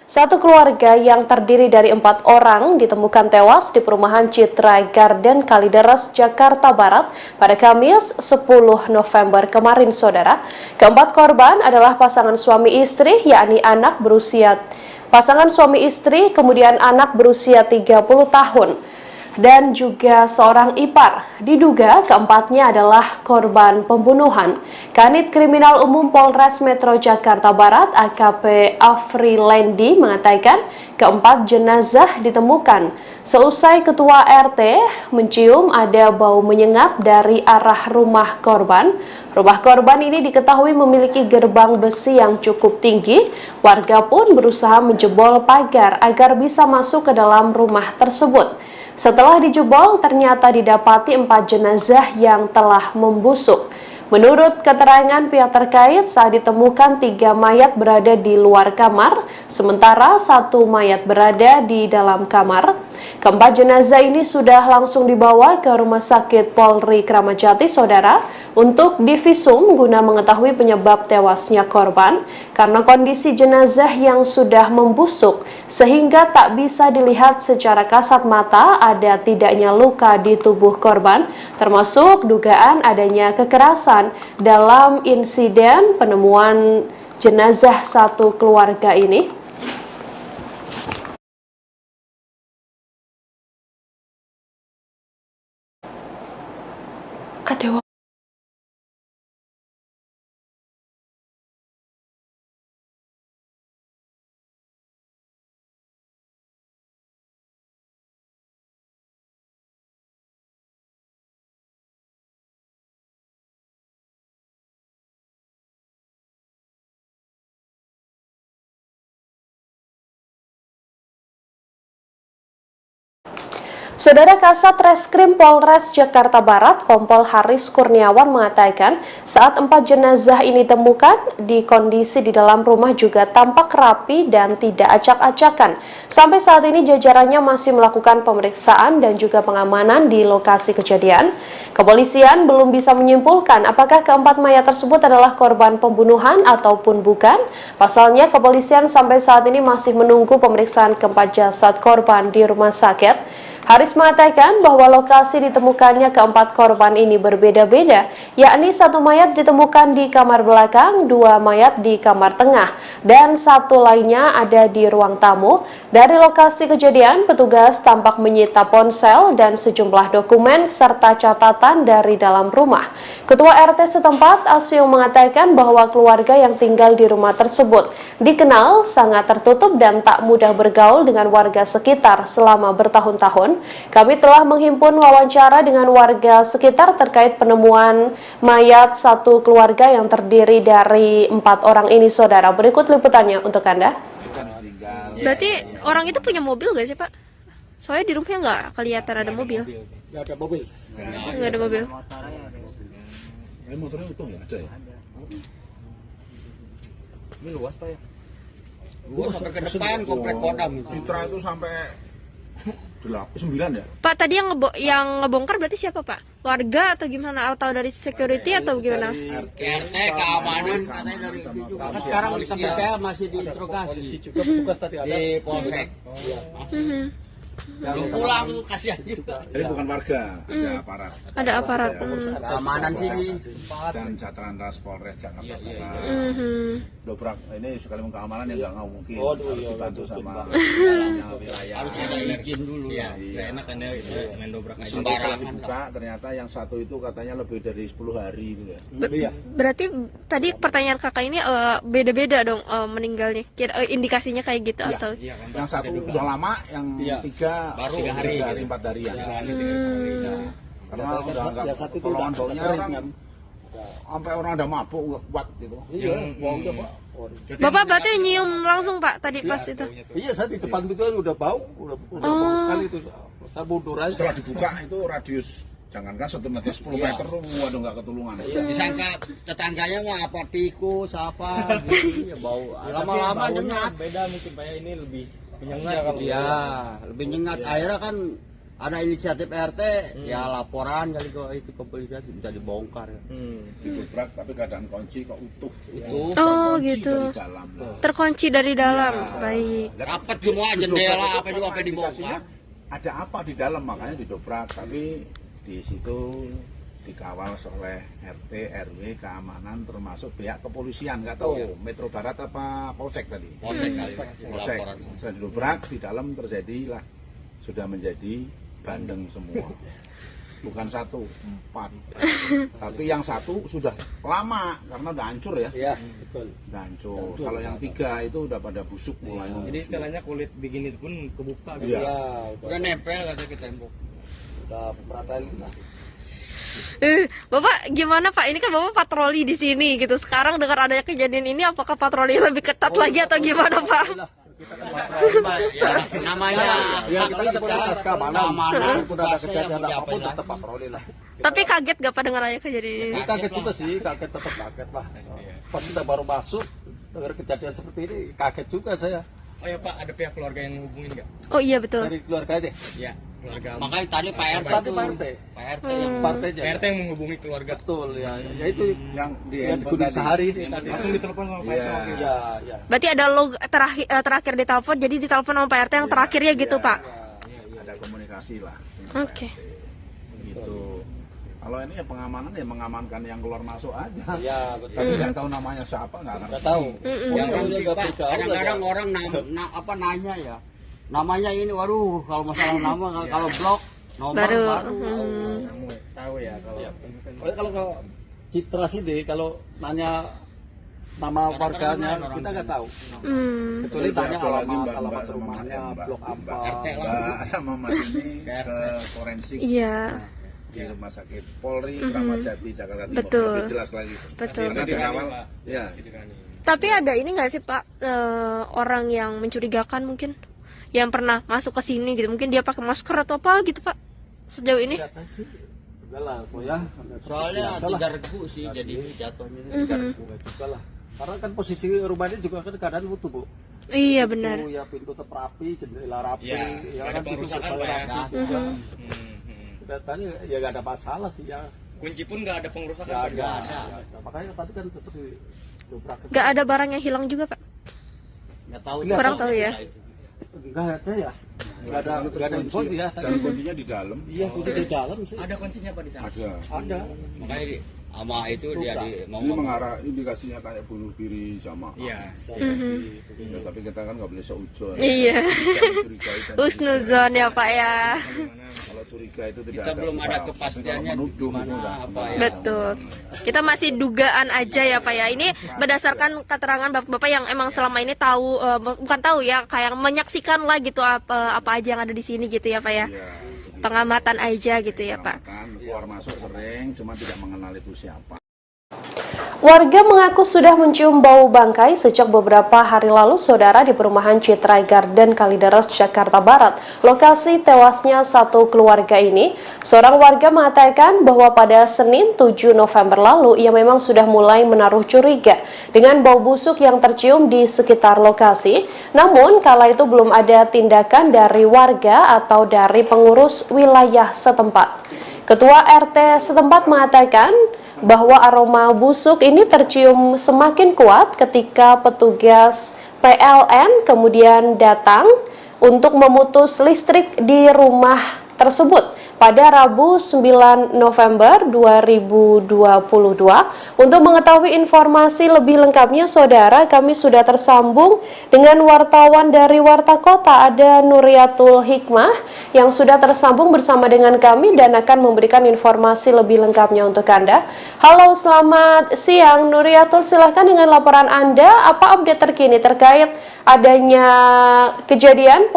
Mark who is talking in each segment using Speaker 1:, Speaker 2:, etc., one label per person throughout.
Speaker 1: Satu keluarga yang terdiri dari 4 orang ditemukan tewas di perumahan Citra Garden Kalideres, Jakarta Barat pada Kamis 10 November kemarin, saudara. Keempat korban adalah pasangan suami istri, yakni pasangan suami istri, kemudian anak berusia 30 tahun. Dan juga seorang ipar. Diduga keempatnya adalah korban pembunuhan. Kanit Kriminal Umum Polres Metro Jakarta Barat AKP Afrilendi mengatakan keempat jenazah ditemukan seusai ketua RT mencium ada bau menyengat dari arah rumah korban. Rumah korban ini diketahui memiliki gerbang besi yang cukup tinggi. Warga pun berusaha menjebol pagar agar bisa masuk ke dalam rumah tersebut. Setelah dijebol, ternyata didapati 4 jenazah yang telah membusuk. Menurut keterangan pihak terkait, saat ditemukan 3 mayat berada di luar kamar, sementara 1 mayat berada di dalam kamar. Keempat jenazah ini sudah langsung dibawa ke Rumah Sakit Polri Kramat Jati, saudara, untuk divisum guna mengetahui penyebab tewasnya korban karena kondisi jenazah yang sudah membusuk sehingga tak bisa dilihat secara kasat mata ada tidaknya luka di tubuh korban, termasuk dugaan adanya kekerasan dalam insiden penemuan jenazah satu keluarga ini. Ada Saudara Kasat Reskrim Polres Jakarta Barat, Kompol Haris Kurniawan mengatakan saat 4 jenazah ini ditemukan di kondisi di dalam rumah juga tampak rapi dan tidak acak-acakan. Sampai saat ini jajarannya masih melakukan pemeriksaan dan juga pengamanan di lokasi kejadian. Kepolisian belum bisa menyimpulkan apakah keempat mayat tersebut adalah korban pembunuhan ataupun bukan. Pasalnya kepolisian sampai saat ini masih menunggu pemeriksaan keempat jasad korban di rumah sakit. Haris mengatakan bahwa lokasi ditemukannya keempat korban ini berbeda-beda, yakni 1 mayat ditemukan di kamar belakang, 2 mayat di kamar tengah, dan 1 lainnya ada di ruang tamu. Dari lokasi kejadian, petugas tampak menyita ponsel dan sejumlah dokumen serta catatan dari dalam rumah. Ketua RT setempat, Asyung, mengatakan bahwa keluarga yang tinggal di rumah tersebut dikenal sangat tertutup dan tak mudah bergaul dengan warga sekitar selama bertahun-tahun. Kami telah menghimpun wawancara dengan warga sekitar terkait penemuan mayat satu keluarga yang terdiri dari 4 orang ini, saudara. Berikut liputannya untuk Anda.
Speaker 2: Berarti orang itu punya mobil gak sih, Pak? Soalnya di rumahnya nggak kelihatan ada mobil.
Speaker 3: Nggak ada mobil.
Speaker 2: Nggak ada mobil.
Speaker 3: Motornya utuh nggak ada ya? Ini luas Pak ya? Luas sampai ke depan komplek Kodam. Citra itu sampai 9 ya?
Speaker 2: Pak, tadi yang ngebongkar berarti siapa, Pak? Warga atau gimana? Atau dari security atau gimana?
Speaker 4: RT keamanan katanya dari
Speaker 5: Sekarang kita percaya masih diinterogasi
Speaker 3: juga petugas tadi ada
Speaker 4: di polsek. Belum pulang tuh, kasihan juga.
Speaker 3: Jadi bukan warga, ada aparat.
Speaker 2: Ada aparat.
Speaker 4: Keamanan sini
Speaker 3: Dan Satlantas Polres Jakarta Barat. Dobrak ini sekali keamanan yang nggak mungkin. Harus dibantu sama wilayah.
Speaker 4: harus ada izin dulu.
Speaker 5: ya enak kan ya main dobrak aja.
Speaker 4: Sembarangan.
Speaker 3: Dibuka, ternyata yang satu itu katanya lebih dari 10 hari gitu ya.
Speaker 2: Berarti tadi pertanyaan kakak ini beda-beda dong meninggalnya. Indikasinya kayak gitu atau?
Speaker 5: Iya kan,
Speaker 3: Yang satu udah lama, yang 3
Speaker 4: baru
Speaker 3: 3 hari 4 hari ya. Karena udah nggak pertolongan baunya orang sampai orang ada mabuk nggak kuat gitu.
Speaker 2: Bapak berarti nyium langsung, Pak, tadi pas itu?
Speaker 5: Iya, saya di depan itu udah bau bau sekali itu. Saya mundur aja.
Speaker 3: Setelah dibuka itu radius jangankan 1 meter 10 meter tuh waduh nggak ketulungan.
Speaker 4: Disangka tetangganya mah apa tikus apa gitu ya, bau. Lama-lama nyengat.
Speaker 5: Beda mungkin Pak, ini lebih menyengat gitu.
Speaker 4: Iya, lebih nyengat. Akhirnya kan ada inisiatif RT, ya laporan kali kok itu ke polisi bisa dibongkar.
Speaker 3: Didobrak tapi keadaan kunci kok utuh.
Speaker 4: Itu
Speaker 2: Oh
Speaker 3: Kunci
Speaker 2: gitu.
Speaker 3: dari dalam.
Speaker 2: Terkunci dari dalam.
Speaker 3: Ya.
Speaker 2: Baik.
Speaker 4: rapat semua jendela apa juga apa
Speaker 3: indikasinya
Speaker 4: dibongkar.
Speaker 3: ada apa di dalam, makanya didobrak. Tapi di situ dikawal oleh RT, RW, keamanan, termasuk pihak kepolisian. Nggak tahu Metro Barat apa Polsek tadi.
Speaker 4: Polsek kali
Speaker 3: Polsek.
Speaker 4: laporan.
Speaker 3: Setelah didobrak, di dalam terjadilah sudah menjadi bandeng semua. Bukan 1, 4. Tapi yang 1 sudah lama karena udah hancur ya.
Speaker 5: Iya, betul.
Speaker 3: Udah hancur. Kalau yang 3 itu udah pada busuk mulai.
Speaker 6: Jadi istilahnya kulit bikin itu pun kebuka gitu.
Speaker 3: Iya.
Speaker 5: Iya,
Speaker 4: Udah nempel katanya ke tembok.
Speaker 5: udah meratain lah.
Speaker 2: Bapak gimana Pak? Ini kan Bapak patroli di sini gitu. Sekarang dengan adanya kejadian ini, apakah patroli lebih ketat lagi atau gimana Pak?
Speaker 4: Ya, namanya
Speaker 5: Ya kita kan komunitas keamanan.
Speaker 4: keamanan,
Speaker 5: Udah ada kejadian
Speaker 4: tugasnya
Speaker 5: apapun
Speaker 4: menyampaikan.
Speaker 5: tetap patroli lah.
Speaker 2: Tapi kaget gak Pak dengan adanya kejadian ini?
Speaker 5: Ini kaget juga sih, kaget tetap kaget lah. Pas kita baru masuk dengar kejadian seperti ini, kaget juga saya.
Speaker 6: Oh ya Pak, ada pihak keluarga yang ngehubungin nggak?
Speaker 2: Oh iya betul.
Speaker 5: Dari keluarga deh,
Speaker 6: Iya, keluarga.
Speaker 4: Makanya tadi Pak RT
Speaker 5: tadi
Speaker 4: itu,
Speaker 5: partai,
Speaker 4: Pak RT yang
Speaker 5: partainya.
Speaker 6: PRT yang menghubungi keluarga.
Speaker 5: Betul ya, ya itu
Speaker 3: Yang di
Speaker 5: yang
Speaker 3: handphone
Speaker 5: dikuning
Speaker 3: tadi.
Speaker 5: sehari ini tadi.
Speaker 6: Langsung ditelepon sama Pak
Speaker 3: Iya.
Speaker 6: RT. waktu itu.
Speaker 5: Ya, ya.
Speaker 2: Berarti ada log terakhir ditelepon, jadi ditelepon sama Pak RT yang terakhirnya gitu Pak.
Speaker 3: Ada komunikasi lah.
Speaker 2: Oke.
Speaker 3: Gitu. Kalau ini ya pengamanan ya mengamankan yang keluar masuk aja.
Speaker 5: Ya, betul.
Speaker 3: Tapi nggak tahu namanya siapa, nggak
Speaker 5: Nggak
Speaker 3: ngerti.
Speaker 5: tahu.
Speaker 4: yang
Speaker 5: Orang
Speaker 4: sih,
Speaker 5: juga
Speaker 4: Pak,
Speaker 5: bergaul
Speaker 4: kadang-kadang
Speaker 5: ya.
Speaker 4: orang nanya ya. Namanya ini waduh kalau masalah nama kalau blok nomor
Speaker 2: Baru.
Speaker 4: baru.
Speaker 6: Kamu tahu ya kalau
Speaker 5: Ya. Kalau ke Citra sini, kalau nanya nama warganya kita nggak tahu. Kecuali
Speaker 3: Tapi
Speaker 5: tanya
Speaker 3: ada lagi
Speaker 5: alamat,
Speaker 3: Mbak
Speaker 5: alamat
Speaker 3: sama
Speaker 5: rumahnya,
Speaker 3: Mbak,
Speaker 5: blok
Speaker 3: Mbak,
Speaker 5: apa.
Speaker 4: RT lah.
Speaker 3: Mbak sama Mas ini ke forensik
Speaker 2: Iya.
Speaker 3: di Rumah Sakit Polri Kramat Jati Jakarta Timur.
Speaker 2: Betul.
Speaker 3: Lebih jelas lagi.
Speaker 2: Betul.
Speaker 3: Karena dari awal, ya.
Speaker 2: Tapi ada ini nggak sih Pak, orang yang mencurigakan mungkin, yang pernah masuk ke sini gitu, mungkin dia pakai masker atau apa gitu Pak, sejauh ini?
Speaker 5: Kelihatan sih, enggak lah, kok ya.
Speaker 4: Soalnya
Speaker 5: Biasa lah.
Speaker 4: 3 regu sih jadi jatuhnya.
Speaker 5: Enggak juga lah. Karena kan posisi rumahnya juga kan keadaan utuh, Bu.
Speaker 2: Iya benar.
Speaker 5: Ya pintu tetap rapi, jendela rapi,
Speaker 6: Ya,
Speaker 5: ya
Speaker 6: nggak ada
Speaker 5: kan pintu
Speaker 6: pengerusakan,
Speaker 5: gerbang
Speaker 6: Pak, ya.
Speaker 5: rapi juga. Kelihatannya ya nggak ada masalah sih ya.
Speaker 6: Kunci pun nggak ada pengerusakan.
Speaker 5: Nggak
Speaker 6: Pak, di
Speaker 5: ada.
Speaker 6: sana.
Speaker 5: Nggak ada. Makanya tadi kan seperti dobrak.
Speaker 2: Nggak ada barang yang hilang juga Pak?
Speaker 4: Enggak tahu.
Speaker 2: Kurang tahu ya.
Speaker 5: Enggak ada ya. Enggak ada info sih ya.
Speaker 3: Dan kuncinya di dalam.
Speaker 5: Iya, kunci di dalam sih.
Speaker 6: Ada kuncinya Pak di sana.
Speaker 3: Ada.
Speaker 5: Ada.
Speaker 4: Makanya sama itu dia
Speaker 3: Ini
Speaker 4: ngomong
Speaker 3: mengarah indikasinya kayak bunuh diri sama.
Speaker 6: Iya.
Speaker 3: Ya, tapi kita kan nggak boleh seujon.
Speaker 2: Iya.
Speaker 3: Jangan curigai dan
Speaker 2: Husnuzon ya Pak ya.
Speaker 3: kalau curiga itu tidak
Speaker 4: kita belum ada
Speaker 3: upaya.
Speaker 4: kepastiannya
Speaker 3: Tapi kalau menuduh
Speaker 4: gimana,
Speaker 3: itu udah
Speaker 4: apa ya.
Speaker 2: Betul. Kita masih dugaan aja ya Pak ya. Ini berdasarkan keterangan bapak-bapak yang emang selama ini tahu, bukan tahu ya, kayak menyaksikan lah gitu apa aja yang ada di sini gitu ya Pak ya.
Speaker 3: Iya.
Speaker 2: Pengamatan aja gitu ya Pak.
Speaker 3: Kan keluar masuk sering, cuma tidak mengenal itu siapa.
Speaker 1: Warga mengaku sudah mencium bau bangkai sejak beberapa hari lalu, saudara, di perumahan Citra Garden Kalideres, Jakarta Barat. Lokasi tewasnya satu keluarga ini, seorang warga mengatakan bahwa pada Senin 7 November lalu, ia memang sudah mulai menaruh curiga dengan bau busuk yang tercium di sekitar lokasi. Namun, kala itu belum ada tindakan dari warga atau dari pengurus wilayah setempat. Ketua RT setempat mengatakan bahwa aroma busuk ini tercium semakin kuat ketika petugas PLN kemudian datang untuk memutus listrik di rumah tersebut pada Rabu 9 November 2022. Untuk mengetahui informasi lebih lengkapnya, saudara, kami sudah tersambung dengan wartawan dari Warta Kota, ada Nuriatul Hikmah yang sudah tersambung bersama dengan kami dan akan memberikan informasi lebih lengkapnya untuk Anda. Halo, selamat siang Nuriatul, silahkan dengan laporan Anda, apa update terkini terkait adanya kejadian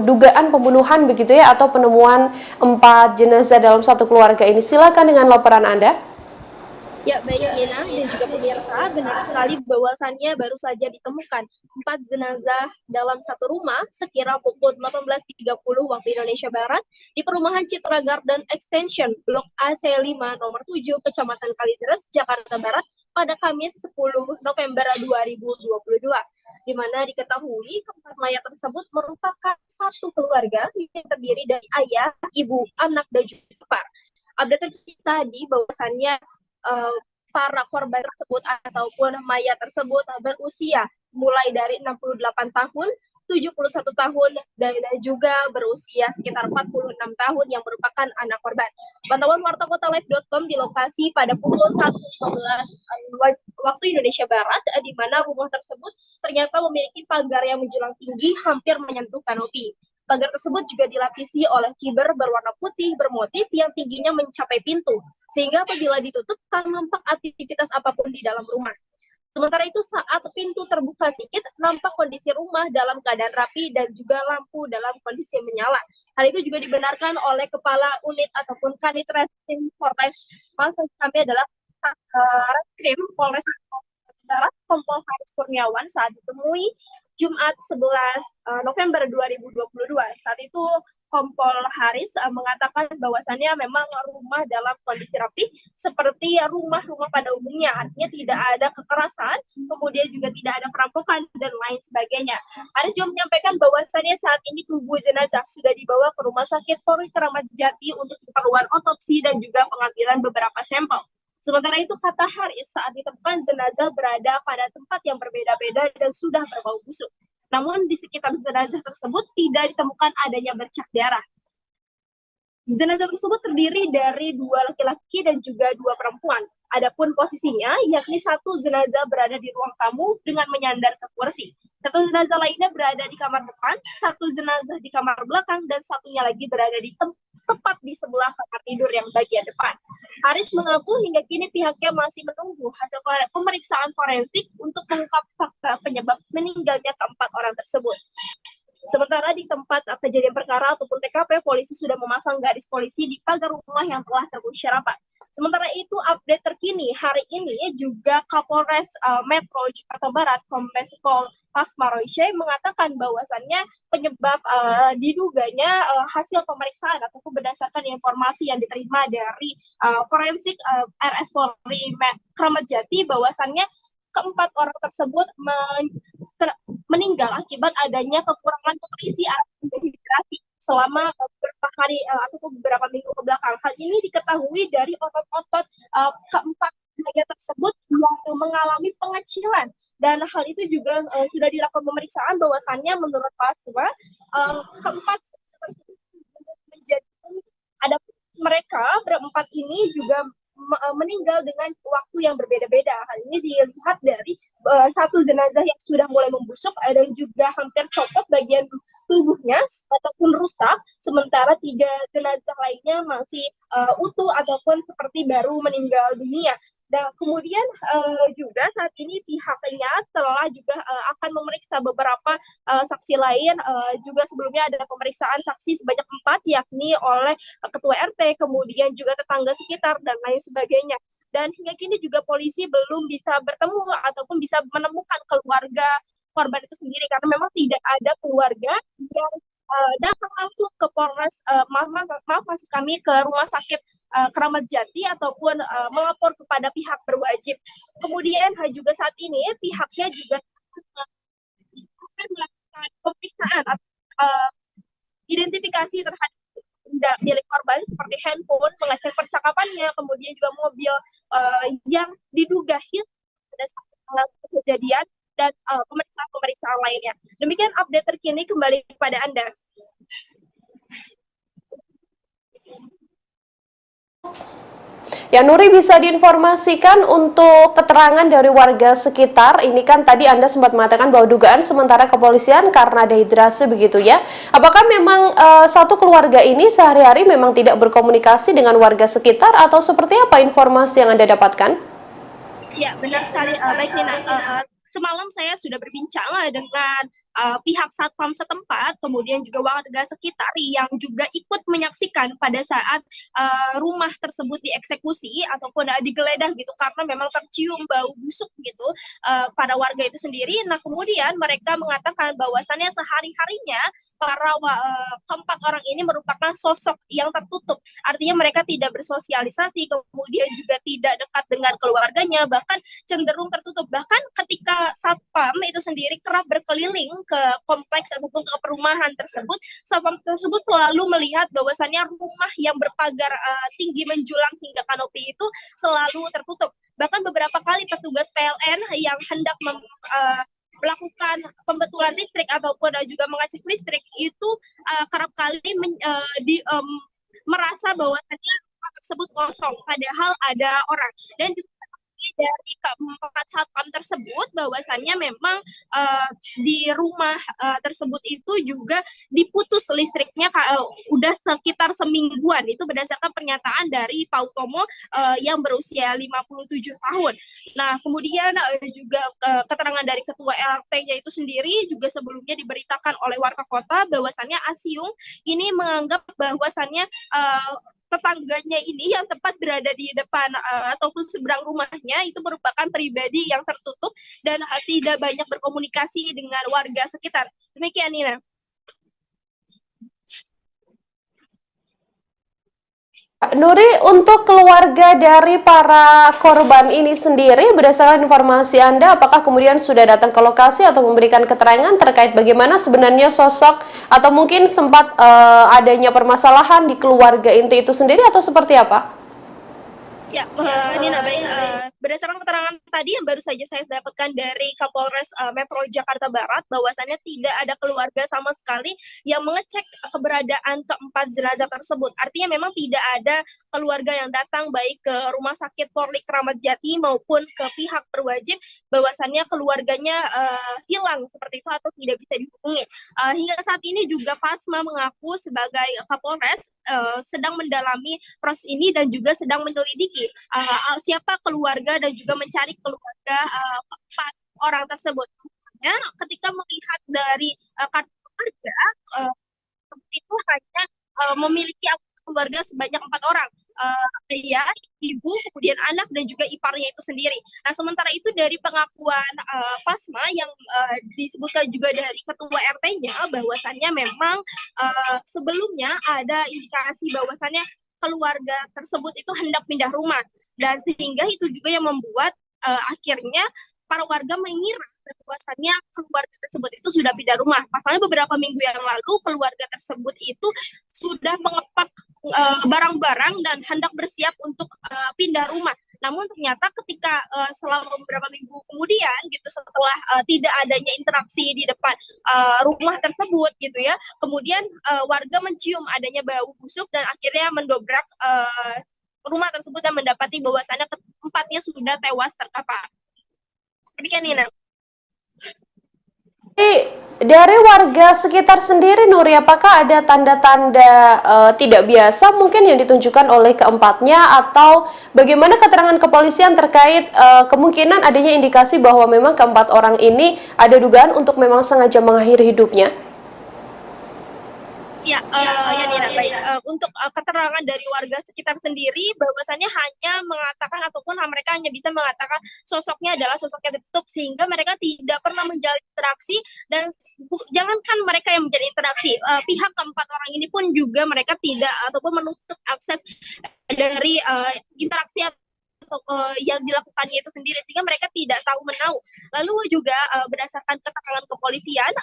Speaker 1: dugaan pembunuhan begitu ya, atau penemuan 4 jenazah dalam satu keluarga ini. Silakan dengan laporan Anda.
Speaker 7: Ya, baik Nina dan juga pemirsa, benar sekali bahwasannya baru saja ditemukan 4 jenazah dalam satu rumah sekira pukul 18.30 waktu Indonesia Barat di perumahan Citra Garden Extension Blok AC 5 nomor 7 Kecamatan Kalideres, Jakarta Barat pada Kamis 10 November 2022, di mana diketahui keempat mayat tersebut merupakan satu keluarga yang terdiri dari ayah, ibu, anak, dan juga ipar. Update terkini tadi bahwasannya para korban tersebut ataupun mayat tersebut berusia mulai dari 68 tahun, 71 tahun, dan juga berusia sekitar 46 tahun yang merupakan anak korban. Pantauan warta kotalive.com di lokasi pada pukul 1.15 waktu Indonesia Barat, di mana rumah tersebut ternyata memiliki pagar yang menjulang tinggi hampir menyentuh kanopi. Pagar tersebut juga dilapisi oleh fiber berwarna putih bermotif yang tingginya mencapai pintu, sehingga apabila ditutup tak nampak aktivitas apapun di dalam rumah. Sementara itu saat pintu terbuka sedikit, nampak kondisi rumah dalam keadaan rapi dan juga lampu dalam kondisi menyala. Hal itu juga dibenarkan oleh Kepala Unit ataupun Kanit Reskrim Polres. Maksud kami adalah Reskrim Polres Barat, Kompol Haris Kurniawan saat ditemui Jumat 11 November 2022. Saat itu Kompol Haris mengatakan bahwasannya memang rumah dalam kondisi rapi seperti rumah-rumah pada umumnya, artinya tidak ada kekerasan, kemudian juga tidak ada perampokan dan lain sebagainya. Haris juga menyampaikan bahwasannya saat ini tubuh jenazah sudah dibawa ke Rumah Sakit Polri Kramat Jati untuk keperluan otopsi dan juga pengambilan beberapa sampel. Sementara itu, kata Haris, saat ditemukan jenazah berada pada tempat yang berbeda-beda dan sudah berbau busuk. Namun di sekitar jenazah tersebut tidak ditemukan adanya bercak darah. Jenazah tersebut terdiri dari 2 laki-laki dan juga 2 perempuan. Adapun posisinya, yakni satu jenazah berada di ruang tamu dengan menyandar ke kursi. Satu jenazah lainnya berada di kamar depan, satu jenazah di kamar belakang, dan satunya lagi berada di tepat di sebelah kamar tidur yang bagian depan. Haris mengaku hingga kini pihaknya masih menunggu hasil pemeriksaan forensik untuk mengungkap fakta penyebab meninggalnya keempat orang tersebut. Sementara di tempat kejadian perkara ataupun TKP, polisi sudah memasang garis polisi di pagar rumah yang telah terkunci rapat. Sementara itu, update terkini hari ini juga Kapolres Metro Jakarta Barat, Kombes Pol Pasmaroishe, mengatakan bahwasannya penyebab diduganya hasil pemeriksaan ataupun berdasarkan informasi yang diterima dari forensik RS Polri Kramat Jati, bahwasannya keempat orang tersebut meninggal akibat adanya kekurangan nutrisi atau dehidrasi selama beberapa hari ataupun beberapa minggu ke belakang. Hal ini diketahui dari otot-otot keempat mayat tersebut yang mengalami pengecilan, dan hal itu juga sudah dilakukan pemeriksaan bahwasannya menurut Pasma keempat tersebut menjadi ada mereka berempat ini juga meninggal dengan waktu yang berbeda-beda. Hal ini dilihat dari satu jenazah yang sudah mulai membusuk dan juga hampir copot bagian tubuhnya ataupun rusak, sementara 3 jenazah lainnya masih utuh ataupun seperti baru meninggal dunia. Dan kemudian juga saat ini pihaknya telah juga akan memeriksa beberapa saksi lain. Juga sebelumnya ada pemeriksaan saksi sebanyak 4, yakni oleh ketua RT, kemudian juga tetangga sekitar dan lain sebagainya. Dan hingga kini juga polisi belum bisa bertemu ataupun bisa menemukan keluarga korban itu sendiri, karena memang tidak ada keluarga yang datang langsung ke Polres, maksud kami ke Rumah Sakit Kramat Jati ataupun melapor kepada pihak berwajib. Kemudian juga saat ini pihaknya juga akan melakukan pemeriksaan identifikasi terhadap benda milik korban seperti handphone, mengecek percakapannya, kemudian juga mobil yang diduga hilang pada saat kejadian, dan pemeriksaan lainnya. Demikian update terkini, kembali kepada Anda.
Speaker 1: Ya, Nuri, bisa diinformasikan untuk keterangan dari warga sekitar. Ini kan tadi Anda sempat mengatakan bahwa dugaan sementara kepolisian karena dehidrasi begitu ya. Apakah memang satu keluarga ini sehari-hari memang tidak berkomunikasi dengan warga sekitar atau seperti apa informasi yang Anda dapatkan?
Speaker 7: Ya, benar sekali, baik Nina. Semalam saya sudah berbincang dengan pihak satpam setempat, kemudian juga warga sekitar yang juga ikut menyaksikan pada saat rumah tersebut dieksekusi ataupun digeledah gitu, karena memang tercium bau busuk gitu pada warga itu sendiri. Nah, kemudian mereka mengatakan bahwasannya sehari-harinya keempat orang ini merupakan sosok yang tertutup. Artinya mereka tidak bersosialisasi, kemudian juga tidak dekat dengan keluarganya, bahkan cenderung tertutup. Bahkan ketika satpam itu sendiri kerap berkeliling ke kompleks ataupun ke perumahan tersebut, satpam tersebut selalu melihat bahwasannya rumah yang berpagar tinggi menjulang hingga kanopi itu selalu tertutup. Bahkan beberapa kali petugas PLN yang hendak melakukan pembetulan listrik ataupun juga mengecek listrik itu kerap kali merasa bahwasannya rumah tersebut kosong, padahal ada orang. Dan juga dari keempat satpam tersebut bahwasannya memang di rumah tersebut itu juga diputus listriknya udah sekitar semingguan. Itu berdasarkan pernyataan dari Pak Utomo yang berusia 57 tahun. Nah, kemudian juga keterangan dari ketua RT-nya itu sendiri juga sebelumnya diberitakan oleh warta kota bahwasannya Asyung ini menganggap bahwasannya tetangganya ini yang tepat berada di depan ataupun seberang rumahnya itu merupakan pribadi yang tertutup dan tidak banyak berkomunikasi dengan warga sekitar. Demikian, Nina.
Speaker 1: Nuri, untuk keluarga dari para korban ini sendiri, berdasarkan informasi Anda, apakah kemudian sudah datang ke lokasi atau memberikan keterangan terkait bagaimana sebenarnya sosok atau mungkin sempat adanya permasalahan di keluarga inti itu sendiri atau seperti apa?
Speaker 7: Ya, Nina, baik. Berdasarkan keterangan tadi yang baru saja saya dapatkan dari Kapolres Metro Jakarta Barat, bahwasannya tidak ada keluarga sama sekali yang mengecek keberadaan keempat jenazah tersebut. Artinya memang tidak ada keluarga yang datang baik ke Rumah Sakit Polri Kramat Jati maupun ke pihak berwajib bahwasannya keluarganya hilang seperti itu atau tidak bisa dihubungi. Hingga saat ini juga Pasma mengaku sebagai Kapolres sedang mendalami proses ini dan juga sedang menyelidiki siapa keluarga dan juga mencari keluarga keempat orang tersebut. Ya, ketika melihat dari kartu keluarga itu hanya memiliki keluarga sebanyak 4 orang, ayah, ibu, kemudian anak dan juga iparnya itu sendiri. Nah, sementara itu dari pengakuan Pasma yang disebutkan juga dari ketua RT-nya bahwasannya memang sebelumnya ada indikasi bahwasannya keluarga tersebut itu hendak pindah rumah, dan sehingga itu juga yang membuat akhirnya para warga mengira bahwasannya keluarga tersebut itu sudah pindah rumah. Pasalnya beberapa minggu yang lalu keluarga tersebut itu sudah mengepak barang-barang dan hendak bersiap untuk pindah rumah. Namun ternyata ketika selama beberapa minggu kemudian gitu setelah tidak adanya interaksi di depan rumah tersebut gitu ya, kemudian warga mencium adanya bau busuk dan akhirnya mendobrak rumah tersebut dan mendapati bahwasannya keempatnya sudah tewas terkapar. Demikian, Nina.
Speaker 1: Dari warga sekitar sendiri, Nuri, apakah ada tanda-tanda tidak biasa mungkin yang ditunjukkan oleh keempatnya, atau bagaimana keterangan kepolisian terkait kemungkinan adanya indikasi bahwa memang keempat orang ini ada dugaan untuk memang sengaja mengakhiri hidupnya?
Speaker 7: Ya, Nina, baik. Untuk keterangan dari warga sekitar sendiri, bahwasannya hanya mengatakan ataupun mereka hanya bisa mengatakan sosoknya adalah sosok yang tertutup, sehingga mereka tidak pernah menjalin interaksi, dan jangankan mereka yang menjalin interaksi, pihak keempat orang ini pun juga mereka tidak ataupun menutup akses dari interaksi yang dilakukannya itu sendiri, sehingga mereka tidak tahu menahu. Lalu juga berdasarkan keterangan kepolisian,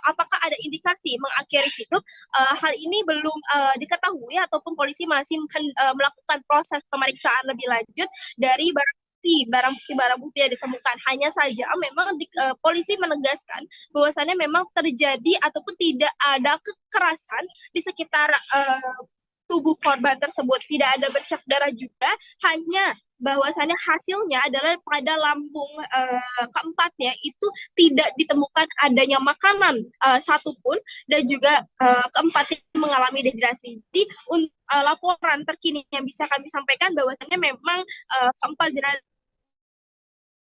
Speaker 7: apakah ada indikasi mengakhiri hidup, hal ini belum diketahui ataupun polisi masih melakukan proses pemeriksaan lebih lanjut dari barang bukti yang ditemukan. Hanya saja memang polisi menegaskan bahwasannya memang terjadi ataupun tidak ada kekerasan di sekitar tubuh korban tersebut, tidak ada bercak darah juga, hanya bahwasannya hasilnya adalah pada lambung keempatnya itu tidak ditemukan adanya makanan satupun, dan juga keempatnya mengalami dehidrasi. Jadi laporan terkini yang bisa kami sampaikan bahwasannya memang keempat jenazah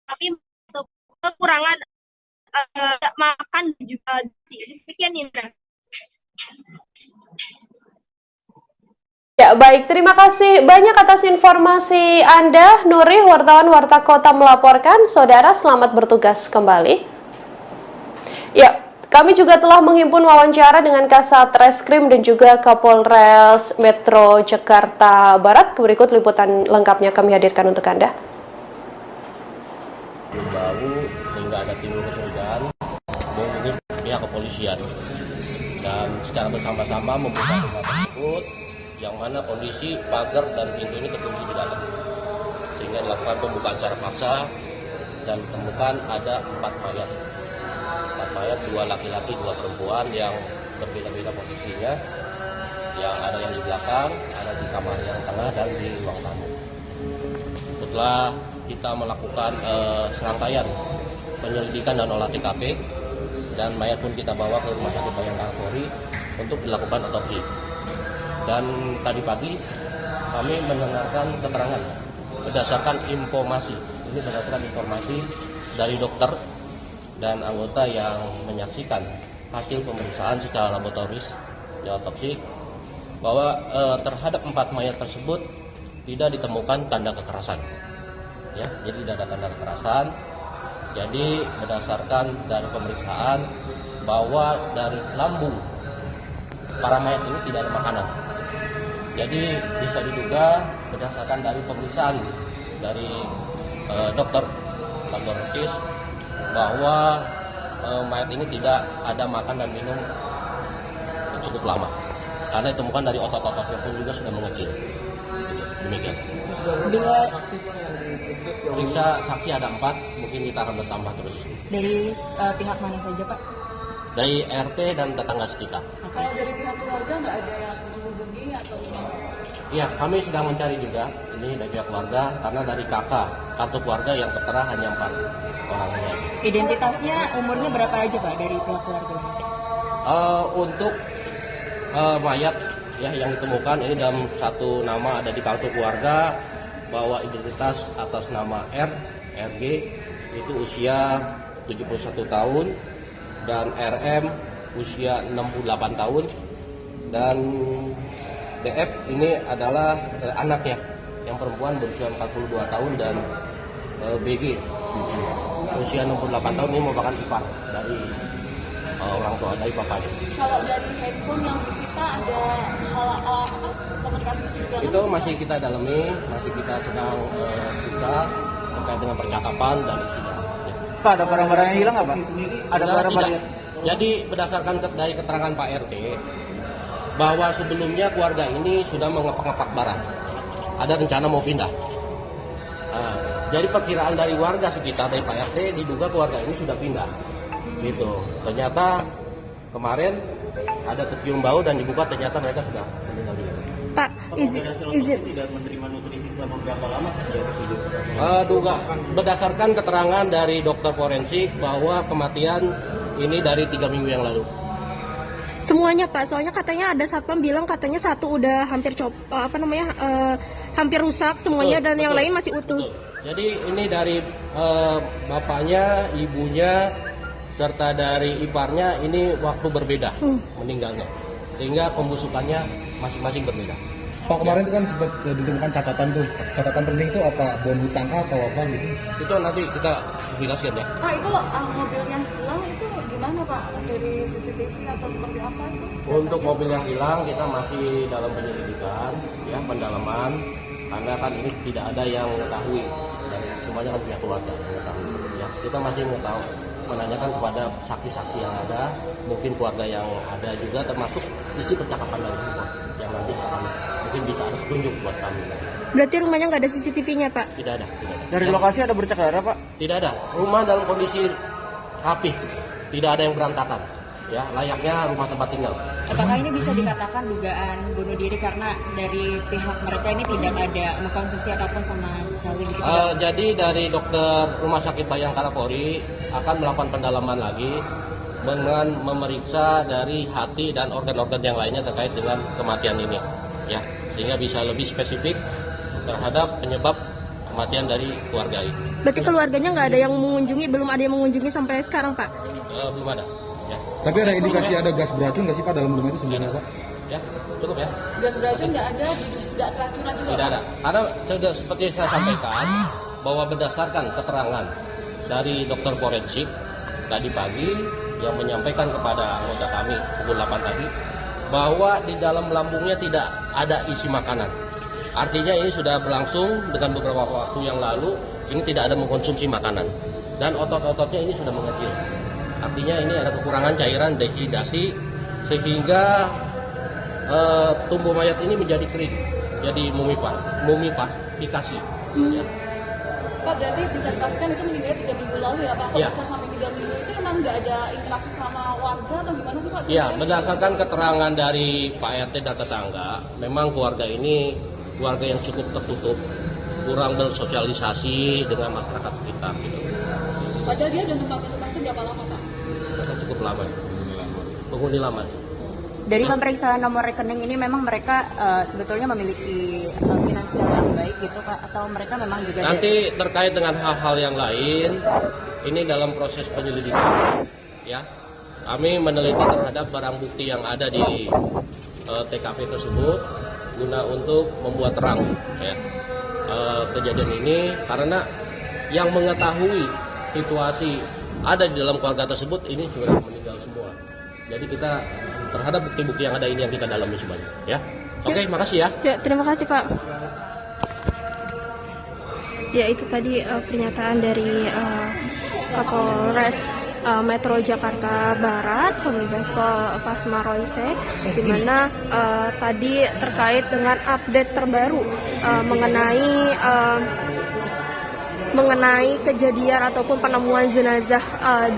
Speaker 7: tapi kekurangan makan dan juga demikian Indra.
Speaker 1: Ya, baik. Terima kasih banyak atas informasi Anda, Nuri, wartawan Warta Kota melaporkan. Saudara, selamat bertugas kembali. Ya, kami juga telah menghimpun wawancara dengan Kasat Reskrim dan juga Kapolres Metro Jakarta Barat. Berikut liputan lengkapnya kami hadirkan untuk Anda.
Speaker 8: Bau sehingga ada timbul kecurigaan menghubungi pihak kepolisian dan secara bersama-sama membuka rumah tersebut yang mana kondisi pagar dan pintu ini terkunci di dalam, sehingga dilakukan pembukaan secara paksa dan ditemukan ada 4 mayat, 2 laki-laki 2 perempuan yang berbeda-beda posisinya, yang ada yang di belakang, ada di kamar yang tengah dan di ruang tamu. Setelah kita melakukan serangkaian penyelidikan dan olah TKP, dan mayat pun kita bawa ke Rumah Sakit Bayangkara Polri untuk dilakukan otopsi. Dan tadi pagi kami mendengarkan keterangan berdasarkan informasi dari dokter dan anggota yang menyaksikan hasil pemeriksaan secara laboratoris di otopsi bahwa terhadap 4 mayat tersebut tidak ditemukan tanda kekerasan. Ya, jadi tidak ada tanda kekerasan. Jadi berdasarkan dari pemeriksaan bahwa dari lambung para mayat ini tidak ada makanan. Jadi bisa diduga berdasarkan dari pemeriksaan dari dokter laboratoris bahwa mayat ini tidak ada makan dan minum cukup lama, karena ditemukan dari otot-ototnya pun juga sudah mengecil. Demikian. Periksa saksi ada 4, mungkin kita akan bertambah terus.
Speaker 9: Dari pihak mana saja Pak?
Speaker 8: Dari RT dan tetangga sekitar.
Speaker 9: Kalau dari pihak keluarga nggak ada yang menghubungi atau gimana?
Speaker 8: Iya, kami sedang mencari juga ini dari pihak keluarga, karena dari kakak kartu keluarga yang tertera hanya 4 orang saja.
Speaker 9: Identitasnya umurnya berapa aja Pak dari pihak keluarga?
Speaker 8: Untuk mayat ya yang ditemukan ini dalam satu nama ada di kartu keluarga bahwa identitas atas nama RG itu usia 71 tahun dan RM usia 68 tahun dan DF ini adalah anaknya yang perempuan berusia 42 tahun dan BG usia 68 tahun ini merupakan ipar dari orang tua, dari bapaknya.
Speaker 9: Kalau dari handphone yang disita ada hal komunikasi mencurigakan?
Speaker 8: Itu masih kita dalami, masih kita sedang buka terkait dengan percakapan dan isinya.
Speaker 6: Pak, ada barang-barang yang hilang nggak Pak? Ada barang-barang.
Speaker 8: Jadi berdasarkan dari keterangan Pak RT bahwa sebelumnya keluarga ini sudah mengepak-ngepak barang, ada rencana mau pindah. Nah, jadi perkiraan dari warga sekitar dari Pak RT diduga keluarga ini sudah pindah. Gitu. Ternyata kemarin ada kecium bau dan dibuka ternyata mereka sudah meninggal dunia.
Speaker 2: Pak, izin
Speaker 6: Tidak menerima nutrisi selama berapa lama?
Speaker 8: Duga berdasarkan keterangan dari dokter forensik bahwa kematian ini dari 3 minggu yang lalu.
Speaker 2: semuanya Pak, soalnya katanya ada satpam bilang katanya satu udah hampir hampir rusak semuanya dan yang lain masih utuh.
Speaker 8: Betul. Jadi ini dari bapaknya, ibunya, serta dari iparnya ini waktu berbeda meninggalnya, sehingga pembusukannya masing-masing berbeda.
Speaker 10: Pak, kemarin itu kan sempat ditemukan catatan penting itu apa, bon hutang atau apa gitu?
Speaker 8: Itu nanti kita jelaskan ya.
Speaker 9: Pak, itu mobil yang hilang itu gimana Pak? Dari CCTV atau seperti apa itu?
Speaker 8: Untuk mobil yang hilang kita masih dalam penyelidikan, ya pendalaman, karena kan ini tidak ada yang mengetahui dan semuanya kan pihak keluarga yang mengetahui. Ya, kita masih mau tahu, menanyakan kepada saksi-saksi yang ada, mungkin keluarga yang ada juga, termasuk isi percakapan dari handphone yang nanti akan mungkin bisa ada petunjuk buat kami.
Speaker 2: Berarti rumahnya nggak ada CCTV-nya Pak?
Speaker 8: Tidak ada.
Speaker 6: Dari lokasi ada bercak darah Pak?
Speaker 8: Tidak ada. Rumah dalam kondisi rapi, tidak ada yang berantakan. Ya, layaknya rumah tempat tinggal.
Speaker 9: Apakah ini bisa dikatakan dugaan bunuh diri karena dari pihak mereka ini tidak ada mengkonsumsi apapun sama sekali?
Speaker 8: Jadi dari dokter Rumah Sakit Bayangkara Polri akan melakukan pendalaman lagi dengan memeriksa dari hati dan organ-organ yang lainnya terkait dengan kematian ini, ya, sehingga bisa lebih spesifik terhadap penyebab kematian dari keluarga ini.
Speaker 2: Berarti keluarganya nggak ada yang mengunjungi, belum ada yang mengunjungi sampai sekarang, Pak?
Speaker 8: Belum ada. Ya.
Speaker 10: Tapi ada indikasi ada gas beracun nggak sih Pak dalam rumah itu sebenarnya Pak?
Speaker 8: Ya, cukup ya.
Speaker 9: Gas beracun nggak ada, nggak keracunan juga.
Speaker 8: Tidak ada. Karena sudah seperti saya sampaikan bahwa berdasarkan keterangan dari dokter forensik tadi pagi yang menyampaikan kepada anggota kami pukul 8 tadi bahwa di dalam lambungnya tidak ada isi makanan. Artinya ini sudah berlangsung dengan beberapa waktu yang lalu, ini tidak ada mengkonsumsi makanan. Dan otot-ototnya ini sudah mengecil. Artinya ini ada kekurangan cairan dehidrasi sehingga tubuh mayat ini menjadi kering, jadi mumifikasi. Ya.
Speaker 9: Pak, berarti bisa dipastikan itu meninggal 3 minggu lalu ya Pak? Kok
Speaker 8: Ya.
Speaker 9: bisa sampai 3 minggu itu memang nggak ada interaksi sama warga atau gimana sih Pak?
Speaker 8: Ya, berdasarkan keterangan dari Pak RT dan tetangga, memang keluarga ini keluarga yang cukup tertutup, kurang bersosialisasi dengan masyarakat sekitar. Gitu.
Speaker 9: Padahal dia udah nempatin rumah itu berapa lama Pak?
Speaker 8: Cukup lama, penghuni lama.
Speaker 9: Dari pemeriksaan nomor rekening ini memang mereka sebetulnya memiliki finansial yang baik gitu Pak, atau mereka memang juga
Speaker 8: Nanti terkait dengan hal-hal yang lain, ini dalam proses penyelidikan, ya. Kami meneliti terhadap barang bukti yang ada di TKP tersebut guna untuk membuat terang, ya, kejadian ini karena yang mengetahui situasi ada di dalam keluarga tersebut ini sudah meninggal semua. Jadi kita terhadap bukti-bukti yang ada ini yang kita dalami semuanya, ya. Oke, makasih ya.
Speaker 2: Ya, terima kasih Pak. Ya, itu tadi pernyataan dari Kapolres Metro Jakarta Barat, Kombes Pol Pasma Royce, di mana tadi terkait dengan update terbaru mengenai kejadian ataupun penemuan jenazah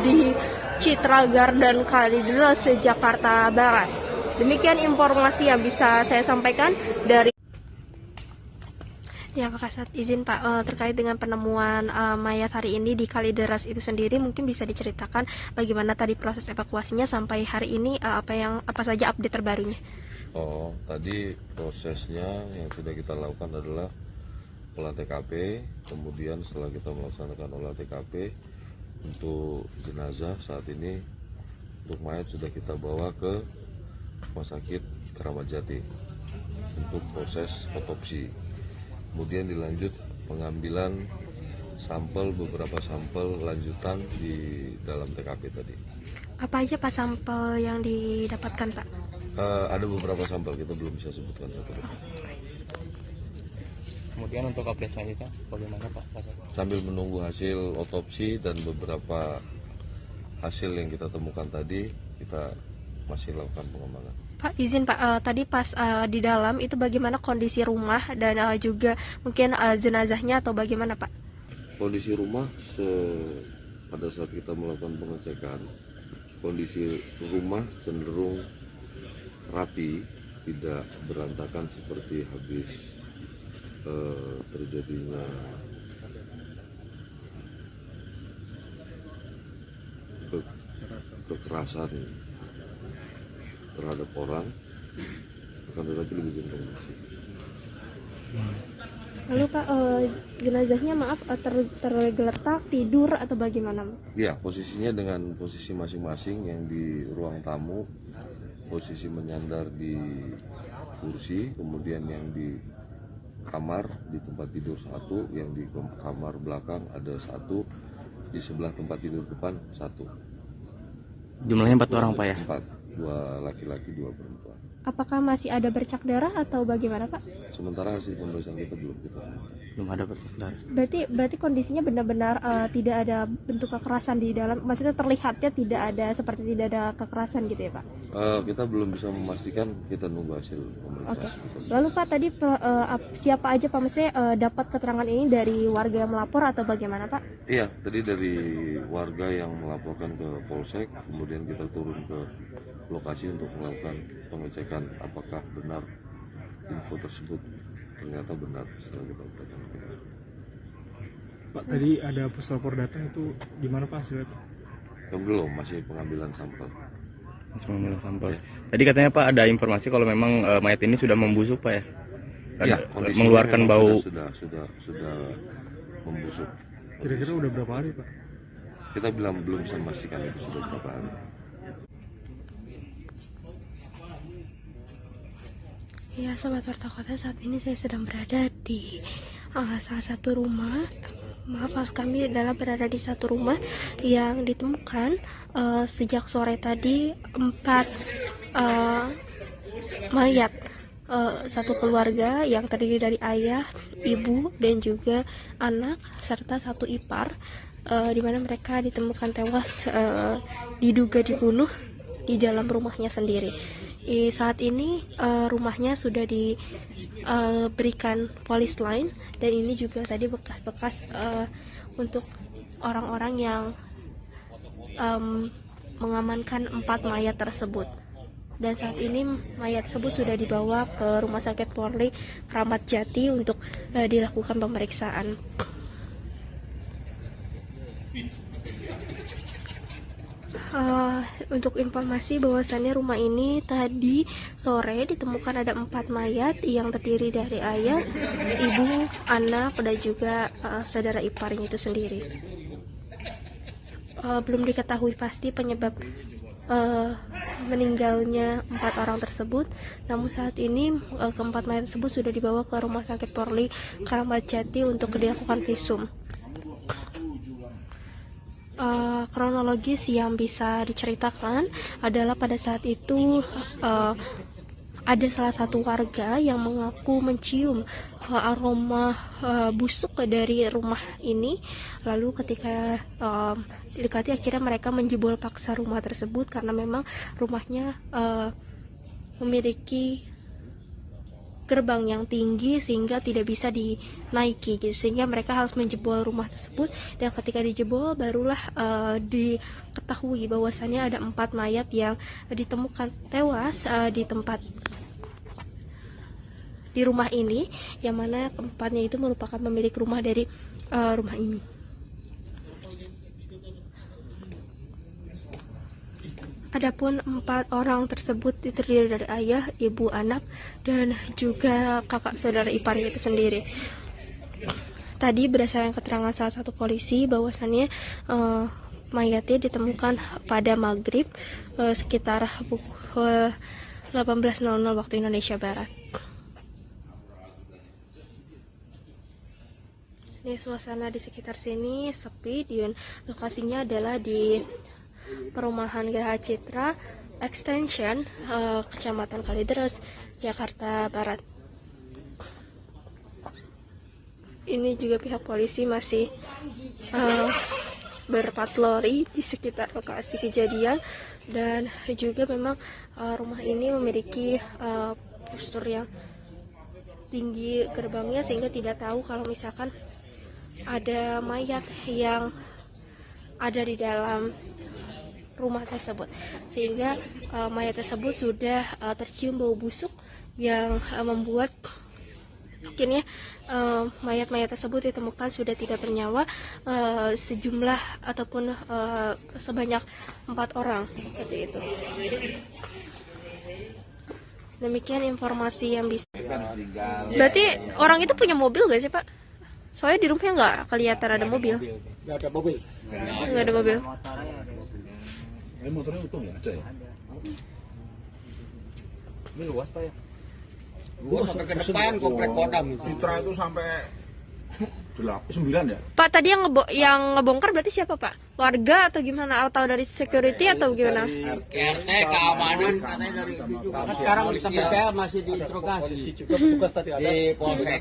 Speaker 2: di Citra Garden Kalideres, Jakarta Barat. Demikian informasi yang bisa saya sampaikan dari. Ya, Pak Kasat, izin Pak, terkait dengan penemuan mayat hari ini di Kalideres itu sendiri, mungkin bisa diceritakan bagaimana tadi proses evakuasinya sampai hari ini, apa saja update terbarunya?
Speaker 11: Oh, tadi prosesnya yang sudah kita lakukan adalah olah TKP, kemudian setelah kita melaksanakan olah TKP untuk jenazah saat ini untuk mayat sudah kita bawa ke Rumah Sakit Keramat Jati untuk proses otopsi. Kemudian dilanjut pengambilan sampel, beberapa sampel lanjutan di dalam TKP tadi.
Speaker 2: Apa aja Pak sampel yang didapatkan Pak?
Speaker 11: Ada beberapa sampel, kita belum bisa sebutkan satu-satu.
Speaker 6: Kemudian untuk update selanjutnya bagaimana Pak?
Speaker 11: Sambil menunggu hasil otopsi dan beberapa hasil yang kita temukan tadi, kita masih lakukan pengembangan.
Speaker 2: Pak, izin Pak, tadi pas di dalam itu bagaimana kondisi rumah dan juga mungkin jenazahnya atau bagaimana Pak?
Speaker 11: Kondisi rumah pada saat kita melakukan pengecekan, kondisi rumah cenderung rapi, tidak berantakan seperti habis terjadinya kekerasan terhadap orang, akan tetapi lebih cenderung bersih.
Speaker 2: Lalu Pak, jenazahnya maaf tergeletak tidur atau bagaimana?
Speaker 11: Ya, posisinya dengan posisi masing-masing, yang di ruang tamu posisi menyandar di kursi, kemudian yang di kamar di tempat tidur satu, yang di kamar belakang ada satu, di sebelah tempat tidur depan satu.
Speaker 6: Jumlahnya 4 orang Pak ya?
Speaker 11: 4, 2 laki-laki 2 perempuan.
Speaker 2: Apakah masih ada bercak darah atau bagaimana Pak?
Speaker 11: Sementara hasil pemeriksaan kita belum
Speaker 6: ada bercak darah.
Speaker 2: Berarti kondisinya benar-benar tidak ada bentuk kekerasan di dalam, maksudnya terlihatnya tidak ada, seperti tidak ada kekerasan gitu ya Pak?
Speaker 11: Kita belum bisa memastikan, kita nunggu hasil pemeriksaan.
Speaker 2: Oke. Lalu Pak, tadi siapa aja Pak, maksudnya dapat keterangan ini dari warga yang melapor atau bagaimana Pak?
Speaker 11: Iya, tadi dari warga yang melaporkan ke Polsek, kemudian kita turun ke lokasi untuk melakukan pengecekan apakah benar info tersebut. Ternyata benar setelah kita lakukan.
Speaker 10: Pak, tadi ada puslapor datang, itu gimana Pak hasilnya?
Speaker 11: Belum, masih pengambilan sampel.
Speaker 6: Masih pengambilan sampel. Ya. Tadi katanya Pak ada informasi kalau memang mayat ini sudah membusuk Pak ya?
Speaker 11: Iya,
Speaker 6: mengeluarkan bau.
Speaker 11: Sudah membusuk.
Speaker 10: Kira-kira udah berapa hari, Pak?
Speaker 11: Kita belum bisa memastikan itu sudah berapa hari.
Speaker 2: Ya, Sobat Warta Kota, saat ini saya sedang berada di salah satu rumah. Maaf kami adalah berada di satu rumah yang ditemukan sejak sore tadi 4 mayat satu keluarga yang terdiri dari ayah, ibu, dan juga anak serta satu ipar, di mana mereka ditemukan tewas diduga dibunuh di dalam rumahnya sendiri. Saat ini rumahnya sudah diberikan polis line, dan ini juga tadi bekas-bekas untuk orang-orang yang mengamankan 4 mayat tersebut. Dan saat ini mayat tersebut sudah dibawa ke Rumah Sakit Polri Kramat Jati untuk dilakukan pemeriksaan. Untuk informasi bahwasannya rumah ini tadi sore ditemukan ada 4 mayat yang terdiri dari ayah, ibu, anak, dan juga saudara iparnya itu sendiri. Belum diketahui pasti penyebab meninggalnya 4 orang tersebut, namun saat ini keempat mayat tersebut sudah dibawa ke Rumah Sakit Polri Kramat Jati untuk dilakukan visum. Kronologis yang bisa diceritakan adalah pada saat itu ada salah satu warga yang mengaku mencium aroma busuk dari rumah ini. Lalu ketika didekati, akhirnya mereka menjebol paksa rumah tersebut karena memang rumahnya memiliki gerbang yang tinggi sehingga tidak bisa dinaiki gitu, sehingga mereka harus menjebol rumah tersebut. Dan ketika dijebol barulah diketahui bahwasannya ada 4 mayat yang ditemukan tewas di tempat di rumah ini, yang mana keempatnya itu merupakan pemilik rumah dari rumah ini. Adapun 4 orang tersebut terdiri dari ayah, ibu, anak, dan juga kakak saudara iparnya itu sendiri. Tadi berdasarkan keterangan salah satu polisi bahwasannya mayatnya ditemukan pada maghrib sekitar pukul 18.00 waktu Indonesia Barat. Ini suasana di sekitar sini sepi, dan lokasinya adalah di Perumahan Geraha Citra Extension, Kecamatan Kalideres, Jakarta Barat. Ini juga pihak polisi masih berpatroli di sekitar lokasi kejadian, dan juga memang rumah ini memiliki postur yang tinggi gerbangnya sehingga tidak tahu kalau misalkan ada mayat yang ada di dalam rumah tersebut, sehingga mayat tersebut sudah tercium bau busuk yang membuat akhirnya mayat-mayat tersebut ditemukan sudah tidak bernyawa, sejumlah ataupun sebanyak 4 orang seperti itu. Demikian informasi yang bisa. Berarti orang itu punya mobil gak sih, Pak? Soalnya di rumahnya nggak kelihatan ada mobil.
Speaker 5: Nggak ada mobil.
Speaker 2: Nggak ada mobil.
Speaker 3: Motornya utuh ya? Ada ya? Ini luas Pak ya?
Speaker 4: Luas sampai ke depan komplek Kodam.
Speaker 3: Citra itu sampai 9 ya?
Speaker 2: Pak, tadi yang ngebongkar berarti siapa, Pak? Warga atau gimana? Atau dari security atau gimana?
Speaker 4: RT, keamanan katanya dari
Speaker 5: Sekarang kita percaya masih diinterogasi. Juga petugas tadi ada
Speaker 4: di Polsek.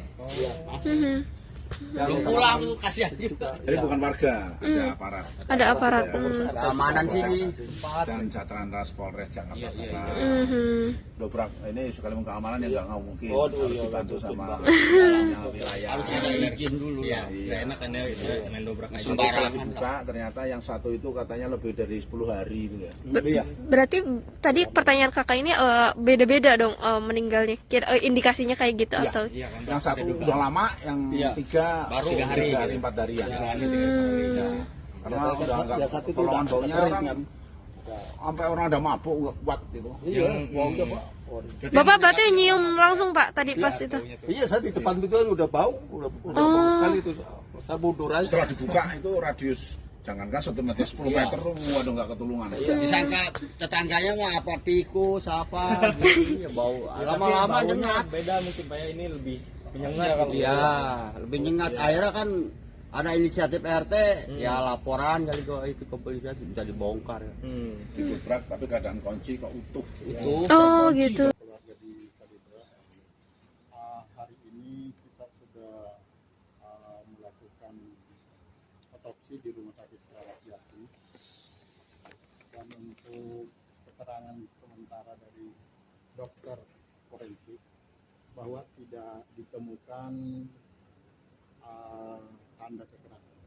Speaker 4: Belum pulang tuh, kasihan juga.
Speaker 3: Jadi bukan warga, ada aparat.
Speaker 2: Ada aparat.
Speaker 4: Keamanan sini
Speaker 3: dan Satlantas Polres Jakarta Barat. Dobrak ini sekali keamanan yang nggak mungkin. Harus dibantu sama wilayah.
Speaker 4: Harus ada izin dulu ya.
Speaker 6: Nggak enak kan ya itu main dobrak aja.
Speaker 3: Sembarangan. Buka ternyata yang satu itu katanya lebih dari 10 hari itu ya.
Speaker 2: Berarti tadi pertanyaan kakak ini beda-beda dong meninggalnya. Indikasinya kayak gitu
Speaker 3: iya,
Speaker 2: atau?
Speaker 3: Iya, kan. Yang satu udah lama, yang 3 baru 3 hari 4 hari ya. Karena udah nggak tolongan baunya orang sampai orang ada mabuk nggak kuat gitu.
Speaker 5: Iya, baunya Pak. telepon.
Speaker 2: Bapak berarti nyium langsung Pak tadi pas itu?
Speaker 5: Iya, saya di depan itu kan udah bau bau sekali itu. Saya mundur aja.
Speaker 3: Setelah dibuka itu radius jangankan 1 meter 10 meter tuh waduh nggak ketulungan.
Speaker 4: Disangka tetangganya mah apa tikus apa gitu ya bau. Lama-lama nyengat.
Speaker 6: Beda mungkin Pak ya, ini lebih menyengat.
Speaker 4: Iya, lebih nyengat. Akhirnya kan ada inisiatif RT, ya laporan kali kok itu ke polisi bisa dibongkar ya.
Speaker 3: Didobrak tapi keadaan kunci kok utuh.
Speaker 4: Itu.
Speaker 2: Oh gitu.
Speaker 10: Keluarga di Kalidras, hari ini kita sudah melakukan otopsi di Rumah Sakit Keramat Jati, dan untuk keterangan sementara dari dokter forensik bahwa tidak ditemukan tanda kekerasan.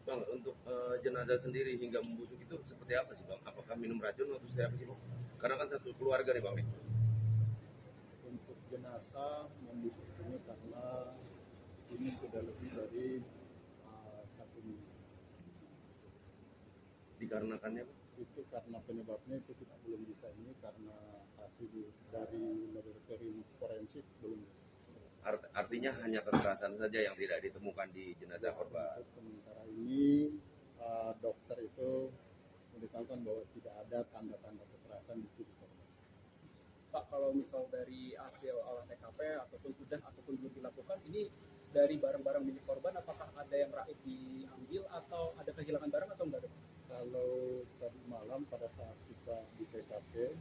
Speaker 11: Bang, untuk jenazah sendiri hingga membusuk itu seperti apa sih Bang? Apakah minum racun atau seperti apa sih Bang? Karena kan satu keluarga nih Bang.
Speaker 10: Untuk jenazah membusuk ini karena ini sudah lebih dari 1 minggu.
Speaker 11: Dikarenakannya Bang?
Speaker 10: Itu karena penyebabnya itu kita belum bisa ini karena hasil dari laboratorium forensik belum.
Speaker 11: Artinya hanya kekerasan saja yang tidak ditemukan di jenazah korban.
Speaker 10: Sementara ini dokter itu memberitahukan bahwa tidak ada tanda-tanda kekerasan di tubuh korban.
Speaker 6: Pak, kalau misal dari hasil olah TKP ataupun sudah ataupun belum dilakukan, ini dari barang-barang milik korban apakah ada yang raib diambil atau ada kehilangan barang atau enggak?
Speaker 10: Kalau tadi malam pada saat kita di TKP,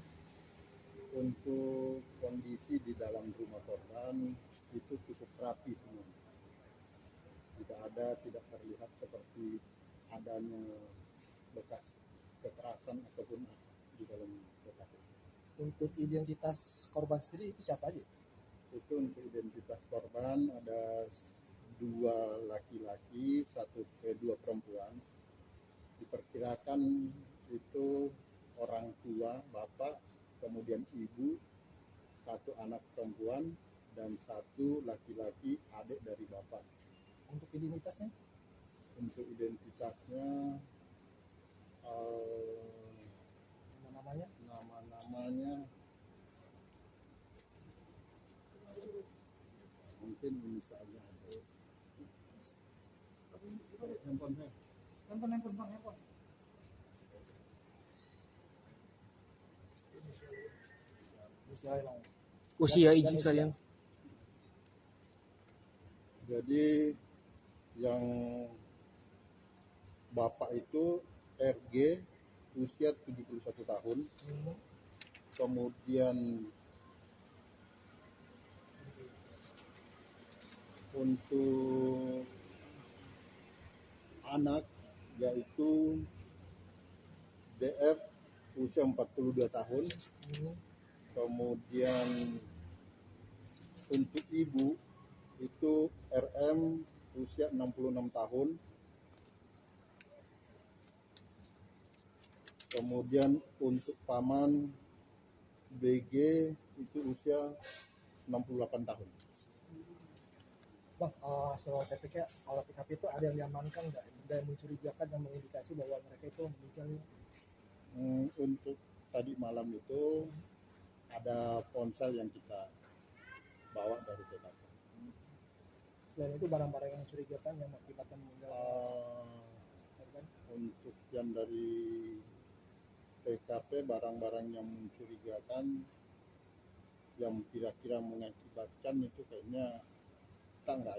Speaker 10: untuk kondisi di dalam rumah korban itu cukup rapi semua. Tidak terlihat seperti adanya bekas kekerasan ataupun di dalam TKP.
Speaker 6: Untuk identitas korban sendiri itu siapa aja?
Speaker 10: Itu untuk identitas korban ada 2 laki-laki, 2 perempuan. Diperkirakan itu orang tua, bapak, kemudian ibu, 1 anak perempuan, dan 1 laki-laki adik dari bapak.
Speaker 6: Untuk identitasnya?
Speaker 10: Untuk identitasnya nama-namanya mungkin ini saja. Handphone bang.
Speaker 6: Usia izin sayang.
Speaker 10: Jadi yang bapak itu RG usia 71 tahun. Kemudian untuk anak yaitu DF usia 42 tahun. Kemudian untuk ibu itu RM usia 66 tahun. Kemudian untuk paman BG itu usia 68 tahun.
Speaker 6: Bang, soal olah TKP itu ada yang diamankan nggak? Ada yang mencurigakan yang mengindikasi bahwa mereka itu meninggal?
Speaker 10: Untuk tadi malam itu ada ponsel yang kita bawa dari TKP.
Speaker 6: Selain itu barang-barang yang mencurigakan yang mengakibatkan meninggal?
Speaker 10: Untuk yang dari TKP barang-barang yang mencurigakan yang kira-kira mengakibatkan itu kayaknya kita nggak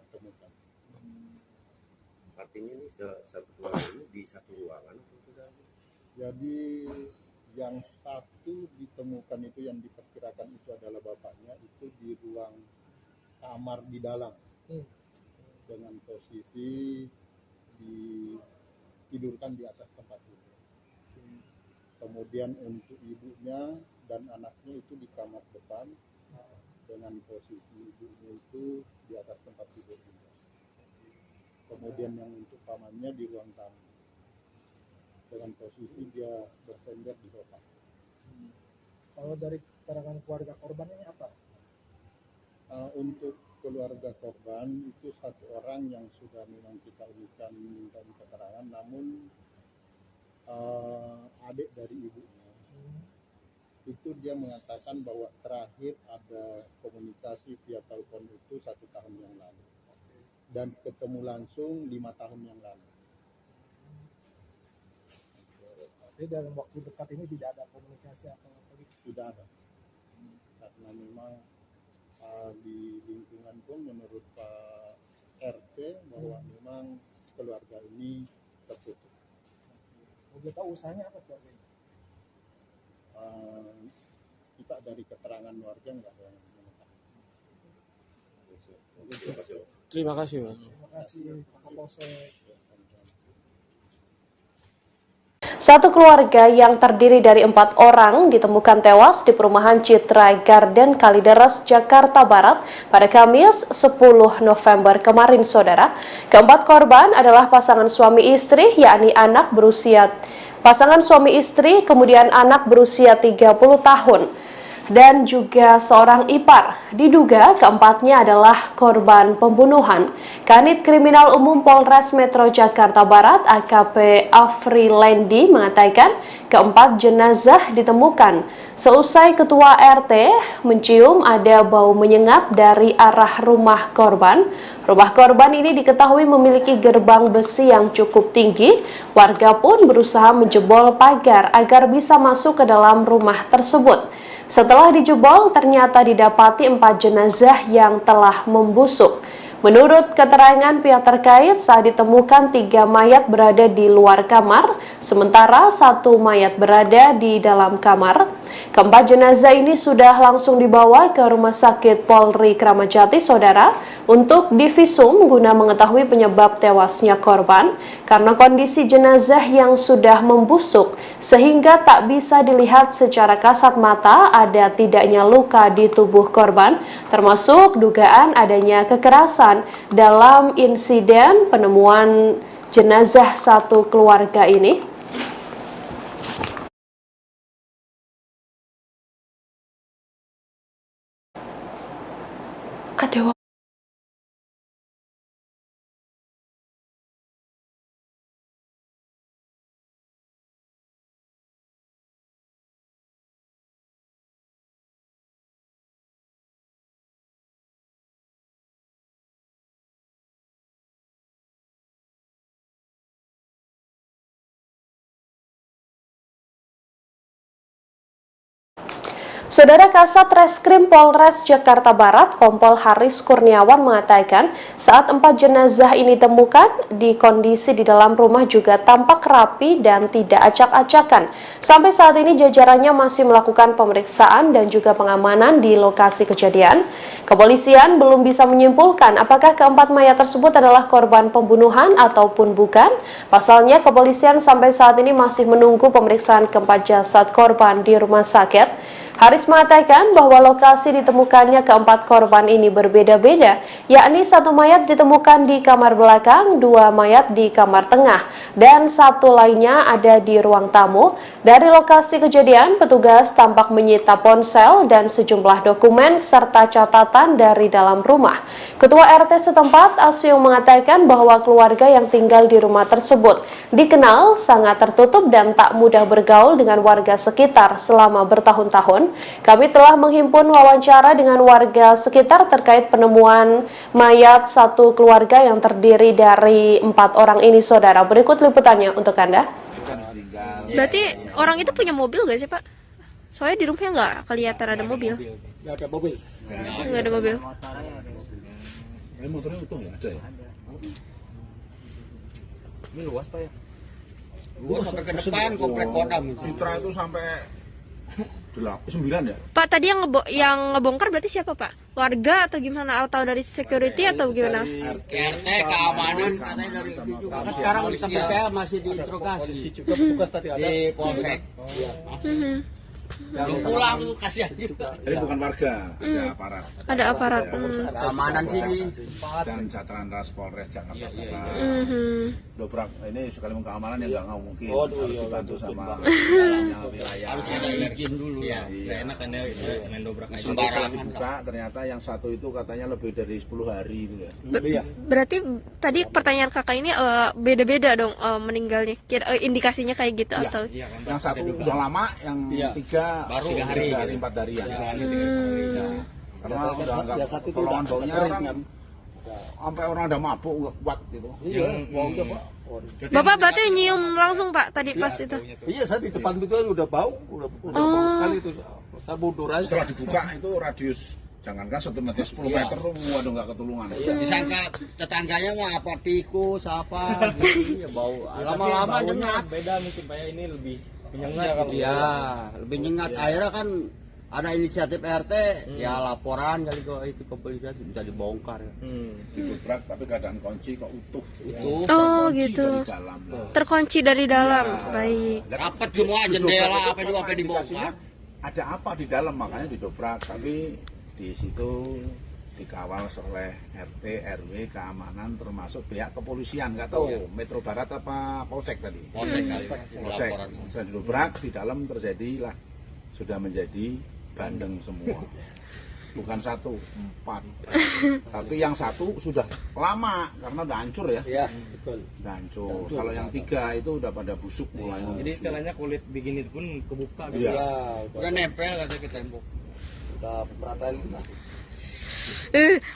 Speaker 10: temukan.
Speaker 11: Artinya ini satu keluarga ini di satu ruangan atau sudah?
Speaker 10: Jadi yang 1 ditemukan itu yang diperkirakan itu adalah bapaknya itu di ruang kamar di dalam dengan posisi ditidurkan di atas tempat tidur. Kemudian untuk ibunya dan anaknya itu di kamar depan dengan posisi ibunya itu di atas tempat tidur juga. Kemudian yang untuk pamannya di ruang tamu dengan posisi dia bersender di sofa.
Speaker 6: Kalau dari keterangan keluarga korban ini apa?
Speaker 10: Untuk keluarga korban itu 1 orang yang sudah memang kita minta keterangan, namun adik dari ibunya itu dia mengatakan bahwa terakhir ada komunikasi via telepon itu 1 tahun yang lalu dan ketemu langsung 5 tahun yang lalu.
Speaker 6: Jadi dalam waktu dekat ini tidak ada komunikasi atau apa gitu?
Speaker 10: Tidak ada, karena memang di lingkungan pun menurut Pak RT bahwa memang keluarga ini tertutup.
Speaker 6: Boleh tahu usahanya apa keluarga ini?
Speaker 10: Kita dari keterangan warga nggak ada yang mengetahui.
Speaker 5: Terima kasih, Pak.
Speaker 6: Terima kasih Pak Kapolsek.
Speaker 1: Satu keluarga yang terdiri dari 4 orang ditemukan tewas di perumahan Citra Garden Kalideres, Jakarta Barat pada Kamis 10 November kemarin, saudara. Keempat korban adalah pasangan suami istri, yakni pasangan suami istri, kemudian anak berusia 30 tahun. Dan juga seorang ipar. Diduga keempatnya adalah korban pembunuhan. Kanit Kriminal Umum Polres Metro Jakarta Barat AKP Afrilendi mengatakan keempat jenazah ditemukan seusai ketua RT mencium ada bau menyengat dari arah rumah korban. Rumah korban ini diketahui memiliki gerbang besi yang cukup tinggi. Warga pun berusaha menjebol pagar agar bisa masuk ke dalam rumah tersebut. Setelah dijebol, ternyata didapati 4 jenazah yang telah membusuk. Menurut keterangan pihak terkait, saat ditemukan 3 mayat berada di luar kamar, sementara 1 mayat berada di dalam kamar. Keempat jenazah ini sudah langsung dibawa ke Rumah Sakit Polri Kramat Jati, saudara, untuk divisum guna mengetahui penyebab tewasnya korban karena kondisi jenazah yang sudah membusuk sehingga tak bisa dilihat secara kasat mata ada tidaknya luka di tubuh korban, termasuk dugaan adanya kekerasan dalam insiden penemuan jenazah satu keluarga ini. Ada Saudara Kasat Reskrim Polres Jakarta Barat, Kompol Haris Kurniawan mengatakan saat 4 jenazah ini ditemukan di kondisi di dalam rumah juga tampak rapi dan tidak acak-acakan. Sampai saat ini jajarannya masih melakukan pemeriksaan dan juga pengamanan di lokasi kejadian. Kepolisian belum bisa menyimpulkan apakah keempat mayat tersebut adalah korban pembunuhan ataupun bukan. Pasalnya kepolisian sampai saat ini masih menunggu pemeriksaan keempat jasad korban di rumah sakit. Haris mengatakan bahwa lokasi ditemukannya keempat korban ini berbeda-beda, yakni 1 mayat ditemukan di kamar belakang, 2 mayat di kamar tengah, dan 1 lainnya ada di ruang tamu. Dari lokasi kejadian, petugas tampak menyita ponsel dan sejumlah dokumen serta catatan dari dalam rumah. Ketua RT setempat, Asyung, mengatakan bahwa keluarga yang tinggal di rumah tersebut dikenal sangat tertutup dan tak mudah bergaul dengan warga sekitar selama bertahun-tahun. Kami telah menghimpun wawancara dengan warga sekitar terkait penemuan mayat satu keluarga yang terdiri dari 4 orang ini, saudara. Berikut liputannya untuk Anda.
Speaker 2: Berarti orang itu punya mobil gak sih, Pak? Soalnya di rumahnya nggak kelihatan ada mobil.
Speaker 5: Nggak ada mobil.
Speaker 2: Nggak ada mobil.
Speaker 3: Motornya utuh ya? Ada ya? Ini luas Pak ya?
Speaker 4: Luas sampai ke depan komplek Kodam.
Speaker 3: Citra itu sampai 9 ya?
Speaker 2: Pak, tadi yang ngebongkar berarti siapa, Pak? Warga atau gimana? Atau dari security atau gimana?
Speaker 4: RT keamanan katanya dari situ juga. Sekarang sampai saya masih diinterogasi.
Speaker 5: Juga petugas tadi ada
Speaker 4: di polsek. Yang pulang tuh kasihan juga.
Speaker 3: Jadi bukan warga, ada aparat.
Speaker 2: Ada aparat.
Speaker 4: Keamanan sini
Speaker 3: dan Satlantas Polres Jakarta Barat. Dobrak ini sekali keamanan ya nggak mungkin. Harus dibantu sama wilayah.
Speaker 4: harus ada izin dulu ya.
Speaker 3: Nggak
Speaker 4: enak kan ya main dobrak
Speaker 3: sembarangan. Buka ternyata yang satu itu katanya lebih dari 10 hari itu ya.
Speaker 2: Berarti tadi pertanyaan kakak ini beda-beda dong meninggalnya. Indikasinya kayak gitu atau?
Speaker 3: Yang satu udah lama, yang 3 ada
Speaker 4: Baru
Speaker 3: 3 hari, 4 hari ya. Karena udah nggak tolongan baunya orang sampai orang ada mabuk nggak kuat gitu.
Speaker 5: Iya, baunya Pak.
Speaker 2: Bapak berarti nyium langsung Pak tadi pas itu?
Speaker 5: Iya, saya di depan itu udah bau, udah bau sekali itu. Saya mundur aja.
Speaker 3: Setelah dibuka itu radius jangankan 1 meter 10 meter, waduh nggak ketulungan.
Speaker 4: Disangka tetangganya mah apa tikus apa gitu, ya bau. Lama-lama nyengat.
Speaker 6: Beda mungkin Pak ya, ini lebih menyengat gitu.
Speaker 4: Iya, lebih nyengat. Akhirnya kan ada inisiatif RT, ya laporan kali kok itu ke polisi bisa dibongkar ya.
Speaker 3: Didobrak tapi keadaan kunci kok utuh.
Speaker 2: Oh gitu.
Speaker 3: Dari dalam.
Speaker 2: Terkunci dari dalam. Baik.
Speaker 4: Rapat semua jendela apa juga apa dibongkar.
Speaker 3: Ada apa di dalam makanya didobrak, tapi di situ dikawal oleh RT, RW, keamanan termasuk pihak kepolisian, nggak tahu Metro Barat apa Polsek tadi.
Speaker 4: Polsek kali.
Speaker 3: Polsek. Setelah didobrak di dalam terjadilah sudah menjadi bandeng semua. Bukan 1, 4. Tapi yang 1 sudah lama karena udah hancur ya.
Speaker 5: Iya, betul.
Speaker 3: Udah hancur. Kalau yang 3 itu udah pada busuk mulai.
Speaker 6: Jadi istilahnya kulit begini pun kebuka gitu.
Speaker 3: Iya.
Speaker 4: Udah nempel kata ke tembok.
Speaker 5: Udah peratain lah.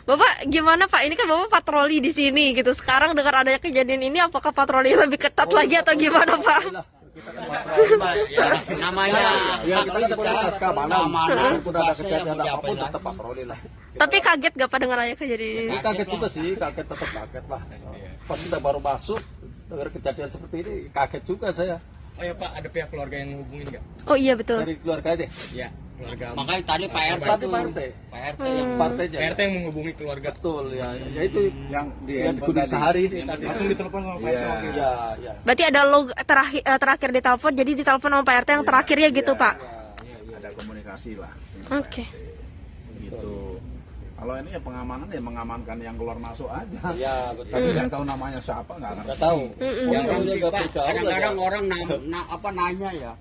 Speaker 2: Bapak gimana Pak? Ini kan Bapak patroli di sini gitu. Sekarang dengan adanya kejadian ini, apakah patroli lebih ketat lagi atau gimana Pak?
Speaker 4: Ya, namanya
Speaker 5: ya kita tetap keamanan. Udah ada kejadian apapun tetap patroli lah.
Speaker 2: Tapi kaget gak Pak dengan adanya kejadian ini?
Speaker 5: Kaget juga sih, kaget tetap kaget lah. Pas kita baru masuk dengar kejadian seperti ini, kaget juga saya.
Speaker 6: Oh ya Pak, ada pihak keluarga yang hubungin nggak?
Speaker 2: Oh iya betul.
Speaker 5: Dari keluarga deh.
Speaker 6: Iya, keluarga.
Speaker 4: Makanya tadi Pak RT
Speaker 5: Tadi
Speaker 4: itu,
Speaker 5: Pak RT.
Speaker 6: Pak RT
Speaker 5: Partainya.
Speaker 6: Pak RT yang menghubungi keluarga.
Speaker 5: Betul ya. Ya itu
Speaker 3: yang di
Speaker 5: yang digunakan sehari ini tadi.
Speaker 6: Langsung ditelepon sama Pak RT.
Speaker 5: Iya, iya.
Speaker 2: Berarti ada log terakhir di telepon, jadi ditelepon sama Pak RT yang terakhirnya gitu Pak?
Speaker 3: Ada komunikasi lah.
Speaker 2: Oke.
Speaker 3: Gitu. Kalau ini ya pengamanan ya mengamankan yang keluar masuk aja.
Speaker 5: Iya, betul.
Speaker 3: Tapi nggak tahu namanya siapa nggak ngerti.
Speaker 5: Nggak tahu.
Speaker 4: yang
Speaker 5: juga
Speaker 4: Pak, kadang-kadang orang nanya ya.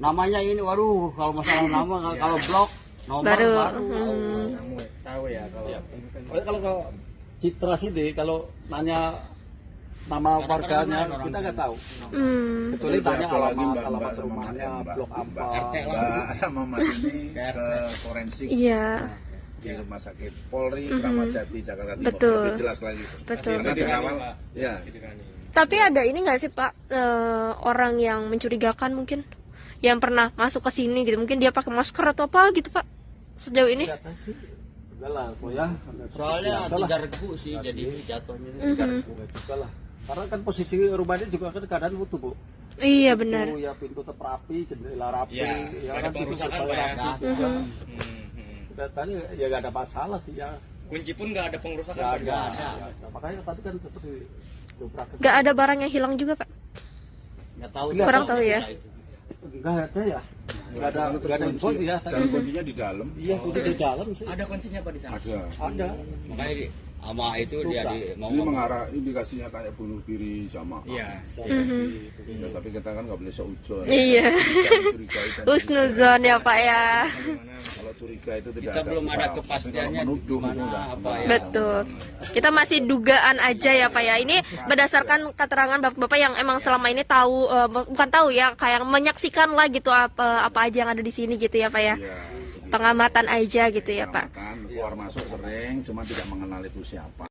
Speaker 4: Namanya ini, waduh, kalau masalah nama kalau blok nomor
Speaker 2: Baru.
Speaker 6: Kamu tahu ya kalau
Speaker 5: Kalau Citra sih deh, kalau nanya nama warganya kita nggak tahu. Kecuali tanya alamat rumahnya, blok apa.
Speaker 3: Mbak sama Mas ini ke forensik.
Speaker 2: Iya.
Speaker 3: Di Rumah Sakit Polri Kramat Jati Jakarta Timur.
Speaker 2: Betul.
Speaker 3: Lebih jelas lagi.
Speaker 2: Betul.
Speaker 3: Karena dikawal. Ya.
Speaker 2: Tapi ada ini nggak sih Pak, orang yang mencurigakan mungkin yang pernah masuk ke sini gitu, mungkin dia pakai masker atau apa gitu Pak sejauh ini?
Speaker 5: Kelihatan sih. Enggak lah, ya.
Speaker 4: soalnya tidak regu sih jadi jatuhnya.
Speaker 5: Juga lah. Karena kan posisi rumahnya juga kan keadaan utuh, Bu.
Speaker 2: Iya benar.
Speaker 5: Pintu, ya pintu tetap rapi, jendela rapi,
Speaker 6: Ya,
Speaker 5: ya
Speaker 6: ada
Speaker 5: kan
Speaker 6: pengerusakan,
Speaker 5: pintu
Speaker 6: Pak, ya.
Speaker 5: rapi juga. Tadi ya nggak ada masalah sih ya.
Speaker 6: kunci pun nggak ada pengerusakan.
Speaker 5: Nggak
Speaker 6: Pak?
Speaker 5: ada. Makanya tadi kan seperti dobrak.
Speaker 2: Nggak ada barang yang hilang juga Pak?
Speaker 4: Nggak tahu.
Speaker 2: Kurang tahu ya.
Speaker 5: Enggak ada ya. Enggak ada info sih ya.
Speaker 3: Dan kuncinya di dalam.
Speaker 5: Iya, kunci di dalam sih.
Speaker 6: Ada kuncinya Pak di sana?
Speaker 5: Ada.
Speaker 4: Makanya sama itu dia mau
Speaker 3: Ini mengarah indikasinya kayak bunuh diri sama.
Speaker 6: Iya.
Speaker 3: Ya, tapi kita kan nggak boleh seujon.
Speaker 2: Iya. Husnuzon ya Pak ya.
Speaker 3: Kalau curiga itu tidak
Speaker 4: kita belum ada kepastiannya gimana apa ya.
Speaker 2: Betul. Kita masih dugaan aja ya Pak ya. Ini berdasarkan keterangan bapak-bapak yang emang selama ini tahu, bukan tahu ya, kayak menyaksikan lah gitu apa aja yang ada di sini gitu ya Pak ya. Pengamatan aja gitu ya Pak.
Speaker 3: Keluar masuk sering, cuma tidak mengenal itu siapa.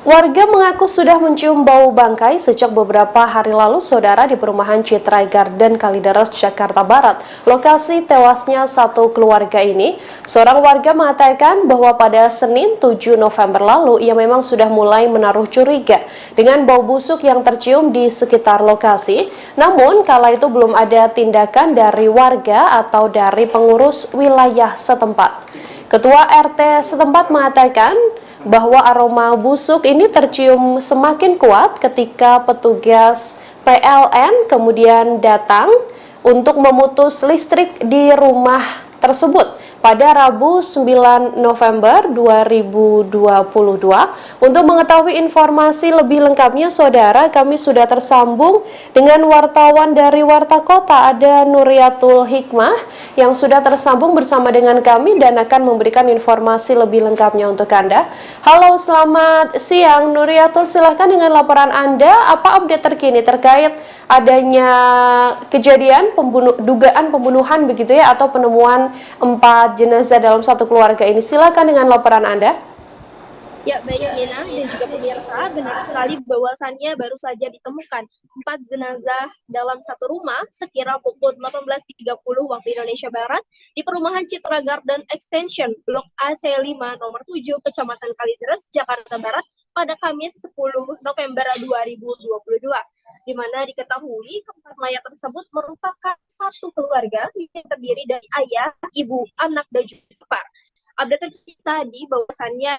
Speaker 1: Warga mengaku sudah mencium bau bangkai sejak beberapa hari lalu, saudara, di perumahan Citra Garden Kalideres, Jakarta Barat. Lokasi tewasnya satu keluarga ini, seorang warga mengatakan bahwa pada Senin 7 November lalu ia memang sudah mulai menaruh curiga dengan bau busuk yang tercium di sekitar lokasi. Namun kala itu belum ada tindakan dari warga atau dari pengurus wilayah setempat. Ketua RT setempat mengatakan bahwa aroma busuk ini tercium semakin kuat ketika petugas PLN kemudian datang untuk memutus listrik di rumah tersebut pada Rabu 9 November 2022. Untuk mengetahui informasi lebih lengkapnya, saudara, kami sudah tersambung dengan wartawan dari Warta Kota, ada Nuriatul Hikmah yang sudah tersambung bersama dengan kami dan akan memberikan informasi lebih lengkapnya untuk Anda. Halo, selamat siang Nuriatul, silahkan dengan laporan Anda, apa update terkini terkait adanya kejadian dugaan pembunuhan begitu ya, atau penemuan 4 jenazah dalam satu keluarga ini. Silakan dengan laporan Anda.
Speaker 7: Ya, baik Nina dan juga pemirsa, benar sekali bahwasannya baru saja ditemukan 4 jenazah dalam satu rumah sekira pukul 18.30 waktu Indonesia Barat di perumahan Citra Garden Extension Blok AC5 nomor 7 Kecamatan Kalideres, Jakarta Barat pada Kamis 10 November 2022. Di mana diketahui keempat mayat tersebut merupakan satu keluarga yang terdiri dari ayah, ibu, anak, dan juga ipar. Update kita tadi bahwasannya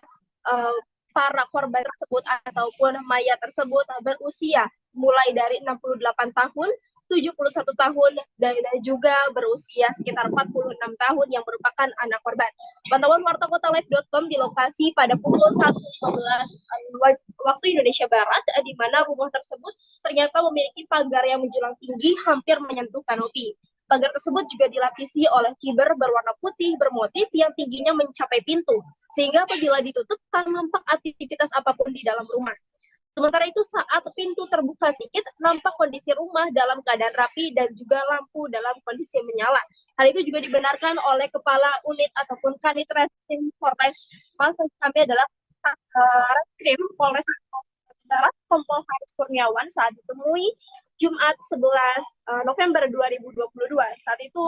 Speaker 7: para korban tersebut ataupun mayat tersebut berusia mulai dari 68 tahun, 71 tahun, dan juga berusia sekitar 46 tahun yang merupakan anak korban. Pantauan wartakotalive.com di lokasi pada pukul 1.15 waktu Indonesia Barat, di mana rumah tersebut ternyata memiliki pagar yang menjulang tinggi hampir menyentuh kanopi. Pagar tersebut juga dilapisi oleh fiber berwarna putih bermotif yang tingginya mencapai pintu, sehingga apabila ditutup tak nampak aktivitas apapun di dalam rumah. Sementara itu saat pintu terbuka sedikit, nampak kondisi rumah dalam keadaan rapi dan juga lampu dalam kondisi menyala. Hal itu juga dibenarkan oleh Kepala Unit ataupun Kanit Reskrim Polres, maksud kami adalah Reskrim Polres Barat, Kompol Haris Kurniawan saat ditemui Jumat 11 November 2022. Saat itu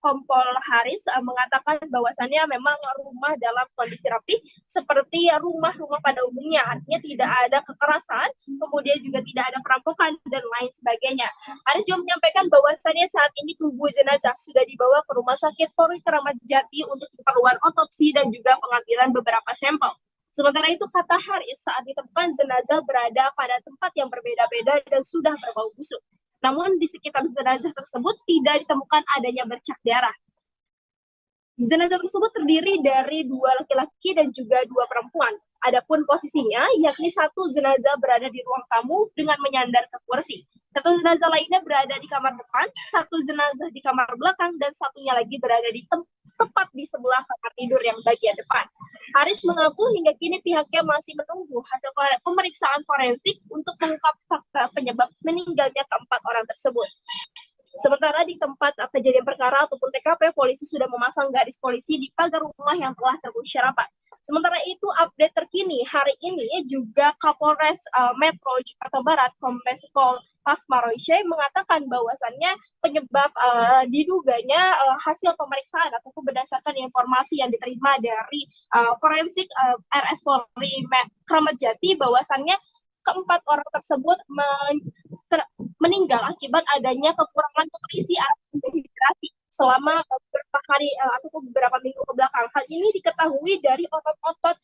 Speaker 7: Kompol Haris mengatakan bahwasannya memang rumah dalam kondisi rapi seperti rumah-rumah pada umumnya, artinya tidak ada kekerasan, kemudian juga tidak ada perampokan dan lain sebagainya. Haris juga menyampaikan bahwasannya saat ini tubuh jenazah sudah dibawa ke Rumah Sakit Polri Kramat Jati untuk keperluan otopsi dan juga pengambilan beberapa sampel. Sementara itu, kata Haris, saat ditemukan jenazah berada pada tempat yang berbeda-beda dan sudah berbau busuk. Namun di sekitar jenazah tersebut tidak ditemukan adanya bercak darah. Jenazah tersebut terdiri dari 2 laki-laki dan juga 2 perempuan. Adapun posisinya, yakni satu jenazah berada di ruang tamu dengan menyandar ke kursi. Satu jenazah lainnya berada di kamar depan, satu jenazah di kamar belakang, dan satunya lagi berada di tepat di sebelah kamar tidur yang bagian depan. Haris mengaku hingga kini pihaknya masih menunggu hasil pemeriksaan forensik untuk mengungkap fakta penyebab meninggalnya keempat orang tersebut. Sementara di tempat kejadian perkara ataupun TKP, polisi sudah memasang garis polisi di pagar rumah yang telah terkunci rapat. Sementara itu, update terkini hari ini juga Kapolres Metro Jakarta Barat, Kombes Pol Pasmaroishe, mengatakan bahwasannya penyebab diduganya hasil pemeriksaan ataupun berdasarkan informasi yang diterima dari forensik RS Polri Kramat Jati, bahwasannya keempat orang tersebut meninggal akibat adanya kekurangan nutrisi atau dehidrasi selama beberapa hari ataupun beberapa minggu ke belakang. Hal ini diketahui dari otot-otot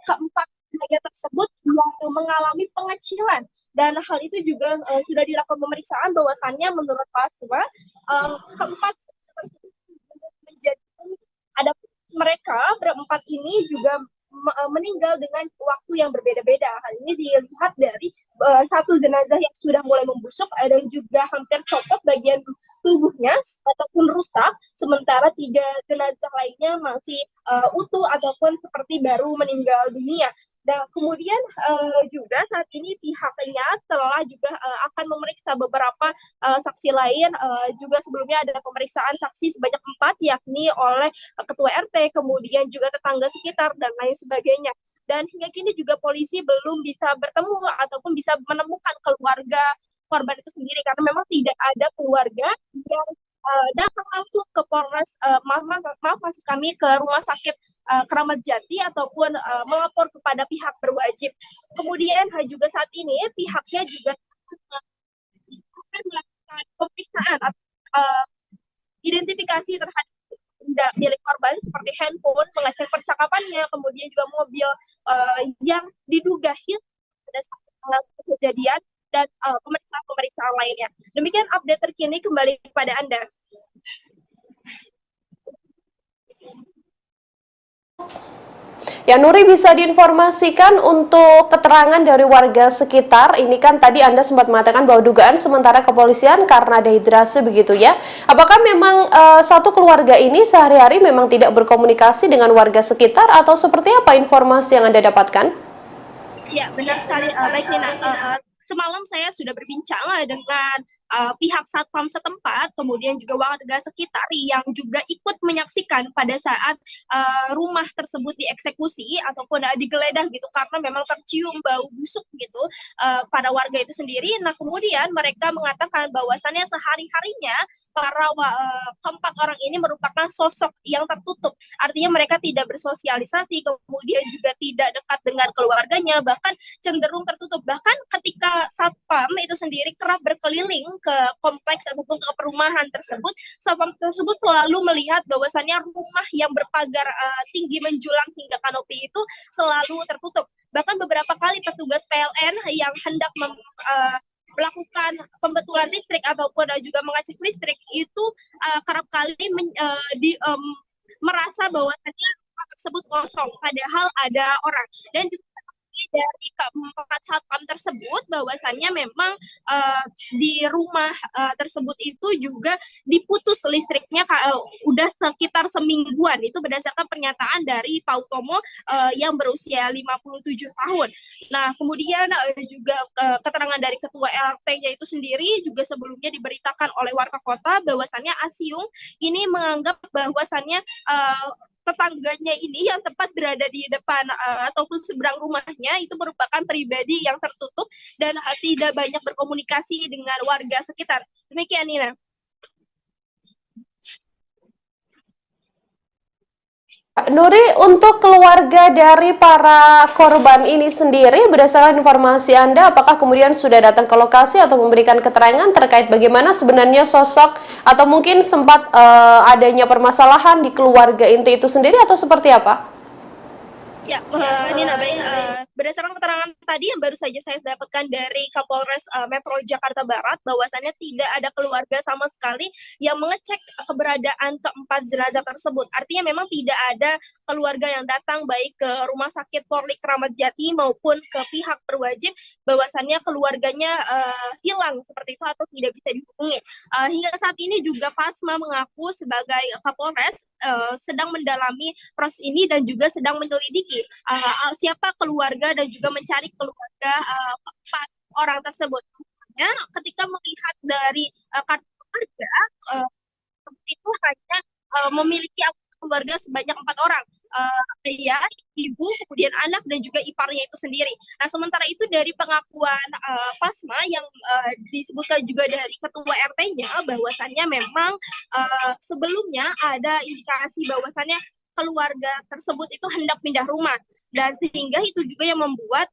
Speaker 7: keempat mayat tersebut yang mengalami pengecilan, dan hal itu juga sudah dilakukan pemeriksaan bahwasannya menurut Pasma keempat tersebut menjadi ada mereka berempat ini juga meninggal dengan waktu yang berbeda-beda. Hal ini dilihat dari satu jenazah yang sudah mulai membusuk dan juga hampir copot bagian tubuhnya ataupun rusak, sementara 3 jenazah lainnya masih utuh ataupun seperti baru meninggal dunia. Dan kemudian juga saat ini pihaknya telah juga akan memeriksa beberapa saksi lain. Juga sebelumnya ada pemeriksaan saksi sebanyak 4, yakni oleh ketua RT, kemudian juga tetangga sekitar dan lain sebagainya. Dan hingga kini juga polisi belum bisa bertemu ataupun bisa menemukan keluarga korban itu sendiri, karena memang tidak ada keluarga yang datang langsung ke Polres, maksud kami ke Rumah Sakit Kramat Jati ataupun melapor kepada pihak berwajib. Kemudian juga saat ini pihaknya juga akan melakukan pemeriksaan identifikasi terhadap benda milik korban seperti handphone, mengecek percakapannya, kemudian juga mobil yang diduga hilang pada saat kejadian, dan pemeriksaan lainnya. Demikian update terkini, kembali kepada Anda.
Speaker 1: Ya, Nuri, bisa diinformasikan untuk keterangan dari warga sekitar. Ini kan tadi Anda sempat mengatakan bahwa dugaan sementara kepolisian karena dehidrasi begitu ya. Apakah memang satu keluarga ini sehari-hari memang tidak berkomunikasi dengan warga sekitar atau seperti apa informasi yang Anda dapatkan?
Speaker 7: Ya, benar sekali, baik Nina. Semalam saya sudah berbincang dengan pihak satpam setempat, kemudian juga warga sekitar yang juga ikut menyaksikan pada saat rumah tersebut dieksekusi ataupun digeledah gitu, karena memang tercium bau busuk gitu pada warga itu sendiri. Nah, kemudian mereka mengatakan bahwasannya sehari-harinya para keempat orang ini merupakan sosok yang tertutup. Artinya mereka tidak bersosialisasi, kemudian juga tidak dekat dengan keluarganya, bahkan cenderung tertutup. Bahkan ketika satpam itu sendiri kerap berkeliling ke kompleks ataupun ke perumahan tersebut, satpam tersebut selalu melihat bahwasannya rumah yang berpagar tinggi menjulang hingga kanopi itu selalu tertutup. Bahkan beberapa kali petugas PLN yang hendak melakukan pembetulan listrik ataupun juga mengecek listrik itu kerap kali merasa bahwasannya rumah tersebut kosong, padahal ada orang. Dan juga dari keempat satpam tersebut bahwasannya memang di rumah tersebut itu juga diputus listriknya udah sekitar semingguan. Itu berdasarkan pernyataan dari Pak Utomo yang berusia 57 tahun. Nah, kemudian juga keterangan dari ketua RT-nya itu sendiri juga sebelumnya diberitakan oleh warta kota bahwasannya Asiung ini menganggap bahwasannya tetangganya ini yang tepat berada di depan ataupun seberang rumahnya itu merupakan pribadi yang tertutup dan tidak banyak berkomunikasi dengan warga sekitar. Demikian, Nina.
Speaker 1: Nuri, untuk keluarga dari para korban ini sendiri, berdasarkan informasi Anda, apakah kemudian sudah datang ke lokasi atau memberikan keterangan terkait bagaimana sebenarnya sosok atau mungkin sempat adanya permasalahan di keluarga inti itu sendiri atau seperti apa?
Speaker 7: Ya, Nina, baik. Berdasarkan keterangan tadi yang baru saja saya dapatkan dari Kapolres Metro Jakarta Barat, bahwasannya tidak ada keluarga sama sekali yang mengecek keberadaan keempat jenazah tersebut. Artinya memang tidak ada keluarga yang datang baik ke Rumah Sakit Polri Kramat Jati maupun ke pihak berwajib bahwasannya keluarganya hilang seperti itu atau tidak bisa dihubungi. Hingga saat ini juga Pasma mengaku sebagai Kapolres sedang mendalami proses ini dan juga sedang menyelidiki siapa keluarga dan juga mencari keluarga keempat orang tersebut. Ketika melihat dari kartu keluarga itu hanya memiliki keluarga sebanyak 4 orang, ayah, ibu, kemudian anak dan juga iparnya itu sendiri. Nah, sementara itu dari pengakuan Pasma yang disebutkan juga dari ketua RT-nya bahwasannya memang sebelumnya ada indikasi bahwasannya keluarga tersebut itu hendak pindah rumah, dan sehingga itu juga yang membuat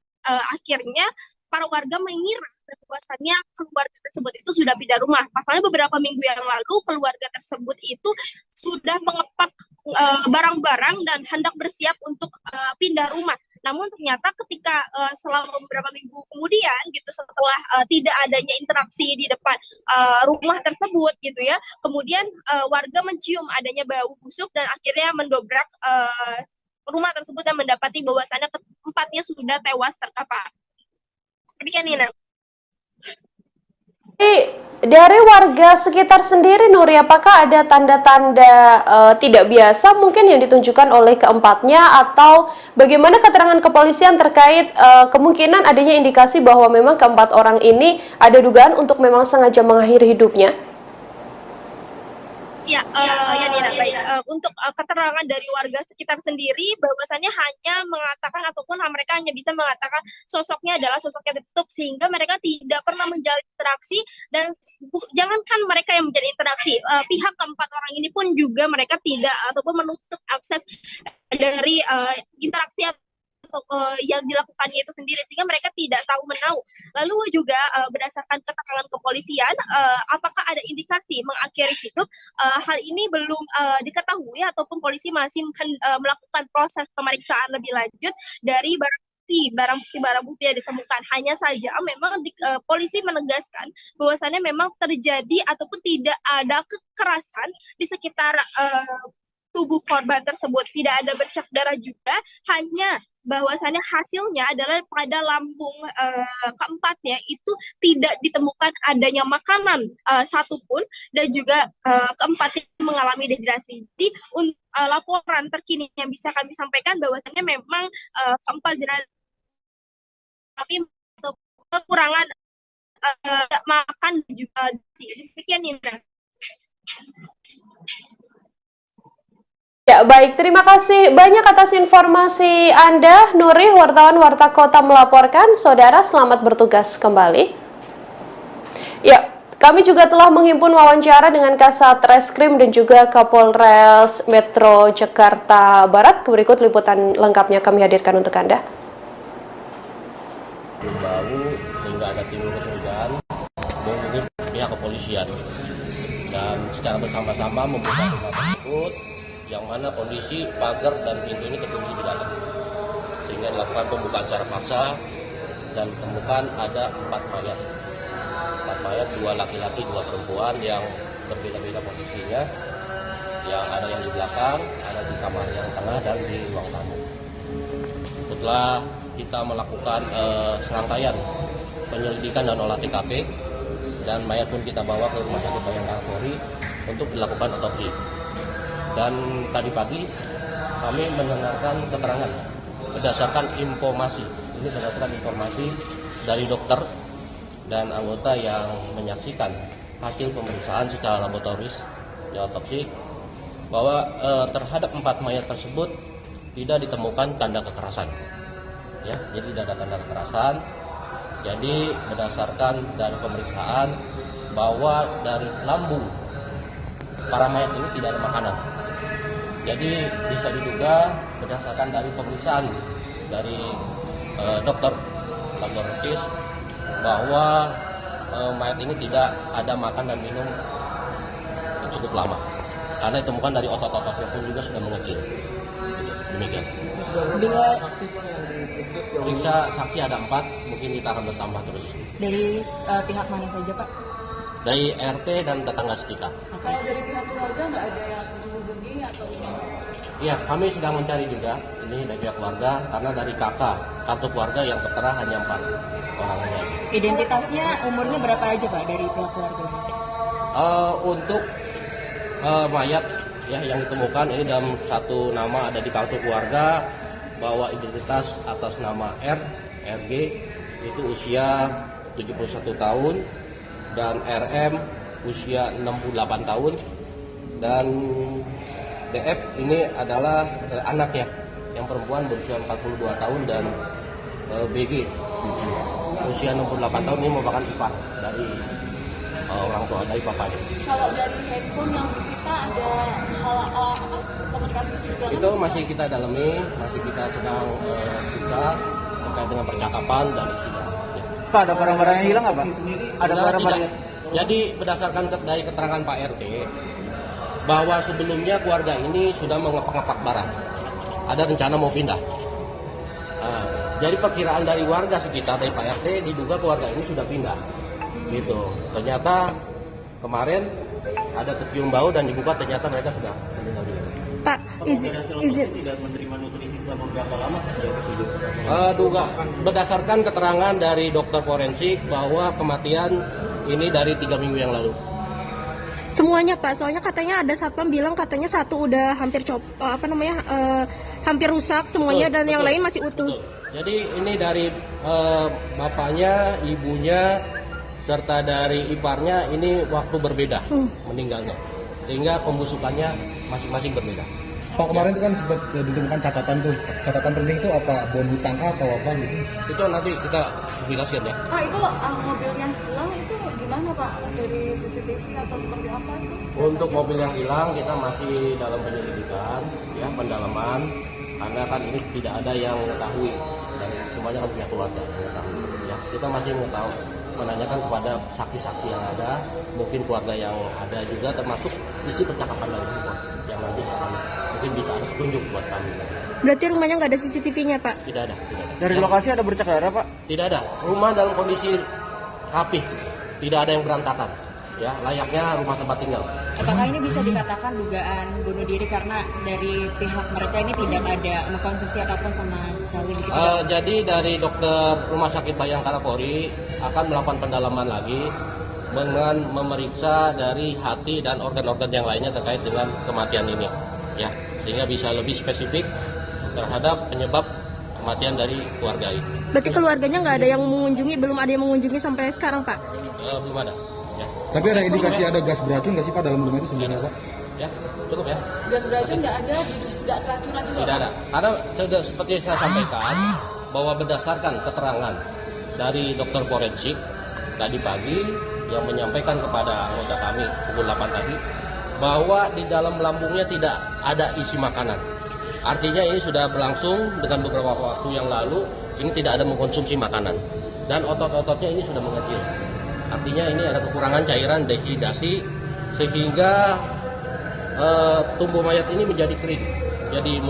Speaker 7: akhirnya para warga mengira bahwasannya keluarga tersebut itu sudah pindah rumah. Pasalnya beberapa minggu yang lalu keluarga tersebut itu sudah mengepak barang-barang dan hendak bersiap untuk pindah rumah. Namun ternyata ketika selama beberapa minggu kemudian gitu, setelah tidak adanya interaksi di depan rumah tersebut gitu ya, kemudian warga mencium adanya bau busuk dan akhirnya mendobrak rumah tersebut dan mendapati bahwasannya keempatnya sudah tewas terkapar. Demikian, Nina.
Speaker 1: Dari warga sekitar sendiri, Nuri, apakah ada tanda-tanda tidak biasa mungkin yang ditunjukkan oleh keempatnya, atau bagaimana keterangan kepolisian terkait kemungkinan adanya indikasi bahwa memang keempat orang ini ada dugaan untuk memang sengaja mengakhiri hidupnya?
Speaker 7: Ya, Nina, baik. Untuk keterangan dari warga sekitar sendiri, bahwasannya hanya mengatakan ataupun mereka hanya bisa mengatakan sosoknya adalah sosok yang tertutup, sehingga mereka tidak pernah menjalin interaksi, dan jangankan mereka yang menjalin interaksi, pihak keempat orang ini pun juga mereka tidak ataupun menutup akses dari interaksi yang dilakukannya itu sendiri, sehingga mereka tidak tahu menahu. Lalu juga berdasarkan keterangan kepolisian, apakah ada indikasi mengakhiri hidup, hal ini belum diketahui ataupun polisi masih melakukan proses pemeriksaan lebih lanjut dari barang bukti yang ditemukan. Hanya saja memang polisi menegaskan bahwasannya memang terjadi ataupun tidak ada kekerasan di sekitar tubuh korban tersebut. Tidak ada bercak darah juga, hanya bahwasannya hasilnya adalah pada lambung keempatnya itu tidak ditemukan adanya makanan satupun, dan juga keempatnya mengalami dehidrasi. Jadi laporan terkini yang bisa kami sampaikan bahwasannya memang keempat jenazah tapi kekurangan makan dan juga demikian Indra.
Speaker 1: Ya, baik. Terima kasih banyak atas informasi Anda, Nuri, wartawan Warta Kota melaporkan. Saudara, selamat bertugas kembali. Ya, kami juga telah menghimpun wawancara dengan Kasat Reskrim dan juga Kapolres Metro Jakarta Barat. Berikut liputan lengkapnya kami hadirkan untuk Anda.
Speaker 8: Bau sehingga ada timbul kecurigaan menghubungi pihak kepolisian dan secara bersama-sama membuka rumah tersebut yang mana kondisi pagar dan pintu ini terkunci di dalam, sehingga dilakukan pembukaan secara paksa dan ditemukan ada 4 mayat, 2 laki-laki 2 perempuan yang berbeda-beda posisinya, yang ada yang di belakang, ada di kamar yang tengah dan di ruang tamu. Setelah kita melakukan serangkaian penyelidikan dan olah TKP, dan mayat pun kita bawa ke Rumah Sakit Bayangkara Polri untuk dilakukan otopsi. Dan tadi pagi kami mendengarkan keterangan berdasarkan informasi dari dokter dan anggota yang menyaksikan hasil pemeriksaan secara laboratoris di otopsi bahwa terhadap 4 mayat tersebut tidak ditemukan tanda kekerasan. Ya, jadi tidak ada tanda kekerasan. Jadi berdasarkan dari pemeriksaan bahwa dari lambung para mayat ini tidak ada makanan. Jadi bisa diduga berdasarkan dari pemeriksaan dari dokter laboratoris bahwa mayat ini tidak ada makan dan minum cukup lama, karena ditemukan dari otot-ototnya pun juga sudah mengecil. Demikian. Periksa saksi ada 4, mungkin kita akan bertambah terus.
Speaker 9: Dari pihak mana saja, Pak?
Speaker 8: Dari RT dan tetangga sekitar.
Speaker 12: Kalau dari pihak keluarga nggak ada yang menghubungi atau gimana?
Speaker 8: Iya, kami sedang mencari juga ini dari pihak keluarga, karena dari kartu keluarga yang tertera hanya 4 orang saja.
Speaker 9: Identitasnya umurnya berapa aja, Pak, dari pihak keluarga?
Speaker 8: Untuk mayat ya yang ditemukan ini dalam satu nama ada di kartu keluarga bahwa identitas atas nama RG itu usia 71 tahun dan RM usia 68 tahun dan DF ini adalah anaknya yang perempuan berusia 42 tahun dan BG usia 68 tahun ini merupakan ipar dari orang tua dari papanya.
Speaker 12: Kalau dari handphone yang disita ada hal komunikasi kecurigaan?
Speaker 8: Itu masih kita dalami, masih kita sedang buka terkait dengan percakapan dan isinya.
Speaker 13: Pak, ada barang-barang yang hilang nggak, Pak? Ada barang-barang.
Speaker 8: Jadi berdasarkan dari keterangan Pak RT bahwa sebelumnya keluarga ini sudah mengepak-ngepak barang, ada rencana mau pindah. Nah, jadi perkiraan dari warga sekitar dari Pak RT diduga keluarga ini sudah pindah. Gitu. Ternyata kemarin ada kecium bau dan dibuka ternyata mereka sudah meninggal dunia.
Speaker 2: Pak, izin
Speaker 14: tidak menerima nutrisi selama berapa lama?
Speaker 8: Duga berdasarkan keterangan dari dokter forensik bahwa kematian ini dari 3 minggu yang lalu.
Speaker 2: semuanya, Pak, soalnya katanya ada satpam bilang katanya satu udah hampir hampir rusak semuanya. Dan yang lain masih utuh.
Speaker 8: Jadi ini dari bapaknya, ibunya, serta dari iparnya ini waktu berbeda meninggalnya, sehingga pembusukannya masing-masing berbeda.
Speaker 15: Pak, kemarin itu kan sempat ditemukan catatan penting itu apa, bon hutang atau apa gitu?
Speaker 8: Itu nanti kita jelaskan ya.
Speaker 12: Pak, itu mobil yang hilang itu gimana, Pak? Dari CCTV atau seperti apa itu?
Speaker 8: Untuk mobil yang hilang kita masih dalam penyelidikan ya, pendalaman, karena kan ini tidak ada yang mengetahui dan semuanya kan pihak keluarga yang mengetahui ya. Kita masih menanyakan kepada saksi-saksi yang ada, mungkin keluarga yang ada juga, termasuk isi percakapan dari handphone yang nanti akan mungkin bisa ada petunjuk buat kami.
Speaker 2: Berarti rumahnya nggak ada CCTV-nya, Pak?
Speaker 8: Tidak ada.
Speaker 13: Dari lokasi ada bercak darah, Pak?
Speaker 8: Tidak ada. Rumah dalam kondisi rapih, tidak ada yang berantakan, ya layaknya rumah tempat tinggal.
Speaker 9: Apakah ini bisa dikatakan dugaan bunuh diri karena dari pihak mereka ini tidak ada mengkonsumsi apapun sama sekali?
Speaker 8: Jadi dari dokter Rumah Sakit Bayangkara Polri akan melakukan pendalaman lagi dengan memeriksa dari hati dan organ-organ yang lainnya terkait dengan kematian ini, ya, sehingga bisa lebih spesifik terhadap penyebab kematian dari keluarga ini.
Speaker 2: Berarti keluarganya nggak ada yang mengunjungi, belum ada yang mengunjungi sampai sekarang, Pak?
Speaker 8: Belum ada. Ya.
Speaker 15: Tapi ada indikasi ada gas beracun nggak sih Pak dalam rumah itu sebenarnya Pak?
Speaker 8: Ya, cukup ya.
Speaker 12: Gas beracun nggak ada, tidak keracunan juga?
Speaker 8: Tidak ada. Karena sudah seperti saya sampaikan bahwa berdasarkan keterangan dari dokter forensik tadi pagi yang menyampaikan kepada anggota kami pukul 8 tadi bahwa di dalam lambungnya tidak ada isi makanan. Artinya ini sudah berlangsung dengan beberapa waktu yang lalu, ini tidak ada mengkonsumsi makanan. Dan otot-ototnya ini sudah mengecil. Artinya ini ada kekurangan cairan dehidrasi sehingga tubuh mayat ini menjadi kering, jadi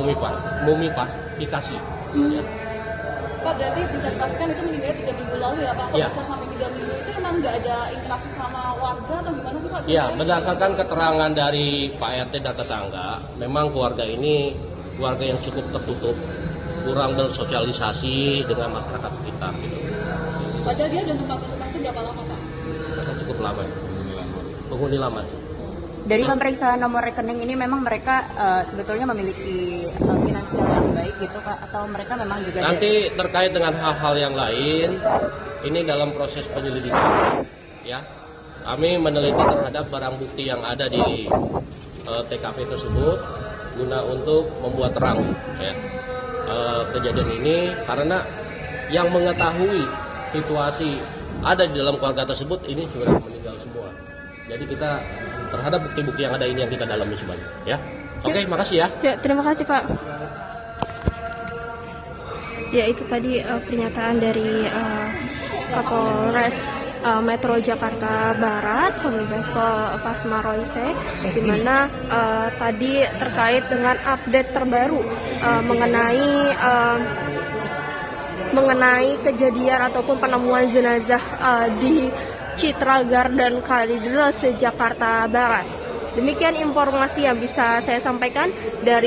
Speaker 8: mumifikasi. Ya.
Speaker 12: Pak, berarti bisa dipastikan itu meninggal 3 minggu lalu ya Pak? Kalau bisa sampai 3 minggu itu memang nggak ada interaksi sama warga atau gimana sih Pak?
Speaker 8: Ya, berdasarkan keterangan dari Pak RT dan tetangga, memang keluarga ini keluarga yang cukup tertutup, kurang bersosialisasi dengan masyarakat sekitar gitu.
Speaker 12: Padahal dia udah nempatin rumah itu berapa lama Pak?
Speaker 8: Cukup lama. Penghuni lama.
Speaker 9: Dari pemeriksaan nomor rekening ini memang mereka sebetulnya memiliki finansial yang baik gitu Pak, atau mereka memang juga
Speaker 8: nanti terkait dengan hal-hal yang lain ini dalam proses penyelidikan, ya. Kami meneliti terhadap barang bukti yang ada di TKP tersebut guna untuk membuat terang, ya, kejadian ini, karena yang mengetahui situasi ada di dalam keluarga tersebut ini sudah meninggal semua. Jadi kita terhadap bukti-bukti yang ada ini yang kita dalami semuanya, ya. Oke, makasih ya.
Speaker 2: Ya, terima kasih Pak. Ya, itu tadi pernyataan dari Kapolres Metro Jakarta Barat, Kombes Pol Pasma Royce, di mana tadi terkait dengan update terbaru mengenai kejadian ataupun penemuan jenazah di Citra Garden Kalideres, Jakarta Barat. Demikian informasi yang bisa saya sampaikan dari.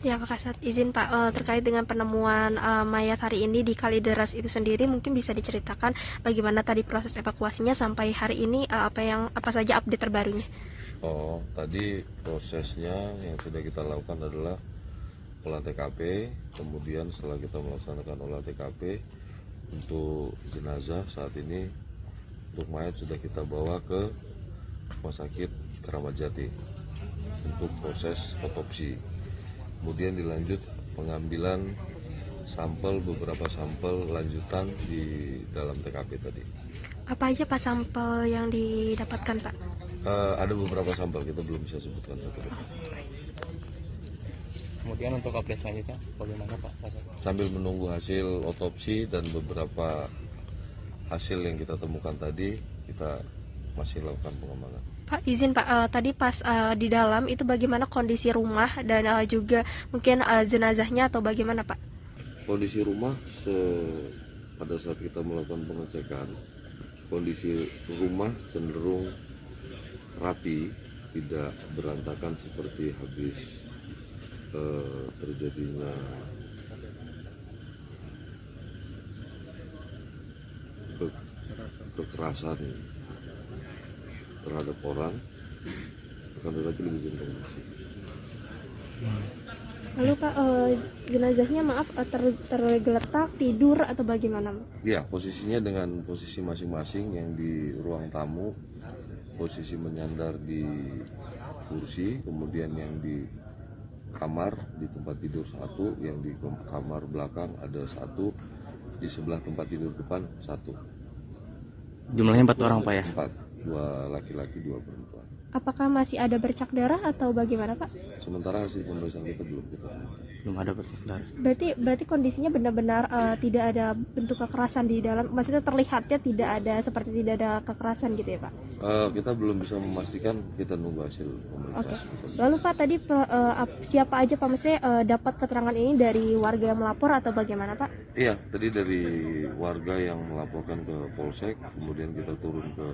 Speaker 2: Ya, Pak Kasat, izin Pak, terkait dengan penemuan mayat hari ini di Kalideres itu sendiri, mungkin bisa diceritakan bagaimana tadi proses evakuasinya sampai hari ini, apa saja update terbarunya?
Speaker 11: Oh, tadi prosesnya yang sudah kita lakukan adalah olah TKP, kemudian setelah kita melaksanakan olah TKP untuk jenazah, saat ini untuk mayat sudah kita bawa ke Rumah Sakit Keramat Jati untuk proses otopsi. Kemudian dilanjut pengambilan beberapa sampel lanjutan di dalam TKP tadi.
Speaker 2: Apa aja Pak sampel yang didapatkan Pak?
Speaker 11: Ada beberapa sampel, kita belum bisa sebutkan satu.
Speaker 13: Kemudian untuk update selanjutnya bagaimana Pak?
Speaker 11: Sambil menunggu hasil otopsi dan beberapa hasil yang kita temukan tadi, kita masih lakukan pengembangan.
Speaker 2: Pak, izin Pak, tadi pas di dalam itu bagaimana kondisi rumah dan juga mungkin jenazahnya atau bagaimana Pak?
Speaker 11: Kondisi rumah pada saat kita melakukan pengecekan, kondisi rumah cenderung rapi, tidak berantakan seperti habis terjadinya kekerasan terhadap orang, akan tetapi lebih cenderung masih.
Speaker 2: Lalu Pak, jenazahnya tergeletak, tidur atau bagaimana?
Speaker 11: Ya, posisinya dengan posisi masing-masing, yang di ruang tamu posisi menyandar di kursi, kemudian yang di kamar di tempat tidur satu, yang di kamar belakang ada satu, di sebelah tempat tidur depan satu.
Speaker 13: Jumlahnya 4 orang Pak ya?
Speaker 11: 4, 2 laki-laki 2 perempuan.
Speaker 2: Apakah masih ada bercak darah atau bagaimana, Pak?
Speaker 11: Sementara hasil pemeriksaan kita belum ada bercak darah.
Speaker 2: Berarti kondisinya benar-benar tidak ada bentuk kekerasan di dalam, maksudnya terlihatnya tidak ada kekerasan gitu ya, Pak?
Speaker 11: Kita belum bisa memastikan, kita nunggu hasil pemeriksaan.
Speaker 2: Oke. Lalu Pak tadi siapa aja Pak, maksudnya dapat keterangan ini dari warga yang melapor atau bagaimana, Pak?
Speaker 11: Iya, tadi dari warga yang melaporkan ke Polsek, kemudian kita turun ke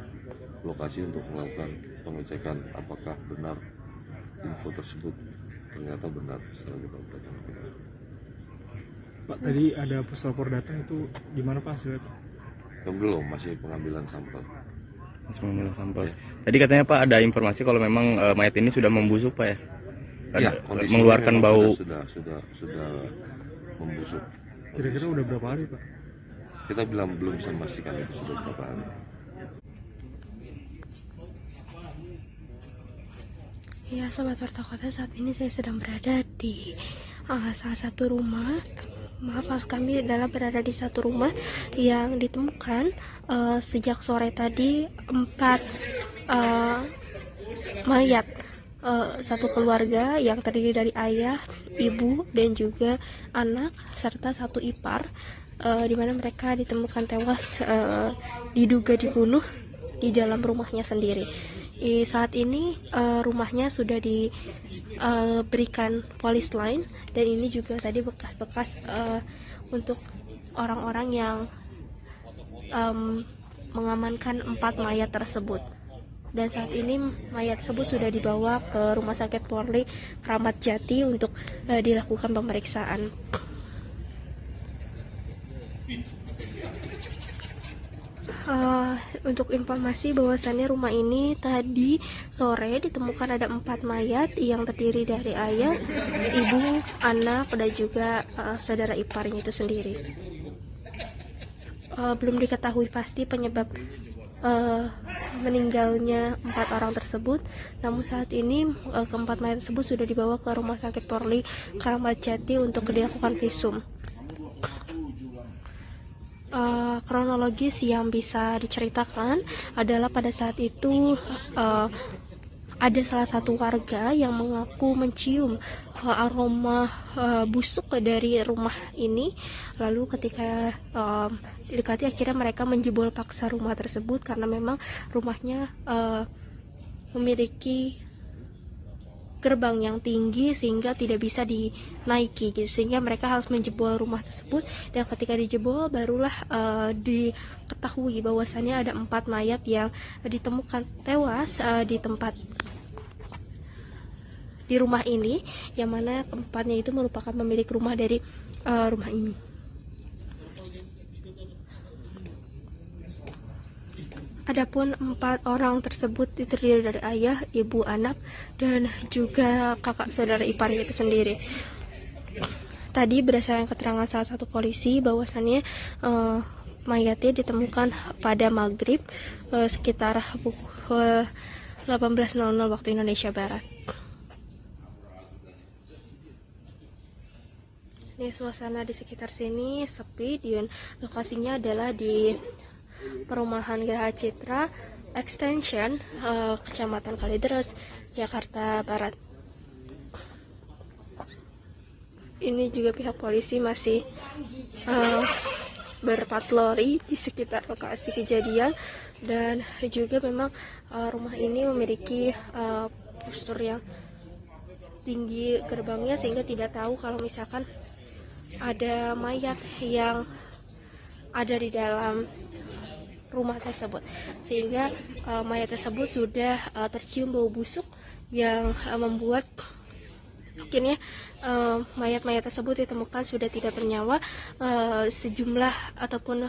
Speaker 11: lokasi untuk melakukan pengecekan apakah benar info tersebut. Ternyata benar setelah kita lakukan.
Speaker 16: Pak, tadi ada puslapor datang, itu gimana Pak hasilnya?
Speaker 11: Belum, masih pengambilan sampel.
Speaker 17: Masih pengambilan sampel. Ya. Tadi katanya Pak ada informasi kalau memang mayat ini sudah membusuk Pak ya?
Speaker 11: Iya,
Speaker 17: mengeluarkan bau.
Speaker 11: Sudah membusuk.
Speaker 16: Kira-kira udah berapa hari Pak?
Speaker 11: Kita belum bisa memastikan itu sudah berapa hari.
Speaker 2: Ya Sobat Warta Kota, saat ini saya sedang berada di salah satu rumah. Maaf kami adalah berada di satu rumah yang ditemukan sejak sore tadi 4 mayat satu keluarga yang terdiri dari ayah, ibu, dan juga anak serta satu ipar, di mana mereka ditemukan tewas diduga dibunuh di dalam rumahnya sendiri. Saat ini rumahnya sudah diberikan polis lain, dan ini juga tadi bekas-bekas untuk orang-orang yang mengamankan 4 mayat tersebut. Dan saat ini mayat tersebut sudah dibawa ke Rumah Sakit Polri Kramat Jati untuk dilakukan pemeriksaan. Untuk informasi bahwasannya rumah ini tadi sore ditemukan ada 4 mayat yang terdiri dari ayah, ibu, anak, dan juga saudara iparnya itu sendiri. Belum diketahui pasti penyebab meninggalnya 4 orang tersebut, namun saat ini keempat mayat tersebut sudah dibawa ke Rumah Sakit Polri Kramat Jati untuk dilakukan visum. Kronologis yang bisa diceritakan adalah pada saat itu ada salah satu warga yang mengaku mencium aroma busuk dari rumah ini. Lalu ketika didekati, akhirnya mereka menjebol paksa rumah tersebut karena memang rumahnya memiliki gerbang yang tinggi sehingga tidak bisa dinaiki gitu, sehingga mereka harus menjebol rumah tersebut. Dan ketika dijebol barulah diketahui bahwasannya ada 4 mayat yang ditemukan tewas di rumah ini, yang mana keempatnya itu merupakan pemilik rumah dari rumah ini. Adapun 4 orang tersebut terdiri dari ayah, ibu, anak, dan juga kakak saudara iparnya itu sendiri. Tadi berdasarkan keterangan salah satu polisi bahwasannya mayatnya ditemukan pada maghrib sekitar pukul 18.00 waktu Indonesia Barat. Ini suasana di sekitar sini sepi, dan lokasinya adalah di Perumahan Geraha Citra Extension, Kecamatan Kalideres, Jakarta Barat. Ini juga pihak polisi masih berpatroli di sekitar lokasi kejadian, dan juga memang rumah ini memiliki postur yang tinggi gerbangnya, sehingga tidak tahu kalau misalkan ada mayat yang ada di dalam rumah tersebut, sehingga mayat tersebut sudah tercium bau busuk yang membuat akhirnya mayat-mayat tersebut ditemukan sudah tidak bernyawa, sejumlah ataupun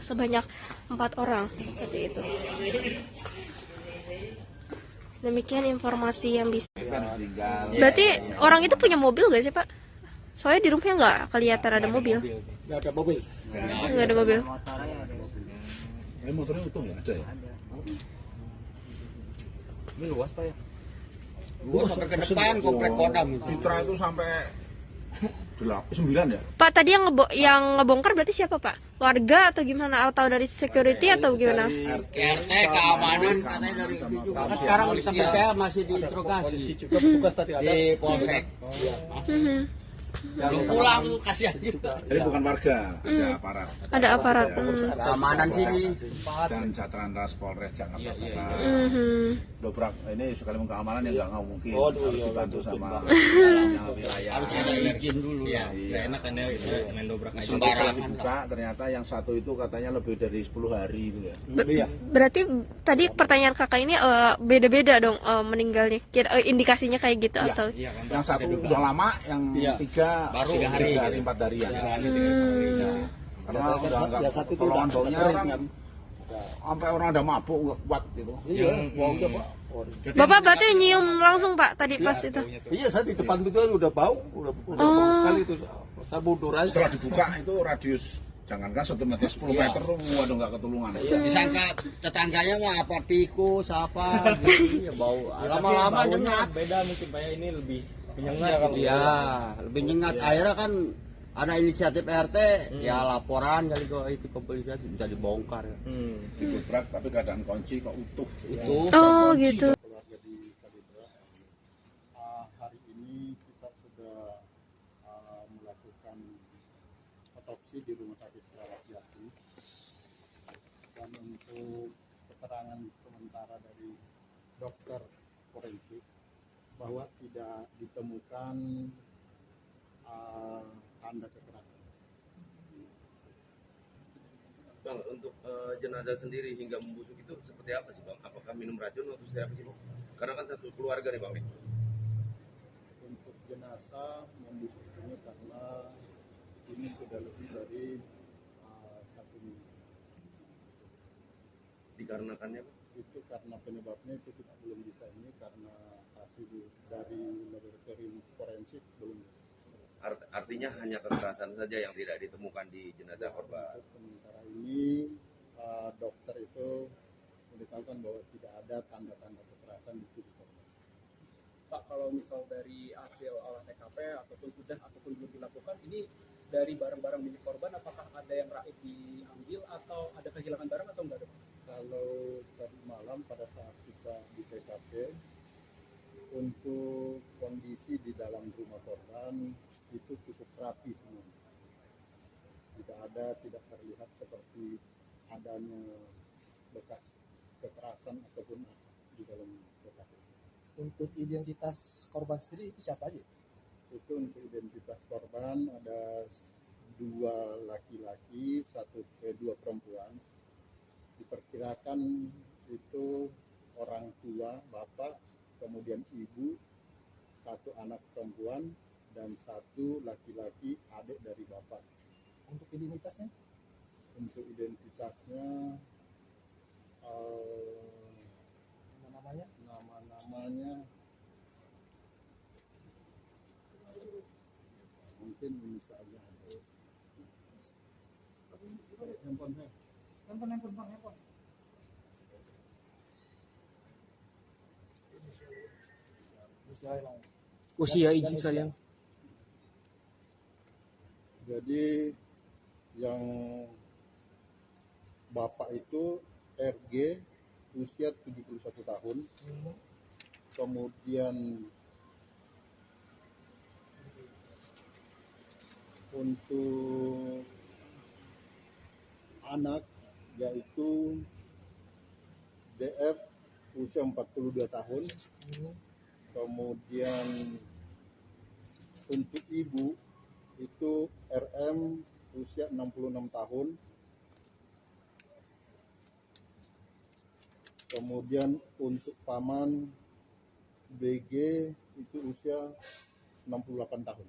Speaker 2: sebanyak 4 orang seperti itu. Demikian informasi yang bisa. Berarti orang itu punya mobil gak sih Pak? Soalnya di rumahnya nggak kelihatan ada mobil.
Speaker 3: Nggak ada mobil.
Speaker 2: Nggak ada mobil.
Speaker 3: Motornya utuh nggak ada ya? Ini luas Pak ya?
Speaker 4: Luas sampai ke depan komplek Kodam.
Speaker 3: Citra itu sampai 9 ya.
Speaker 2: Pak, tadi yang ngebongkar berarti siapa, Pak? Warga atau gimana? Atau dari security atau gimana?
Speaker 4: RT, keamanan, katanya dari itu juga. Sekarang kita percaya masih diinterogasi.
Speaker 5: Juga petugas tadi ada
Speaker 4: di Polsek. Belum pulang tuh, kasihan juga.
Speaker 3: Jadi bukan warga, ada aparat.
Speaker 2: Ada aparat.
Speaker 4: Keamanan sini.
Speaker 3: Dan Satlantas Polres Jakarta Barat. Dobrak ini sekali keamanan yang nggak mungkin. Harus dibantu sama wilayah.
Speaker 4: Harus ada izin dulu.
Speaker 3: Ya,
Speaker 17: enak kan ya main dobrak aja.
Speaker 3: Sembarang dibuka, ternyata yang satu itu katanya lebih dari 10 hari itu ya.
Speaker 5: Iya.
Speaker 2: Berarti tadi pertanyaan kakak ini beda-beda dong meninggalnya. Indikasinya kayak gitu atau?
Speaker 3: Yang satu udah lama, yang tiga baru 3 hari, 4 hari ya. Karena udah nggak tolongan baunya orang sampai orang ada mabuk nggak kuat gitu.
Speaker 5: Iya, baunya Pak.
Speaker 2: Bapak berarti nyium langsung Pak tadi pas itu?
Speaker 5: Iya, saya di depan itu udah bau, udah bau sekali itu. Saya mundur aja.
Speaker 3: Setelah dibuka itu radius jangankan 1 meter 10 meter tuh waduh nggak ketulungan.
Speaker 4: Disangka tetangganya mah apa tikus apa gitu ya bau. Lama-lama nyengat.
Speaker 17: Beda mungkin Pak, ini lebih menyengat.
Speaker 4: Iya, lebih nyengat. Akhirnya kan ada inisiatif RT, ya laporan kali kok itu kepolisian bisa dibongkar.
Speaker 3: Didobrak tapi keadaan kunci kok utuh.
Speaker 2: Oh gitu.
Speaker 10: Keluarga di Kalidra, hari ini kita sudah melakukan otopsi di Rumah Sakit Keramat Jati, dan untuk keterangan sementara dari dokter forensik bahwa tidak ditemukan tanda kekerasan.
Speaker 11: Bang, untuk jenazah sendiri hingga membusuk itu seperti apa sih Bang? Apakah minum racun atau seperti apa sih Bang? Karena kan satu keluarga nih Bang.
Speaker 10: Untuk jenazah membusuk ini karena ini sudah lebih dari 1 minggu.
Speaker 11: Dikarenakannya Bang?
Speaker 10: Itu karena penyebabnya itu kita belum bisa ini karena hasil dari laboratorium forensik belum.
Speaker 11: Artinya hanya kekerasan saja yang tidak ditemukan di jenazah korban.
Speaker 10: Sementara ini dokter itu memberitahukan bahwa tidak ada tanda-tanda kekerasan di tubuh korban.
Speaker 6: Pak, kalau misal dari hasil olah TKP ataupun belum dilakukan, ini dari barang-barang milik korban, apakah ada yang raib diambil atau ada kehilangan barang atau enggak?
Speaker 10: Kalau tadi malam pada saat kita di TKP, untuk kondisi di dalam rumah korban itu cukup rapi semua. Tidak terlihat seperti adanya bekas kekerasan ataupun apa di dalam TKP.
Speaker 15: Untuk identitas korban sendiri itu siapa aja?
Speaker 10: Itu untuk identitas korban ada 2 laki-laki, 2 perempuan. Diperkirakan itu orang tua, bapak, kemudian ibu, 1 anak perempuan, dan 1 laki-laki adik dari bapak.
Speaker 15: Untuk identitasnya?
Speaker 10: Untuk identitasnya nama-namanya mungkin ini saja. Handphone.
Speaker 13: Usia izin sayang.
Speaker 10: Jadi yang bapak itu RG usia 71 tahun. Kemudian untuk anak yaitu DF usia 42 tahun. Kemudian untuk ibu itu RM usia 66 tahun. Kemudian untuk paman BG itu usia 68 tahun.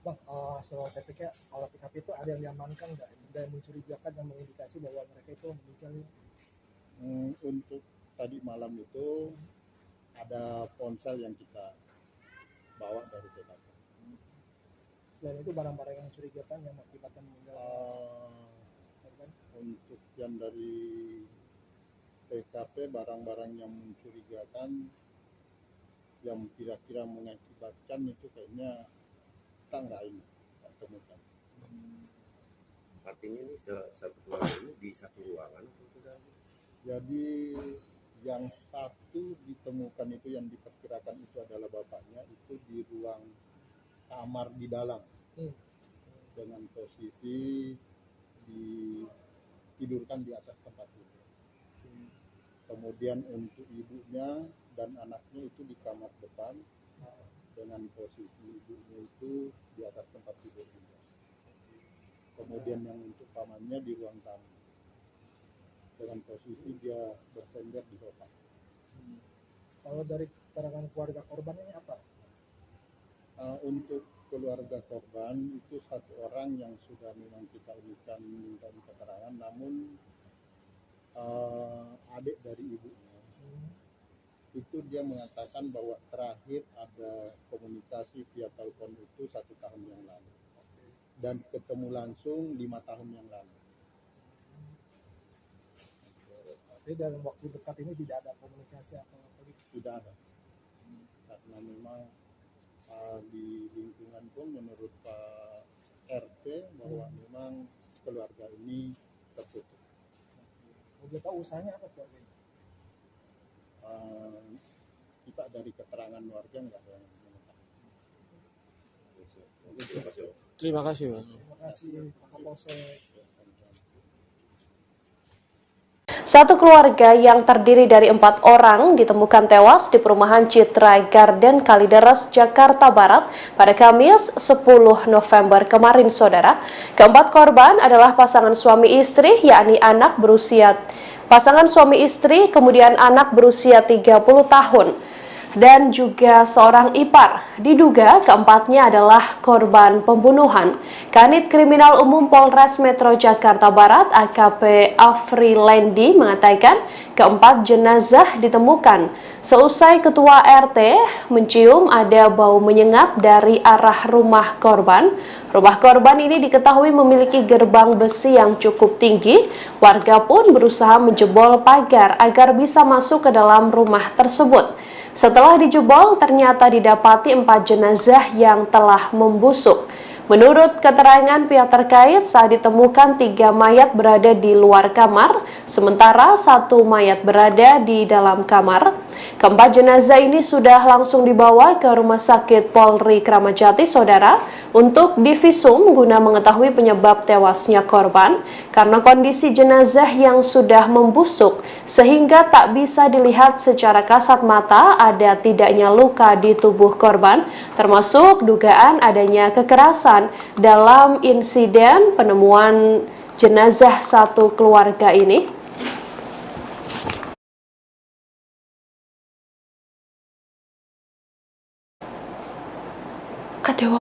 Speaker 15: Bang, soal TPK, olah TKP itu ada yang diamankan nggak? Ada yang mencurigakan yang mengindikasi bahwa mereka itu meninggal?
Speaker 10: Untuk tadi malam itu ada ponsel yang kita bawa dari TKP.
Speaker 15: Selain itu barang-barang yang mencurigakan yang mengakibatkan meninggal korban?
Speaker 10: Untuk yang dari TKP barang-barang yang mencurigakan yang kira-kira mengakibatkan itu kayaknya kita nggak temukan.
Speaker 18: Artinya ini satu keluarga ini di satu ruangan atau sudah?
Speaker 10: Jadi yang satu ditemukan itu yang diperkirakan itu adalah bapaknya, itu di ruang kamar di dalam dengan posisi ditidurkan di atas tempat tidur. Kemudian untuk ibunya dan anaknya itu di kamar depan dengan posisi ibunya itu di atas tempat tidur juga. Kemudian yang untuk pamannya di ruang tamu dengan posisi dia bersender di sofa.
Speaker 15: Kalau dari keterangan keluarga korban ini apa?
Speaker 10: Untuk keluarga korban itu satu orang yang sudah memang kita minta keterangan, namun adik dari ibunya itu dia mengatakan bahwa terakhir ada komunikasi via telepon itu 1 tahun yang lalu dan ketemu langsung 5 tahun yang lalu.
Speaker 15: Tapi dalam waktu dekat ini tidak ada komunikasi atau apa gitu?
Speaker 10: Tidak ada, karena memang di lingkungan pun menurut Pak RT bahwa memang keluarga ini tertutup.
Speaker 15: Udah tahu usahanya apa keluarga ini?
Speaker 10: Kita dari keterangan warga nggak ada yang mengetahui.
Speaker 16: Terima kasih, Pak.
Speaker 15: Terima kasih, Pak Kapolsek.
Speaker 1: Satu keluarga yang terdiri dari 4 orang ditemukan tewas di perumahan Citra Garden Kalideres, Jakarta Barat pada Kamis 10 November kemarin, saudara. Keempat korban adalah pasangan suami istri, yakni pasangan suami istri, kemudian anak berusia 30 tahun, dan juga seorang ipar. Diduga keempatnya adalah korban pembunuhan. Kanit Kriminal Umum Polres Metro Jakarta Barat AKP Afrilendi mengatakan keempat jenazah ditemukan seusai ketua RT mencium ada bau menyengat dari arah rumah korban. Rumah korban ini diketahui memiliki gerbang besi yang cukup tinggi. Warga pun berusaha menjebol pagar agar bisa masuk ke dalam rumah tersebut. Setelah dijebol, ternyata didapati 4 jenazah yang telah membusuk. Menurut keterangan pihak terkait, saat ditemukan 3 mayat berada di luar kamar, sementara 1 mayat berada di dalam kamar. Keempat jenazah ini sudah langsung dibawa ke Rumah Sakit Polri Kramat Jati, saudara, untuk divisum guna mengetahui penyebab tewasnya korban karena kondisi jenazah yang sudah membusuk sehingga tak bisa dilihat secara kasat mata ada tidaknya luka di tubuh korban, termasuk dugaan adanya kekerasan dalam insiden penemuan jenazah satu keluarga ini. Ada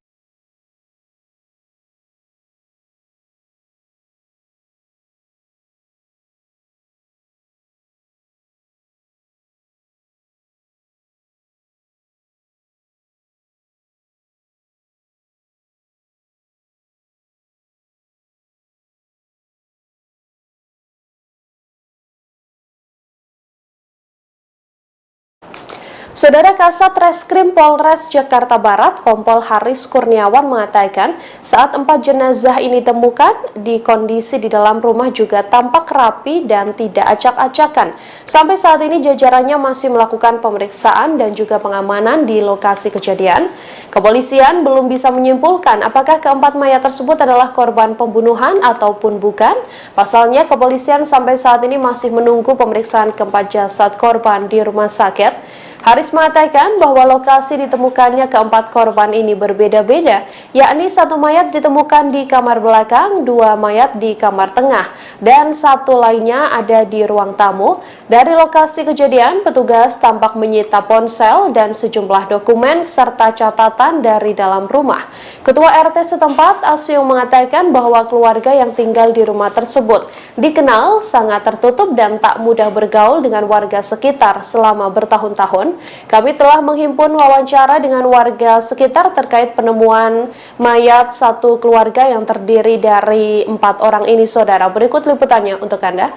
Speaker 1: Saudara Kasat Reskrim Polres Jakarta Barat, Kompol Haris Kurniawan mengatakan saat 4 jenazah ini ditemukan di kondisi di dalam rumah juga tampak rapi dan tidak acak-acakan. Sampai saat ini jajarannya masih melakukan pemeriksaan dan juga pengamanan di lokasi kejadian. Kepolisian belum bisa menyimpulkan apakah keempat mayat tersebut adalah korban pembunuhan ataupun bukan. Pasalnya kepolisian sampai saat ini masih menunggu pemeriksaan keempat jasad korban di rumah sakit. Haris mengatakan bahwa lokasi ditemukannya keempat korban ini berbeda-beda, yakni 1 mayat ditemukan di kamar belakang, 2 mayat di kamar tengah, dan 1 lainnya ada di ruang tamu. Dari lokasi kejadian, petugas tampak menyita ponsel dan sejumlah dokumen serta catatan dari dalam rumah. Ketua RT setempat, Asyung, mengatakan bahwa keluarga yang tinggal di rumah tersebut dikenal sangat tertutup dan tak mudah bergaul dengan warga sekitar selama bertahun-tahun. Kami telah menghimpun wawancara dengan warga sekitar terkait penemuan mayat satu keluarga yang terdiri dari 4 orang ini, saudara. Berikut liputannya untuk Anda.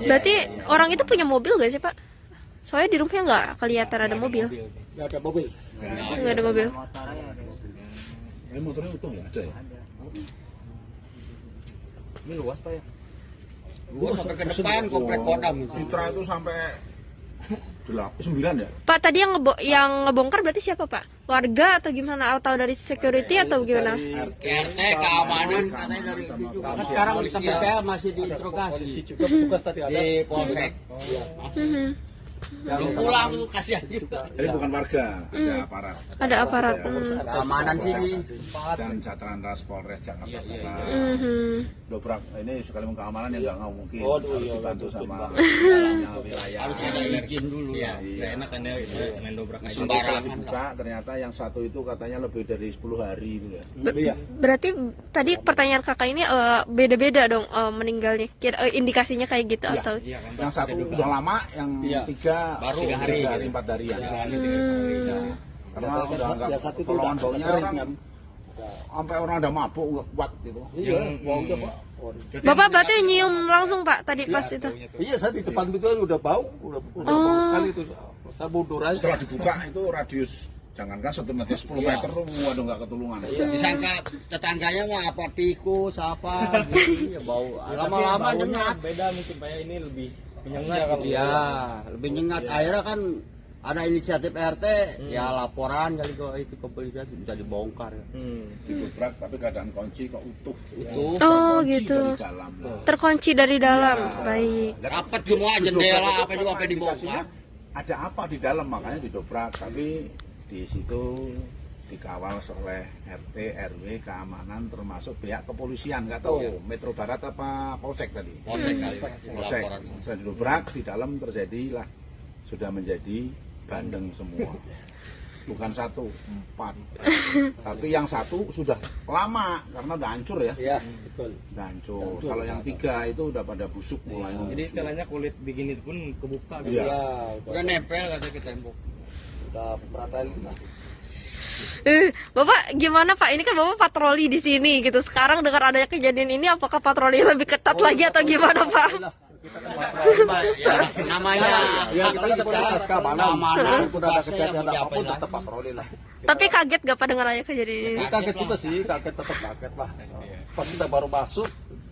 Speaker 2: Berarti orang itu punya mobil gak sih, Pak? Soalnya di rumahnya nggak kelihatan ada mobil.
Speaker 5: Nggak ada mobil.
Speaker 2: Nggak ada mobil.
Speaker 3: Ini motornya utuh ya? Ada ya?
Speaker 4: Ini luas Pak ya? Luas sampai ke depan komplek Kodam.
Speaker 3: Citra itu sampai 9 ya?
Speaker 2: Pak, tadi yang ngebongkar berarti siapa Pak? Warga atau gimana? Atau dari security atau gimana?
Speaker 4: RT, keamanan katanya dari itu. Karena sekarang tempat saya masih diinterogasi.
Speaker 5: Juga petugas tadi ada
Speaker 4: di Polsek. Belum pulang tuh kasihan juga.
Speaker 3: Jadi bukan warga, ada aparat.
Speaker 2: Ada aparat.
Speaker 4: Keamanan sini.
Speaker 3: Dan Satlantas Polres Jakarta Barat. Dobrak ini sekali keamanan yang nggak mungkin. Harus dibantu sama wilayah.
Speaker 4: Harus ada izin dulu ya.
Speaker 17: Nggak enak kan ya itu main dobrak aja.
Speaker 3: Sembarangan buka, ternyata yang satu itu katanya lebih dari 10 hari itu ya.
Speaker 2: Berarti tadi pertanyaan kakak ini beda-beda dong meninggalnya. Indikasinya kayak gitu atau?
Speaker 3: Yang satu udah lama, yang 3
Speaker 4: baru
Speaker 3: 3 hari 4 hari ya. Karena udah nggak ketolongan baunya orang sampai orang ada mabuk nggak kuat gitu.
Speaker 5: Iya, baunya Pak.
Speaker 2: Bapak berarti nyium langsung Pak tadi pas itu?
Speaker 5: Iya, saya di depan itu udah bau, udah bau sekali itu. Saya mundur aja.
Speaker 3: Setelah dibuka itu radius jangankan 1 meter 10 meter tuh waduh nggak ketulungan.
Speaker 4: Disangka tetangganya mah apa tikus apa gitu ya bau. Lama-lama nyengat.
Speaker 17: Beda mungkin Pak ya, ini lebih menyengat gitu.
Speaker 4: Iya, lebih nyengat. Akhirnya kan ada inisiatif RT, ya laporan kali kok itu kepolisian bisa dibongkar.
Speaker 3: Didobrak tapi keadaan kunci kok utuh.
Speaker 2: Oh gitu.
Speaker 3: Dari dalam.
Speaker 2: Terkunci dari dalam. Baik.
Speaker 4: Rapat semua jendela apa juga apa dibongkar.
Speaker 3: Ada apa di dalam makanya didobrak, tapi di situ dikawal oleh RT, RW, keamanan termasuk pihak kepolisian, nggak tahu Metro Barat apa Polsek tadi. Polsek. Setelah didobrak di dalam terjadilah sudah menjadi bandeng semua. Bukan 1, 4. Tapi yang 1 sudah lama karena udah hancur ya.
Speaker 5: Iya, betul.
Speaker 3: Udah hancur. Kalau yang 3 itu udah pada busuk mulai.
Speaker 17: Jadi istilahnya kulit bikin itu pun kebuka gitu.
Speaker 3: Iya.
Speaker 4: Udah nempel katanya ke tembok.
Speaker 5: Udah peratain lah.
Speaker 2: Bapak gimana Pak? Ini kan Bapak patroli di sini gitu. Sekarang dengan adanya kejadian ini, apakah patroli lebih ketat lagi atau gimana Pak?
Speaker 4: Namanya
Speaker 5: ya kita tetap keamanan. Udah ada kejadian apapun tetap patroli lah.
Speaker 2: Tapi kaget gak Pak dengan adanya kejadian ini?
Speaker 5: Kaget juga sih, tetap kaget lah. Pas kita baru masuk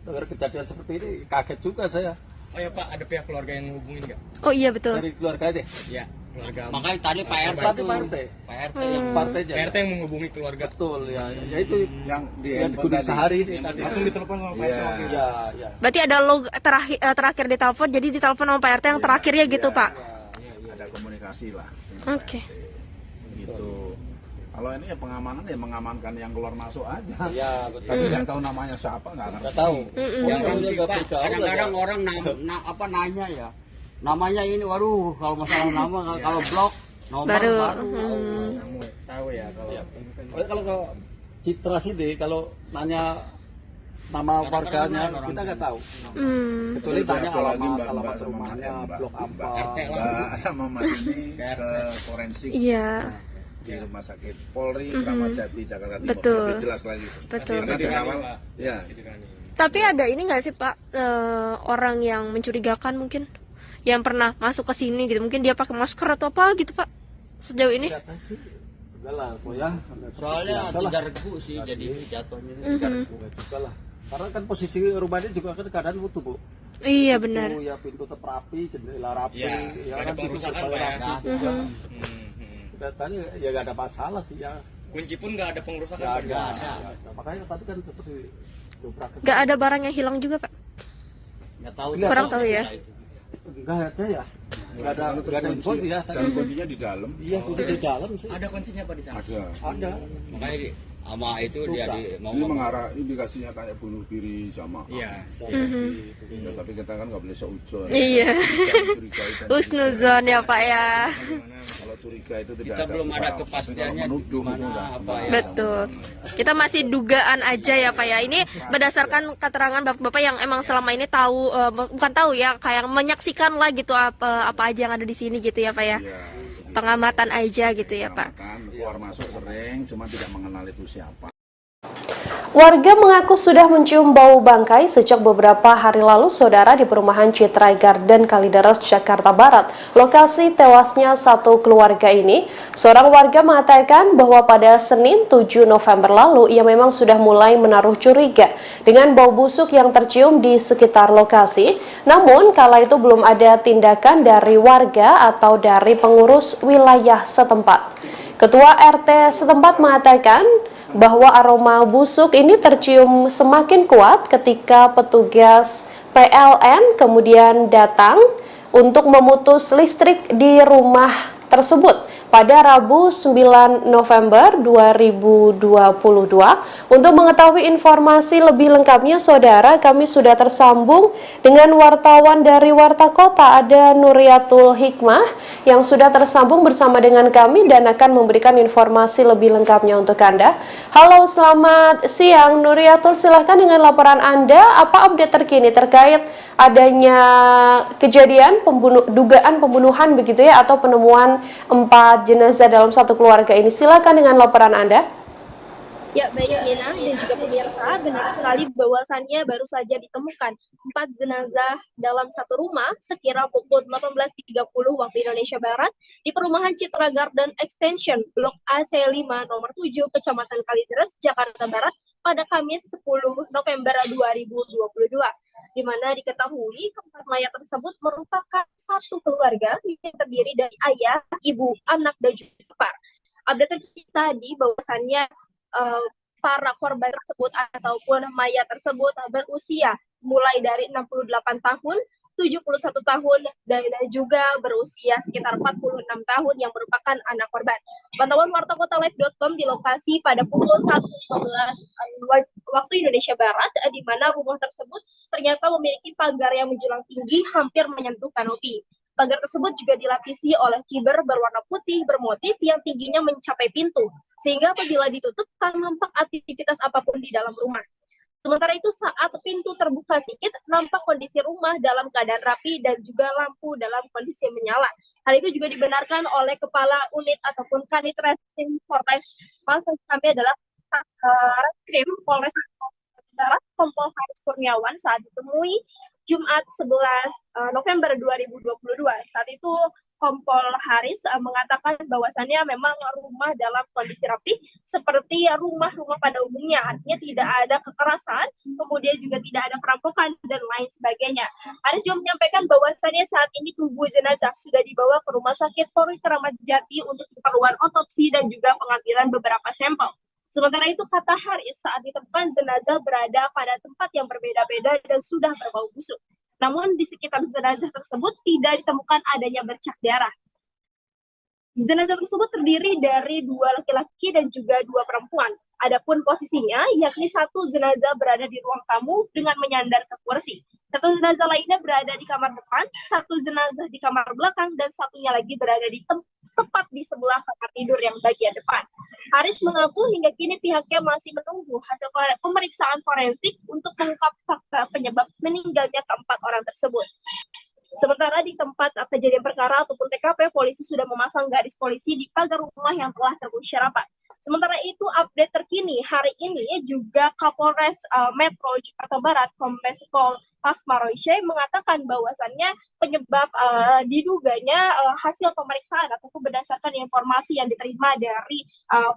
Speaker 5: dengar kejadian seperti ini, kaget juga saya.
Speaker 17: Oh ya Pak, ada pihak keluarga yang hubungin nggak?
Speaker 2: Oh iya betul.
Speaker 5: Dari keluarga deh.
Speaker 17: Iya, keluarga.
Speaker 4: Makanya tadi Pak RT
Speaker 5: Tadi
Speaker 17: Pak RT yang menghubungi keluarga.
Speaker 5: Betul ya. Ya itu
Speaker 3: yang
Speaker 5: dikudik sehari ini tadi.
Speaker 17: Langsung ditelepon sama Pak RT.
Speaker 5: Iya.
Speaker 2: Berarti ada log terakhir ditelepon, jadi ditelepon sama Pak RT yang terakhirnya gitu Pak?
Speaker 3: Ada komunikasi lah.
Speaker 2: Oke.
Speaker 3: Gitu. Kalau ini ya pengamanan ya mengamankan yang keluar masuk aja.
Speaker 5: Iya, betul.
Speaker 3: Tapi nggak tahu namanya siapa, nggak
Speaker 5: tahu.
Speaker 4: Kadang-kadang orang nanya ya. Namanya ini, waduh kalau masalah nama kalau blok nomor baru.
Speaker 17: Tahu ya kalau.
Speaker 5: Kalau Citra sih deh, kalau nanya nama warganya kita nggak tahu. Kecuali tanya alamat rumahnya, blok apa.
Speaker 3: Sama Mas ini ke forensik.
Speaker 2: Iya.
Speaker 3: Di Rumah Sakit Polri Kramat Jati Jakarta Timur.
Speaker 2: Betul.
Speaker 3: Lebih jelas lagi.
Speaker 2: Betul.
Speaker 3: Karena di awal ya.
Speaker 2: Tapi ada ini nggak sih Pak, orang yang mencurigakan mungkin yang pernah masuk ke sini gitu, mungkin dia pakai masker atau apa gitu Pak sejauh ini?
Speaker 5: Enggak lah, ya.
Speaker 4: Soalnya 3 regu sih jadi jatuhnya.
Speaker 5: 3 regu juga lah. Karena kan posisi rumahnya juga kan keadaan utuh Bu.
Speaker 2: Iya benar.
Speaker 5: Ya pintu tetap rapi, jendela rapi.
Speaker 17: Ya ada pengerusakan Pak ya.
Speaker 5: Tadi ya nggak ada masalah sih ya.
Speaker 17: Kunci pun nggak ada pengerusakan.
Speaker 5: Nggak ada. Makanya tadi kan seperti dobrak.
Speaker 2: Nggak ada barang yang hilang juga Pak?
Speaker 4: Nggak tahu.
Speaker 2: Kurang tahu ya.
Speaker 5: Nggak ada ya. Nggak ada kunci ya.
Speaker 3: Dan kuncinya di dalam.
Speaker 5: Iya kunci di dalam sih.
Speaker 17: Ada kuncinya Pak di sana?
Speaker 5: Ada.
Speaker 4: Makanya sama itu dia mau
Speaker 3: ini mengarah indikasinya kayak bunuh diri sama.
Speaker 17: Iya.
Speaker 3: Ya, tapi kita kan nggak boleh seujon.
Speaker 2: Iya. Husnuzon ya Pak ya.
Speaker 3: Kalau curiga itu tidak
Speaker 4: kita belum ada kepastiannya gimana apa ya.
Speaker 2: Betul. Kita masih dugaan aja ya Pak ya. Ini berdasarkan keterangan bapak-bapak yang emang selama ini tahu, bukan tahu ya, kayak menyaksikan lah gitu apa aja yang ada di sini gitu ya Pak ya. Pengamatan aja gitu ya Pak.
Speaker 3: Keluar masuk sering, cuma tidak mengenal itu siapa.
Speaker 1: Warga mengaku sudah mencium bau bangkai sejak beberapa hari lalu, saudara, di perumahan Citra Garden Kalideres, Jakarta Barat, lokasi tewasnya satu keluarga ini. Seorang warga mengatakan bahwa pada Senin 7 November lalu ia memang sudah mulai menaruh curiga dengan bau busuk yang tercium di sekitar lokasi. Namun kala itu belum ada tindakan dari warga atau dari pengurus wilayah setempat. Ketua RT setempat mengatakan bahwa aroma busuk ini tercium semakin kuat ketika petugas PLN kemudian datang untuk memutus listrik di rumah tersebut pada Rabu 9 November 2022. Untuk mengetahui informasi lebih lengkapnya, saudara, kami sudah tersambung dengan wartawan dari Warta Kota, ada Nuriatul Hikmah yang sudah tersambung bersama dengan kami dan akan memberikan informasi lebih lengkapnya untuk Anda. Halo, selamat siang Nuriatul, silahkan dengan laporan Anda, apa update terkini terkait adanya kejadian dugaan pembunuhan begitu ya, atau penemuan 4 jenazah dalam satu keluarga ini. Silakan dengan laporan Anda.
Speaker 7: Ya, baik Nina dan juga pemirsa, benar sekali bahwasannya baru saja ditemukan 4 jenazah dalam satu rumah sekira pukul 18.30 waktu Indonesia Barat di perumahan Citra Garden Extension Blok AC5 nomor 7 Kecamatan Kalideres, Jakarta Barat pada Kamis 10 November 2022. Di mana diketahui keempat mayat tersebut merupakan satu keluarga yang terdiri dari ayah, ibu, anak, dan juga ipar. Update terkini tadi bahwasannya para korban tersebut ataupun mayat tersebut berusia mulai dari 68 tahun, 71 tahun, dan juga berusia sekitar 46 tahun yang merupakan anak korban. Pantauan Warta Kota Live.com di lokasi pada pukul 1.15 waktu Indonesia Barat, di mana rumah tersebut ternyata memiliki pagar yang menjulang tinggi hampir menyentuh kanopi. Pagar tersebut juga dilapisi oleh kiber berwarna putih bermotif yang tingginya mencapai pintu, sehingga apabila ditutup tak nampak aktivitas apapun di dalam rumah. Sementara itu saat pintu terbuka sedikit, nampak kondisi rumah dalam keadaan rapi dan juga lampu dalam kondisi menyala. Hal itu juga dibenarkan oleh Kepala Unit ataupun Kanit Reskrim Polres. Maksud kami adalah Reskrim Polres Barat, Kompol Haris Kurniawan saat ditemui Jumat 11 November 2022. Saat itu Kompol Haris mengatakan bahwasannya memang rumah dalam kondisi rapi seperti rumah-rumah pada umumnya, artinya tidak ada kekerasan, kemudian juga tidak ada perampokan dan lain sebagainya. Haris juga menyampaikan bahwasannya saat ini tubuh jenazah sudah dibawa ke Rumah Sakit Polri Kramat Jati untuk keperluan otopsi dan juga pengambilan beberapa sampel. Sementara itu, kata Haris, saat ditemukan jenazah berada pada tempat yang berbeda-beda dan sudah berbau busuk. Namun di sekitar jenazah tersebut tidak ditemukan adanya bercak darah. Jenazah tersebut terdiri dari 2 laki-laki dan juga 2 perempuan. Adapun posisinya, yakni satu jenazah berada di ruang tamu dengan menyandar ke kursi. Satu jenazah lainnya berada di kamar depan, satu jenazah di kamar belakang, dan satunya lagi berada di tepat di sebelah kamar tidur yang bagian depan. Haris mengaku hingga kini pihaknya masih menunggu hasil pemeriksaan forensik untuk mengungkap fakta penyebab meninggalnya keempat orang tersebut. Sementara di tempat kejadian perkara ataupun TKP, polisi sudah memasang garis polisi di pagar rumah yang telah terkunci rapat. Sementara itu, update terkini hari ini juga Kapolres Metro Jakarta Barat, Kombes Pol Pasmaroishe, mengatakan bahwasannya penyebab diduganya hasil pemeriksaan ataupun berdasarkan informasi yang diterima dari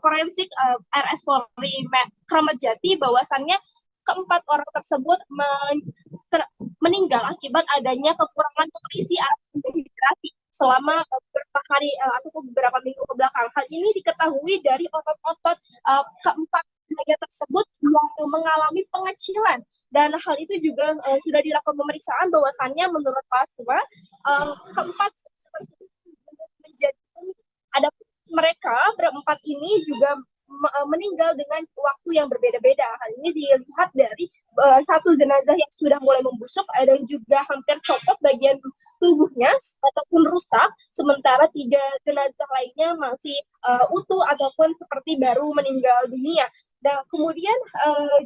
Speaker 7: forensik RS Polri Kramat Jati, bahwasannya keempat orang tersebut meninggal akibat adanya kekurangan nutrisi atau dehidrasi selama beberapa hari ataupun beberapa minggu ke belakang. Hal ini diketahui dari otot-otot keempat tenaga tersebut yang mengalami pengecilan, dan hal itu juga sudah dilakukan pemeriksaan bahwasannya menurut Pasma keempat tersebut menjadi ada mereka berempat ini juga meninggal dengan waktu yang berbeda-beda. Hal ini dilihat dari satu jenazah yang sudah mulai membusuk dan juga hampir copot bagian tubuhnya ataupun rusak, sementara 3 jenazah lainnya masih utuh ataupun seperti baru meninggal dunia. Dan kemudian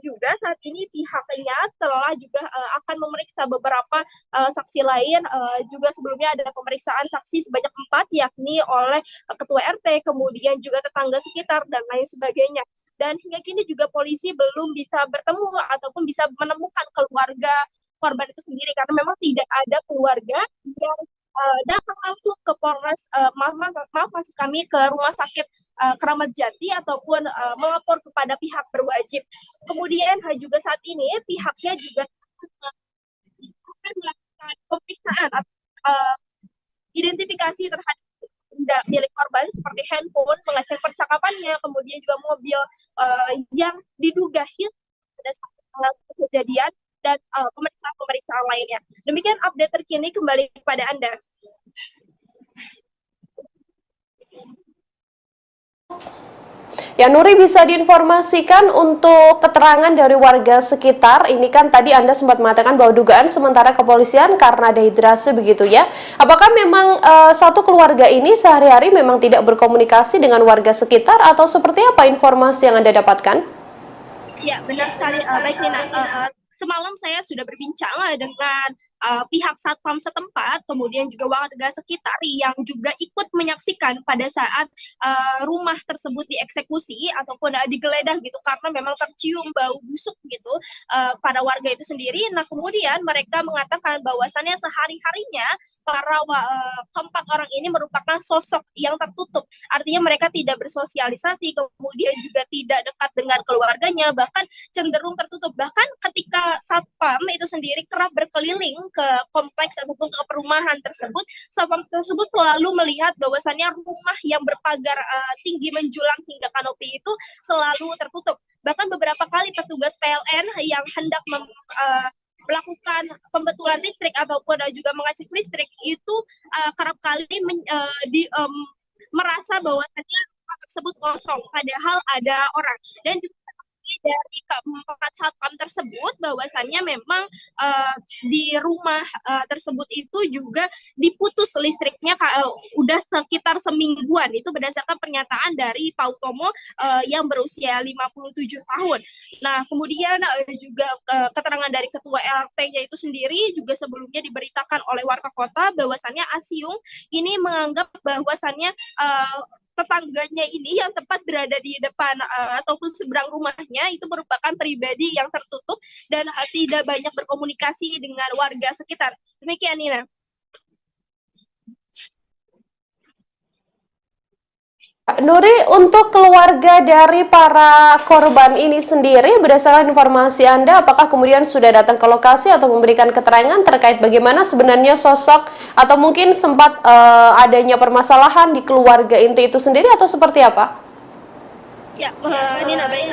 Speaker 7: juga saat ini pihaknya telah juga akan memeriksa beberapa saksi lain. Juga sebelumnya ada pemeriksaan saksi sebanyak 4, yakni oleh ketua RT, kemudian juga tetangga sekitar dan lain sebagainya. dan hingga kini juga polisi belum bisa bertemu ataupun bisa menemukan keluarga korban itu sendiri karena memang tidak ada keluarga yang datang langsung ke Polres maaf maksud kami ke rumah sakit Keramat Jati ataupun melapor kepada pihak berwajib. Kemudian juga saat ini pihaknya juga akan melakukan pemeriksaan atau identifikasi terhadap benda milik korban seperti handphone, mengecek percakapannya, kemudian juga mobil yang diduga hilang pada saat kejadian dan pemeriksaan lainnya. Demikian update terkini, kembali kepada Anda.
Speaker 1: Ya, Nuri, bisa diinformasikan untuk keterangan dari warga sekitar. Ini kan tadi Anda sempat mengatakan bahwa dugaan sementara kepolisian karena dehidrasi begitu ya. Apakah memang satu keluarga ini sehari-hari memang tidak berkomunikasi dengan warga sekitar atau seperti apa informasi yang Anda dapatkan?
Speaker 7: Ya, benar sekali. Baik, Nina. Semalam saya sudah berbincang dengan pihak satpam setempat, kemudian juga warga sekitar yang juga ikut menyaksikan pada saat rumah tersebut dieksekusi ataupun digeledah gitu, karena memang tercium bau busuk gitu pada warga itu sendiri. Nah, kemudian mereka mengatakan bahwasannya sehari-harinya para keempat orang ini merupakan sosok yang tertutup, artinya mereka tidak bersosialisasi, kemudian juga tidak dekat dengan keluarganya, bahkan cenderung tertutup. Bahkan ketika satpam itu sendiri kerap berkeliling ke kompleks ataupun ke perumahan tersebut, satpam tersebut selalu melihat bahwasannya rumah yang berpagar tinggi menjulang hingga kanopi itu selalu tertutup. Bahkan beberapa kali petugas PLN yang hendak melakukan pembetulan listrik ataupun juga mengecek listrik itu kerap kali merasa bahwasannya rumah tersebut kosong, padahal ada orang. Dan juga dari keempat satpam tersebut bahwasannya memang di rumah tersebut itu juga diputus listriknya udah sekitar semingguan. Itu berdasarkan pernyataan dari Pak Utomo yang berusia 57 tahun. Nah, kemudian juga keterangan dari ketua RT-nya itu sendiri juga sebelumnya diberitakan oleh warta kota bahwasannya Asiung ini menganggap bahwasannya tetangganya ini yang tepat berada di depan ataupun seberang rumahnya itu merupakan pribadi yang tertutup dan tidak banyak berkomunikasi dengan warga sekitar. Demikian, Nina.
Speaker 1: Nuri, untuk keluarga dari para korban ini sendiri, berdasarkan informasi Anda, apakah kemudian sudah datang ke lokasi atau memberikan keterangan terkait bagaimana sebenarnya sosok atau mungkin sempat adanya permasalahan di keluarga inti itu sendiri atau seperti apa?
Speaker 7: Ya, Nina, baik.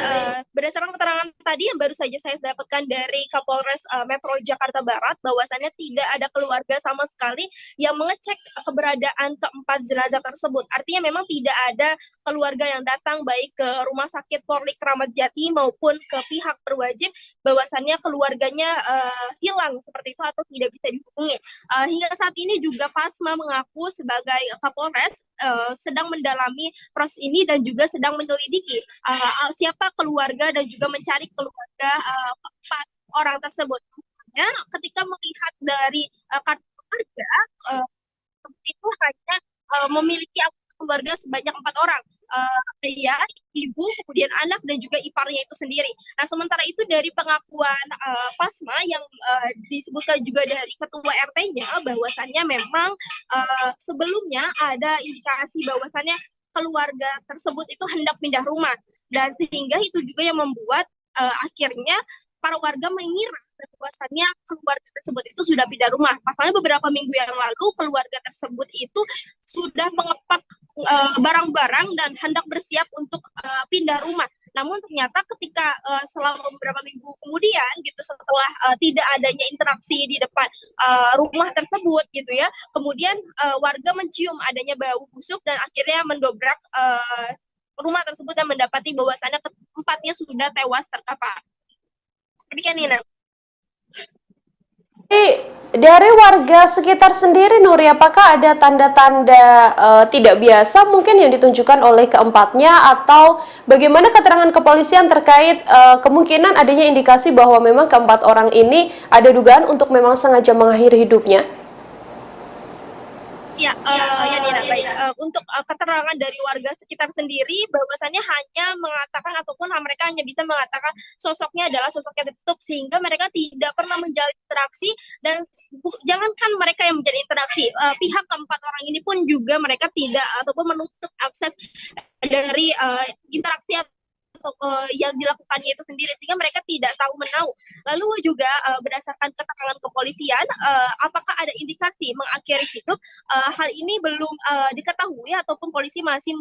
Speaker 7: Berdasarkan keterangan tadi yang baru saja saya dapatkan dari Kapolres Metro Jakarta Barat, bahwasannya tidak ada keluarga sama sekali yang mengecek keberadaan keempat jenazah tersebut. Artinya memang tidak ada keluarga yang datang baik ke Rumah Sakit Polri Keramat Jati maupun ke pihak berwajib bahwasannya keluarganya hilang seperti itu atau tidak bisa dihubungi. Hingga saat ini juga Pasma mengaku sebagai Kapolres sedang mendalami proses ini dan juga sedang menyelidiki siapa keluarga dan juga mencari keluarga keempat orang tersebut. Ya, ketika melihat dari kartu keluarga itu hanya memiliki keluarga sebanyak 4 orang, ayah, ibu, kemudian anak dan juga iparnya itu sendiri. Nah, sementara itu dari pengakuan Pasma yang disebutkan juga dari ketua RT-nya bahwasannya memang sebelumnya ada indikasi bahwasannya keluarga tersebut itu hendak pindah rumah, dan sehingga itu juga yang membuat akhirnya para warga mengira bahwasannya keluarga tersebut itu sudah pindah rumah. Pasalnya beberapa minggu yang lalu keluarga tersebut itu sudah mengepak barang-barang dan hendak bersiap untuk pindah rumah. Namun ternyata ketika selama beberapa minggu kemudian gitu, setelah tidak adanya interaksi di depan rumah tersebut gitu ya, kemudian warga mencium adanya bau busuk dan akhirnya mendobrak rumah tersebut dan mendapati bahwasannya keempatnya sudah tewas terkapar. Demikian, Nina.
Speaker 1: Dari warga sekitar sendiri, Nuri, apakah ada tanda-tanda tidak biasa mungkin yang ditunjukkan oleh keempatnya, atau bagaimana keterangan kepolisian terkait kemungkinan adanya indikasi bahwa memang keempat orang ini ada dugaan untuk memang sengaja mengakhiri hidupnya?
Speaker 7: Ya, Nina, baik. Untuk keterangan dari warga sekitar sendiri, bahwasannya hanya mengatakan ataupun mereka hanya bisa mengatakan sosoknya adalah sosok yang tertutup, sehingga mereka tidak pernah menjalin interaksi, dan jangankan mereka yang menjalin interaksi, pihak keempat orang ini pun juga mereka tidak ataupun menutup akses dari interaksi yang dilakukannya itu sendiri, sehingga mereka tidak tahu menahu. Lalu juga berdasarkan keterangan kepolisian, apakah ada indikasi mengakhiri itu, hal ini belum diketahui ataupun polisi masih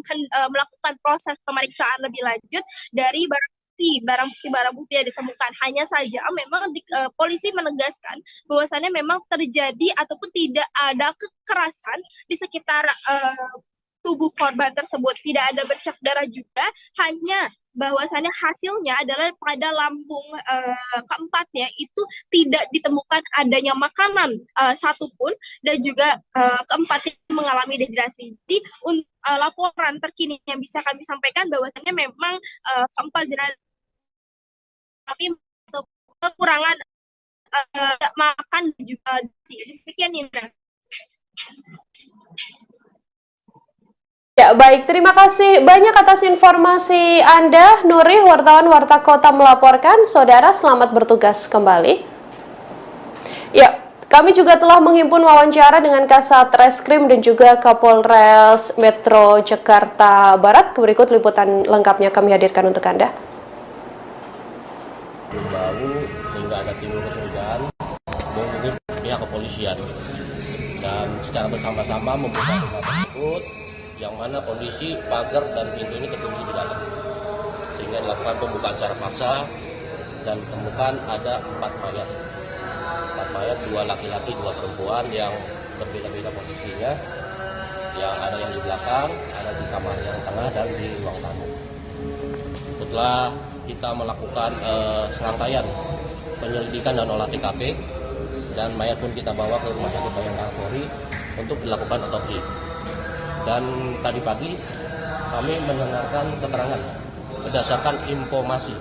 Speaker 7: melakukan proses pemeriksaan lebih lanjut dari barang bukti yang ditemukan. Hanya saja memang polisi menegaskan bahwasannya memang terjadi ataupun tidak ada kekerasan di sekitar tubuh korban tersebut, tidak ada bercak darah juga, hanya bahwasannya hasilnya adalah pada lambung keempatnya itu tidak ditemukan adanya makanan satupun, dan juga keempatnya mengalami dehidrasi. Jadi laporan terkini yang bisa kami sampaikan bahwasannya memang keempat jenazah tapi kekurangan makan dan juga demikian, Nina.
Speaker 1: Ya, baik. Terima kasih banyak atas informasi Anda, Nuri, wartawan Warta Kota melaporkan. Saudara, selamat bertugas kembali. Ya, kami juga telah menghimpun wawancara dengan Kasat Reskrim dan juga Kapolres Metro Jakarta Barat. Berikut liputan lengkapnya kami hadirkan untuk Anda.
Speaker 8: Bau sehingga ada timbul kecurigaan menghubungi pihak kepolisian, dan secara bersama-sama membuka rumah tersebut yang mana kondisi pagar dan pintu ini terkunci di dalam, sehingga dilakukan pembukaan secara paksa dan ditemukan ada 4 mayat, 2 laki-laki 2 perempuan yang berbeda-beda posisinya, yang ada yang di belakang, ada di kamar yang tengah dan di ruang tamu. Setelah kita melakukan serangkaian penyelidikan dan olah TKP, dan mayat pun kita bawa ke Rumah Sakit Bayangkara Polri untuk dilakukan otopsi. Dan tadi pagi kami mendengarkan keterangan berdasarkan informasi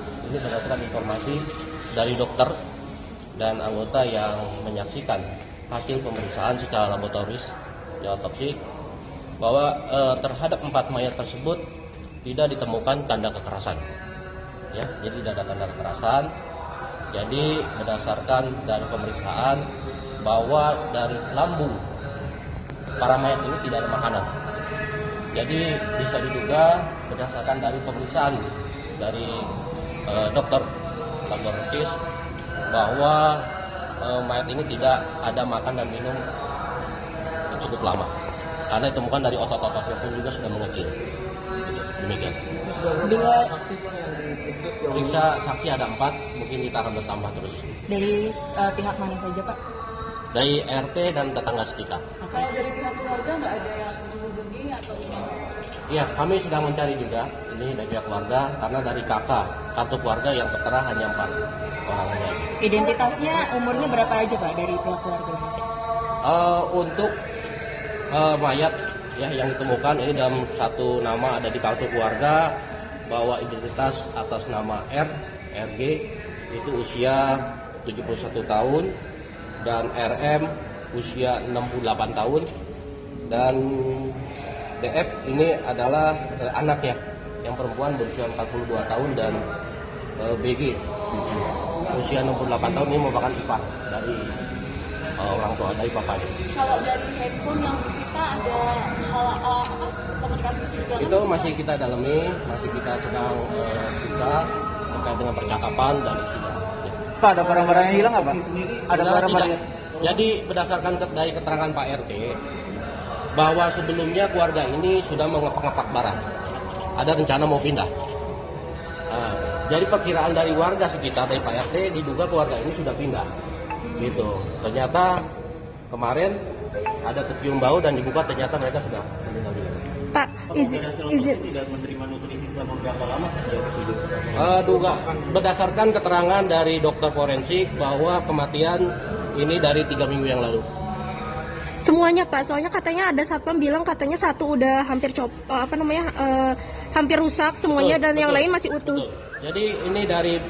Speaker 8: dari dokter dan anggota yang menyaksikan hasil pemeriksaan secara laboratoris di otopsi, bahwa terhadap 4 mayat tersebut tidak ditemukan tanda kekerasan. Ya, jadi tidak ada tanda kekerasan. Jadi berdasarkan dari pemeriksaan bahwa dari lambung para mayat ini tidak ada makanan. Jadi bisa diduga berdasarkan dari pemeriksaan dari dokter laboratoris bahwa mayat ini tidak ada makan dan minum cukup lama, karena ditemukan dari otot-ototnya pun juga sudah mengecil. Demikian.
Speaker 9: Bila
Speaker 8: periksa saksi ada 4, mungkin kita akan bertambah terus.
Speaker 9: dari pihak mana saja, Pak?
Speaker 8: Dari RT dan tetangga sekitar.
Speaker 12: Kalau dari pihak keluarga nggak ada yang menghubungi atau gimana?
Speaker 8: Iya, kami sedang mencari juga ini dari pihak keluarga, karena dari kakak kartu keluarga yang tertera hanya 4 orang saja.
Speaker 9: Identitasnya umurnya berapa aja, Pak, dari pihak keluarga?
Speaker 8: Untuk mayat ya yang ditemukan ini dalam satu nama ada di kartu keluarga, bahwa identitas atas nama RG itu usia 71 tahun dan RM usia 68 tahun, dan DF ini adalah anaknya yang perempuan berusia 42 tahun, dan BG usia 68 tahun ini merupakan ipar dari orang tua, dari papanya.
Speaker 12: Kalau dari handphone yang disita ada hal komunikasi kecurigaan?
Speaker 8: Itu masih kita dalami, masih kita sedang buka terkait dengan percakapan dan isinya.
Speaker 13: Pak, ada barang-barang yang hilang nggak, Pak? Ada barang-barang.
Speaker 8: Jadi berdasarkan dari keterangan Pak RT, bahwa sebelumnya keluarga ini sudah mengepak-ngepak barang, ada rencana mau pindah. Nah, jadi perkiraan dari warga sekitar dari Pak RT diduga keluarga ini sudah pindah, gitu. Ternyata kemarin ada kecium bau dan dibuka, ternyata mereka sudah meninggal dunia.
Speaker 2: Pak, izin
Speaker 14: tidak menerima nutrisi selama berapa lama?
Speaker 8: Duga berdasarkan keterangan dari dokter forensik bahwa kematian ini dari 3 minggu yang lalu.
Speaker 2: semuanya, Pak. Soalnya katanya ada satpam bilang katanya satu udah hampir hampir rusak semuanya, dan yang lain masih utuh.
Speaker 8: Jadi ini dari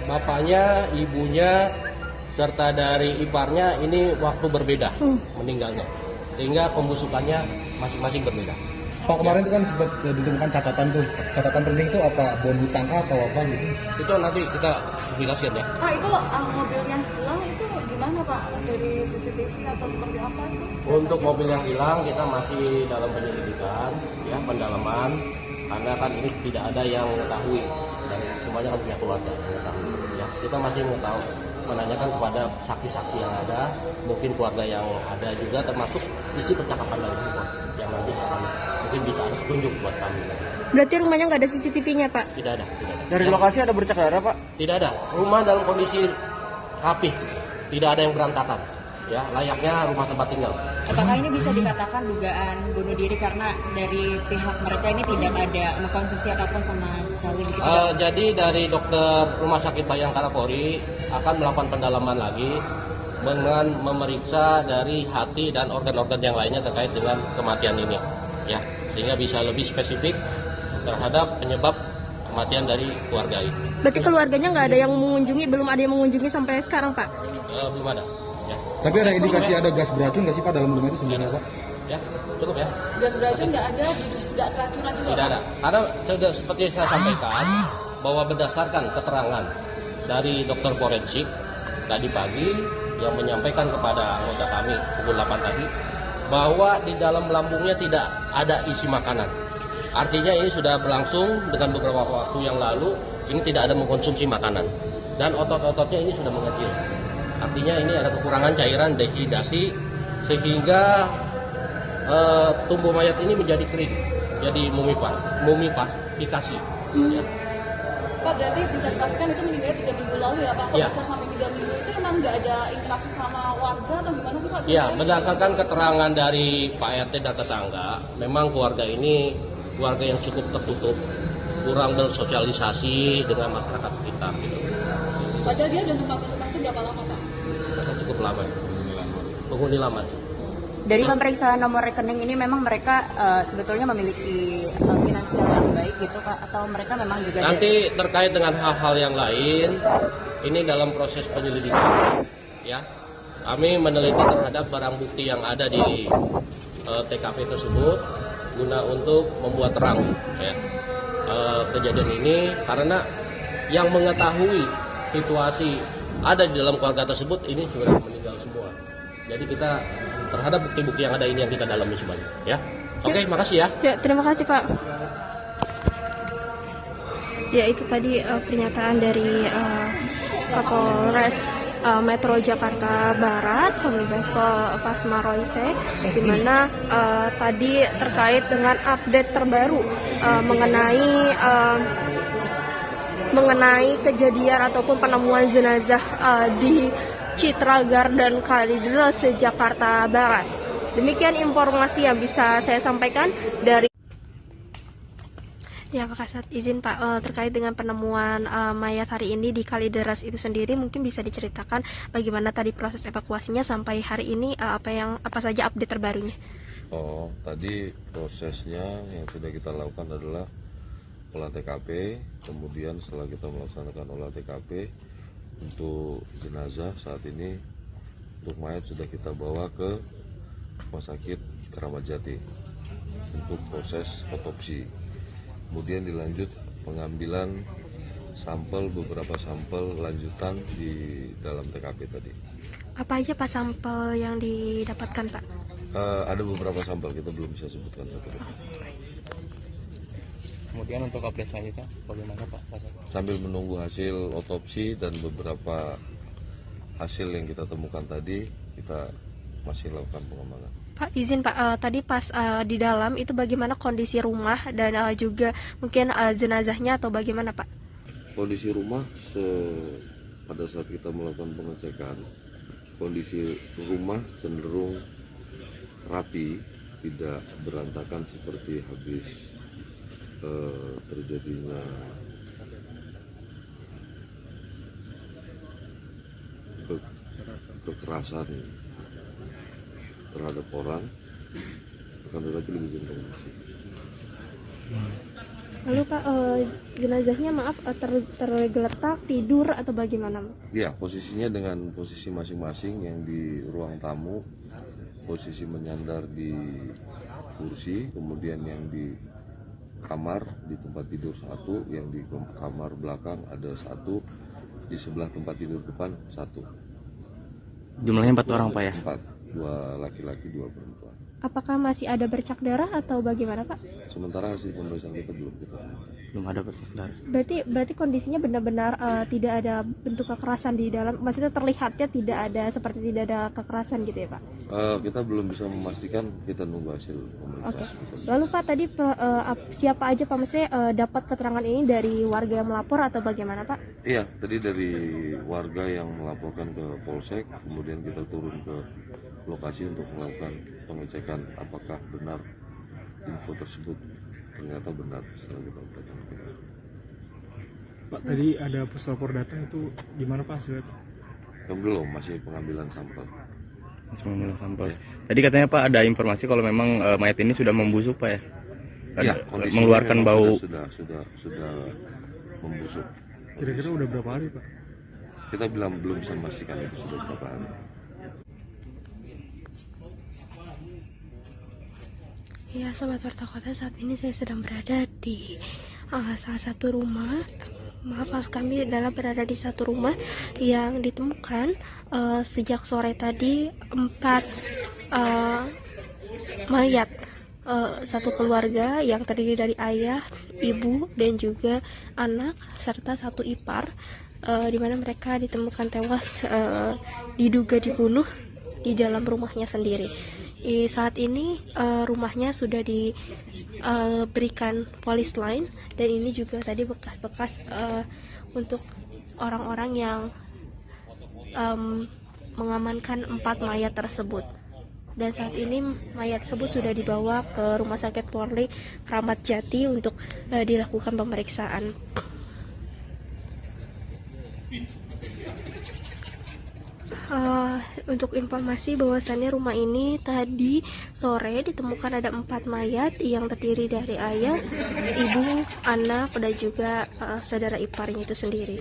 Speaker 8: bapaknya, ibunya, serta dari iparnya ini waktu berbeda meninggalnya. sehingga pembusukannya masing-masing berbeda.
Speaker 19: Pak, kemarin itu kan sempat ditemukan catatan tuh. Catatan penting itu apa? Bom hutang kah atau apa gitu?
Speaker 8: Itu nanti kita jelaskan ya.
Speaker 12: Pak, itu mobil yang hilang itu gimana Pak? Dari CCTV atau seperti apa itu?
Speaker 8: Untuk mobil yang hilang kita masih dalam penyelidikan, ya, pendalaman, karena kan ini tidak ada yang mengetahui dan semuanya kan pihak keluarga yang mengetahui. Ya, kita masih menanyakan kepada saksi-saksi yang ada, mungkin keluarga yang ada juga, termasuk isi percakapan dari handphone yang nanti akan mungkin bisa ada petunjuk buat kami.
Speaker 2: Berarti rumahnya nggak ada CCTV-nya, Pak?
Speaker 8: Tidak ada, tidak ada.
Speaker 13: Dari lokasi ada bercak darah, Pak?
Speaker 8: Tidak ada. Rumah dalam kondisi rapih, tidak ada yang berantakan. Ya, layaknya rumah tempat tinggal.
Speaker 9: Apakah ini bisa dikatakan dugaan bunuh diri karena dari pihak mereka ini tidak ada mengkonsumsi apapun sama sekali?
Speaker 8: Jadi dari dokter Rumah Sakit Bayangkara Polri akan melakukan pendalaman lagi dengan memeriksa dari hati dan organ-organ yang lainnya terkait dengan kematian ini, ya, sehingga bisa lebih spesifik terhadap penyebab kematian dari keluarga ini.
Speaker 2: Berarti keluarganya nggak ada yang mengunjungi, belum ada yang mengunjungi sampai sekarang, Pak?
Speaker 8: Belum ada. Ya.
Speaker 19: Tapi ada indikasi ada gas beracun nggak sih Pak dalam rumah itu sebenarnya Pak?
Speaker 8: Ya, cukup ya.
Speaker 12: Gas beracun nggak ada, tidak keracunan juga?
Speaker 8: Tidak ada. Karena sudah seperti saya sampaikan bahwa berdasarkan keterangan dari dokter forensik tadi pagi yang menyampaikan kepada anggota kami pukul 8 tadi bahwa di dalam lambungnya tidak ada isi makanan. Artinya ini sudah berlangsung dengan beberapa waktu yang lalu, ini tidak ada mengkonsumsi makanan dan otot-ototnya ini sudah mengecil. Artinya ini ada kekurangan cairan dehidrasi sehingga tubuh mayat ini menjadi kering, jadi mumifikasi. Ya.
Speaker 12: Pak, berarti bisa dipastikan itu meninggal 3 minggu lalu ya Pak? Kalau
Speaker 8: Ya.
Speaker 12: bisa sampai 3 minggu itu memang nggak ada interaksi sama warga atau gimana sih Pak?
Speaker 8: Ya, berdasarkan keterangan dari Pak RT dan tetangga, memang keluarga ini keluarga yang cukup tertutup, kurang bersosialisasi dengan masyarakat sekitar. Gitu.
Speaker 12: Padahal dia udah nempatin rumah itu berapa lama Pak?
Speaker 8: Cukup lama, penghuni lama.
Speaker 9: Dari pemeriksaan nomor rekening ini memang mereka sebetulnya memiliki finansial yang baik gitu Pak, atau mereka memang juga
Speaker 8: nanti terkait dengan hal-hal yang lain, ini dalam proses penyelidikan, ya. Kami meneliti terhadap barang bukti yang ada di TKP tersebut guna untuk membuat terang, ya, kejadian ini, karena yang mengetahui situasi ada di dalam keluarga tersebut ini sudah meninggal semua. Jadi kita terhadap bukti-bukti yang ada ini yang kita dalami semuanya, ya. Oke, makasih ya.
Speaker 2: Ya, terima kasih Pak. Ya, itu tadi pernyataan dari Kapolres Metro Jakarta Barat, Kombes Pol Pasma Royce, di mana tadi terkait dengan update terbaru mengenai kejadian ataupun penemuan jenazah di Citra Garden Kalideres, Jakarta Barat. Demikian informasi yang bisa saya sampaikan dari. Ya, Pak Kasat, izin Pak, terkait dengan penemuan mayat hari ini di Kalideres itu sendiri, mungkin bisa diceritakan bagaimana tadi proses evakuasinya sampai hari ini, apa saja update terbarunya?
Speaker 11: Oh, tadi prosesnya yang sudah kita lakukan adalah olah TKP, kemudian setelah kita melaksanakan olah TKP untuk jenazah saat ini untuk mayat sudah kita bawa ke Rumah Sakit Keramat Jati untuk proses otopsi. Kemudian dilanjut pengambilan sampel, beberapa sampel lanjutan di dalam TKP tadi.
Speaker 2: Apa aja Pak sampel yang didapatkan Pak?
Speaker 11: Ada beberapa sampel, kita belum bisa sebutkan satu.
Speaker 17: Kemudian untuk update selanjutnya bagaimana Pak?
Speaker 11: Sambil menunggu hasil otopsi dan beberapa hasil yang kita temukan tadi, kita masih lakukan pengembangan.
Speaker 2: Pak, izin Pak, tadi pas di dalam itu bagaimana kondisi rumah dan juga mungkin jenazahnya atau bagaimana Pak?
Speaker 11: Kondisi rumah pada saat kita melakukan pengecekan, kondisi rumah cenderung rapi, tidak berantakan seperti habis terjadinya kekerasan terhadap orang, akan tetapi lebih cenderung masih.
Speaker 2: Lalu Pak, jenazahnya maaf tergeletak, tidur atau bagaimana?
Speaker 11: Ya, posisinya dengan posisi masing-masing yang di ruang tamu posisi menyandar di kursi, kemudian yang di kamar di tempat tidur satu, yang di kamar belakang ada satu, di sebelah tempat tidur depan satu.
Speaker 17: Jumlahnya 4 orang Pak ya?
Speaker 11: 4, 2 laki-laki 2 perempuan.
Speaker 2: Apakah masih ada bercak darah atau bagaimana Pak?
Speaker 11: Sementara hasil pemeriksaan kita belum
Speaker 17: ada bercak darah.
Speaker 2: Berarti kondisinya benar-benar tidak ada bentuk kekerasan di dalam, maksudnya terlihatnya tidak ada kekerasan gitu ya Pak?
Speaker 11: Kita belum bisa memastikan, kita nunggu hasil pemeriksaan.
Speaker 2: Oke. Lalu Pak tadi siapa aja Pak, maksudnya dapat keterangan ini dari warga yang melapor atau bagaimana Pak?
Speaker 11: Iya, tadi dari warga yang melaporkan ke Polsek, kemudian kita turun ke lokasi untuk melakukan pengecekan apakah benar info tersebut. Ternyata benar setelah kita lakukan.
Speaker 19: Pak, tadi ada puslapor datang itu gimana Pak hasilnya?
Speaker 11: Belum, masih pengambilan sampel.
Speaker 17: Masih pengambilan sampel. Tadi katanya Pak ada informasi kalau memang mayat ini sudah membusuk Pak ya?
Speaker 11: Iya,
Speaker 17: mengeluarkan bau.
Speaker 11: Sudah membusuk.
Speaker 19: Kira-kira udah berapa hari Pak?
Speaker 11: Kita belum bisa memastikan itu sudah berapa hari.
Speaker 2: Ya Sobat Warta Kota, saat ini saya sedang berada di salah satu rumah. Maaf kami adalah berada di satu rumah yang ditemukan sejak sore tadi 4 mayat satu keluarga yang terdiri dari ayah, ibu, dan juga anak serta satu ipar, di mana mereka ditemukan tewas diduga dibunuh di dalam rumahnya sendiri. Saat ini rumahnya sudah diberikan polis lain, dan ini juga tadi bekas-bekas untuk orang-orang yang mengamankan 4 mayat tersebut. Dan saat ini mayat tersebut sudah dibawa ke Rumah Sakit Polri Kramat Jati untuk dilakukan pemeriksaan. Untuk informasi bahwasannya rumah ini tadi sore ditemukan ada 4 mayat yang terdiri dari ayah, ibu, anak, dan juga saudara iparnya itu sendiri.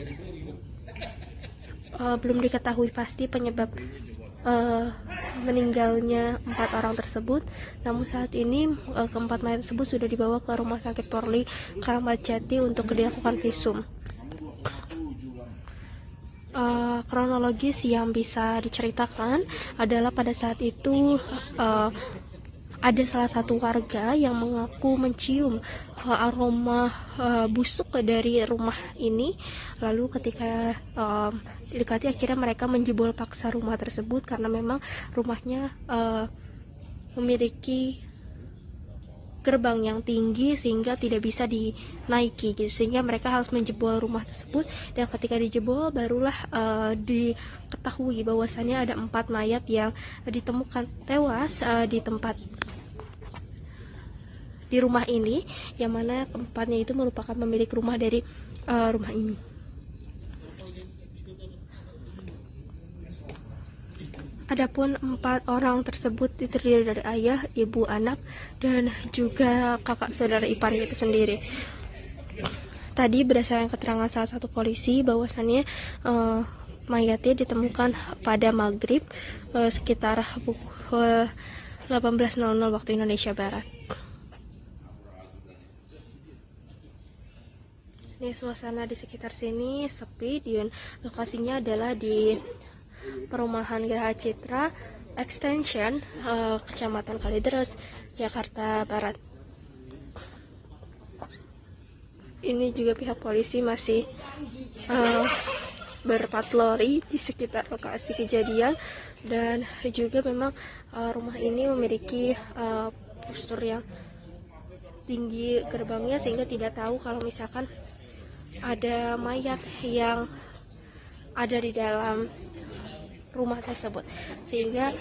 Speaker 2: Belum diketahui pasti penyebab meninggalnya 4 orang tersebut, namun saat ini keempat mayat tersebut sudah dibawa ke Rumah Sakit Polri Kramat Jati untuk dilakukan visum. Kronologis yang bisa diceritakan adalah pada saat itu ada salah satu warga yang mengaku mencium aroma busuk dari rumah ini. Lalu ketika didekati, akhirnya mereka menjebol paksa rumah tersebut karena memang rumahnya memiliki gerbang yang tinggi sehingga tidak bisa dinaiki gitu, sehingga mereka harus menjebol rumah tersebut. Dan ketika dijebol barulah diketahui bahwasannya ada 4 mayat yang ditemukan tewas di rumah ini, yang mana keempatnya itu merupakan pemilik rumah dari rumah ini. Adapun 4 orang tersebut terdiri dari ayah, ibu, anak, dan juga kakak saudara iparnya itu sendiri. Tadi berdasarkan keterangan salah satu polisi bahwasannya mayatnya ditemukan pada maghrib sekitar pukul 18.00 waktu Indonesia Barat. Ini suasana di sekitar sini sepi, dan lokasinya adalah di Perumahan Geraha Citra Extension, Kecamatan Kalideres, Jakarta Barat. Ini juga pihak polisi masih berpatroli di sekitar lokasi kejadian, dan juga memang rumah ini memiliki postur yang tinggi gerbangnya, sehingga tidak tahu kalau misalkan ada mayat yang ada di dalam rumah tersebut, sehingga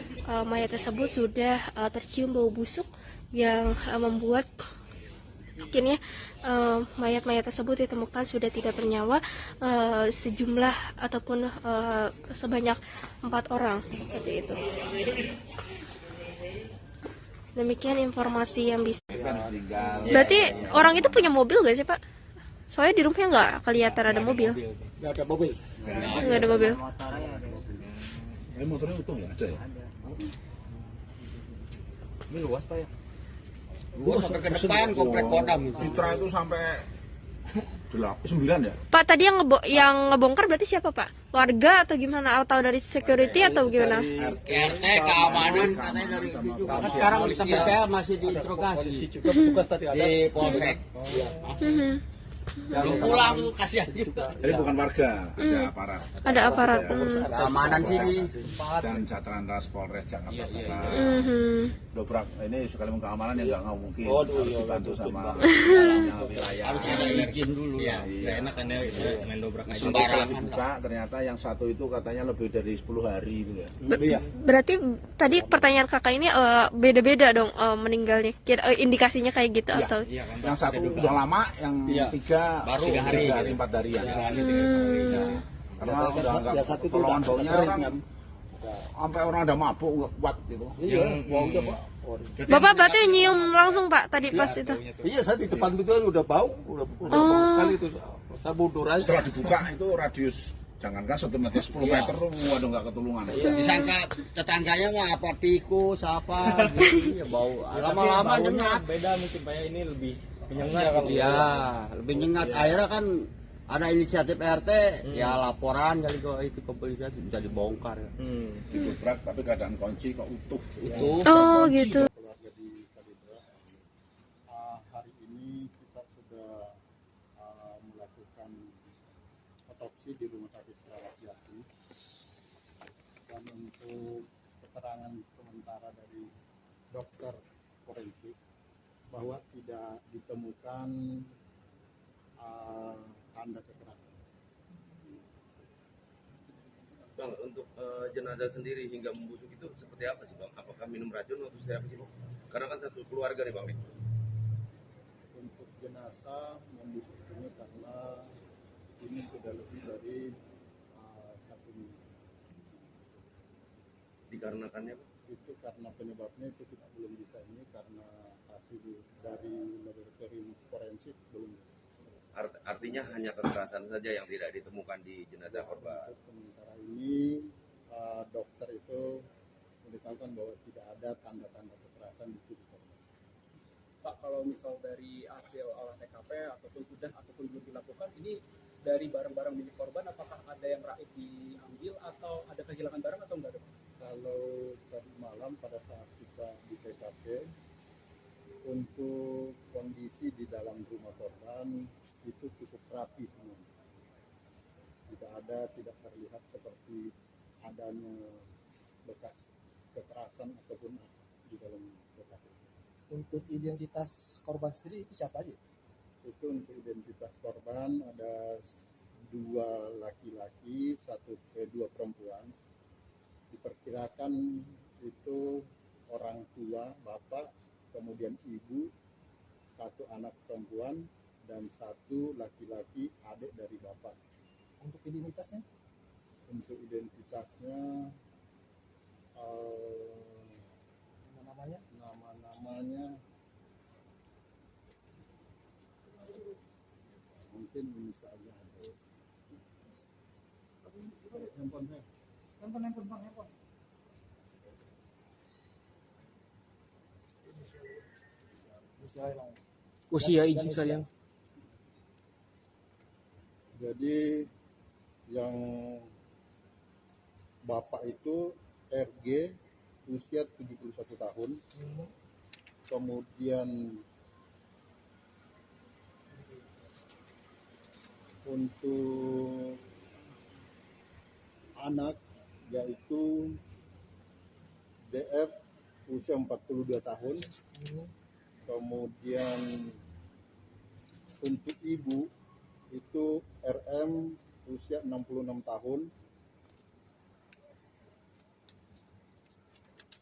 Speaker 2: mayat tersebut sudah tercium bau busuk yang membuat akhirnya mayat-mayat tersebut ditemukan sudah tidak bernyawa, sejumlah ataupun sebanyak 4 orang seperti itu. Demikian informasi yang bisa. Berarti orang itu punya mobil gak sih Pak? Soalnya di rumahnya nggak kelihatan ada mobil.
Speaker 3: Nggak ada mobil.
Speaker 2: Nggak ada mobil.
Speaker 3: Motornya utuh nggak ada ya?
Speaker 5: Ini luas Pak ya?
Speaker 4: Luas sampai ke depan komplek Kodam itu.
Speaker 3: Citra itu sampai 9 ya.
Speaker 2: Pak, tadi yang ngebongkar berarti siapa Pak? Warga atau gimana? Atau dari security atau gimana?
Speaker 4: RT keamanan katanya dari
Speaker 5: Karena sekarang kita percaya masih diinterogasi. Juga petugas tadi ada
Speaker 4: di polsek. Belum pulang tuh, kasihan juga.
Speaker 3: Jadi bukan warga, ada aparat.
Speaker 2: Ada aparat.
Speaker 4: Keamanan sini.
Speaker 3: Dan Satlantas Polres Jakarta Barat. Dobrak ini sekalian keamanan ya nggak mungkin.
Speaker 5: Oh,
Speaker 3: harus dibantu sama wilayah.
Speaker 4: Harus ada izin dulu ya.
Speaker 17: Nggak enak kan ya main dobrak aja.
Speaker 3: Sembarangan dibuka, ternyata yang satu itu katanya lebih dari 10 hari itu ya.
Speaker 2: Berarti tadi pertanyaan kakak ini beda-beda dong meninggalnya. Indikasinya kayak gitu
Speaker 3: Iya.
Speaker 2: atau?
Speaker 3: Yang satu udah lama, yang tiga
Speaker 4: baru
Speaker 3: 3 hari 4 hari ya. Karena udah nggak pertolongan baunya orang sampai orang ada mabuk nggak kuat gitu.
Speaker 2: Bapak berarti nyium langsung Pak tadi pas itu?
Speaker 5: Iya, saya di depan itu udah bau, udah bau sekali itu. Saya mundur aja.
Speaker 3: Setelah dibuka itu radius jangankan 1 meter 10 meter tuh waduh nggak ketulungan.
Speaker 4: Disangka tetangganya mah apa tikus apa gitu ya bau. Lama-lama nyengat.
Speaker 17: Beda mungkin Pak ya, ini lebih menyengat.
Speaker 4: Iya, lebih nyengat. Akhirnya kan ada inisiatif RT, ya laporan kali kok itu kepolisian bisa dibongkar.
Speaker 3: Didobrak tapi keadaan kunci kok utuh.
Speaker 2: Oh gitu.
Speaker 10: Keluarga di Kalidra, hari ini kita sudah melakukan otopsi di Rumah Sakit Keramat Jati, dan untuk keterangan sementara dari dokter forensik bahwa tidak ditemukan tanda kekerasan.
Speaker 18: Bang, untuk jenazah sendiri hingga membusuk itu seperti apa sih Bang? Apakah minum racun atau seperti apa sih Bang? Karena kan satu keluarga nih Bang.
Speaker 10: Untuk jenazah membusuk ini karena ini sudah lebih dari 1 minggu.
Speaker 18: Dikarenakannya Bang?
Speaker 10: Itu karena penyebabnya itu kita belum bisa ini karena hasil dari laboratorium forensik belum.
Speaker 18: Artinya hanya kekerasan saja yang tidak ditemukan di jenazah korban.
Speaker 10: Sementara ini dokter itu memberitahukan bahwa tidak ada tanda-tanda kekerasan di tubuh korban.
Speaker 6: Pak, kalau misal dari hasil olah TKP ataupun belum dilakukan, ini dari barang-barang milik korban, apakah ada yang raib diambil atau ada kehilangan barang atau enggak?
Speaker 10: Kalau tadi malam pada saat kita di TKP, untuk kondisi di dalam rumah korban itu cukup rapi semua. Tidak terlihat seperti adanya bekas kekerasan ataupun di dalam TKP.
Speaker 15: Untuk identitas korban sendiri itu siapa aja?
Speaker 10: Itu untuk identitas korban ada 2 laki-laki, 2 perempuan. Diperkirakan itu orang tua, bapak, kemudian ibu, 1 anak perempuan, dan 1 laki-laki adik dari bapak.
Speaker 15: Untuk identitasnya?
Speaker 10: Untuk identitasnya nama-namanya mungkin bisa aja ada. Handphone Bang.
Speaker 16: Usia izin sayang.
Speaker 10: Jadi yang bapak itu RG usia 71 tahun. Kemudian untuk anak yaitu DF usia 42 tahun. Kemudian untuk ibu itu RM usia 66 tahun.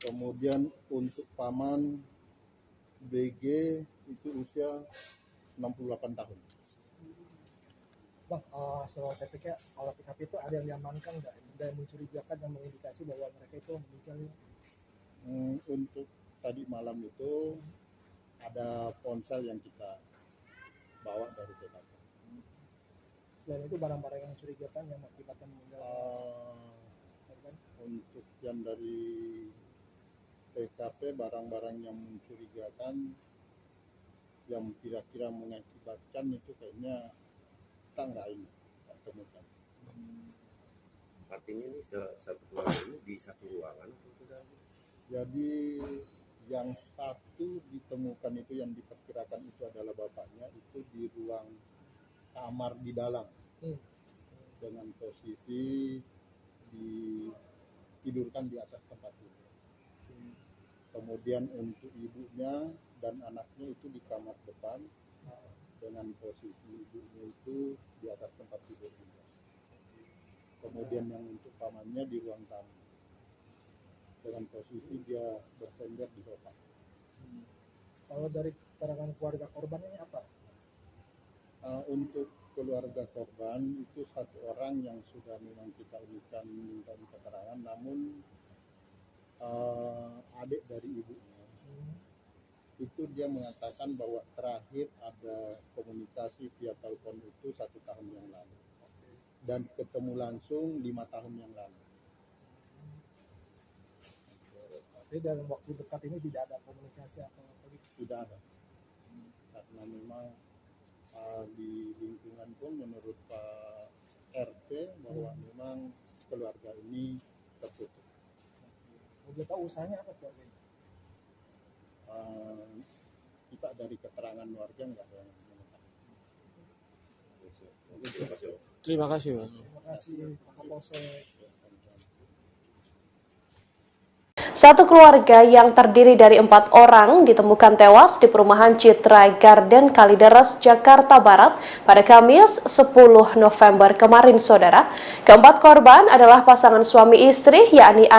Speaker 10: Kemudian untuk paman BG itu usia 68 tahun.
Speaker 15: Bang, soal TPK, olah TKP itu ada yang diamankan nggak? Ada yang mencurigakan yang mengindikasi bahwa mereka itu meninggal?
Speaker 10: Untuk tadi malam itu ada ponsel yang kita bawa dari TKP.
Speaker 15: Selain itu barang-barang yang mencurigakan yang mengakibatkan meninggal korban?
Speaker 10: Untuk yang dari TKP barang-barang yang mencurigakan, yang kira-kira mengakibatkan itu kayaknya kita nggak temukan.
Speaker 18: Artinya ini satu keluarga ini di satu ruangan?
Speaker 10: Jadi yang satu ditemukan itu yang diperkirakan itu adalah bapaknya, itu di ruang kamar di dalam dengan posisi ditidurkan di atas tempat tidur. Kemudian untuk ibunya dan anaknya itu di kamar depan dengan posisi ibunya itu di atas tempat tidur juga. Kemudian yang untuk pamannya di ruang tamu dengan posisi dia bersender di sofa.
Speaker 15: Kalau dari keterangan keluarga korban ini apa?
Speaker 10: Untuk keluarga korban itu satu orang yang sudah memang kita minta keterangan, namun adik dari ibunya itu dia mengatakan bahwa terakhir ada komunikasi via telepon itu 1 tahun yang lalu dan ketemu langsung 5 tahun yang lalu.
Speaker 15: Tapi dalam waktu dekat ini tidak ada komunikasi atau apa gitu?
Speaker 10: Tidak ada, karena memang di lingkungan pun menurut Pak RT bahwa memang keluarga ini tertutup.
Speaker 15: Boleh tahu usahanya apa keluarga ini?
Speaker 10: Kita dari keterangan warga nggak ada yang mengetahui.
Speaker 16: Terima kasih, Pak.
Speaker 15: Terima kasih, Pak Kapolsek.
Speaker 1: Satu keluarga yang terdiri dari 4 orang ditemukan tewas di perumahan Citra Garden Kalideres, Jakarta Barat pada Kamis 10 November kemarin, Saudara. Keempat korban adalah pasangan suami istri, yakni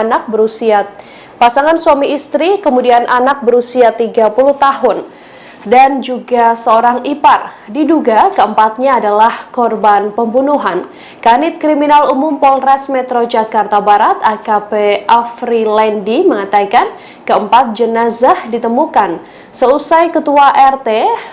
Speaker 1: pasangan suami istri, kemudian anak berusia 30 tahun, dan juga seorang ipar. Diduga keempatnya adalah korban pembunuhan. Kanit Kriminal Umum Polres Metro Jakarta Barat AKP Afrilendi mengatakan keempat jenazah ditemukan seusai Ketua RT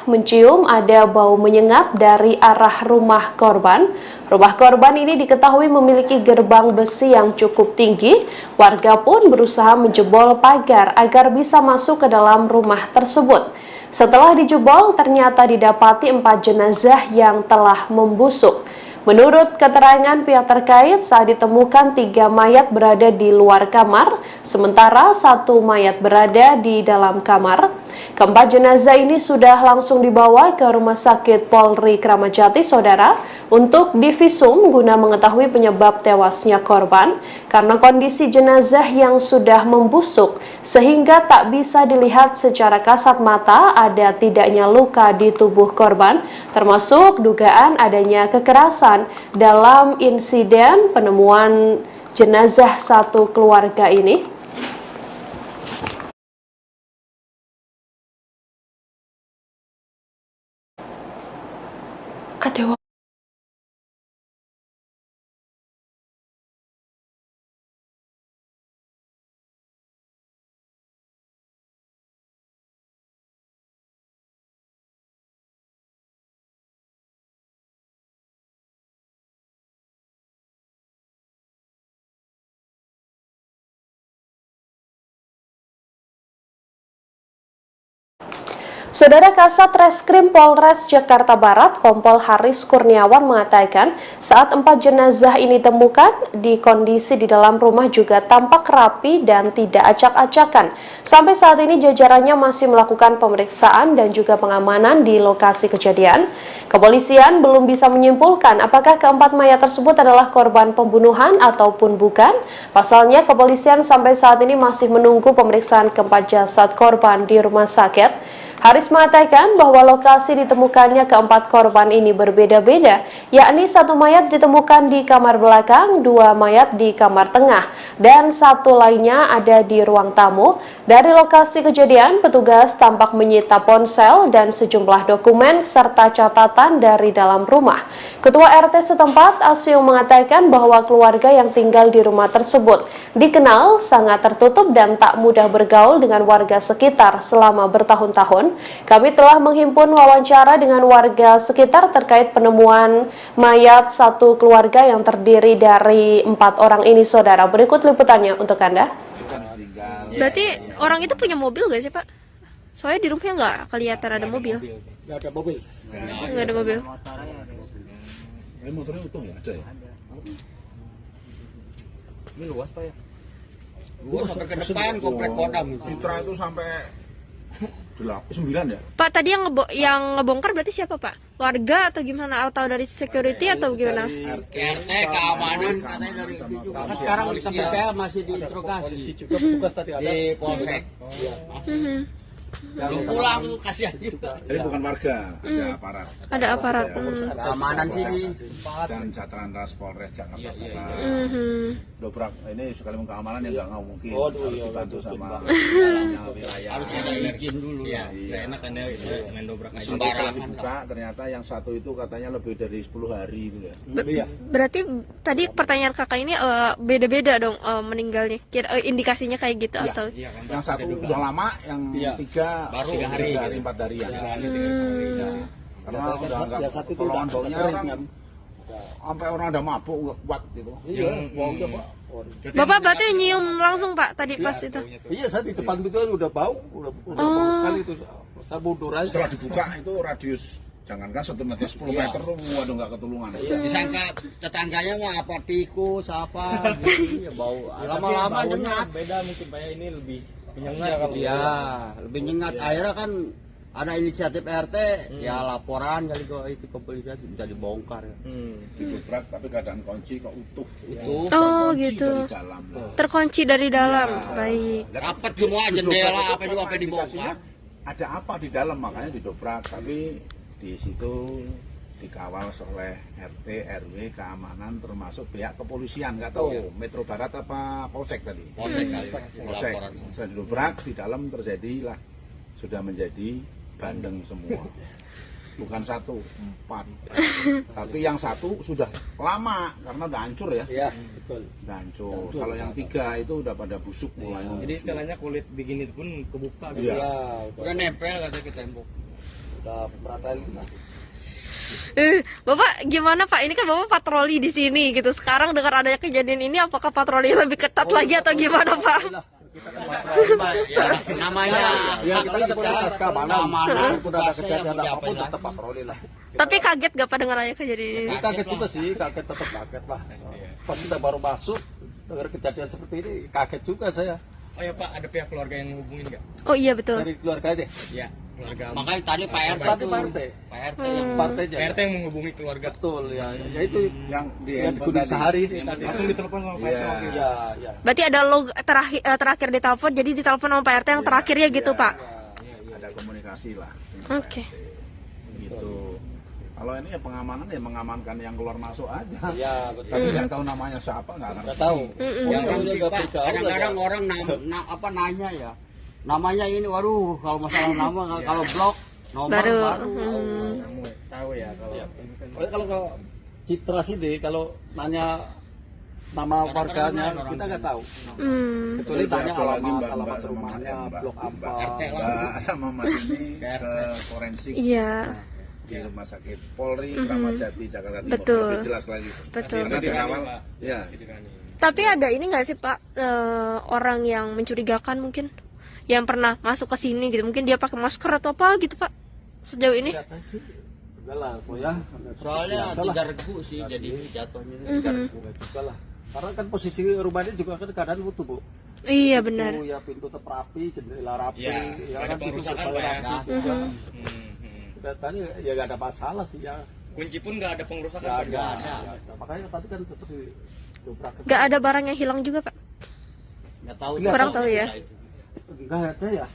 Speaker 1: mencium ada bau menyengat dari arah rumah korban. Rumah korban ini diketahui memiliki gerbang besi yang cukup tinggi. Warga pun berusaha menjebol pagar agar bisa masuk ke dalam rumah tersebut. Setelah dijebol, ternyata didapati 4 jenazah yang telah membusuk. Menurut keterangan pihak terkait, saat ditemukan 3 mayat berada di luar kamar, sementara 1 mayat berada di dalam kamar. Keempat jenazah ini sudah langsung dibawa ke Rumah Sakit Polri Kramat Jati, Saudara, untuk divisum guna mengetahui penyebab tewasnya korban karena kondisi jenazah yang sudah membusuk sehingga tak bisa dilihat secara kasat mata ada tidaknya luka di tubuh korban, termasuk dugaan adanya kekerasan dalam insiden penemuan jenazah satu keluarga ini. Ada Saudara, Kasat Reskrim Polres Jakarta Barat, Kompol Haris Kurniawan mengatakan saat 4 jenazah ini ditemukan di kondisi di dalam rumah juga tampak rapi dan tidak acak-acakan. Sampai saat ini jajarannya masih melakukan pemeriksaan dan juga pengamanan di lokasi kejadian. Kepolisian belum bisa menyimpulkan apakah keempat mayat tersebut adalah korban pembunuhan ataupun bukan. Pasalnya, kepolisian sampai saat ini masih menunggu pemeriksaan keempat jasad korban di rumah sakit. Haris mengatakan bahwa lokasi ditemukannya keempat korban ini berbeda-beda, yakni 1 mayat ditemukan di kamar belakang, 2 mayat di kamar tengah, dan 1 lainnya ada di ruang tamu. Dari lokasi kejadian, petugas tampak menyita ponsel dan sejumlah dokumen serta catatan dari dalam rumah. Ketua RT setempat, Asio, mengatakan bahwa keluarga yang tinggal di rumah tersebut dikenal sangat tertutup dan tak mudah bergaul dengan warga sekitar selama bertahun-tahun. Kami telah menghimpun wawancara dengan warga sekitar terkait penemuan mayat satu keluarga yang terdiri dari 4 orang ini, Saudara. Berikut liputannya untuk Anda.
Speaker 3: tinggal.
Speaker 2: Berarti orang itu punya mobil gak sih Pak? Soalnya di rumahnya nggak kelihatan ada mobil.
Speaker 5: Nggak ada mobil.
Speaker 2: Nggak ada mobil.
Speaker 3: Motornya utuh ya? Ada ya?
Speaker 4: Ini luas Pak ya? Luas sampai ke depan komplek Kodam.
Speaker 3: Citra itu sampai 9 ya?
Speaker 2: Pak tadi yang ngebongkar berarti siapa Pak? Warga atau gimana? Atau dari security atau gimana?
Speaker 4: RT keamanan katanya dari karena sekarang sampai saya masih diinterogasi
Speaker 5: juga petugas tadi ada
Speaker 4: di polsek. Belum pulang tuh kasihan juga.
Speaker 3: Jadi bukan warga, ada aparat.
Speaker 2: Ada aparat.
Speaker 4: Keamanan sini
Speaker 3: dan Satlantas Polres Jakarta Barat. Dobrak ini sekalipun keamanan ya nggak mungkin. Harus dibantu sama wilayah.
Speaker 4: Harus ada izin dulu.
Speaker 3: Iya.
Speaker 4: Enak kan ya main dobrak aja.
Speaker 3: Sembarangan dibuka, ternyata yang satu itu katanya lebih dari 10 hari itu ya.
Speaker 2: Berarti tadi pertanyaan kakak ini beda-beda dong meninggalnya. Indikasinya kayak gitu atau?
Speaker 3: Yang satu udah lama, yang tiga baru 3 hari, 4 hari ya. Karena udah nggak pertolongan baunya orang sampai orang ada mabuk nggak kuat gitu.
Speaker 5: Iya, baunya Pak.
Speaker 2: Bapak berarti nyium langsung Pak tadi pas itu?
Speaker 5: Iya, saya di depan itu udah bau, udah bau sekali itu. Saya mundur aja.
Speaker 3: Setelah dibuka itu radius jangankan 1 meter 10 meter tuh waduh nggak ketulungan.
Speaker 4: Disangka tetangganya mah apa tikus apa ya bau. Lama-lama nyengat.
Speaker 13: Beda mungkin Pak ya, ini lebih menyengat.
Speaker 4: Iya, lebih nyengat. Akhirnya kan ada inisiatif RT, ya laporan kali kok itu ke polisi bisa dibongkar ya.
Speaker 3: Didobrak tapi keadaan kunci kok utuh.
Speaker 2: Oh gitu. Terkunci dari dalam. Baik.
Speaker 4: Rapat semua jendela apa juga apa dibongkar.
Speaker 3: Ada apa di dalam makanya didobrak, tapi di situ dikawal oleh RT, RW, keamanan termasuk pihak kepolisian, nggak tahu Metro Barat apa Polsek tadi.
Speaker 4: Polsek kali.
Speaker 3: Polsek. Setelah didobrak di dalam terjadilah sudah menjadi bandeng semua. Bukan 1, 4. Tapi yang 1 sudah lama karena udah hancur ya.
Speaker 5: Iya, betul.
Speaker 3: Udah hancur. Kalau yang 3 itu udah pada busuk mulai.
Speaker 13: Jadi istilahnya kulit bikin itu pun kebuka gitu.
Speaker 3: Iya.
Speaker 4: Udah nempel katanya ke tembok.
Speaker 5: Udah meratain.
Speaker 2: Bapak gimana Pak? Ini kan Bapak patroli di sini gitu. Sekarang dengan adanya kejadian ini apakah patroli lebih ketat lagi atau gimana Pak?
Speaker 4: Namanya
Speaker 5: kita kan keamanan, udah ada kejadian apapun tetap patroli lah.
Speaker 2: Tapi kaget gak Pak dengan adanya kejadian ini?
Speaker 5: Kaget juga sih, tetap kaget lah. Pas kita baru masuk dengar kejadian seperti ini, kaget juga saya.
Speaker 13: Oh ya Pak, ada pihak keluarga yang ngehubungin nggak?
Speaker 2: Oh iya betul.
Speaker 5: Dari keluarga deh.
Speaker 13: Iya, keluarga.
Speaker 4: Makanya tadi Pak RT
Speaker 13: yang menghubungi keluarga.
Speaker 5: Betul ya, ya itu
Speaker 3: yang
Speaker 5: digunakan sehari
Speaker 13: langsung ditelepon sama Pak RT.
Speaker 5: Iya, iya.
Speaker 2: Berarti ada log terakhir ditelepon, jadi ditelepon sama Pak RT yang terakhirnya gitu Pak?
Speaker 3: Ada komunikasi lah.
Speaker 2: Oke.
Speaker 3: Gitu. Kalau ini ya pengamanan ya mengamankan yang keluar masuk aja.
Speaker 5: Iya, betul.
Speaker 3: Tapi nggak tahu namanya siapa nggak
Speaker 5: tahu.
Speaker 4: Kadang-kadang orang nanya ya. Namanya ini, waduh kalau masalah nama kalau blok nomor baru.
Speaker 13: Tahu ya
Speaker 5: kalau Citra sih deh kalau nanya nama warganya kita nggak tahu. Kecuali tanya alamat rumahnya, blok apa.
Speaker 3: Sama Mas ini ke forensik.
Speaker 2: Iya.
Speaker 3: Di Rumah Sakit Polri Kramat Jati Jakarta Timur.
Speaker 2: Betul.
Speaker 3: Lebih jelas lagi.
Speaker 2: Betul.
Speaker 3: Karena dikawal. Ya.
Speaker 2: Tapi ada ini nggak sih Pak orang yang mencurigakan mungkin yang pernah masuk ke sini gitu, mungkin dia pakai masker atau apa gitu Pak sejauh ini?
Speaker 5: Enggak lah, ya.
Speaker 4: Soalnya tidak regu sih jadi jatuhnya.
Speaker 5: Tidak regu juga lah. Karena kan posisi rumahnya juga kan keadaan utuh Bu.
Speaker 2: Iya benar.
Speaker 5: Ya pintu tetap rapi, jendela rapi,
Speaker 13: ya kan
Speaker 5: pengerusakan Pak ya. Tadi ya nggak ada masalah sih ya.
Speaker 13: Kunci pun nggak ada pengerusakan.
Speaker 5: Nggak ada. Makanya tadi kan seperti dobrak.
Speaker 2: Nggak ada barang yang hilang juga Pak?
Speaker 4: Nggak tahu.
Speaker 2: Kurang tahu ya.
Speaker 5: Nggak ada ya.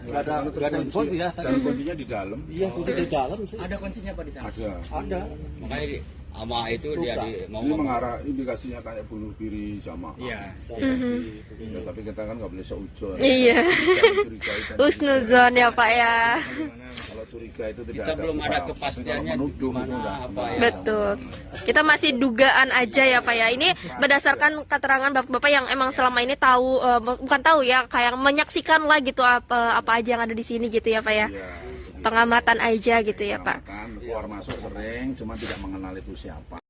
Speaker 5: Nggak ada info sih ya.
Speaker 3: Dan kuncinya di dalam.
Speaker 5: Iya, kunci di dalam sih.
Speaker 13: Ada kuncinya Pak di sana?
Speaker 5: Ada.
Speaker 4: Makanya sama itu dia
Speaker 3: mau mengarah indikasinya kayak bunuh diri sama.
Speaker 13: Iya.
Speaker 3: Tapi kita kan nggak boleh seujon.
Speaker 2: Iya. Husnuzon ya Pak ya.
Speaker 3: Kalau curiga itu tidak
Speaker 4: kita belum ada kepastiannya
Speaker 3: gimana
Speaker 4: apa ya.
Speaker 2: Betul. Kita masih dugaan aja ya Pak ya. Ini berdasarkan keterangan bapak-bapak yang emang selama ini tahu bukan tahu ya, kayak menyaksikan lah gitu apa aja yang ada di sini gitu ya Pak ya. Pengamatan aja gitu ya Pak.
Speaker 3: Keluar masuk sering, cuma tidak mengenal itu siapa.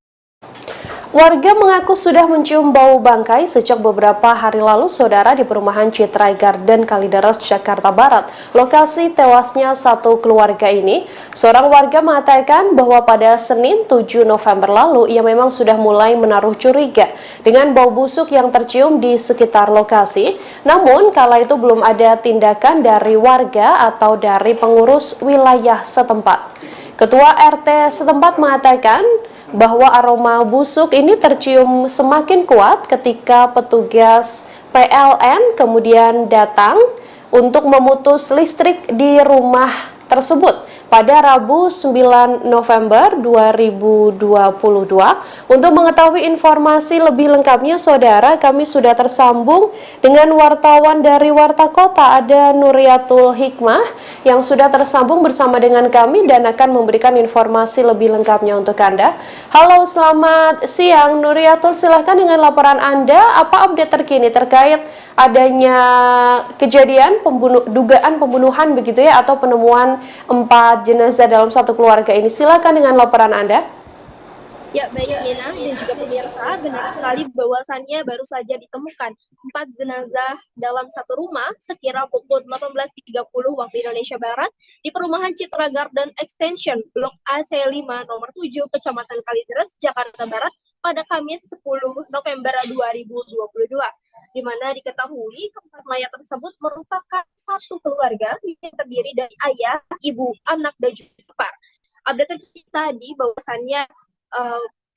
Speaker 1: Warga mengaku sudah mencium bau bangkai sejak beberapa hari lalu, saudara, di perumahan Citra Garden Kalideres, Jakarta Barat. Lokasi tewasnya satu keluarga ini, seorang warga mengatakan bahwa pada Senin 7 November lalu, ia memang sudah mulai menaruh curiga dengan bau busuk yang tercium di sekitar lokasi. Namun, kala itu belum ada tindakan dari warga atau dari pengurus wilayah setempat. Ketua RT setempat mengatakan bahwa aroma busuk ini tercium semakin kuat ketika petugas PLN kemudian datang untuk memutus listrik di rumah tersebut pada Rabu 9 November 2022. Untuk mengetahui informasi lebih lengkapnya, saudara, kami sudah tersambung dengan wartawan dari Warta Kota, ada Nuriatul Hikmah yang sudah tersambung bersama dengan kami dan akan memberikan informasi lebih lengkapnya untuk Anda. Halo, selamat siang Nuriatul, silahkan dengan laporan Anda, apa update terkini terkait adanya kejadian dugaan pembunuhan begitu ya, atau penemuan 4 jenazah dalam satu keluarga ini. Silakan dengan laporan Anda.
Speaker 7: Ya, baik Nina dan juga pemirsa, benar sekali bahwasannya baru saja ditemukan 4 jenazah dalam satu rumah sekira pukul 18.30 waktu Indonesia Barat di perumahan Citra Garden Extension Blok AC5 nomor 7 Kecamatan Kalideres, Jakarta Barat pada Kamis 10 November 2022. Di mana diketahui keempat mayat tersebut merupakan satu keluarga yang terdiri dari ayah, ibu, anak, dan juga ipar. Update kita tadi bahwasannya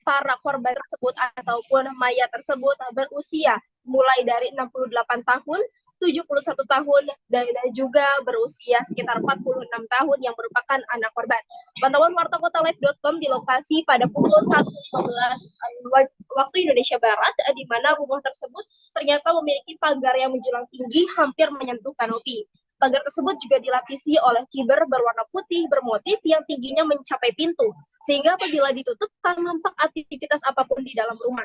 Speaker 7: para korban tersebut ataupun mayat tersebut berusia mulai dari 68 tahun, 71 tahun, dan juga berusia sekitar 46 tahun yang merupakan anak korban. Pantauan wartakotalive.com di lokasi pada pukul 1.15 waktu Indonesia Barat, di mana rumah tersebut ternyata memiliki pagar yang menjulang tinggi hampir menyentuh kanopi. Pagar tersebut juga dilapisi oleh kiber berwarna putih bermotif yang tingginya mencapai pintu, sehingga apabila ditutup tak nampak aktivitas apapun di dalam rumah.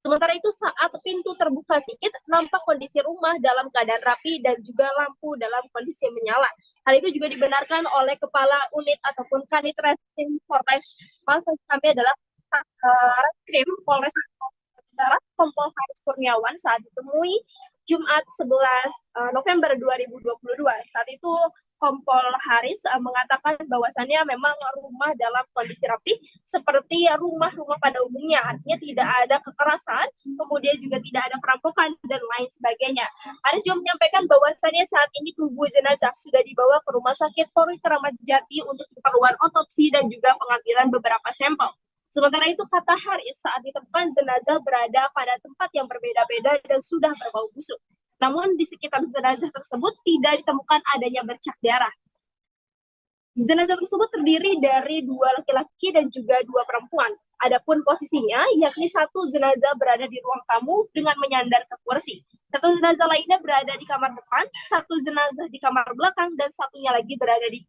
Speaker 7: Sementara itu saat pintu terbuka sedikit, nampak kondisi rumah dalam keadaan rapi dan juga lampu dalam kondisi menyala. Hal itu juga dibenarkan oleh Kepala Unit ataupun Kanit Reskrim Polres. Maksud kami adalah Reskrim Polres Barat, Kompol Haris Kurniawan saat ditemui Jumat 11 November 2022. Saat itu Kompol Haris mengatakan bahwasannya memang rumah dalam kondisi rapi seperti rumah-rumah pada umumnya, artinya tidak ada kekerasan, kemudian juga tidak ada perampokan dan lain sebagainya. Haris juga menyampaikan bahwasannya saat ini tubuh jenazah sudah dibawa ke Rumah Sakit Polri Kramat Jati untuk keperluan otopsi dan juga pengambilan beberapa sampel. Sementara itu, kata Haris, saat ditemukan jenazah berada pada tempat yang berbeda-beda dan sudah berbau busuk. Namun di sekitar jenazah tersebut tidak ditemukan adanya bercak darah. Jenazah tersebut terdiri dari 2 laki-laki dan juga 2 perempuan. Adapun posisinya, yakni satu jenazah berada di ruang tamu dengan menyandar ke kursi. Satu jenazah lainnya berada di kamar depan, satu jenazah di kamar belakang, dan satunya lagi berada di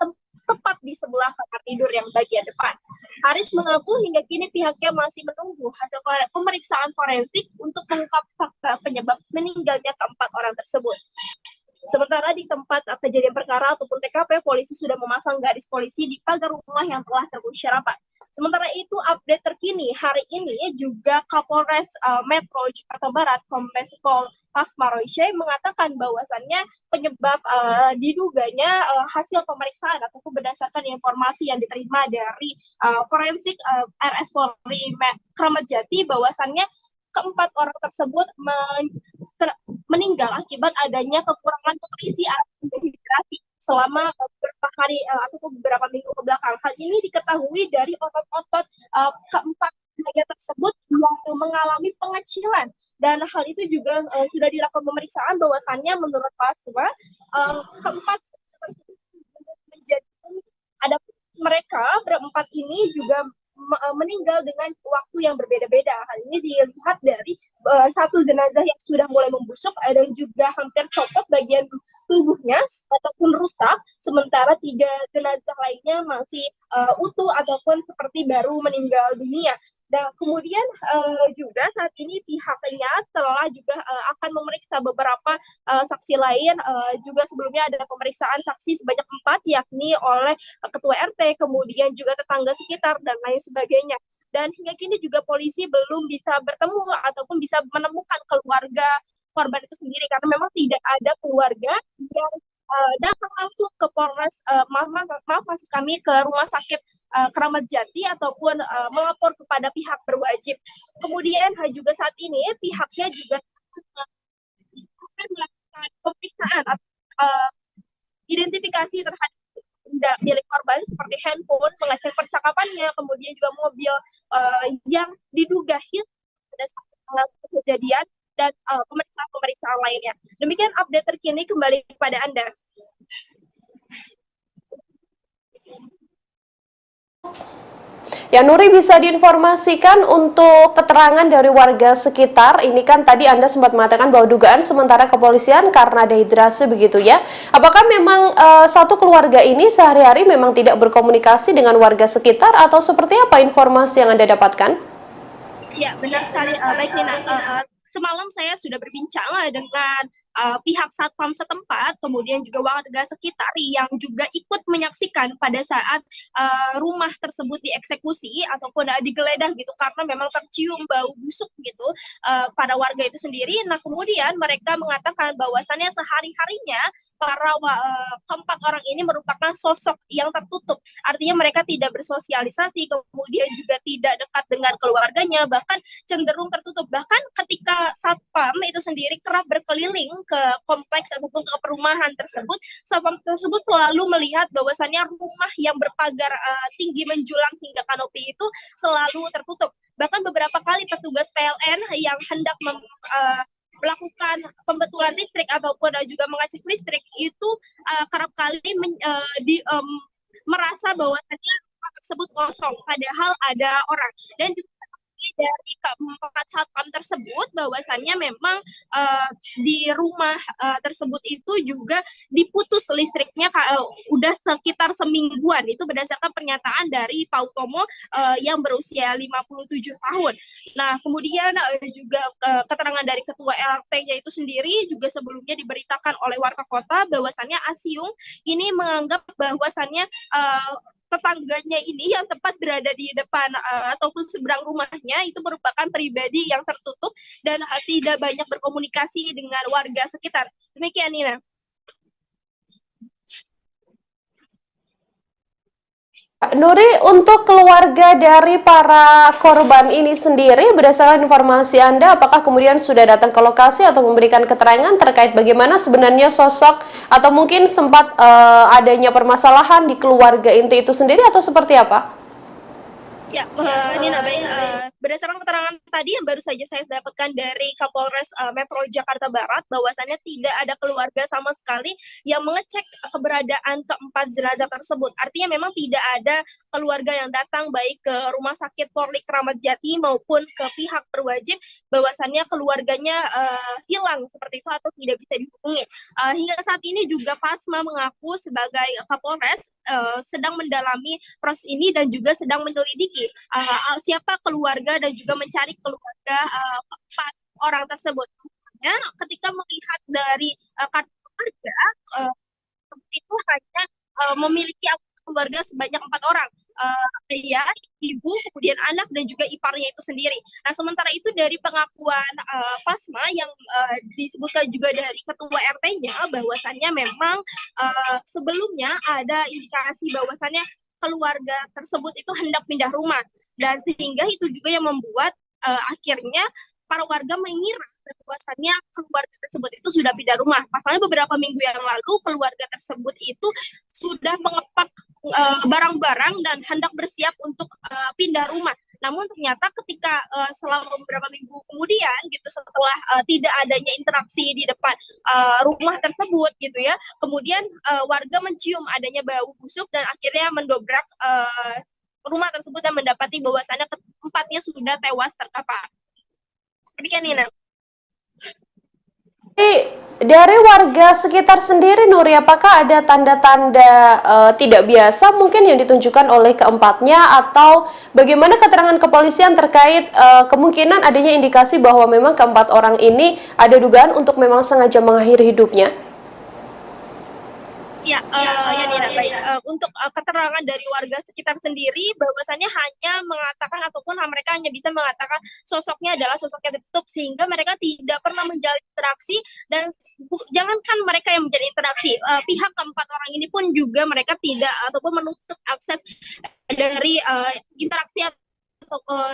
Speaker 7: tepat di sebelah kamar tidur yang bagian depan. Haris mengaku hingga kini pihaknya masih menunggu hasil pemeriksaan forensik untuk mengungkap fakta penyebab meninggalnya keempat orang tersebut. Sementara di tempat kejadian perkara ataupun TKP, polisi sudah memasang garis polisi di pagar rumah yang telah terkunci rapat. Sementara itu, update terkini hari ini juga Kapolres Metro Jakarta Barat, Kombes Pol Pasmaroise mengatakan bahwasannya penyebab diduganya hasil pemeriksaan ataupun berdasarkan informasi yang diterima dari forensik RS Polri Kramat Jati bahwasannya keempat orang tersebut meninggal akibat adanya kekurangan nutrisi atau dehidrasi selama beberapa hari ataupun beberapa minggu ke belakang. Hal ini diketahui dari otot-otot keempat mayat tersebut yang mengalami pengecilan, dan hal itu juga sudah dilakukan pemeriksaan bahwasannya menurut Paswa keempat tersebut menjadi ada mereka berempat ini juga meninggal dengan waktu yang berbeda-beda. Hal ini dilihat dari satu jenazah yang sudah mulai membusuk dan juga hampir copot bagian tubuhnya ataupun rusak, sementara 3 jenazah lainnya masih utuh ataupun seperti baru meninggal dunia. Dan kemudian juga saat ini pihaknya telah juga akan memeriksa beberapa saksi lain. Juga sebelumnya ada pemeriksaan saksi sebanyak 4, yakni oleh ketua RT, kemudian juga tetangga sekitar dan lain sebagainya. dan hingga kini juga polisi belum bisa bertemu ataupun bisa menemukan keluarga korban itu sendiri karena memang tidak ada keluarga yang datang langsung ke Polres, maaf maksud kami ke Rumah Sakit Keramat Jati ataupun melapor kepada pihak berwajib. Kemudian juga saat ini pihaknya juga akan melakukan pemeriksaan atau identifikasi terhadap benda milik korban seperti handphone, mengecek percakapannya, kemudian juga mobil yang diduga hilang pada saat kejadian dan pemeriksaan lainnya. Demikian update terkini, kembali kepada Anda.
Speaker 1: Ya, Nuri, bisa diinformasikan untuk keterangan dari warga sekitar. Ini kan tadi Anda sempat mengatakan bahwa dugaan sementara kepolisian karena dehidrasi begitu ya. Apakah memang satu keluarga ini sehari-hari memang tidak berkomunikasi dengan warga sekitar atau seperti apa informasi yang Anda dapatkan?
Speaker 7: Ya, benar sekali. Baik, Nina. Semalam saya sudah berbincang dengan pihak satpam setempat, kemudian juga warga sekitar yang juga ikut menyaksikan pada saat rumah tersebut dieksekusi ataupun digeledah gitu, karena memang tercium bau busuk gitu pada warga itu sendiri. Nah, kemudian mereka mengatakan bahwasannya sehari-harinya para keempat orang ini merupakan sosok yang tertutup, artinya mereka tidak bersosialisasi, kemudian juga tidak dekat dengan keluarganya, bahkan cenderung tertutup. Bahkan ketika satpam itu sendiri kerap berkeliling ke kompleks ataupun ke perumahan tersebut, satpam tersebut selalu melihat bahwasannya rumah yang berpagar tinggi menjulang hingga kanopi itu selalu tertutup. Bahkan beberapa kali petugas PLN yang hendak melakukan pembetulan listrik ataupun juga mengecek listrik itu kerap kali merasa bahwasannya rumah tersebut kosong, padahal ada orang. Dan juga dari keempat satpam tersebut bahwasannya memang di rumah tersebut itu juga diputus listriknya udah sekitar semingguan. Itu berdasarkan pernyataan dari Pak Utomo yang berusia 57 tahun. Nah, kemudian juga keterangan dari ketua RT-nya itu sendiri juga sebelumnya diberitakan oleh Warta Kota bahwasannya Asyung ini menganggap bahwasannya tetangganya ini yang tepat berada di depan ataupun seberang rumahnya itu merupakan pribadi yang tertutup dan tidak banyak berkomunikasi dengan warga sekitar. Demikian, Nina.
Speaker 1: Nuri, untuk keluarga dari para korban ini sendiri, berdasarkan informasi Anda, apakah kemudian sudah datang ke lokasi atau memberikan keterangan terkait bagaimana sebenarnya sosok atau mungkin sempat adanya permasalahan di keluarga inti itu sendiri atau seperti apa?
Speaker 7: Ya, Nina, baik. Berdasarkan keterangan tadi yang baru saja saya dapatkan dari Kapolres Metro Jakarta Barat, bahwasannya tidak ada keluarga sama sekali yang mengecek keberadaan keempat jenazah tersebut. Artinya memang tidak ada keluarga yang datang baik ke Rumah Sakit Polri Keramat Jati maupun ke pihak berwajib bahwasannya keluarganya hilang seperti itu atau tidak bisa dihubungi. Hingga saat ini juga Pasma mengaku sebagai Kapolres sedang mendalami proses ini dan juga sedang menyelidiki siapa keluarga dan juga mencari keluarga keempat orang tersebut. Ya, ketika melihat dari kartu keluarga itu hanya memiliki keluarga sebanyak 4 orang, ayah, ibu, kemudian anak dan juga iparnya itu sendiri. Nah, sementara itu dari pengakuan Pasma yang disebutkan juga dari ketua RT-nya bahwasannya memang sebelumnya ada indikasi bahwasannya keluarga tersebut itu hendak pindah rumah, dan sehingga itu juga yang membuat akhirnya para warga mengira bahwasannya keluarga tersebut itu sudah pindah rumah. Pasalnya beberapa minggu yang lalu keluarga tersebut itu sudah mengepak barang-barang dan hendak bersiap untuk pindah rumah. Namun ternyata ketika selama beberapa minggu kemudian gitu, setelah tidak adanya interaksi di depan rumah tersebut gitu ya, kemudian warga mencium adanya bau busuk dan akhirnya mendobrak rumah tersebut dan mendapati bahwasannya keempatnya sudah tewas terkapar. Demikian, Nina.
Speaker 1: Dari warga sekitar sendiri, Nuri, apakah ada tanda-tanda tidak biasa mungkin yang ditunjukkan oleh keempatnya, atau bagaimana keterangan kepolisian terkait kemungkinan adanya indikasi bahwa memang keempat orang ini ada dugaan untuk memang sengaja mengakhiri hidupnya?
Speaker 7: Ya, Nina, baik. Untuk keterangan dari warga sekitar sendiri, bahwasannya hanya mengatakan ataupun mereka hanya bisa mengatakan sosoknya adalah sosok yang tertutup, sehingga mereka tidak pernah menjalin interaksi, dan jangankan mereka yang menjalin interaksi, pihak keempat orang ini pun juga mereka tidak ataupun menutup akses dari interaksi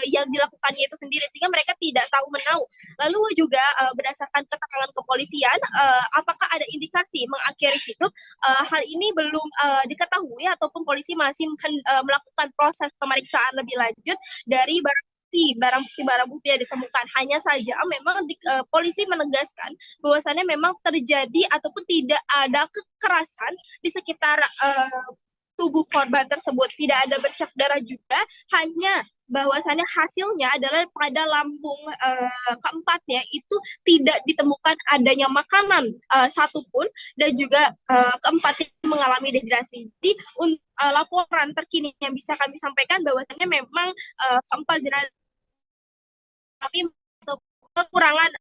Speaker 7: yang dilakukannya itu sendiri, sehingga mereka tidak tahu menahu. Lalu juga berdasarkan keterangan kepolisian, apakah ada indikasi mengakhiri hidup, hal ini belum diketahui ataupun polisi masih melakukan proses pemeriksaan lebih lanjut dari barang bukti yang ditemukan. Hanya saja memang polisi menegaskan bahwasannya memang terjadi ataupun tidak ada kekerasan di sekitar tubuh korban tersebut, tidak ada bercak darah juga, hanya bahwasannya hasilnya adalah pada lambung keempatnya itu tidak ditemukan adanya makanan satupun, dan juga keempatnya mengalami dehidrasi. Jadi laporan terkini yang bisa kami sampaikan bahwasannya memang keempat jenazah tapi kekurangan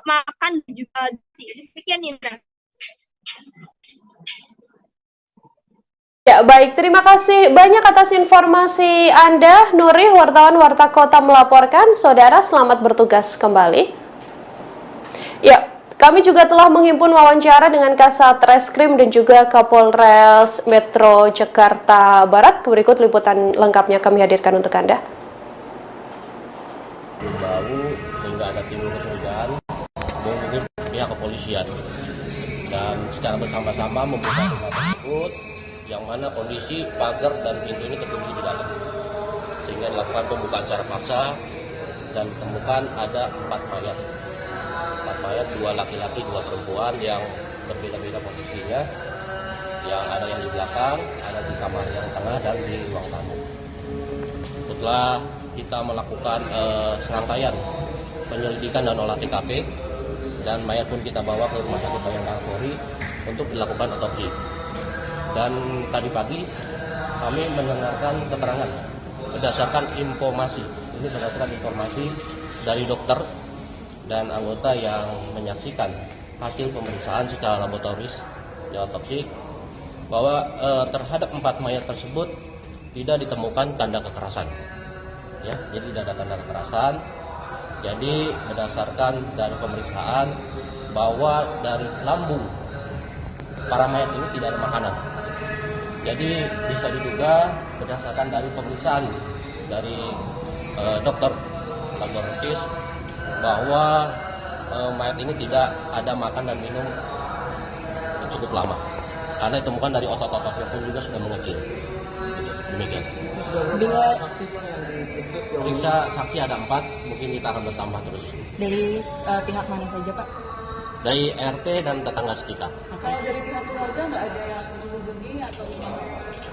Speaker 7: makan dan juga demikian, Indra.
Speaker 1: Ya, baik. Terima kasih banyak atas informasi Anda, Nuri, wartawan Warta Kota melaporkan. Saudara, selamat bertugas kembali. Ya, kami juga telah menghimpun wawancara dengan Kasat Reskrim dan juga Kapolres Metro Jakarta Barat. Berikut liputan lengkapnya kami hadirkan untuk Anda.
Speaker 8: Baru sehingga ada timbul kecurigaan menghubungi pihak kepolisian, dan secara bersama-sama membuka rumah tersebut yang mana kondisi pagar dan pintu ini terkunci di dalam, sehingga dilakukan pembukaan secara paksa dan ditemukan ada 4 mayat, 2 laki-laki 2 perempuan yang berbeda-beda posisinya, yang ada yang di belakang, ada di kamar yang tengah dan di ruang tamu. Setelah kita melakukan serangkaian penyelidikan dan olah TKP, dan mayat pun kita bawa ke Rumah Sakit Bayangkara Polri untuk dilakukan otopsi. Dan tadi pagi kami mendengarkan keterangan berdasarkan informasi dari dokter dan anggota yang menyaksikan hasil pemeriksaan secara laboratoris di otopsi, bahwa terhadap 4 mayat tersebut tidak ditemukan tanda kekerasan. Ya, jadi tidak ada tanda kekerasan. Jadi berdasarkan dari pemeriksaan bahwa dari lambung para mayat ini tidak ada makanan. Jadi bisa diduga berdasarkan dari pemeriksaan dari dokter laboratoris bahwa mayat ini tidak ada makan dan minum cukup lama, karena ditemukan dari otot-ototnya pun juga sudah mengecil. Demikian.
Speaker 9: Bila
Speaker 8: periksa saksi ada 4, mungkin kita akan bertambah terus.
Speaker 9: dari pihak mana saja, Pak?
Speaker 8: Dari RT dan tetangga sekitar.
Speaker 12: Kalau dari pihak keluarga nggak ada yang dihubungi atau gimana?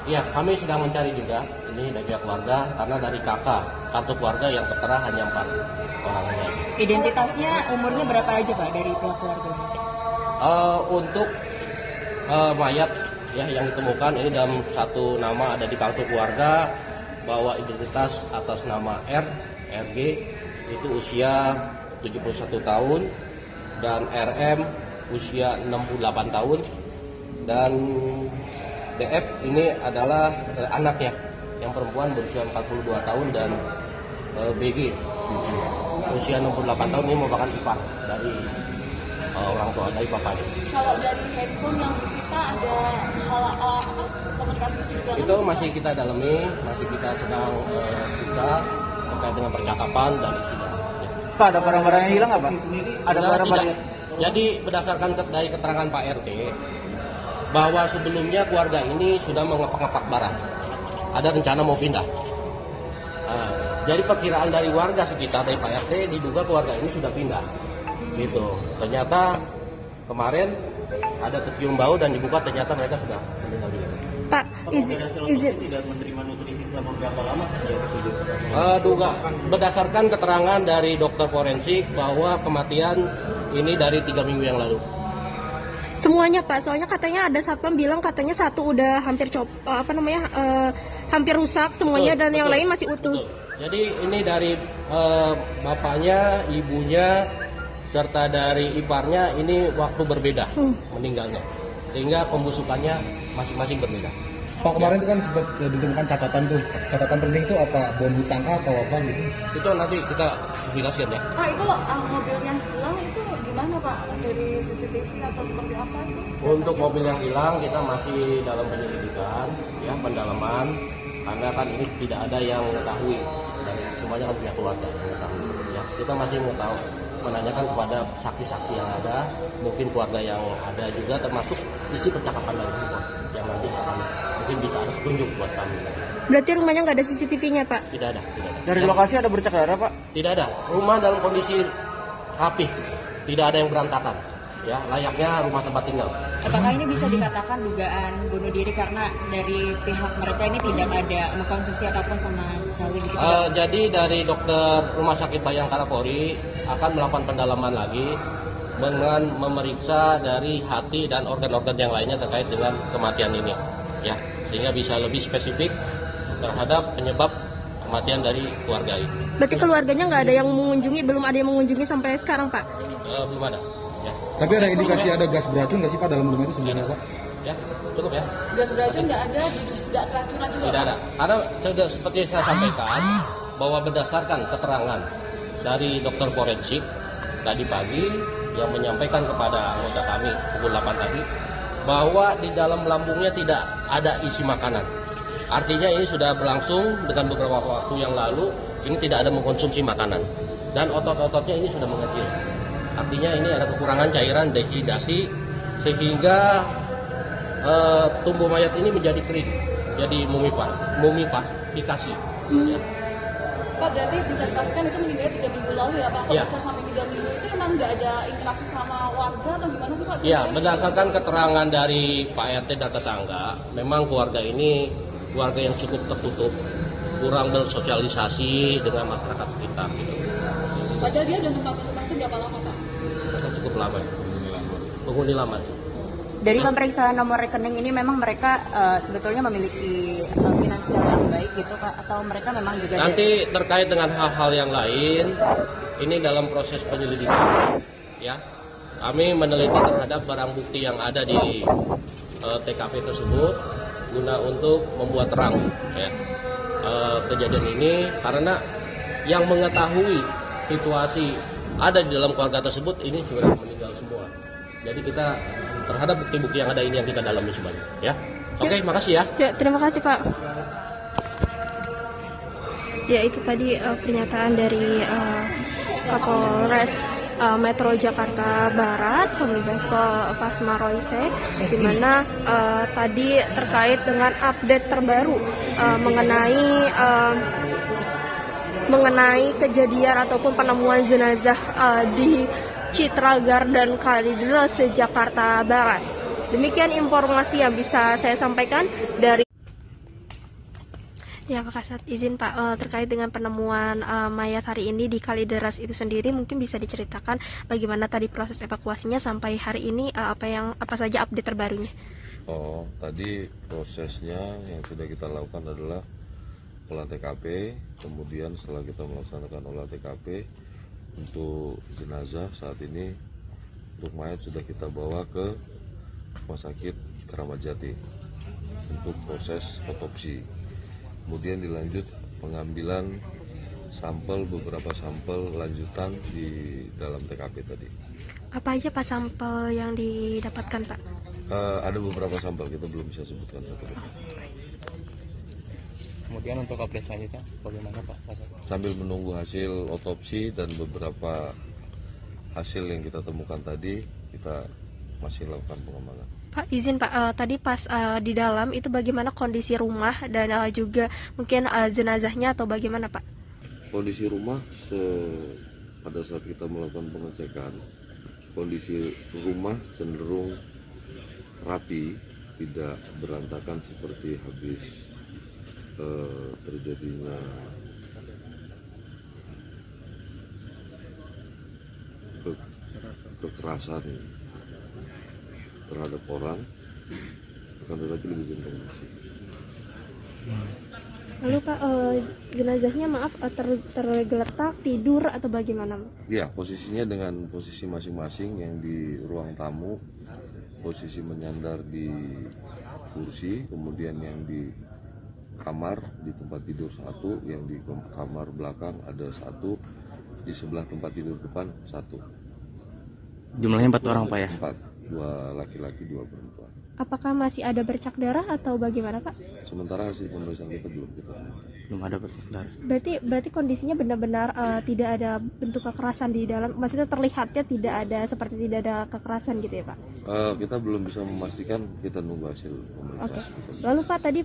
Speaker 8: Iya, kami sedang mencari juga ini dari pihak keluarga, karena dari kakak kartu keluarga yang tertera hanya 4 orang saja.
Speaker 9: Identitasnya umurnya berapa aja, Pak, dari pihak keluarga?
Speaker 8: Untuk mayat ya yang ditemukan ini dalam satu nama ada di kartu keluarga, bahwa identitas atas nama RG itu usia 71 tahun dan RM usia 68 tahun, dan DF ini adalah anaknya yang perempuan berusia 42 tahun, dan BG usia 68 tahun ini merupakan ipar dari orang tua, dari bapaknya.
Speaker 12: Kalau dari handphone yang disita ada komunikasi kecurigaan?
Speaker 8: Itu masih kita dalami, masih kita sedang buka terkait dengan percakapan dan isinya.
Speaker 13: Pak, ada barang-barang yang hilang nggak, Pak? Ada barang-barang.
Speaker 8: Jadi berdasarkan dari keterangan Pak RT, bahwa sebelumnya keluarga ini sudah mengepak-ngepak barang, ada rencana mau pindah. Nah, jadi perkiraan dari warga sekitar dari Pak RT diduga keluarga ini sudah pindah, gitu. Ternyata kemarin ada kecium bau dan dibuka, ternyata mereka sudah meninggal dunia.
Speaker 12: Pak, izin
Speaker 14: tidak menerima nutrisi selama berapa lama?
Speaker 8: Duga berdasarkan keterangan dari dokter forensik bahwa kematian ini dari 3 minggu yang lalu.
Speaker 2: Semuanya, Pak, soalnya katanya ada satpam bilang katanya satu udah hampir hampir rusak semuanya, dan yang lain masih utuh.
Speaker 8: Jadi ini dari bapaknya, ibunya, serta dari iparnya ini waktu berbeda meninggalnya. sehingga pembusukannya masing-masing berbeda.
Speaker 19: Pak, kemarin itu kan sempat ditemukan catatan penting itu apa, bom hutang atau apa gitu?
Speaker 8: Itu nanti kita jelaskan ya.
Speaker 12: Pak, itu mobil yang hilang itu gimana Pak? Dari CCTV atau seperti apa itu?
Speaker 8: Untuk mobil yang hilang kita masih dalam penyelidikan, ya, pendalaman, karena kan ini tidak ada yang mengetahui dan semuanya kan punya keluarga yang mengetahui. Ya, kita masih menanyakan kepada saksi-saksi yang ada, mungkin keluarga yang ada juga, termasuk isi percakapan dari handphone yang nanti akan mungkin bisa ada petunjuk buat kami.
Speaker 2: Berarti rumahnya nggak ada CCTV-nya, Pak?
Speaker 8: Tidak ada.
Speaker 13: Dari lokasi ada bercak darah, Pak?
Speaker 8: Tidak ada. Rumah dalam kondisi rapih, tidak ada yang berantakan. Ya, layaknya rumah tempat tinggal.
Speaker 9: Apakah ini bisa dikatakan dugaan bunuh diri karena dari pihak mereka ini tidak ada mengkonsumsi apapun sama sekali?
Speaker 8: Jadi dari dokter Rumah Sakit Bayangkara Polri akan melakukan pendalaman lagi dengan memeriksa dari hati dan organ-organ yang lainnya terkait dengan kematian ini, ya, sehingga bisa lebih spesifik terhadap penyebab kematian dari keluarga ini.
Speaker 2: Berarti keluarganya nggak ada yang mengunjungi, belum ada yang mengunjungi sampai sekarang, Pak?
Speaker 8: Belum ada. Ya.
Speaker 19: Tapi ada indikasi ada gas beracun nggak sih Pak dalam rumah itu sebenarnya, Pak?
Speaker 8: Ya, cukup ya.
Speaker 12: Gas beracun nggak ada, tidak keracunan juga?
Speaker 8: Tidak ada. Karena sudah seperti saya sampaikan bahwa berdasarkan keterangan dari dokter forensik tadi pagi yang menyampaikan kepada anggota kami pukul 8 tadi bahwa di dalam lambungnya tidak ada isi makanan. Artinya ini sudah berlangsung dengan beberapa waktu yang lalu, ini tidak ada mengkonsumsi makanan dan otot-ototnya ini sudah mengecil. Artinya ini ada kekurangan cairan dehidrasi sehingga tubuh mayat ini menjadi kering, jadi mumifikasi. Ya.
Speaker 12: Pak, berarti bisa dipastikan itu meninggal 3 minggu lalu ya Pak? Kalau bisa sampai 3 minggu itu memang nggak ada interaksi sama warga atau gimana sih Pak?
Speaker 8: Ya, berdasarkan keterangan dari Pak RT dan tetangga, memang keluarga ini keluarga yang cukup tertutup, kurang bersosialisasi dengan masyarakat sekitar. Gitu.
Speaker 12: Padahal dia udah menempati rumah itu berapa lama Pak?
Speaker 8: Cukup lama. Penghuni lama.
Speaker 9: Dari pemeriksaan nomor rekening ini memang mereka sebetulnya memiliki finansial yang baik gitu Pak, atau mereka memang juga
Speaker 8: nanti terkait dengan hal-hal yang lain ini dalam proses penyelidikan, ya, kami meneliti terhadap barang bukti yang ada di TKP tersebut guna untuk membuat terang, ya, kejadian ini, karena yang mengetahui situasi ada di dalam keluarga tersebut ini sudah meninggal semua. Jadi kita terhadap bukti-bukti yang ada ini yang kita dalami semuanya, ya. Oke, makasih ya.
Speaker 2: Ya, terima kasih Pak. Ya, itu tadi pernyataan dari Kapolres Metro Jakarta Barat, Kombes Pol Pasma Royce, di mana tadi terkait dengan update terbaru mengenai kejadian ataupun penemuan jenazah di Citra Garden Kalideres, Jakarta Barat. Demikian informasi yang bisa saya sampaikan dari. Ya, Pak Kasat, izin Pak, terkait dengan penemuan mayat hari ini di Kalideres itu sendiri, mungkin bisa diceritakan bagaimana tadi proses evakuasinya sampai hari ini, apa saja update terbarunya?
Speaker 11: Oh, tadi prosesnya yang sudah kita lakukan adalah olah TKP, kemudian setelah kita melaksanakan olah TKP untuk jenazah, saat ini untuk mayat sudah kita bawa ke Rumah Sakit Keramat Jati untuk proses otopsi. Kemudian dilanjut pengambilan beberapa sampel lanjutan di dalam TKP tadi.
Speaker 2: Apa aja Pak sampel yang didapatkan Pak?
Speaker 11: Ada beberapa sampel, kita belum bisa sebutkan satu.
Speaker 17: Kemudian untuk update selanjutnya bagaimana Pak?
Speaker 11: Sambil menunggu hasil otopsi dan beberapa hasil yang kita temukan tadi, kita masih lakukan pengembangan.
Speaker 2: Pak, izin Pak, tadi pas di dalam itu bagaimana kondisi rumah dan juga mungkin jenazahnya atau bagaimana Pak?
Speaker 11: Kondisi rumah pada saat kita melakukan pengecekan, kondisi rumah cenderung rapi, tidak berantakan seperti habis terjadinya kekerasan terhadap orang, akan tetapi lebih cenderung bersih.
Speaker 2: Lalu Pak, jenazahnya tergeletak tidur atau bagaimana?
Speaker 11: Ya, posisinya dengan posisi masing-masing yang di ruang tamu posisi menyandar di kursi, kemudian yang di kamar di tempat tidur satu, yang di kamar belakang ada satu, di sebelah tempat tidur depan satu.
Speaker 17: Jumlahnya 4 orang Pak ya?
Speaker 11: 4, 2 laki-laki 2 perempuan.
Speaker 2: Apakah masih ada bercak darah atau bagaimana Pak?
Speaker 11: Sementara hasil pemeriksaan kita belum
Speaker 17: ada bercak darah.
Speaker 2: Berarti kondisinya benar-benar tidak ada bentuk kekerasan di dalam, maksudnya terlihatnya tidak ada, seperti tidak ada kekerasan gitu ya Pak?
Speaker 11: Kita belum bisa memastikan, kita nunggu hasil pemeriksaan.
Speaker 2: Oke. Lalu Pak tadi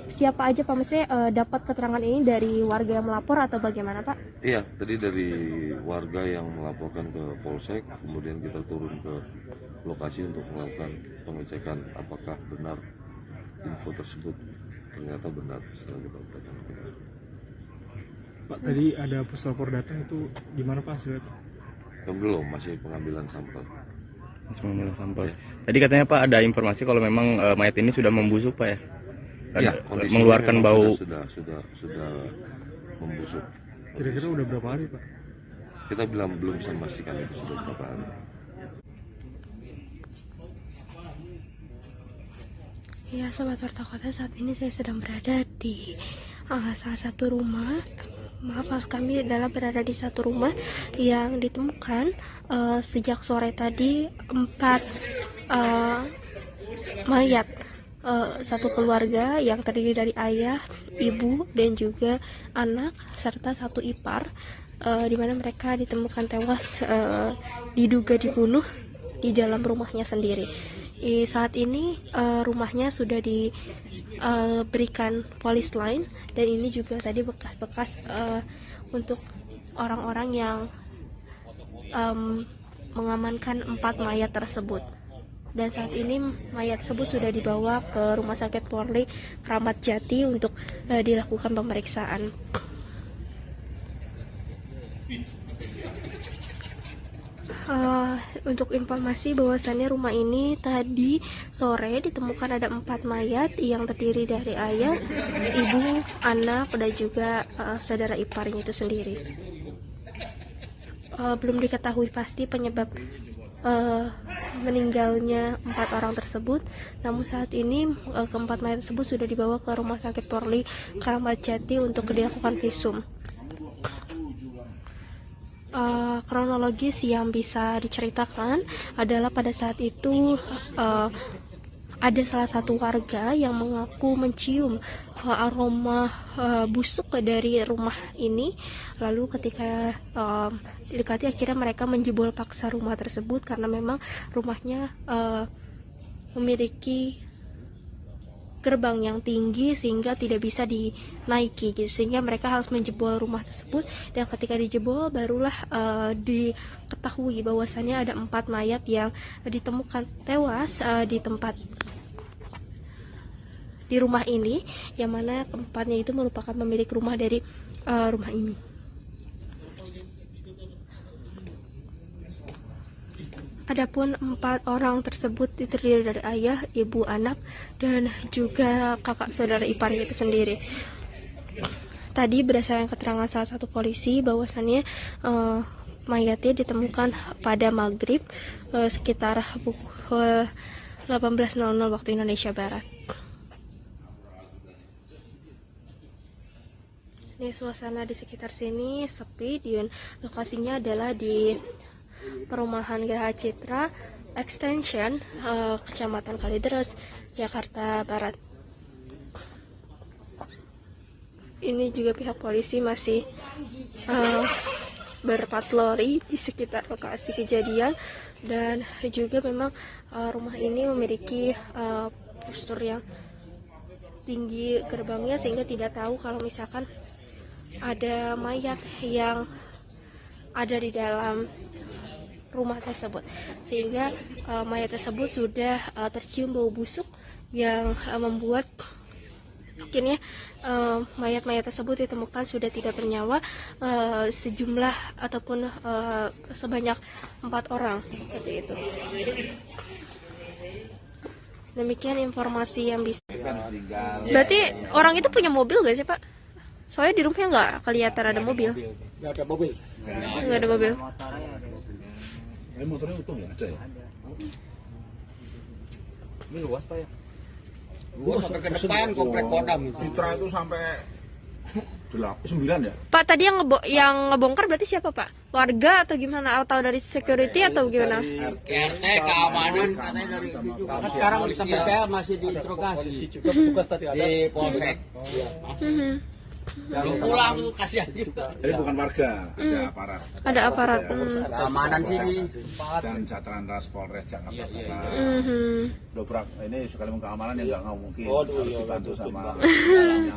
Speaker 2: siapa aja Pak, maksudnya dapat keterangan ini dari warga yang melapor atau bagaimana Pak?
Speaker 11: Iya, tadi dari warga yang melaporkan ke Polsek, kemudian kita turun ke lokasi untuk melakukan pengecekan apakah benar info tersebut. Ternyata benar setelah kita lakukan.
Speaker 16: Pak, tadi ada puslapor datang, itu gimana Pak hasilnya?
Speaker 11: Belum, masih pengambilan sampel.
Speaker 17: Masih pengambilan sampel. Ya. Tadi katanya Pak ada informasi kalau memang mayat ini sudah membusuk Pak ya?
Speaker 11: Iya,
Speaker 17: mengeluarkan bau.
Speaker 11: Sudah membusuk.
Speaker 16: Kira-kira udah berapa hari Pak?
Speaker 11: Kita belum bisa memastikan itu sudah berapa hari.
Speaker 2: Ya Sobat Warta Kota, saat ini saya sedang berada di salah satu rumah. Maaf kami adalah berada di satu rumah yang ditemukan sejak sore tadi 4 mayat satu keluarga yang terdiri dari ayah, ibu, dan juga anak serta satu ipar, di mana mereka ditemukan tewas diduga dibunuh di dalam rumahnya sendiri. Saat ini rumahnya sudah diberikan polis line, dan ini juga tadi bekas-bekas untuk orang-orang yang mengamankan 4 mayat tersebut. Dan saat ini mayat tersebut sudah dibawa ke Rumah Sakit Polri Kramat Jati untuk dilakukan pemeriksaan. Untuk informasi bahwasannya rumah ini tadi sore ditemukan ada 4 mayat yang terdiri dari ayah, ibu, anak, dan juga saudara iparnya itu sendiri. Belum diketahui pasti penyebab meninggalnya 4 orang tersebut, namun saat ini keempat mayat tersebut sudah dibawa ke Rumah Sakit Polri Kramat Jati untuk dilakukan visum. Kronologis yang bisa diceritakan adalah pada saat itu ada salah satu warga yang mengaku mencium aroma busuk dari rumah ini. Lalu ketika didekati, akhirnya mereka menjebol paksa rumah tersebut karena memang rumahnya memiliki gerbang yang tinggi sehingga tidak bisa dinaiki gitu, sehingga mereka harus menjebol rumah tersebut. Dan ketika dijebol barulah diketahui bahwasannya ada 4 mayat yang ditemukan tewas di rumah ini, yang mana keempatnya itu merupakan pemilik rumah dari rumah ini. Adapun 4 orang tersebut terdiri dari ayah, ibu, anak, dan juga kakak saudara iparnya itu sendiri. Tadi berdasarkan keterangan salah satu polisi bahwasannya mayatnya ditemukan pada maghrib sekitar pukul 18.00 waktu Indonesia Barat. Ini suasana di sekitar sini sepi, dan lokasinya adalah di perumahan Geraha Citra Extension, Kecamatan Kalideres, Jakarta Barat. Ini juga pihak polisi masih berpatroli di sekitar lokasi kejadian, dan juga memang rumah ini memiliki postur yang tinggi gerbangnya sehingga tidak tahu kalau misalkan ada mayat yang ada di dalam rumah tersebut, sehingga mayat tersebut sudah tercium bau busuk yang membuat akhirnya mayat-mayat tersebut ditemukan sudah tidak bernyawa, sejumlah ataupun sebanyak 4 orang seperti itu. Demikian informasi yang bisa. Berarti orang itu punya mobil gak sih Pak? Soalnya di rumahnya nggak kelihatan ada mobil.
Speaker 5: Nggak ada mobil.
Speaker 2: Nggak ada mobil.
Speaker 3: Motornya utuh nggak ada ya?
Speaker 5: Ini luas Pak ya?
Speaker 4: Luas sampai ke depan komplek Kodam.
Speaker 3: Citra itu sampai 9 ya?
Speaker 2: Pak, tadi yang ngebongkar berarti siapa Pak? Warga atau gimana? Atau dari security atau gimana?
Speaker 4: RT keamanan katanya dari
Speaker 5: Sekarang sampai saya masih diinterogasi. Juga petugas tadi ada
Speaker 4: di polsek. Belum pulang tuh, kasihan juga.
Speaker 3: Jadi bukan warga, ada aparat.
Speaker 2: Ada aparat.
Speaker 4: Keamanan sini.
Speaker 3: Dan Satlantas Polres Jakarta Barat. Dobrak ini sekali keamanan yang nggak mungkin. Harus dibantu sama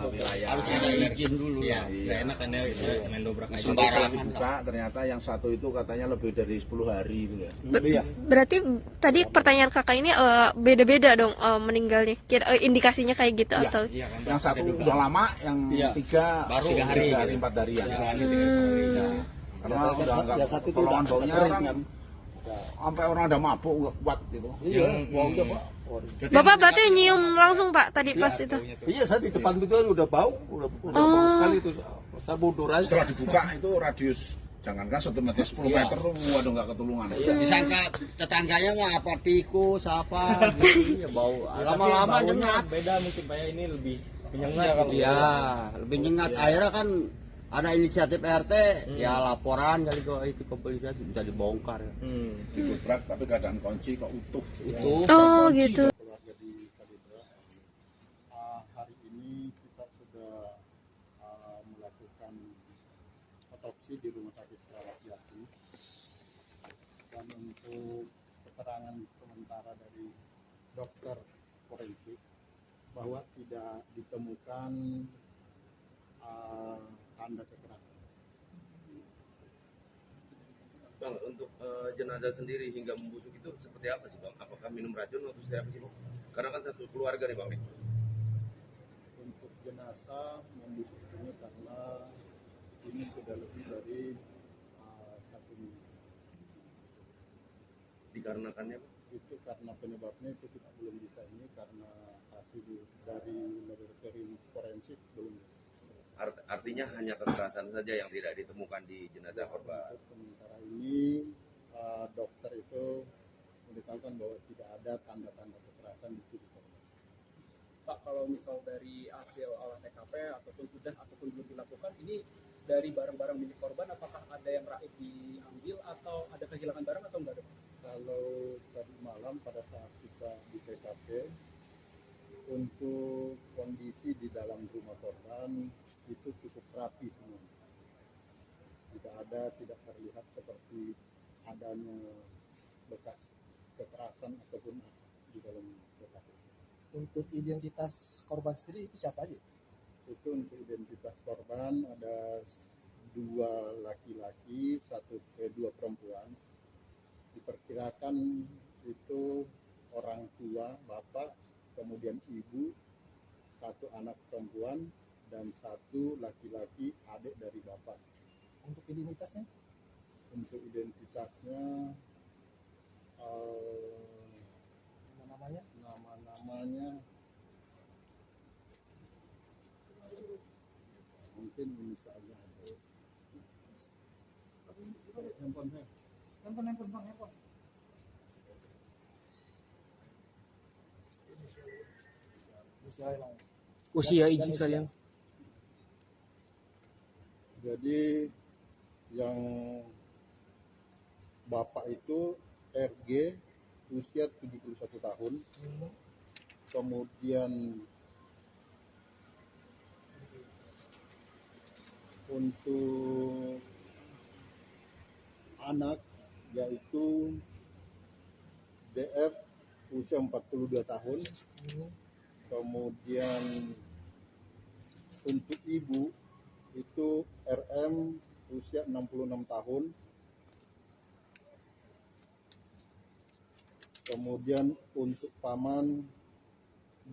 Speaker 3: wilayah.
Speaker 4: Harus ada izin dulu ya.
Speaker 17: Nggak enak kan ya main dobrak aja.
Speaker 3: Sembarangan. Buka ternyata yang satu itu katanya lebih dari 10 hari itu ya.
Speaker 2: Berarti tadi pertanyaan kakak ini beda-beda dong meninggalnya. Indikasinya kayak gitu atau?
Speaker 3: Yang satu udah lama, yang tiga baru 3 hari 4 hari ya. Karena udah nggak tolongan baunya orang sampai orang ada mabuk nggak kuat gitu. Baunya Pak.
Speaker 2: Bapak berarti nyium langsung Pak tadi pas itu?
Speaker 5: Iya, saya di depan itu kan udah bau bau sekali itu. Saya mundur aja.
Speaker 3: Setelah dibuka itu radius jangankan 1 meter 10 meter tuh waduh nggak ketulungan.
Speaker 4: Disangka tetangganya mah apa tikus apa gitu ya bau. Lama-lama nyengat.
Speaker 17: Beda mungkin Pak ya, ini lebih menyengat.
Speaker 4: Iya, lebih nyengat. Akhirnya kan ada inisiatif RT, ya laporan kali kok itu kepolisian bisa dibongkar.
Speaker 3: Didobrak tapi keadaan kunci kok utuh.
Speaker 2: Oh gitu.
Speaker 10: Keluarga di Kalideres, hari ini kita sudah melakukan otopsi di Rumah Sakit Keramat Jati, dan untuk keterangan sementara dari dokter forensik bahwa tidak ditemukan tanda kekerasan.
Speaker 18: Bang, untuk jenazah sendiri hingga membusuk itu seperti apa sih Bang? Apakah minum racun atau seperti apa sih Bang? Karena kan satu keluarga nih Bang.
Speaker 10: Untuk jenazah membusuk ini karena ini sudah lebih dari 1 minggu.
Speaker 18: Dikarenakannya Bang?
Speaker 10: Itu karena penyebabnya itu kita belum bisa ini karena hasil dari laboratorium forensik belum.
Speaker 18: Artinya hanya kekerasan saja yang tidak ditemukan di jenazah korban.
Speaker 10: Sementara ini dokter itu memberitahukan bahwa tidak ada tanda-tanda kekerasan di tubuh korban.
Speaker 6: Pak, kalau misal dari hasil olah TKP ataupun belum dilakukan, ini dari barang-barang milik korban apakah ada yang raib diambil atau ada kehilangan barang atau enggak?
Speaker 10: Kalau tadi malam pada saat kita di TKP, untuk kondisi di dalam rumah korban itu cukup rapi semua. Tidak terlihat seperti adanya bekas kekerasan ataupun di dalam TKP.
Speaker 15: Untuk identitas korban sendiri itu siapa aja?
Speaker 10: Itu untuk identitas korban ada 2 laki-laki, 2 perempuan. Diperkirakan itu orang tua, bapak, kemudian ibu, 1 anak perempuan, dan 1 laki-laki adik dari bapak.
Speaker 15: Untuk identitasnya?
Speaker 10: Untuk identitasnya nama-namanya mungkin ini saja. Handphone bang, handphone.
Speaker 13: Usia izin sayang.
Speaker 10: Jadi yang bapak itu RG usia 71 tahun. Kemudian untuk anak yaitu DF usia 42 tahun. Kemudian untuk ibu itu RM usia 66 tahun. Kemudian untuk paman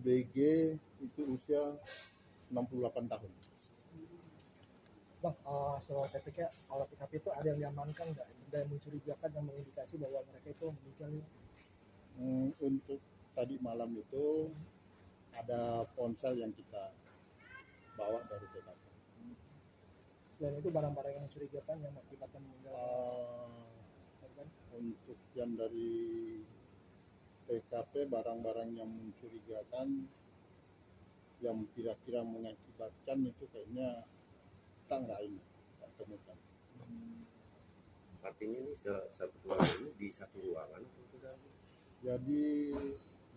Speaker 10: BG itu usia 68 tahun.
Speaker 15: Bang, hasil TPK, olah TKP itu ada yang diamankan nggak? Ada yang mencurigakan yang mengindikasi bahwa mereka itu meninggal?
Speaker 10: Untuk tadi malam itu ada ponsel yang kita bawa dari TKP.
Speaker 15: Selain itu barang-barang yang mencurigakan yang mengakibatkan meninggal korban?
Speaker 10: Untuk yang dari TKP barang-barang yang mencurigakan, yang kira-kira mengakibatkan itu kayaknya kita nggak temukan.
Speaker 18: Artinya ini satu keluarga ini di satu ruangan?
Speaker 10: Jadi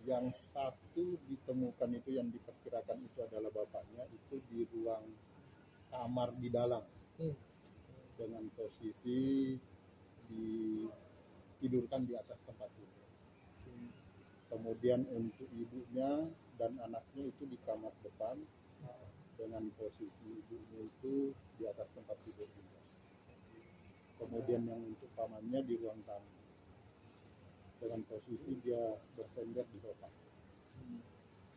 Speaker 10: yang satu ditemukan itu yang diperkirakan itu adalah bapaknya, itu di ruang kamar di dalam dengan posisi ditidurkan di atas tempat tidur. Kemudian untuk ibunya dan anaknya itu di kamar depan dengan posisi ibunya itu di atas tempat tidur juga. Kemudian yang untuk pamannya di ruang tamu dengan posisi dia bersender di sofa.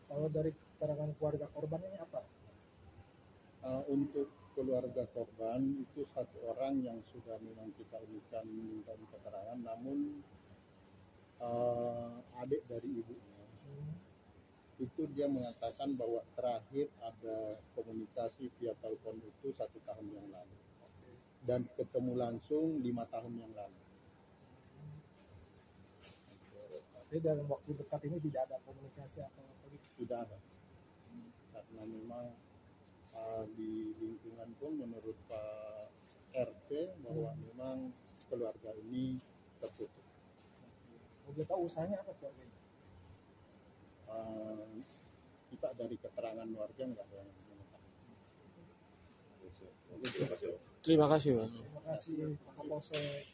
Speaker 15: Kalau dari keterangan keluarga korban ini apa?
Speaker 10: Untuk keluarga korban itu satu orang yang sudah memang kita berikan minta keterangan, namun adik dari ibunya itu dia mengatakan bahwa terakhir ada komunikasi via telepon itu 1 tahun yang lalu dan ketemu langsung 5 tahun yang lalu.
Speaker 15: Jadi dalam waktu dekat ini tidak ada komunikasi atau apa gitu?
Speaker 10: Tidak ada, karena memang di lingkungan pun menurut Pak RT bahwa memang keluarga ini tertutup.
Speaker 15: Boleh tahu usahanya apa keluarga ini?
Speaker 10: Kita dari keterangan warga nggak ada yang mengetahui.
Speaker 16: Terima kasih, Pak.
Speaker 15: Terima kasih Pak Kapolsek.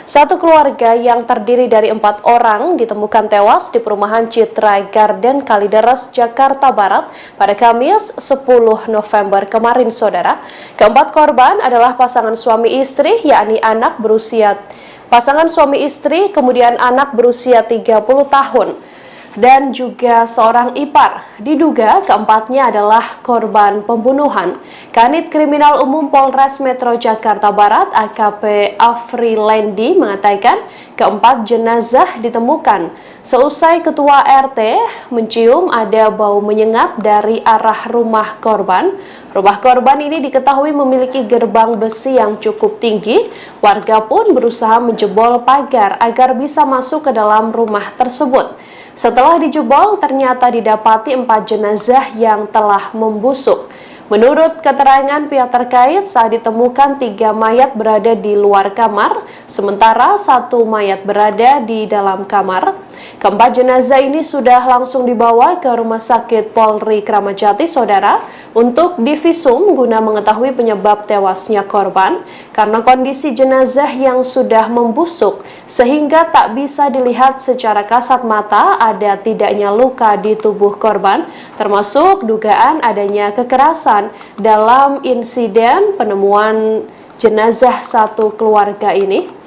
Speaker 1: Satu keluarga yang terdiri dari 4 orang ditemukan tewas di perumahan Citra Garden Kalideres, Jakarta Barat pada Kamis 10 November kemarin, saudara. Keempat korban adalah pasangan suami istri, yakni pasangan suami istri, kemudian anak berusia 30 tahun, dan juga seorang ipar. Diduga keempatnya adalah korban pembunuhan. Kanit Kriminal Umum Polres Metro Jakarta Barat AKP Afrilendi mengatakan keempat jenazah ditemukan seusai ketua RT mencium ada bau menyengat dari arah rumah korban. Rumah korban ini diketahui memiliki gerbang besi yang cukup tinggi. Warga pun berusaha menjebol pagar agar bisa masuk ke dalam rumah tersebut. Setelah dijebol, ternyata didapati 4 jenazah yang telah membusuk. Menurut keterangan pihak terkait, saat ditemukan 3 mayat berada di luar kamar, sementara 1 mayat berada di dalam kamar. Keempat jenazah ini sudah langsung dibawa ke Rumah Sakit Polri Kramat Jati, saudara, untuk divisum guna mengetahui penyebab tewasnya korban karena kondisi jenazah yang sudah membusuk sehingga tak bisa dilihat secara kasat mata ada tidaknya luka di tubuh korban, termasuk dugaan adanya kekerasan dalam insiden penemuan jenazah satu keluarga ini.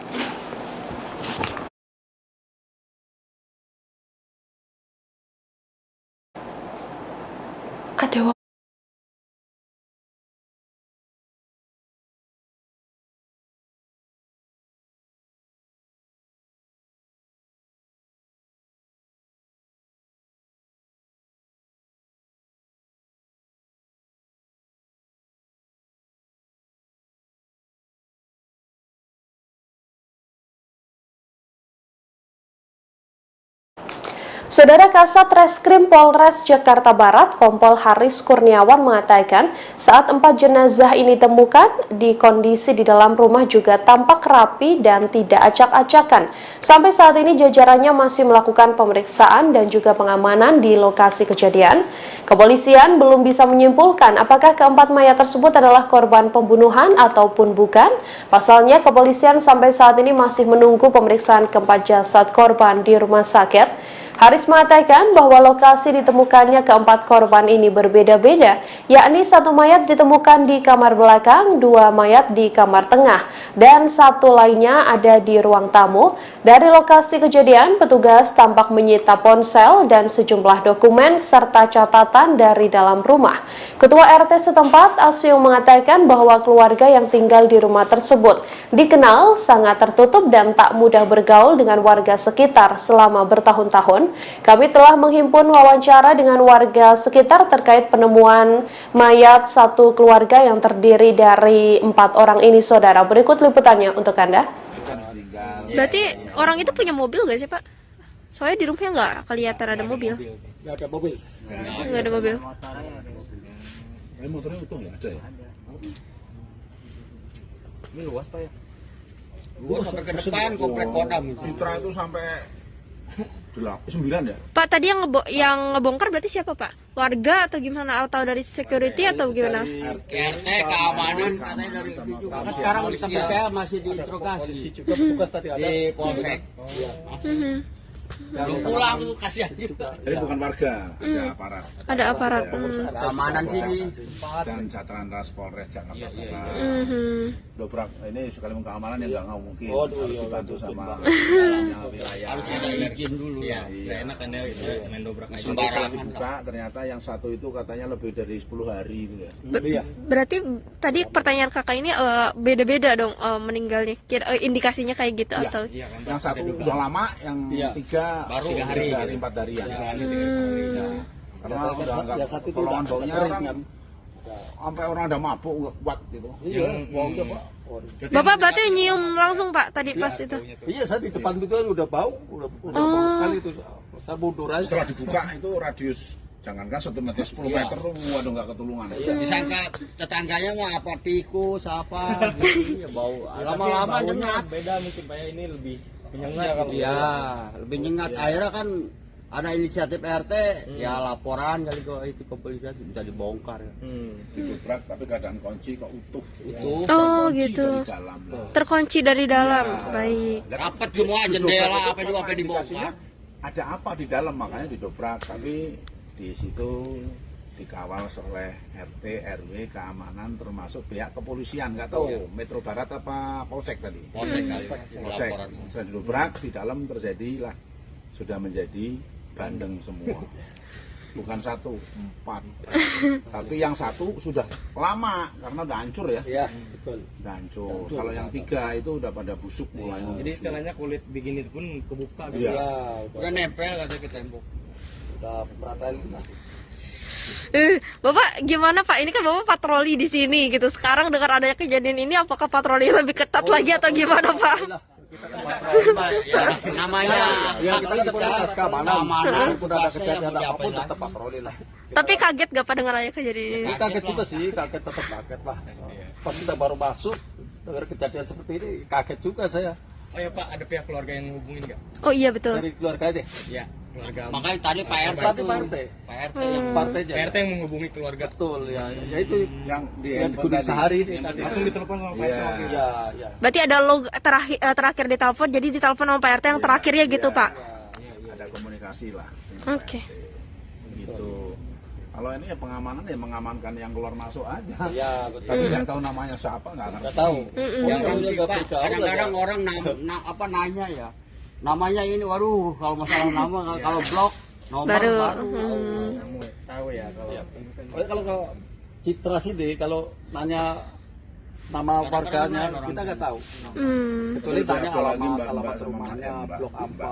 Speaker 1: Ada Saudara, Kasat Reskrim Polres Jakarta Barat, Kompol Haris Kurniawan mengatakan saat 4 jenazah ini ditemukan di kondisi di dalam rumah juga tampak rapi dan tidak acak-acakan. Sampai saat ini jajarannya masih melakukan pemeriksaan dan juga pengamanan di lokasi kejadian. Kepolisian belum bisa menyimpulkan apakah keempat mayat tersebut adalah korban pembunuhan ataupun bukan. Pasalnya, kepolisian sampai saat ini masih menunggu pemeriksaan keempat jasad korban di rumah sakit. Haris mengatakan bahwa lokasi ditemukannya keempat korban ini berbeda-beda, yakni 1 mayat ditemukan di kamar belakang, 2 mayat di kamar tengah, dan 1 lainnya ada di ruang tamu. Dari lokasi kejadian, petugas tampak menyita ponsel dan sejumlah dokumen serta catatan dari dalam rumah. Ketua RT setempat, Asyung, mengatakan bahwa keluarga yang tinggal di rumah tersebut dikenal sangat tertutup dan tak mudah bergaul dengan warga sekitar selama bertahun-tahun. Kami telah menghimpun wawancara dengan warga sekitar terkait penemuan mayat satu keluarga yang terdiri dari 4 orang ini, saudara. Berikut liputannya untuk Anda.
Speaker 3: meninggal.
Speaker 2: Berarti orang itu punya mobil gak sih Pak? Soalnya di rumahnya nggak kelihatan ada mobil.
Speaker 5: Nggak ada mobil.
Speaker 2: Nggak ada mobil.
Speaker 3: Motornya utuh nggak ada ya?
Speaker 4: Ini luas Pak ya? Luas sampai ke depan komplek Kodam.
Speaker 3: Citra itu sampai 9 ya?
Speaker 2: Pak, tadi yang ngebongkar berarti siapa Pak? Warga atau gimana? Atau dari security atau gimana?
Speaker 4: RT, keamanan katanya dari itu juga. Sekarang di tempat saya masih diinterogasi.
Speaker 5: Juga petugas tadi ada
Speaker 4: di Polsek. Belum pulang tuh kasihan juga.
Speaker 3: Jadi bukan warga, ada aparat.
Speaker 2: Ada aparat.
Speaker 4: Keamanan sini.
Speaker 3: Dan Satlantas Polres Jakarta Barat. Dobrak ini sekali keamanan yang nggak mungkin. Harus dibantu sama wilayah.
Speaker 4: Harus ada izin dulu.
Speaker 17: Iya, nggak enak kan ya itu main dobrak aja.
Speaker 3: Sembarangan. Ternyata yang satu itu katanya lebih dari 10 hari gitu ya.
Speaker 2: Berarti tadi pertanyaan kakak ini beda-beda dong meninggalnya. Indikasinya kayak gitu
Speaker 3: Iya.
Speaker 2: atau?
Speaker 3: Yang satu udah lama, yang tiga baru 3 hari, 4 hari ya. Karena udah nggak pertolongan baunya orang sampai orang ada mabuk nggak kuat gitu.
Speaker 5: Iya, baunya Pak.
Speaker 2: Bapak berarti nyium langsung Pak tadi pas itu?
Speaker 5: Iya, saya di depan itu kan udah bau bau sekali itu. Saya mundur aja.
Speaker 3: Setelah dibuka itu radius jangankan 1 meter 10 meter tuh waduh nggak ketulungan.
Speaker 4: Disangka tetangganya mah apa tikus apa gitu ya bau. Lama-lama nyengat.
Speaker 17: Beda mungkin Pak ya, ini lebih menyengat.
Speaker 4: Iya, lebih nyengat. Akhirnya kan ada inisiatif RT, ya laporan kali kok itu kepolisian bisa dibongkar.
Speaker 3: Didobrak tapi keadaan kunci kok utuh.
Speaker 2: Oh gitu.
Speaker 3: Dari dalam.
Speaker 2: Terkunci dari dalam. Baik.
Speaker 4: Rapat semua jendela apa juga apa dibongkar.
Speaker 3: Ada apa di dalam makanya didobrak, tapi di situ dikawal oleh RT, RW, keamanan termasuk pihak kepolisian, nggak tahu Metro Barat apa Polsek tadi. Polsek. Setelah didobrak di dalam terjadilah sudah menjadi bandeng semua. Bukan 1, 4. Tapi yang 1 sudah lama karena udah hancur ya.
Speaker 5: Iya, betul.
Speaker 3: Udah hancur. Kalau yang 3 itu udah pada busuk mulai.
Speaker 17: Jadi istilahnya kulit begini pun kebuka gitu.
Speaker 3: Iya.
Speaker 4: Udah nempel katanya ke tembok.
Speaker 5: Udah peratain lah.
Speaker 2: Bapak gimana Pak? Ini kan Bapak patroli di sini gitu. Sekarang dengan adanya kejadian ini, apakah patroli lebih ketat lagi atau gimana Pak?
Speaker 4: Namanya
Speaker 5: ya kita kan petugas keamanan. Udah ada kejadian apapun tetap patroli lah.
Speaker 2: Tapi kaget gak Pak dengan adanya kejadian ini?
Speaker 5: Kaget juga sih, tetap kaget lah. Pas kita baru masuk dengar kejadian seperti ini, kaget juga saya.
Speaker 17: Oh ya Pak, ada pihak keluarga yang hubungin nggak?
Speaker 2: Oh iya betul.
Speaker 5: Dari keluarga deh.
Speaker 17: Iya, keluarga.
Speaker 4: Makanya tadi Pak RT
Speaker 5: Tadi
Speaker 4: itu.
Speaker 5: Pak RT. Partainya.
Speaker 17: Pak RT yang menghubungi keluarga.
Speaker 5: Betul ya. Ya itu
Speaker 3: yang di
Speaker 5: Kuning Sehari ini tadi.
Speaker 17: Langsung ditelepon sama Pak RT.
Speaker 5: Iya, iya.
Speaker 2: Berarti ada log terakhir ditelepon, jadi ditelepon sama Pak RT yang terakhirnya gitu Pak?
Speaker 3: Ada komunikasi lah.
Speaker 2: Oke.
Speaker 3: Gitu. Kalau ini ya pengamanan ya mengamankan yang keluar masuk aja.
Speaker 5: Iya, betul.
Speaker 3: Tapi nggak tahu namanya siapa, nggak
Speaker 5: tahu.
Speaker 4: Kadang-kadang orang nanya ya. Namanya ini, waduh kalau masalah nama kalau blok nomor baru.
Speaker 17: Tahu ya kalau.
Speaker 5: Kalau Citra sih deh, kalau nanya nama warganya kita nggak tahu. Kecuali tanya alamat rumahnya, blok apa.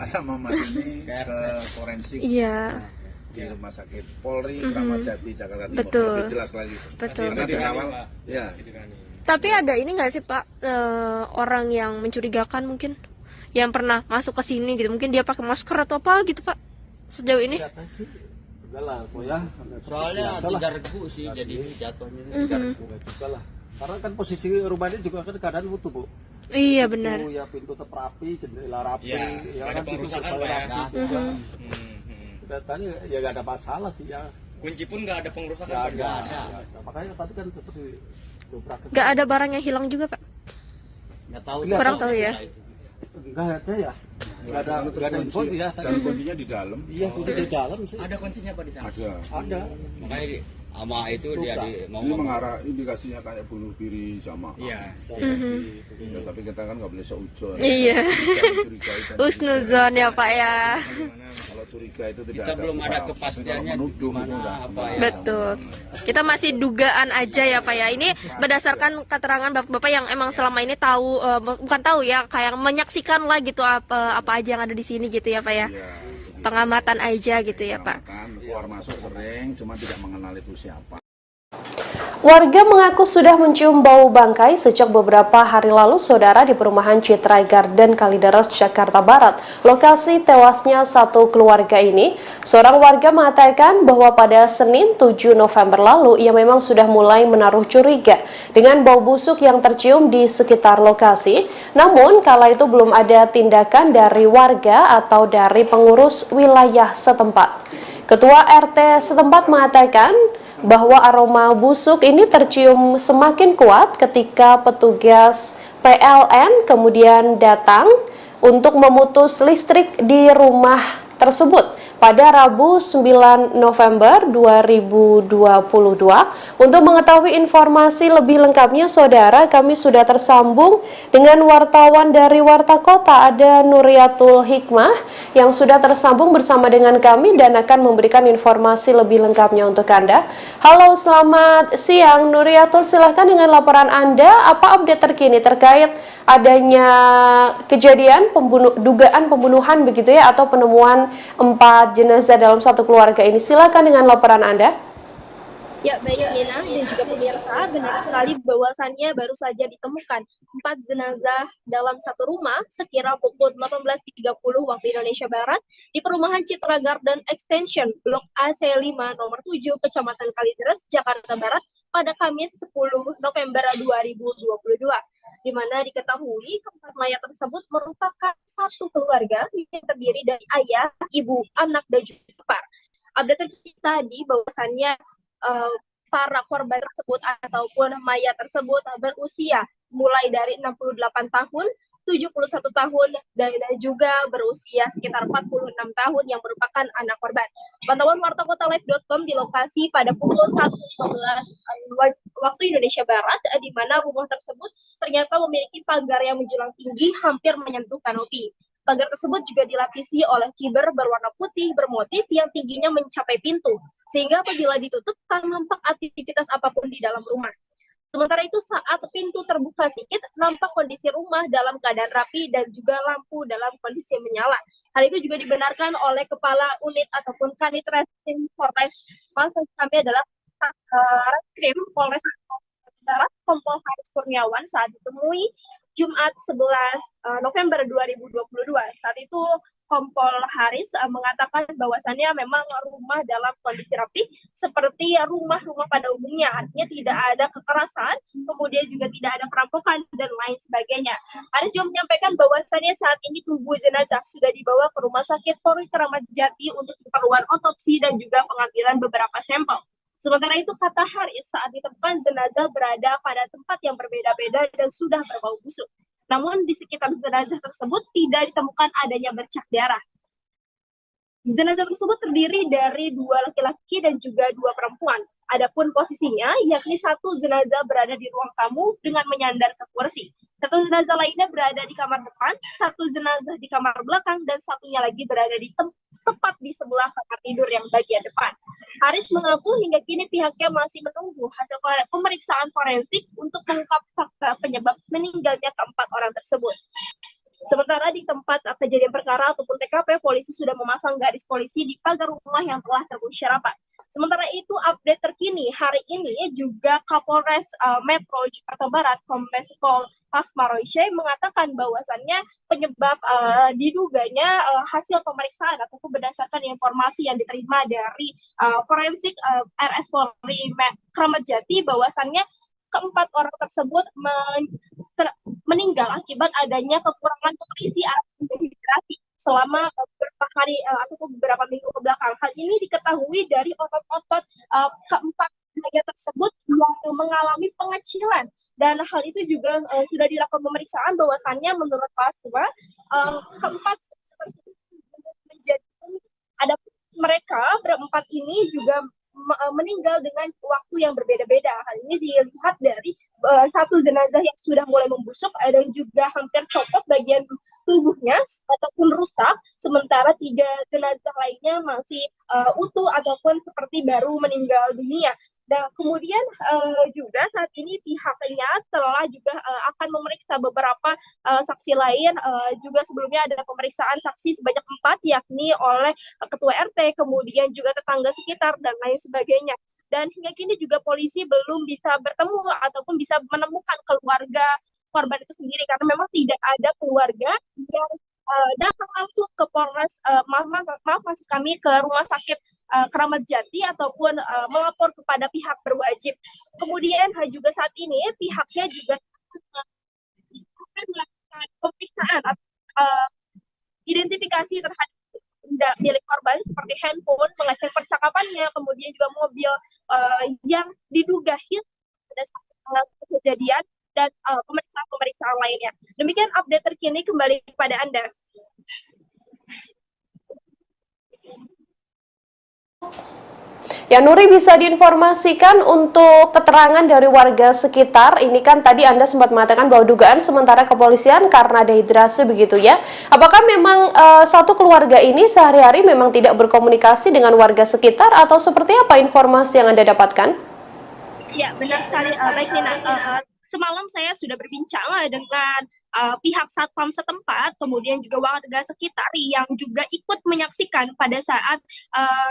Speaker 3: Sama Mas ini ke forensik.
Speaker 2: Iya.
Speaker 3: Di Rumah Sakit Polri, Kramat Jati, Jakarta Timur.
Speaker 2: Betul.
Speaker 3: Lebih jelas lagi.
Speaker 2: Betul.
Speaker 3: Karena di awal, ya.
Speaker 2: Tapi ada ini nggak sih Pak, orang yang mencurigakan mungkin, yang pernah masuk ke sini gitu, mungkin dia pakai masker atau apa gitu Pak, sejauh ini?
Speaker 5: Enggak lah, ya.
Speaker 4: Soalnya 3 regu sih jadi jatuhnya.
Speaker 5: 3 regu juga lah. Karena kan posisi rumahnya juga kan keadaan utuh Bu.
Speaker 2: Iya benar.
Speaker 5: Ya pintu tetap rapi, jendela rapi.
Speaker 17: Ya, ada pengerusakan Pak ya.
Speaker 5: Datanya ya nggak ada masalah sih ya.
Speaker 17: Kunci pun nggak ada pengerusakan.
Speaker 5: Nggak ada. Makanya tadi kan seperti dobrak.
Speaker 2: Nggak ada barang yang hilang juga Pak?
Speaker 4: Nggak tahu.
Speaker 2: Kurang tahu ya.
Speaker 5: Nggak ada ya. Nggak ada kunci ya.
Speaker 3: Dan kuncinya di dalam.
Speaker 5: Iya, kunci di dalam sih.
Speaker 17: Ada kuncinya Pak di sana?
Speaker 5: Ada.
Speaker 4: Makanya sama itu dia
Speaker 3: ini mengarah indikasinya kayak bunuh diri sama.
Speaker 17: Iya.
Speaker 3: Ya, tapi kita kan nggak boleh seujon.
Speaker 2: Iya. Husnuzon ya Pak ya.
Speaker 3: Kalau curiga itu tidak
Speaker 4: kita belum ada kepastiannya gimana apa ya.
Speaker 2: Betul. Kita masih dugaan aja ya Pak ya. Ini berdasarkan keterangan Bapak yang emang selama ini tahu, bukan tahu ya, kayak menyaksikan lah gitu apa aja yang ada di sini gitu ya Pak ya. Pengamatan aja gitu ya Pak.
Speaker 3: Keluar masuk sering, cuma tidak mengenal itu siapa.
Speaker 1: Warga mengaku sudah mencium bau bangkai sejak beberapa hari lalu, saudara, di perumahan Citra Garden Kalideres, Jakarta Barat, lokasi tewasnya satu keluarga ini. Seorang warga mengatakan bahwa pada Senin 7 November lalu ia memang sudah mulai menaruh curiga dengan bau busuk yang tercium di sekitar lokasi. Namun kala itu belum ada tindakan dari warga atau dari pengurus wilayah setempat. Ketua RT setempat mengatakan bahwa aroma busuk ini tercium semakin kuat ketika petugas PLN kemudian datang untuk memutus listrik di rumah tersebut pada Rabu 9 November 2022. Untuk mengetahui informasi lebih lengkapnya, saudara, kami sudah tersambung dengan wartawan dari Warta Kota, ada Nuriatul Hikmah yang sudah tersambung bersama dengan kami dan akan memberikan informasi lebih lengkapnya untuk Anda. Halo, selamat siang Nuriatul, silahkan dengan laporan Anda, apa update terkini terkait adanya kejadian dugaan pembunuhan begitu ya, atau penemuan 4 jenazah dalam satu keluarga ini. Silakan dengan laporan Anda.
Speaker 7: Ya, baik Nina dan juga pemirsa, benar sekali bahwasannya baru saja ditemukan 4 jenazah dalam satu rumah sekira pukul 18.30 waktu Indonesia Barat di perumahan Citra Garden Extension Blok AC5 nomor 7 Kecamatan Kalideres, Jakarta Barat pada Kamis 10 November 2022. Di mana diketahui keempat mayat tersebut merupakan satu keluarga yang terdiri dari ayah, ibu, anak, dan juga ipar. Update terkini tadi bahwasannya para korban tersebut ataupun mayat tersebut berusia mulai dari 68 tahun, 71 tahun, dan juga berusia sekitar 46 tahun yang merupakan anak korban. Pantauan wartakotalive.com di lokasi pada pukul 1.15 waktu Indonesia Barat, di mana rumah tersebut ternyata memiliki pagar yang menjulang tinggi hampir menyentuh kanopi. Pagar tersebut juga dilapisi oleh kiber berwarna putih bermotif yang tingginya mencapai pintu, sehingga apabila ditutup tak nampak aktivitas apapun di dalam rumah. Sementara itu saat pintu terbuka sedikit, nampak kondisi rumah dalam keadaan rapi dan juga lampu dalam kondisi menyala. Hal itu juga dibenarkan oleh Kepala Unit ataupun Kanit Reskrim Polres. Maksud kami adalah Reskrim Polres Barat, Kompol Haris Kurniawan saat ditemui Jumat 11 November 2022. Saat itu Kompol Haris mengatakan bahwasannya memang rumah dalam kondisi rapi seperti rumah-rumah pada umumnya, artinya tidak ada kekerasan, kemudian juga tidak ada perampokan dan lain sebagainya. Haris juga menyampaikan bahwasannya saat ini tubuh jenazah sudah dibawa ke Rumah Sakit Polri Kramat Jati untuk keperluan otopsi dan juga pengambilan beberapa sampel. Sementara itu, kata Haris, saat ditemukan jenazah berada pada tempat yang berbeda-beda dan sudah berbau busuk. Namun di sekitar jenazah tersebut tidak ditemukan adanya bercak darah. Jenazah tersebut terdiri dari 2 laki-laki dan juga 2 perempuan. Adapun posisinya, yakni satu jenazah berada di ruang tamu dengan menyandar ke kursi. Satu jenazah lainnya berada di kamar depan, satu jenazah di kamar belakang, dan satunya lagi berada di tepat di sebelah kamar tidur yang bagian depan. Haris mengaku hingga kini pihaknya masih menunggu hasil pemeriksaan forensik untuk mengungkap fakta penyebab meninggalnya keempat orang tersebut. Sementara di tempat kejadian perkara ataupun TKP, polisi sudah memasang garis polisi di pagar rumah yang telah terkunci rapat. Sementara itu, update terkini hari ini juga Kapolres Metro Jakarta Barat, Kombes Pol Pasmaroishe, mengatakan bahwasannya penyebab diduganya hasil pemeriksaan ataupun berdasarkan informasi yang diterima dari forensik RS Polri Kramat Jati, bahwasannya keempat orang tersebut meninggal akibat adanya kekurangan nutrisi atau dehidrasi selama beberapa hari ataupun beberapa minggu ke belakang. Hal ini diketahui dari otot-otot keempat mayat tersebut yang mengalami pengecilan, dan hal itu juga sudah dilakukan pemeriksaan bahwasannya menurut Pasma keempat tersebut menjadi ada mereka berempat ini juga meninggal dengan waktu yang berbeda-beda. Hal ini dilihat dari satu jenazah yang sudah mulai membusuk dan juga hampir copot bagian tubuhnya ataupun rusak, sementara 3 jenazah lainnya masih utuh ataupun seperti baru meninggal dunia. Dan kemudian juga saat ini pihaknya telah juga akan memeriksa beberapa saksi lain. Juga sebelumnya ada pemeriksaan saksi sebanyak 4, yakni oleh ketua RT, kemudian juga tetangga sekitar dan lain sebagainya. dan hingga kini juga polisi belum bisa bertemu ataupun bisa menemukan keluarga korban itu sendiri, karena memang tidak ada keluarga yang datang langsung ke Polres, maaf maksud kami ke Rumah Sakit Keramat Jati ataupun melapor kepada pihak berwajib. Kemudian juga saat ini pihaknya juga akan melakukan pemeriksaan atau identifikasi terhadap benda milik korban seperti handphone, mengecek percakapannya, kemudian juga mobil yang diduga hilang pada saat kejadian, dan pemeriksaan lainnya. Demikian update terkini, kembali kepada Anda.
Speaker 1: Ya, Nuri, bisa diinformasikan untuk keterangan dari warga sekitar. Ini kan tadi Anda sempat mengatakan bahwa dugaan sementara kepolisian karena dehidrasi begitu ya. Apakah memang satu keluarga ini sehari-hari memang tidak berkomunikasi dengan warga sekitar atau seperti apa informasi yang Anda dapatkan?
Speaker 7: Ya, benar sekali. Baik, Nina. Semalam saya sudah berbincang dengan pihak satpam setempat, kemudian juga warga sekitar yang juga ikut menyaksikan pada saat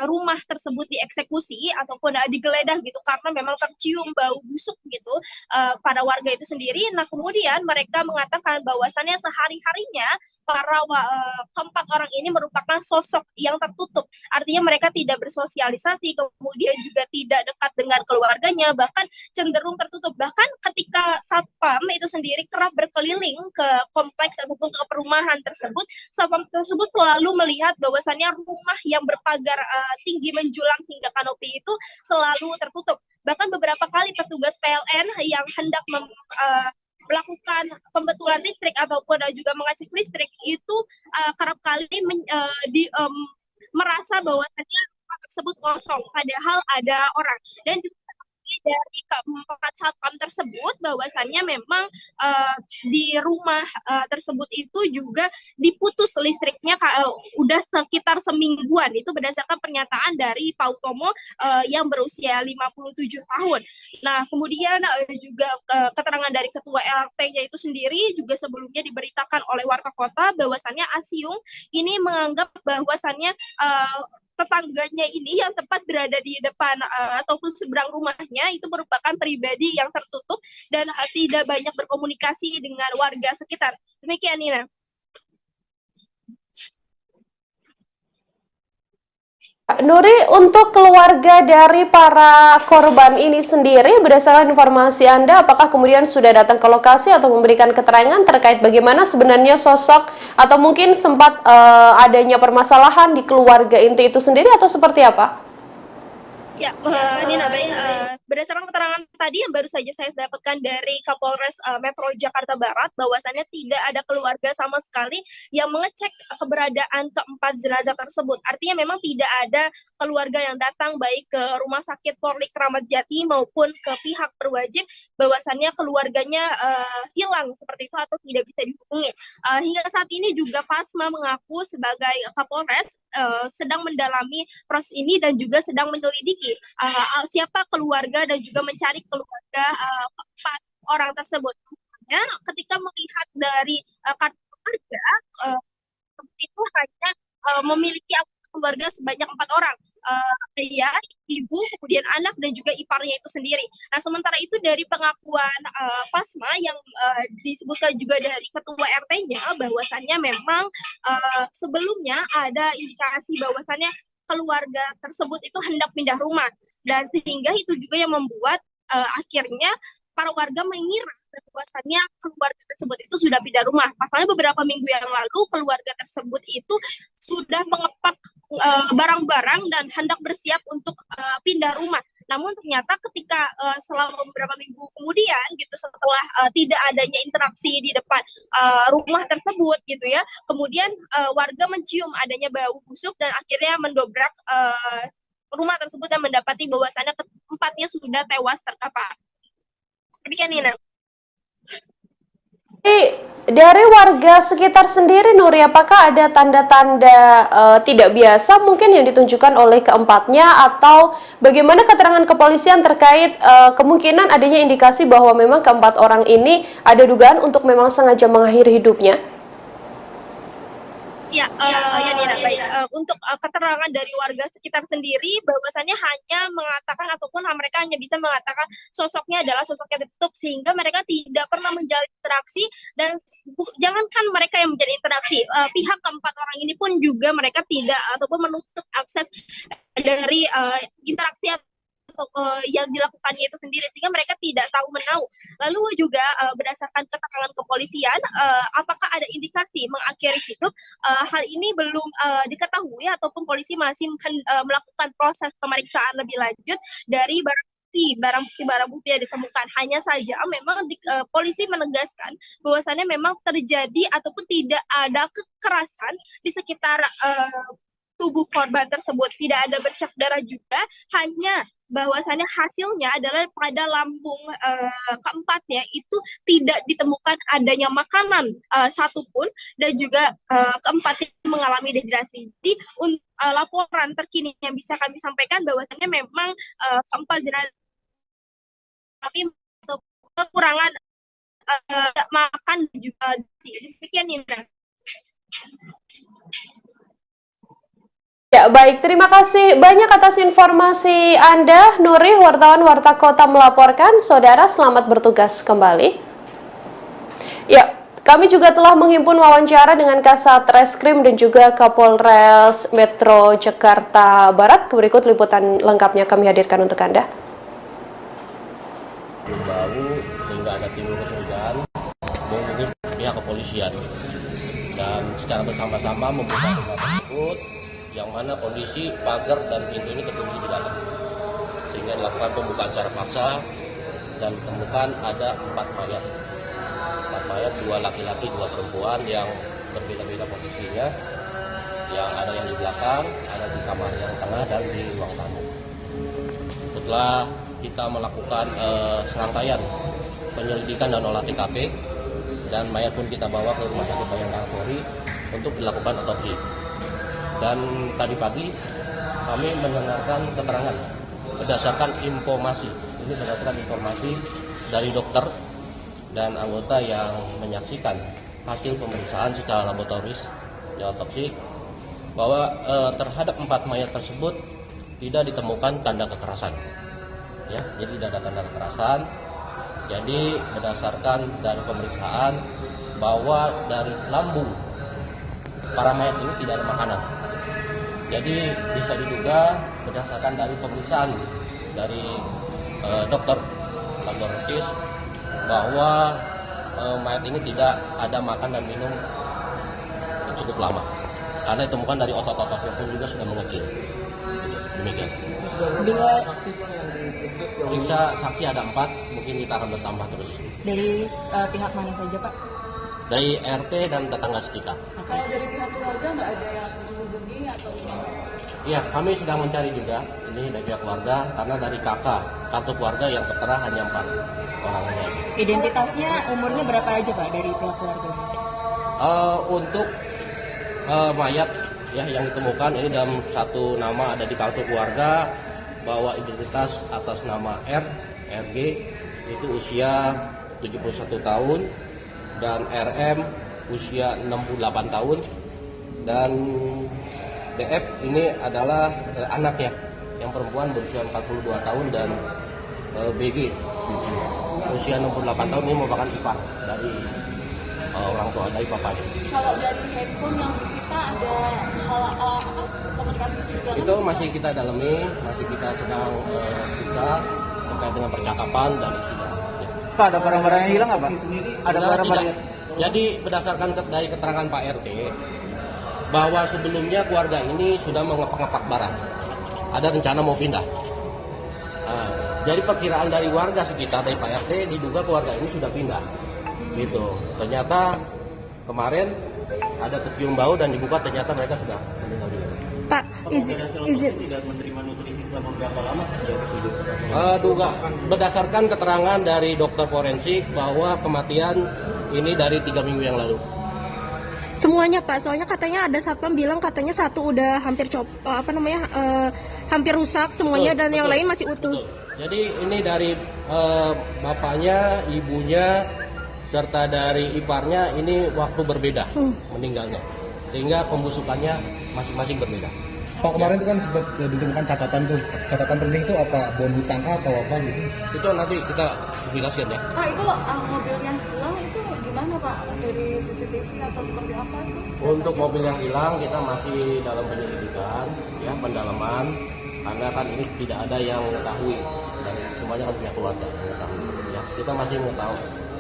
Speaker 7: rumah tersebut dieksekusi ataupun digeledah gitu, karena memang tercium bau busuk gitu pada warga itu sendiri. Nah, kemudian mereka mengatakan bahwasannya sehari-harinya para keempat orang ini merupakan sosok yang tertutup, artinya mereka tidak bersosialisasi, kemudian juga tidak dekat dengan keluarganya, bahkan cenderung tertutup. Bahkan ketika satpam itu sendiri kerap berkeliling ke kompleks ataupun ke perumahan tersebut, satpam tersebut selalu melihat bahwasannya rumah yang berpagar tinggi menjulang hingga kanopi itu selalu tertutup. Bahkan beberapa kali petugas PLN yang hendak melakukan pembetulan listrik ataupun juga mengecek listrik itu kerap kali merasa bahwasannya rumah tersebut kosong, padahal ada orang. Dan juga dari keempat satpam tersebut bahwasannya memang di rumah tersebut itu juga diputus listriknya udah sekitar semingguan. Itu berdasarkan pernyataan dari Pak Utomo yang berusia 57 tahun. Nah, kemudian juga keterangan dari ketua RT-nya itu sendiri juga sebelumnya diberitakan oleh warta kota bahwasannya Asiung ini menganggap bahwasannya tetangganya ini yang tepat berada di depan ataupun seberang rumahnya itu merupakan pribadi yang tertutup dan tidak banyak berkomunikasi dengan warga sekitar. Demikian, Nina.
Speaker 1: Nuri, untuk keluarga dari para korban ini sendiri, berdasarkan informasi Anda, apakah kemudian sudah datang ke lokasi atau memberikan keterangan terkait bagaimana sebenarnya sosok atau mungkin sempat adanya permasalahan di keluarga inti itu sendiri atau seperti apa?
Speaker 7: Ya, Nina, baik. Berdasarkan keterangan tadi yang baru saja saya dapatkan dari Kapolres Metro Jakarta Barat, bahwasannya tidak ada keluarga sama sekali yang mengecek keberadaan keempat jenazah tersebut. Artinya memang tidak ada keluarga yang datang baik ke Rumah Sakit Polri Keramat Jati maupun ke pihak berwajib bahwasannya keluarganya hilang seperti itu atau tidak bisa dihubungi. Hingga saat ini juga Pasma mengaku sebagai Kapolres sedang mendalami proses ini dan juga sedang menyelidiki siapa keluarga dan juga mencari keluarga keempat orang tersebut. Ya, ketika melihat dari kartu keluarga itu hanya memiliki keluarga sebanyak 4 orang, ayah, ibu, kemudian anak dan juga iparnya itu sendiri. Nah, sementara itu dari pengakuan Pasma yang disebutkan juga dari ketua RT-nya bahwasannya memang sebelumnya ada indikasi bahwasannya keluarga tersebut itu hendak pindah rumah, dan sehingga itu juga yang membuat akhirnya para warga mengira bahwasannya keluarga tersebut itu sudah pindah rumah. Pasalnya beberapa minggu yang lalu keluarga tersebut itu sudah mengepak barang-barang dan hendak bersiap untuk pindah rumah. Namun ternyata ketika selama beberapa minggu kemudian gitu, setelah tidak adanya interaksi di depan rumah tersebut gitu ya, kemudian warga mencium adanya bau busuk dan akhirnya mendobrak rumah tersebut dan mendapati bahwasannya keempatnya sudah tewas terkapar. Demikian, Nina.
Speaker 1: Dari warga sekitar sendiri, Nuri, apakah ada tanda-tanda tidak biasa mungkin yang ditunjukkan oleh keempatnya, atau bagaimana keterangan kepolisian terkait kemungkinan adanya indikasi bahwa memang keempat orang ini ada dugaan untuk memang sengaja mengakhiri hidupnya?
Speaker 7: Ya, Nina, baik. Untuk keterangan dari warga sekitar sendiri, bahwasannya hanya mengatakan ataupun mereka hanya bisa mengatakan sosoknya adalah sosok yang tertutup, sehingga mereka tidak pernah menjalin interaksi, dan jangankan mereka yang menjalin interaksi, pihak keempat orang ini pun juga mereka tidak ataupun menutup akses dari interaksi yang dilakukannya itu sendiri, sehingga mereka tidak tahu menahu. Lalu juga berdasarkan keterangan kepolisian, apakah ada indikasi mengakhiri itu, hal ini belum diketahui ataupun polisi masih melakukan proses pemeriksaan lebih lanjut dari barang bukti yang ditemukan. Hanya saja memang polisi menegaskan bahwasannya memang terjadi ataupun tidak ada kekerasan di sekitar tubuh korban tersebut, tidak ada bercak darah juga, hanya bahwasannya hasilnya adalah pada lambung keempatnya itu tidak ditemukan adanya makanan satupun, dan juga keempatnya mengalami dehidrasi. Jadi laporan terkini yang bisa kami sampaikan bahwasannya memang keempat jenazah tapi kekurangan makan juga. Demikian, Nina.
Speaker 1: Ya, baik. Terima kasih banyak atas informasi Anda, Nuri, wartawan Warta Kota melaporkan. Saudara, selamat bertugas kembali. Ya, kami juga telah menghimpun wawancara dengan Kasat Reskrim dan juga Kapolres Metro Jakarta Barat. Berikut liputan lengkapnya kami hadirkan untuk Anda.
Speaker 8: Bau sehingga ada timbul kecurigaan menghubungi pihak kepolisian, dan secara bersama-sama membuka rumah tersebut yang mana kondisi pagar dan pintu ini terkunci di dalam, sehingga dilakukan pembukaan secara paksa dan ditemukan ada 4 mayat, 2 laki-laki 2 perempuan yang berbeda-beda posisinya, yang ada yang di belakang, ada di kamar yang tengah dan di ruang tamu. Setelah kita melakukan serangkaian penyelidikan dan olah TKP, dan mayat pun kita bawa ke Rumah Sakit Bayangkara Polri untuk dilakukan otopsi. Dan tadi pagi kami mendengarkan keterangan berdasarkan informasi dari dokter dan anggota yang menyaksikan hasil pemeriksaan secara laboratoris di otopsi, bahwa terhadap 4 mayat tersebut tidak ditemukan tanda kekerasan. Ya, jadi tidak ada tanda kekerasan. Jadi berdasarkan dari pemeriksaan bahwa dari lambung para mayat ini tidak ada makanan. Jadi bisa diduga berdasarkan dari pemeriksaan dari dokter laboratoris bahwa mayat ini tidak ada makan dan minum cukup lama, karena ditemukan dari otot-ototnya pun juga sudah mengecil. Demikian.
Speaker 9: Bila
Speaker 8: periksa saksi ada 4, mungkin kita akan bertambah terus.
Speaker 9: dari pihak mana saja, Pak?
Speaker 8: Dari RT dan tetangga sekitar.
Speaker 12: Kalau dari pihak keluarga nggak ada yang menghubungi atau gimana?
Speaker 8: Iya, kami sedang mencari juga ini dari pihak keluarga, karena dari kakak kartu keluarga yang tertera hanya 4 orang saja.
Speaker 9: Identitasnya umurnya berapa aja, Pak, dari pihak keluarga?
Speaker 8: Untuk mayat ya yang ditemukan ini dalam satu nama ada di kartu keluarga, bahwa identitas atas nama RG itu usia 71 tahun dan RM usia 68 tahun, dan DF ini adalah anaknya yang perempuan berusia 42 tahun, dan BG usia 68 tahun ini merupakan ipar dari orang tua, dari papanya.
Speaker 12: Kalau dari handphone yang disita ada hal komunikasi kecurigaan?
Speaker 8: Itu masih kita dalami, masih kita sedang buka terkait dengan percakapan dan isinya.
Speaker 13: Pak, ada barang-barang yang hilang nggak, Pak? Ada barang-barang.
Speaker 8: Jadi berdasarkan dari keterangan Pak RT, bahwa sebelumnya keluarga ini sudah mengepak-ngepak barang, ada rencana mau pindah. Nah, jadi perkiraan dari warga sekitar dari Pak RT diduga keluarga ini sudah pindah. Gitu. Ternyata kemarin ada tercium bau dan dibuka, ternyata mereka sudah meninggal dunia.
Speaker 2: Pak, izin
Speaker 14: tidak menerima nutrisi selama berapa lama?
Speaker 8: Duga berdasarkan keterangan dari dokter forensik bahwa kematian ini dari 3 minggu yang lalu.
Speaker 2: semuanya, Pak, soalnya katanya ada satpam bilang katanya satu udah hampir hampir rusak semuanya, dan yang lain masih utuh.
Speaker 8: Jadi ini dari bapaknya, ibunya, serta dari iparnya ini waktu berbeda meninggalnya. sehingga pembusukannya masing-masing berbeda.
Speaker 19: Pak, kemarin itu kan sempat ditemukan catatan tuh. Catatan penting itu apa? Bon hutang kah atau apa gitu?
Speaker 8: Itu nanti kita jelaskan ya.
Speaker 12: Pak, itu mobil yang hilang itu gimana Pak? Dari CCTV atau seperti apa itu?
Speaker 8: Untuk mobil yang hilang kita masih dalam penyelidikan, ya, pendalaman, karena kan ini tidak ada yang mengetahui dan semuanya kan pihak keluarga yang mengetahui. Ya, kita masih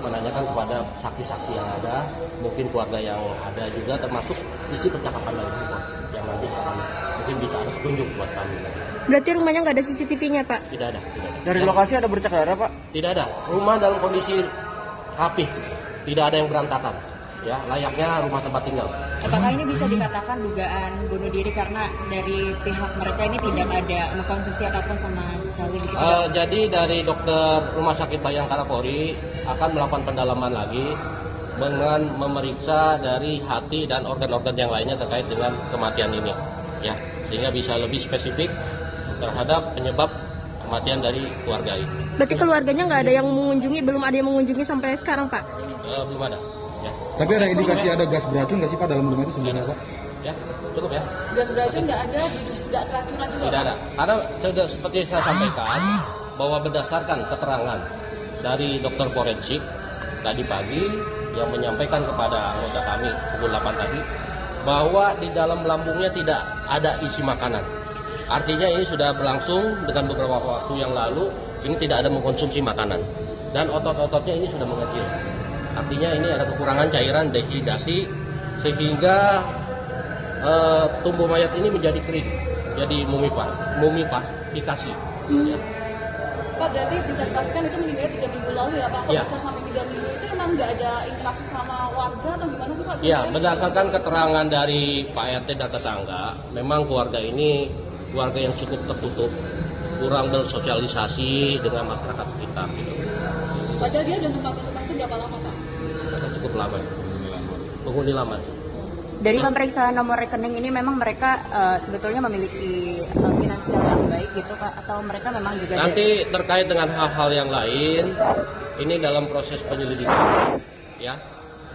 Speaker 8: menanyakan kepada saksi-saksi yang ada, mungkin keluarga yang ada juga, termasuk isi percakapan dari handphone yang nanti akan mungkin bisa ada petunjuk buat kami.
Speaker 2: Berarti rumahnya nggak ada CCTV-nya, Pak?
Speaker 8: Tidak ada.
Speaker 13: Dari lokasi ada bercak darah, Pak?
Speaker 8: Tidak ada. Rumah dalam kondisi rapih, tidak ada yang berantakan. Ya, layaknya rumah tempat tinggal.
Speaker 9: Apakah ini bisa dikatakan dugaan bunuh diri karena dari pihak mereka ini tidak ada mengkonsumsi apapun sama sekali?
Speaker 8: Jadi dari dokter Rumah Sakit Bayangkara Polri akan melakukan pendalaman lagi dengan memeriksa dari hati dan organ-organ yang lainnya terkait dengan kematian ini, ya, sehingga bisa lebih spesifik terhadap penyebab kematian dari keluarga ini.
Speaker 2: Berarti keluarganya nggak ada yang mengunjungi, belum ada yang mengunjungi sampai sekarang, Pak?
Speaker 8: Belum ada. Ya.
Speaker 19: Tapi ada indikasi ada gas beracun nggak sih Pak dalam rumah itu sebenarnya Pak?
Speaker 8: Ya, cukup ya.
Speaker 12: Gas beracun nggak ada, tidak keracunan juga?
Speaker 8: Tidak ada. Karena sudah seperti saya sampaikan bahwa berdasarkan keterangan dari dokter forensik tadi pagi yang menyampaikan kepada anggota kami pukul 8 tadi bahwa di dalam lambungnya tidak ada isi makanan. Artinya ini sudah berlangsung dengan beberapa waktu yang lalu, ini tidak ada mengkonsumsi makanan dan otot-ototnya ini sudah mengecil. Artinya ini ada kekurangan cairan dehidrasi sehingga tubuh mayat ini menjadi kering, jadi mumifikasi. Ya.
Speaker 12: Pak, berarti bisa dipastikan itu meninggal 3 minggu lalu ya Pak? Kalau bisa sampai 3 minggu itu memang nggak ada interaksi sama warga atau gimana sih Pak?
Speaker 8: Ya, berdasarkan keterangan dari Pak RT dan tetangga, memang keluarga ini keluarga yang cukup tertutup, kurang bersosialisasi dengan masyarakat sekitar. Gitu.
Speaker 12: Padahal dia udah nempatin rumah itu berapa lama Pak?
Speaker 8: Cukup lama, penghuni lama.
Speaker 9: Dari pemeriksaan nomor rekening ini memang mereka sebetulnya memiliki finansial yang baik gitu Pak, atau mereka memang juga
Speaker 8: nanti terkait dengan hal-hal yang lain ini dalam proses penyelidikan, ya,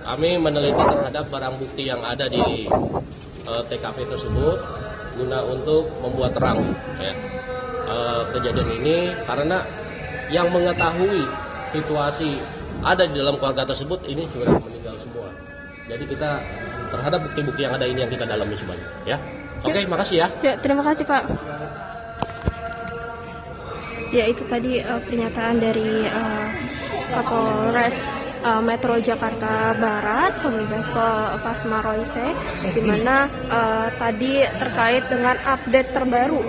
Speaker 8: kami meneliti terhadap barang bukti yang ada di TKP tersebut guna untuk membuat terang, ya, kejadian ini, karena yang mengetahui situasi ada di dalam keluarga tersebut ini sudah meninggal semua. Jadi kita terhadap bukti-bukti yang ada ini yang kita dalami semuanya, ya. Oke, makasih ya.
Speaker 2: Ya, terima kasih Pak. Ya, itu tadi pernyataan dari Kapolres Metro Jakarta Barat, Kombes Pol Pasma Royce, di mana tadi terkait dengan update terbaru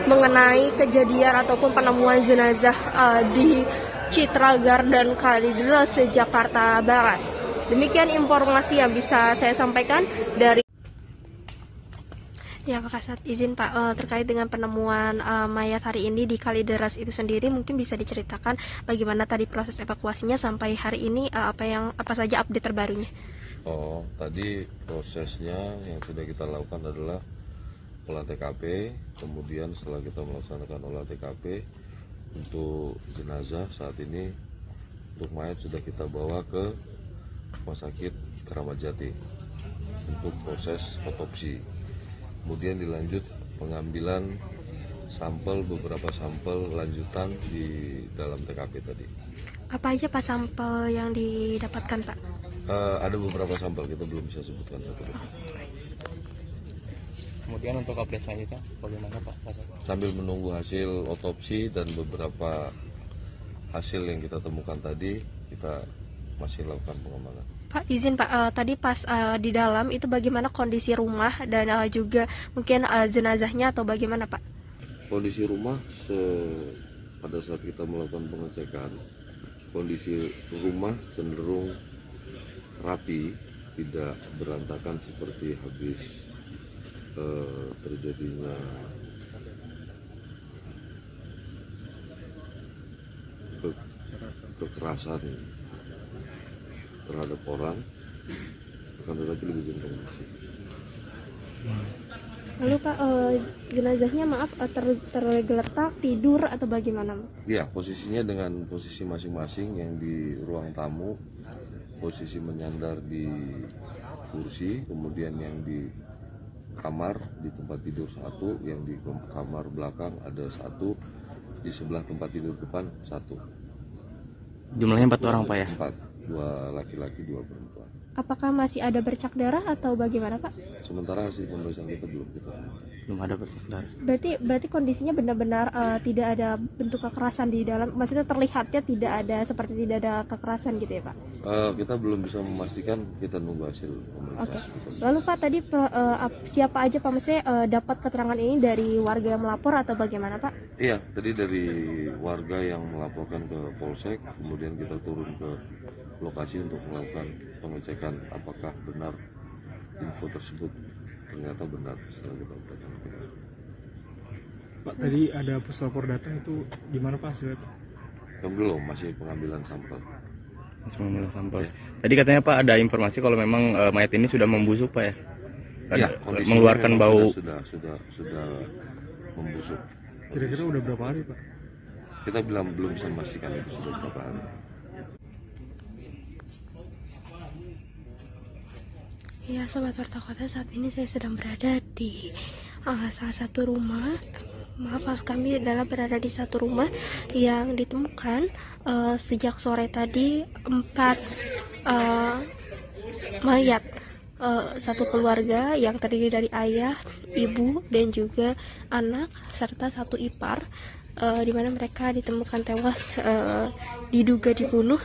Speaker 2: mengenai kejadian ataupun penemuan jenazah di Citra Garden Kalideres, Jakarta Barat. Demikian informasi yang bisa saya sampaikan dari. Ya, Pak Kasat, izin Pak, terkait dengan penemuan mayat hari ini di Kalideres itu sendiri, mungkin bisa diceritakan bagaimana tadi proses evakuasinya sampai hari ini, apa saja update terbarunya?
Speaker 11: Oh, tadi prosesnya yang sudah kita lakukan adalah olah TKP, kemudian setelah kita melaksanakan olah TKP untuk jenazah, saat ini untuk mayat sudah kita bawa ke Rumah Sakit Keramat Jati untuk proses otopsi. Kemudian dilanjut pengambilan sampel, beberapa sampel lanjutan di dalam TKP tadi.
Speaker 2: Apa aja Pak sampel yang didapatkan Pak?
Speaker 11: Ada beberapa sampel, kita belum bisa sebutkan satu.
Speaker 17: Kemudian untuk update selanjutnya bagaimana Pak?
Speaker 11: Sambil menunggu hasil otopsi dan beberapa hasil yang kita temukan tadi, kita masih lakukan pengembangan.
Speaker 2: Pak, izin Pak, tadi pas di dalam itu bagaimana kondisi rumah dan juga mungkin jenazahnya atau bagaimana Pak?
Speaker 11: Kondisi rumah pada saat kita melakukan pengecekan, kondisi rumah cenderung rapi, tidak berantakan seperti habis terjadinya kekerasan terhadap orang, akan tetapi lebih cenderung bersih.
Speaker 2: Lalu Pak, jenazahnya maaf tergeletak, tidur atau bagaimana?
Speaker 11: Ya, posisinya dengan posisi masing-masing yang di ruang tamu posisi menyandar di kursi, kemudian yang di kamar di tempat tidur satu, yang di kamar belakang ada satu, di sebelah tempat tidur depan satu.
Speaker 17: Jumlahnya 4 orang Pak ya?
Speaker 11: 4, 2 laki-laki 2 perempuan.
Speaker 2: Apakah masih ada bercak darah atau bagaimana Pak?
Speaker 11: Sementara hasil pemeriksaan kita belum
Speaker 17: ada bercak darah.
Speaker 2: Berarti kondisinya benar-benar tidak ada bentuk kekerasan di dalam, maksudnya terlihatnya tidak ada, seperti tidak ada kekerasan gitu ya Pak?
Speaker 11: Kita belum bisa memastikan, kita nunggu hasil pemeriksaan.
Speaker 2: Oke. Lalu Pak tadi siapa aja Pak, maksudnya dapat keterangan ini dari warga yang melapor atau bagaimana Pak?
Speaker 11: Iya, tadi dari warga yang melaporkan ke Polsek, kemudian kita turun ke lokasi untuk melakukan pengecekan apakah benar info tersebut. Ternyata benar setelah kita lakukan.
Speaker 16: Pak, tadi ada puslapor datang, itu gimana Pak hasilnya?
Speaker 11: Belum, masih pengambilan sampel.
Speaker 17: Masih pengambilan sampel. Ya. Tadi katanya Pak ada informasi kalau memang mayat ini sudah membusuk Pak ya?
Speaker 11: Iya,
Speaker 17: mengeluarkan bau.
Speaker 11: Sudah membusuk.
Speaker 16: Kira-kira udah berapa hari Pak?
Speaker 11: Kita belum bisa memastikan itu sudah berapa hari.
Speaker 2: Ya Sobat Warta Kota, saat ini saya sedang berada di salah satu rumah. Maaf kami adalah berada di satu rumah yang ditemukan sejak sore tadi 4 mayat satu keluarga yang terdiri dari ayah, ibu, dan juga anak serta satu ipar, di mana mereka ditemukan tewas diduga dibunuh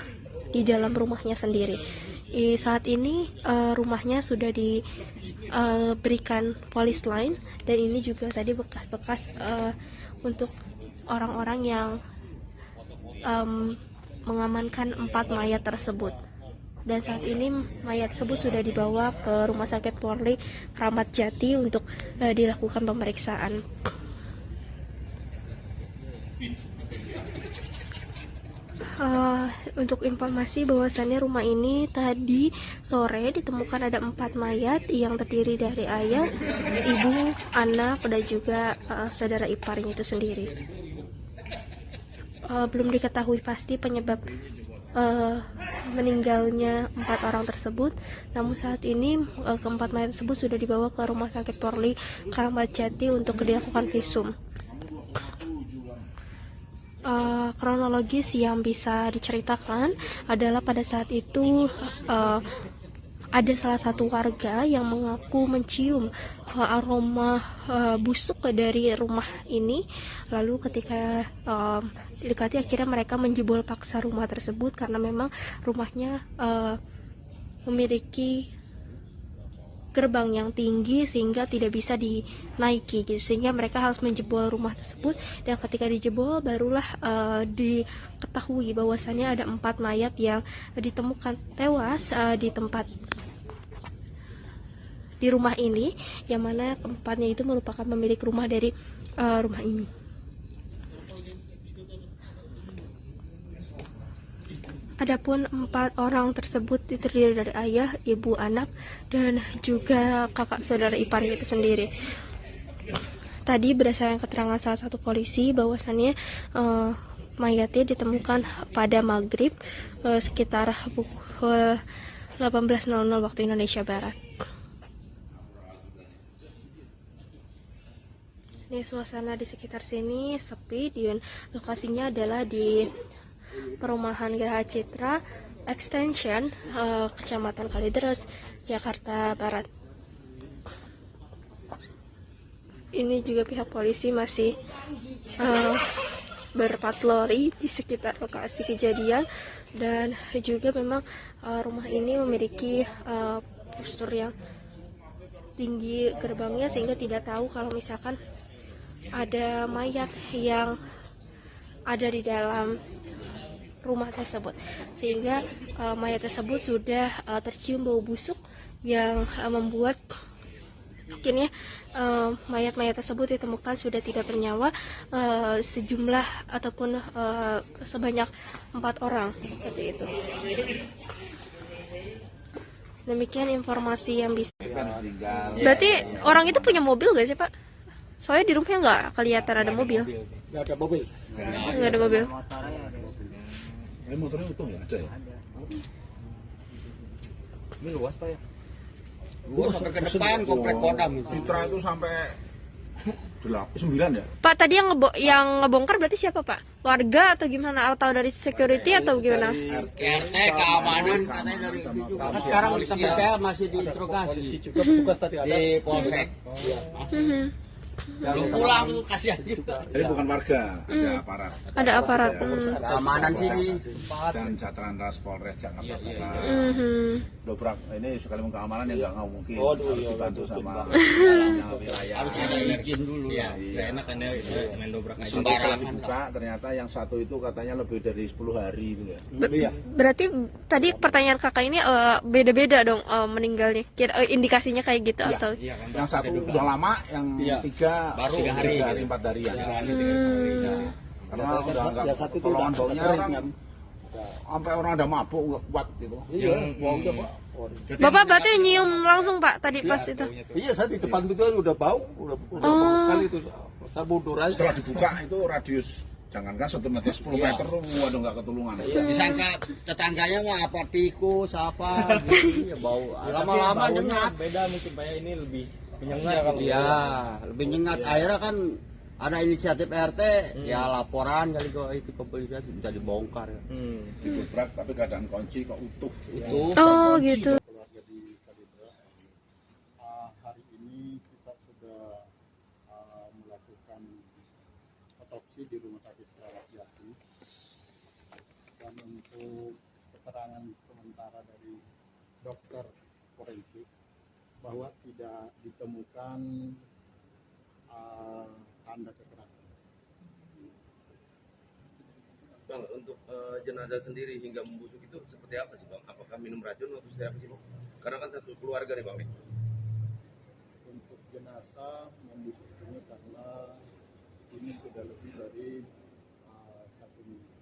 Speaker 2: di dalam rumahnya sendiri. Saat ini rumahnya sudah diberikan polis lain, dan ini juga tadi bekas-bekas untuk orang-orang yang mengamankan 4 mayat tersebut. Dan saat ini mayat tersebut sudah dibawa ke Rumah Sakit Polri Kramat Jati untuk dilakukan pemeriksaan. Untuk informasi bahwasannya rumah ini tadi sore ditemukan ada 4 mayat yang terdiri dari ayah, ibu, anak, dan juga saudara iparnya itu sendiri. Belum diketahui pasti penyebab meninggalnya 4 orang tersebut, namun saat ini keempat mayat tersebut sudah dibawa ke Rumah Sakit Polri Kramat Jati untuk dilakukan visum. Kronologis yang bisa diceritakan adalah pada saat itu ada salah satu warga yang mengaku mencium aroma busuk dari rumah ini. Lalu ketika didekati, akhirnya mereka menjebol paksa rumah tersebut karena memang rumahnya memiliki gerbang yang tinggi sehingga tidak bisa dinaiki gitu, sehingga mereka harus menjebol rumah tersebut. Dan ketika dijebol barulah diketahui bahwasannya ada 4 mayat yang ditemukan tewas di rumah ini, yang mana keempatnya itu merupakan pemilik rumah dari rumah ini. Adapun 4 orang tersebut terdiri dari ayah, ibu, anak, dan juga kakak saudara iparnya itu sendiri. Tadi berdasarkan keterangan salah satu polisi bahwasannya mayatnya ditemukan pada maghrib sekitar pukul 18.00 waktu Indonesia Barat. Ini suasana di sekitar sini sepi, dan lokasinya adalah di Perumahan Geraha Citra Extension, Kecamatan Kalideres, Jakarta Barat. Ini juga pihak polisi masih berpatroli di sekitar lokasi kejadian, dan juga memang rumah ini memiliki postur yang tinggi gerbangnya, sehingga tidak tahu kalau misalkan ada mayat yang ada di dalam rumah tersebut, sehingga mayat tersebut sudah tercium bau busuk yang membuat akhirnya mayat-mayat tersebut ditemukan sudah tidak bernyawa, sejumlah ataupun sebanyak 4 orang seperti itu. Demikian informasi yang bisa. Berarti orang itu punya mobil gak sih Pak? Soalnya di rumahnya nggak kelihatan ada mobil.
Speaker 5: Nggak ada mobil.
Speaker 2: Nggak ada mobil.
Speaker 3: Motornya utuh ya? Ada ya?
Speaker 18: Ini luas Pak ya?
Speaker 4: Luas sampai ke depan komplek Kodam itu.
Speaker 3: Citra itu sampai 9 ya.
Speaker 2: Pak, tadi yang ngebongkar berarti siapa Pak? Warga atau gimana? Atau dari security atau gimana?
Speaker 4: RT keamanan katanya dari
Speaker 5: Karena sekarang kita percaya masih diinterogasi. Juga petugas tadi ada
Speaker 4: di polsek. Belum pulang tuh, kasihan juga.
Speaker 3: Jadi bukan warga, ada aparat.
Speaker 2: Ada aparat.
Speaker 4: Keamanan sini.
Speaker 3: Dan Satlantas Polres Jakarta Barat. Dobrak ini sekalian keamanan ya nggak mungkin. Harus dibantu sama wilayah.
Speaker 4: Harus ada izin dulu.
Speaker 3: Iya.
Speaker 17: Enak kan ya main dobrak aja.
Speaker 3: Sembarangan dibuka, ternyata yang satu itu katanya lebih dari 10 hari itu ya.
Speaker 2: Berarti tadi pertanyaan kakak ini beda-beda dong meninggalnya. Indikasinya kayak gitu atau?
Speaker 3: Yang satu udah lama, yang tiga baru 3 hari 4 hari ya. Karena udah nggak pertolongan baunya orang sampai orang ada mabuk nggak kuat gitu.
Speaker 2: Bapak berarti nyium langsung Pak tadi pas itu?
Speaker 5: Iya, saya di depan itu udah bau, udah bau sekali itu. Saya mundur aja.
Speaker 3: Setelah dibuka itu radius jangankan 1 meter 10 meter tuh waduh nggak ketulungan.
Speaker 4: Disangka tetangganya mah apa tikus apa gitu ya bau. Lama-lama nyengat.
Speaker 17: Beda mungkin Pak ya, ini lebih menyengat.
Speaker 4: Iya, lebih nyengat. Akhirnya kan ada inisiatif RT, ya laporan kali kok itu ke polisi bisa dibongkar.
Speaker 3: Didobrak tapi keadaan kunci kok utuh.
Speaker 2: Oh gitu.
Speaker 10: Keluarga di Kalidra, hari ini kita sudah melakukan otopsi di Rumah Sakit Keramat Jati, dan untuk keterangan sementara dari dokter forensik bahwa tidak ditemukan tanda kekerasan.
Speaker 18: Bang, untuk jenazah sendiri hingga membusuk itu seperti apa sih Bang? Apakah minum racun atau seperti apa sih Bang? Karena kan satu keluarga nih Bang.
Speaker 10: Untuk jenazah membusuk ini karena ini sudah lebih dari 1 minggu.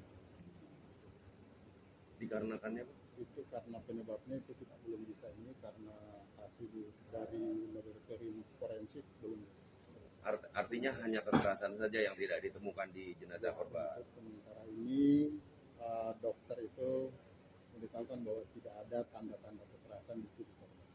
Speaker 18: Dikarenakannya Bang?
Speaker 10: Itu karena penyebabnya itu kita belum bisa ini karena hasil dari laboratorium forensik belum.
Speaker 18: Artinya hanya kekerasan saja yang tidak ditemukan di jenazah korban.
Speaker 10: Sementara ini dokter itu memberitahukan bahwa tidak ada tanda-tanda kekerasan di tubuh korban.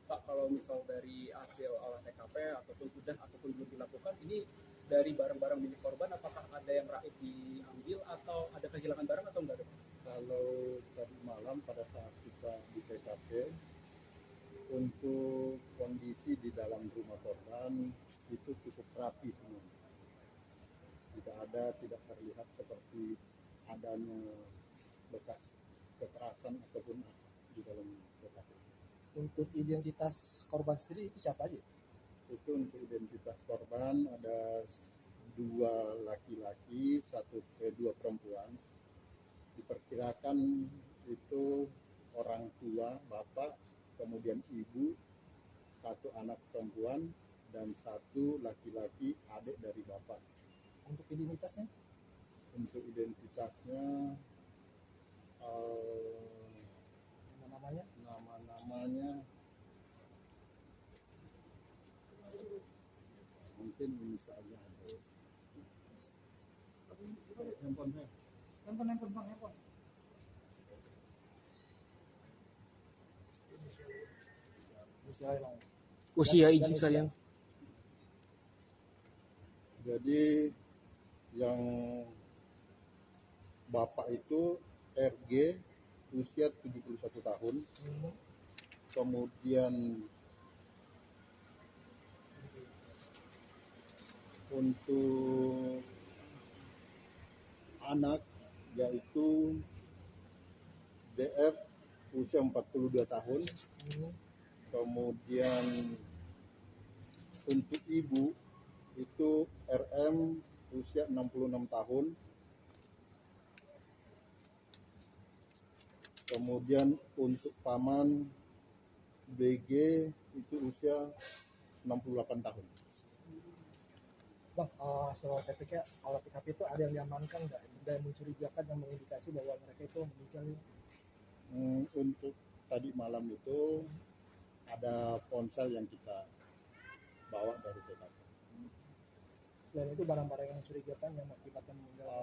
Speaker 6: Pak, kalau misal dari hasil olah TKP ataupun belum dilakukan, ini dari barang-barang milik korban, apakah ada yang raib diambil atau ada kehilangan barang atau enggak?
Speaker 10: Kalau tadi malam pada saat kita di TKP, untuk kondisi di dalam rumah korban itu cukup rapi semua. Tidak terlihat seperti adanya bekas kekerasan ataupun di dalam TKP.
Speaker 15: Untuk identitas korban sendiri itu siapa aja?
Speaker 10: Itu untuk identitas korban ada 2 laki-laki, 2 perempuan. Diperkirakan itu orang tua, bapak, kemudian ibu, 1 anak perempuan, dan 1 laki-laki adik dari bapak.
Speaker 15: Untuk identitasnya?
Speaker 10: Untuk identitasnya nama-namanya mungkin ini saja ada. Handphone Bang.
Speaker 17: Usia izin sayang.
Speaker 10: Jadi yang bapak itu RG usia 71 tahun. Kemudian untuk anak yaitu DF usia 42 tahun. Kemudian untuk ibu itu RM usia 66 tahun. Kemudian untuk paman BG itu usia 68 tahun.
Speaker 15: Bang, soal TPK, olah TKP itu ada yang diamankan nggak? Ada yang mencurigakan yang mengindikasi bahwa mereka itu meninggal?
Speaker 10: Untuk tadi malam itu ada ponsel yang kita bawa dari TKP.
Speaker 15: Selain itu barang-barang yang mencurigakan yang mengakibatkan meninggal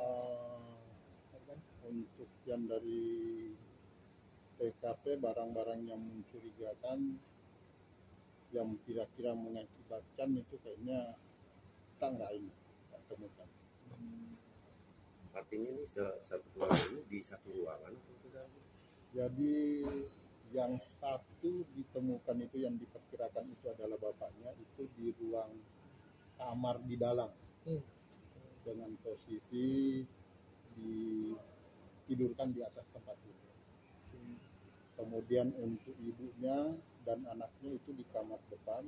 Speaker 15: korban?
Speaker 10: Untuk yang dari TKP barang-barang yang mencurigakan yang kira-kira mengakibatkan itu kayaknya kita nggak temukan.
Speaker 18: Artinya ini satu keluarga ini di satu ruangan.
Speaker 10: Jadi yang satu ditemukan itu yang diperkirakan itu adalah bapaknya, itu di ruang kamar di dalam dengan posisi ditidurkan di atas tempat tidur. Kemudian untuk ibunya dan anaknya itu di kamar depan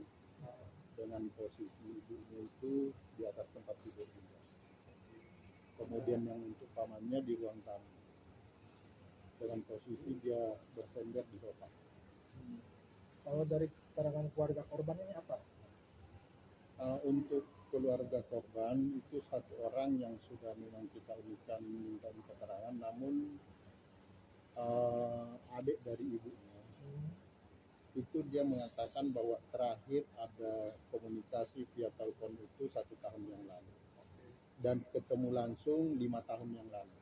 Speaker 10: dengan posisi ibunya itu di atas tempat tidur juga. Kemudian yang untuk pamannya di ruang tamu dengan posisi dia bersender di sofa.
Speaker 15: Kalau dari keterangan keluarga korban ini apa?
Speaker 10: Untuk keluarga korban itu satu orang yang sudah memang kita minta keterangan, namun adik dari ibunya itu dia mengatakan bahwa terakhir ada komunikasi via telepon itu 1 tahun yang lalu dan ketemu langsung 5 tahun yang lalu.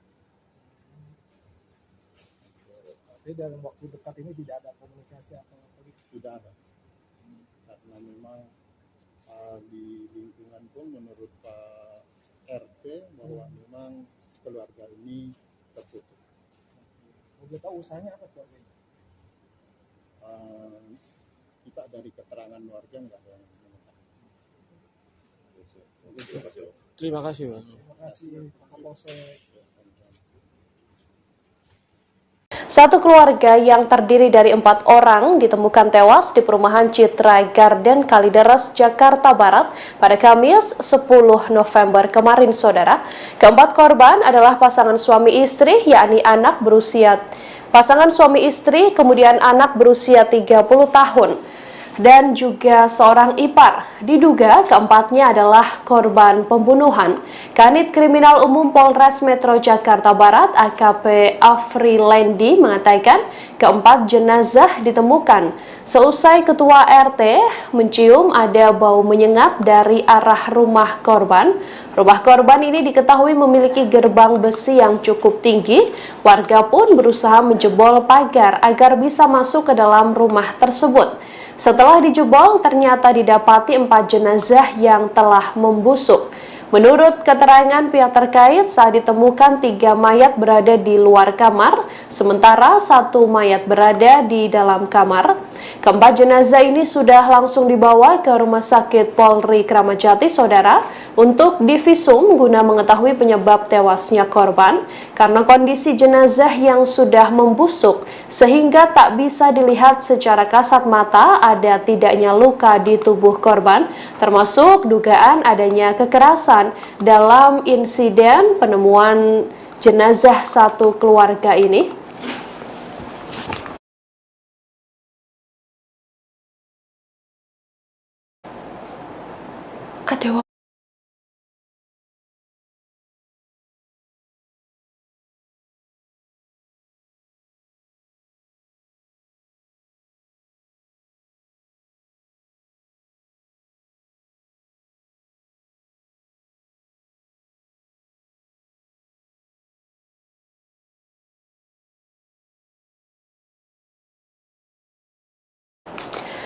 Speaker 15: Tapi dalam waktu dekat ini tidak ada komunikasi atau apa gitu?
Speaker 10: Tidak ada, karena memang di lingkungan pun menurut Pak RT bahwa memang keluarga ini tertutup.
Speaker 15: Boleh tahu usahanya apa keluarga ini?
Speaker 10: Kita dari keterangan warga nggak ada yang mengetahui.
Speaker 16: Terima kasih, Pak.
Speaker 15: Terima kasih, Pak Kapolsek.
Speaker 1: Satu keluarga yang terdiri dari 4 orang ditemukan tewas di perumahan Citra Garden Kalideres, Jakarta Barat pada Kamis 10 November kemarin, Saudara. Keempat korban adalah pasangan suami istri, yakni pasangan suami istri, kemudian anak berusia 30 tahun. Dan juga seorang ipar. Diduga keempatnya adalah korban pembunuhan. Kanit Kriminal Umum Polres Metro Jakarta Barat AKP Afrilendi mengatakan keempat jenazah ditemukan seusai ketua RT mencium ada bau menyengat dari arah rumah korban. Rumah korban ini diketahui memiliki gerbang besi yang cukup tinggi. Warga pun berusaha menjebol pagar agar bisa masuk ke dalam rumah tersebut. Setelah dijebol, ternyata didapati 4 jenazah yang telah membusuk. Menurut keterangan pihak terkait, saat ditemukan 3 mayat berada di luar kamar, sementara 1 mayat berada di dalam kamar. Keempat jenazah ini sudah langsung dibawa ke Rumah Sakit Polri Kramat Jati, Saudara, untuk divisum guna mengetahui penyebab tewasnya korban karena kondisi jenazah yang sudah membusuk sehingga tak bisa dilihat secara kasat mata ada tidaknya luka di tubuh korban, termasuk dugaan adanya kekerasan dalam insiden penemuan jenazah satu keluarga ini. Ada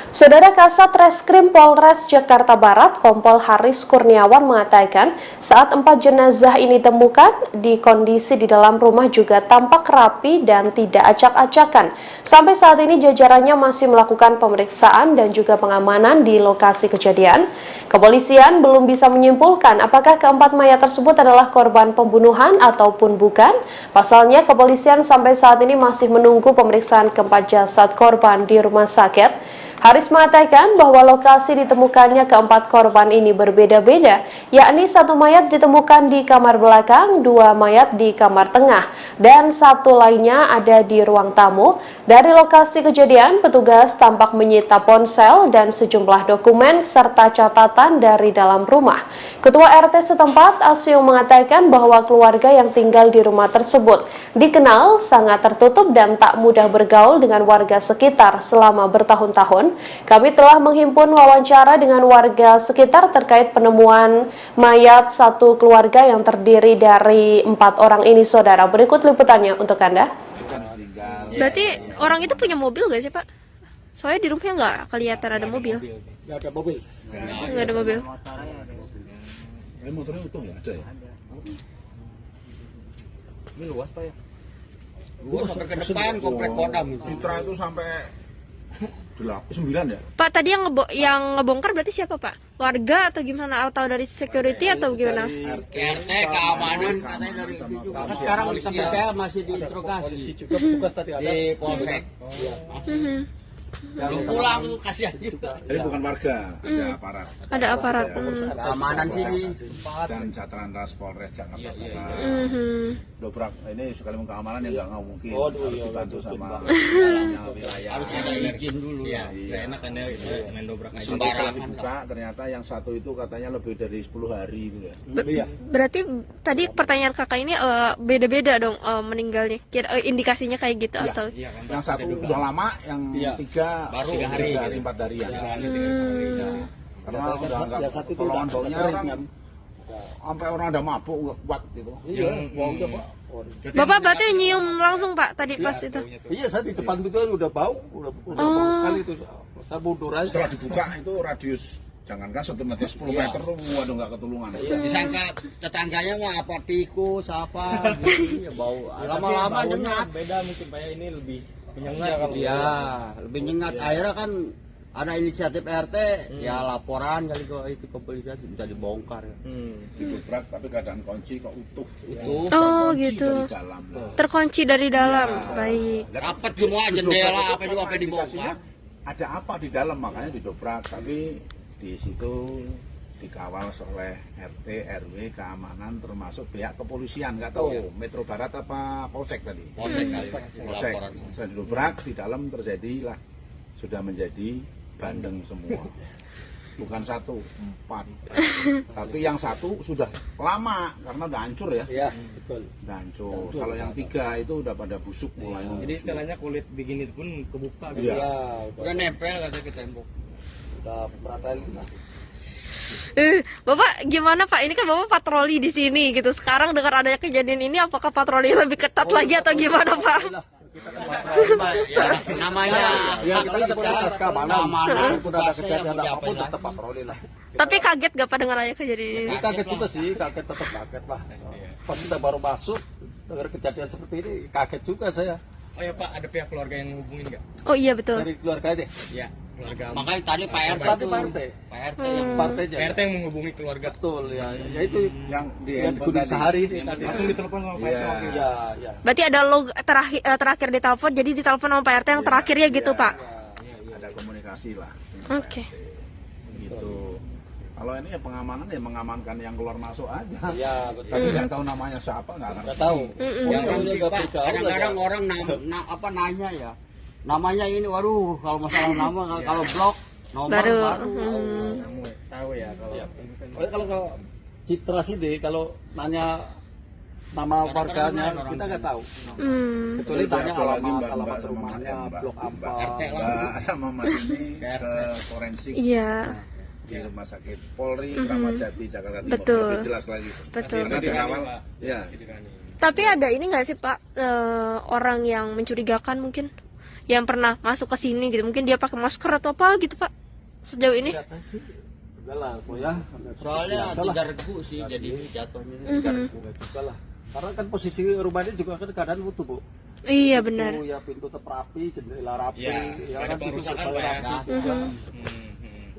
Speaker 1: Saudara, Kasat Reskrim Polres Jakarta Barat, Kompol Haris Kurniawan mengatakan saat 4 jenazah ini ditemukan di kondisi di dalam rumah juga tampak rapi dan tidak acak-acakan. Sampai saat ini jajarannya masih melakukan pemeriksaan dan juga pengamanan di lokasi kejadian. Kepolisian belum bisa menyimpulkan apakah keempat mayat tersebut adalah korban pembunuhan ataupun bukan. Pasalnya, kepolisian sampai saat ini masih menunggu pemeriksaan keempat jasad korban di rumah sakit. Haris mengatakan bahwa lokasi ditemukannya keempat korban ini berbeda-beda, yakni 1 mayat ditemukan di kamar belakang, 2 mayat di kamar tengah, dan 1 lainnya ada di ruang tamu. Dari lokasi kejadian, petugas tampak menyita ponsel dan sejumlah dokumen serta catatan dari dalam rumah. Ketua RT setempat, Asio, mengatakan bahwa keluarga yang tinggal di rumah tersebut dikenal sangat tertutup dan tak mudah bergaul dengan warga sekitar selama bertahun-tahun. Kami telah menghimpun wawancara dengan warga sekitar terkait penemuan mayat satu keluarga yang terdiri dari 4 orang ini, Saudara. Berikut liputannya untuk Anda.
Speaker 3: tinggal.
Speaker 2: Berarti orang itu punya mobil gak sih Pak? Soalnya di rumahnya nggak kelihatan ada mobil.
Speaker 5: Nggak ada mobil.
Speaker 2: Nggak ada mobil.
Speaker 3: Motornya utuh ya? Ada ya?
Speaker 4: Ini luas Pak ya? Luas sampai ke depan komplek Kodam.
Speaker 3: Citra itu sampai 9 ya?
Speaker 2: Pak tadi yang ngebongkar berarti siapa Pak? Warga atau gimana? Atau dari security atau gimana?
Speaker 4: RT keamanan katanya dari itu juga. Sekarang kita percaya masih diinterogasi.
Speaker 5: Juga petugas tadi ada
Speaker 4: di polsek. Belum pulang tuh kasihan juga.
Speaker 3: Jadi bukan warga, ada aparat.
Speaker 2: Ada aparat.
Speaker 4: Keamanan sini
Speaker 3: dan Satlantas Polres Jakarta Barat. Dobrak ini sekali keamanan yang nggak mungkin. Harus dibantu sama wilayah.
Speaker 4: Harus ada izin dulu.
Speaker 3: Iya.
Speaker 17: Enak kan ya main dobrak aja.
Speaker 3: Sembarang dibuka ternyata yang satu itu katanya lebih dari 10 hari gitu ya.
Speaker 2: Berarti tadi pertanyaan kakak ini beda-beda dong meninggalnya. Indikasinya kayak gitu atau?
Speaker 3: Yang satu udah lama, yang tiga baru 3 hari 4 hari ya. Karena udah enggak pertolongan baunya orang sampai orang ada mabuk kuat gitu.
Speaker 5: Iya, baunya Pak.
Speaker 2: Bapak berarti nyium langsung Pak tadi pas itu?
Speaker 5: Iya, saya di depan itu udah bau, udah bau sekali itu. Saya mundur aja.
Speaker 3: Setelah dibuka itu radius jangankan 1 meter 10 meter tuh waduh nggak ketulungan.
Speaker 4: Disangka tetangganya mah apa tikus apa gitu ya bau. Lama-lama nyengat.
Speaker 17: Beda mungkin Pak ya, ini lebih menyengat.
Speaker 4: Iya, lebih nyengat. Akhirnya kan ada inisiatif RT, ya laporan kali kok itu ke polisi bisa dibongkar ya.
Speaker 3: Didobrak tapi keadaan kunci kok utuh.
Speaker 2: Oh gitu. Terkunci dari dalam. Baik.
Speaker 4: Rapat semua jendela apa juga apa dibongkar.
Speaker 3: Ada apa di dalam makanya didobrak, tapi di situ dikawal oleh RT, RW, keamanan termasuk pihak kepolisian, nggak tahu Metro Barat apa Polsek tadi. Polsek. Setelah didobrak di dalam terjadilah sudah menjadi bandeng semua. Bukan 1, 4. Tapi yang 1 sudah lama karena udah hancur ya.
Speaker 5: Iya, betul.
Speaker 3: Udah hancur. Kalau yang 3 itu udah pada busuk mulai.
Speaker 17: Jadi istilahnya kulit begini pun kebuka gitu.
Speaker 3: Iya.
Speaker 4: Udah nempel katanya ke tembok.
Speaker 5: Udah meratain lah.
Speaker 2: Bapak gimana Pak? Ini kan Bapak patroli di sini gitu. Sekarang dengan adanya kejadian ini, apakah patroli lebih ketat lagi atau gimana Pak?
Speaker 4: Namanya
Speaker 5: kita tetap keamanan. Udah ada kejadian apapun tetap patroli lah.
Speaker 2: Tapi kaget gak Pak dengan adanya kejadian ini?
Speaker 5: Kaget juga sih, tetap kaget lah. Pas kita baru masuk dengar kejadian seperti ini, kaget juga saya.
Speaker 17: Oh ya Pak, ada pihak keluarga yang ngehubungin nggak?
Speaker 2: Oh iya betul.
Speaker 5: Dari keluarga deh.
Speaker 17: Iya, keluarga.
Speaker 4: Makanya tadi Pak RT
Speaker 17: yang menghubungi keluarga.
Speaker 5: Betul ya. Ya itu
Speaker 3: yang di
Speaker 5: sehari tadi
Speaker 17: langsung ditelepon sama Pak RT.
Speaker 5: Iya.
Speaker 2: Berarti ada log terakhir di telepon, jadi ditelepon sama Pak RT yang terakhirnya gitu Pak.
Speaker 3: Ada komunikasi lah.
Speaker 2: Oke.
Speaker 3: Gitu. Kalau ini ya pengamanan ya mengamankan yang keluar masuk aja.
Speaker 5: Iya, betul.
Speaker 3: Tapi nggak tahu namanya siapa, nggak
Speaker 5: tahu.
Speaker 4: Kadang-kadang orang nanya ya. Namanya ini, waduh, kalau masalah nama, kalau blok nomor baru.
Speaker 17: Tahu ya kalau.
Speaker 5: Kalau Citra sih deh, kalau nanya nama warganya kita nggak tahu. Kecuali tanya alamat rumahnya, blok apa.
Speaker 3: Sama Mas ini ke forensik.
Speaker 2: Iya.
Speaker 3: Di Rumah Sakit Polri Kramat Jati Jakarta Timur.
Speaker 2: Betul.
Speaker 3: Lebih jelas lagi.
Speaker 2: Betul.
Speaker 3: Karena dikawal. Ya.
Speaker 2: Tapi ada ini nggak sih Pak, orang yang mencurigakan mungkin yang pernah masuk ke sini gitu, mungkin dia pakai masker atau apa gitu Pak sejauh ini?
Speaker 5: Enggak lah, ya.
Speaker 4: Soalnya tidak regu sih jadi jatuhnya.
Speaker 5: Tidak regu juga lah. Karena kan posisi rumahnya juga kan keadaan utuh Bu.
Speaker 2: Iya benar.
Speaker 5: Ya pintu tetap rapi, jendela rapi.
Speaker 17: Ya, ada pengrusakan Pak ya.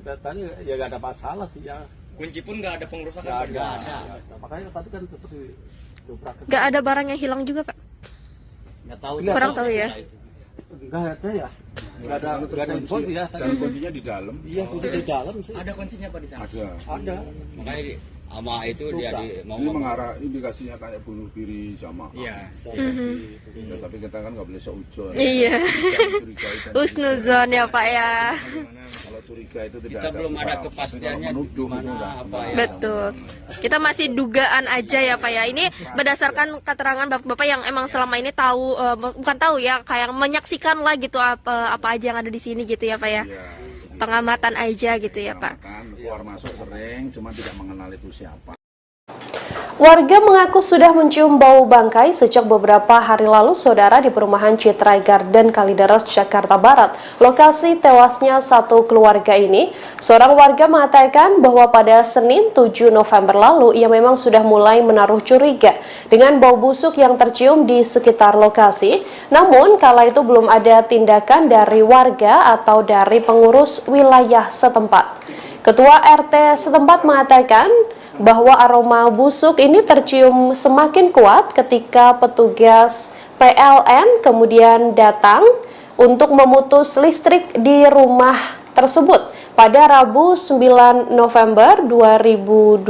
Speaker 5: Datanya ya nggak ada masalah sih ya.
Speaker 17: Kunci pun nggak ada pengrusakan.
Speaker 5: Nggak ada. Makanya tadi kan seperti dobrak.
Speaker 2: Nggak ada barang yang hilang juga Pak?
Speaker 4: Nggak tahu.
Speaker 2: Kurang tahu ya.
Speaker 5: Nggak ada ya. Nggak ada info sih ya.
Speaker 3: Dan kuncinya di dalam.
Speaker 5: Iya, kunci di dalam sih.
Speaker 17: Ada kuncinya Pak di sana?
Speaker 5: Ada.
Speaker 4: Makanya sama itu dia
Speaker 3: ini mengarah indikasinya kayak bunuh diri sama.
Speaker 17: Iya.
Speaker 3: Tapi kita kan nggak boleh seujon.
Speaker 2: Iya. Husnuzon ya Pak ya.
Speaker 3: Kalau curiga itu tidak
Speaker 4: kita belum ada kepastiannya
Speaker 3: gimana
Speaker 4: apa ya.
Speaker 2: Betul. Kita masih dugaan aja ya Pak ya. Ini berdasarkan keterangan bapak-bapak yang emang selama ini tahu, bukan tahu ya, kayak menyaksikan lah gitu apa aja yang ada di sini gitu ya Pak ya. Pengamatan aja gitu ya Pak.
Speaker 3: Keluar masuk sering, cuma tidak mengenal itu siapa.
Speaker 1: Warga mengaku sudah mencium bau bangkai sejak beberapa hari lalu, saudara, di perumahan Citra Garden Kalideres, Jakarta Barat. Lokasi tewasnya satu keluarga ini, seorang warga mengatakan bahwa pada Senin 7 November lalu, ia memang sudah mulai menaruh curiga dengan bau busuk yang tercium di sekitar lokasi. Namun, kala itu belum ada tindakan dari warga atau dari pengurus wilayah setempat. Ketua RT setempat mengatakan bahwa aroma busuk ini tercium semakin kuat ketika petugas PLN kemudian datang untuk memutus listrik di rumah tersebut pada Rabu 9 November 2022.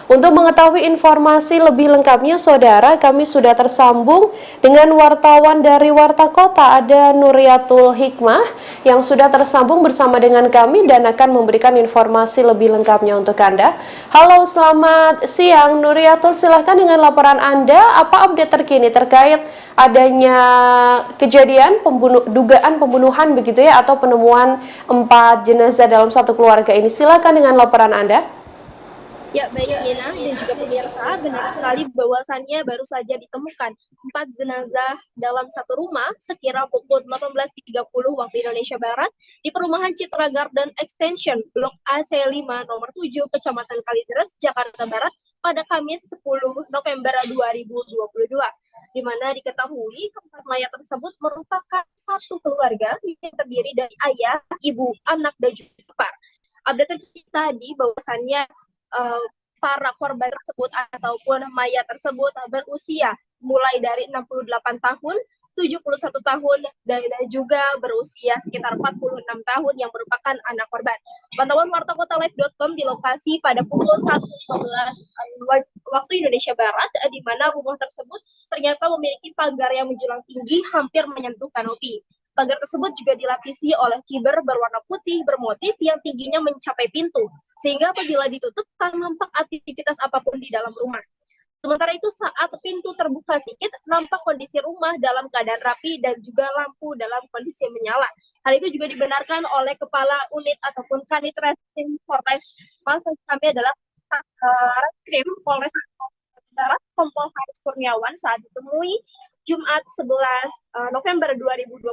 Speaker 1: Untuk mengetahui informasi lebih lengkapnya, saudara, kami sudah tersambung dengan wartawan dari Warta Kota, ada Nuriatul Hikmah yang sudah tersambung bersama dengan kami dan akan memberikan informasi lebih lengkapnya untuk Anda. Halo, selamat siang Nuriatul, silahkan dengan laporan Anda, apa update terkini terkait adanya kejadian dugaan pembunuhan begitu ya, atau penemuan 4 jenazah dalam satu keluarga ini. Silakan dengan laporan Anda.
Speaker 7: Ya, baik Nina dan juga pemirsa, benar sekali bahwasannya baru saja ditemukan 4 jenazah dalam satu rumah sekira pukul 18.30 waktu Indonesia Barat di perumahan Citra Garden Extension Blok AC5 nomor 7 Kecamatan Kalideres, Jakarta Barat pada Kamis 10 November 2022. Di mana diketahui keempat mayat tersebut merupakan satu keluarga yang terdiri dari ayah, ibu, anak, dan juga ipar. Update kita tadi bahwasannya para korban tersebut ataupun mayat tersebut berusia mulai dari 68 tahun, 71 tahun, dan juga berusia sekitar 46 tahun yang merupakan anak korban. Pantauan wartakotalive.com di lokasi pada pukul 1.15 waktu Indonesia Barat, di mana rumah tersebut ternyata memiliki pagar yang menjulang tinggi hampir menyentuh kanopi. Pagar tersebut juga dilapisi oleh kiber berwarna putih bermotif yang tingginya mencapai pintu, sehingga apabila ditutup tak nampak aktivitas apapun di dalam rumah. Sementara itu saat pintu terbuka sedikit, nampak kondisi rumah dalam keadaan rapi dan juga lampu dalam kondisi menyala. Hal itu juga dibenarkan oleh Kepala Unit ataupun Kanit Reskrim Polres. Maksud kami adalah Reskrim Polres Barat, Kompol Haris Kurniawan saat ditemui Jumat 11 November 2022.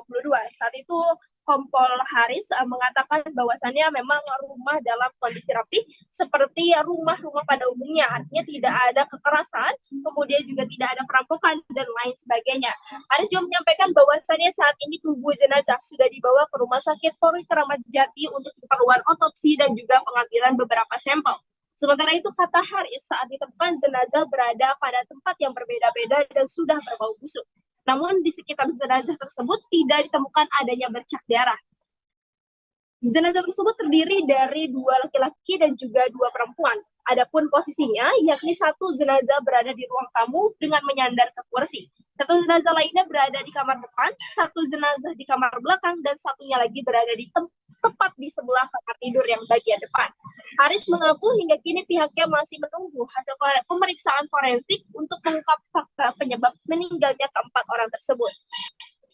Speaker 7: Saat itu Kompol Haris mengatakan bahwasannya memang rumah dalam kondisi rapi seperti rumah-rumah pada umumnya, artinya tidak ada kekerasan, kemudian juga tidak ada perampokan dan lain sebagainya. Haris juga menyampaikan bahwasannya saat ini tubuh jenazah sudah dibawa ke Rumah Sakit Polri Kramat Jati untuk keperluan otopsi dan juga pengambilan beberapa sampel. Sementara itu, kata Haris, saat ditemukan jenazah berada pada tempat yang berbeda-beda dan sudah berbau busuk. Namun di sekitar jenazah tersebut tidak ditemukan adanya bercak darah. Jenazah tersebut terdiri dari 2 laki-laki dan juga 2 perempuan. Adapun posisinya, yakni satu jenazah berada di ruang tamu dengan menyandar ke kursi. Satu jenazah lainnya berada di kamar depan, satu jenazah di kamar belakang, dan satunya lagi berada di tepat di sebelah kamar tidur yang bagian depan. Haris mengaku hingga kini pihaknya masih menunggu hasil pemeriksaan forensik untuk mengungkap fakta penyebab meninggalnya keempat orang tersebut.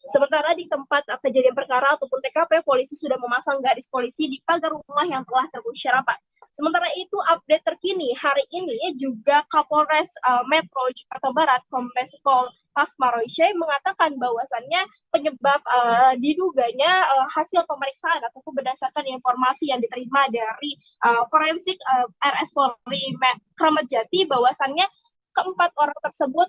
Speaker 7: Sementara di tempat kejadian perkara ataupun TKP, polisi sudah memasang garis polisi di pagar rumah yang telah terkunci rapat. Sementara itu, update terkini hari ini juga Kapolres Metro Jakarta Barat, Kombes Pol Pasmaroise mengatakan bahwasannya penyebab diduganya hasil pemeriksaan ataupun berdasarkan informasi yang diterima dari forensik RS Polri Kramat Jati bahwasannya keempat orang tersebut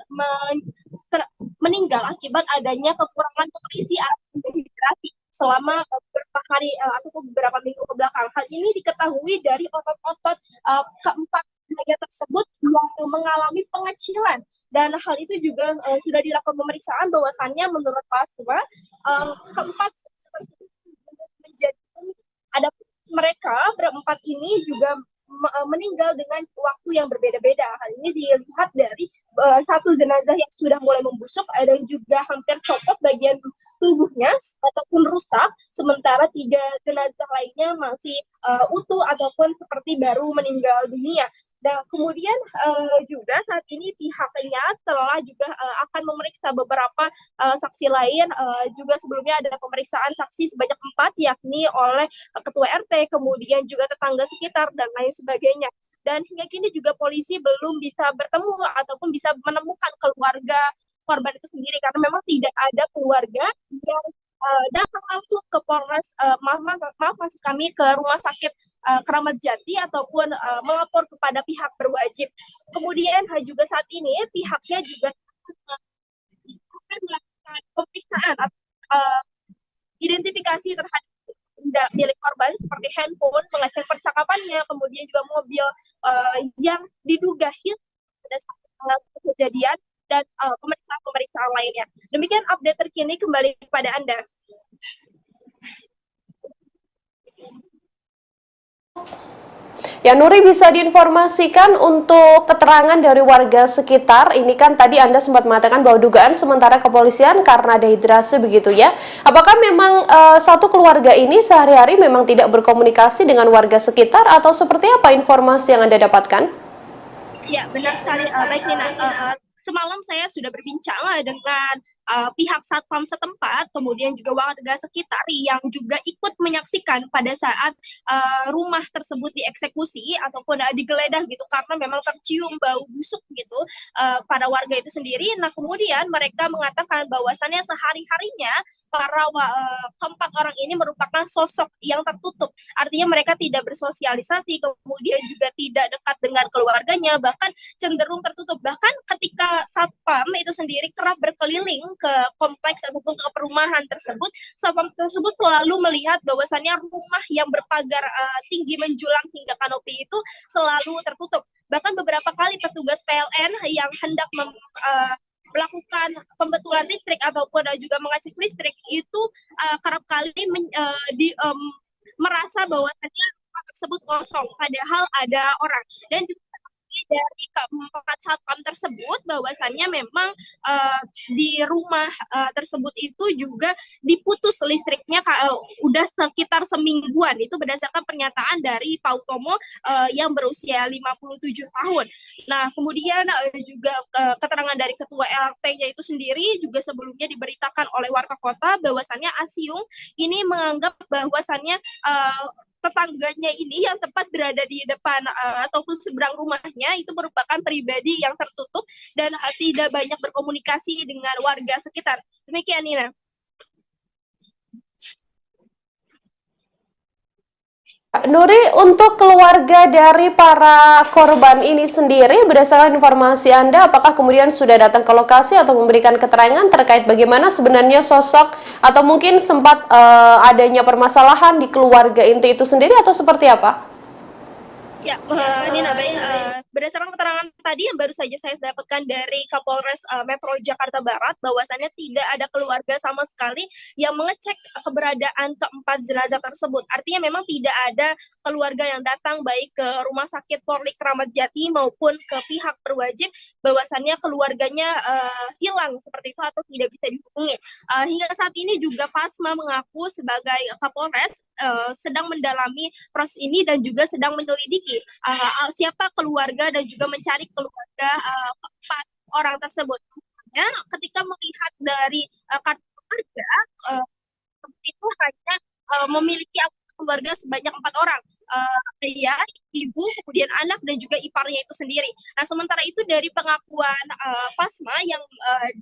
Speaker 7: meninggal akibat adanya kekurangan nutrisi atau dehidrasi selama beberapa hari ataupun beberapa minggu ke belakang. Hal ini diketahui dari otot-otot keempat mayat tersebut yang mengalami pengecilan, dan hal itu juga sudah dilakukan pemeriksaan bahwasannya menurut Paswa keempat tersebut menjadi ada mereka berempat ini juga meninggal dengan waktu yang berbeda-beda. Hal ini dilihat dari satu jenazah yang sudah mulai membusuk dan juga hampir copot bagian tubuhnya ataupun rusak, sementara 3 jenazah lainnya masih utuh ataupun seperti baru meninggal dunia. Dan kemudian juga saat ini pihaknya telah juga akan memeriksa beberapa saksi lain. Juga sebelumnya ada pemeriksaan saksi sebanyak 4, yakni oleh ketua RT, kemudian juga tetangga sekitar dan lain sebagainya. dan hingga kini juga polisi belum bisa bertemu ataupun bisa menemukan keluarga korban itu sendiri karena memang tidak ada keluarga yang datang langsung ke Polres, maksud kami ke Rumah Sakit Keramat Jati ataupun melapor kepada pihak berwajib. Kemudian juga saat ini pihaknya juga akan melakukan pemeriksaan atau identifikasi terhadap benda milik korban seperti handphone, mengecek percakapannya, kemudian juga mobil yang diduga hilang pada saat kejadian, dan pemeriksaan lainnya. Demikian update terkini, kembali kepada Anda.
Speaker 1: Ya, Nuri, bisa diinformasikan untuk keterangan dari warga sekitar. Ini kan tadi Anda sempat mengatakan bahwa dugaan sementara kepolisian karena dehidrasi begitu ya. Apakah memang satu keluarga ini sehari-hari memang tidak berkomunikasi dengan warga sekitar atau seperti apa informasi yang Anda dapatkan?
Speaker 7: Ya, benar sekali, baik Nina. Semalam saya sudah berbincang dengan pihak satpam setempat, kemudian juga warga sekitar yang juga ikut menyaksikan pada saat rumah tersebut dieksekusi ataupun digeledah gitu, karena memang tercium bau busuk gitu pada warga itu sendiri. Nah, kemudian mereka mengatakan bahwasannya sehari-harinya para keempat orang ini merupakan sosok yang tertutup, artinya mereka tidak bersosialisasi, kemudian juga tidak dekat dengan keluarganya, bahkan cenderung tertutup. Bahkan ketika satpam itu sendiri kerap berkeliling ke kompleks ataupun ke perumahan tersebut, satpam tersebut selalu melihat bahwasannya rumah yang berpagar tinggi menjulang hingga kanopi itu selalu tertutup. Bahkan beberapa kali petugas PLN yang hendak melakukan pembetulan listrik ataupun juga mengecek listrik itu kerap kali merasa bahwasannya rumah tersebut kosong, padahal ada orang. Dan juga dari keempat satpam tersebut bahwasannya memang di rumah tersebut itu juga diputus listriknya udah sekitar semingguan. Itu berdasarkan pernyataan dari Pak Utomo yang berusia 57 tahun. Nah, kemudian juga keterangan dari ketua RT-nya itu sendiri juga sebelumnya diberitakan oleh Warta Kota bahwasannya Asyung ini menganggap bahwasannya tetangganya ini yang tepat berada di depan ataupun seberang rumahnya itu merupakan pribadi yang tertutup dan tidak banyak berkomunikasi dengan warga sekitar. Demikian, Nina.
Speaker 1: Nuri, untuk keluarga dari para korban ini sendiri, berdasarkan informasi Anda, apakah kemudian sudah datang ke lokasi atau memberikan keterangan terkait bagaimana sebenarnya sosok atau mungkin sempat adanya permasalahan di keluarga inti itu sendiri atau seperti apa?
Speaker 7: Ya, Nina, baik. Berdasarkan keterangan tadi yang baru saja saya dapatkan dari Kapolres Metro Jakarta Barat, bahwasannya tidak ada keluarga sama sekali yang mengecek keberadaan keempat jenazah tersebut. Artinya memang tidak ada keluarga yang datang baik ke Rumah Sakit Polri Keramat Jati maupun ke pihak berwajib bahwasannya keluarganya hilang seperti itu atau tidak bisa dihubungi. Hingga saat ini juga Pasma mengaku sebagai Kapolres sedang mendalami proses ini dan juga sedang menyelidiki siapa keluarga dan juga mencari keluarga keempat orang tersebut. Ya, ketika melihat dari kartu keluarga itu hanya memiliki keluarga sebanyak 4 orang, ayah, ibu, kemudian anak dan juga iparnya itu sendiri. Nah, sementara itu dari pengakuan Pasma yang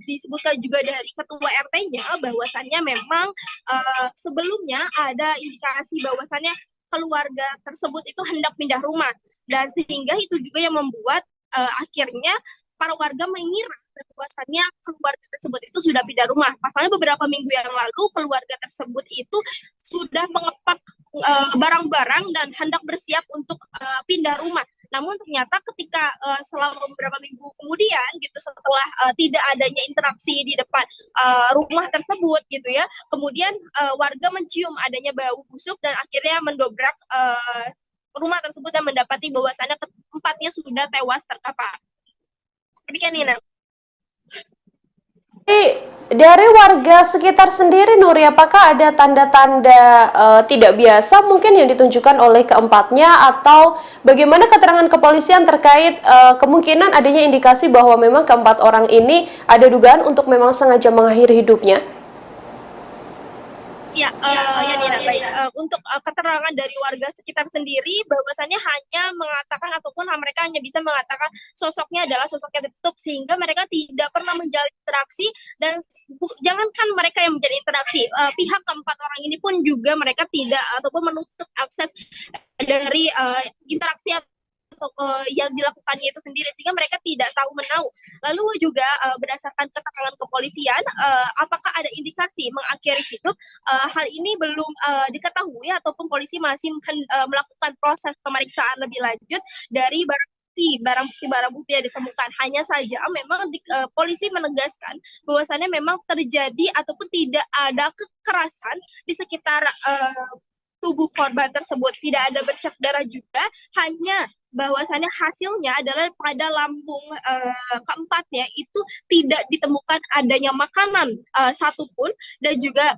Speaker 7: disebutkan juga dari ketua RT-nya bahwasannya memang sebelumnya ada indikasi bahwasannya keluarga tersebut itu hendak pindah rumah, dan sehingga itu juga yang membuat akhirnya para warga mengira bahwasannya keluarga tersebut itu sudah pindah rumah. Pasalnya beberapa minggu yang lalu keluarga tersebut itu sudah mengepak barang-barang dan hendak bersiap untuk pindah rumah. Namun ternyata ketika selama beberapa minggu kemudian gitu, setelah tidak adanya interaksi di depan rumah tersebut gitu ya, kemudian warga mencium adanya bau busuk dan akhirnya mendobrak rumah tersebut dan mendapati bahwasannya keempatnya sudah tewas terkapar. Demikian, Nina.
Speaker 1: Dari warga sekitar sendiri, Nuri, apakah ada tanda-tanda tidak biasa mungkin yang ditunjukkan oleh keempatnya, atau bagaimana keterangan kepolisian terkait kemungkinan adanya indikasi bahwa memang keempat orang ini ada dugaan untuk memang sengaja mengakhiri hidupnya?
Speaker 7: Ya, Nina, baik. Untuk keterangan dari warga sekitar sendiri, bahwasannya hanya mengatakan ataupun mereka hanya bisa mengatakan sosoknya adalah sosok yang tertutup, sehingga mereka tidak pernah menjalin interaksi, dan jangankan mereka yang menjalin interaksi, pihak keempat orang ini pun juga mereka tidak ataupun menutup akses dari interaksi yang dilakukannya itu sendiri, sehingga mereka tidak tahu menahu. Lalu juga berdasarkan keterangan kepolisian, apakah ada indikasi mengakhiri hidup, hal ini belum diketahui ataupun polisi masih melakukan proses pemeriksaan lebih lanjut dari barang bukti yang ditemukan. Hanya saja memang polisi menegaskan bahwasannya memang terjadi ataupun tidak ada kekerasan di sekitar tubuh korban tersebut, tidak ada bercak darah juga, hanya bahwasannya hasilnya adalah pada lambung keempatnya itu tidak ditemukan adanya makanan satupun, dan juga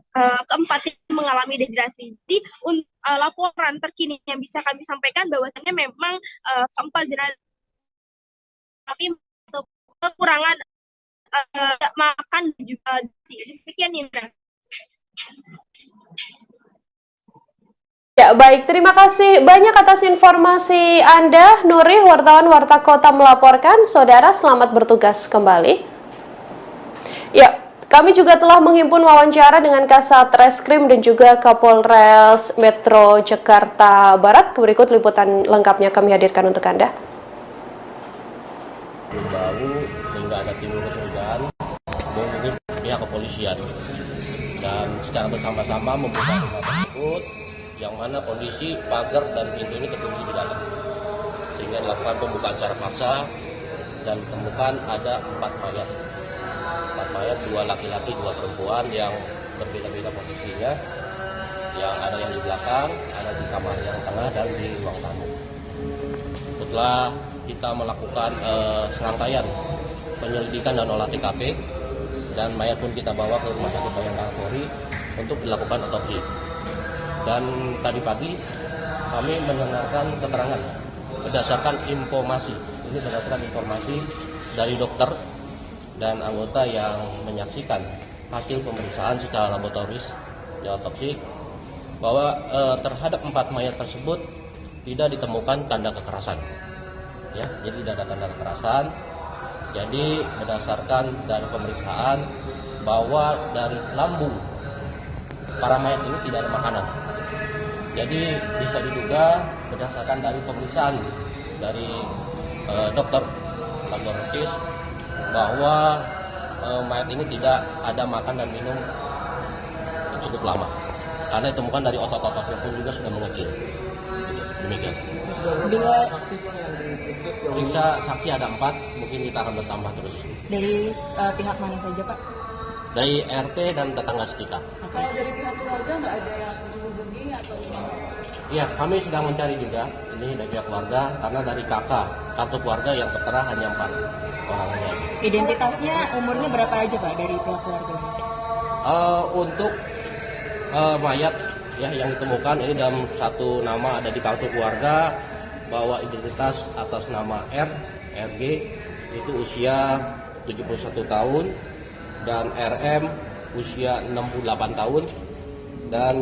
Speaker 7: keempatnya mengalami dehidrasi. Jadi laporan terkini yang bisa kami sampaikan bahwasannya memang keempat jenazah tapi kekurangan makan dan juga demikian, Indra.
Speaker 1: Ya, baik. Terima kasih banyak atas informasi Anda, Nuri, wartawan Warta Kota melaporkan. Saudara, selamat bertugas kembali. Ya, kami juga telah menghimpun wawancara dengan Kasat Reskrim dan juga Kapolres Metro Jakarta Barat. Berikut liputan lengkapnya kami hadirkan untuk Anda.
Speaker 8: Baru sehingga ada timbul kecurigaan ini pihak kepolisian, dan secara bersama-sama membuka rumah tersebut yang mana kondisi pagar dan pintu ini terkunci di dalam, sehingga dilakukan pembukaan secara paksa dan ditemukan ada 4 mayat, 2 laki-laki 2 perempuan yang berbeda-beda posisinya, yang ada yang di belakang, ada di kamar yang tengah dan di ruang tamu. Setelah kita melakukan serangkaian penyelidikan dan olah TKP, dan mayat pun kita bawa ke Rumah Sakit Bayangkara Polri untuk dilakukan otopsi. Dan tadi pagi kami mendengarkan keterangan berdasarkan informasi dari dokter dan anggota yang menyaksikan hasil pemeriksaan secara laboratoris di otopsi, bahwa terhadap 4 mayat tersebut tidak ditemukan tanda kekerasan. Ya, jadi tidak ada tanda kekerasan. Jadi berdasarkan dari pemeriksaan bahwa dari lambung para mayat ini tidak ada makanan. Jadi bisa diduga berdasarkan dari pemeriksaan dari dokter laboratoris bahwa mayat ini tidak ada makan dan minum cukup lama, karena ditemukan dari otot-otot yang pun juga sudah mengecil. Demikian. Periksa saksi ada 4, mungkin kita akan bertambah terus.
Speaker 9: Dari pihak mana saja, Pak?
Speaker 8: Dari RT dan tetangga sekitar.
Speaker 12: Kalau dari pihak keluarga nggak ada yang dihubungi atau gimana?
Speaker 8: Iya, kami sedang mencari juga ini dari pihak keluarga, karena dari kakak kartu keluarga yang tertera hanya 4 orang saja.
Speaker 9: Identitasnya umurnya berapa aja, Pak, dari pihak keluarga ini?
Speaker 8: Untuk mayat ya yang ditemukan ini dalam satu nama ada di kartu keluarga, bahwa identitas atas nama RG itu usia 71 tahun dan RM usia 68 tahun, dan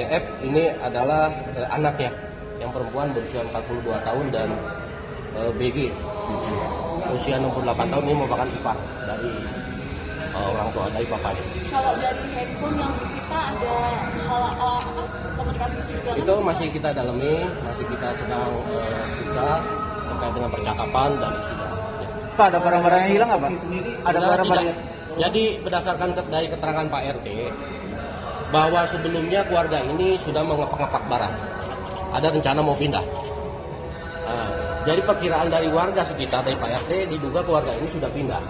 Speaker 8: DF ini adalah anaknya yang perempuan berusia 42 tahun, dan BG usia 68 tahun ini merupakan ipar dari orang tua, dari papanya.
Speaker 12: Kalau dari handphone yang disita ada komunikasi kecurigaan?
Speaker 8: Itu masih kita dalami, masih kita sedang buka terkait dengan percakapan dan isinya.
Speaker 13: Pak, ada barang-barang yang hilang nggak, Pak? Ada barang-barang.
Speaker 8: Jadi berdasarkan dari keterangan Pak RT, bahwa sebelumnya keluarga ini sudah mengepak-ngepak barang, ada rencana mau pindah. Nah, jadi perkiraan dari warga sekitar dari Pak RT diduga keluarga ini sudah pindah.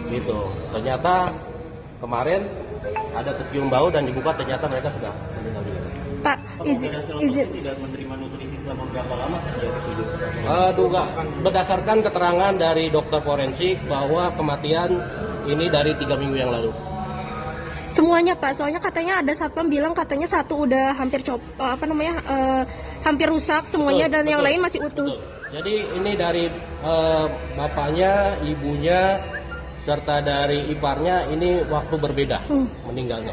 Speaker 8: Gitu. Ternyata kemarin ada kecium bau dan dibuka, ternyata mereka sudah meninggal juga.
Speaker 12: Pak, izin
Speaker 14: tidak menerima nutrisi selama berapa lama?
Speaker 8: Duga berdasarkan keterangan dari dokter forensik bahwa kematian ini dari 3 minggu yang lalu.
Speaker 2: Semuanya, Pak, soalnya katanya ada satpam bilang katanya satu udah hampir hampir rusak semuanya, dan yang lain masih utuh.
Speaker 8: Jadi ini dari bapaknya, ibunya, serta dari iparnya ini waktu berbeda meninggalnya.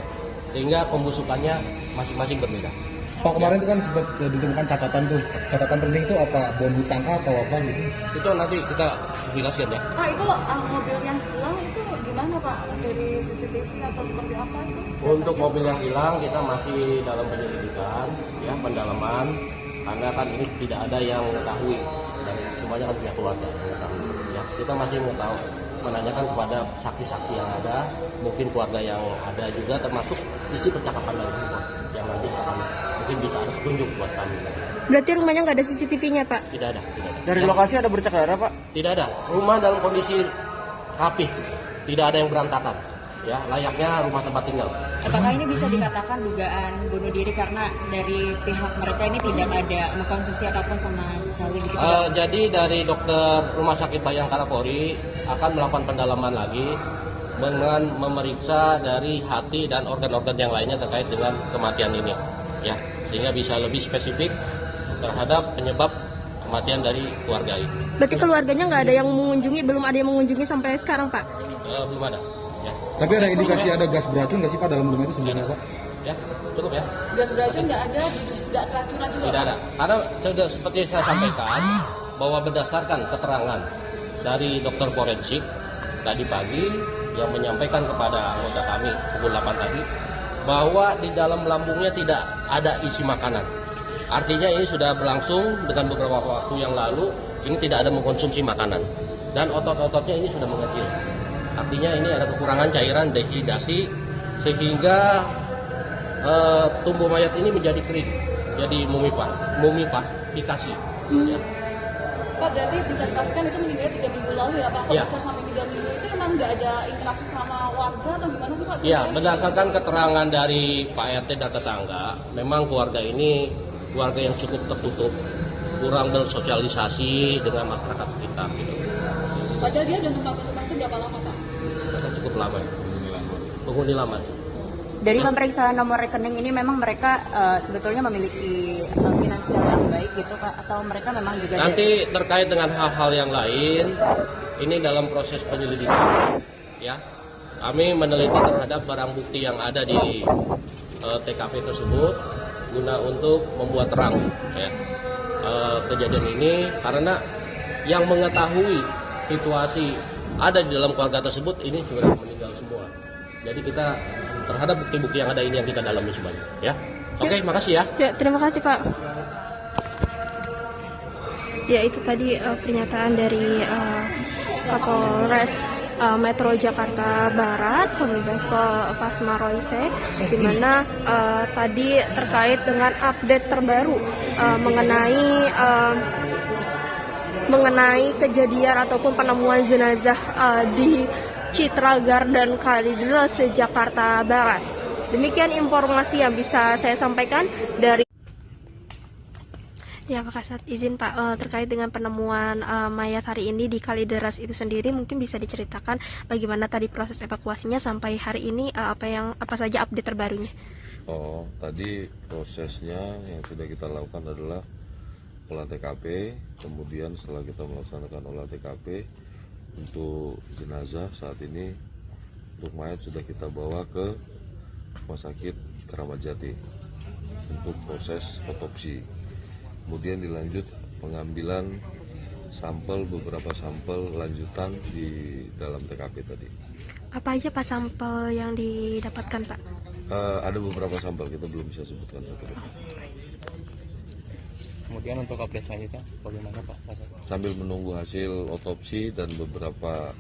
Speaker 8: sehingga pembusukannya masing-masing berbeda.
Speaker 19: Pak, kemarin itu kan sempat ditemukan catatan penting itu apa, bom hutang atau apa gitu?
Speaker 8: Itu nanti kita jelaskan ya.
Speaker 12: Pak, itu mobil yang hilang itu gimana Pak? Dari CCTV atau seperti apa itu?
Speaker 8: Untuk mobil yang hilang kita masih dalam penyelidikan, ya, pendalaman, karena kan ini tidak ada yang mengetahui dan semuanya kan pihak keluarga yang mengetahui. Ya, kita masih menanyakan kepada saksi-saksi yang ada, mungkin keluarga yang ada juga, termasuk isi percakapan dari handphone yang nanti akan mungkin bisa ada petunjuk buat kami.
Speaker 2: Berarti rumahnya nggak ada CCTV-nya, Pak?
Speaker 8: Tidak ada.
Speaker 13: Dari lokasi ada bercak darah, Pak?
Speaker 8: Tidak ada. Rumah dalam kondisi rapih, tidak ada yang berantakan. Ya, layaknya rumah tempat tinggal.
Speaker 9: Apakah ini bisa dikatakan dugaan bunuh diri karena dari pihak mereka ini tidak ada mengkonsumsi apapun sama sekali?
Speaker 8: Jadi dari dokter Rumah Sakit Bayangkara Polri akan melakukan pendalaman lagi dengan memeriksa dari hati dan organ-organ yang lainnya terkait dengan kematian ini, ya, sehingga bisa lebih spesifik terhadap penyebab kematian dari keluarga ini.
Speaker 2: Berarti keluarganya nggak ada yang mengunjungi, belum ada yang mengunjungi sampai sekarang, Pak?
Speaker 8: Belum ada. Ya.
Speaker 19: Tapi ada indikasi ada gas beracun nggak sih Pak dalam rumah itu sebenarnya, Pak?
Speaker 8: Ya, cukup ya.
Speaker 12: Gas beracun nggak ada, nggak keracunan juga?
Speaker 8: Tidak ada. Karena sudah seperti saya sampaikan bahwa berdasarkan keterangan dari dokter forensik tadi pagi yang menyampaikan kepada anggota kami pukul 8 tadi bahwa di dalam lambungnya tidak ada isi makanan. Artinya ini sudah berlangsung dengan beberapa waktu yang lalu, ini tidak ada mengkonsumsi makanan dan otot-ototnya ini sudah mengecil. Artinya ini ada kekurangan cairan dehidrasi sehingga tubuh mayat ini menjadi kering, jadi mumifikasi. Ya.
Speaker 12: Pak, berarti bisa dipastikan itu meninggal 3 minggu lalu ya Pak? Kalau bisa sampai 3 minggu itu memang nggak ada interaksi sama warga atau gimana sih Pak?
Speaker 8: Ya, berdasarkan keterangan dari Pak RT dan tetangga, memang keluarga ini keluarga yang cukup tertutup, kurang bersosialisasi dengan masyarakat sekitar. Gitu.
Speaker 12: Padahal dia udah menempati rumah itu berapa lama Pak?
Speaker 8: Cukup lama. Penghuni lama.
Speaker 9: Dari pemeriksaan nomor rekening ini memang mereka sebetulnya memiliki finansial yang baik gitu Pak, atau mereka memang juga
Speaker 8: nanti terkait dengan hal-hal yang lain ini dalam proses penyelidikan, ya, kami meneliti terhadap barang bukti yang ada di TKP tersebut guna untuk membuat terang, ya, kejadian ini, karena yang mengetahui situasi ada di dalam keluarga tersebut ini sudah meninggal semua. Jadi kita terhadap bukti-bukti yang ada ini yang kita dalami semuanya, ya. Oke, makasih ya.
Speaker 2: Ya, terima kasih Pak. Ya, itu tadi pernyataan dari Kapolres Metro Jakarta Barat, Kombes Pol Pasma Royce, di mana tadi terkait dengan update terbaru mengenai kejadian ataupun penemuan jenazah di Citra Garden Kalideres, Jakarta Barat. Demikian informasi yang bisa saya sampaikan dari. Ya, Pak Kasat, izin Pak, terkait dengan penemuan mayat hari ini di Kalideres itu sendiri, mungkin bisa diceritakan bagaimana tadi proses evakuasinya sampai hari ini, apa saja update terbarunya?
Speaker 11: Oh, tadi prosesnya yang sudah kita lakukan adalah olah TKP, kemudian setelah kita melaksanakan olah TKP untuk jenazah, saat ini untuk mayat sudah kita bawa ke Rumah Sakit Keramat Jati untuk proses otopsi. Kemudian dilanjut pengambilan beberapa sampel lanjutan di dalam TKP tadi.
Speaker 2: Apa aja Pak sampel yang didapatkan Pak?
Speaker 11: Ada beberapa sampel, kita belum bisa sebutkan satu.
Speaker 17: Kemudian untuk update selanjutnya bagaimana Pak?
Speaker 11: Sambil menunggu hasil otopsi dan beberapa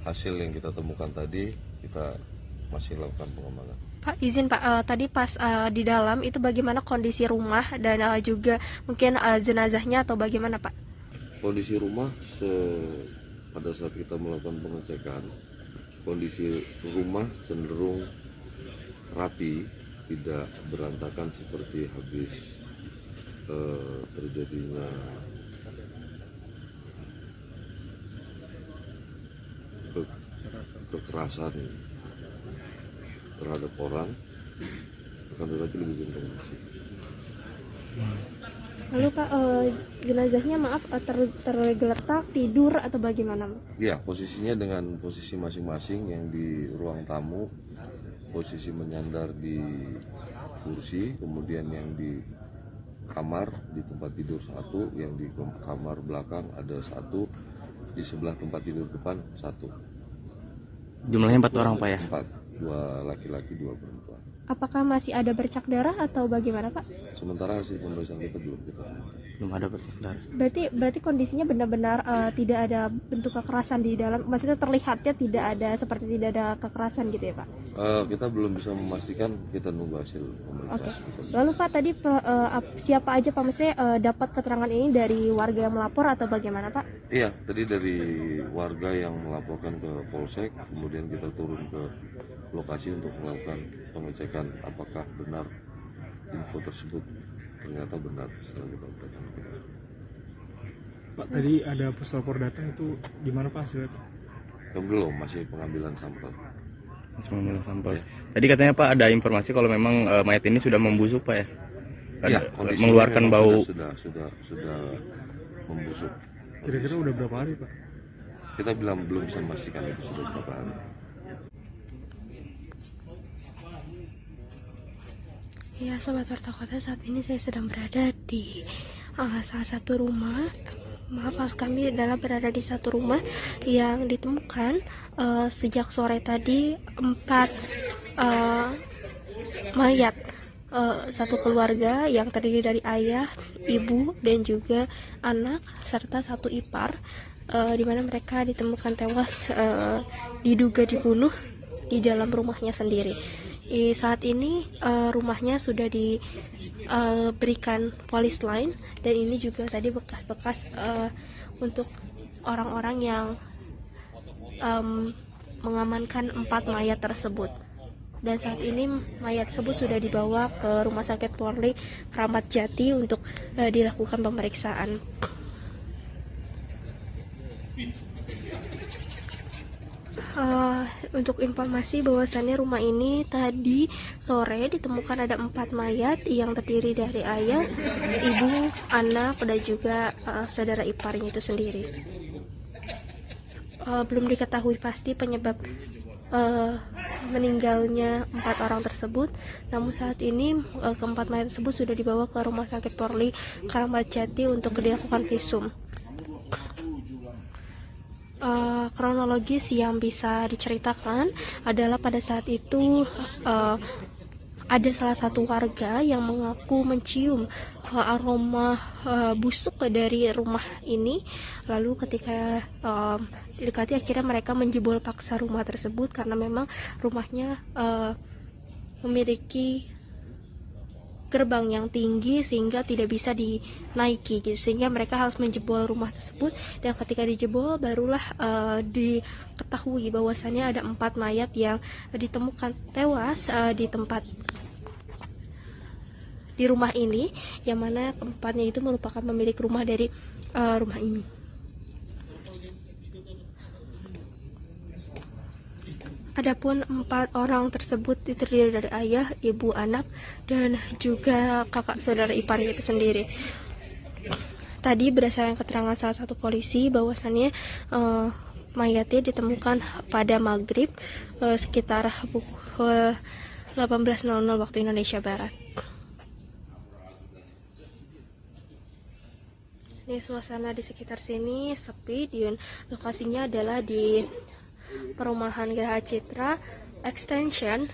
Speaker 11: hasil yang kita temukan tadi, kita masih lakukan pengembangan.
Speaker 2: Pak, izin Pak, tadi pas di dalam itu bagaimana kondisi rumah dan juga mungkin jenazahnya atau bagaimana Pak?
Speaker 11: Kondisi rumah pada saat kita melakukan pengecekan, kondisi rumah cenderung rapi, tidak berantakan seperti habis terjadinya kekerasan terhadap orang, akan tetapi lebih cenderung bersih.
Speaker 2: Lalu Pak, jenazahnya tergeletak tidur atau bagaimana?
Speaker 11: Ya, posisinya dengan posisi masing-masing yang di ruang tamu posisi menyandar di kursi, kemudian yang di kamar di tempat tidur satu, yang di kamar belakang ada satu, di sebelah tempat tidur depan satu.
Speaker 17: Jumlahnya 4 orang Pak ya?
Speaker 11: 4, 2 laki-laki 2 perempuan.
Speaker 2: Apakah masih ada bercak darah atau bagaimana Pak?
Speaker 11: Sementara hasil pemeriksaan kita belum
Speaker 17: ada bercak darah.
Speaker 2: Berarti kondisinya benar-benar tidak ada bentuk kekerasan di dalam, maksudnya terlihatnya tidak ada, seperti tidak ada kekerasan gitu ya Pak?
Speaker 11: Kita belum bisa memastikan, kita nunggu hasil pemeriksaan.
Speaker 2: Oke. Lalu Pak tadi siapa aja Pak, maksudnya dapat keterangan ini dari warga yang melapor atau bagaimana Pak?
Speaker 11: Iya, tadi dari warga yang melaporkan ke Polsek, kemudian kita turun ke lokasi untuk melakukan pengecekan apakah benar info tersebut. Ternyata benar setelah kita periksa.
Speaker 16: Pak, tadi ada puslapor datang, itu gimana Pak hasilnya?
Speaker 11: Belum, masih pengambilan sampel.
Speaker 17: Masih pengambilan sampel. Ya. Tadi katanya Pak ada informasi kalau memang mayat ini sudah membusuk Pak ya?
Speaker 11: Iya,
Speaker 17: mengeluarkan bau.
Speaker 11: Sudah membusuk.
Speaker 16: Kira-kira udah berapa hari Pak?
Speaker 11: Kita belum bisa memastikan itu sudah berapa hari.
Speaker 2: Ya Sobat Warta Kota, saat ini saya sedang berada di salah satu rumah. Maaf kami adalah berada di satu rumah yang ditemukan sejak sore tadi 4 mayat satu keluarga yang terdiri dari ayah, ibu, dan juga anak serta satu ipar, di mana mereka ditemukan tewas diduga dibunuh di dalam rumahnya sendiri. Saat ini rumahnya sudah diberikan polis line, dan ini juga tadi bekas-bekas untuk orang-orang yang mengamankan 4 mayat tersebut. Dan saat ini mayat tersebut sudah dibawa ke Rumah Sakit Polri Kramat Jati untuk dilakukan pemeriksaan. Untuk informasi bahwasannya rumah ini tadi sore ditemukan ada 4 mayat yang terdiri dari ayah, ibu, anak, dan juga saudara iparnya itu sendiri. Belum diketahui pasti penyebab meninggalnya 4 orang tersebut, namun saat ini keempat mayat tersebut sudah dibawa ke Rumah Sakit Polri Kramat Jati untuk dilakukan visum. Kronologis yang bisa diceritakan adalah pada saat itu ada salah satu warga yang mengaku mencium aroma busuk dari rumah ini. Lalu ketika didekati, akhirnya mereka menjebol paksa rumah tersebut karena memang rumahnya memiliki gerbang yang tinggi sehingga tidak bisa dinaiki gitu, sehingga mereka harus menjebol rumah tersebut. Dan ketika dijebol barulah diketahui bahwasannya ada 4 mayat yang ditemukan tewas di rumah ini, yang mana keempatnya itu merupakan pemilik rumah dari rumah ini. Adapun 4 orang tersebut terdiri dari ayah, ibu, anak, dan juga kakak saudara iparnya itu sendiri. Tadi berdasarkan keterangan salah satu polisi bahwasannya mayatnya ditemukan pada maghrib sekitar pukul 18.00 waktu Indonesia Barat. Ini suasana di sekitar sini sepi, dan lokasinya adalah di perumahan Geraha Citra Extension,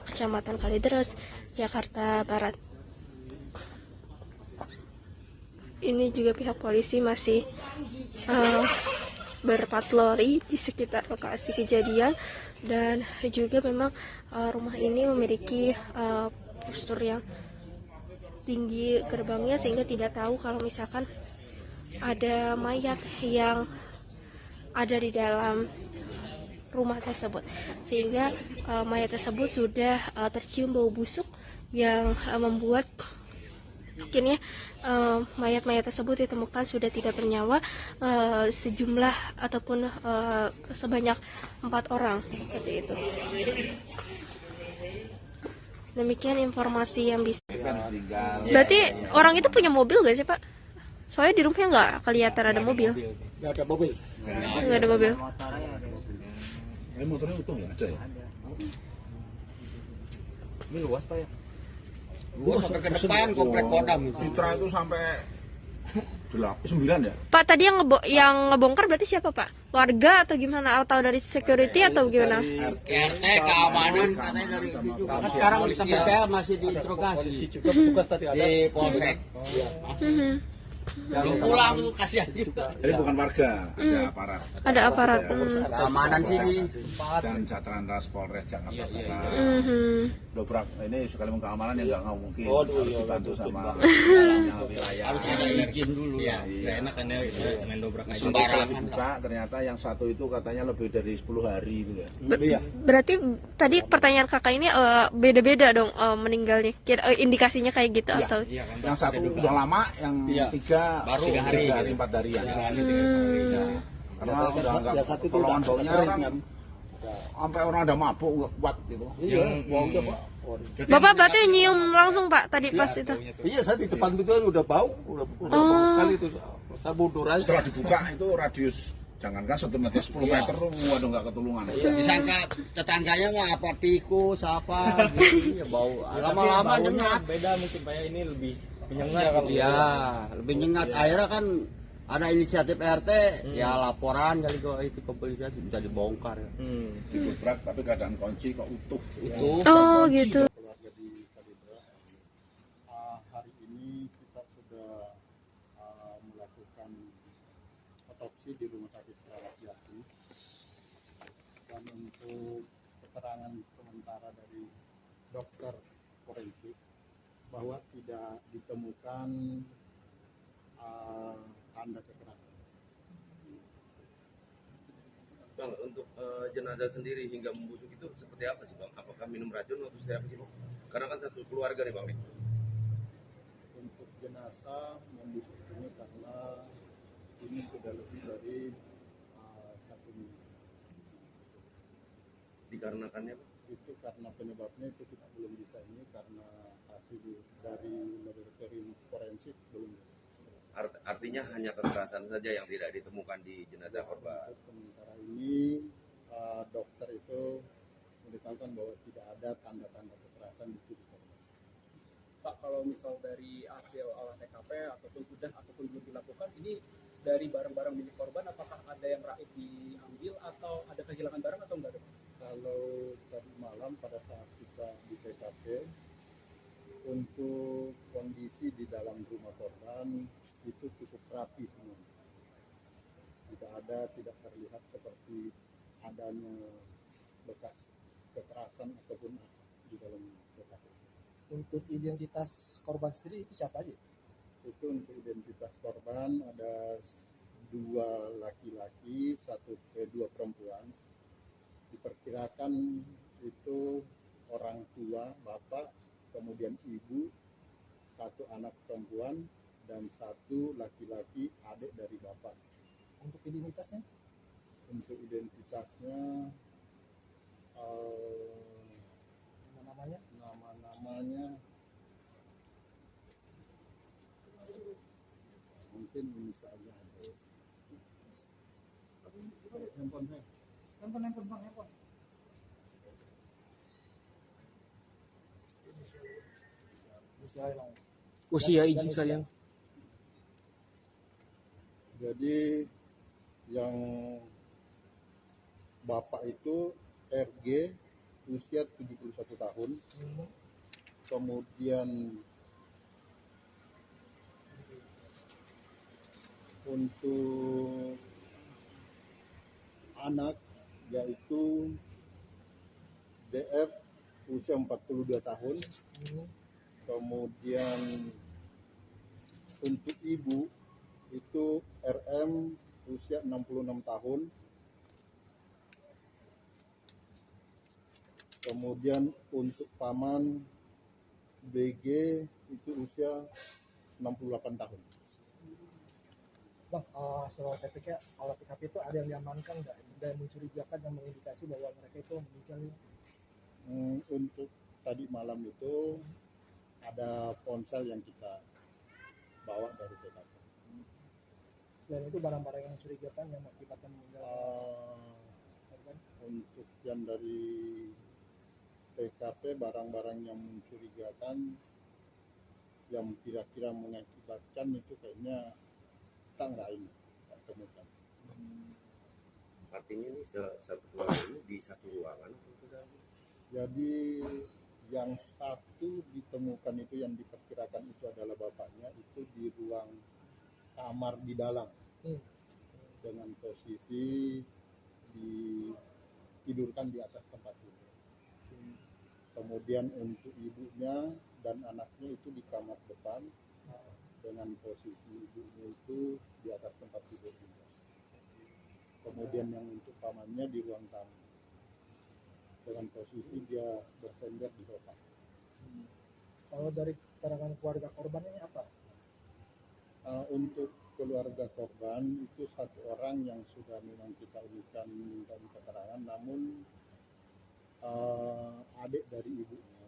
Speaker 2: Kecamatan Kalideres, Jakarta Barat. Ini juga pihak polisi masih berpatroli di sekitar lokasi kejadian, dan juga memang rumah ini memiliki postur yang tinggi gerbangnya, sehingga tidak tahu kalau misalkan ada mayat yang ada di dalam rumah tersebut, sehingga mayat tersebut sudah tercium bau busuk yang membuat akhirnya mayat-mayat tersebut ditemukan sudah tidak bernyawa, sejumlah ataupun sebanyak 4 orang seperti itu. Demikian informasi yang bisa. Berarti orang itu punya mobil gak sih Pak? Soalnya di rumahnya nggak kelihatan ada mobil.
Speaker 5: Nggak ada mobil.
Speaker 2: Nggak ada mobil.
Speaker 10: Motornya utuh nggak ada ya?
Speaker 13: Ini luas Pak ya?
Speaker 4: Luas sampai ke depan komplek Kodam.
Speaker 3: Citra itu sampai 9 ya?
Speaker 2: Pak, tadi yang ngebongkar berarti siapa Pak? Warga atau gimana? Atau dari security atau gimana?
Speaker 4: RT keamanan katanya dari situ.
Speaker 5: Karena sekarang sampai saya masih diinterogasi. Juga petugas tadi ada
Speaker 4: Di polsek. Belum pulang tuh, kasihan juga.
Speaker 3: Jadi bukan warga, ada aparat.
Speaker 2: Ada aparat.
Speaker 4: Keamanan sini.
Speaker 3: Dan Satlantas Polres Jakarta Barat. Dobrak ini sekali keamanan yang nggak mungkin. Harus dibantu sama wilayah.
Speaker 4: Harus ada izin dulu ya.
Speaker 17: Nggak enak kan ya main dobrak aja.
Speaker 3: Sembarangan. Ternyata yang satu itu katanya lebih dari 10 hari itu ya.
Speaker 2: Berarti tadi pertanyaan kakak ini beda-beda dong meninggalnya. Indikasinya kayak gitu atau?
Speaker 3: Yang satu udah lama, yang tiga baru 3 hari 4 hari ya. Karena udah nggak pertolongan baunya orang sampai orang ada mabuk kuat gitu. Baunya Pak.
Speaker 2: Bapak berarti nyium langsung Pak tadi pas itu?
Speaker 5: Iya, saya di depan itu kan udah bau bau sekali itu. Saya mundur aja.
Speaker 3: Setelah dibuka itu radius jangankan 1 meter 10 meter, waduh nggak ketulungan.
Speaker 4: Disangka tetangganya mah apa tikus apa gitu ya, bau. Lama-lama nyengat.
Speaker 17: Beda mungkin Pak ya, ini lebih menyengat.
Speaker 4: Iya, lebih nyengat. Akhirnya kan ada inisiatif RT, ya laporan kali kok itu kepolisian bisa dibongkar.
Speaker 3: Didobrak tapi keadaan kunci kok utuh.
Speaker 2: Oh gitu.
Speaker 10: Keluarga di Kalidra, hari ini kita sudah melakukan otopsi di Rumah Sakit Keramat Jati, dan untuk keterangan sementara dari dokter forensik bahwa tidak ditemukan tanda kekerasan.
Speaker 18: Bang, untuk jenazah sendiri hingga membusuk itu seperti apa sih Bang? Apakah minum racun atau seperti apa sih Bang? Karena kan satu keluarga nih Bang.
Speaker 10: Untuk jenazah membusuk ini karena ini sudah lebih dari 1 minggu.
Speaker 18: Dikarenakannya Bang?
Speaker 10: Itu karena penyebabnya itu kita belum bisa ini karena hasil dari laboratorium forensik belum.
Speaker 18: Artinya hanya kekerasan saja yang tidak ditemukan di jenazah korban.
Speaker 10: Sementara ini dokter itu memberitahukan bahwa tidak ada tanda-tanda kekerasan di tubuh korban.
Speaker 6: Pak, kalau misal dari hasil olah TKP ataupun belum dilakukan, ini dari barang-barang milik korban, apakah ada yang raib diambil atau ada kehilangan barang atau enggak?
Speaker 10: Kalau tadi malam pada saat kita di TKP, untuk kondisi di dalam rumah korban itu cukup rapi semua. Tidak terlihat seperti adanya bekas kekerasan ataupun apa di dalam TKP.
Speaker 15: Untuk identitas korban sendiri itu siapa aja?
Speaker 10: Itu untuk identitas korban ada 2 laki-laki, 2 perempuan. Diperkirakan itu orang tua, bapak, kemudian ibu, 1 anak perempuan, dan 1 laki-laki adik dari bapak.
Speaker 15: Untuk identitasnya?
Speaker 10: Untuk identitasnya nama-namanya mungkin ini saja. Handphone bang, handphone.
Speaker 13: Usia izin sayang.
Speaker 10: Jadi yang bapak itu RG usia 71 tahun. Kemudian untuk anak yaitu DF usia 42 tahun. Kemudian untuk ibu itu RM usia 66 tahun. Kemudian untuk paman BG itu usia 68 tahun.
Speaker 15: Bang, hasil olah TKP itu ada yang diamankan nggak? Ada yang mencurigakan yang mengindikasi bahwa mereka itu meninggal?
Speaker 10: Untuk tadi malam itu ada ponsel yang kita bawa dari TKP.
Speaker 15: Selain itu barang-barang yang mencurigakan yang mengakibatkan meninggal korban?
Speaker 10: Untuk yang dari TKP barang-barang yang mencurigakan, yang kira-kira mengakibatkan itu kayaknya kita nggak temukan.
Speaker 18: Artinya ini satu keluarga ini di satu ruangan?
Speaker 10: Jadi yang satu ditemukan itu yang diperkirakan itu adalah bapaknya, itu di ruang kamar di dalam dengan posisi ditidurkan di atas tempat tidur. Kemudian untuk ibunya dan anaknya itu di kamar depan dengan posisi ibunya itu di atas tempat tidur juga. Kemudian yang untuk pamannya di ruang tamu dengan posisi dia bersender di sofa.
Speaker 15: Kalau dari keterangan keluarga korban ini apa?
Speaker 10: Untuk keluarga korban itu satu orang yang sudah memang kita ujikan minta keterangan, namun adik dari ibunya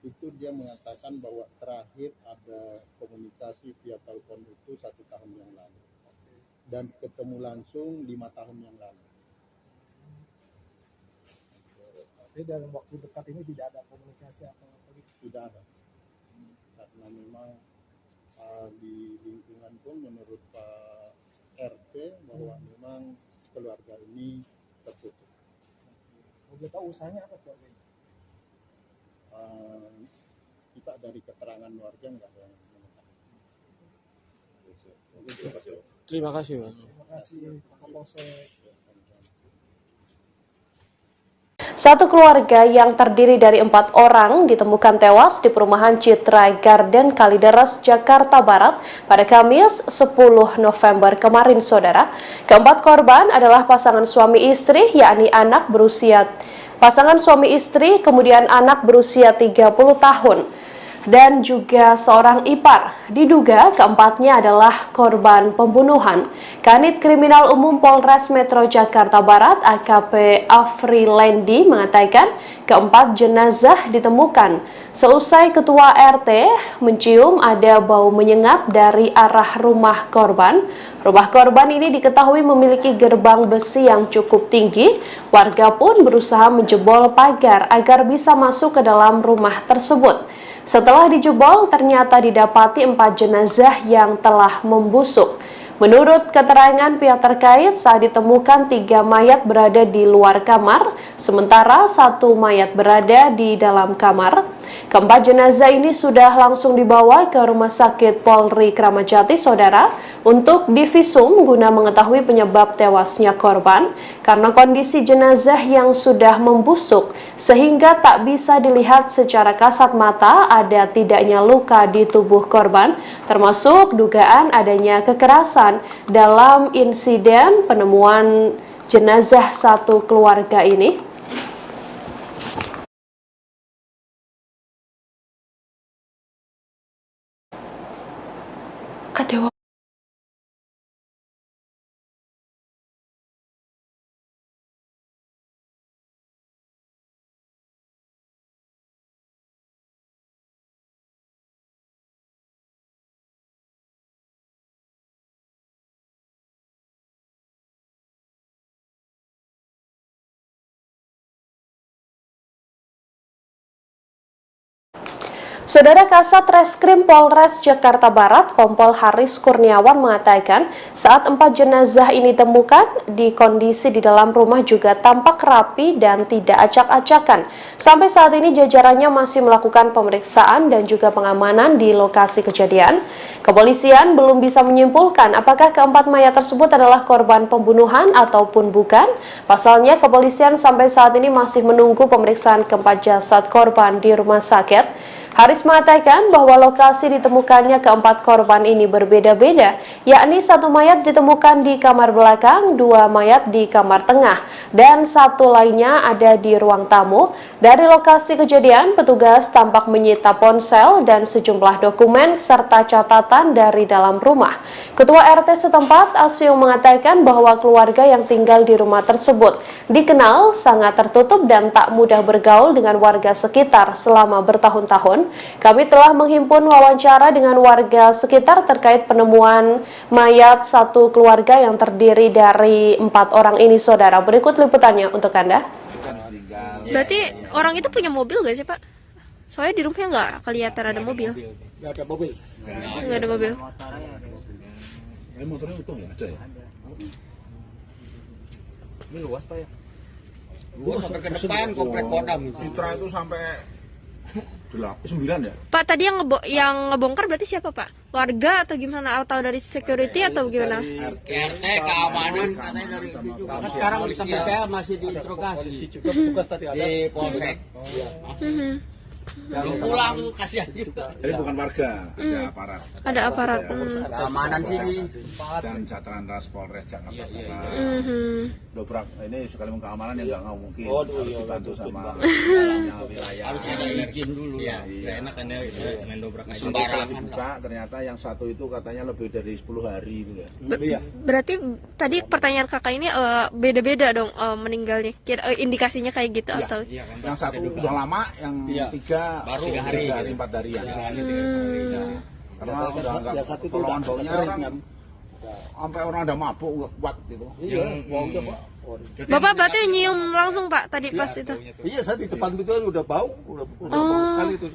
Speaker 10: itu dia mengatakan bahwa terakhir ada komunikasi via telepon itu 1 tahun yang lalu dan ketemu langsung 5 tahun yang lalu.
Speaker 15: Jadi dalam waktu dekat ini tidak ada komunikasi atau apa gitu?
Speaker 10: Tidak ada, karena memang di lingkungan pun menurut Pak RT bahwa memang keluarga ini tertutup.
Speaker 15: Boleh tahu usahanya apa keluarga ini?
Speaker 10: Kita dari keterangan warga nggak ada yang mengetahui.
Speaker 16: Terima kasih, Pak.
Speaker 15: Terima kasih Pak Kapolsek.
Speaker 1: Satu keluarga yang terdiri dari 4 orang ditemukan tewas di perumahan Citra Garden Kalideres, Jakarta Barat pada Kamis 10 November kemarin, saudara. Keempat korban adalah pasangan suami istri, yakni pasangan suami istri, kemudian anak berusia 30 tahun, dan juga seorang ipar. Diduga keempatnya adalah korban pembunuhan. Kanit Kriminal Umum Polres Metro Jakarta Barat AKP Afrilendi mengatakan keempat jenazah ditemukan seusai ketua RT mencium ada bau menyengat dari arah rumah korban. Rumah korban ini diketahui memiliki gerbang besi yang cukup tinggi. Warga pun berusaha menjebol pagar agar bisa masuk ke dalam rumah tersebut. Setelah dijebol, ternyata didapati 4 jenazah yang telah membusuk. Menurut keterangan pihak terkait, saat ditemukan 3 mayat berada di luar kamar, sementara 1 mayat berada di dalam kamar. Keempat jenazah ini sudah langsung dibawa ke Rumah Sakit Polri Kramat Jati, saudara, untuk divisum guna mengetahui penyebab tewasnya korban karena kondisi jenazah yang sudah membusuk sehingga tak bisa dilihat secara kasat mata ada tidaknya luka di tubuh korban, termasuk dugaan adanya kekerasan dalam insiden penemuan jenazah satu keluarga ini. Ada Saudara, Kasat Reskrim Polres Jakarta Barat, Kompol Haris Kurniawan mengatakan saat 4 jenazah ini ditemukan di kondisi di dalam rumah juga tampak rapi dan tidak acak-acakan. Sampai saat ini jajarannya masih melakukan pemeriksaan dan juga pengamanan di lokasi kejadian. Kepolisian belum bisa menyimpulkan apakah keempat mayat tersebut adalah korban pembunuhan ataupun bukan. Pasalnya, kepolisian sampai saat ini masih menunggu pemeriksaan keempat jasad korban di rumah sakit. Haris mengatakan bahwa lokasi ditemukannya keempat korban ini berbeda-beda, yakni 1 mayat ditemukan di kamar belakang, 2 mayat di kamar tengah, dan 1 lainnya ada di ruang tamu. Dari lokasi kejadian, petugas tampak menyita ponsel dan sejumlah dokumen serta catatan dari dalam rumah. Ketua RT setempat, Asio, mengatakan bahwa keluarga yang tinggal di rumah tersebut dikenal sangat tertutup dan tak mudah bergaul dengan warga sekitar selama bertahun-tahun. Kami telah menghimpun wawancara dengan warga sekitar terkait penemuan mayat satu keluarga yang terdiri dari 4 orang ini, saudara. Berikut liputannya untuk Anda.
Speaker 3: meninggal.
Speaker 2: Berarti orang itu punya mobil gak sih Pak? Soalnya di rumahnya nggak kelihatan ada mobil.
Speaker 5: Nggak ada mobil.
Speaker 2: Nggak ada mobil.
Speaker 3: Motornya utuh ya? Ada ya?
Speaker 4: Ini luas Pak ya? Luas sampai ke depan komplek Kodam.
Speaker 3: Citra itu sampai 9 ya?
Speaker 2: Pak, tadi yang ngebongkar berarti siapa Pak? Warga atau gimana? Atau dari security atau gimana?
Speaker 4: RT, keamanan katanya dari itu juga. Sekarang di tempat saya masih diinterogasi.
Speaker 5: Juga petugas tadi ada
Speaker 4: di Polsek. Belum pulang tuh, kasihan juga.
Speaker 3: Jadi bukan warga, ada aparat.
Speaker 2: Ada aparat.
Speaker 4: Keamanan sini.
Speaker 3: Dan Satlantas Polres Jakarta Barat. Dobrak ini sekali keamanan yang nggak mungkin. Harus dibantu sama wilayah.
Speaker 4: Harus ada izin dulu.
Speaker 17: Iya, nggak enak kan ya itu main dobrak aja.
Speaker 3: Sembarangan buka, ternyata yang satu itu katanya lebih dari 10 hari gitu ya.
Speaker 2: Berarti tadi pertanyaan kakak ini beda-beda dong meninggalnya. Indikasinya kayak gitu atau?
Speaker 3: Yang satu udah lama, yang 3 baru 3 hari, 4 hari ya. Karena udah nggak pertolongan baunya orang sampai orang ada mabuk nggak kuat gitu.
Speaker 5: Iya, baunya Pak.
Speaker 2: Bapak berarti nyium langsung Pak tadi pas itu?
Speaker 5: Iya, saya di depan itu udah bau, udah bau sekali itu.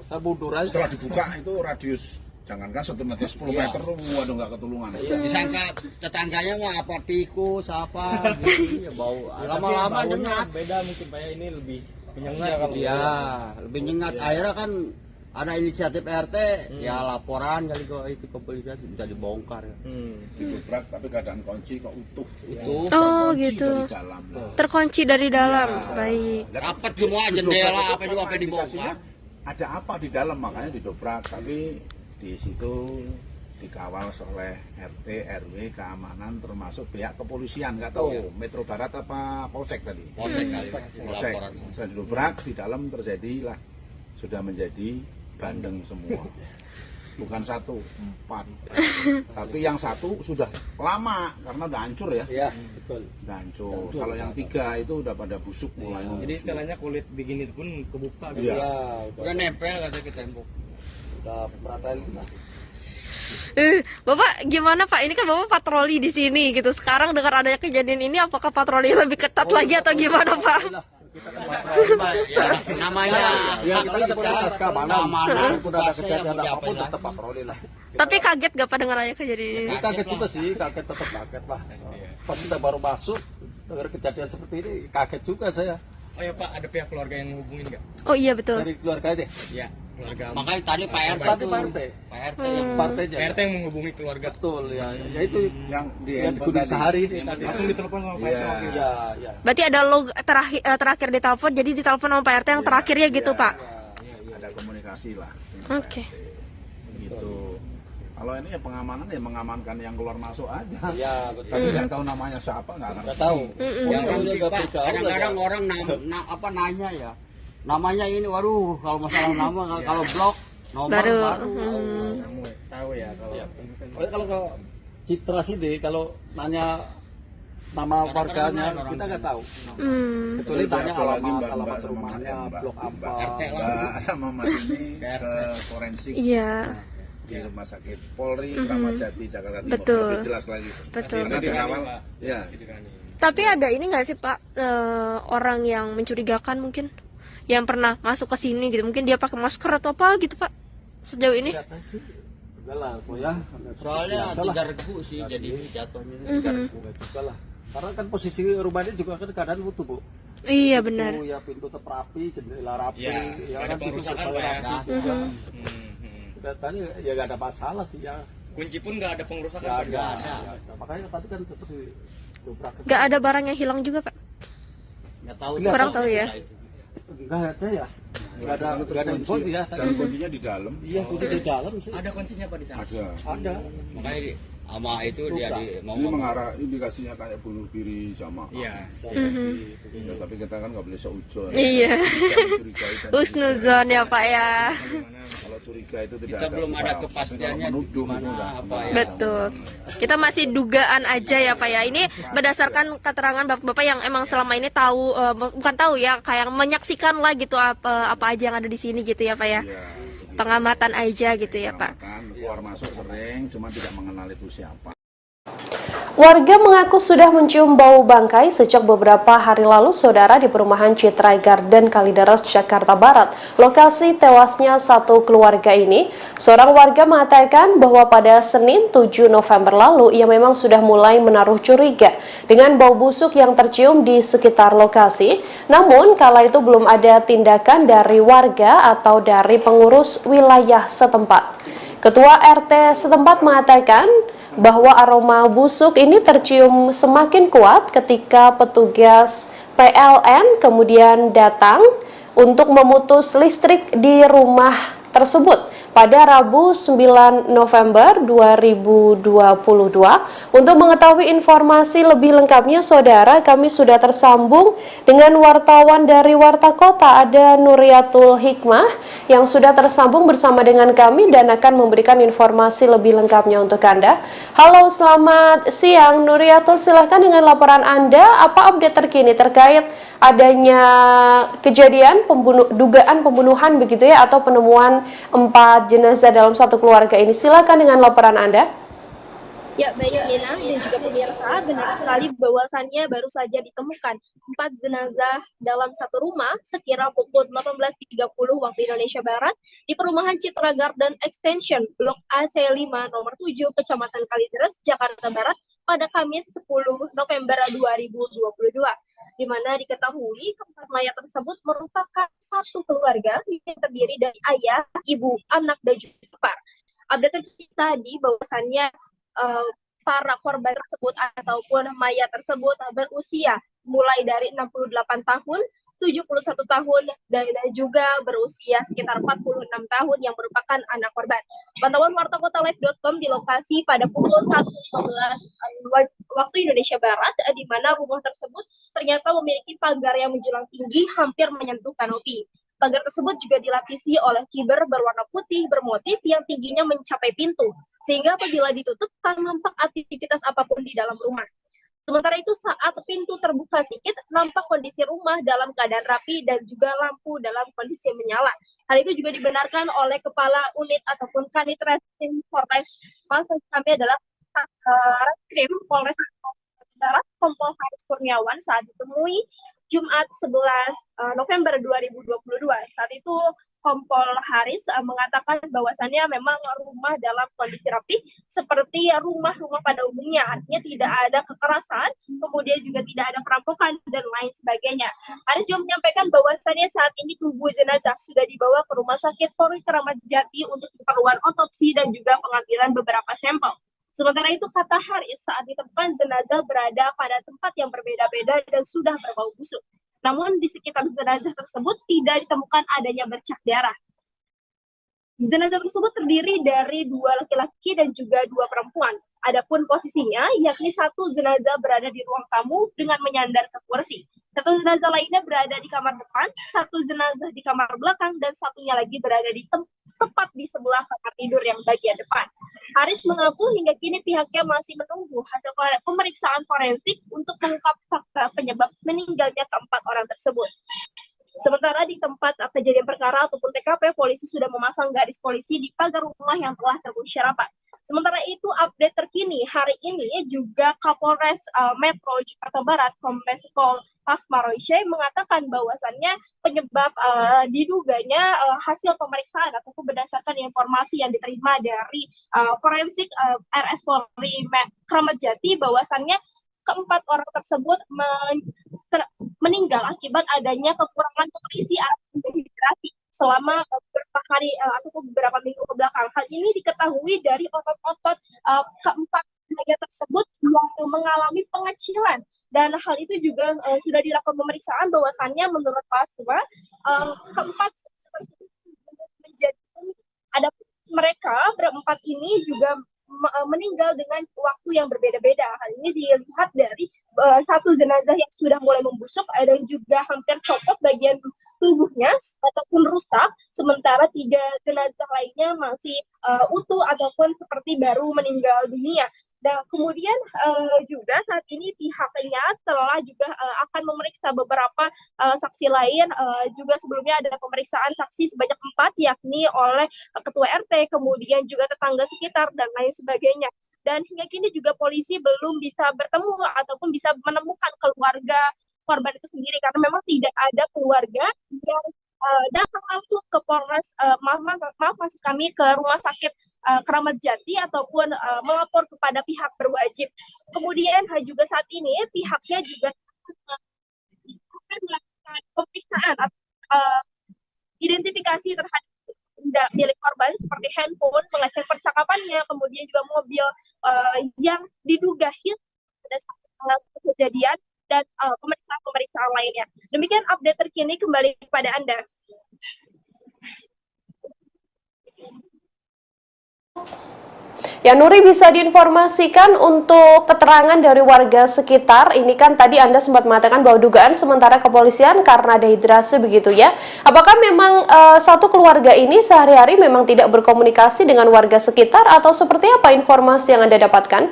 Speaker 5: Saya mundur aja.
Speaker 3: Setelah dibuka itu radius jangankan 1 meter 10 meter tuh waduh nggak ketulungan.
Speaker 4: Disangka tetangganya mah apa tikus apa gitu ya bau. Lama-lama nyengat.
Speaker 17: Beda mungkin Pak ya, ini lebih menyengat.
Speaker 4: Iya, lebih nyengat. Akhirnya kan ada inisiatif RT, ya laporan kali kok itu kepolisian bisa dibongkar.
Speaker 3: Didobrak tapi keadaan kunci kok utuh.
Speaker 4: Itu.
Speaker 2: Oh gitu. Terkunci dari dalam. Baik.
Speaker 4: Rapat semua jendela apa juga apa dibongkar.
Speaker 3: Ada apa di dalam makanya didobrak, tapi di situ dikawal oleh RT, RW, keamanan termasuk pihak kepolisian, nggak tahu Metro Barat apa Polsek tadi. Polsek. Setelah didobrak di dalam terjadilah sudah menjadi bandeng semua. Bukan 1, 4. Tapi yang 1 sudah lama karena udah hancur ya. Iya, betul. Udah hancur. Kalau yang 3 itu udah pada busuk mulai.
Speaker 17: Jadi istilahnya kulit begini pun kebuka gitu.
Speaker 3: Iya.
Speaker 4: Udah nempel katanya ke tembok.
Speaker 5: Udah peratain lah.
Speaker 2: Bapak gimana Pak? Ini kan Bapak patroli di sini gitu. Sekarang dengan adanya kejadian ini, apakah patroli lebih ketat lagi atau gimana Pak?
Speaker 4: Namanya
Speaker 5: ya kita tetap keamanan. Udah ada kejadian apapun tetap patroli lah.
Speaker 2: Tapi kaget gak Pak dengan adanya kejadian ini?
Speaker 5: Kaget juga sih, tetap kaget lah. Pas kita baru masuk dengar kejadian seperti ini, kaget juga saya.
Speaker 17: Oh ya Pak, ada pihak keluarga yang hubungin nggak?
Speaker 2: Oh iya betul.
Speaker 5: Dari keluarga deh.
Speaker 17: Iya, keluarga.
Speaker 4: Makanya tadi Pak RT
Speaker 5: Tadi Pak RT
Speaker 17: yang menghubungi keluarga.
Speaker 5: Betul ya. Ya itu
Speaker 3: yang
Speaker 5: dikudik sehari ini tadi.
Speaker 17: Langsung ditelepon sama Pak RT.
Speaker 5: Iya.
Speaker 2: Berarti ada log terakhir ditelepon, jadi ditelepon sama Pak RT yang terakhirnya gitu Pak.
Speaker 3: Ada komunikasi lah.
Speaker 2: Oke.
Speaker 3: Gitu. Kalau ini ya pengamanan ya mengamankan yang keluar masuk aja.
Speaker 5: Iya, betul.
Speaker 3: Tapi nggak tahu namanya siapa, nggak
Speaker 5: tahu.
Speaker 4: Kadang-kadang orang nanya ya. Namanya ini, waduh, kalau masalah nama, kalau blok nomor baru.
Speaker 17: Tahu ya kalau.
Speaker 5: Kalau ke Citra sih deh, kalau nanya nama warganya kita nggak tahu. Kecuali tanya alamat rumahnya, blok apa.
Speaker 3: Sama Mas ini ke forensik.
Speaker 2: Iya.
Speaker 3: Di Rumah Sakit Polri Kramat Jati Jakarta Timur.
Speaker 2: Betul.
Speaker 3: Lebih jelas lagi.
Speaker 2: Betul.
Speaker 3: Karena di awal ya.
Speaker 2: Tapi ada ini nggak sih Pak, orang yang mencurigakan mungkin yang pernah masuk ke sini gitu, mungkin dia pakai masker atau apa gitu Pak sejauh ini?
Speaker 5: Enggak lah, ya.
Speaker 4: Soalnya 3 regu sih jadi jatuhnya.
Speaker 5: 3 regu juga lah. Karena kan posisi rumahnya juga kan keadaan utuh Bu.
Speaker 2: Iya benar.
Speaker 5: Ya pintu tetap rapi, jendela rapi.
Speaker 17: Ya ada pengerusakan Pak ya.
Speaker 5: Datanya ya nggak ada masalah sih ya.
Speaker 17: Kunci pun nggak ada pengerusakan.
Speaker 5: Nggak ada. Makanya tadi kan seperti dobrak.
Speaker 2: Nggak ada barang yang hilang juga Pak?
Speaker 4: Nggak tahu.
Speaker 2: Kurang tahu ya.
Speaker 5: Nggak ada ya. Nggak ada kunci ya.
Speaker 3: Dan kuncinya di dalam.
Speaker 5: Iya, kunci di dalam sih.
Speaker 17: Ada kuncinya Pak di sana?
Speaker 5: Ada.
Speaker 4: Makanya sama itu dia
Speaker 3: ini mengarah indikasinya kayak bunuh diri sama.
Speaker 17: Iya.
Speaker 3: Ya, tapi kita kan nggak boleh seujon.
Speaker 2: Iya. Husnuzon ya Pak ya.
Speaker 3: Kalau curiga itu tidak
Speaker 4: kita belum ada kepastiannya
Speaker 3: gimana
Speaker 4: apa ya.
Speaker 2: Betul. Kita masih dugaan aja ya Pak ya. Ini berdasarkan keterangan bapak-bapak yang emang selama ini tahu, bukan tahu ya, kayak menyaksikan lah gitu apa aja yang ada di sini gitu ya Pak ya. Pengamatan aja gitu ya Pak.
Speaker 3: Keluar masuk sering, cuma tidak mengenal itu siapa.
Speaker 1: Warga mengaku sudah mencium bau bangkai sejak beberapa hari lalu, saudara, di perumahan Citra Garden Kalideres, Jakarta Barat, lokasi tewasnya satu keluarga ini. Seorang warga mengatakan bahwa pada Senin 7 November lalu ia memang sudah mulai menaruh curiga dengan bau busuk yang tercium di sekitar lokasi. Namun kala itu belum ada tindakan dari warga atau dari pengurus wilayah setempat. Ketua RT setempat mengatakan bahwa aroma busuk ini tercium semakin kuat ketika petugas PLN kemudian datang untuk memutus listrik di rumah tersebut pada Rabu 9 November 2022. Untuk mengetahui informasi lebih lengkapnya, saudara, kami sudah tersambung dengan wartawan dari Warta Kota, ada Nuriatul Hikmah yang sudah tersambung bersama dengan kami dan akan memberikan informasi lebih lengkapnya untuk Anda. Halo, selamat siang Nuriatul, silahkan dengan laporan Anda, apa update terkini terkait adanya kejadian dugaan pembunuhan begitu ya, atau penemuan 4 jenazah dalam satu keluarga ini. Silakan dengan laporan Anda.
Speaker 7: Ya, baik Nina dan juga pemirsa, benar sekali bahwasannya baru saja ditemukan 4 jenazah dalam satu rumah sekira pukul 18.30 waktu Indonesia Barat di perumahan Citra Garden Extension Blok AC5 nomor 7 Kecamatan Kalideres, Jakarta Barat pada Kamis 10 November 2022. Di mana diketahui keempat mayat tersebut merupakan satu keluarga yang terdiri dari ayah, ibu, anak, dan juga ipar. Update terkini tadi bahwasannya para korban tersebut ataupun mayat tersebut berusia mulai dari 68 tahun, 71 tahun, dan juga berusia sekitar 46 tahun yang merupakan anak korban. Pantauan wartakotalive.com di lokasi pada pukul 1.15 waktu Indonesia Barat, di mana rumah tersebut ternyata memiliki pagar yang menjulang tinggi hampir menyentuh kanopi. Pagar tersebut juga dilapisi oleh kiber berwarna putih bermotif yang tingginya mencapai pintu, sehingga apabila ditutup tak nampak aktivitas apapun di dalam rumah. Sementara itu saat pintu terbuka sedikit, nampak kondisi rumah dalam keadaan rapi dan juga lampu dalam kondisi menyala. Hal itu juga dibenarkan oleh Kepala Unit ataupun Kanit Reskrim Polres. Maksud kami adalah Reskrim Polres Barat, Kompol Haris Kurniawan saat ditemui Jumat 11 November 2022. Saat itu Kompol Haris mengatakan bahwasannya memang rumah dalam kondisi rapi seperti rumah-rumah pada umumnya, artinya tidak ada kekerasan, kemudian juga tidak ada perampokan dan lain sebagainya. Haris juga menyampaikan bahwasannya saat ini tubuh jenazah sudah dibawa ke Rumah Sakit Polri Kramat Jati untuk keperluan otopsi dan juga pengambilan beberapa sampel. Sementara itu, kata Haris, saat ditemukan jenazah berada pada tempat yang berbeda-beda dan sudah berbau busuk. Namun di sekitar jenazah tersebut tidak ditemukan adanya bercak darah. Jenazah tersebut terdiri dari 2 laki-laki dan juga 2 perempuan. Adapun posisinya, yakni satu jenazah berada di ruang tamu dengan menyandar ke kursi. Satu jenazah lainnya berada di kamar depan, satu jenazah di kamar belakang, dan satunya lagi berada di tepat di sebelah kamar tidur yang bagian depan. Haris mengaku hingga kini pihaknya masih menunggu hasil pemeriksaan forensik untuk mengungkap fakta penyebab meninggalnya keempat orang tersebut. Sementara di tempat kejadian perkara ataupun TKP, polisi sudah memasang garis polisi di pagar rumah yang telah terkunci rapat. Sementara itu, update terkini hari ini juga Kapolres Metro Jakarta Barat, Kombes Pol Pasmaroishe, mengatakan bahwasannya penyebab diduganya hasil pemeriksaan ataupun berdasarkan informasi yang diterima dari forensik RS Polri Kramat Jati, bahwasannya keempat orang tersebut meninggal akibat adanya kekurangan nutrisi atau dehidrasi selama beberapa hari ataupun beberapa minggu ke belakang. Hal ini diketahui dari otot-otot keempat tenaga tersebut yang mengalami pengecilan, dan hal itu juga sudah dilakukan pemeriksaan bahwasannya menurut Pasma keempat tersebut menjadi ada mereka berempat ini juga meninggal dengan waktu yang berbeda-beda. Hal ini dilihat dari satu jenazah yang sudah mulai membusuk dan juga hampir copot bagian tubuhnya ataupun rusak, sementara 3 jenazah lainnya masih utuh ataupun seperti baru meninggal dunia. Dan kemudian juga saat ini pihaknya telah juga akan memeriksa beberapa saksi lain. Juga sebelumnya ada pemeriksaan saksi sebanyak 4, yakni oleh ketua RT, kemudian juga tetangga sekitar dan lain sebagainya. dan hingga kini juga polisi belum bisa bertemu ataupun bisa menemukan keluarga korban itu sendiri, karena memang tidak ada keluarga yang datang langsung ke Polres, maaf maksud kami ke Rumah Sakit Keramat Jati ataupun melapor kepada pihak berwajib. Kemudian juga saat ini pihaknya juga akan melakukan pemeriksaan atau identifikasi terhadap benda milik korban seperti handphone, mengecek percakapannya, kemudian juga mobil yang diduga hilang pada saat kejadian, dan pemeriksaan lainnya. Demikian update terkini, kembali kepada Anda.
Speaker 1: Ya, Nuri, bisa diinformasikan untuk keterangan dari warga sekitar. Ini kan tadi Anda sempat mengatakan bahwa dugaan sementara kepolisian karena dehidrasi begitu ya. Apakah memang satu keluarga ini sehari-hari memang tidak berkomunikasi dengan warga sekitar atau seperti apa informasi yang Anda dapatkan?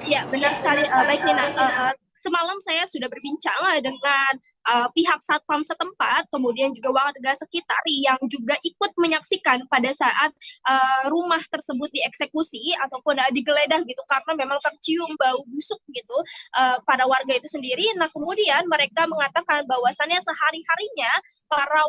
Speaker 7: Ya, benar sekali. Baik, Nina. Semalam saya sudah berbincang dengan pihak satpam setempat, kemudian juga warga sekitar yang juga ikut menyaksikan pada saat rumah tersebut dieksekusi ataupun digeledah gitu, karena memang tercium bau busuk gitu pada warga itu sendiri. Nah, kemudian mereka mengatakan bahwasannya sehari-harinya para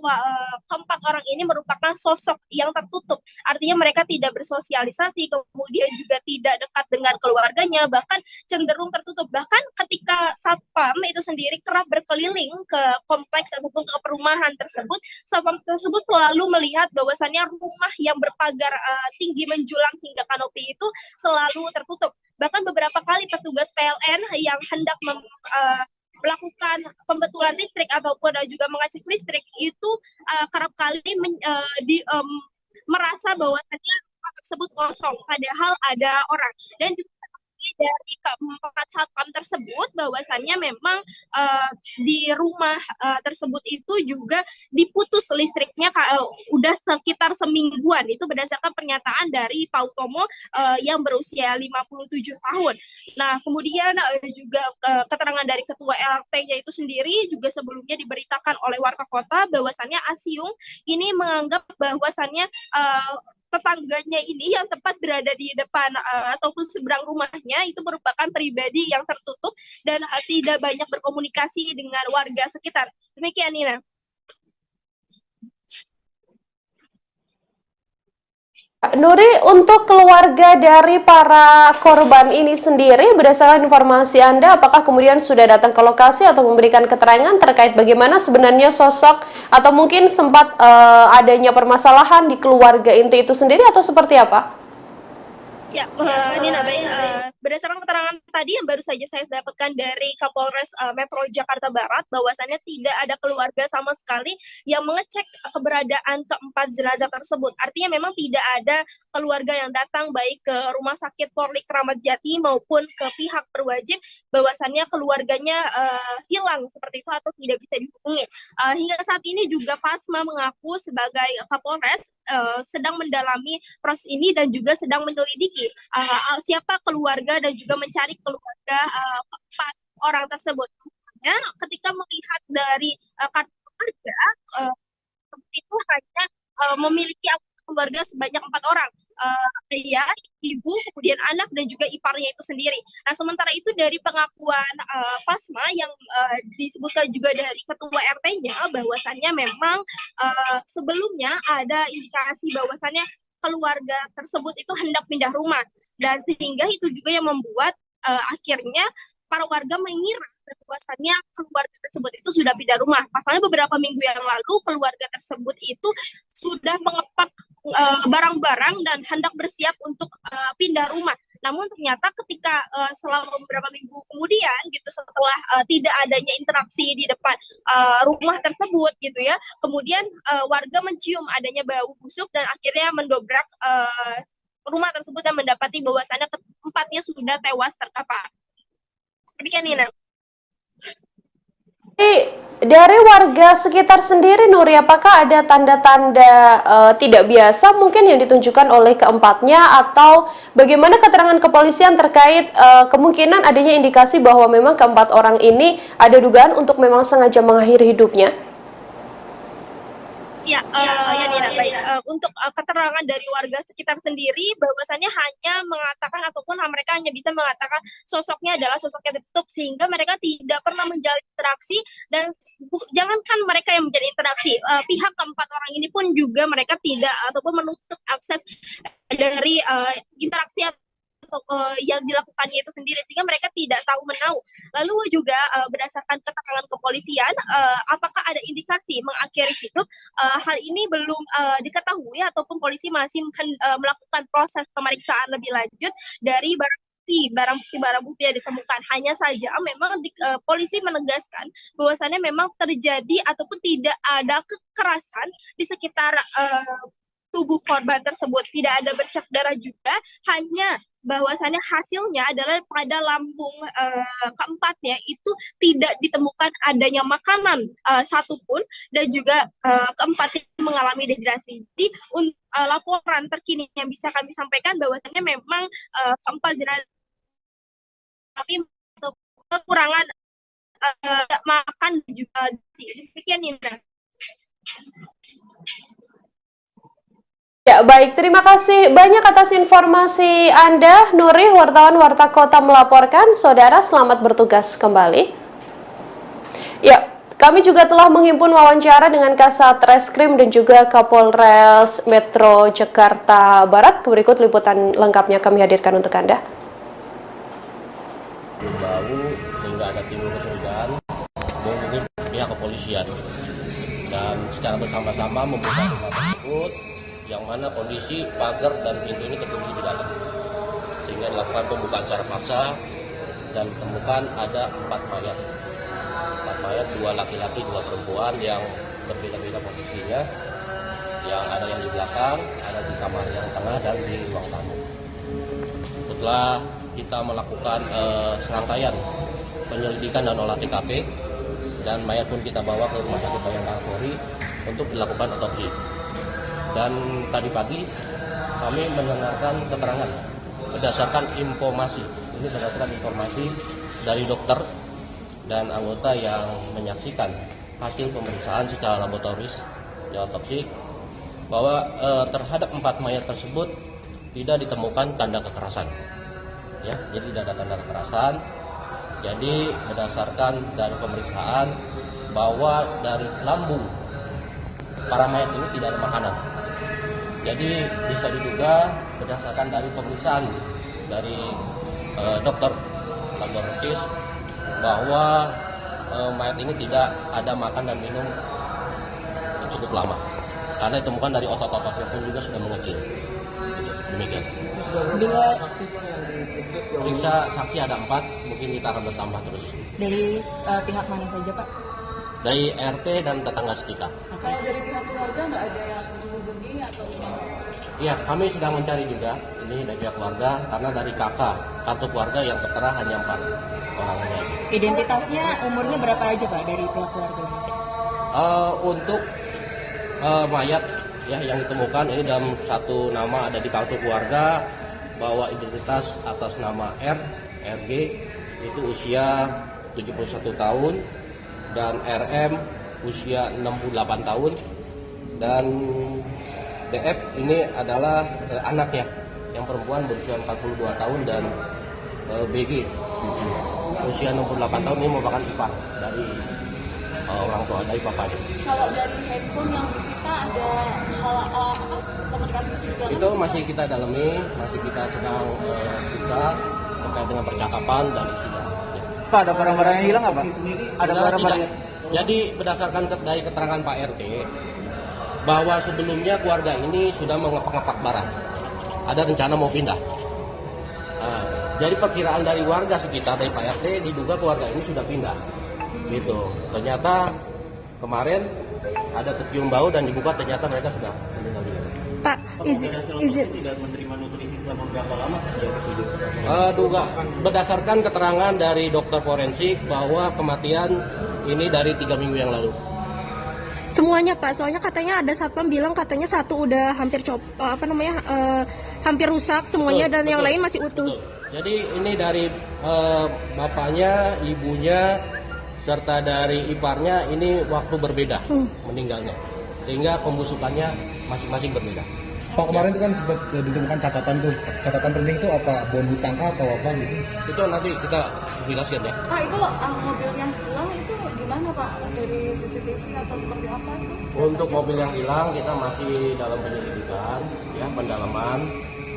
Speaker 7: keempat orang ini merupakan sosok yang tertutup, artinya mereka tidak bersosialisasi, kemudian juga tidak dekat dengan keluarganya, bahkan cenderung tertutup. Bahkan ketika satpam itu sendiri kerap berkeliling ke kompleks ataupun ke perumahan tersebut, satpam tersebut selalu melihat bahwasannya rumah yang berpagar tinggi menjulang hingga kanopi itu selalu tertutup. Bahkan beberapa kali petugas PLN yang hendak melakukan pembetulan listrik ataupun juga mengecek listrik itu kerap kali merasa bahwasannya rumah tersebut kosong, padahal ada orang. Dan juga dari keempat satpam tersebut bahwasannya memang di rumah tersebut itu juga diputus listriknya udah sekitar semingguan. Itu berdasarkan pernyataan dari Pak Utomo yang berusia 57 tahun. Nah, kemudian juga keterangan dari ketua RT-nya itu sendiri juga sebelumnya diberitakan oleh warta kota bahwasannya Asiung ini menganggap bahwasannya tetangganya ini yang tepat berada di depan ataupun seberang rumahnya itu merupakan pribadi yang tertutup dan tidak banyak berkomunikasi dengan warga sekitar. Demikian, Nina.
Speaker 1: Nuri, untuk keluarga dari para korban ini sendiri, berdasarkan informasi Anda, apakah kemudian sudah datang ke lokasi atau memberikan keterangan terkait bagaimana sebenarnya sosok atau mungkin sempat adanya permasalahan di keluarga inti itu sendiri atau seperti apa?
Speaker 7: Ya, Nina, baik. Berdasarkan keterangan tadi yang baru saja saya dapatkan dari Kapolres Metro Jakarta Barat, bahwasannya tidak ada keluarga sama sekali yang mengecek keberadaan keempat jenazah tersebut. Artinya memang tidak ada keluarga yang datang baik ke Rumah Sakit Polri Keramat Jati maupun ke pihak berwajib bahwasannya keluarganya hilang seperti itu atau tidak bisa dihubungi. Hingga saat ini juga Pasma mengaku sebagai Kapolres sedang mendalami proses ini dan juga sedang menyelidiki siapa keluarga dan juga mencari keluarga keempat orang tersebut. Ya, ketika melihat dari kartu keluarga itu hanya memiliki keluarga sebanyak 4 orang, ayah, ibu, kemudian anak dan juga iparnya itu sendiri. Nah, sementara itu dari pengakuan Pasma yang disebutkan juga dari ketua RT-nya bahwasannya memang sebelumnya ada indikasi bahwasannya keluarga tersebut itu hendak pindah rumah, dan sehingga itu juga yang membuat akhirnya para warga mengira bahwasannya keluarga tersebut itu sudah pindah rumah. Pasalnya beberapa minggu yang lalu keluarga tersebut itu sudah mengepak barang-barang dan hendak bersiap untuk pindah rumah. Namun ternyata ketika selama beberapa minggu kemudian gitu, setelah tidak adanya interaksi di depan rumah tersebut gitu ya, kemudian warga mencium adanya bau busuk dan akhirnya mendobrak rumah tersebut dan mendapati bahwasannya keempatnya sudah tewas terkapar. Demikian, Nina.
Speaker 1: Dari warga sekitar sendiri, Nuri, apakah ada tanda-tanda tidak biasa mungkin yang ditunjukkan oleh keempatnya, atau bagaimana keterangan kepolisian terkait kemungkinan adanya indikasi bahwa memang keempat orang ini ada dugaan untuk memang sengaja mengakhiri hidupnya?
Speaker 7: Ya, Nina, baik. Untuk keterangan dari warga sekitar sendiri, bahwasannya hanya mengatakan ataupun mereka hanya bisa mengatakan sosoknya adalah sosok yang tertutup, sehingga mereka tidak pernah menjalin interaksi, dan jangankan mereka yang menjalin interaksi, pihak keempat orang ini pun juga mereka tidak ataupun menutup akses dari interaksi yang dilakukannya itu sendiri, sehingga mereka tidak tahu menahu. Lalu juga berdasarkan keterangan kepolisian, apakah ada indikasi mengakhiri itu, hal ini belum diketahui ataupun polisi masih melakukan proses pemeriksaan lebih lanjut dari barang bukti yang ditemukan. Hanya saja memang polisi menegaskan bahwasannya memang terjadi ataupun tidak ada kekerasan di sekitar tubuh korban tersebut, tidak ada bercak darah juga, hanya bahwasannya hasilnya adalah pada lambung keempatnya itu tidak ditemukan adanya makanan satupun, dan juga keempatnya mengalami dehidrasi. Jadi laporan terkini yang bisa kami sampaikan bahwasannya memang keempat jenazah tapi kekurangan makan juga. Demikian, Nina.
Speaker 1: Ya, baik. Terima kasih banyak atas informasi Anda, Nuri, wartawan Warta Kota melaporkan. Saudara, selamat bertugas kembali. Ya, kami juga telah menghimpun wawancara dengan Kasat Reskrim dan juga Kapolres Metro Jakarta Barat. Berikut liputan lengkapnya kami hadirkan untuk Anda.
Speaker 8: Bau sehingga ada timbul kecurigaan menghubungi pihak kepolisian, dan secara bersama-sama membuka rumah tersebut yang mana kondisi pagar dan pintu ini terkunci di dalam, sehingga dilakukan pembukaan secara paksa dan ditemukan ada 4 mayat, 2 laki-laki 2 perempuan yang berbeda-beda posisinya, yang ada yang di belakang, ada di kamar yang tengah dan di ruang tamu. Setelah kita melakukan serangkaian penyelidikan dan olah TKP, dan mayat pun kita bawa ke Rumah Sakit Bayangkara Polri untuk dilakukan otopsi. Dan tadi pagi kami mendengarkan keterangan berdasarkan informasi dari dokter dan anggota yang menyaksikan hasil pemeriksaan secara laboratoris di otopsi, bahwa terhadap 4 mayat tersebut tidak ditemukan tanda kekerasan. Ya, jadi tidak ada tanda kekerasan. Jadi berdasarkan dari pemeriksaan bahwa dari lambung para mayat ini tidak ada makanan. Jadi bisa diduga berdasarkan dari pemeriksaan dari dokter laboratoris bahwa mayat ini tidak ada makan dan minum cukup lama, karena ditemukan dari otot-ototnya pun juga sudah mengecil. Demikian.
Speaker 9: Bila
Speaker 8: periksa saksi ada 4, mungkin kita akan bertambah terus.
Speaker 9: dari pihak mana saja, Pak?
Speaker 8: Dari RT dan tetangga sekitar.
Speaker 12: Kalau dari pihak keluarga nggak ada yang menghubungi atau
Speaker 8: Iya, kami sedang mencari juga ini dari pihak keluarga, karena dari kakak kartu keluarga yang tertera hanya 4 orang saja.
Speaker 9: Identitasnya umurnya berapa aja, Pak, dari pihak keluarga ini?
Speaker 8: Untuk mayat ya yang ditemukan ini dalam satu nama ada di kartu keluarga, bahwa identitas atas nama RG itu usia 71 tahun dan RM usia 68 tahun, dan DF ini adalah anaknya yang perempuan berusia 42 tahun, dan BG usia 68 tahun ini merupakan ipar dari orang tua, dari papanya.
Speaker 12: Kalau dari handphone yang disita ada hal komunikasi kecurigaan?
Speaker 8: Itu masih kita dalami, masih kita sedang buka terkait dengan percakapan dan isinya.
Speaker 13: Pak, ada barang-barang yang hilang nggak, Pak? Ada barang-barang.
Speaker 8: Jadi berdasarkan dari keterangan Pak RT, bahwa sebelumnya keluarga ini sudah mengepak-ngepak barang, ada rencana mau pindah. Nah, jadi perkiraan dari warga sekitar dari Pak RT diduga keluarga ini sudah pindah, gitu. Ternyata kemarin ada kecium bau dan dibuka, ternyata mereka sudah meninggal dunia.
Speaker 2: Pak, izin
Speaker 14: tidak menerima nutrisi selama berapa lama?
Speaker 8: Duga berdasarkan keterangan dari dokter forensik bahwa kematian ini dari 3 minggu yang lalu.
Speaker 2: semuanya, Pak. Soalnya katanya ada satpam bilang katanya satu udah hampir hampir rusak semuanya, dan yang lain masih utuh.
Speaker 8: Jadi ini dari bapaknya, ibunya, serta dari iparnya ini waktu berbeda meninggalnya. sehingga pembusukannya masing-masing berbeda.
Speaker 19: Pak, kemarin itu kan sempat ditemukan catatan tuh. Catatan penting itu apa? Bom hutang kah atau apa gitu?
Speaker 8: Itu nanti kita jelaskan ya.
Speaker 12: Pak, itu mobil yang hilang itu gimana Pak? Dari CCTV atau seperti apa?
Speaker 8: Untuk mobil yang hilang kita masih dalam penyelidikan, ya, pendalaman,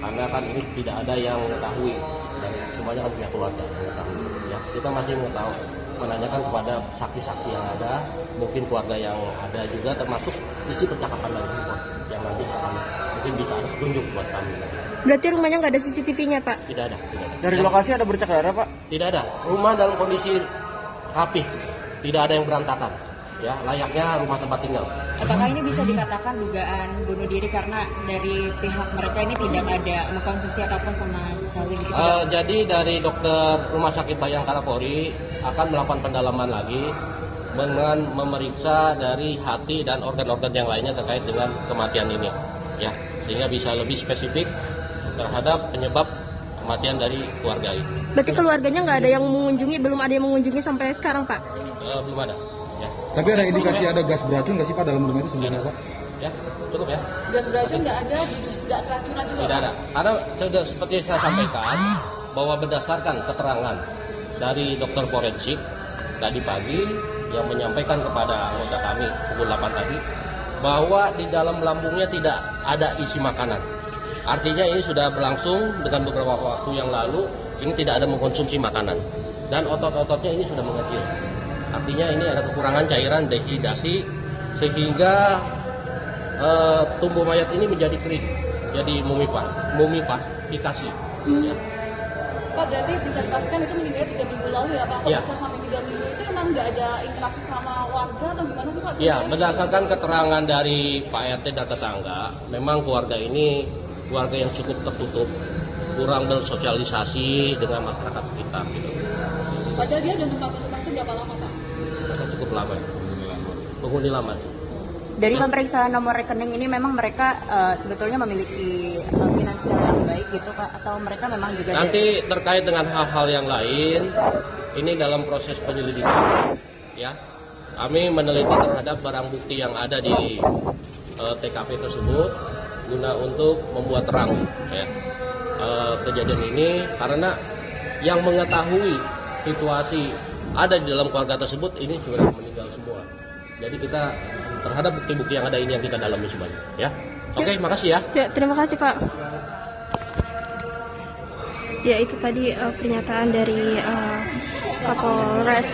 Speaker 8: karena kan ini tidak ada yang mengetahui dan semuanya kan pihak keluarga yang mengetahui. Ya, kita masih mengetahui, menanyakan kepada saksi-saksi yang ada, mungkin keluarga yang ada juga, termasuk isi percakapan dari handphone yang nanti akan mungkin bisa ada petunjuk buat kami.
Speaker 2: Berarti rumahnya nggak ada CCTV-nya, Pak?
Speaker 8: Tidak ada, tidak ada.
Speaker 13: Dari lokasi ada bercak darah, Pak?
Speaker 8: Tidak ada. Rumah dalam kondisi rapih, tidak ada yang berantakan. Ya, layaknya rumah tempat tinggal.
Speaker 9: Apakah ini bisa dikatakan dugaan bunuh diri karena dari pihak mereka ini tidak ada mengkonsumsi apapun sama sekali?
Speaker 8: Jadi dari dokter Rumah Sakit Bayangkara Polri akan melakukan pendalaman lagi dengan memeriksa dari hati dan organ-organ yang lainnya terkait dengan kematian ini, ya, sehingga bisa lebih spesifik terhadap penyebab kematian dari keluarga itu.
Speaker 2: Berarti keluarganya nggak ada yang mengunjungi, belum ada yang mengunjungi sampai sekarang, Pak?
Speaker 8: Belum ada. Ya.
Speaker 19: Tapi ada indikasi ada gas beracun nggak sih Pak dalam rumah itu sebenarnya Pak?
Speaker 8: Ya, cukup ya.
Speaker 12: Gas beracun nggak ada, tidak keracunan juga?
Speaker 8: Tidak ada. Karena sudah seperti saya sampaikan bahwa berdasarkan keterangan dari dokter forensik tadi pagi yang menyampaikan kepada anggota kami pukul 8 tadi bahwa di dalam lambungnya tidak ada isi makanan. Artinya ini sudah berlangsung dengan beberapa waktu yang lalu, ini tidak ada mengkonsumsi makanan dan otot-ototnya ini sudah mengecil. Artinya ini ada kekurangan cairan dehidrasi sehingga tubuh mayat ini menjadi kering, jadi mumifikasi. Ya.
Speaker 12: Pak, berarti bisa dipastikan itu meninggal 3 minggu lalu ya Pak? Kalau
Speaker 8: Ya.
Speaker 12: bisa sampai 3 minggu itu memang nggak ada interaksi sama warga atau gimana sih Pak?
Speaker 8: Ya, berdasarkan keterangan dari Pak RT dan tetangga, memang keluarga ini keluarga yang cukup tertutup, kurang bersosialisasi dengan masyarakat sekitar gitu.
Speaker 12: Padahal dia udah nempatin rumah itu berapa lama Pak?
Speaker 8: Cukup lama, penghuni lama.
Speaker 9: Dari pemeriksaan nomor rekening ini memang mereka sebetulnya memiliki finansial yang baik gitu Pak, atau mereka memang juga
Speaker 8: Nanti terkait dengan hal-hal yang lain, ini dalam proses penyelidikan, ya. Kami meneliti terhadap barang bukti yang ada di TKP tersebut guna untuk membuat terang, ya, kejadian ini, karena yang mengetahui situasi ada di dalam keluarga tersebut ini sudah meninggal semua. Jadi kita terhadap bukti-bukti yang ada ini yang kita dalami semuanya, ya. Oke, makasih ya.
Speaker 2: Ya, terima kasih Pak. Ya, itu tadi pernyataan dari Kapolres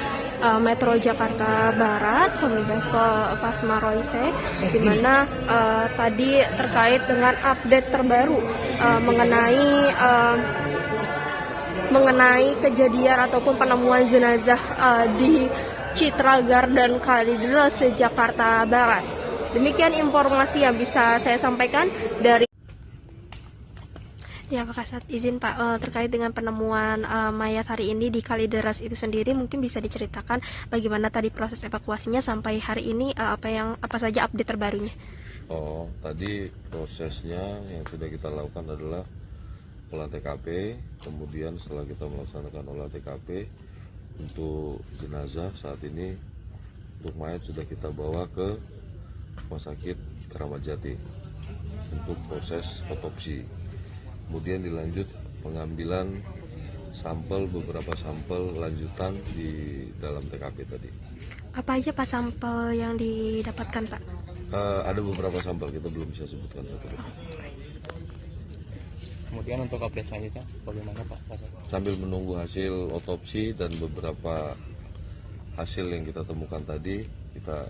Speaker 2: Metro Jakarta Barat, Kombes Pol Pasma Royce, di mana tadi terkait dengan update terbaru mengenai kejadian ataupun penemuan jenazah di Citra Garden Kalideres, Jakarta Barat. Demikian informasi yang bisa saya sampaikan dari. Ya, Pak Kasat, izin Pak, terkait dengan penemuan mayat hari ini di Kalideres itu sendiri, mungkin bisa diceritakan bagaimana tadi proses evakuasinya sampai hari ini, apa saja update terbarunya?
Speaker 11: Oh, tadi prosesnya yang sudah kita lakukan adalah olah TKP, kemudian setelah kita melaksanakan olah TKP untuk jenazah saat ini untuk mayat sudah kita bawa ke Rumah Sakit Keramat Jati untuk proses otopsi. Kemudian dilanjut pengambilan sampel, beberapa sampel lanjutan di dalam TKP tadi.
Speaker 2: Apa aja Pak sampel yang didapatkan Pak?
Speaker 11: Ada beberapa sampel, kita belum bisa sebutkan satu.
Speaker 17: Kemudian untuk update selanjutnya bagaimana Pak?
Speaker 11: Sambil menunggu hasil otopsi dan beberapa hasil yang kita temukan tadi, kita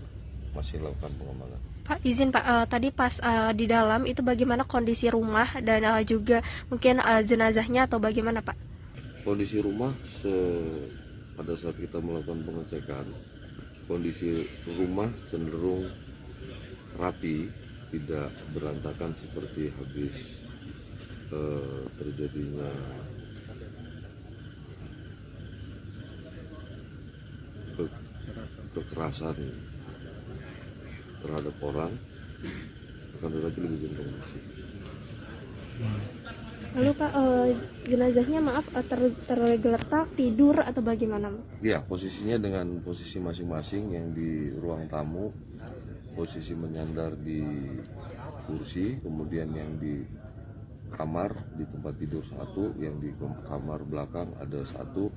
Speaker 11: masih lakukan pengembangan.
Speaker 2: Pak, izin Pak, tadi pas di dalam itu bagaimana kondisi rumah dan juga mungkin jenazahnya atau bagaimana Pak?
Speaker 11: Kondisi rumah pada saat kita melakukan pengecekan, kondisi rumah cenderung rapi, tidak berantakan seperti habis terjadinya kekerasan terhadap orang, akan tetapi lebih cenderung bersih.
Speaker 2: Lalu Pak, jenazahnya maaf tergeletak, tidur atau bagaimana?
Speaker 11: Ya, posisinya dengan posisi masing-masing yang di ruang tamu posisi menyandar di kursi, kemudian yang di kamar di tempat tidur satu, yang di kamar belakang ada satu,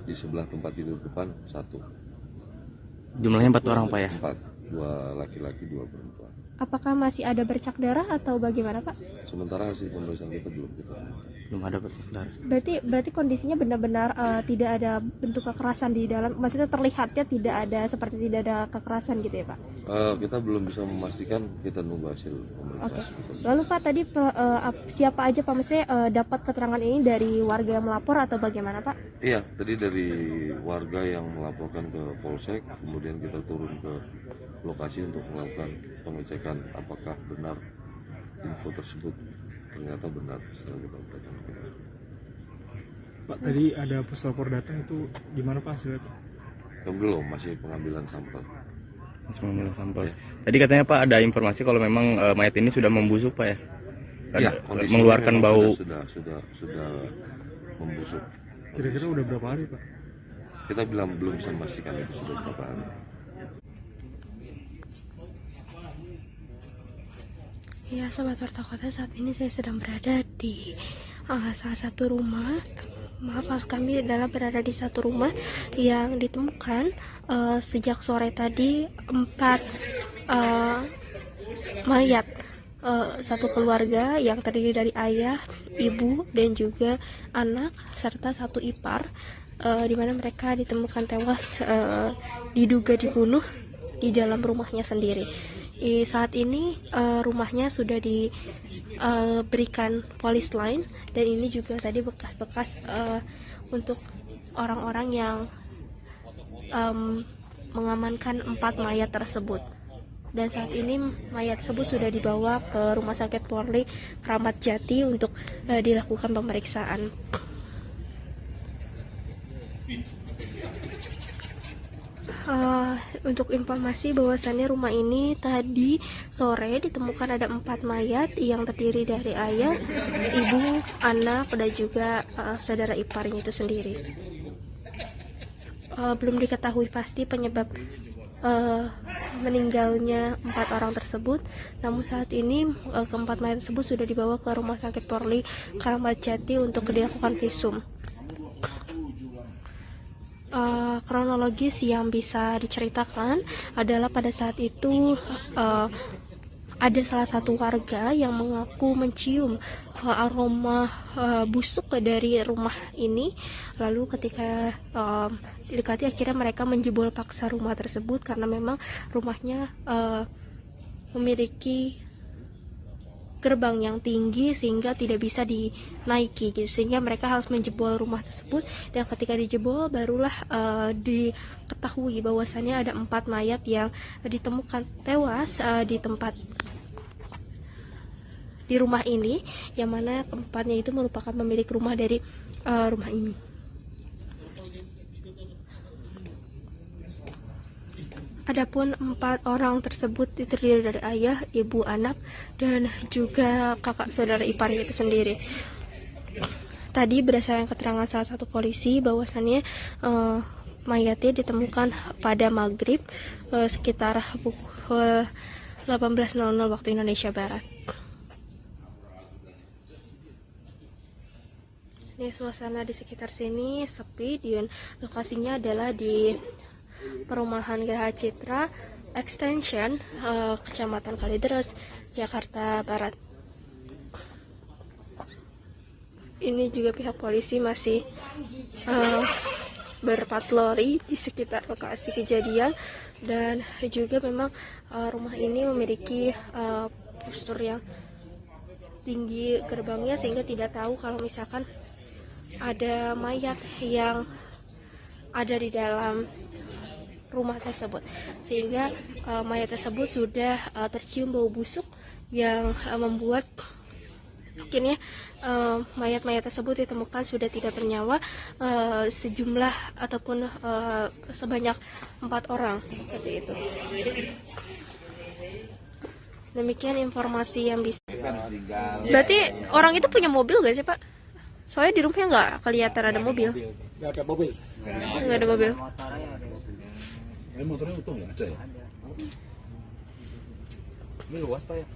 Speaker 11: di sebelah tempat tidur depan satu.
Speaker 17: Jumlahnya 4 orang Pak ya?
Speaker 11: 4, 2 laki-laki 2 perempuan.
Speaker 2: Apakah masih ada bercak darah atau bagaimana Pak?
Speaker 11: Sementara hasil pemeriksaan kita belum
Speaker 17: ada bercak darah.
Speaker 2: Berarti kondisinya benar-benar tidak ada bentuk kekerasan di dalam, maksudnya terlihatnya tidak ada kekerasan gitu ya Pak?
Speaker 11: Kita belum bisa memastikan, kita nunggu hasil pemeriksaan.
Speaker 2: Oke. Lalu Pak tadi siapa aja Pak, maksudnya dapat keterangan ini dari warga yang melapor atau bagaimana Pak?
Speaker 11: Iya, tadi dari warga yang melaporkan ke Polsek, kemudian kita turun ke lokasi untuk melakukan pengecekan apakah benar info tersebut. Ternyata benar setelah kita berikan.
Speaker 16: Pak, tadi ada puslapor datang, itu gimana Pak hasilnya?
Speaker 11: Belum, masih pengambilan sampel.
Speaker 17: Masih pengambilan sampel. Ya. Tadi katanya Pak ada informasi kalau memang mayat ini sudah membusuk Pak ya?
Speaker 11: Iya,
Speaker 17: mengeluarkan bau.
Speaker 11: Sudah membusuk.
Speaker 16: Kira-kira udah berapa hari Pak?
Speaker 11: Kita belum bisa memastikan itu sudah berapa hari.
Speaker 2: Ya Sobat Warta Kota, saat ini saya sedang berada di salah satu rumah. Maaf kami adalah berada di satu rumah yang ditemukan sejak sore tadi 4 mayat satu keluarga yang terdiri dari ayah, ibu, dan juga anak serta satu ipar, di mana mereka ditemukan tewas diduga dibunuh di dalam rumahnya sendiri. Saat ini rumahnya sudah diberikan polis lain, dan ini juga tadi bekas-bekas untuk orang-orang yang mengamankan 4 mayat tersebut. Dan saat ini mayat tersebut sudah dibawa ke Rumah Sakit Polri Kramat Jati untuk dilakukan pemeriksaan. Untuk informasi bahwasannya rumah ini tadi sore ditemukan ada 4 mayat yang terdiri dari ayah, ibu, anak, dan juga saudara iparnya itu sendiri. Belum diketahui pasti penyebab meninggalnya 4 orang tersebut, namun saat ini keempat mayat tersebut sudah dibawa ke Rumah Sakit Polri Kramat Jati untuk dilakukan visum. Kronologis yang bisa diceritakan adalah pada saat itu ada salah satu warga yang mengaku mencium aroma busuk dari rumah ini. Lalu ketika didekati, akhirnya mereka menjebol paksa rumah tersebut karena memang rumahnya memiliki gerbang yang tinggi sehingga tidak bisa dinaiki gitu, sehingga mereka harus menjebol rumah tersebut. Dan ketika dijebol barulah diketahui bahwasannya ada 4 mayat yang ditemukan tewas di rumah ini, yang mana keempatnya itu merupakan pemilik rumah dari rumah ini. Adapun 4 orang tersebut terdiri dari ayah, ibu, anak, dan juga kakak saudara iparnya itu sendiri. Tadi berdasarkan keterangan salah satu polisi bahwasannya mayatnya ditemukan pada maghrib sekitar pukul 18.00 waktu Indonesia Barat. Ini suasana di sekitar sini sepi, dan lokasinya adalah di Perumahan Geraha Citra Extension, Kecamatan Kalideres, Jakarta Barat. Ini juga pihak polisi masih berpatroli di sekitar lokasi kejadian, dan juga memang rumah ini memiliki postur yang tinggi gerbangnya, sehingga tidak tahu kalau misalkan ada mayat yang ada di dalam rumah tersebut, sehingga mayat tersebut sudah tercium bau busuk yang membuat akhirnya mayat-mayat tersebut ditemukan sudah tidak bernyawa, sejumlah ataupun sebanyak 4 orang seperti itu. Demikian informasi yang bisa. Berarti orang itu punya mobil gak sih Pak? Soalnya di rumahnya nggak kelihatan ada mobil.
Speaker 5: Nggak ada mobil.
Speaker 2: Nggak ada mobil.
Speaker 3: Motornya utuh nggak ada ya?
Speaker 18: Ini luas Pak ya?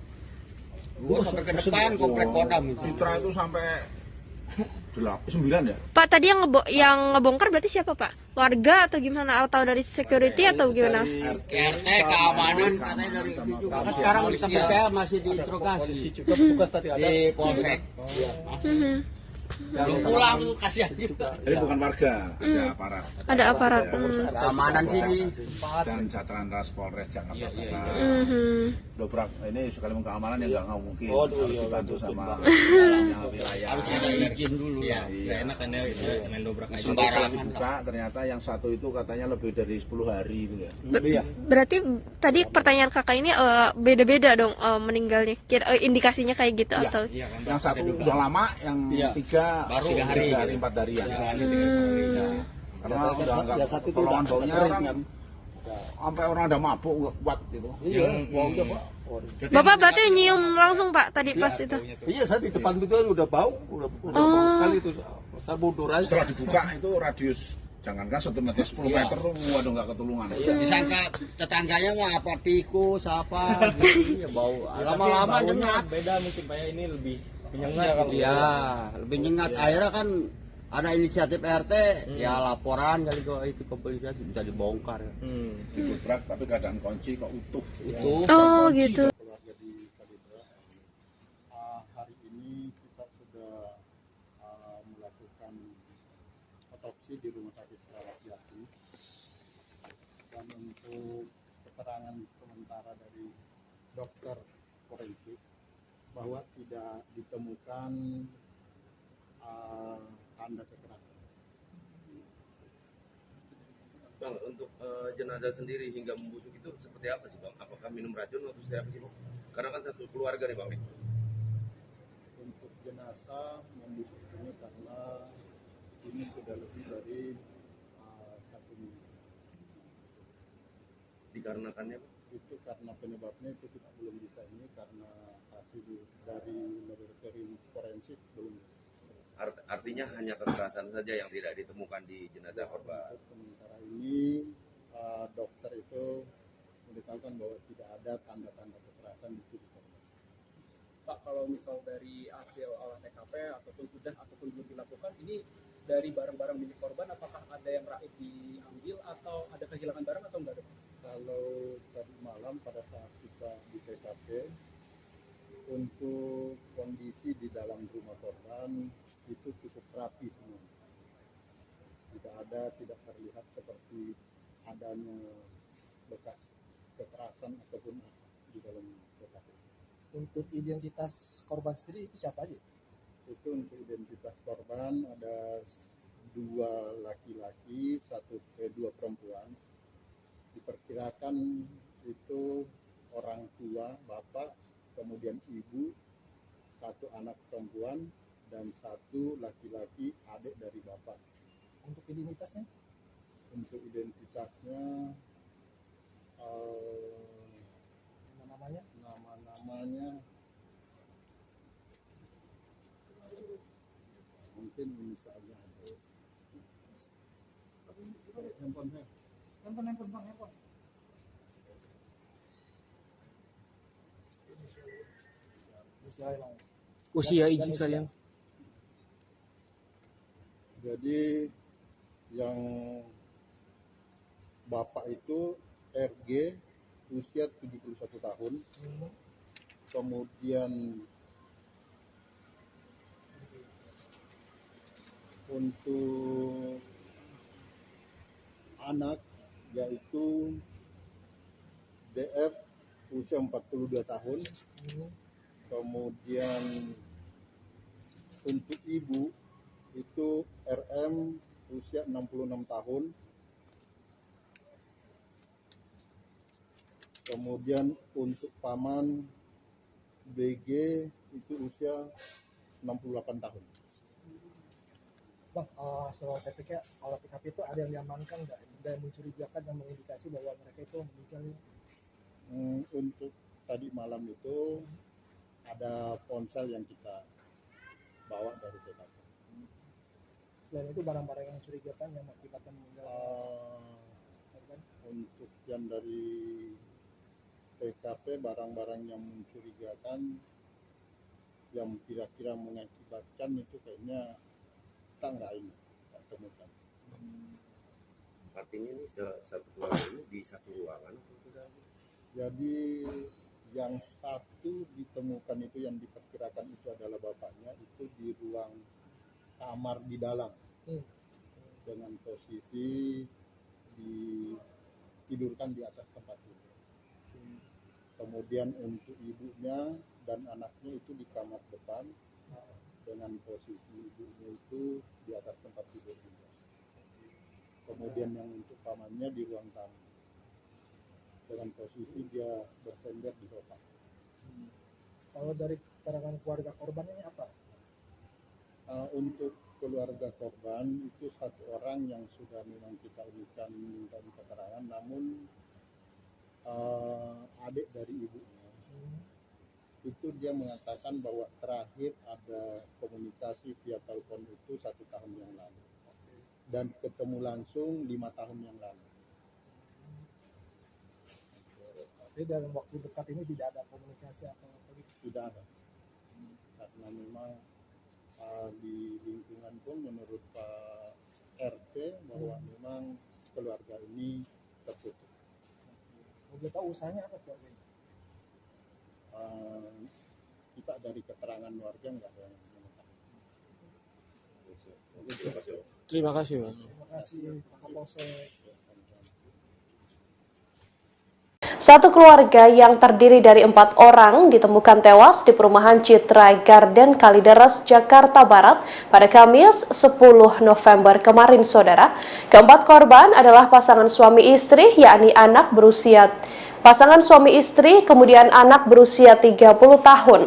Speaker 4: Luas sampai ke depan komplek Kodam itu.
Speaker 3: Citra itu sampai 9 ya?
Speaker 2: Pak, tadi yang ngebongkar berarti siapa Pak? Warga atau gimana? Atau dari security atau gimana?
Speaker 4: RT keamanan katanya dari
Speaker 5: Karena sekarang kita percaya masih diinterogasi. Juga petugas tadi ada
Speaker 4: di polsek. Belum pulang tuh, kasihan juga.
Speaker 3: Jadi bukan warga, ada aparat.
Speaker 2: Ada aparat.
Speaker 4: Keamanan sini.
Speaker 3: Dan Satlantas Polres Jakarta Barat. Dobrak ini sekalian keamanan ya nggak mungkin.
Speaker 5: Oh,
Speaker 3: Harus dibantu sama wilayah.
Speaker 4: Harus ada izin dulu ya.
Speaker 3: Iya.
Speaker 17: Enak kan ya main dobrak aja.
Speaker 3: Sembarang dibuka, ternyata yang satu itu katanya lebih dari 10 hari itu ya.
Speaker 2: Berarti tadi pertanyaan kakak ini beda-beda dong meninggalnya. Indikasinya kayak gitu atau?
Speaker 3: Yang satu udah lama, yang tiga baru 3 hari 4 hari ya. Karena udah nggak pertolongan baunya orang sampai orang ada mabuk nggak kuat gitu.
Speaker 5: udah Pak.
Speaker 2: Bapak berarti nyium langsung Pak tadi pas itu?
Speaker 5: Iya, saya di depan itu udah bau, udah bau sekali itu. Saya mundur aja.
Speaker 3: Setelah dibuka itu radius jangankan 1 meter 10 meter tuh waduh nggak ketulungan.
Speaker 4: Disangka tetangganya mah apa tikus apa gitu, ya bau. Lama-lama nyengat.
Speaker 17: Beda mungkin Pak ya, ini lebih menyengat.
Speaker 4: Iya, lebih nyengat. Akhirnya kan ada inisiatif RT, ya laporan kali kok itu ke polisi bisa dibongkar.
Speaker 3: Didobrak tapi keadaan kunci kok utuh.
Speaker 2: Oh gitu.
Speaker 10: Keluarga di Kalidra, hari ini kita sudah melakukan otopsi di Rumah Sakit Keramat Jati, dan untuk keterangan sementara dari dokter forensik bahwa tidak ditemukan tanda kekerasan.
Speaker 18: Bang, untuk jenazah sendiri hingga membusuk itu seperti apa sih Bang? Apakah minum racun atau seperti apa sih Bang? Karena kan satu keluarga nih Bang.
Speaker 10: Untuk jenazah membusuk ini karena ini sudah lebih dari 1 minggu.
Speaker 18: Dikarenakannya Bang?
Speaker 10: Itu karena penyebabnya itu kita belum bisa ini karena hasil dari laboratorium forensik belum.
Speaker 18: Artinya hanya kekerasan saja yang tidak ditemukan di jenazah korban.
Speaker 10: Sementara ini dokter itu memberitahukan bahwa tidak ada tanda-tanda kekerasan di tubuh korban.
Speaker 6: Pak, kalau misal dari hasil olah TKP ataupun belum dilakukan, ini dari barang-barang milik korban, apakah ada yang raib diambil atau ada kehilangan barang atau enggak?
Speaker 10: Kalau tadi malam pada saat kita di TKP, untuk kondisi di dalam rumah korban itu cukup rapi semua. Tidak terlihat seperti adanya bekas kekerasan ataupun di dalam TKP.
Speaker 15: Untuk identitas korban sendiri itu siapa aja?
Speaker 10: Itu untuk identitas korban ada 2 laki-laki, 2 perempuan. Diperkirakan itu orang tua, bapak, kemudian ibu, 1 anak perempuan, dan 1 laki-laki adik dari bapak.
Speaker 15: Untuk identitasnya?
Speaker 10: Untuk identitasnya nama-namanya mungkin misalnya ada handphone bang.
Speaker 17: Usia izin sayang.
Speaker 10: Jadi yang bapak itu RG usia 71 tahun. Kemudian untuk anak yaitu DF usia 42 tahun. Kemudian untuk ibu itu RM usia 66 tahun. Kemudian untuk paman BG itu usia 68 tahun.
Speaker 15: Bang, soal TPK, olah TKP itu ada yang diamankan nggak? Ada yang mencurigakan yang mengindikasi bahwa mereka itu meninggal?
Speaker 10: Untuk tadi malam itu ada ponsel yang kita bawa dari TKP.
Speaker 15: Selain itu barang-barang yang mencurigakan yang mengakibatkan meninggal korban?
Speaker 10: Untuk yang dari TKP barang-barang yang mencurigakan, yang kira-kira mengakibatkan itu kayaknya kita nggak temukan.
Speaker 18: Artinya ini satu keluarga ini di satu ruangan?
Speaker 10: Jadi yang satu ditemukan itu yang diperkirakan itu adalah bapaknya, itu di ruang kamar di dalam dengan posisi ditidurkan di atas tempat tidur. Kemudian untuk ibunya dan anaknya itu di kamar depan dengan posisi ibunya itu di atas tempat tidur juga. Kemudian yang untuk pamannya di ruang tamu dengan posisi dia bersender di sofa.
Speaker 15: Kalau dari keterangan keluarga korban ini apa?
Speaker 10: Untuk keluarga korban itu satu orang yang sudah memang kita minta keterangan, namun adik dari ibunya itu dia mengatakan bahwa terakhir ada komunikasi via telepon itu 1 tahun yang lalu dan ketemu langsung 5 tahun yang lalu.
Speaker 15: Tapi dalam waktu dekat ini tidak ada komunikasi atau apa gitu?
Speaker 10: Tidak ada, karena memang di lingkungan pun menurut Pak RT bahwa memang keluarga ini tertutup.
Speaker 15: Boleh tahu usahanya apa keluarga ini?
Speaker 10: Kita dari keterangan warga nggak ada yang mengetahui.
Speaker 16: Terima kasih, Pak.
Speaker 15: Terima kasih, Pak Kapolsek.
Speaker 1: Satu keluarga yang terdiri dari 4 orang ditemukan tewas di perumahan Citra Garden Kalideres, Jakarta Barat pada Kamis 10 November kemarin, Saudara. Keempat korban adalah pasangan suami istri, yakni pasangan suami istri, kemudian anak berusia 30 tahun.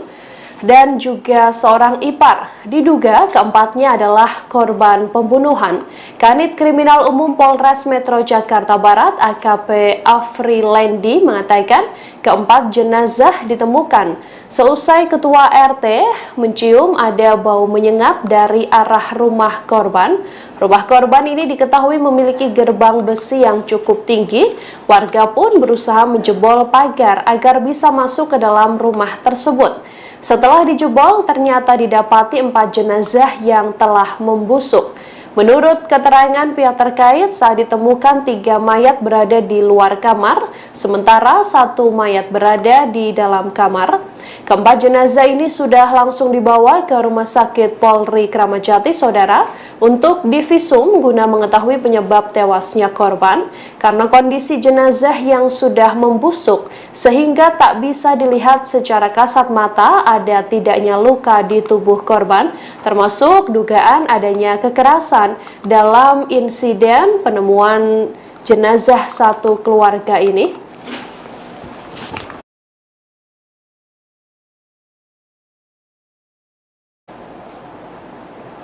Speaker 1: Dan juga seorang ipar. Diduga keempatnya adalah korban pembunuhan. Kanit Kriminal Umum Polres Metro Jakarta Barat AKP Afrilendi mengatakan keempat jenazah ditemukan seusai ketua RT mencium ada bau menyengat dari arah rumah korban. Rumah korban ini diketahui memiliki gerbang besi yang cukup tinggi. Warga pun berusaha menjebol pagar agar bisa masuk ke dalam rumah tersebut. Setelah dijebol, ternyata didapati 4 jenazah yang telah membusuk. Menurut keterangan pihak terkait, saat ditemukan 3 mayat berada di luar kamar, sementara 1 mayat berada di dalam kamar. Keempat jenazah ini sudah langsung dibawa ke Rumah Sakit Polri Kramat Jati, Saudara, untuk divisum guna mengetahui penyebab tewasnya korban karena kondisi jenazah yang sudah membusuk sehingga tak bisa dilihat secara kasat mata ada tidaknya luka di tubuh korban, termasuk dugaan adanya kekerasan dalam insiden penemuan jenazah satu keluarga ini.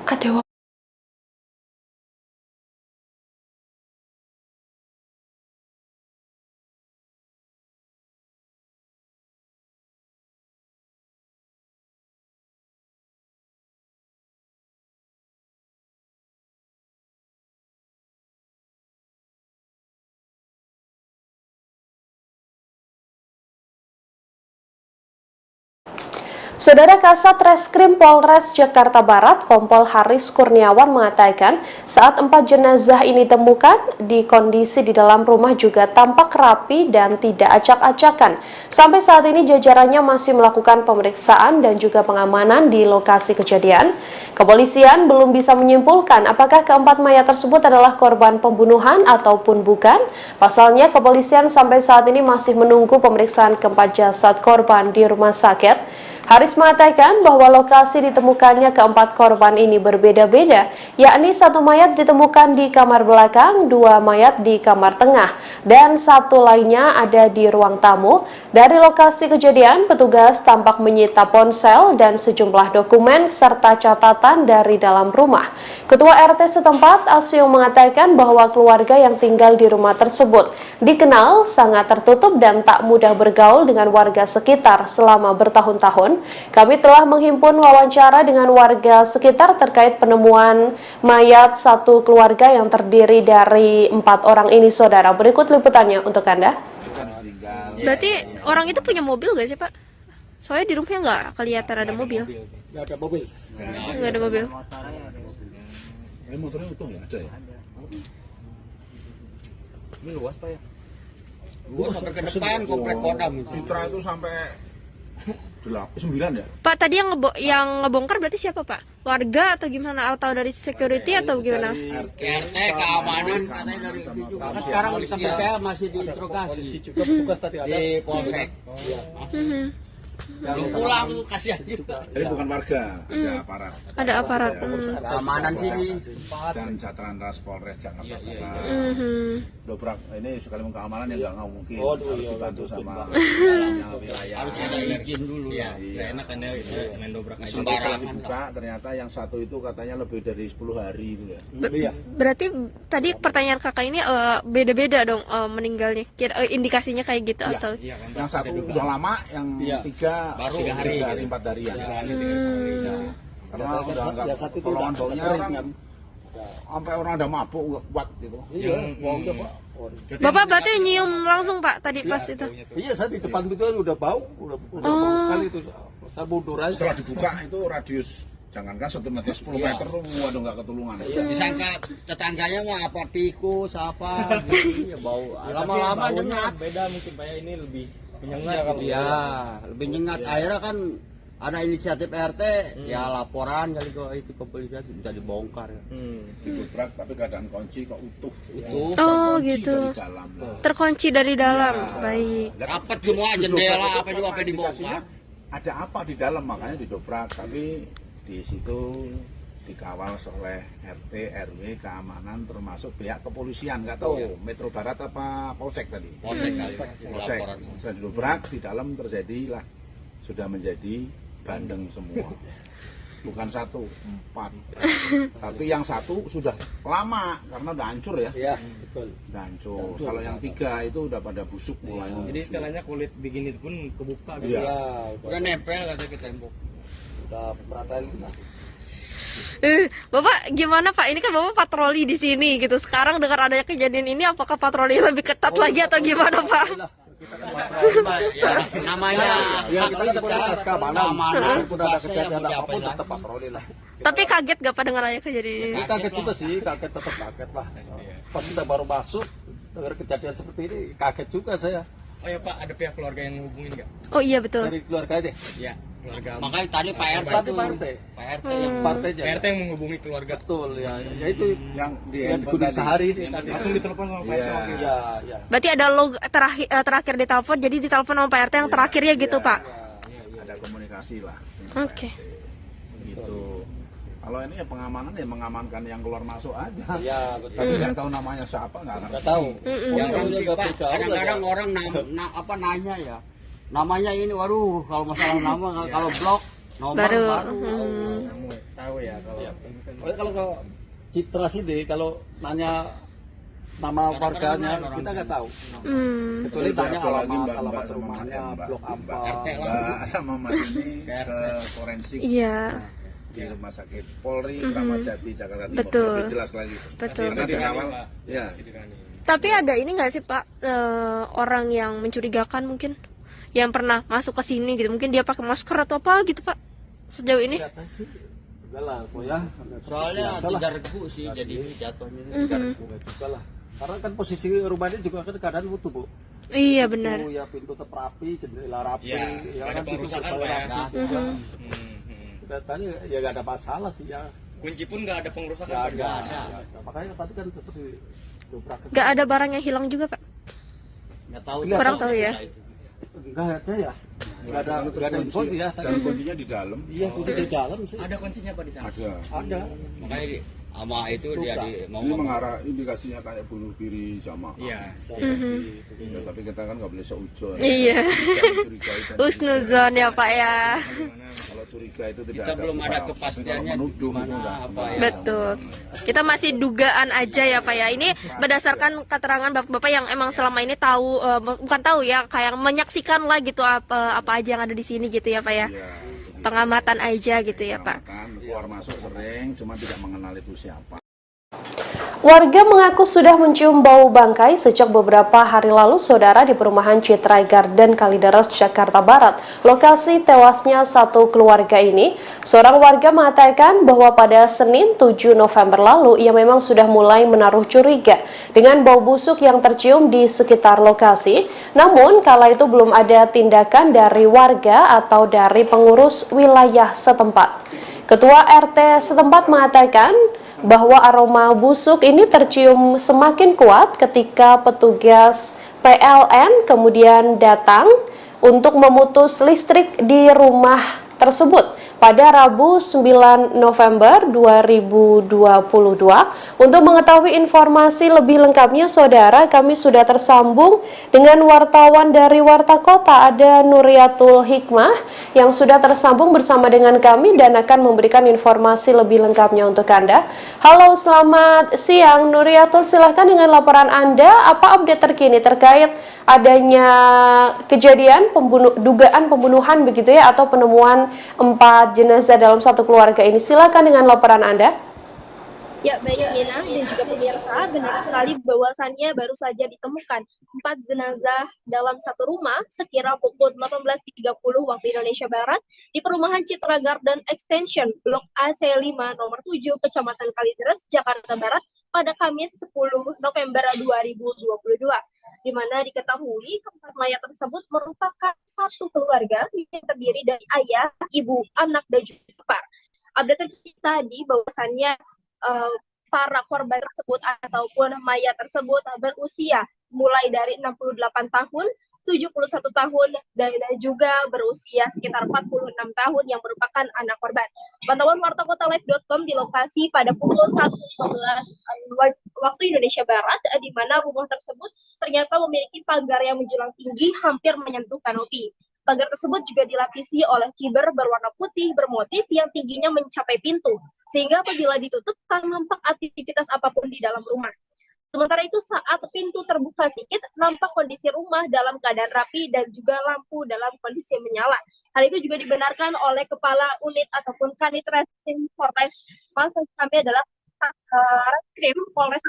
Speaker 1: Ada Saudara, Kasat Reskrim Polres Jakarta Barat, Kompol Haris Kurniawan mengatakan saat 4 jenazah ini ditemukan di kondisi di dalam rumah juga tampak rapi dan tidak acak-acakan. Sampai saat ini jajarannya masih melakukan pemeriksaan dan juga pengamanan di lokasi kejadian. Kepolisian belum bisa menyimpulkan apakah keempat mayat tersebut adalah korban pembunuhan ataupun bukan. Pasalnya, kepolisian sampai saat ini masih menunggu pemeriksaan keempat jasad korban di rumah sakit. Haris mengatakan bahwa lokasi ditemukannya keempat korban ini berbeda-beda, yakni 1 mayat ditemukan di kamar belakang, 2 mayat di kamar tengah, dan 1 lainnya ada di ruang tamu. Dari lokasi kejadian, petugas tampak menyita ponsel dan sejumlah dokumen serta catatan dari dalam rumah. Ketua RT setempat, Asio, mengatakan bahwa keluarga yang tinggal di rumah tersebut dikenal sangat tertutup dan tak mudah bergaul dengan warga sekitar selama bertahun-tahun. Kami telah menghimpun wawancara dengan warga sekitar terkait penemuan mayat satu keluarga yang terdiri dari 4 orang ini, Saudara. Berikut liputannya untuk Anda.
Speaker 3: tinggal.
Speaker 2: Berarti orang itu punya mobil gak sih Pak? Soalnya di rumahnya nggak kelihatan ada mobil.
Speaker 5: Nggak ada mobil.
Speaker 2: Nggak ada mobil.
Speaker 3: Motornya utuh ya? Ada ya?
Speaker 4: Ini luas Pak ya? Luas sampai ke depan komplek Kodam.
Speaker 3: Citra itu sampai 9 ya?
Speaker 2: Pak tadi yang ngebongkar berarti siapa Pak? Warga atau gimana? Atau dari security atau gimana?
Speaker 4: RT keamanan katanya dari itu. Karena sekarang kita percaya masih diinterogasi.
Speaker 5: Juga petugas tadi ada
Speaker 4: di polsek. Belum pulang tuh kasihan juga.
Speaker 3: Jadi bukan warga, ada aparat.
Speaker 2: Ada aparat.
Speaker 4: Keamanan sini
Speaker 3: dan Satlantas Polres Jakarta Barat. Dobrak ini sekali keamanan ya nggak mungkin. Harus dibantu sama wilayah.
Speaker 4: Harus ada izin dulu.
Speaker 3: Iya.
Speaker 17: Enak kan ya main dobrak aja.
Speaker 3: Sembarang dibuka ternyata yang satu itu katanya lebih dari 10 hari itu ya.
Speaker 2: Berarti tadi pertanyaan kakak ini beda-beda dong meninggalnya. Indikasinya kayak gitu atau?
Speaker 3: Yang satu udah lama, yang tiga baru 3 hari 4 hari ya. Karena udah enggak pertolongan baunya orang sampai orang ada mabuk enggak kuat gitu.
Speaker 5: Iya, baunya Pak.
Speaker 2: Bapak berarti nyium langsung Pak tadi pas itu?
Speaker 5: Iya, saya di depan itu udah bau, udah bau sekali itu. Saya mundur aja.
Speaker 3: Setelah dibuka itu radius jangankan 1 meter 10 meter tuh waduh nggak ketulungan.
Speaker 4: Disangka tetangganya mah apa tikus apa gitu ya bau. Lama-lama nyengat.
Speaker 17: Beda mungkin Pak ya, ini lebih menyengat.
Speaker 4: Iya, lebih nyengat. Akhirnya kan ada inisiatif RT, ya laporan kali kok itu ke polisi bisa dibongkar ya.
Speaker 3: Didobrak tapi keadaan kunci kok utuh.
Speaker 2: Oh gitu. Terkunci dari dalam. Baik.
Speaker 4: Rapat semua jendela apa juga apa dibongkar.
Speaker 3: Ada apa di dalam makanya didobrak, tapi di situ dikawal oleh RT, RW, keamanan termasuk pihak kepolisian, nggak tahu Metro Barat apa Polsek tadi. Polsek. Setelah didobrak di dalam terjadilah sudah menjadi bandeng semua. Bukan 1, 4. Tapi yang 1 sudah lama karena udah hancur ya.
Speaker 5: Iya, betul.
Speaker 3: Udah hancur. Kalau yang 3 itu udah pada busuk mulai.
Speaker 17: Jadi istilahnya kulit bikin itu pun kebuka gitu.
Speaker 3: Iya.
Speaker 4: Udah nempel katanya ke tembok.
Speaker 5: Udah meratain lah.
Speaker 2: Bapak gimana Pak? Ini kan Bapak patroli di sini gitu. Sekarang dengan adanya kejadian ini, apakah patroli lebih ketat lagi atau gimana Pak?
Speaker 4: Namanya
Speaker 5: kita kan keamanan, udah ada kejadian apapun tetap patroli lah.
Speaker 2: Tapi kaget gak Pak dengan adanya kejadian ini?
Speaker 5: Kaget juga sih, tetap kaget lah. Pas kita baru masuk dengar kejadian seperti ini, kaget juga saya.
Speaker 17: Oh ya Pak, ada pihak keluarga yang ngehubungin nggak?
Speaker 2: Oh iya betul.
Speaker 5: Dari keluarga deh.
Speaker 17: Iya, keluarga.
Speaker 4: Makanya tadi Pak RT
Speaker 5: Pak RT
Speaker 17: yang menghubungi keluarga.
Speaker 5: Betul ya, ya itu
Speaker 3: yang di
Speaker 5: Gunung Sahari
Speaker 17: langsung ditelepon sama Pak RT.
Speaker 5: Iya.
Speaker 2: Berarti ada log terakhir ditelepon, jadi ditelepon sama Pak RT yang terakhirnya gitu Pak?
Speaker 3: Ada komunikasi lah.
Speaker 2: Oke.
Speaker 3: Gitu. Kalau ini ya pengamanan ya mengamankan yang keluar masuk aja.
Speaker 5: Iya, betul.
Speaker 3: Tapi nggak tahu namanya siapa, nggak
Speaker 5: tahu.
Speaker 4: Kadang-kadang orang nanya ya. Namanya ini, waduh, kalau masalah nama, kalau blok nomor baru.
Speaker 17: Tahu ya kalau.
Speaker 5: Kalau Citra sih deh, kalau nanya nama warganya kita nggak tahu. Kecuali tanya alamat rumahnya, blok apa.
Speaker 3: RT sama Mas ini ke forensik.
Speaker 2: Iya.
Speaker 3: Di Rumah Sakit Polri Kramat Jati Jakarta Timur.
Speaker 2: Betul.
Speaker 3: Lebih jelas lagi.
Speaker 2: Betul.
Speaker 3: Karena di awal ya.
Speaker 2: Tapi ada ini nggak sih Pak, orang yang mencurigakan mungkin yang pernah masuk ke sini gitu, mungkin dia pakai masker atau apa gitu Pak sejauh ini?
Speaker 5: Enggak lah, ya.
Speaker 4: Soalnya tidak regu sih jadi jatuhnya.
Speaker 5: Tidak regu juga lah. Karena kan posisi rumahnya juga kan keadaan utuh Bu.
Speaker 2: Iya benar.
Speaker 5: Ya pintu tetap rapi, jendela rapi,
Speaker 17: ya kan
Speaker 5: pengerusakan Pak ya. Datanya ya nggak ada masalah sih ya.
Speaker 17: Kunci pun nggak ada pengerusakan.
Speaker 5: Nggak ada. Makanya tadi kan seperti dobrak.
Speaker 2: Nggak ada barang yang hilang juga Pak?
Speaker 4: Nggak tahu.
Speaker 2: Kurang tahu ya.
Speaker 5: Nggak ada ya. Nggak ada info sih ya.
Speaker 3: Dan kuncinya di dalam.
Speaker 5: Iya, kunci di dalam sih.
Speaker 17: Ada kuncinya Pak di sana?
Speaker 5: Ada.
Speaker 4: Makanya sama itu dia
Speaker 3: ini mengarah indikasinya kayak bunuh diri sama.
Speaker 17: Iya.
Speaker 3: Tapi kita kan nggak boleh seujon.
Speaker 2: Iya. Husnuzon ya Pak ya.
Speaker 3: Kalau curiga itu tidak
Speaker 4: kita belum ada kepastiannya
Speaker 3: gimana
Speaker 4: apa ya.
Speaker 2: Betul. Kita masih dugaan aja ya Pak ya. Ini berdasarkan keterangan bapak-bapak yang emang selama ini tahu, bukan tahu ya, kayak menyaksikan lah gitu apa aja yang ada di sini gitu ya Pak ya. Pengamatan aja gitu ya Pak.
Speaker 3: Keluar masuk sering, cuma tidak mengenal itu siapa.
Speaker 1: Warga mengaku sudah mencium bau bangkai sejak beberapa hari lalu, saudara, di perumahan Citra Garden Kalideres, Jakarta Barat. Lokasi tewasnya satu keluarga ini, seorang warga mengatakan bahwa pada Senin 7 November lalu, ia memang sudah mulai menaruh curiga dengan bau busuk yang tercium di sekitar lokasi. Namun, kala itu belum ada tindakan dari warga atau dari pengurus wilayah setempat. Ketua RT setempat mengatakan bahwa aroma busuk ini tercium semakin kuat ketika petugas PLN kemudian datang untuk memutus listrik di rumah tersebut pada Rabu 9 November 2022. Untuk mengetahui informasi lebih lengkapnya, saudara, kami sudah tersambung dengan wartawan dari Warta Kota, ada Nuriatul Hikmah yang sudah tersambung bersama dengan kami dan akan memberikan informasi lebih lengkapnya untuk Anda. Halo, selamat siang Nuriatul, silahkan dengan laporan Anda, apa update terkini terkait adanya kejadian dugaan pembunuhan begitu ya, atau penemuan 4 jenazah dalam satu keluarga ini. Silakan dengan laporan Anda.
Speaker 7: Ya, baik Nina dan juga pemirsa, benar sekali bahwasannya baru saja ditemukan 4 jenazah dalam satu rumah sekira pukul 18.30 waktu Indonesia Barat di perumahan Citra Garden Extension Blok AC5 nomor 7 Kecamatan Kalideres, Jakarta Barat pada Kamis 10 November 2022. Di mana diketahui keempat mayat tersebut merupakan satu keluarga yang terdiri dari ayah, ibu, anak, dan juga ipar. Update terkini tadi bahwasannya para korban tersebut ataupun mayat tersebut berusia mulai dari 68 tahun, 71 tahun, dan juga berusia sekitar 46 tahun yang merupakan anak korban. Pantauan wartakotalive.com di lokasi pada pukul 1.15 waktu Indonesia Barat, di mana rumah tersebut ternyata memiliki pagar yang menjulang tinggi hampir menyentuh kanopi. Pagar tersebut juga dilapisi oleh kiber berwarna putih bermotif yang tingginya mencapai pintu, sehingga apabila ditutup tak nampak aktivitas apapun di dalam rumah. Sementara itu saat pintu terbuka sedikit, nampak kondisi rumah dalam keadaan rapi dan juga lampu dalam kondisi menyala. Hal itu juga dibenarkan oleh Kepala Unit ataupun Kanit Reskrim Polres, maksud kami adalah Reskrim Polres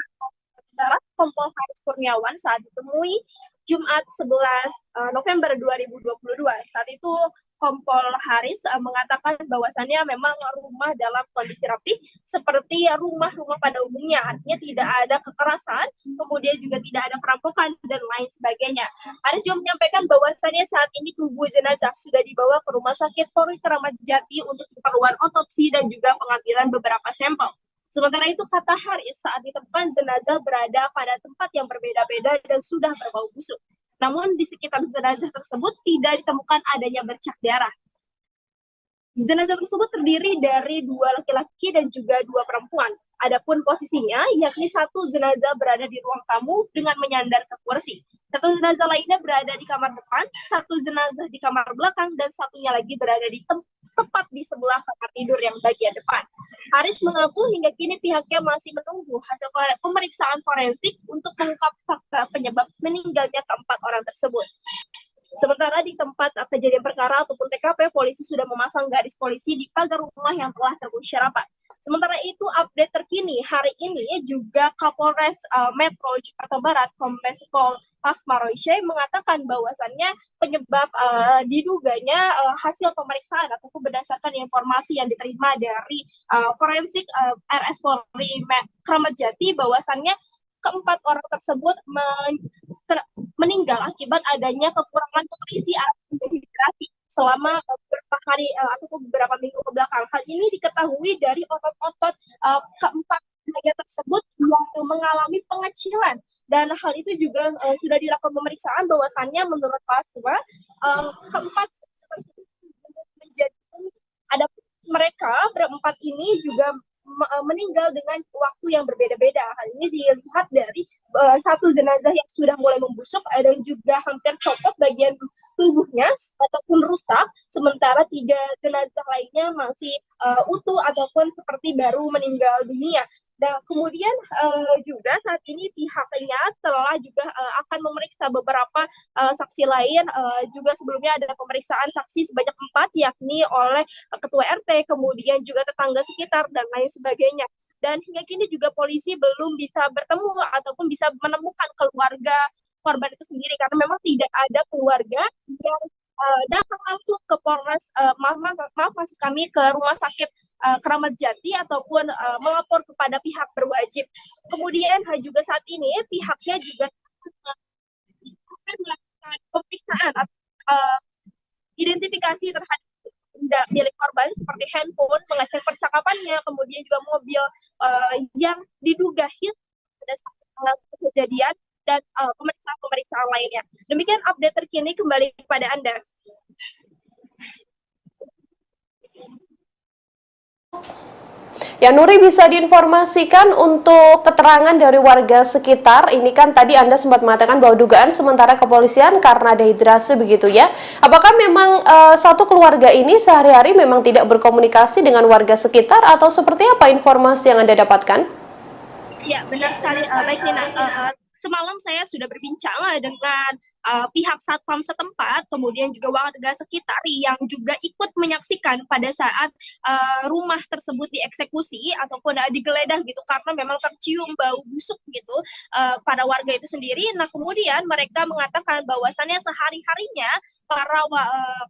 Speaker 7: Barat, Kompol Haris Kurniawan saat ditemui Jumat 11 November 2022. Saat itu Kompol Haris mengatakan bahwasannya memang rumah dalam kondisi rapi seperti rumah-rumah pada umumnya, artinya tidak ada kekerasan, kemudian juga tidak ada perampokan dan lain sebagainya. Haris juga menyampaikan bahwasannya saat ini tubuh jenazah sudah dibawa ke Rumah Sakit Polri Kramat Jati untuk keperluan otopsi dan juga pengambilan beberapa sampel. Sementara itu, kata Haris, saat ditemukan jenazah berada pada tempat yang berbeda-beda dan sudah berbau busuk. Namun di sekitar jenazah tersebut tidak ditemukan adanya bercak darah. Jenazah tersebut terdiri dari 2 laki-laki dan juga 2 perempuan. Adapun posisinya, yakni satu jenazah berada di ruang tamu dengan menyandar ke kursi. Satu jenazah lainnya berada di kamar depan, satu jenazah di kamar belakang, dan satunya lagi berada di tepat di sebelah kamar tidur yang bagian depan. Haris mengaku hingga kini pihaknya masih menunggu hasil pemeriksaan forensik untuk mengungkap fakta penyebab meninggalnya keempat orang tersebut. Sementara di tempat kejadian perkara ataupun TKP, polisi sudah memasang garis polisi di pagar rumah yang telah terkunci rapat. Sementara itu, update terkini hari ini juga Kapolres Metro Jakarta Barat, Kombes Pol Pasmaroise mengatakan bahwasannya penyebab diduganya hasil pemeriksaan ataupun berdasarkan informasi yang diterima dari forensik RS Polri Kramat Jati bahwasannya keempat orang tersebut meninggal akibat adanya kekurangan nutrisi atau dehidrasi selama beberapa hari ataupun beberapa minggu ke belakang. Hal ini diketahui dari otot-otot keempat mayat tersebut yang mengalami pengecilan, dan hal itu juga sudah dilakukan pemeriksaan bahwasannya menurut Paswa keempat menjadi ada mereka berempat ini juga meninggal dengan waktu yang berbeda-beda. Hal ini dilihat dari satu jenazah yang sudah mulai membusuk dan juga hampir copot bagian tubuhnya ataupun rusak, sementara 3 jenazah lainnya masih utuh ataupun seperti baru meninggal dunia. Dan kemudian juga saat ini pihaknya telah juga akan memeriksa beberapa saksi lain. Juga sebelumnya ada pemeriksaan saksi sebanyak 4, yakni oleh ketua RT, kemudian juga tetangga sekitar dan lain sebagainya. dan hingga kini juga polisi belum bisa bertemu ataupun bisa menemukan keluarga korban itu sendiri karena memang tidak ada keluarga yang datang langsung ke Polres, maaf maksud kami ke Rumah Sakit Keramat Jati ataupun melapor kepada pihak berwajib. Kemudian juga saat ini pihaknya juga akan melakukan pemeriksaan atau identifikasi terhadap benda milik korban seperti handphone, mengecek percakapannya, kemudian juga mobil yang diduga hilang pada saat kejadian dan pemeriksaan lainnya. Demikian update terkini, kembali kepada Anda.
Speaker 1: Ya, Nuri, bisa diinformasikan untuk keterangan dari warga sekitar. Ini kan tadi Anda sempat mengatakan bahwa dugaan sementara kepolisian karena dehidrasi begitu ya. Apakah memang satu keluarga ini sehari-hari memang tidak berkomunikasi dengan warga sekitar atau seperti apa informasi yang Anda dapatkan?
Speaker 7: Ya, benar sekali, baik Nina. Semalam saya sudah berbincang dengan pihak satpam setempat, kemudian juga warga sekitar yang juga ikut menyaksikan pada saat rumah tersebut dieksekusi ataupun digeledah gitu, karena memang tercium bau busuk gitu pada warga itu sendiri. Nah, kemudian mereka mengatakan bahwasannya sehari-harinya para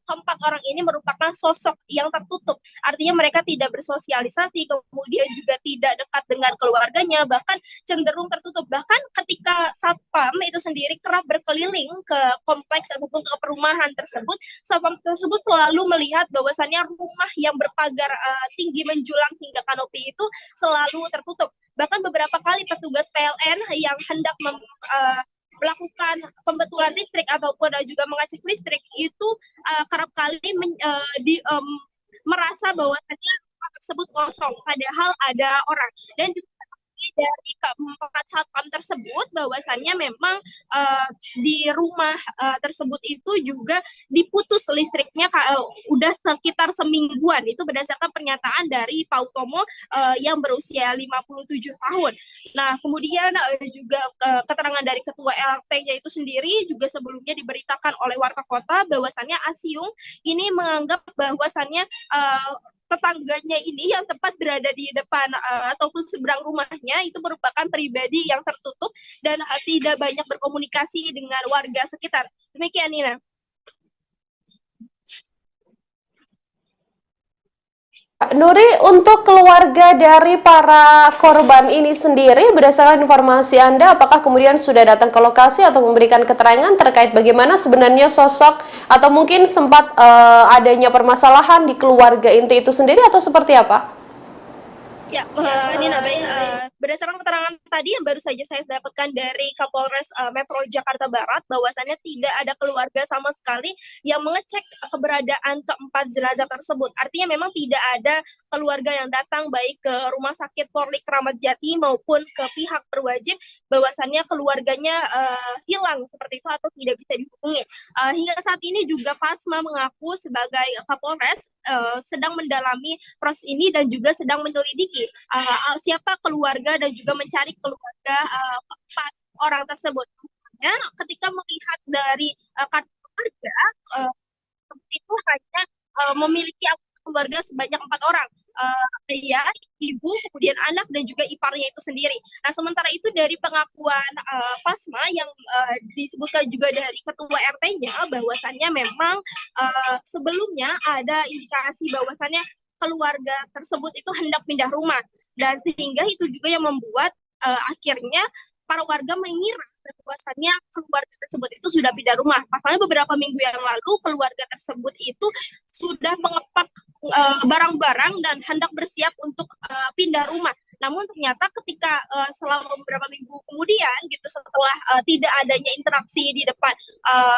Speaker 7: keempat orang ini merupakan sosok yang tertutup, artinya mereka tidak bersosialisasi, kemudian juga tidak dekat dengan keluarganya, bahkan cenderung tertutup. Bahkan ketika satpam itu sendiri kerap berkeliling ke kompleks ataupun ke perumahan tersebut, satpam tersebut selalu melihat bahwasannya rumah yang berpagar tinggi menjulang hingga kanopi itu selalu tertutup. Bahkan beberapa kali petugas PLN yang hendak melakukan pembetulan listrik ataupun juga mengecek listrik itu kerap kali merasa bahwasannya rumah tersebut kosong, padahal ada orang. Dan juga dari keempat satpam tersebut bahwasannya memang di rumah tersebut itu juga diputus listriknya udah sekitar semingguan. Itu berdasarkan pernyataan dari Pak Utomo yang berusia 57 tahun. Nah, kemudian juga keterangan dari ketua RT-nya itu sendiri juga sebelumnya diberitakan oleh Warta Kota bahwasannya Asyung ini menganggap bahwasannya tetangganya ini yang tepat berada di depan ataupun seberang rumahnya itu merupakan pribadi yang tertutup dan tidak banyak berkomunikasi dengan warga sekitar. Demikian, Nina.
Speaker 1: Nuri, untuk keluarga dari para korban ini sendiri, berdasarkan informasi Anda, apakah kemudian sudah datang ke lokasi atau memberikan keterangan terkait bagaimana sebenarnya sosok atau mungkin sempat adanya permasalahan di keluarga inti itu sendiri atau seperti apa?
Speaker 7: Ya, Nina, baik. Berdasarkan keterangan tadi yang baru saja saya dapatkan dari Kapolres Metro Jakarta Barat, bahwasannya tidak ada keluarga sama sekali yang mengecek keberadaan keempat jenazah tersebut. Artinya memang tidak ada keluarga yang datang baik ke Rumah Sakit Polri Keramat Jati maupun ke pihak berwajib bahwasannya keluarganya hilang seperti itu atau tidak bisa dihubungi. Hingga saat ini juga Pasma mengaku sebagai Kapolres sedang mendalami proses ini dan juga sedang menyelidiki siapa keluarga dan juga mencari keluarga keempat orang tersebut. Ya, ketika melihat dari kartu keluarga itu hanya memiliki keluarga sebanyak 4 orang, ayah, ibu, kemudian anak dan juga iparnya itu sendiri. Nah, sementara itu dari pengakuan Pasma yang disebutkan juga dari ketua RT-nya bahwasannya memang sebelumnya ada indikasi bahwasannya keluarga tersebut itu hendak pindah rumah, dan sehingga itu juga yang membuat akhirnya para warga mengira bahwasannya keluarga tersebut itu sudah pindah rumah. Pasalnya beberapa minggu yang lalu keluarga tersebut itu sudah mengepak barang-barang dan hendak bersiap untuk pindah rumah. Namun ternyata ketika selama beberapa minggu kemudian gitu, setelah tidak adanya interaksi di depan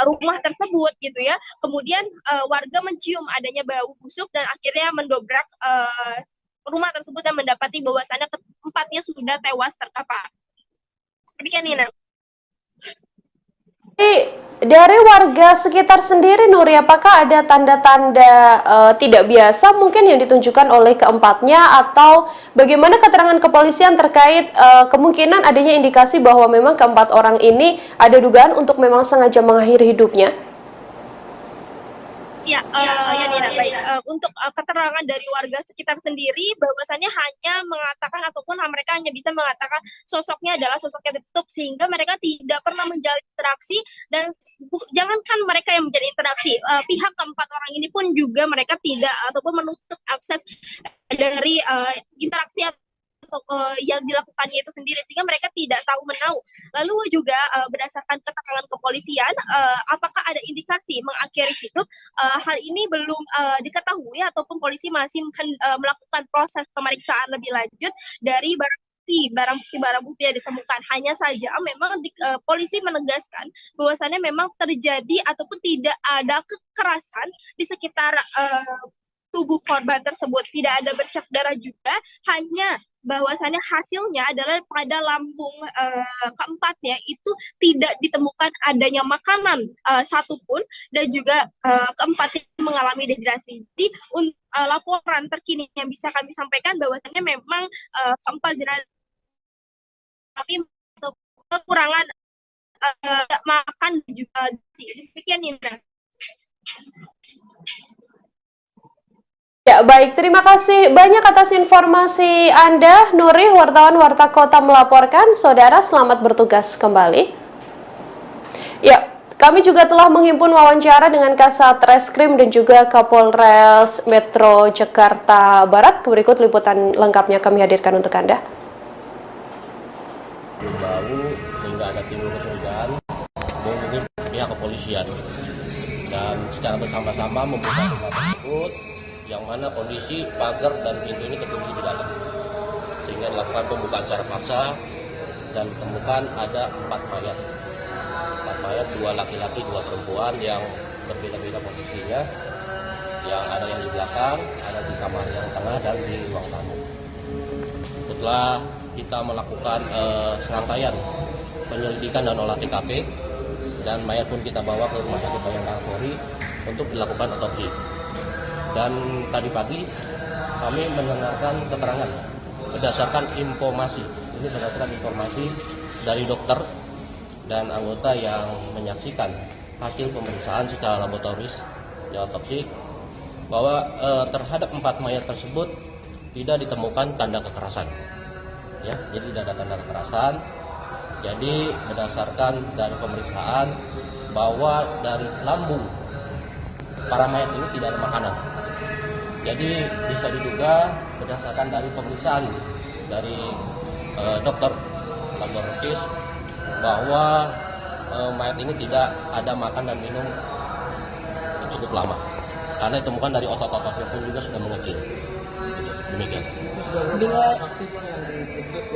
Speaker 7: rumah tersebut gitu ya, kemudian warga mencium adanya bau busuk dan akhirnya mendobrak rumah tersebut dan mendapati bahwasannya keempatnya sudah tewas terkapar. Demikian, Nina.
Speaker 1: Dari warga sekitar sendiri, Nuri, apakah ada tanda-tanda tidak biasa mungkin yang ditunjukkan oleh keempatnya, atau bagaimana keterangan kepolisian terkait kemungkinan adanya indikasi bahwa memang keempat orang ini ada dugaan untuk memang sengaja mengakhiri hidupnya?
Speaker 7: Ya, Nina, baik. Untuk keterangan dari warga sekitar sendiri, bahwasannya hanya mengatakan ataupun mereka hanya bisa mengatakan sosoknya adalah sosok yang tertutup, sehingga mereka tidak pernah menjalin interaksi, dan jangankan mereka yang menjalin interaksi, pihak keempat orang ini pun juga mereka tidak ataupun menutup akses dari interaksi yang dilakukannya itu sendiri, sehingga mereka tidak tahu menahu. Lalu juga berdasarkan keterangan kepolisian, apakah ada indikasi mengakhiri hidup, hal ini belum diketahui ataupun polisi masih melakukan proses pemeriksaan lebih lanjut dari barang bukti yang ditemukan. Hanya saja memang polisi menegaskan bahwasannya memang terjadi ataupun tidak ada kekerasan di sekitar tubuh korban tersebut, tidak ada bercak darah juga, hanya bahwasannya hasilnya adalah pada lambung keempatnya itu tidak ditemukan adanya makanan satupun, dan juga keempatnya mengalami dehidrasi. Jadi laporan terkini yang bisa kami sampaikan bahwasannya memang keempat jenazah tapi kekurangan makan dan juga demikian, Indra.
Speaker 1: Ya, baik. Terima kasih banyak atas informasi Anda, Nuri, wartawan Warta Kota melaporkan. Saudara, selamat bertugas kembali. Ya, kami juga telah menghimpun wawancara dengan Kasat Reskrim dan juga Kapolres Metro Jakarta Barat. Berikut liputan lengkapnya kami hadirkan untuk Anda.
Speaker 8: Baru sehingga ada timbul kecurigaan menghubungi pihak kepolisian, dan secara bersama-sama membuka rumah tersebut yang mana kondisi pagar dan pintu ini terkunci di dalam, sehingga dilakukan pembukaan secara paksa dan ditemukan ada 4 mayat, 2 laki-laki 2 perempuan yang berbeda-beda posisinya, yang ada yang di belakang, ada di kamar yang tengah dan di ruang tamu. Setelah kita melakukan serangkaian penyelidikan dan olah TKP, dan mayat pun kita bawa ke Rumah Sakit Bayangkara Polri untuk dilakukan otopsi. Dan tadi pagi kami mendengarkan keterangan berdasarkan informasi dari dokter dan anggota yang menyaksikan hasil pemeriksaan secara laboratoris di otopsi, bahwa terhadap 4 mayat tersebut tidak ditemukan tanda kekerasan. Ya, jadi tidak ada tanda kekerasan. Jadi berdasarkan dari pemeriksaan bahwa dari lambung para mayat ini tidak ada makanan. Jadi bisa diduga berdasarkan dari pemeriksaan dari dokter laboratoris bahwa mayat ini tidak ada makan dan minum cukup lama, karena ditemukan dari otot-ototnya pun juga sudah mengecil. Demikian.
Speaker 9: Bila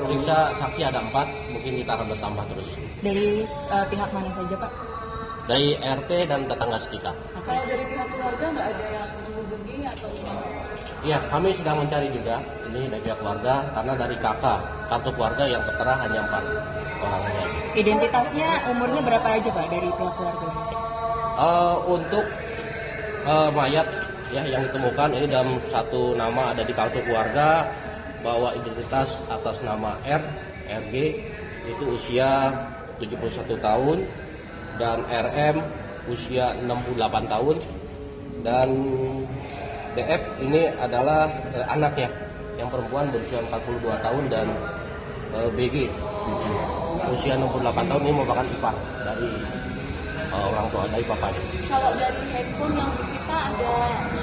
Speaker 8: periksa saksi ada 4, mungkin kita akan bertambah terus.
Speaker 9: dari pihak mana saja, Pak?
Speaker 8: Dari RT dan tetangga sekitar.
Speaker 12: Kalau dari pihak keluarga nggak ada yang menghubungi atau gimana?
Speaker 8: Iya, kami sedang mencari juga ini dari pihak keluarga, karena dari kakak kartu keluarga yang tertera hanya 4 orang saja.
Speaker 9: Identitasnya umurnya berapa aja, Pak, dari pihak keluarga?
Speaker 8: Untuk mayat ya yang ditemukan ini dalam satu nama ada di kartu keluarga, bahwa identitas atas nama RG itu usia 71 tahun dan RM usia 68 tahun, dan DF ini adalah anaknya yang perempuan berusia 42 tahun, dan BG usia 68 tahun ini merupakan ipar dari orang tua, dari papanya.
Speaker 12: Kalau dari handphone yang disita ada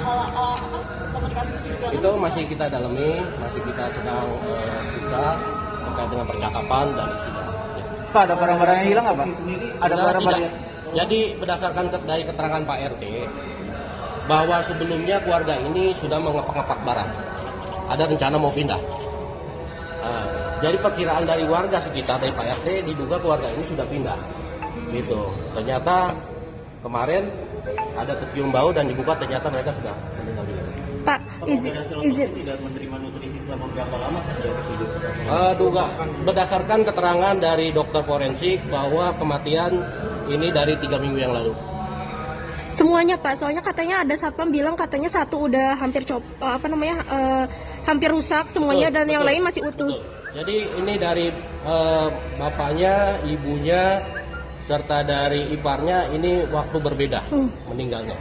Speaker 12: hal komunikasi mencurigakan?
Speaker 8: Itu masih kita dalami, masih kita sedang buka terkait dengan percakapan dan isinya.
Speaker 13: Pak, ada barang-barang yang hilang nggak, Pak? Ada barang-barang.
Speaker 8: Jadi berdasarkan dari keterangan Pak RT, bahwa sebelumnya keluarga ini sudah mengepak-ngepak barang, ada rencana mau pindah. Nah, jadi perkiraan dari warga sekitar dari Pak RT diduga keluarga ini sudah pindah, gitu. Ternyata kemarin ada kecium bau dan dibuka, ternyata mereka sudah meninggal dunia.
Speaker 12: Pak, izin
Speaker 14: tidak menerima nutrisi selama berapa lama?
Speaker 8: Duga berdasarkan keterangan dari dokter forensik bahwa kematian ini dari 3 minggu yang lalu.
Speaker 2: Semuanya, Pak, soalnya katanya ada satpam bilang katanya satu udah hampir hampir rusak semuanya, dan yang lain masih utuh.
Speaker 8: Jadi ini dari bapaknya, ibunya, serta dari iparnya ini waktu berbeda meninggalnya.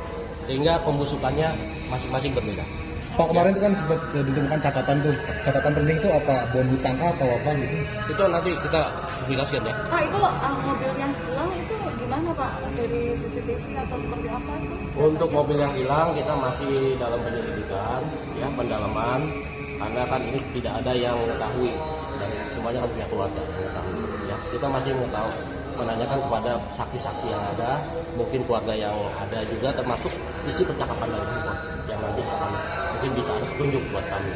Speaker 8: sehingga pembusukannya masing-masing berbeda.
Speaker 19: Pak, kemarin itu kan sempat ditemukan catatan penting itu apa, bon hutang atau apa gitu?
Speaker 8: Itu nanti kita jelaskan ya.
Speaker 12: Pak, itu mobil yang hilang itu gimana Pak? Dari CCTV atau seperti apa itu?
Speaker 8: Untuk mobil yang hilang kita masih dalam penyelidikan, ya, pendalaman, karena kan ini tidak ada yang mengetahui dan semuanya kan punya keluarga yang mengetahui. Ya, kita masih menanyakan kepada saksi-saksi yang ada, mungkin keluarga yang ada juga, termasuk isi percakapan dari handphone yang nanti akan mungkin bisa ada petunjuk buat kami.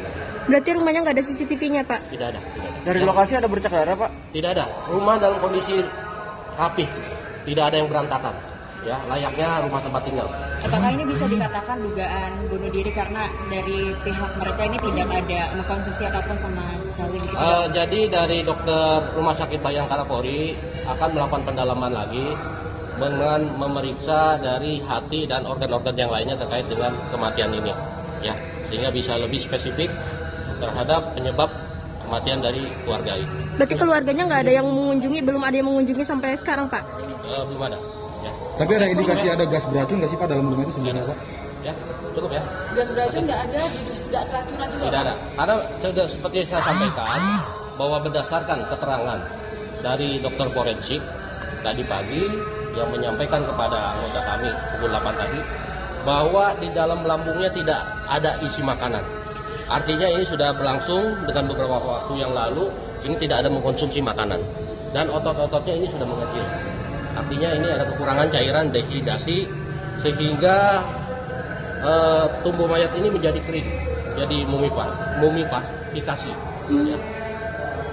Speaker 2: Berarti rumahnya nggak ada CCTV-nya, Pak?
Speaker 8: Tidak ada.
Speaker 13: Dari lokasi ada bercak darah, Pak?
Speaker 8: Tidak ada. Rumah dalam kondisi rapih, tidak ada yang berantakan. Ya, layaknya rumah tempat tinggal.
Speaker 9: Apakah ini bisa dikatakan dugaan bunuh diri karena dari pihak mereka ini tidak ada mengkonsumsi apapun sama sekali? Gitu?
Speaker 8: Jadi dari dokter Rumah Sakit Bayangkara Polri akan melakukan pendalaman lagi dengan memeriksa dari hati dan organ-organ yang lainnya terkait dengan kematian ini, ya, sehingga bisa lebih spesifik terhadap penyebab kematian dari keluarga ini.
Speaker 2: Berarti keluarganya nggak ada yang mengunjungi, belum ada yang mengunjungi sampai sekarang, Pak?
Speaker 8: Belum ada. Ya.
Speaker 19: Tapi ada indikasi ada gas beracun nggak sih Pak dalam rumah itu sebenarnya, Pak?
Speaker 8: Ya, cukup ya.
Speaker 12: Gas beracun nggak ada, tidak keracunan juga?
Speaker 8: Tidak ada. Karena sudah seperti saya sampaikan bahwa berdasarkan keterangan dari dokter forensik tadi pagi yang menyampaikan kepada anggota kami pukul 8 tadi bahwa di dalam lambungnya tidak ada isi makanan. Artinya ini sudah berlangsung dengan beberapa waktu yang lalu, ini tidak ada mengkonsumsi makanan dan otot-ototnya ini sudah mengecil. Artinya ini ada kekurangan cairan dehidrasi sehingga tubuh mayat ini menjadi kering, jadi mumifikasi. Ya.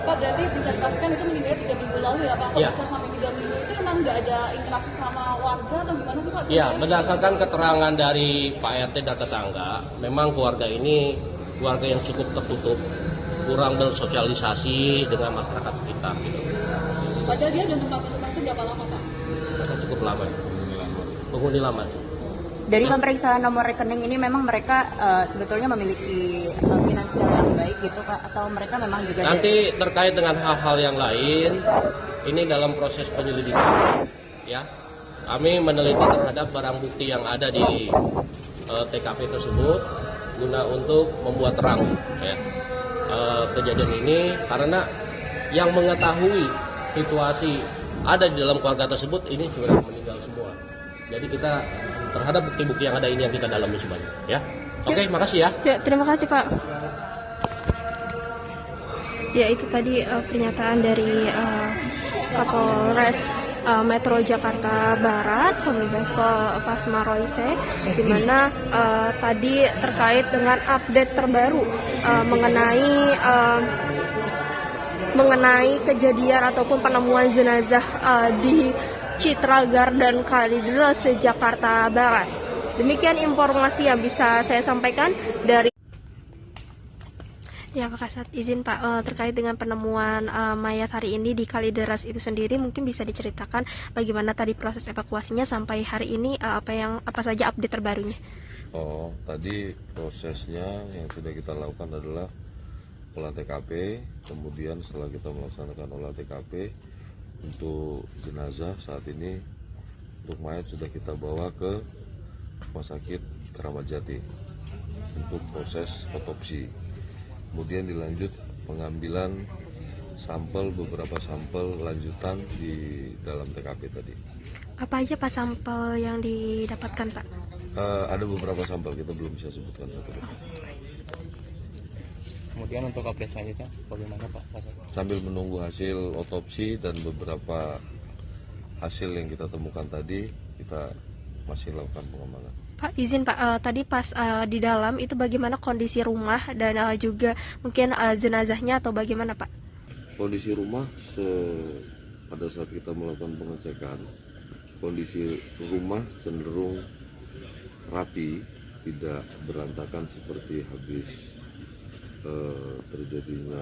Speaker 12: Pak, berarti bisa dipastikan itu meninggal 3 minggu lalu ya Pak? Kalau bisa sampai 3 minggu itu memang nggak ada interaksi sama warga atau gimana sih Pak?
Speaker 8: Ya, berdasarkan keterangan dari Pak RT dan tetangga, memang keluarga ini keluarga yang cukup tertutup, kurang bersosialisasi dengan masyarakat sekitar gitu.
Speaker 12: Padahal dia udah menempati rumah itu berapa lama Pak?
Speaker 8: Cukup lama. Penghuni lama.
Speaker 9: Dari pemeriksaan nomor rekening ini memang mereka sebetulnya memiliki finansial yang baik gitu Pak, atau mereka memang juga
Speaker 8: nanti terkait dengan hal-hal yang lain ini dalam proses penyelidikan, ya, kami meneliti terhadap barang bukti yang ada di TKP tersebut guna untuk membuat terang, ya, kejadian ini, karena yang mengetahui situasi ada di dalam keluarga tersebut ini sudah meninggal semua. Jadi kita terhadap bukti-bukti yang ada ini yang kita dalami semuanya, ya. Oke, makasih ya.
Speaker 2: Ya, terima kasih Pak. Ya, itu tadi pernyataan dari Kapolres Metro Jakarta Barat, Kombes Pol Pasma Royce, di mana tadi terkait dengan update terbaru mengenai kejadian ataupun penemuan jenazah di Citra Garden Kalideres, Jakarta Barat. Demikian informasi yang bisa saya sampaikan dari. Ya, Pak Kasat, izin Pak, terkait dengan penemuan mayat hari ini di Kalideres itu sendiri, mungkin bisa diceritakan bagaimana tadi proses evakuasinya sampai hari ini, apa saja update terbarunya?
Speaker 11: Oh, tadi prosesnya yang sudah kita lakukan adalah olah TKP, kemudian setelah kita melaksanakan olah TKP untuk jenazah, saat ini untuk mayat sudah kita bawa ke Rumah Sakit Keramat Jati untuk proses otopsi. Kemudian dilanjut pengambilan beberapa sampel lanjutan di dalam TKP tadi.
Speaker 2: Apa aja Pak sampel yang didapatkan Pak?
Speaker 11: Ada beberapa sampel, kita belum bisa sebutkan satu.
Speaker 17: Kemudian untuk update selanjutnya bagaimana Pak?
Speaker 11: Sambil menunggu hasil otopsi dan beberapa hasil yang kita temukan tadi, kita masih lakukan pengembangan.
Speaker 2: Pak, izin Pak, tadi pas di dalam itu bagaimana kondisi rumah dan juga mungkin jenazahnya atau bagaimana Pak?
Speaker 11: Kondisi rumah pada saat kita melakukan pengecekan, kondisi rumah cenderung rapi, tidak berantakan seperti habis terjadinya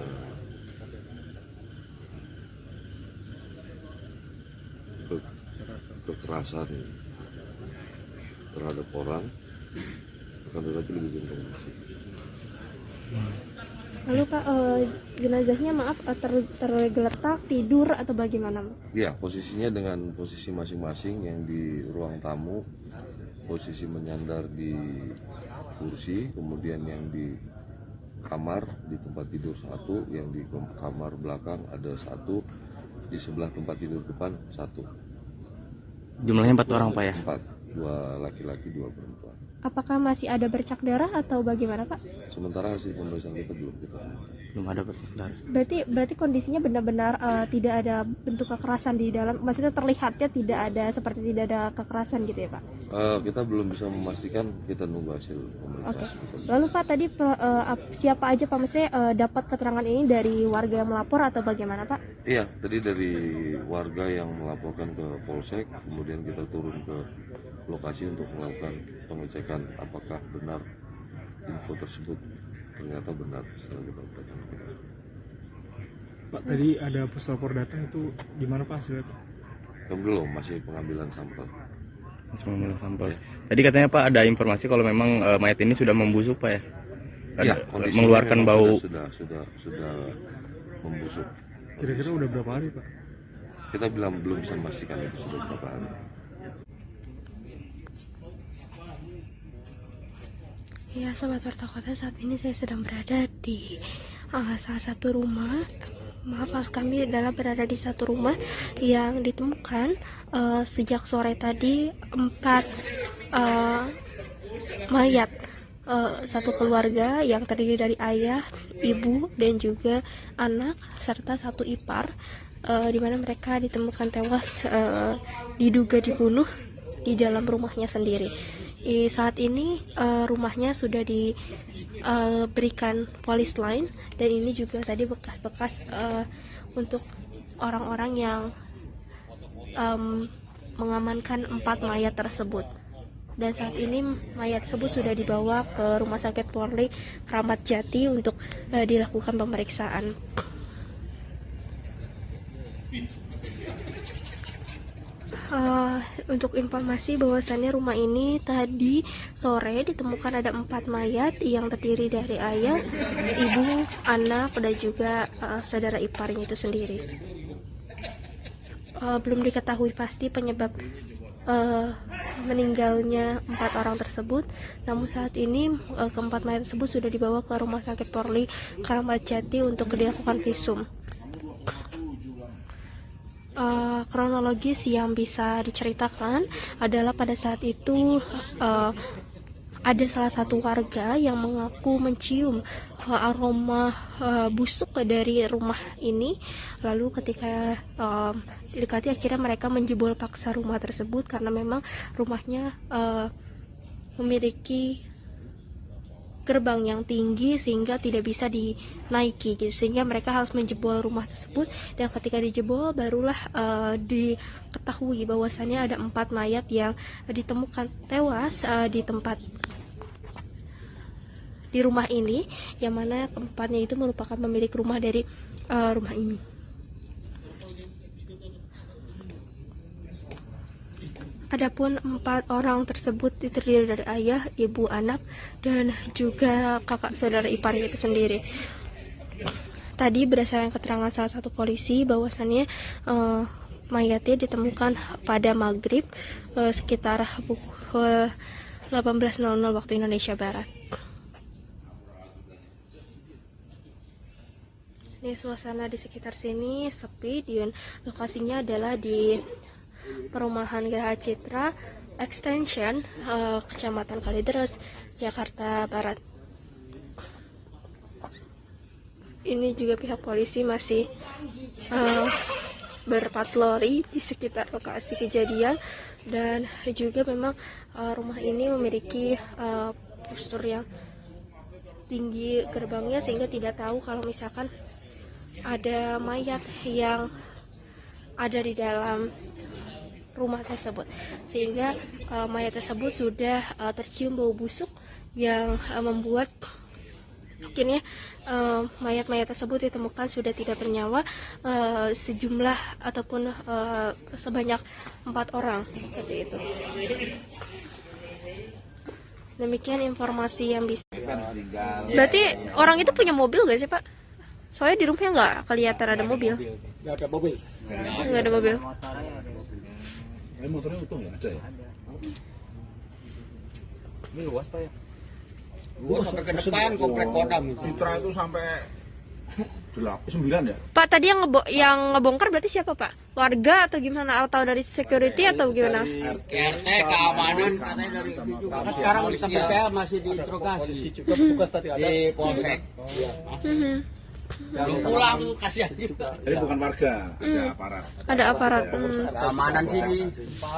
Speaker 11: kekerasan terhadap orang, akan tetapi lebih cenderung bersih.
Speaker 2: Lalu Pak, jenazahnya tergeletak, tidur atau bagaimana?
Speaker 11: Ya, posisinya dengan posisi masing-masing yang di ruang tamu posisi menyandar di kursi, kemudian yang di kamar di tempat tidur satu, yang di kamar belakang ada satu, di sebelah tempat tidur depan satu.
Speaker 17: Jumlahnya 4 orang Pak ya?
Speaker 11: 4, 2 laki-laki 2 perempuan.
Speaker 2: Apakah masih ada bercak darah atau bagaimana Pak?
Speaker 11: Sementara hasil pemeriksaan kita belum
Speaker 17: ada bercak darah.
Speaker 2: Berarti kondisinya benar-benar tidak ada bentuk kekerasan di dalam, maksudnya terlihatnya tidak ada, seperti tidak ada kekerasan gitu ya Pak?
Speaker 11: Kita belum bisa memastikan, kita nunggu hasil pemeriksaan.
Speaker 2: Oke. Lalu Pak tadi siapa aja Pak, maksudnya dapat keterangan ini dari warga yang melapor atau bagaimana Pak?
Speaker 11: Iya, tadi dari warga yang melaporkan ke Polsek, kemudian kita turun ke lokasi untuk melakukan pengecekan apakah benar info tersebut. Ternyata benar setelah kita periksa.
Speaker 16: Pak, tadi ada puslapor datang, itu gimana Pak hasilnya?
Speaker 11: Belum, masih pengambilan sampel.
Speaker 17: Masih pengambilan sampel. Ya. Tadi katanya Pak ada informasi kalau memang mayat ini sudah membusuk Pak ya?
Speaker 11: Iya,
Speaker 17: mengeluarkan bau.
Speaker 11: Sudah membusuk.
Speaker 16: Kira-kira udah berapa hari Pak?
Speaker 11: Kita belum bisa memastikan itu sudah berapa hari.
Speaker 2: Ya Sobat Warta Kota, saat ini saya sedang berada di salah satu rumah. Maaf kami adalah berada di satu rumah yang ditemukan sejak sore tadi 4 mayat satu keluarga yang terdiri dari ayah, ibu, dan juga anak serta satu ipar, di mana mereka ditemukan tewas diduga dibunuh di dalam rumahnya sendiri. Saat ini rumahnya sudah diberikan polis line, dan ini juga tadi bekas-bekas untuk orang-orang yang mengamankan 4 mayat tersebut. Dan saat ini mayat tersebut sudah dibawa ke Rumah Sakit Polri Kramat Jati untuk dilakukan pemeriksaan. Untuk informasi bahwasannya rumah ini tadi sore ditemukan ada 4 mayat yang terdiri dari ayah, ibu, anak, dan juga saudara iparnya itu sendiri. Belum diketahui pasti penyebab meninggalnya 4 orang tersebut, namun saat ini keempat mayat tersebut sudah dibawa ke Rumah Sakit Polri Kramat Jati untuk dilakukan visum. Kronologis yang bisa diceritakan adalah pada saat itu ada salah satu warga yang mengaku mencium aroma busuk dari rumah ini. Lalu ketika didekati, akhirnya mereka menjebol paksa rumah tersebut karena memang rumahnya memiliki gerbang yang tinggi sehingga tidak bisa dinaiki gitu, sehingga mereka harus menjebol rumah tersebut. Dan ketika dijebol barulah diketahui bahwasannya ada 4 mayat yang ditemukan tewas di rumah ini, yang mana keempatnya itu merupakan pemilik rumah dari rumah ini. Adapun 4 orang tersebut terdiri dari ayah, ibu, anak, dan juga kakak saudara iparnya itu sendiri. Tadi berdasarkan keterangan salah satu polisi bahwasannya mayatnya ditemukan pada maghrib sekitar pukul 18.00 waktu Indonesia Barat. Ini suasana di sekitar sini sepi, dan lokasinya adalah di perumahan Geraha Citra Extension, Kecamatan Kalideres, Jakarta Barat. Ini juga pihak polisi masih berpatroli di sekitar lokasi kejadian, dan juga memang rumah ini memiliki postur yang tinggi gerbangnya, sehingga tidak tahu kalau misalkan ada mayat yang ada di dalam rumah tersebut, sehingga mayat tersebut sudah tercium bau busuk yang membuat akhirnya mayat-mayat tersebut ditemukan sudah tidak bernyawa, sejumlah ataupun sebanyak 4 orang seperti itu. Demikian informasi yang bisa. Berarti orang itu punya mobil gak sih Pak? Soalnya di rumahnya nggak kelihatan ada mobil.
Speaker 5: Nggak ada mobil.
Speaker 2: Nggak ada mobil.
Speaker 10: Motornya utuh nggak ada ya?
Speaker 3: Ini luas Pak ya?
Speaker 4: Luas sampai ke depan komplek Kodam.
Speaker 3: Citra itu sampai 9 ya?
Speaker 2: Pak, tadi yang ngebongkar berarti siapa Pak? Warga atau gimana? Atau dari security atau gimana?
Speaker 4: RT keamanan katanya dari
Speaker 5: Sekarang sampai saya masih diinterogasi. Juga petugas tadi ada
Speaker 4: di polsek. Belum pulang tuh, kasihan juga.
Speaker 3: Jadi bukan warga, ada aparat.
Speaker 2: Ada aparat.
Speaker 4: Keamanan sini.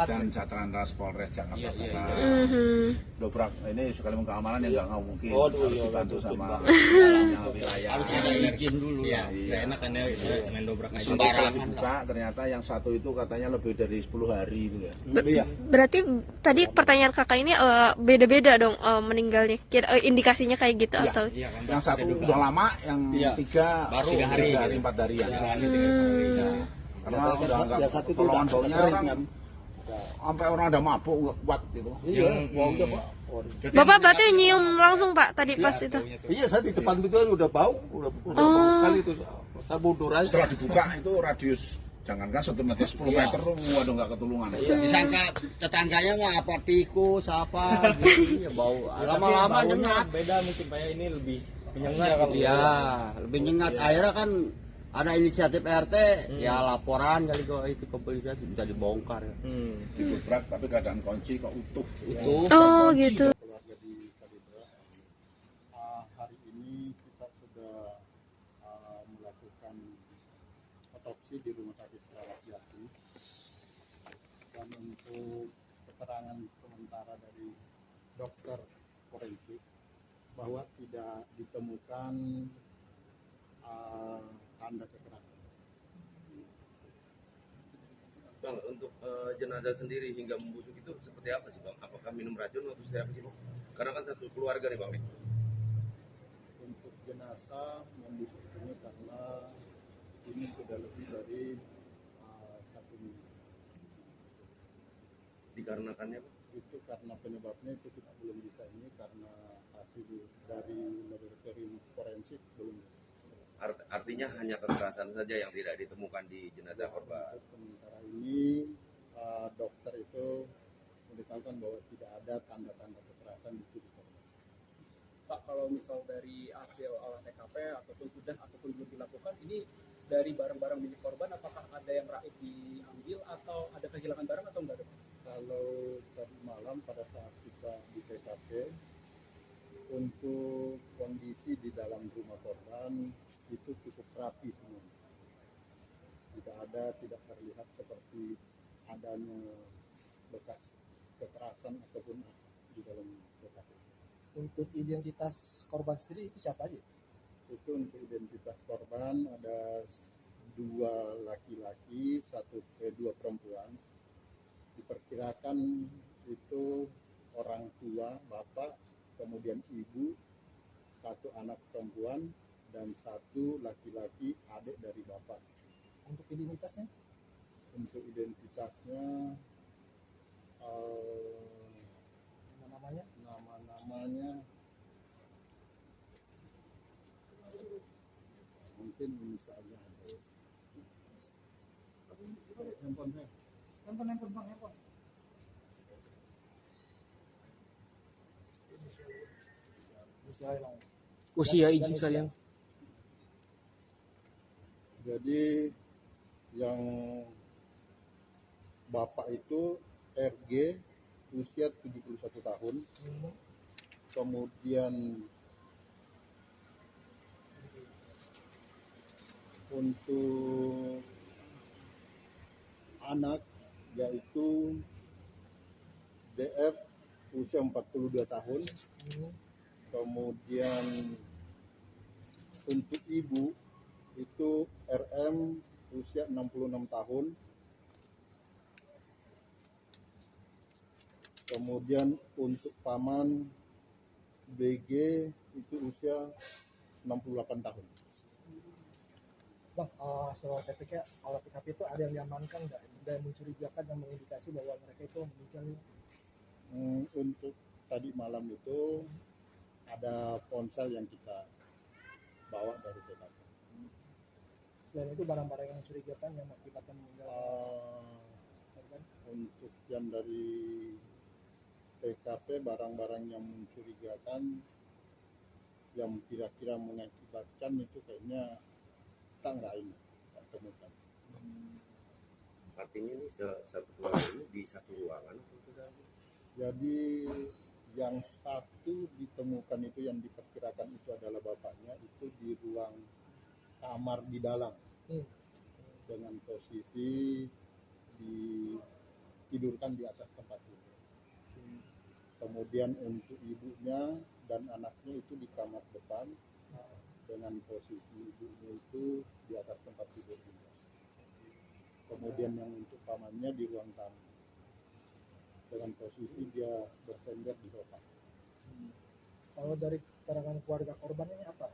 Speaker 3: Dan Satlantas Polres Jakarta Barat. Dobrak ini sekali keamanan yang nggak mungkin. Harus dibantu sama wilayah.
Speaker 4: Harus ada izin dulu ya.
Speaker 17: Nggak enak kan ya main dobrak aja.
Speaker 3: Sembarangan. Ternyata yang satu itu katanya lebih dari 10 hari itu ya.
Speaker 2: Berarti tadi pertanyaan kakak ini beda-beda dong meninggalnya. Indikasinya kayak gitu atau?
Speaker 3: Yang satu udah lama, yang tiga
Speaker 4: baru
Speaker 3: 3 hari 4 hari ya. Karena udah nggak tolongan baunya orang sampai orang ada mabuk kuat gitu.
Speaker 2: Bapak berarti nyium langsung Pak tadi pas itu?
Speaker 5: Iya, saya di depan itu kan udah bau bau sekali itu. Saya mundur aja.
Speaker 3: Setelah dibuka itu radius jangankan 1 meter 10 meter, waduh nggak ketulungan.
Speaker 4: Disangka tetangganya mah apa tikus apa gitu ya, bau. Lama-lama nyengat.
Speaker 17: Beda mungkin Pak ya, ini lebih menyengat.
Speaker 4: Iya, lebih nyengat. Akhirnya kan ada inisiatif RT, ya laporan kali kok itu kepolisian bisa dibongkar.
Speaker 3: Didobrak tapi keadaan kunci kok utuh.
Speaker 2: Oh gitu.
Speaker 10: Keluarga di Kalidra, hari ini kita sudah melakukan otopsi di Rumah Sakit Keramat Jati, dan untuk keterangan sementara dari dokter forensik bahwa tidak ditemukan tanda kekerasan.
Speaker 18: Bang, untuk jenazah sendiri hingga membusuk itu seperti apa sih Bang? Apakah minum racun atau seperti apa sih Bang? Karena kan satu keluarga nih Bang.
Speaker 10: Untuk jenazah membusuk ini karena ini sudah lebih dari 1 minggu.
Speaker 18: Dikarenakannya Bang?
Speaker 10: Itu karena penyebabnya itu kita belum bisa ini karena hasil dari laboratorium forensik belum.
Speaker 18: Artinya hanya kekerasan saja yang tidak ditemukan di jenazah korban.
Speaker 10: Sementara ini dokter itu memberitahukan bahwa tidak ada tanda-tanda kekerasan di tubuh korban.
Speaker 6: Pak, kalau misal dari hasil olah TKP ataupun belum dilakukan, ini dari barang-barang milik korban, apakah ada yang raib diambil atau ada kehilangan barang atau enggak?
Speaker 10: Kalau tadi malam pada saat kita di TKP, untuk kondisi di dalam rumah korban itu cukup rapi semua. Tidak terlihat seperti adanya bekas kekerasan ataupun di dalam TKP.
Speaker 15: Untuk identitas korban sendiri itu siapa aja?
Speaker 10: Itu untuk identitas korban ada 2 laki-laki, 2 perempuan. Diperkirakan itu orang tua, bapak, kemudian ibu, 1 anak perempuan, dan 1 laki-laki adik dari bapak.
Speaker 15: Untuk identitasnya?
Speaker 10: Untuk identitasnya nama-namanya mungkin ini saja. Handphone.
Speaker 13: Usia izin sayang.
Speaker 10: Jadi yang bapak itu RG usia 71 tahun. Kemudian untuk anak yaitu DF usia 42 tahun. Kemudian untuk ibu itu RM usia 66 tahun. Kemudian untuk paman BG itu usia 68 tahun.
Speaker 15: Bang, hasil TPK, olah TKP itu ada yang diamankan nggak? Ada yang mencurigakan yang mengindikasi bahwa mereka itu meninggal?
Speaker 10: Untuk tadi malam itu ada ponsel yang kita bawa dari TKP.
Speaker 15: Selain itu barang-barang yang mencurigakan yang mengakibatkan meninggal korban?
Speaker 10: Untuk yang dari TKP barang-barang yang mencurigakan, yang kira-kira mengakibatkan itu kayaknya kita nggak temukan.
Speaker 18: Artinya ini satu keluarga ini di satu ruangan?
Speaker 10: Jadi yang satu ditemukan itu yang diperkirakan itu adalah bapaknya, itu di ruang kamar di dalam dengan posisi ditidurkan di atas tempat tidur. Kemudian untuk ibunya dan anaknya itu di kamar depan dengan posisi ibunya itu di atas tempat tidur juga. Kemudian yang untuk pamannya di ruang tamu dengan posisi dia bersender di sofa.
Speaker 15: Kalau dari keterangan keluarga korban ini apa?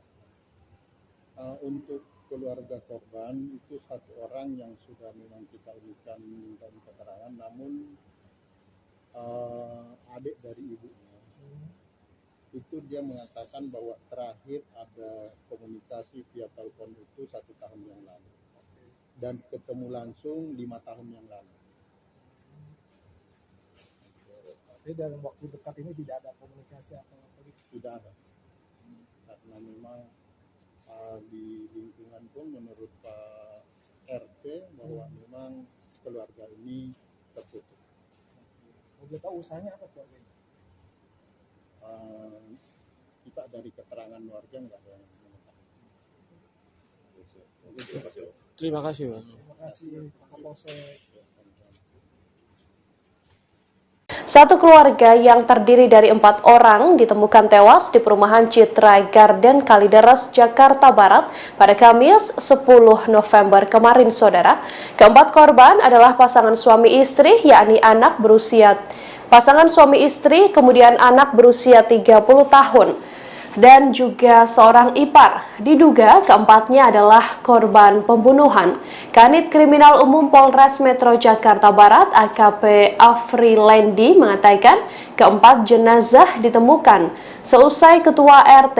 Speaker 10: Untuk keluarga korban itu satu orang yang sudah memang kita berikan minta keterangan, namun adik dari ibunya itu dia mengatakan bahwa terakhir ada komunikasi via telepon itu 1 tahun yang lalu dan ketemu langsung 5 tahun yang lalu.
Speaker 15: Jadi dalam waktu dekat ini tidak ada komunikasi atau apa gitu?
Speaker 10: Tidak ada, karena memang di lingkungan pun menurut Pak RT bahwa memang keluarga ini tertutup.
Speaker 15: Boleh tahu usahanya apa keluarga ini?
Speaker 10: Kita dari keterangan warga nggak ada yang mengetahui.
Speaker 16: Terima kasih, Pak.
Speaker 15: Terima kasih Pak Kapolsek.
Speaker 1: Satu keluarga yang terdiri dari 4 orang ditemukan tewas di perumahan Citra Garden Kalideres, Jakarta Barat pada Kamis 10 November kemarin, saudara. Keempat korban adalah pasangan suami istri, yakni pasangan suami istri, kemudian anak berusia 30 tahun, dan juga seorang ipar. Diduga keempatnya adalah korban pembunuhan. Kanit Kriminal Umum Polres Metro Jakarta Barat AKP Afrilendi mengatakan keempat jenazah ditemukan seusai ketua RT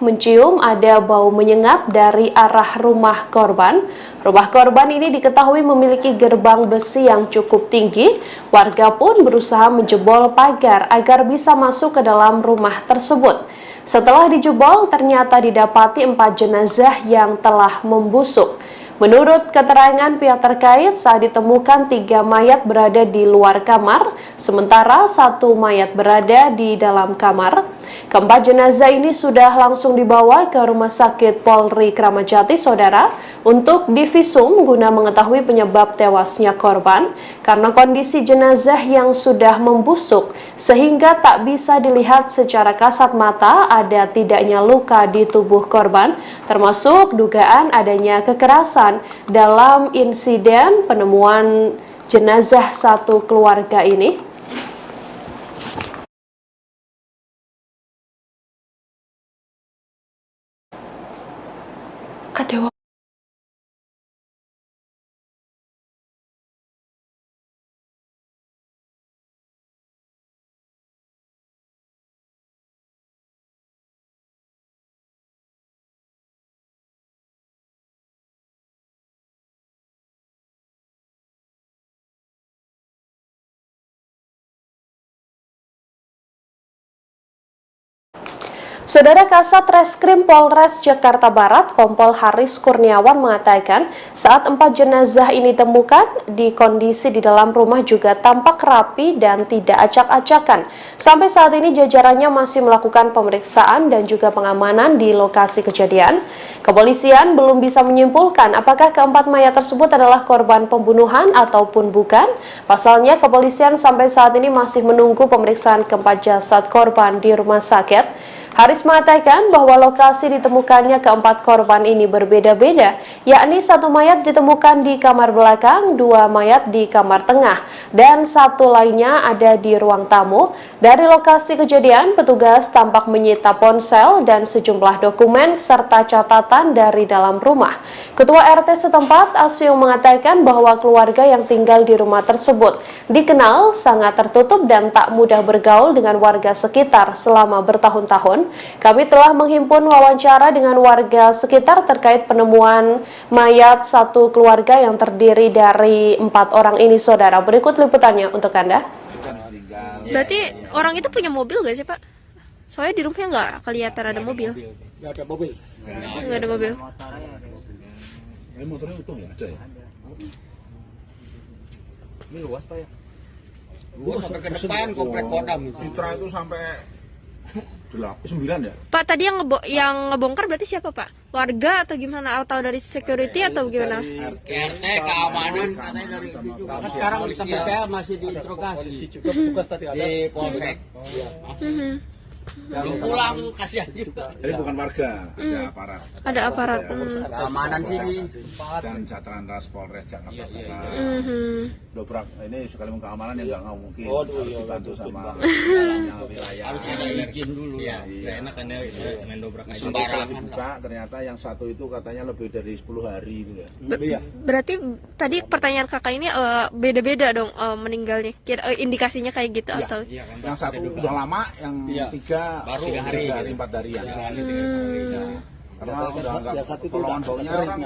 Speaker 1: mencium ada bau menyengat dari arah rumah korban. Rumah korban ini diketahui memiliki gerbang besi yang cukup tinggi. Warga pun berusaha menjebol pagar agar bisa masuk ke dalam rumah tersebut. Setelah dijebol, ternyata didapati 4 jenazah yang telah membusuk. Menurut keterangan pihak terkait, saat ditemukan 3 mayat berada di luar kamar, sementara 1 mayat berada di dalam kamar. Keempat jenazah ini sudah langsung dibawa ke Rumah Sakit Polri Kramat Jati, saudara, untuk divisum guna mengetahui penyebab tewasnya korban karena kondisi jenazah yang sudah membusuk sehingga tak bisa dilihat secara kasat mata ada tidaknya luka di tubuh korban, termasuk dugaan adanya kekerasan dalam insiden penemuan jenazah satu keluarga ini. Ada Saudara, Kasat Reskrim Polres Jakarta Barat, Kompol Haris Kurniawan mengatakan saat 4 jenazah ini ditemukan di kondisi di dalam rumah juga tampak rapi dan tidak acak-acakan. Sampai saat ini jajarannya masih melakukan pemeriksaan dan juga pengamanan di lokasi kejadian. Kepolisian belum bisa menyimpulkan apakah keempat mayat tersebut adalah korban pembunuhan ataupun bukan. Pasalnya, kepolisian sampai saat ini masih menunggu pemeriksaan keempat jasad korban di rumah sakit. Haris mengatakan bahwa lokasi ditemukannya keempat korban ini berbeda-beda, yakni 1 mayat ditemukan di kamar belakang, 2 mayat di kamar tengah, dan 1 lainnya ada di ruang tamu. Dari lokasi kejadian, petugas tampak menyita ponsel dan sejumlah dokumen serta catatan dari dalam rumah. Ketua RT setempat, Asio, mengatakan bahwa keluarga yang tinggal di rumah tersebut dikenal sangat tertutup dan tak mudah bergaul dengan warga sekitar selama bertahun-tahun. Kami telah menghimpun wawancara dengan warga sekitar terkait penemuan mayat satu keluarga yang terdiri dari 4 orang ini, saudara. Berikut liputannya untuk Anda.
Speaker 2: Berarti orang itu punya mobil gak sih Pak? Soalnya di rumahnya nggak kelihatan ada mobil.
Speaker 5: Nggak ada mobil.
Speaker 2: Nggak ada mobil.
Speaker 3: Ini motornya utuh ya? Ada ya?
Speaker 4: Ini luas Pak ya? Luas sampai ke depan komplek Kodam.
Speaker 3: Citra itu sampai 9 ya?
Speaker 2: Pak, tadi yang ngebongkar berarti siapa Pak? Warga atau gimana? Atau dari security atau gimana?
Speaker 4: RT, keamanan katanya dari itu juga. Sekarang tempat saya masih diinterogasi.
Speaker 5: Juga petugas tadi ada
Speaker 4: di Polsek. Belum pulang tuh, kasihan juga.
Speaker 3: Jadi bukan warga, ada aparat.
Speaker 2: Ada aparat.
Speaker 4: Keamanan sini.
Speaker 3: Dan Satlantas Polres Jakarta Barat. Dobrak ini sekali keamanan yang nggak mungkin. Harus dibantu sama wilayah.
Speaker 4: Harus ada izin dulu.
Speaker 17: Iya. Nggak enak kan ya main dobrak aja.
Speaker 3: Sembarangan. Ternyata yang satu itu katanya lebih dari 10 hari itu ya.
Speaker 2: Berarti tadi pertanyaan kakak ini beda-beda dong meninggalnya. Indikasinya kayak gitu
Speaker 3: Iya.
Speaker 2: atau?
Speaker 3: Yang satu udah lama, yang tiga baru 3 hari, 4 harian. Karena udah nggak pertolongan baunya orang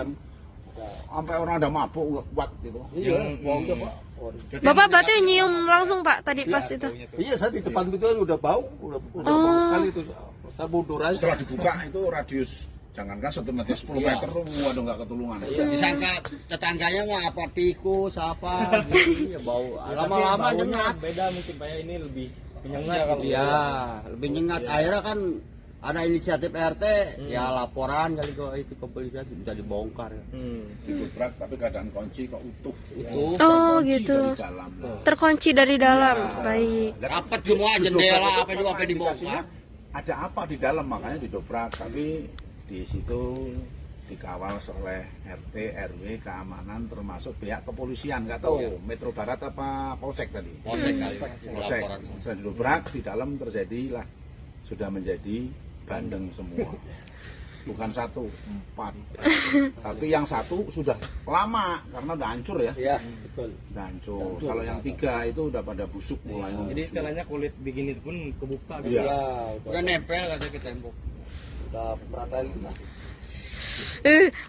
Speaker 3: sampai orang ada mabuk nggak kuat gitu.
Speaker 5: Iya, baunya Pak.
Speaker 2: Bapak berarti nyium langsung Pak tadi pas itu?
Speaker 5: Iya, saya di depan itu udah bau, udah bau sekali itu. Saya mundur aja.
Speaker 3: Setelah dibuka itu radius jangankan 1 meter 10 meter tuh waduh nggak ketulungan.
Speaker 4: Disangka tetangganya mah apa tikus apa gitu ya bau. Lama-lama nyengat.
Speaker 17: Beda mungkin Pak ya, ini lebih menyengat gitu.
Speaker 4: Iya, lebih nyengat. Akhirnya kan ada inisiatif RT, ya laporan kali kok itu kepolisian bisa dibongkar ya.
Speaker 3: Didobrak tapi keadaan kunci kok utuh.
Speaker 2: Oh gitu. Terkunci dari dalam. Baik.
Speaker 4: Rapat semua jendela apa juga apa dibongkar.
Speaker 3: Ada apa di dalam makanya didobrak, tapi di situ dikawal oleh RT, RW, keamanan termasuk pihak kepolisian, nggak tahu Metro Barat apa Polsek tadi. Polsek. Setelah didobrak di dalam terjadilah sudah menjadi bandeng semua. Bukan 1, 4. Tapi yang 1 sudah lama karena udah hancur ya.
Speaker 5: Iya, betul.
Speaker 3: Udah hancur. Kalau yang 3 itu udah pada busuk mulai.
Speaker 17: Jadi istilahnya kulit begini pun kebuka gitu.
Speaker 3: Iya.
Speaker 4: Udah nempel katanya ke tembok.
Speaker 5: Udah peratain lah.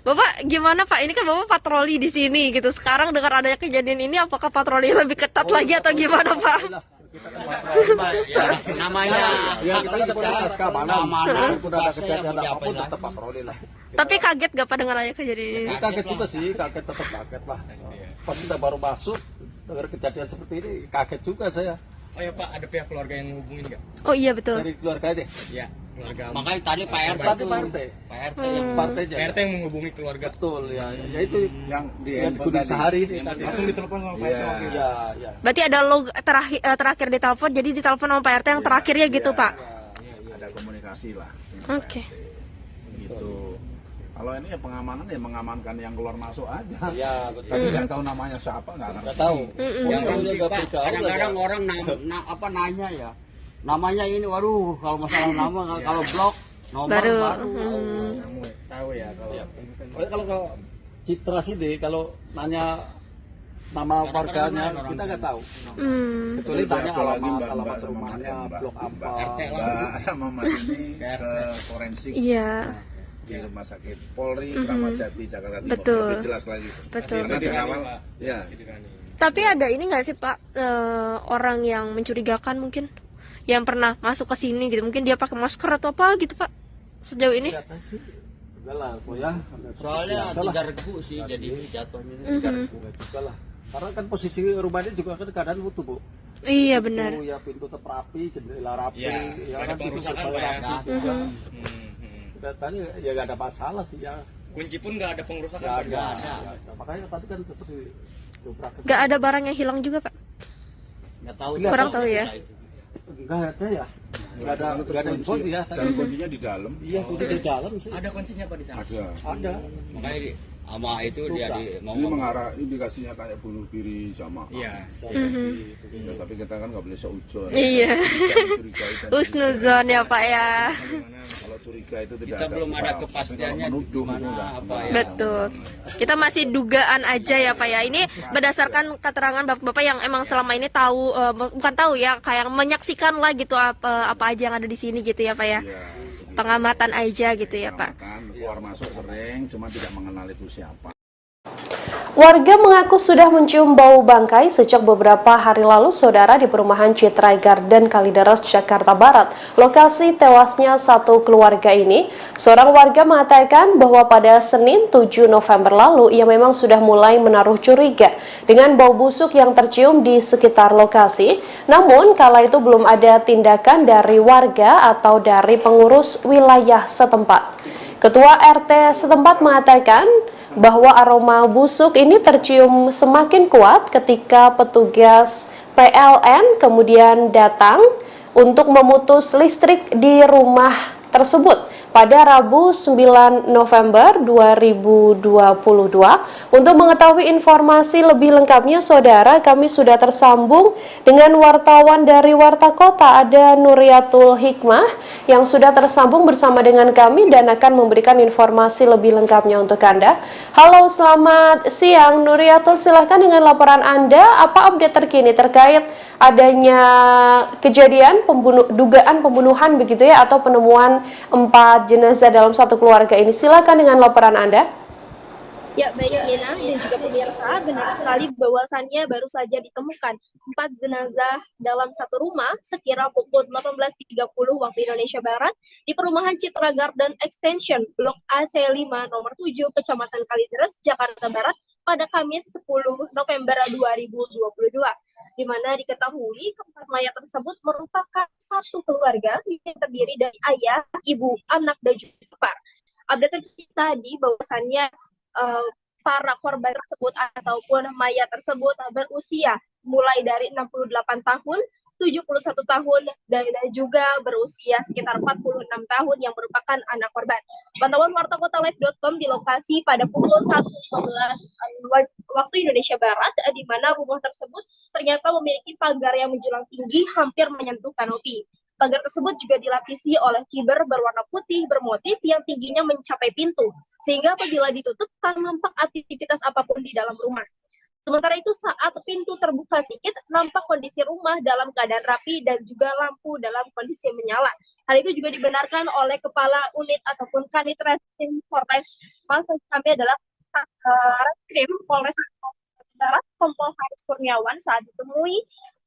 Speaker 2: Bapak gimana Pak? Ini kan Bapak patroli di sini gitu. Sekarang dengan adanya kejadian ini, apakah patroli lebih ketat lagi atau gimana Pak?
Speaker 4: Ya, namanya
Speaker 5: ya kita kan keamanan. Udah ada kejadian apapun tetap patroli lah.
Speaker 2: Tapi kaget gak Pak dengan adanya kejadian ini?
Speaker 5: Kaget juga sih, tetap kaget lah. Pas kita baru masuk dengar kejadian seperti ini, kaget juga saya.
Speaker 17: Oh ya Pak, ada pihak keluarga yang hubungin nggak?
Speaker 2: Oh iya betul.
Speaker 5: Dari keluarga deh.
Speaker 17: Iya, keluarga.
Speaker 4: Makanya tadi Pak RT
Speaker 5: Pak RT.
Speaker 17: Pak RT yang menghubungi keluarga.
Speaker 5: Betul ya. Ya itu
Speaker 3: yang di
Speaker 5: kuning sehari ini tadi.
Speaker 17: Langsung ditelepon sama Pak RT.
Speaker 5: Iya.
Speaker 2: Berarti ada log terakhir ditelepon, jadi ditelepon sama Pak RT yang terakhirnya gitu Pak?
Speaker 3: Ada komunikasi lah.
Speaker 2: Oke.
Speaker 3: Gitu. Kalau ini ya pengamanan ya mengamankan yang keluar masuk aja.
Speaker 5: Iya, betul.
Speaker 3: Tapi nggak tahu namanya siapa, nggak
Speaker 5: tahu.
Speaker 4: Kadang-kadang orang nanya ya. Namanya ini, waduh, kalau masalah nama, kalau blok nomor baru.
Speaker 17: Tahu ya
Speaker 5: Kalau Citra sih deh, kalau nanya nama warganya kita nggak tahu. Kecuali tanya alamat rumahnya, blok apa.
Speaker 3: Sama Mas ini ke forensik.
Speaker 2: Iya.
Speaker 3: Di Rumah Sakit Polri Kramat Jati Jakarta Timur.
Speaker 2: Betul.
Speaker 3: Lebih jelas lagi.
Speaker 2: Betul.
Speaker 3: Karena di awal ya.
Speaker 2: Tapi ada ini nggak sih Pak, orang yang mencurigakan mungkin yang pernah masuk ke sini gitu, mungkin dia pakai masker atau apa gitu Pak sejauh ini?
Speaker 5: Enggak lah, ya.
Speaker 4: Soalnya 3 regu sih jadi jatuhnya.
Speaker 5: 3 regu juga lah. Karena kan posisi rumahnya juga kan keadaan utuh Bu.
Speaker 2: Iya benar.
Speaker 5: Ya pintu tetap rapi, jendela rapi.
Speaker 17: Ya ada pengerusakan Pak ya.
Speaker 5: Tadi ya nggak ada masalah sih ya.
Speaker 17: Kunci pun nggak ada pengerusakan.
Speaker 5: Nggak ada. Makanya tadi kan seperti dobrak.
Speaker 2: Nggak ada barang yang hilang juga Pak?
Speaker 4: Nggak tahu.
Speaker 2: Kurang tahu ya.
Speaker 5: Nggak ada ya. Nggak ada kunci ya.
Speaker 3: Dan kuncinya di dalam.
Speaker 5: Iya, kunci di dalam sih.
Speaker 17: Ada kuncinya Pak di sana?
Speaker 5: Ada.
Speaker 4: Makanya sama itu dia
Speaker 3: ini mengarah indikasinya kayak bunuh diri sama.
Speaker 17: Iya.
Speaker 3: Ya, tapi kita kan nggak boleh seujon.
Speaker 2: Iya. Husnuzon ya Pak ya.
Speaker 3: Kalau curiga itu tidak
Speaker 4: kita belum ada kepastiannya gimana apa ya.
Speaker 2: Betul. Kita masih dugaan aja ya Pak ya. Ini berdasarkan keterangan bapak-bapak yang emang selama ini tahu, bukan tahu ya, kayak menyaksikan lah gitu apa aja yang ada di sini gitu ya Pak ya. Pengamatan aja gitu ya Pak.
Speaker 3: Keluar masuk sering, cuma tidak mengenal itu siapa.
Speaker 1: Warga mengaku sudah mencium bau bangkai sejak beberapa hari lalu, saudara, di perumahan Citra Garden Kalideres, Jakarta Barat, lokasi tewasnya satu keluarga ini. Seorang warga mengatakan bahwa pada Senin 7 November lalu ia memang sudah mulai menaruh curiga dengan bau busuk yang tercium di sekitar lokasi. Namun kala itu belum ada tindakan dari warga atau dari pengurus wilayah setempat. Ketua RT setempat mengatakan bahwa aroma busuk ini tercium semakin kuat ketika petugas PLN kemudian datang untuk memutus listrik di rumah tersebut pada Rabu 9 November 2022. Untuk mengetahui informasi lebih lengkapnya, saudara, kami sudah tersambung dengan wartawan dari Warta Kota, ada Nuriatul Hikmah yang sudah tersambung bersama dengan kami dan akan memberikan informasi lebih lengkapnya untuk Anda. Halo, selamat siang Nuriatul, silahkan dengan laporan Anda, apa update terkini terkait adanya kejadian dugaan pembunuhan begitu ya, atau penemuan 4 jenazah dalam satu keluarga ini. Silakan dengan laporan Anda.
Speaker 7: Ya, baik Nina dan juga pemirsa, benar sekali bahwasannya baru saja ditemukan 4 jenazah dalam satu rumah sekira pukul 18.30 waktu Indonesia Barat di perumahan Citra Garden Extension Blok AC5 nomor 7 Kecamatan Kalideres, Jakarta Barat pada Kamis 10 November 2022. Di mana diketahui keempat mayat tersebut merupakan satu keluarga yang terdiri dari ayah, ibu, anak, dan juga ipar. Update terkini tadi bahwasannya para korban tersebut ataupun mayat tersebut berusia mulai dari 68 tahun, 71 tahun, dan juga berusia sekitar 46 tahun yang merupakan anak korban. Pantauan Warta Kota Live.com di lokasi pada pukul 1.15 waktu Indonesia Barat, di mana rumah tersebut ternyata memiliki pagar yang menjulang tinggi hampir menyentuh kanopi. Pagar tersebut juga dilapisi oleh kiber berwarna putih bermotif yang tingginya mencapai pintu, sehingga apabila ditutup tak nampak aktivitas apapun di dalam rumah. Sementara itu saat pintu terbuka sedikit, nampak kondisi rumah dalam keadaan rapi dan juga lampu dalam kondisi menyala. Hal itu juga dibenarkan oleh Kepala Unit ataupun Kanit Reskrim Polres. Maksud kami adalah Reskrim Polres Barat, Kompol Haris Kurniawan saat ditemui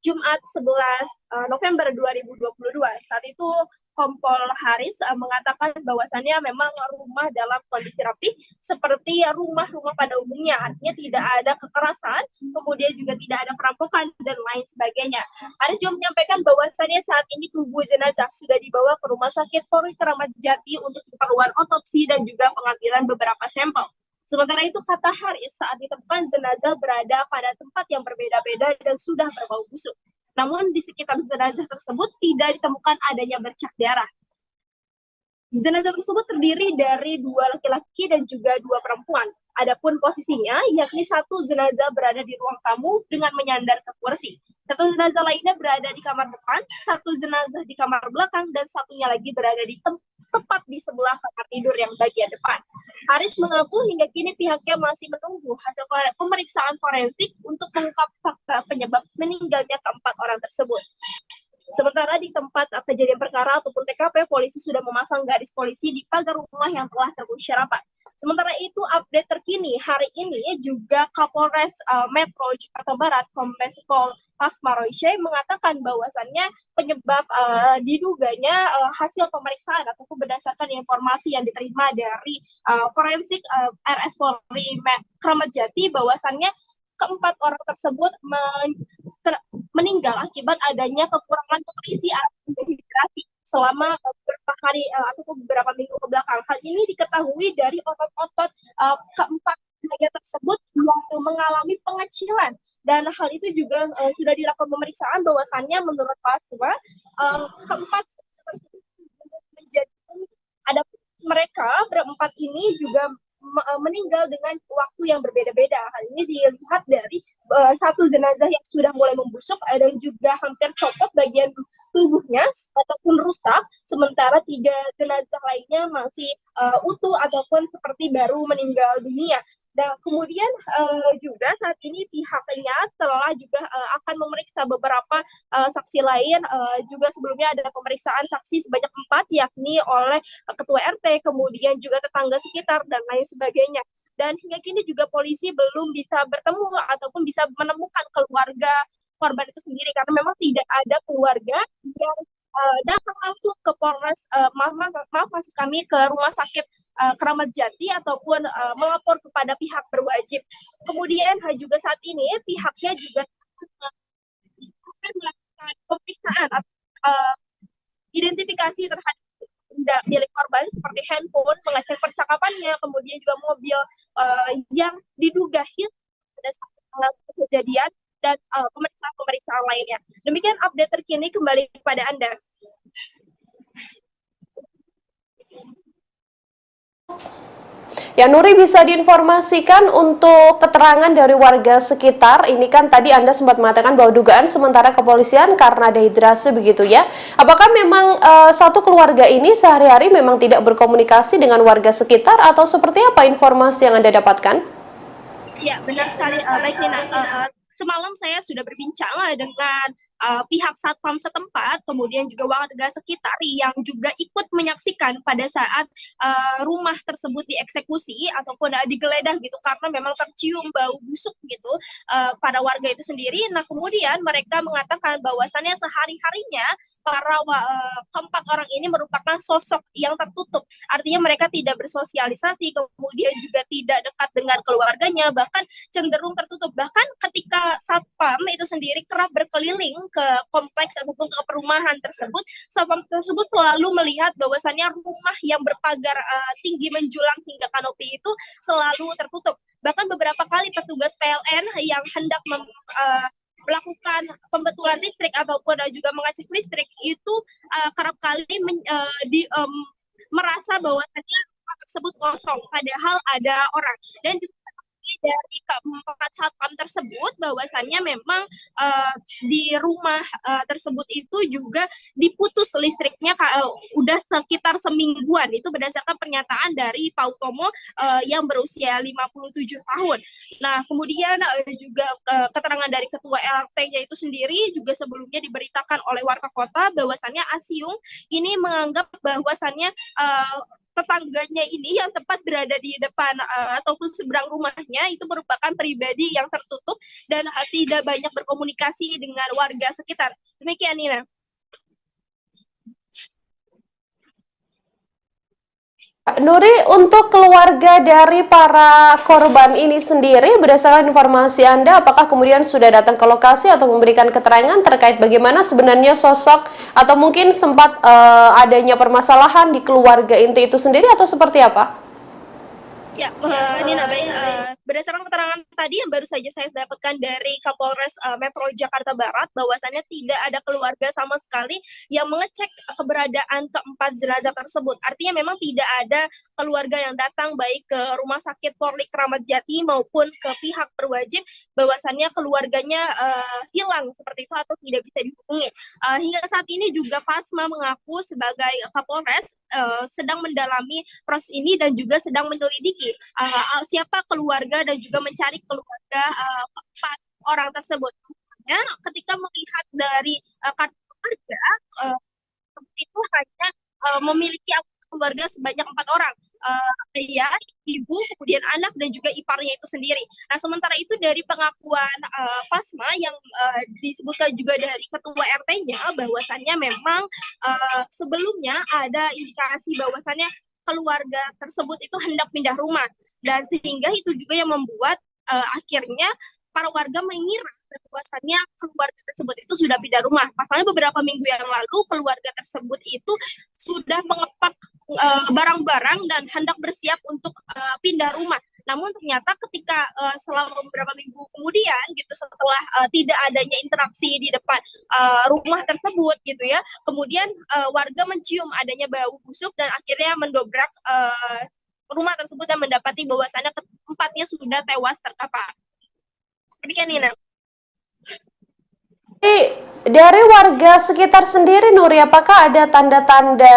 Speaker 7: Jumat 11 November 2022. Saat itu Kompol Haris mengatakan bahwasannya memang rumah dalam kondisi rapi seperti rumah-rumah pada umumnya, artinya tidak ada kekerasan, kemudian juga tidak ada perampokan dan lain sebagainya. Haris juga menyampaikan bahwasannya saat ini tubuh jenazah sudah dibawa ke Rumah Sakit Polri Kramat Jati untuk keperluan otopsi dan juga pengambilan beberapa sampel. Sementara itu, kata Haris, saat ditemukan jenazah berada pada tempat yang berbeda-beda dan sudah berbau busuk. Namun di sekitar jenazah tersebut tidak ditemukan adanya bercak darah. Jenazah tersebut terdiri dari 2 laki-laki dan juga 2 perempuan. Adapun posisinya, yakni satu jenazah berada di ruang tamu dengan menyandar ke kursi. Satu jenazah lainnya berada di kamar depan, satu jenazah di kamar belakang, dan satunya lagi berada di tepat di sebelah kamar tidur yang bagian depan. Haris mengaku hingga kini pihaknya masih menunggu hasil pemeriksaan forensik untuk mengungkap fakta penyebab meninggalnya keempat orang tersebut. Sementara di tempat kejadian perkara ataupun TKP, polisi sudah memasang garis polisi di pagar rumah yang telah terbukti rapat. Sementara itu, update terkini hari ini juga Kapolres Metro Jakarta Barat, Kombes Pol Pasmaroishe, mengatakan bahwasannya penyebab diduganya hasil pemeriksaan ataupun berdasarkan informasi yang diterima dari forensik RS Polri Kramat Jati, bahwasannya keempat orang tersebut meninggal akibat adanya kekurangan nutrisi atau dehidrasi selama beberapa hari ataupun beberapa minggu ke belakang. Hal ini diketahui dari otot-otot keempat tenaga tersebut yang mengalami pengecilan, dan hal itu juga sudah dilakukan pemeriksaan bahwasannya menurut Pasma keempat tersebut menjadi ada mereka berempat ini juga meninggal dengan waktu yang berbeda-beda. Hal ini dilihat dari satu jenazah yang sudah mulai membusuk dan juga hampir copot bagian tubuhnya ataupun rusak, sementara 3 jenazah lainnya masih utuh ataupun seperti baru meninggal dunia. Dan kemudian juga saat ini pihaknya telah juga akan memeriksa beberapa saksi lain. Juga sebelumnya ada pemeriksaan saksi sebanyak 4, yakni oleh ketua RT, kemudian juga tetangga sekitar dan lain sebagainya. dan hingga kini juga polisi belum bisa bertemu ataupun bisa menemukan keluarga korban itu sendiri, karena memang tidak ada keluarga yang datang langsung ke Polres, maaf maksud kami ke Rumah Sakit Keramat Jati ataupun melapor kepada pihak berwajib. Kemudian juga saat ini pihaknya juga akan melakukan pemeriksaan atau identifikasi terhadap benda milik korban seperti handphone, mengecek percakapannya, kemudian juga mobil yang diduga hilang pada saat kejadian, dan pemeriksaan lainnya. Demikian update terkini, kembali kepada Anda.
Speaker 1: Ya, Nuri, bisa diinformasikan untuk keterangan dari warga sekitar. Ini kan tadi Anda sempat mengatakan bahwa dugaan sementara kepolisian karena dehidrasi begitu ya. Apakah memang satu keluarga ini sehari-hari memang tidak berkomunikasi dengan warga sekitar atau seperti apa informasi yang Anda dapatkan?
Speaker 7: Ya, benar sekali, baik Nina. Semalam saya sudah berbincang dengan pihak satpam setempat, kemudian juga warga sekitar yang juga ikut menyaksikan pada saat rumah tersebut dieksekusi ataupun digeledah gitu, karena memang tercium bau busuk gitu pada warga itu sendiri. Nah, kemudian mereka mengatakan bahwasannya sehari-harinya para keempat orang ini merupakan sosok yang tertutup, artinya mereka tidak bersosialisasi, kemudian juga tidak dekat dengan keluarganya, bahkan cenderung tertutup. Bahkan ketika satpam itu sendiri kerap berkeliling ke kompleks ataupun ke perumahan tersebut, satpam tersebut selalu melihat bahwasannya rumah yang berpagar tinggi menjulang hingga kanopi itu selalu tertutup. Bahkan beberapa kali petugas PLN yang hendak melakukan pembetulan listrik ataupun juga mengecek listrik itu kerap kali merasa bahwasannya rumah tersebut kosong, padahal ada orang. Dan juga dari keempat satpam tersebut bahwasannya memang di rumah tersebut itu juga diputus listriknya udah sekitar semingguan. Itu berdasarkan pernyataan dari Pak Utomo yang berusia 57 tahun. Nah, kemudian juga keterangan dari ketua RT-nya itu sendiri juga sebelumnya diberitakan oleh warta kota bahwasannya Asiung ini menganggap bahwasannya tetangganya ini yang tepat berada di depan ataupun seberang rumahnya itu merupakan pribadi yang tertutup dan tidak banyak berkomunikasi dengan warga sekitar. Demikian, Nina.
Speaker 1: Nuri, untuk keluarga dari para korban ini sendiri, berdasarkan informasi Anda, apakah kemudian sudah datang ke lokasi atau memberikan keterangan terkait bagaimana sebenarnya sosok atau mungkin sempat adanya permasalahan di keluarga inti itu sendiri atau seperti apa?
Speaker 7: Ya, Nina, baik. Berdasarkan keterangan tadi yang baru saja saya dapatkan dari Kapolres Metro Jakarta Barat, bahwasannya tidak ada keluarga sama sekali yang mengecek keberadaan keempat jenazah tersebut. Artinya memang tidak ada keluarga yang datang baik ke Rumah Sakit Polri Keramat Jati maupun ke pihak berwajib bahwasannya keluarganya hilang seperti itu atau tidak bisa dihubungi. Hingga saat ini juga Pasma mengaku sebagai Kapolres sedang mendalami proses ini dan juga sedang menyelidiki siapa keluarga dan juga mencari keluarga keempat orang tersebut. Ya, ketika melihat dari kartu keluarga itu hanya memiliki keluarga sebanyak 4 orang, ayah, ibu, kemudian anak dan juga iparnya itu sendiri. Nah, sementara itu dari pengakuan Pasma yang disebutkan juga dari ketua RT-nya bahwasannya memang sebelumnya ada indikasi bahwasannya keluarga tersebut itu hendak pindah rumah, dan sehingga itu juga yang membuat akhirnya para warga mengira bahwasannya keluarga tersebut itu sudah pindah rumah. Pasalnya beberapa minggu yang lalu keluarga tersebut itu sudah mengepak barang-barang dan hendak bersiap untuk pindah rumah. Namun ternyata ketika selama beberapa minggu kemudian gitu, setelah tidak adanya interaksi di depan rumah tersebut gitu ya, kemudian warga mencium adanya bau busuk dan akhirnya mendobrak rumah tersebut dan mendapati bahwasannya keempatnya sudah tewas terkapar. Demikian, Nina.
Speaker 1: Dari warga sekitar sendiri, Nuri, apakah ada tanda-tanda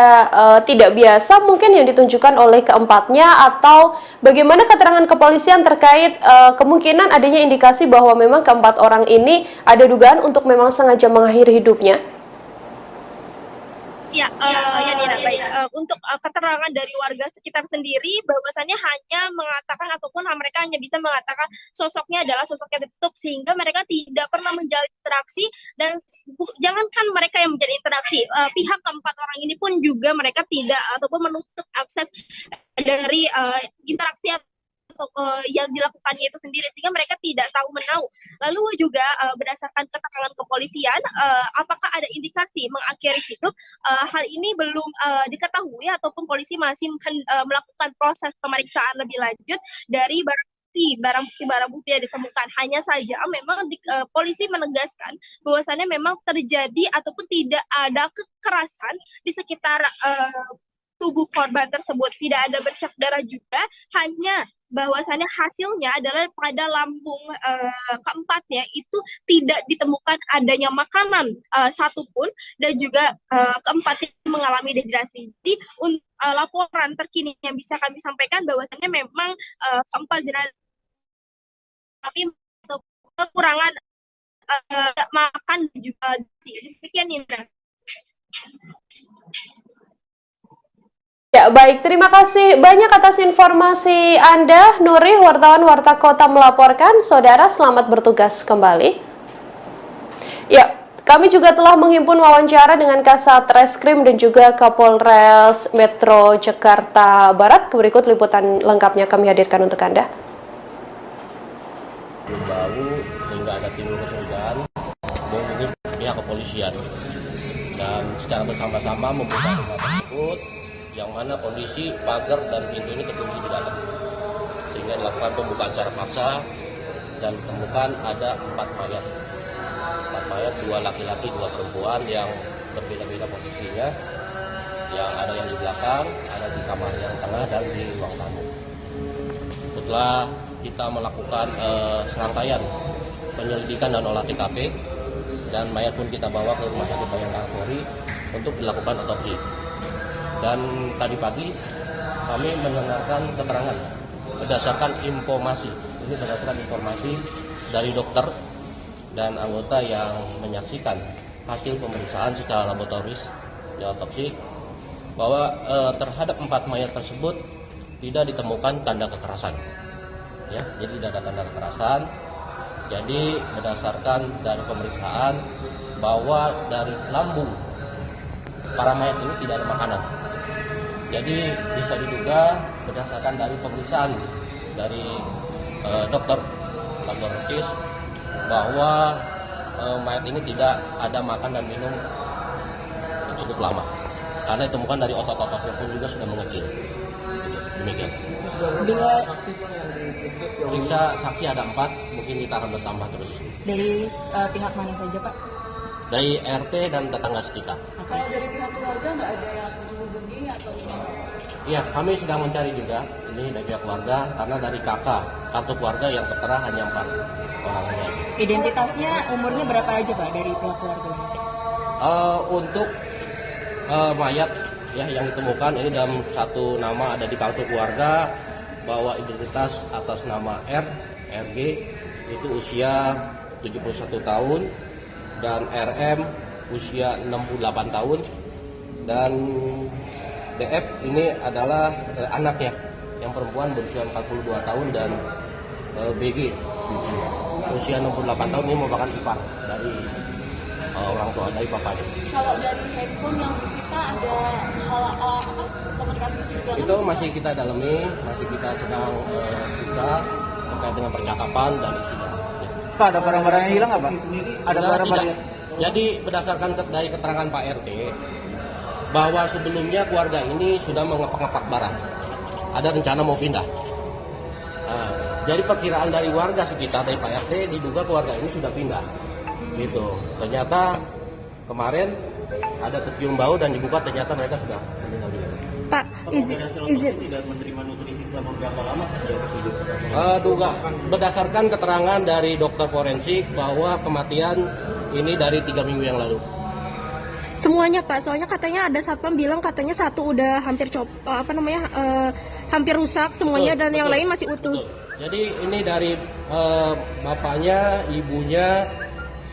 Speaker 1: tidak biasa mungkin yang ditunjukkan oleh keempatnya, atau bagaimana keterangan kepolisian terkait kemungkinan adanya indikasi bahwa memang keempat orang ini ada dugaan untuk memang sengaja mengakhiri hidupnya?
Speaker 7: Ya, Nina, baik. Untuk keterangan dari warga sekitar sendiri, bahwasannya hanya mengatakan ataupun mereka hanya bisa mengatakan sosoknya adalah sosok yang tertutup, sehingga mereka tidak pernah menjalin interaksi, dan jangankan mereka yang menjalin interaksi, pihak keempat orang ini pun juga mereka tidak ataupun menutup akses dari interaksi yang dilakukannya itu sendiri, sehingga mereka tidak tahu menahu. Lalu juga berdasarkan keterangan kepolisian, apakah ada indikasi mengakhiri itu, hal ini belum diketahui ataupun polisi masih melakukan proses pemeriksaan lebih lanjut dari barang bukti yang ditemukan. Hanya saja memang polisi menegaskan bahwasannya memang terjadi ataupun tidak ada kekerasan di sekitar tubuh korban tersebut, tidak ada bercak darah juga, hanya bahwasannya hasilnya adalah pada lambung keempatnya itu tidak ditemukan adanya makanan satupun, dan juga keempatnya mengalami dehidrasi. Jadi laporan terkini yang bisa kami sampaikan bahwasannya memang keempat jenazah tapi kekurangan makan juga. Demikian, Nina.
Speaker 1: Ya, baik. Terima kasih banyak atas informasi Anda, Nuri, wartawan Warta Kota melaporkan. Saudara, selamat bertugas kembali. Ya, kami juga telah menghimpun wawancara dengan Kasat Reskrim dan juga Kapolres Metro Jakarta Barat. Berikut liputan lengkapnya kami hadirkan untuk Anda.
Speaker 8: Bau sehingga ada timbul kecurigaan, menghubungi pihak kepolisian dan secara bersama-sama membuka rumah tersebut, yang mana kondisi pagar dan pintu ini terkunci di dalam, sehingga dilakukan pembukaan secara paksa dan ditemukan ada 4 mayat, 2 laki-laki 2 perempuan yang berbeda-beda posisinya, yang ada yang di belakang, ada di kamar yang tengah dan di ruang tamu. Setelah kita melakukan serangkaian penyelidikan dan olah TKP, dan mayat pun kita bawa ke Rumah Sakit Bayangkara Polri untuk dilakukan otopsi. Dan tadi pagi kami mendengarkan keterangan berdasarkan informasi dari dokter dan anggota yang menyaksikan hasil pemeriksaan secara laboratoris di otopsi, bahwa terhadap 4 mayat tersebut tidak ditemukan tanda kekerasan. Ya, jadi tidak ada tanda kekerasan. Jadi berdasarkan dari pemeriksaan bahwa dari lambung para mayat ini tidak ada makanan. Jadi bisa diduga berdasarkan dari pemeriksaan dari dokter laboratoris bahwa mayat ini tidak ada makan dan minum cukup lama, karena ditemukan dari otot-ototnya pun juga sudah mengecil. Demikian.
Speaker 9: Bila
Speaker 8: periksa saksi ada 4, mungkin kita akan bertambah terus.
Speaker 9: dari pihak mana saja, Pak?
Speaker 8: Dari RT dan tetangga sekitar.
Speaker 12: Kalau dari pihak keluarga nggak ada yang menghubungi atau gimana?
Speaker 8: Iya, kami sedang mencari juga ini dari pihak keluarga, karena dari kakak kartu keluarga yang tertera hanya 4 orang saja.
Speaker 9: Identitasnya umurnya berapa aja, Pak, dari pihak keluarga?
Speaker 8: Untuk mayat ya yang ditemukan ini dalam satu nama ada di kartu keluarga, bahwa identitas atas nama RG itu usia 71 tahun dan RM usia 68 tahun, dan DF ini adalah anaknya yang perempuan berusia 42 tahun, dan BG usia 68 tahun ini merupakan ipar dari orang tua, dari bapaknya.
Speaker 12: Kalau dari handphone yang disita ada hal komunikasi kecurigaan?
Speaker 8: Itu masih kita dalami, masih kita sedang buka terkait dengan percakapan dan isinya.
Speaker 13: Pak, ada barang-barang yang hilang nggak, Pak? Ada barang-barang.
Speaker 8: Jadi berdasarkan dari keterangan Pak RT, bahwa sebelumnya keluarga ini sudah mengepak-ngepak barang, ada rencana mau pindah. Nah, jadi perkiraan dari warga sekitar dari Pak RT diduga keluarga ini sudah pindah. Gitu. Ternyata kemarin ada tercium bau dan dibuka, ternyata mereka sudah meninggal dunia.
Speaker 2: Pak, izin
Speaker 14: tidak menerima nutrisi selama berapa lama?
Speaker 8: Duga berdasarkan keterangan dari dokter forensik bahwa kematian ini dari 3 minggu yang lalu.
Speaker 2: semuanya, Pak, soalnya katanya ada satpam bilang katanya satu udah hampir hampir rusak semuanya, dan yang lain masih utuh.
Speaker 8: Jadi ini dari bapaknya, ibunya,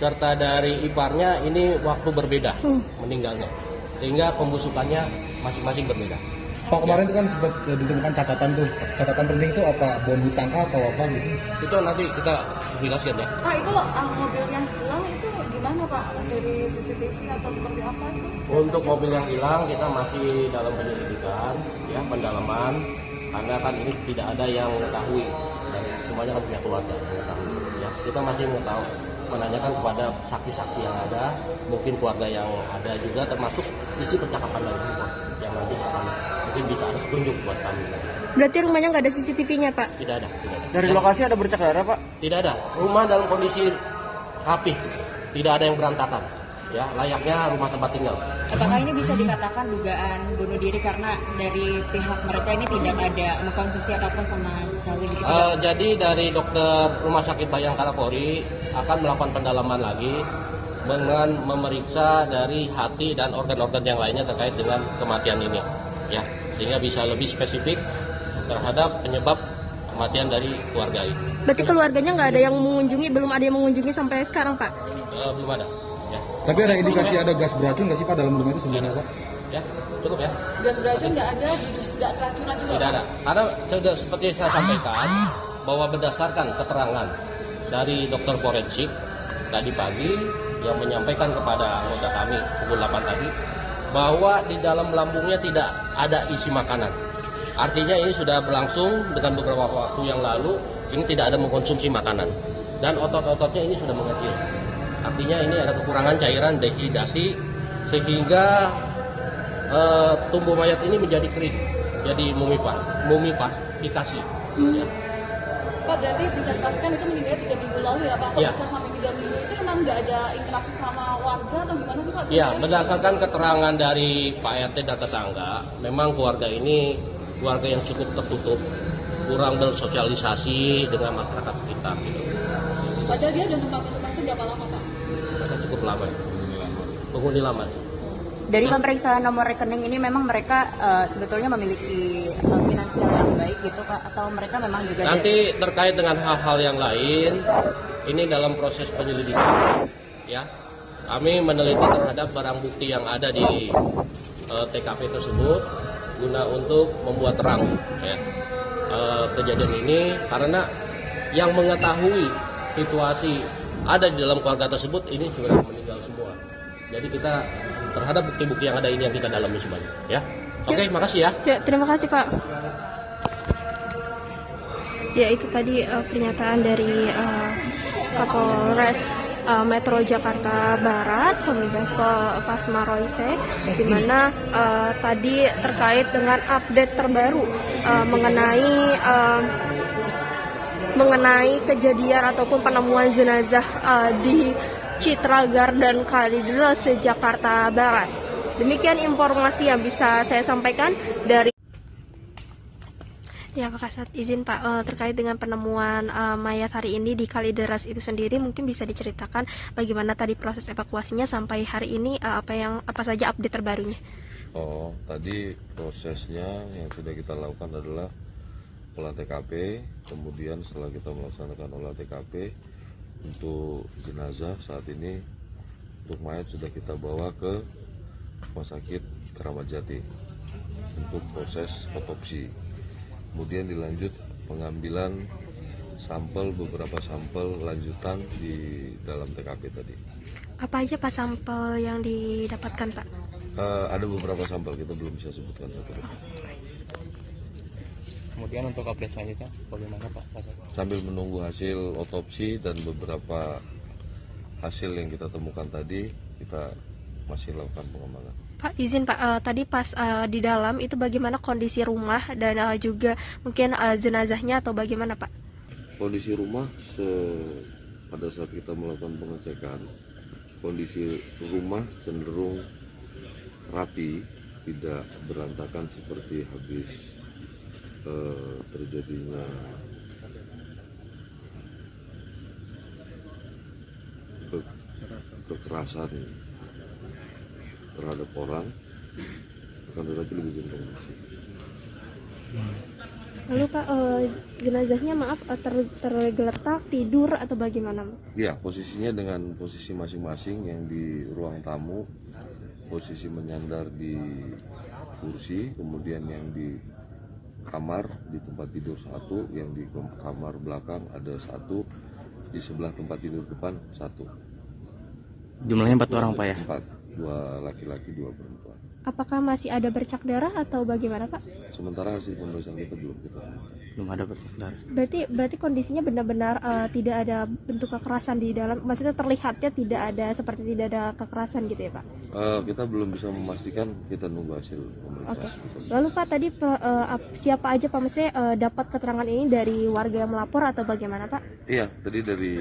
Speaker 8: serta dari iparnya ini waktu berbeda meninggalnya. sehingga pembusukannya masing-masing berbeda.
Speaker 19: Pak, kemarin itu kan sempat ditemukan catatan tuh. Catatan penting itu apa? Bom hutang kah atau apa gitu?
Speaker 8: Itu nanti kita jelaskan ya.
Speaker 12: Pak, itu mobil yang hilang itu gimana Pak? Dari CCTV atau seperti apa itu?
Speaker 8: Untuk mobil yang hilang kita masih dalam penyelidikan, ya, pendalaman, karena kan ini tidak ada yang mengetahui, dan semuanya kan pihak keluarga yang mengetahui. Ya, kita masih menanyakan kepada saksi-saksi yang ada, mungkin keluarga yang ada juga, termasuk isi percakapan dari rumah yang nanti akan mungkin bisa ada petunjuk buat kami.
Speaker 2: Berarti rumahnya nggak ada CCTV-nya, Pak?
Speaker 8: Tidak ada.
Speaker 13: Dari lokasi ada bercak darah, Pak?
Speaker 8: Tidak ada. Rumah dalam kondisi rapi, tidak ada yang berantakan. Ya, layaknya rumah tempat tinggal.
Speaker 9: Apakah ini bisa dikatakan dugaan bunuh diri karena dari pihak mereka ini tidak ada mengkonsumsi apapun sama sekali?
Speaker 8: Jadi dari dokter Rumah Sakit Bayangkara Polri akan melakukan pendalaman lagi dengan memeriksa dari hati dan organ-organ yang lainnya terkait dengan kematian ini, ya, sehingga bisa lebih spesifik terhadap penyebab kematian dari keluarga ini.
Speaker 2: Berarti keluarganya nggak ada yang mengunjungi, belum ada yang mengunjungi sampai sekarang, Pak?
Speaker 8: Belum ada. Ya.
Speaker 19: Tapi ada indikasi ada gas beracun nggak sih Pak dalam rumah itu sebenarnya, Pak?
Speaker 8: Ya, cukup ya.
Speaker 12: Gas beracun nggak ada, tidak keracunan juga?
Speaker 8: Tidak ada. Karena sudah seperti saya sampaikan bahwa berdasarkan keterangan dari dokter forensik tadi pagi yang menyampaikan kepada anggota kami pukul 8 tadi bahwa di dalam lambungnya tidak ada isi makanan. Artinya ini sudah berlangsung dengan beberapa waktu yang lalu, ini tidak ada mengkonsumsi makanan. Dan otot-ototnya ini sudah mengecil. Artinya ini ada kekurangan cairan dehidrasi sehingga tubuh mayat ini menjadi kering, jadi mumifikasi. Ya.
Speaker 12: Pak, berarti bisa dipastikan itu meninggal 3 minggu lalu ya Pak? Kalau bisa sampai 3 minggu itu memang nggak ada interaksi sama warga atau gimana sih Pak?
Speaker 8: Ya, berdasarkan keterangan dari Pak RT dan tetangga, memang keluarga ini keluarga yang cukup tertutup, kurang bersosialisasi dengan masyarakat sekitar. Gitu.
Speaker 12: Padahal dia udah tempat itu berapa lama Pak?
Speaker 8: Cukup lama, penghuni lama.
Speaker 9: Dari pemeriksaan nomor rekening ini memang mereka sebetulnya memiliki finansial yang baik gitu Pak, atau mereka memang juga
Speaker 8: nanti terkait dengan hal-hal yang lain, ini dalam proses penyelidikan, ya. Kami meneliti terhadap barang bukti yang ada di TKP tersebut guna untuk membuat terang, ya, kejadian ini, karena yang mengetahui situasi ada di dalam keluarga tersebut ini sudah meninggal semua. Jadi kita terhadap bukti-bukti yang ada ini yang kita dalami semuanya, ya. Oke, makasih ya.
Speaker 2: Ya, terima kasih Pak. Ya, itu tadi pernyataan dari Kapolres Metro Jakarta Barat, Kombes Pol Pasma Royce, di mana tadi terkait dengan update terbaru mengenai kejadian ataupun penemuan jenazah di Citra Garden Kalideres, Jakarta Barat. Demikian informasi yang bisa saya sampaikan dari. Ya, Pak Kasat, izin Pak, terkait dengan penemuan mayat hari ini di Kalideres itu sendiri, mungkin bisa diceritakan bagaimana tadi proses evakuasinya sampai hari ini, apa saja update terbarunya?
Speaker 11: Oh, tadi prosesnya yang sudah kita lakukan adalah olah TKP, kemudian setelah kita melaksanakan olah TKP untuk jenazah, saat ini untuk mayat sudah kita bawa ke Rumah Sakit Keramat Jati untuk proses otopsi. Kemudian dilanjut pengambilan sampel, beberapa sampel lanjutan di dalam TKP tadi.
Speaker 2: Apa aja Pak sampel yang didapatkan Pak?
Speaker 11: Ada beberapa sampel, kita belum bisa sebutkan satu.
Speaker 17: Kemudian untuk update selanjutnya bagaimana Pak?
Speaker 11: Sambil menunggu hasil otopsi dan beberapa hasil yang kita temukan tadi, kita masih lakukan pengembangan.
Speaker 2: Pak, izin Pak, tadi pas di dalam itu bagaimana kondisi rumah dan juga mungkin jenazahnya atau bagaimana Pak?
Speaker 11: Kondisi rumah pada saat kita melakukan pengecekan, kondisi rumah cenderung rapi, tidak berantakan seperti habis terjadinya kekerasan terhadap orang, akan tetapi lebih cenderung bersih.
Speaker 2: Lalu Pak, jenazahnya maaf tergeletak, tidur atau bagaimana?
Speaker 11: Ya, posisinya dengan posisi masing-masing yang di ruang tamu posisi menyandar di kursi, kemudian yang di kamar di tempat tidur satu, yang di kamar belakang ada satu, di sebelah tempat tidur depan satu.
Speaker 17: Jumlahnya 4 orang Pak ya?
Speaker 11: 4, 2 laki-laki 2 perempuan.
Speaker 2: Apakah masih ada bercak darah atau bagaimana Pak?
Speaker 11: Sementara hasil pemeriksaan kita belum
Speaker 17: ada bercak darah.
Speaker 2: Berarti kondisinya benar-benar tidak ada bentuk kekerasan di dalam, maksudnya terlihatnya tidak ada kekerasan gitu ya Pak?
Speaker 11: Kita belum bisa memastikan, kita nunggu hasil pemeriksaan.
Speaker 2: Oke. Lalu Pak tadi siapa aja Pak, maksudnya dapat keterangan ini dari warga yang melapor atau bagaimana Pak?
Speaker 11: Iya, tadi dari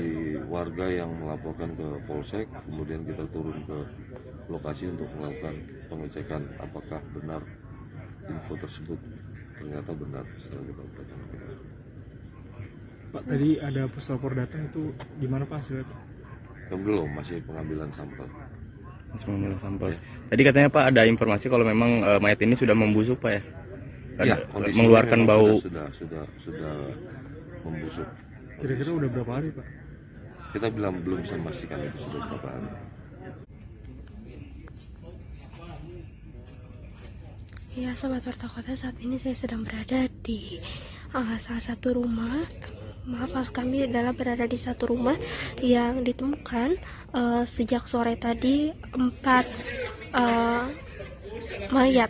Speaker 11: warga yang melaporkan ke Polsek, kemudian kita turun ke lokasi untuk melakukan pengecekan apakah benar info tersebut. Ternyata benar setelah kita lakukan.
Speaker 16: Pak, tadi ada puslapor datang, itu gimana Pak hasilnya?
Speaker 11: Belum, masih pengambilan sampel.
Speaker 17: Masih pengambilan sampel. Tadi katanya Pak ada informasi kalau memang mayat ini sudah membusuk Pak ya?
Speaker 11: Iya,
Speaker 17: mengeluarkan bau.
Speaker 11: Sudah membusuk.
Speaker 16: Kira-kira udah berapa hari Pak?
Speaker 11: Kita belum bisa memastikan itu sudah berapa hari.
Speaker 2: Ya Sobat Warta Kota, saat ini saya sedang berada di salah satu rumah. Maaf kami adalah berada di satu rumah yang ditemukan sejak sore tadi 4 mayat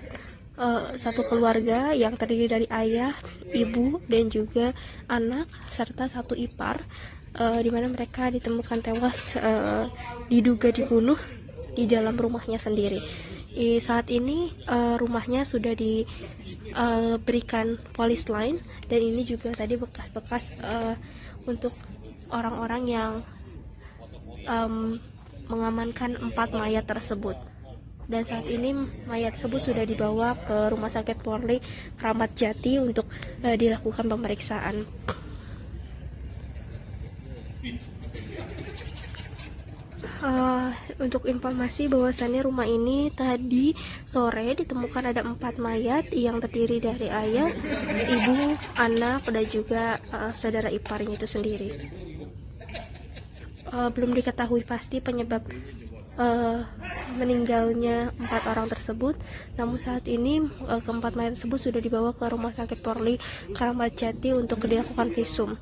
Speaker 2: satu keluarga yang terdiri dari ayah, ibu, dan juga anak serta satu ipar, di mana mereka ditemukan tewas diduga dibunuh di dalam rumahnya sendiri. Saat ini rumahnya sudah diberikan polis lain, dan ini juga tadi bekas-bekas untuk orang-orang yang mengamankan 4 mayat tersebut. Dan saat ini mayat tersebut sudah dibawa ke Rumah Sakit Polri Kramat Jati untuk dilakukan pemeriksaan. Untuk informasi bahwasannya rumah ini tadi sore ditemukan ada 4 mayat yang terdiri dari ayah, ibu, anak, dan juga saudara iparnya itu sendiri. Belum diketahui pasti penyebab meninggalnya 4 orang tersebut, namun saat ini keempat mayat tersebut sudah dibawa ke Rumah Sakit Polri Kramat Jati untuk dilakukan visum.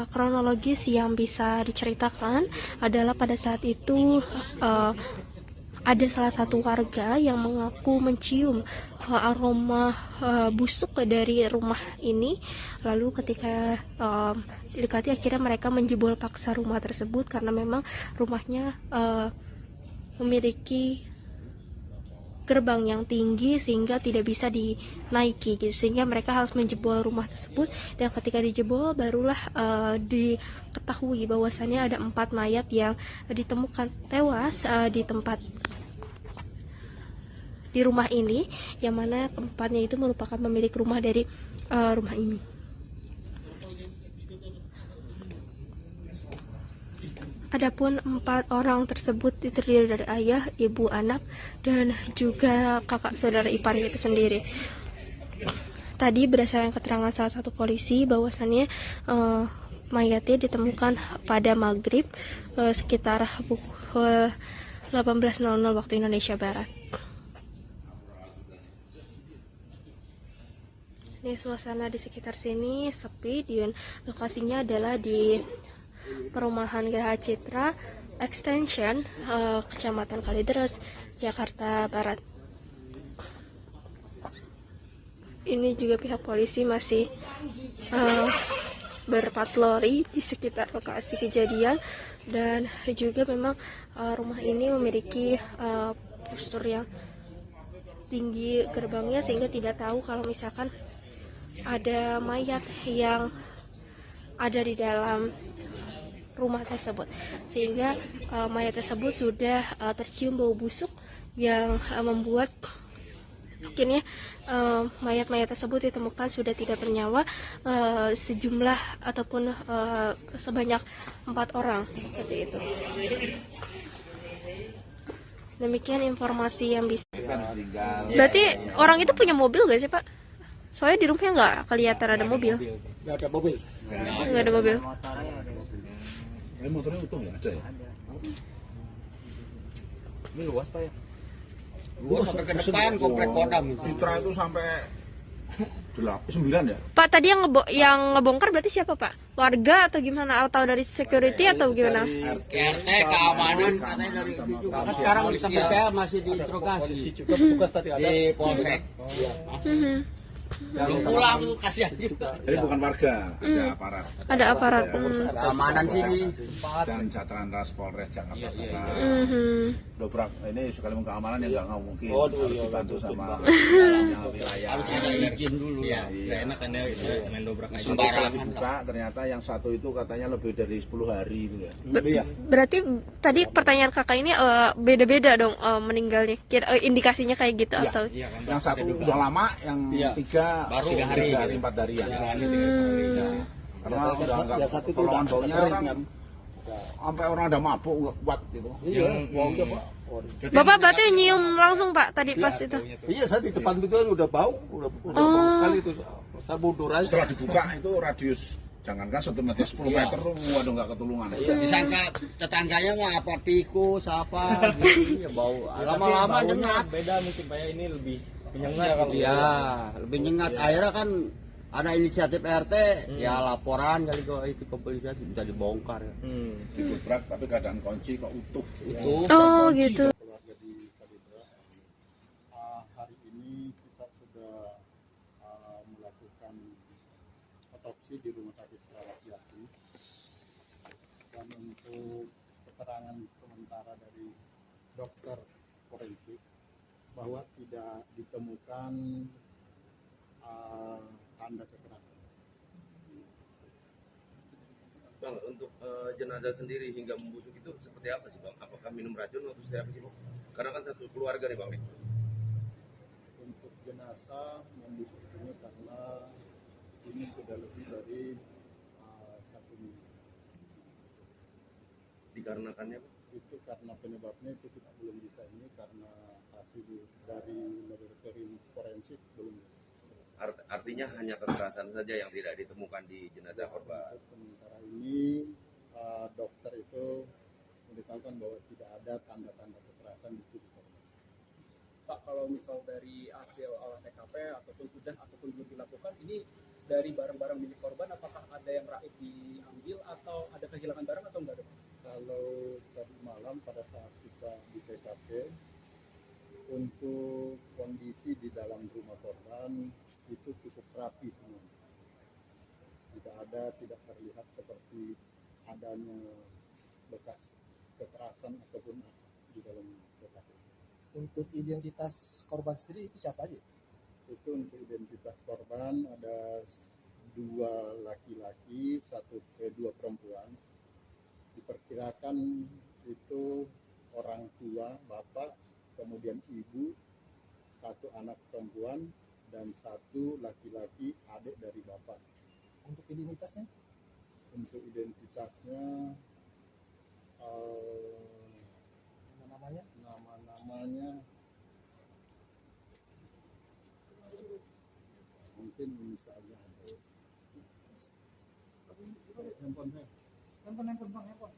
Speaker 2: Kronologis yang bisa diceritakan adalah pada saat itu ada salah satu warga yang mengaku mencium aroma busuk dari rumah ini. Lalu ketika didekati, akhirnya mereka menjebol paksa rumah tersebut karena memang rumahnya memiliki gerbang yang tinggi sehingga tidak bisa dinaiki gitu, sehingga mereka harus menjebol rumah tersebut. Dan ketika dijebol barulah diketahui bahwasannya ada 4 mayat yang ditemukan tewas di rumah ini, yang mana keempatnya itu merupakan pemilik rumah dari rumah ini. Adapun 4 orang tersebut terdiri dari ayah, ibu, anak, dan juga kakak saudara iparnya itu sendiri. Tadi berdasarkan keterangan salah satu polisi bahwasannya mayatnya ditemukan pada maghrib sekitar pukul 18.00 waktu Indonesia Barat. Ini suasana di sekitar sini sepi, dan lokasinya adalah di Perumahan Geraha Citra Extension, Kecamatan Kalideres, Jakarta Barat. Ini juga pihak polisi masih berpatroli di sekitar lokasi kejadian, dan juga memang rumah ini memiliki postur yang tinggi gerbangnya, sehingga tidak tahu kalau misalkan ada mayat yang ada di dalam rumah tersebut, sehingga mayat tersebut sudah tercium bau busuk yang membuat akhirnya mayat-mayat tersebut ditemukan sudah tidak bernyawa, sejumlah ataupun sebanyak 4 orang seperti itu. Demikian informasi yang bisa. Berarti orang itu punya mobil gak sih Pak? Soalnya di rumahnya nggak kelihatan ada mobil.
Speaker 5: Nggak ada mobil.
Speaker 2: Nggak ada mobil.
Speaker 3: Motornya utuh nggak ada ya?
Speaker 5: Ini luas Pak ya?
Speaker 4: Luas sampai ke depan komplek Kodam itu.
Speaker 3: Citra itu sampai 9 ya.
Speaker 2: Pak, tadi yang ngebongkar berarti siapa Pak? Warga atau gimana? Atau dari security atau gimana?
Speaker 4: RT keamanan katanya dari
Speaker 5: Karena sekarang di tempat saya masih diinterogasi juga petugas tadi ada
Speaker 4: di polsek. Belum pulang tuh, kasihan juga.
Speaker 3: Jadi bukan warga, ada aparat.
Speaker 2: Ada aparat.
Speaker 4: Keamanan sini
Speaker 3: Dan Satlantas Polres Jakarta Barat. Dobrak ini sekalipun keamanan ya nggak mungkin.
Speaker 5: Oh,
Speaker 3: Harus dibantu sama wilayah.
Speaker 4: harus ada izin dulu ya.
Speaker 3: Iya.
Speaker 17: enak kan ya main dobrak aja.
Speaker 3: Setelah dibuka ternyata yang satu itu katanya lebih dari 10 hari itu ya.
Speaker 2: Berarti tadi pertanyaan kakak ini beda-beda dong meninggalnya. Indikasinya kayak gitu
Speaker 3: Iya.
Speaker 2: atau?
Speaker 3: Yang satu udah lama, yang tiga
Speaker 4: baru
Speaker 3: 3 hari 4 hari ya. Karena udah nggak pertolongan baunya orang sampai orang ada mabuk nggak kuat gitu.
Speaker 2: Bapak berarti nyium langsung Pak tadi pas itu?
Speaker 5: Iya, saya di depan itu udah bau bau sekali itu. Saya mundur aja.
Speaker 3: Setelah dibuka itu radius jangankan 1 meter 10 meter tuh waduh nggak ketulungan.
Speaker 4: Disangka tetangganya mah apa tikus apa gitu ya bau. Lama-lama nyengat.
Speaker 17: Beda mungkin Pak ya, ini lebih menyengat.
Speaker 4: Iya, lebih nyengat. Akhirnya kan ada inisiatif RT, ya laporan kali kok itu kepolisian bisa dibongkar ya.
Speaker 3: Didobrak tapi keadaan kunci kok utuh.
Speaker 2: Oh gitu.
Speaker 10: Keluarga di Kalidra, hari ini kita sudah melakukan otopsi di Rumah Sakit Rawat Jati, dan untuk keterangan sementara dari dokter forensik bahwa tidak ditemukan tanda kekerasan.
Speaker 18: Bang, untuk jenazah sendiri hingga membusuk itu seperti apa sih Bang? Apakah minum racun atau seperti apa sih Bang? Karena kan satu keluarga nih Bang.
Speaker 10: Untuk jenazah membusuk ini karena ini sudah lebih dari 1 minggu.
Speaker 18: Dikarenakannya Bang?
Speaker 10: Itu karena penyebabnya itu kita belum bisa ini karena hasil dari laboratorium forensik belum.
Speaker 18: Artinya hanya kekerasan saja yang tidak ditemukan di jenazah korban.
Speaker 10: Sementara ini dokter itu memberitahukan bahwa tidak ada tanda-tanda kekerasan di tubuh korban.
Speaker 6: Pak, kalau misal dari hasil olah TKP ataupun belum dilakukan, ini dari barang-barang milik korban, apakah ada yang raib diambil atau ada kehilangan barang atau enggak?
Speaker 10: Kalau tadi malam pada saat kita di TKP, untuk kondisi di dalam rumah korban itu cukup rapi semua. Tidak terlihat seperti adanya bekas kekerasan ataupun di dalam TKP.
Speaker 15: Untuk identitas korban sendiri itu siapa aja?
Speaker 10: Itu untuk identitas korban ada 2 laki-laki, 2 perempuan. Diperkirakan itu orang tua, bapak, kemudian ibu, 1 anak perempuan, dan 1 laki-laki adik dari bapak.
Speaker 15: Untuk identitasnya?
Speaker 10: Untuk identitasnya nama-namanya mungkin bisa aja ada. Handphone saya. Handphone bang, handphone.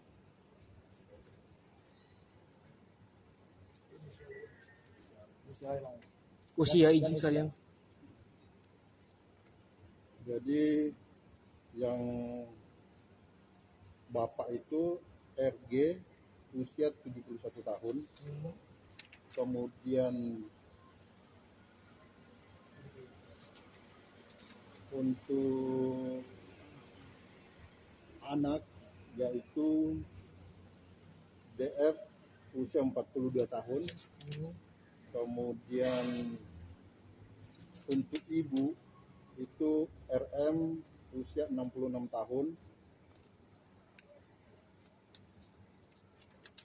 Speaker 13: Usia izin sekalian.
Speaker 10: Jadi yang bapak itu RG usia 71 tahun. Kemudian untuk anak yaitu DF usia 42 tahun. Kemudian untuk ibu itu RM usia 66 tahun.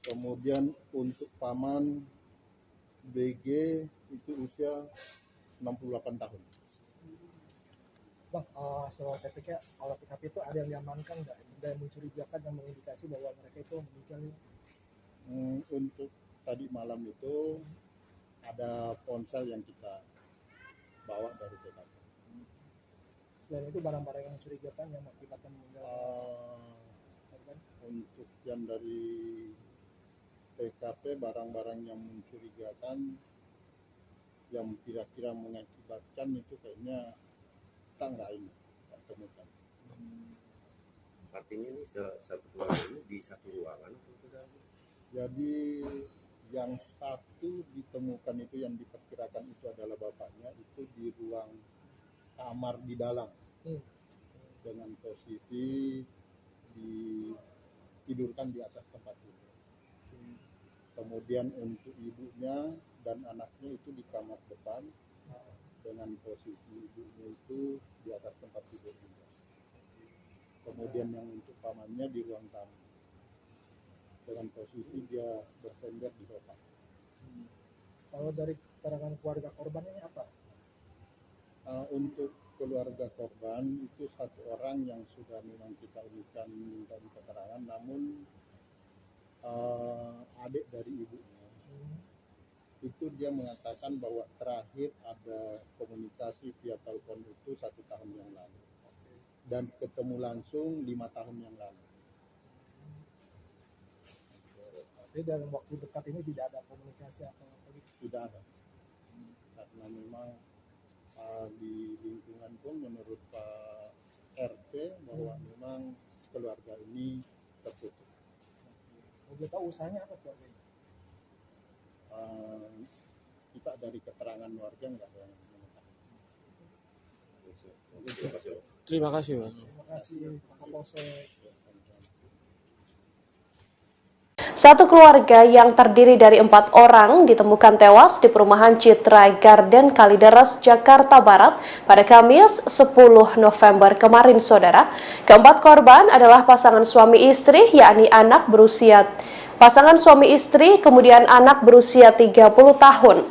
Speaker 10: Kemudian untuk paman BG itu usia 68 tahun.
Speaker 15: Bang, soal TPK, olah TKP itu ada yang diamankan nggak? Ada yang mencurigakan yang mengindikasi bahwa mereka itu meninggal?
Speaker 10: Untuk tadi malam itu ada ponsel yang kita bawa dari TKP.
Speaker 15: Selain itu barang-barang yang mencurigakan yang mengakibatkan meninggal korban?
Speaker 10: Untuk yang dari TKP barang-barang yang mencurigakan, yang kira-kira mengakibatkan itu kayaknya kita nggak temukan.
Speaker 18: Artinya ini satu keluarga ini di satu ruangan.
Speaker 10: Jadi yang satu ditemukan itu yang diperkirakan itu adalah bapaknya, itu di ruang kamar di dalam dengan posisi ditidurkan di atas tempat tidur. Kemudian untuk ibunya dan anaknya itu di kamar depan dengan posisi ibunya itu di atas tempat tidur juga. Kemudian yang untuk pamannya di ruang tamu dengan posisi dia bersender di sofa.
Speaker 15: Kalau dari keterangan keluarga korban ini apa?
Speaker 10: Untuk keluarga korban itu satu orang yang sudah memang kita minta keterangan, namun adik dari ibunya itu dia mengatakan bahwa terakhir ada komunikasi via telepon itu 1 tahun yang lalu dan ketemu langsung 5 tahun yang lalu.
Speaker 15: Tapi dalam waktu dekat ini tidak ada komunikasi atau apa gitu?
Speaker 10: Tidak ada, karena memang di lingkungan pun menurut Pak RT bahwa memang keluarga ini tertutup.
Speaker 15: Mau tahu usahanya apa keluarga ini?
Speaker 10: Kita dari keterangan warga nggak ada yang mengetahui.
Speaker 16: Terima kasih, Pak.
Speaker 15: Terima kasih, Pak Kapolsek.
Speaker 1: Satu keluarga yang terdiri dari 4 orang ditemukan tewas di perumahan Citra Garden Kalideres, Jakarta Barat pada Kamis 10 November kemarin, Saudara. Keempat korban adalah pasangan suami istri, yakni pasangan suami istri, kemudian anak berusia 30 tahun.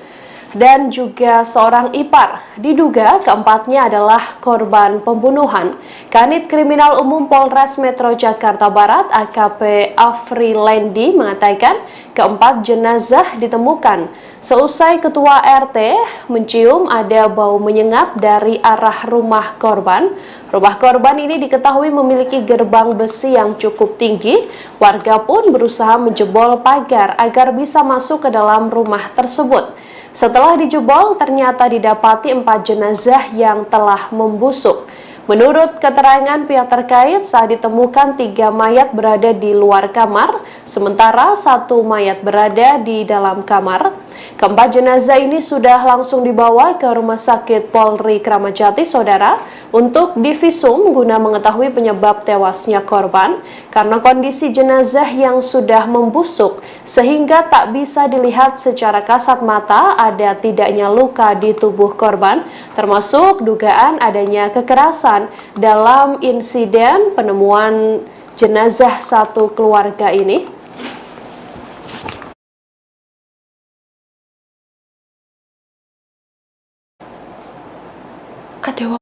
Speaker 1: Dan juga seorang ipar. Diduga keempatnya adalah korban pembunuhan. Kanit Kriminal Umum Polres Metro Jakarta Barat AKP Afrilendi mengatakan keempat jenazah ditemukan seusai ketua RT mencium ada bau menyengat dari arah rumah korban. Rumah korban ini diketahui memiliki gerbang besi yang cukup tinggi. Warga pun berusaha menjebol pagar agar bisa masuk ke dalam rumah tersebut. Setelah dijebol, ternyata didapati 4 jenazah yang telah membusuk. Menurut keterangan pihak terkait, saat ditemukan 3 mayat berada di luar kamar, sementara 1 mayat berada di dalam kamar. Keempat jenazah ini sudah langsung dibawa ke Rumah Sakit Polri Kramat Jati, Saudara, untuk divisum guna mengetahui penyebab tewasnya korban karena kondisi jenazah yang sudah membusuk sehingga tak bisa dilihat secara kasat mata ada tidaknya luka di tubuh korban, termasuk dugaan adanya kekerasan dalam insiden penemuan jenazah satu keluarga ini. Ada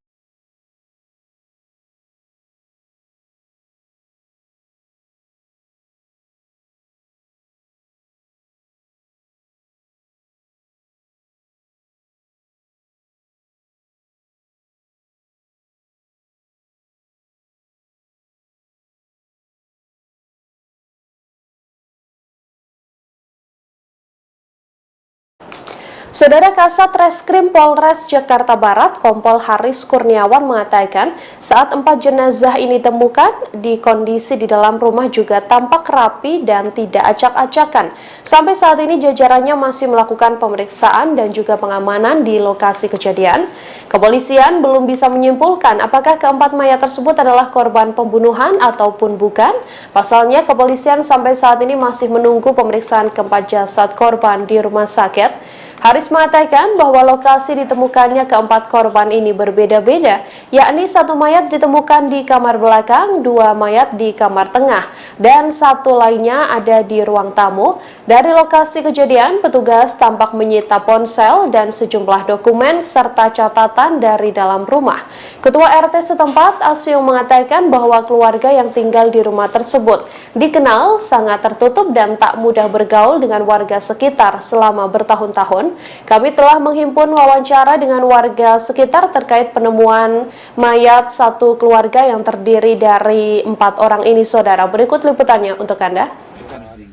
Speaker 1: Saudara, Kasat Reskrim Polres Jakarta Barat, Kompol Haris Kurniawan mengatakan saat 4 jenazah ini ditemukan di kondisi di dalam rumah juga tampak rapi dan tidak acak-acakan. Sampai saat ini jajarannya masih melakukan pemeriksaan dan juga pengamanan di lokasi kejadian. Kepolisian belum bisa menyimpulkan apakah keempat mayat tersebut adalah korban pembunuhan ataupun bukan. Pasalnya, kepolisian sampai saat ini masih menunggu pemeriksaan keempat jasad korban di rumah sakit. Haris mengatakan bahwa lokasi ditemukannya keempat korban ini berbeda-beda, yakni 1 mayat ditemukan di kamar belakang, 2 mayat di kamar tengah, dan 1 lainnya ada di ruang tamu. Dari lokasi kejadian, petugas tampak menyita ponsel dan sejumlah dokumen serta catatan dari dalam rumah. Ketua RT setempat, Asyong, mengatakan bahwa keluarga yang tinggal di rumah tersebut dikenal sangat tertutup dan tak mudah bergaul dengan warga sekitar selama bertahun-tahun. Kami telah menghimpun wawancara dengan warga sekitar terkait penemuan mayat satu keluarga yang terdiri dari 4 orang ini, Saudara. Berikut liputannya untuk Anda.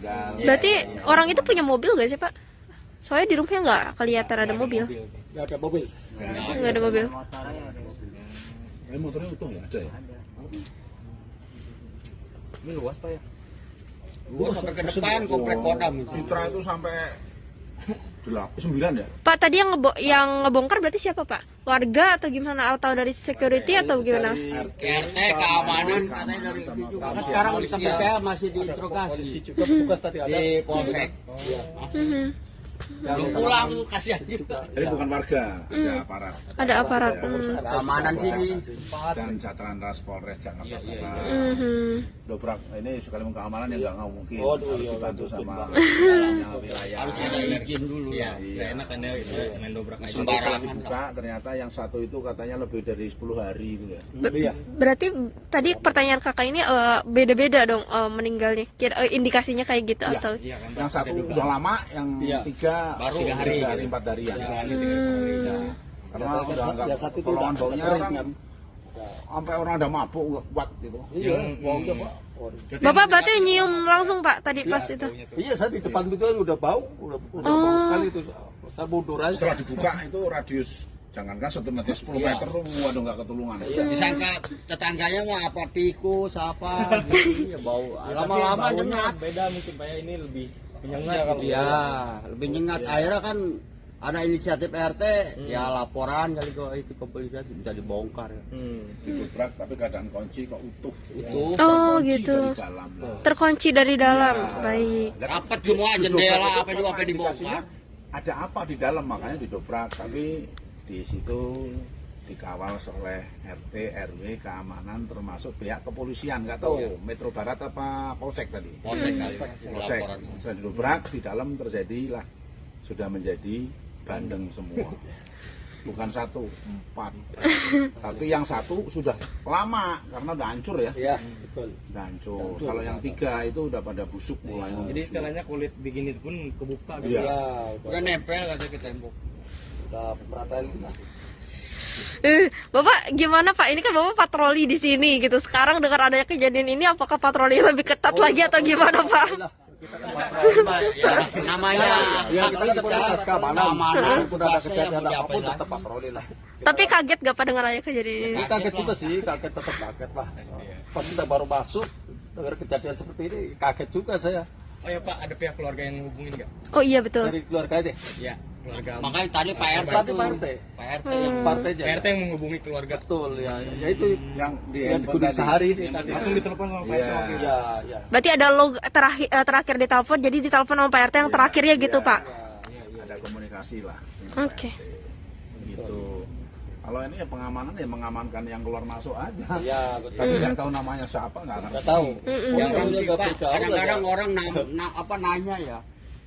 Speaker 3: meninggal.
Speaker 2: Berarti orang itu punya mobil gak sih Pak? Soalnya di rumahnya nggak kelihatan ada mobil.
Speaker 5: Nggak ada mobil.
Speaker 2: Nggak ada mobil.
Speaker 3: Motornya utuh ya? Ada ya?
Speaker 4: Ini luas Pak ya? Luas sampai ke depan komplek Kodam.
Speaker 3: Citra itu sampai 9 ya?
Speaker 2: Pak tadi yang ngebongkar berarti siapa Pak? Warga atau gimana? Atau dari security atau gimana?
Speaker 4: RT keamanan katanya dari itu juga. Sekarang di tempat saya masih diinterogasi.
Speaker 5: Juga petugas tadi ada
Speaker 4: di polsek. Belum pulang tuh kasihan juga.
Speaker 3: Jadi bukan warga, ada aparat.
Speaker 2: Ada aparat.
Speaker 4: Keamanan sini
Speaker 3: dan Satlantas Polres Jakarta Barat. Dobrak ini sekali keamanan yang nggak mungkin. Harus dibantu sama wilayah.
Speaker 4: Harus ada izin dulu.
Speaker 3: Iya.
Speaker 17: Enak kan ya main dobrak
Speaker 3: Sembarangan dibuka, ternyata yang satu itu katanya lebih dari 10 hari itu ya.
Speaker 2: Berarti tadi pertanyaan kakak ini beda-beda dong meninggalnya. Indikasinya kayak gitu atau?
Speaker 3: Yang satu udah lama, yang tiga baru 3 hari, 4 hari ya. Karena udah nggak kolongan baunya orang sampai orang ada mabuk nggak kuat gitu.
Speaker 5: Iya, baunya Pak.
Speaker 2: Bapak berarti nyium langsung Pak tadi pas itu?
Speaker 5: Iya, saya di depan itu udah bau, udah bau sekali itu. Saya mundur aja.
Speaker 3: Setelah dibuka itu radius jangankan 1 meter 10 meter tuh waduh nggak ketulungan.
Speaker 4: Disangka tetangganya mah apa tikus apa gitu ya bau. Lama-lama nyengat.
Speaker 17: Beda mungkin Pak ya, ini lebih menyengat.
Speaker 4: Iya, lebih nyengat. Akhirnya kan ada inisiatif RT, ya laporan kali kok itu kepolisian bisa dibongkar.
Speaker 3: Didobrak tapi keadaan kunci kok utuh.
Speaker 2: Oh gitu. Terkunci dari dalam. Baik.
Speaker 4: Rapat semua jendela apa juga apa dibongkar.
Speaker 3: Ada apa di dalam makanya didobrak, tapi di situ dikawal oleh RT, RW, keamanan termasuk pihak kepolisian, nggak tahu Metro Barat apa Polsek tadi. Polsek. Setelah didobrak di dalam terjadilah sudah menjadi bandeng semua. Bukan 1, 4. Tapi yang 1 sudah lama karena udah hancur ya.
Speaker 5: Iya, betul.
Speaker 3: Udah hancur. Kalau yang 3 itu udah pada busuk mulai.
Speaker 17: Jadi istilahnya kulit bikin itu pun kebuka gitu.
Speaker 3: Iya.
Speaker 4: Udah nempel katanya ke tembok.
Speaker 5: Udah meratain lah.
Speaker 2: Bapak gimana Pak? Ini kan Bapak patroli di sini gitu. Sekarang dengan adanya kejadian ini, apakah patroli lebih ketat lagi atau gimana Pak?
Speaker 4: Namanya
Speaker 5: ya kita kan komunitas keamanan. Udah ada kejadian apapun tetap patroli lah.
Speaker 2: Tapi kaget gak Pak dengan adanya kejadian ini?
Speaker 5: Kaget juga sih, tetap kaget lah. Pas kita baru masuk dengar kejadian seperti ini, kaget juga saya.
Speaker 17: Oh ya Pak, ada pihak keluarga yang ngehubungin nggak?
Speaker 2: Oh iya betul.
Speaker 5: Dari keluarga deh.
Speaker 17: Iya, keluarga.
Speaker 4: Makanya tadi Pak RT
Speaker 5: Tadi Pak RT
Speaker 17: yang menghubungi keluarga.
Speaker 5: Betul ya. Ya itu
Speaker 3: yang di
Speaker 5: kudu sehari ini tadi.
Speaker 17: Langsung ditelepon sama Pak RT.
Speaker 5: Iya.
Speaker 2: Berarti ada log terakhir ditelepon, jadi ditelepon sama Pak RT yang terakhirnya gitu Pak.
Speaker 3: Ada komunikasi lah.
Speaker 2: Oke.
Speaker 3: Gitu. Kalau ini ya pengamanan ya mengamankan yang keluar masuk aja.
Speaker 5: Iya, betul.
Speaker 3: Tapi nggak tahu namanya siapa nggak
Speaker 5: tahu.
Speaker 4: Yang kadang-kadang orang nanya ya.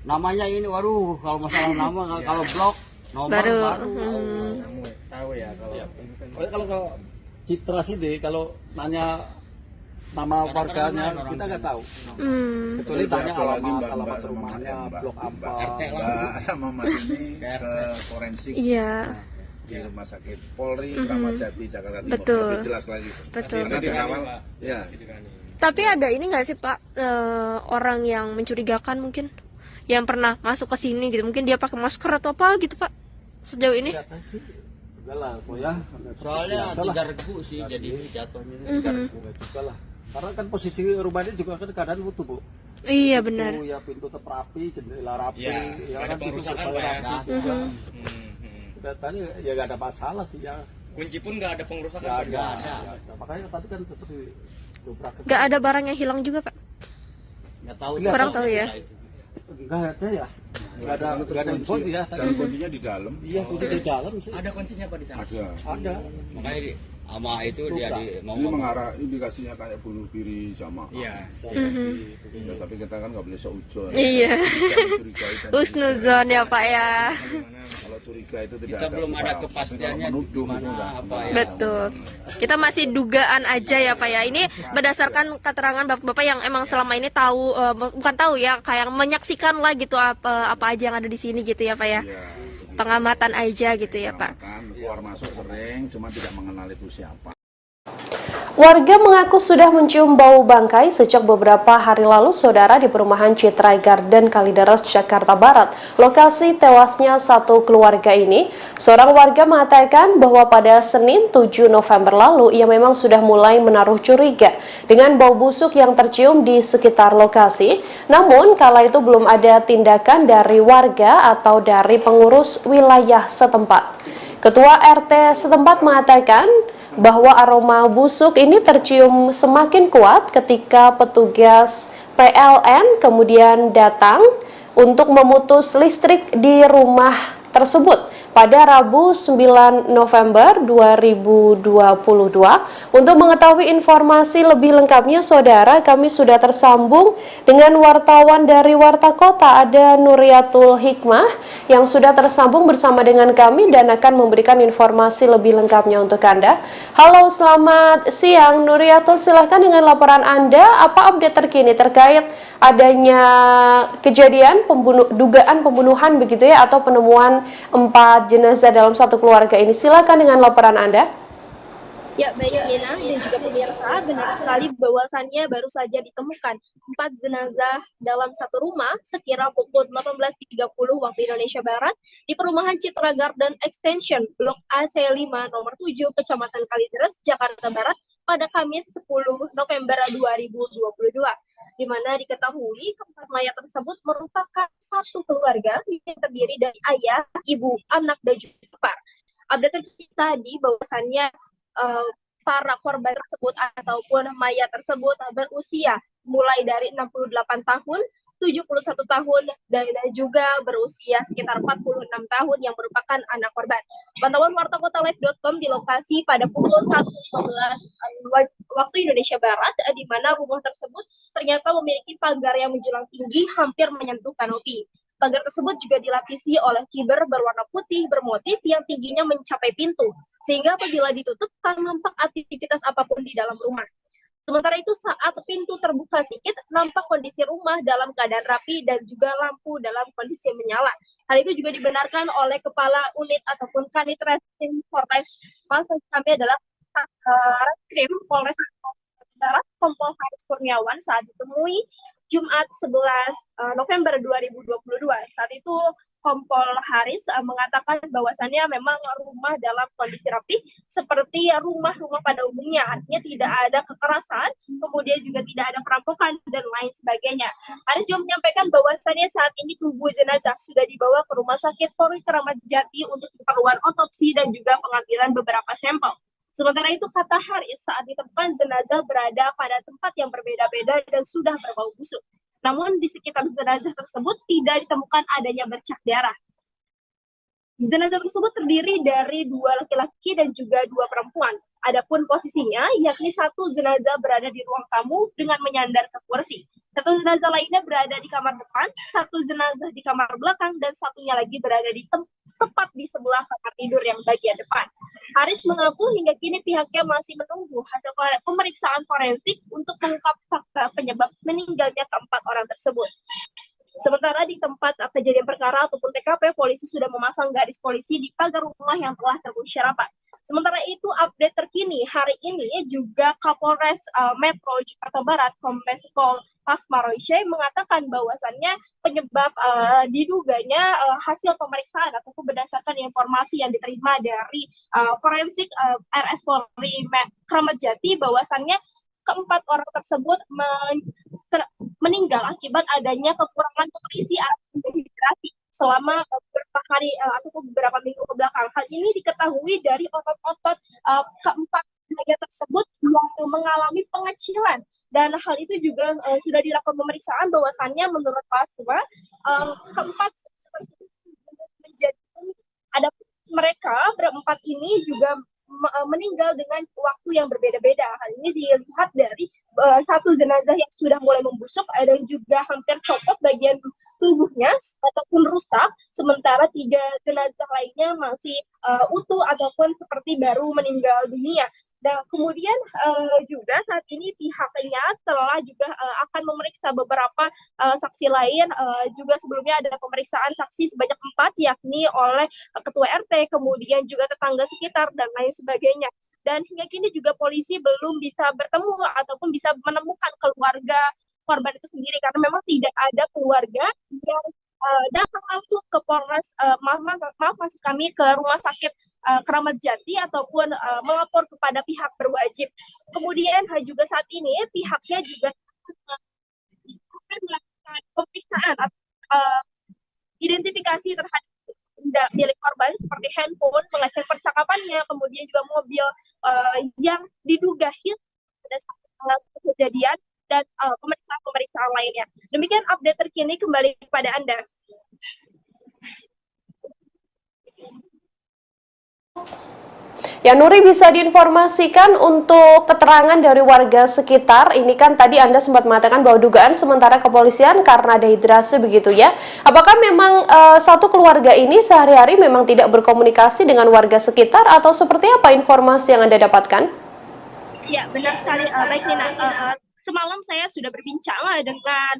Speaker 4: Namanya ini waduh kalau masalah nama kalau blok nomor baru.
Speaker 17: Tahu ya
Speaker 5: kalau Citra sih deh kalau nanya nama warganya kita nggak tahu. Kecuali tanya alamat rumahnya, blok apa.
Speaker 3: Sama Mas ini ke forensik.
Speaker 2: Iya.
Speaker 3: Di Rumah Sakit Polri Kramat Jati Jakarta Timur.
Speaker 2: Betul.
Speaker 3: Lebih jelas lagi.
Speaker 2: Betul.
Speaker 3: Karena dikawal. Ya.
Speaker 2: Tapi ada ini nggak sih Pak orang yang mencurigakan mungkin yang pernah masuk ke sini gitu, mungkin dia pakai masker atau apa gitu Pak sejauh ini?
Speaker 5: Enggak lah, ya.
Speaker 4: Soalnya 3 regu sih jadi jatuhnya.
Speaker 5: 3 regu juga lah. Karena kan posisi rumahnya juga kan keadaan utuh Bu.
Speaker 2: Iya benar.
Speaker 5: Ya pintu tetap rapi, jendela rapi,
Speaker 17: ya
Speaker 5: kan
Speaker 17: pengerusakan Pak ya.
Speaker 5: Datanya ya nggak ada masalah sih ya.
Speaker 17: Kunci pun nggak ada pengerusakan.
Speaker 5: Nggak ada. Makanya tadi kan seperti dobrak.
Speaker 2: Nggak ada barang yang hilang juga Pak?
Speaker 4: Nggak tahu.
Speaker 2: Kurang tahu ya.
Speaker 5: Nggak ada ya. Nggak ada kunci ya.
Speaker 3: Dan kuncinya di dalam.
Speaker 5: Iya kunci di dalam sih.
Speaker 17: Ada kuncinya Pak di sana.
Speaker 5: Ada.
Speaker 4: Makanya sama itu dia
Speaker 3: ini mengarah indikasinya kayak bunuh diri sama.
Speaker 17: Iya.
Speaker 3: Ya, tapi kita kan nggak boleh seujon.
Speaker 2: Iya. Husnuzon ya Pak ya.
Speaker 3: Kalau curiga itu tidak
Speaker 4: kita belum ada kepastiannya gimana apa ya.
Speaker 2: Betul. Kita masih dugaan aja ya Pak ya. Ini berdasarkan keterangan bapak-bapak yang emang selama ini tahu, bukan tahu ya, kayak menyaksikan lah gitu apa aja yang ada di sini gitu ya Pak ya. Pengamatan aja gitu ya Pak.
Speaker 3: Keluar masuk sering, cuma tidak mengenal itu siapa.
Speaker 1: Warga mengaku sudah mencium bau bangkai sejak beberapa hari lalu, saudara, di perumahan Citra Garden Kalideres, Jakarta Barat. Lokasi tewasnya satu keluarga ini, seorang warga mengatakan bahwa pada Senin 7 November lalu, ia memang sudah mulai menaruh curiga dengan bau busuk yang tercium di sekitar lokasi. Namun, kala itu belum ada tindakan dari warga atau dari pengurus wilayah setempat. Ketua RT setempat mengatakan bahwa aroma busuk ini tercium semakin kuat ketika petugas PLN kemudian datang untuk memutus listrik di rumah tersebut pada Rabu 9 November 2022. Untuk mengetahui informasi lebih lengkapnya, saudara, kami sudah tersambung dengan wartawan dari Warta Kota, ada Nuriatul Hikmah yang sudah tersambung bersama dengan kami dan akan memberikan informasi lebih lengkapnya untuk Anda. Halo, selamat siang Nuriatul, silahkan dengan laporan Anda, apa update terkini terkait adanya kejadian dugaan pembunuhan begitu ya, atau penemuan 4 jenazah dalam satu keluarga ini. Silakan dengan laporan Anda.
Speaker 7: Ya, baik Nina dan juga pemirsa, benar sekali bahwasannya baru saja ditemukan 4 jenazah dalam satu rumah sekira pukul 18.30 waktu Indonesia Barat di perumahan Citra Garden Extension Blok AC5 nomor 7 Kecamatan Kalideres, Jakarta Barat pada Kamis 10 November 2022. Di mana diketahui keempat mayat tersebut merupakan satu keluarga yang terdiri dari ayah, ibu, anak, dan juga ipar. Update terkini tadi bahwasannya para korban tersebut ataupun mayat tersebut berusia mulai dari 68 tahun, 71 tahun, dan juga berusia sekitar 46 tahun yang merupakan anak korban. Pantauan wartakotalive.com di lokasi pada pukul 1.15 waktu Indonesia Barat, di mana rumah tersebut ternyata memiliki pagar yang menjulang tinggi hampir menyentuh kanopi. Pagar tersebut juga dilapisi oleh fiber berwarna putih bermotif yang tingginya mencapai pintu, sehingga apabila ditutup tak nampak aktivitas apapun di dalam rumah. Sementara itu saat pintu terbuka sedikit, nampak kondisi rumah dalam keadaan rapi dan juga lampu dalam kondisi menyala. Hal itu juga dibenarkan oleh Kepala Unit ataupun Kanit Reskrim Polres. Maksud kami adalah Reskrim Polres Barat, Kompol Haris Kurniawan saat ditemui Jumat 11 November 2022. Saat itu Kompol Haris mengatakan bahwasannya memang rumah dalam kondisi rapi seperti rumah-rumah pada umumnya, artinya tidak ada kekerasan, kemudian juga tidak ada perampokan dan lain sebagainya. Haris juga menyampaikan bahwasannya saat ini tubuh jenazah sudah dibawa ke Rumah Sakit Polri Kramat Jati untuk keperluan otopsi dan juga pengambilan beberapa sampel. Sementara itu, kata Haris, saat ditemukan jenazah berada pada tempat yang berbeda-beda dan sudah berbau busuk. Namun di sekitar jenazah tersebut tidak ditemukan adanya bercak darah. Jenazah tersebut terdiri dari 2 laki-laki dan juga 2 perempuan. Adapun posisinya, yakni satu jenazah berada di ruang tamu dengan menyandar ke kursi. Satu jenazah lainnya berada di kamar depan, satu jenazah di kamar belakang, dan satunya lagi berada di tepat di sebelah kamar tidur yang bagian depan. Haris mengaku hingga kini pihaknya masih menunggu hasil pemeriksaan forensik untuk mengungkap fakta penyebab meninggalnya keempat orang tersebut. Sementara di tempat kejadian perkara ataupun TKP, polisi sudah memasang garis polisi di pagar rumah yang telah terusir rapat. Sementara itu, update terkini hari ini juga Kapolres Metro Jakarta Barat, Kombes Pol Pasmaroishe, mengatakan bahwasannya penyebab diduganya hasil pemeriksaan ataupun berdasarkan informasi yang diterima dari forensik RS Polri Kramat Jati, bahwasannya keempat orang tersebut meninggal akibat adanya kekurangan nutrisi atau dehidrasi selama beberapa hari ataupun beberapa minggu ke belakang. Hal ini diketahui dari otot-otot keempat mayat tersebut yang mengalami pengecilan, dan hal itu juga sudah dilakukan pemeriksaan bahwasannya menurut Pasma keempat tersebut menjadi ada mereka berempat ini juga meninggal dengan waktu yang berbeda-beda. Hal ini dilihat dari satu jenazah yang sudah mulai membusuk dan juga hampir copot bagian tubuhnya ataupun rusak, sementara 3 jenazah lainnya masih utuh ataupun seperti baru meninggal dunia. Dan kemudian juga saat ini pihaknya telah juga akan memeriksa beberapa saksi lain. Juga sebelumnya ada pemeriksaan saksi sebanyak 4, yakni oleh ketua RT, kemudian juga tetangga sekitar dan lain sebagainya. dan hingga kini juga polisi belum bisa bertemu ataupun bisa menemukan keluarga korban itu sendiri, karena memang tidak ada keluarga yang datang langsung ke Polres, maaf maksud kami ke Rumah Sakit Keramat Jati ataupun melapor kepada pihak berwajib. Kemudian juga saat ini pihaknya juga akan melakukan pemeriksaan atau identifikasi terhadap benda milik korban seperti handphone, mengecek percakapannya, kemudian juga mobil yang diduga hilang pada saat kejadian, dan pemeriksaan lainnya. Demikian update terkini, kembali kepada Anda.
Speaker 1: Ya, Nuri, bisa diinformasikan untuk keterangan dari warga sekitar. Ini kan tadi Anda sempat mengatakan bahwa dugaan sementara kepolisian karena dehidrasi begitu ya. Apakah memang satu keluarga ini sehari-hari memang tidak berkomunikasi dengan warga sekitar atau seperti apa informasi yang Anda dapatkan?
Speaker 7: Ya, benar sekali. Baik, Nina. Semalam saya sudah berbincang dengan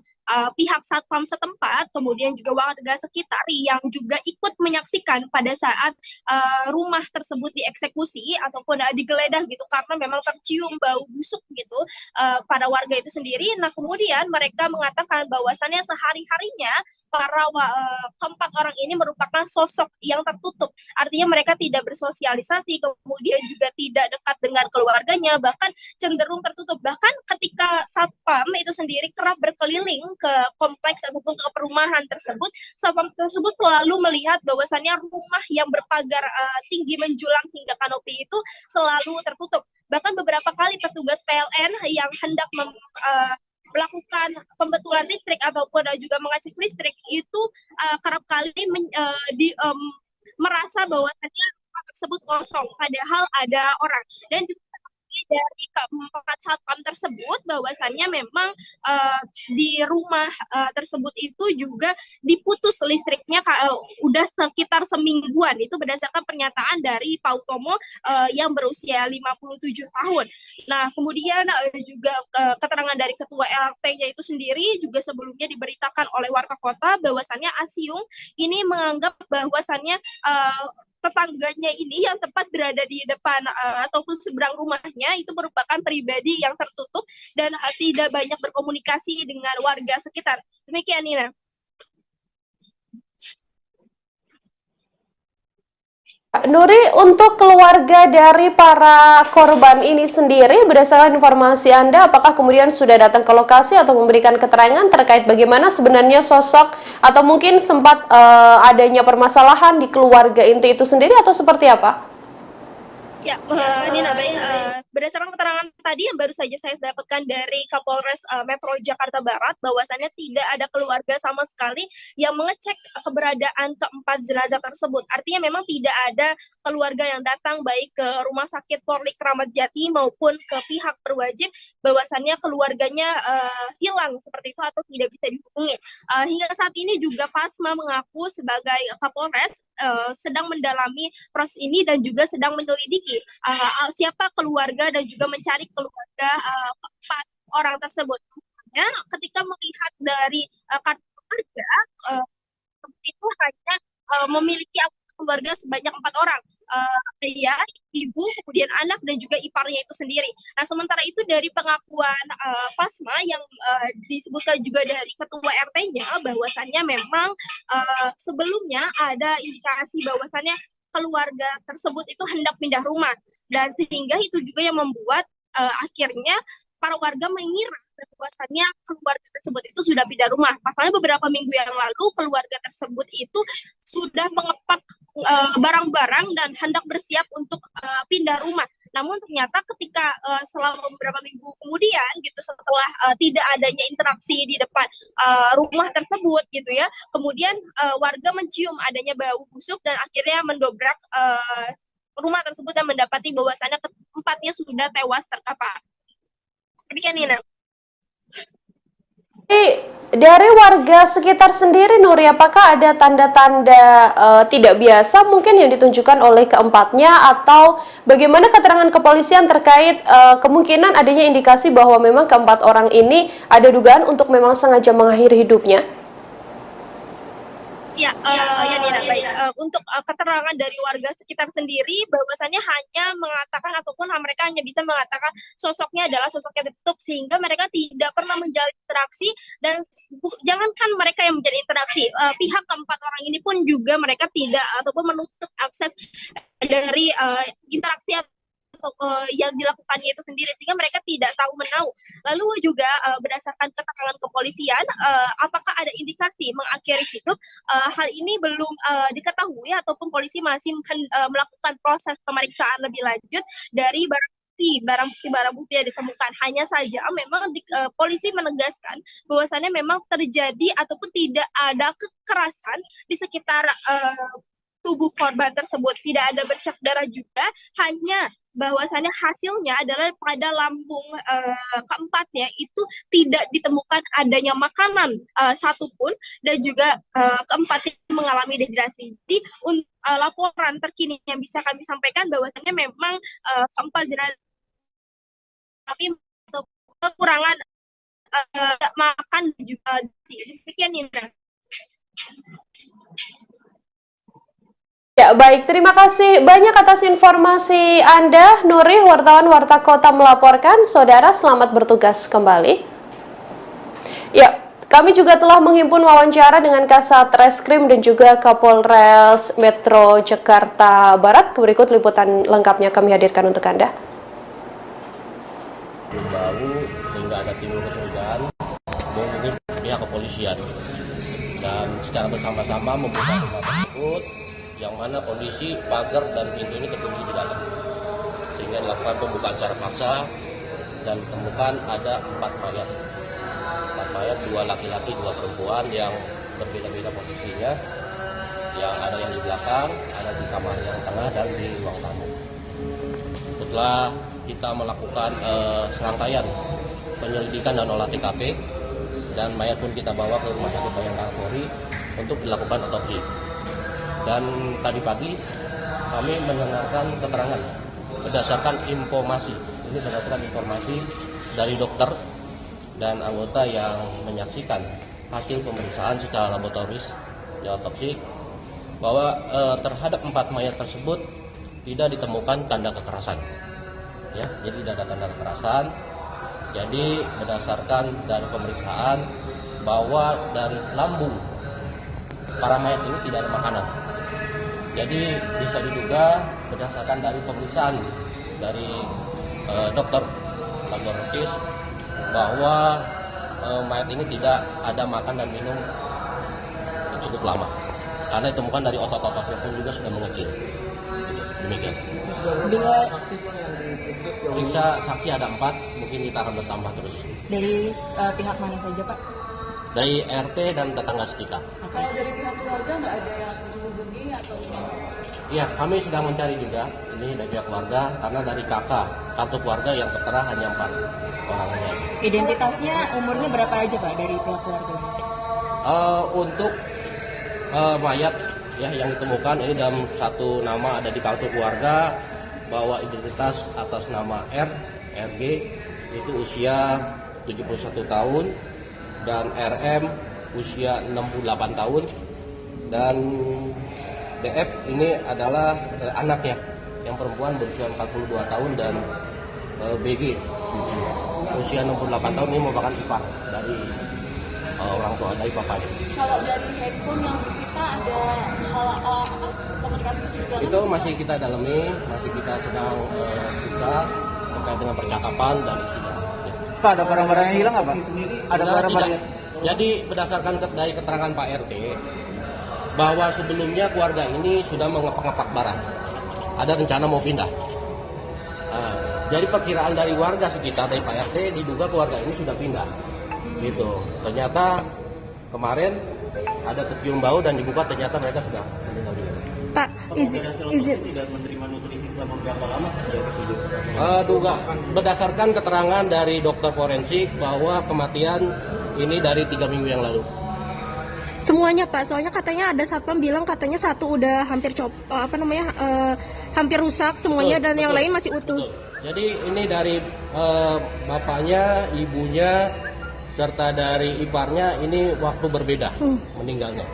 Speaker 7: pihak satpam setempat, kemudian juga warga sekitar yang juga ikut menyaksikan pada saat rumah tersebut dieksekusi ataupun digeledah gitu, karena memang tercium bau busuk gitu pada warga itu sendiri. Nah, kemudian mereka mengatakan bahwasannya sehari-harinya para keempat orang ini merupakan sosok yang tertutup, artinya mereka tidak bersosialisasi, kemudian juga tidak dekat dengan keluarganya, bahkan cenderung tertutup. Bahkan ketika satpam itu sendiri kerap berkeliling ke kompleks ataupun ke perumahan tersebut, satpam tersebut selalu melihat bahwasannya rumah yang berpagar tinggi menjulang hingga kanopi itu selalu tertutup. Bahkan beberapa kali petugas PLN yang hendak melakukan pembetulan listrik ataupun juga mengecek listrik itu kerap kali merasa bahwasannya rumah tersebut kosong, padahal ada orang. Dan juga dari keempat satpam tersebut bahwasannya memang di rumah tersebut itu juga diputus listriknya udah sekitar semingguan. Itu berdasarkan pernyataan dari Pak Utomo yang berusia 57 tahun. Nah, kemudian juga keterangan dari ketua LRT-nya itu sendiri juga sebelumnya diberitakan oleh Warta Kota bahwasannya Asiung ini menganggap bahwasannya tetangganya ini yang tepat berada di depan ataupun seberang rumahnya itu merupakan pribadi yang tertutup dan tidak banyak berkomunikasi dengan warga sekitar. Demikian, Nina.
Speaker 1: Nuri, untuk keluarga dari para korban ini sendiri, berdasarkan informasi Anda, apakah kemudian sudah datang ke lokasi atau memberikan keterangan terkait bagaimana sebenarnya sosok atau mungkin sempat adanya permasalahan di keluarga inti itu sendiri atau seperti apa?
Speaker 7: Ya, Nina, baik. Berdasarkan keterangan tadi yang baru saja saya dapatkan dari Kapolres Metro Jakarta Barat, bahwasannya tidak ada keluarga sama sekali yang mengecek keberadaan keempat jenazah tersebut. Artinya memang tidak ada keluarga yang datang baik ke Rumah Sakit Polri Keramat Jati maupun ke pihak berwajib bahwasannya keluarganya hilang seperti itu atau tidak bisa dihubungi. Hingga saat ini juga Pasma mengaku sebagai Kapolres sedang mendalami proses ini dan juga sedang menyelidiki siapa keluarga dan juga mencari keluarga keempat orang tersebut. Ya, ketika melihat dari kartu keluarga itu hanya memiliki keluarga sebanyak 4 orang, ayah, ibu, kemudian anak dan juga iparnya itu sendiri. Nah, sementara itu dari pengakuan Pasma yang disebutkan juga dari ketua RT-nya bahwasannya memang sebelumnya ada indikasi bahwasannya keluarga tersebut itu hendak pindah rumah, dan sehingga itu juga yang membuat akhirnya para warga mengira bahwasannya keluarga tersebut itu sudah pindah rumah. Pasalnya beberapa minggu yang lalu keluarga tersebut itu sudah mengepak barang-barang dan hendak bersiap untuk pindah rumah. Namun ternyata ketika selama beberapa minggu kemudian gitu, setelah tidak adanya interaksi di depan rumah tersebut gitu ya, kemudian warga mencium adanya bau busuk dan akhirnya mendobrak rumah tersebut dan mendapati bahwasannya keempatnya sudah tewas terkapar. Demikian, Nina.
Speaker 1: Dari warga sekitar sendiri, Nuri, apakah ada tanda-tanda tidak biasa mungkin yang ditunjukkan oleh keempatnya, atau bagaimana keterangan kepolisian terkait kemungkinan adanya indikasi bahwa memang keempat orang ini ada dugaan untuk memang sengaja mengakhiri hidupnya?
Speaker 7: Ya, Nina, baik. Untuk keterangan dari warga sekitar sendiri, bahwasannya hanya mengatakan ataupun mereka hanya bisa mengatakan sosoknya adalah sosok yang tertutup, sehingga mereka tidak pernah menjalin interaksi, dan jangankan mereka yang menjalin interaksi, pihak keempat orang ini pun juga mereka tidak ataupun menutup akses dari interaksi yang dilakukannya itu sendiri, sehingga mereka tidak tahu menahu. Lalu juga berdasarkan keterangan kepolisian, apakah ada indikasi mengakhiri hidup, hal ini belum diketahui ataupun polisi masih melakukan proses pemeriksaan lebih lanjut dari barang bukti yang ditemukan. Hanya saja memang polisi menegaskan bahwasannya memang terjadi ataupun tidak ada kekerasan di sekitar tubuh korban tersebut, tidak ada bercak darah juga, hanya bahwasannya hasilnya adalah pada lambung keempatnya itu tidak ditemukan adanya makanan satupun, dan juga keempatnya mengalami dehidrasi. Jadi laporan terkini yang bisa kami sampaikan bahwasannya memang keempat jenazah tapi kekurangan makan dan juga demikian, Nina.
Speaker 1: Ya, baik. Terima kasih banyak atas informasi Anda, Nuri, wartawan Warta Kota melaporkan. Saudara, selamat bertugas kembali. Ya, kami juga telah menghimpun wawancara dengan Kasat Reskrim dan juga Kapolres Metro Jakarta Barat. Berikut liputan lengkapnya kami hadirkan untuk Anda.
Speaker 8: Baru hingga ada timbul kecurigaan menghubungi pihak kepolisian, dan secara bersama-sama membuka rumah tersebut yang mana kondisi pagar dan pintu ini terkunci di dalam, sehingga dilakukan pembukaan secara paksa dan ditemukan ada 4 mayat, 2 laki-laki 2 perempuan yang berbeda-beda posisinya, yang ada yang di belakang, ada di kamar yang tengah dan di ruang tamu. Setelah kita melakukan serangkaian penyelidikan dan olah TKP, dan mayat pun kita bawa ke Rumah Sakit Bayangkara Polri untuk dilakukan otopsi. Dan tadi pagi kami mendengarkan keterangan berdasarkan informasi dari dokter dan anggota yang menyaksikan hasil pemeriksaan secara laboratoris di otopsi, bahwa terhadap 4 mayat tersebut tidak ditemukan tanda kekerasan. Ya, jadi tidak ada tanda kekerasan. Jadi berdasarkan dari pemeriksaan bahwa dari lambung para mayat ini tidak ada makanan. Jadi bisa diduga berdasarkan dari pemeriksaan dari dokter laboratoris bahwa mayat ini tidak ada makan dan minum cukup lama, karena ditemukan dari otot-ototnya pun juga sudah mengecil. Demikian.
Speaker 9: Bila
Speaker 8: periksa saksi ada 4, mungkin kita akan bertambah terus.
Speaker 9: dari pihak mana saja, Pak?
Speaker 8: Dari RT dan tetangga sekitar.
Speaker 12: Kalau dari pihak keluarga nggak ada yang menghubungi atau gimana?
Speaker 8: Iya, kami sedang mencari juga ini dari pihak keluarga, karena dari kakak kartu keluarga yang tertera hanya 4 orang saja.
Speaker 9: Identitasnya umurnya berapa aja, Pak, dari pihak keluarga?
Speaker 8: Untuk mayat ya yang ditemukan ini dalam satu nama ada di kartu keluarga, bahwa identitas atas nama RG itu usia 71 tahun dan RM usia 68 tahun, dan DF ini adalah anaknya yang perempuan berusia 42 tahun, dan BG usia 68 tahun ini merupakan ipar dari orang tua, dari bapaknya.
Speaker 12: Kalau dari handphone yang disita ada komunikasi kecurigaan?
Speaker 8: Itu masih kita dalami, masih kita sedang buka terkait dengan percakapan dan isinya.
Speaker 13: Pak, ada barang-barang yang hilang nggak, Pak? Ada barang-barang.
Speaker 8: Jadi berdasarkan dari keterangan Pak RT, bahwa sebelumnya keluarga ini sudah mengepak-ngepak barang, ada rencana mau pindah. Nah, jadi perkiraan dari warga sekitar dari Pak RT diduga keluarga ini sudah pindah, gitu. Ternyata kemarin ada kecium bau dan dibuka, ternyata mereka sudah meninggal juga.
Speaker 2: Pak, izin
Speaker 14: tidak menerima nutrisi selama berapa lama?
Speaker 8: Duga berdasarkan keterangan dari dokter forensik bahwa kematian ini dari 3 minggu yang lalu.
Speaker 2: semuanya, Pak. Soalnya katanya ada satpam bilang katanya satu udah hampir hampir rusak semuanya, dan yang lain masih utuh.
Speaker 8: Jadi ini dari bapaknya, ibunya, serta dari iparnya ini waktu berbeda meninggalnya.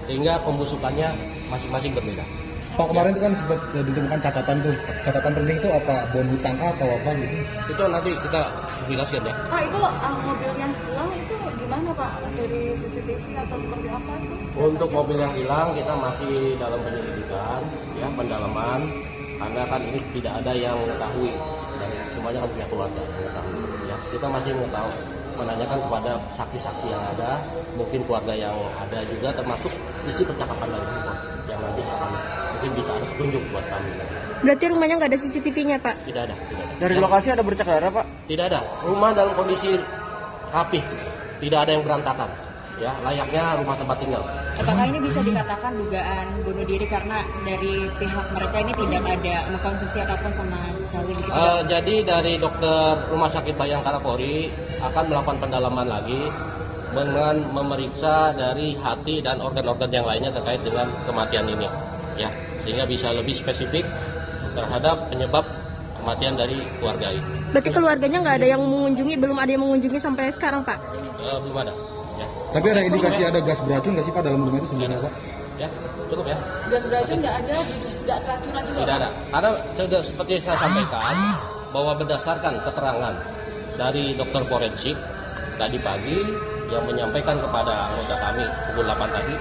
Speaker 8: sehingga pembusukannya masing-masing berbeda.
Speaker 19: Pak, kemarin itu kan sempat ditemukan catatan tuh. Catatan penting itu apa? Bon hutang kah atau apa gitu?
Speaker 8: Itu nanti kita jelaskan ya.
Speaker 12: Pak, itu mobil yang hilang itu gimana Pak? Dari CCTV atau seperti apa itu?
Speaker 8: Untuk mobil yang hilang kita masih dalam penyelidikan, ya, pendalaman. Karena kan ini tidak ada yang mengetahui, dan semuanya kan pihak keluarga yang mengetahui. Ya, kita masih menanyakan kepada saksi-saksi yang ada, mungkin keluarga yang ada juga, termasuk isi percakapan dari handphone yang nanti akan mungkin bisa ada petunjuk buat kami.
Speaker 2: Berarti rumahnya nggak ada CCTV-nya, Pak?
Speaker 8: Tidak ada, tidak ada.
Speaker 13: Dari lokasi ada bercak darah, Pak?
Speaker 8: Tidak ada. Rumah dalam kondisi rapih, tidak ada yang berantakan. Ya, layaknya rumah tempat tinggal.
Speaker 9: Apakah ini bisa dikatakan dugaan bunuh diri karena dari pihak mereka ini tidak ada mengkonsumsi apapun sama sekali?
Speaker 8: Jadi dari dokter Rumah Sakit Bayangkara Polri akan melakukan pendalaman lagi dengan memeriksa dari hati dan organ-organ yang lainnya terkait dengan kematian ini, ya, sehingga bisa lebih spesifik terhadap penyebab kematian dari keluarga ini.
Speaker 2: Berarti keluarganya nggak ada yang mengunjungi, belum ada yang mengunjungi sampai sekarang, Pak?
Speaker 8: Belum ada. Ya.
Speaker 19: Tapi ada indikasi ada gas beracun nggak sih Pak dalam rumah itu sebenarnya Pak?
Speaker 8: Ya, cukup ya.
Speaker 12: Gas beracun nggak ada, nggak keracunan juga?
Speaker 8: Tidak ada. Karena sudah seperti saya sampaikan bahwa berdasarkan keterangan dari dokter forensik tadi pagi yang menyampaikan kepada anggota kami pukul 8 tadi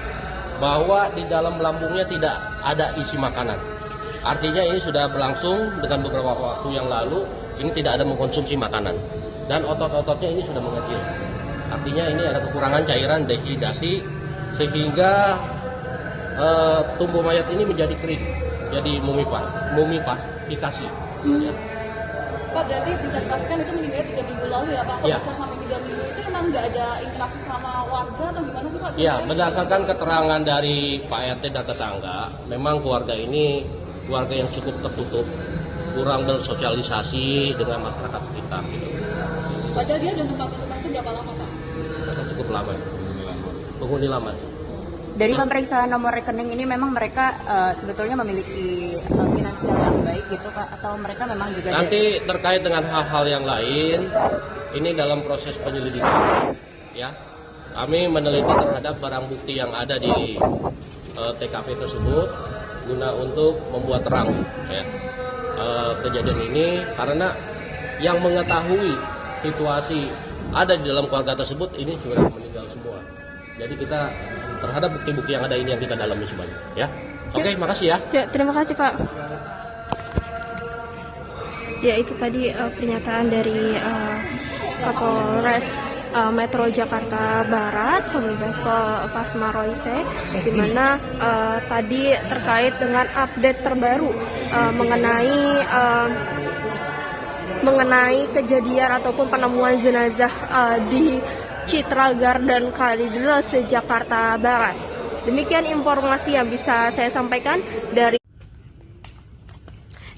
Speaker 8: bahwa di dalam lambungnya tidak ada isi makanan. Artinya ini sudah berlangsung dengan beberapa waktu yang lalu, ini tidak ada mengkonsumsi makanan dan otot-ototnya ini sudah mengecil. Artinya ini ada kekurangan cairan dehidrasi sehingga tubuh mayat ini menjadi kering, jadi mumifikasi. Ya.
Speaker 12: Pak, berarti bisa dipastikan itu meninggal 3 minggu lalu ya Pak? Kalau bisa sampai 3 minggu itu memang nggak ada interaksi sama warga atau gimana sih Pak?
Speaker 8: Ya, berdasarkan keterangan dari Pak RT dan tetangga, memang keluarga ini keluarga yang cukup tertutup, kurang bersosialisasi dengan masyarakat sekitar. Gitu.
Speaker 12: Padahal dia udah menempati rumah itu berapa lama Pak?
Speaker 8: Cukup lama, penghuni lama.
Speaker 9: Dari pemeriksaan nomor rekening ini memang mereka sebetulnya memiliki finansial yang baik gitu Pak, atau mereka memang juga
Speaker 8: nanti terkait dengan hal-hal yang lain ini dalam proses penyelidikan, ya, kami meneliti terhadap barang bukti yang ada di TKP tersebut guna untuk membuat terang, ya, kejadian ini, karena yang mengetahui situasi ada di dalam keluarga tersebut ini sudah meninggal semua. Jadi kita terhadap bukti-bukti yang ada ini yang kita dalami semuanya, ya. Oke, makasih ya.
Speaker 2: Ya, terima kasih Pak. Ya, itu tadi pernyataan dari Kapolres Metro Jakarta Barat, Kombes Pol Pasma Royce, di mana tadi terkait dengan update terbaru mengenai kejadian ataupun penemuan jenazah di Citra Garden Kalideres, Jakarta Barat. Demikian informasi yang bisa saya sampaikan dari.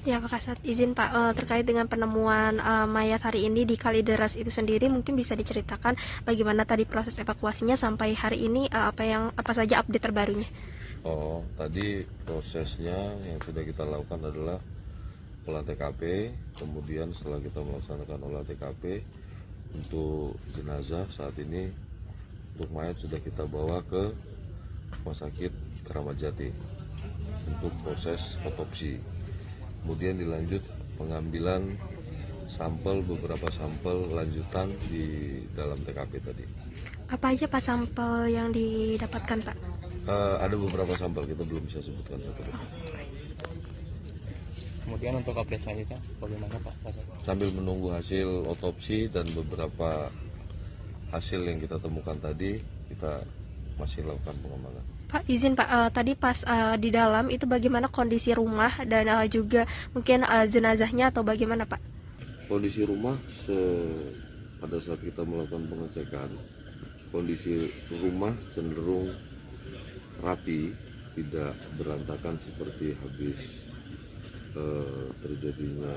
Speaker 2: Ya, Pak Kasat, izin Pak, terkait dengan penemuan mayat hari ini di Kalideres itu sendiri, mungkin bisa diceritakan bagaimana tadi proses evakuasinya sampai hari ini, apa saja update terbarunya?
Speaker 11: Oh, tadi prosesnya yang sudah kita lakukan adalah olah TKP, kemudian setelah kita melaksanakan olah TKP untuk jenazah, saat ini untuk mayat sudah kita bawa ke Rumah Sakit Keramat Jati untuk proses otopsi. Kemudian dilanjut pengambilan sampel, beberapa sampel lanjutan di dalam TKP tadi.
Speaker 2: Apa aja Pak sampel yang didapatkan Pak?
Speaker 11: Ada beberapa sampel, kita belum bisa sebutkan satu-satu.
Speaker 17: Kemudian untuk update selanjutnya bagaimana Pak?
Speaker 11: Sambil menunggu hasil otopsi dan beberapa hasil yang kita temukan tadi, kita masih lakukan pengembangan.
Speaker 2: Pak, izin Pak, tadi pas di dalam itu bagaimana kondisi rumah dan juga mungkin jenazahnya atau bagaimana Pak?
Speaker 11: Kondisi rumah pada saat kita melakukan pengecekan, kondisi rumah cenderung rapi, tidak berantakan seperti habis terjadinya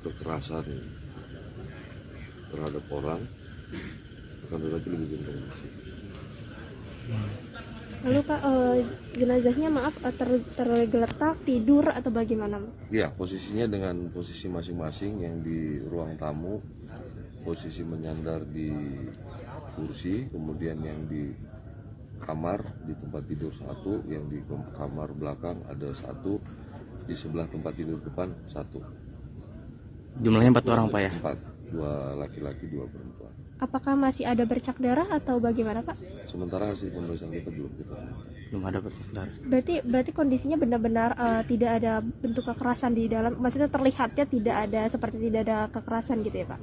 Speaker 11: kekerasan terhadap orang, akan tetapi lebih cenderung bersih.
Speaker 2: Lalu Pak, jenazahnya maaf tergeletak, tidur atau bagaimana?
Speaker 11: Ya, posisinya dengan posisi masing-masing yang di ruang tamu posisi menyandar di kursi, kemudian yang di kamar di tempat tidur satu, yang di kamar belakang ada satu, di sebelah tempat tidur depan satu.
Speaker 17: Jumlahnya 4 orang Pak ya?
Speaker 11: 4, 2 laki-laki 2 perempuan.
Speaker 2: Apakah masih ada bercak darah atau bagaimana Pak?
Speaker 11: Sementara hasil pemeriksaan kita belum
Speaker 17: ada bercak darah.
Speaker 2: Berarti kondisinya benar-benar tidak ada bentuk kekerasan di dalam, maksudnya terlihatnya tidak ada, seperti tidak ada kekerasan gitu ya Pak?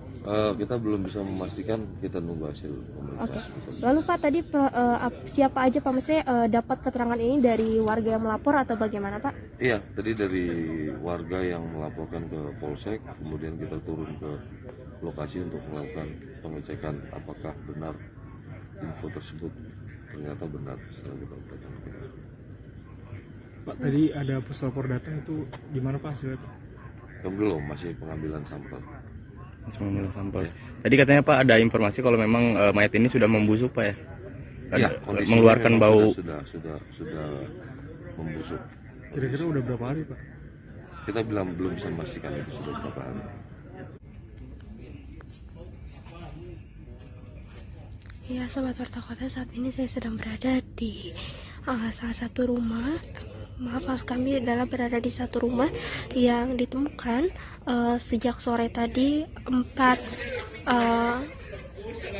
Speaker 11: Kita belum bisa memastikan, kita nunggu hasil pemeriksaan.
Speaker 2: Oke. Lalu Pak tadi siapa aja Pak, maksudnya dapat keterangan ini dari warga yang melapor atau bagaimana Pak?
Speaker 11: Iya, tadi dari warga yang melaporkan ke Polsek, kemudian kita turun ke lokasi untuk melakukan pengecekan apakah benar info tersebut. Ternyata benar setelah kita lakukan.
Speaker 16: Pak, tadi ada puslapor datang, itu gimana Pak hasilnya?
Speaker 11: Belum, masih pengambilan sampel.
Speaker 17: Masih pengambilan sampel. Tadi katanya Pak ada informasi kalau memang mayat ini sudah membusuk Pak ya?
Speaker 11: Iya,
Speaker 17: mengeluarkan bau.
Speaker 11: Sudah membusuk.
Speaker 16: Kira-kira udah berapa hari Pak?
Speaker 11: Kita belum bisa memastikan itu sudah berapa hari.
Speaker 2: Ya Sobat Warta Kota, saat ini saya sedang berada di salah satu rumah. Maaf kami adalah berada di satu rumah yang ditemukan sejak sore tadi 4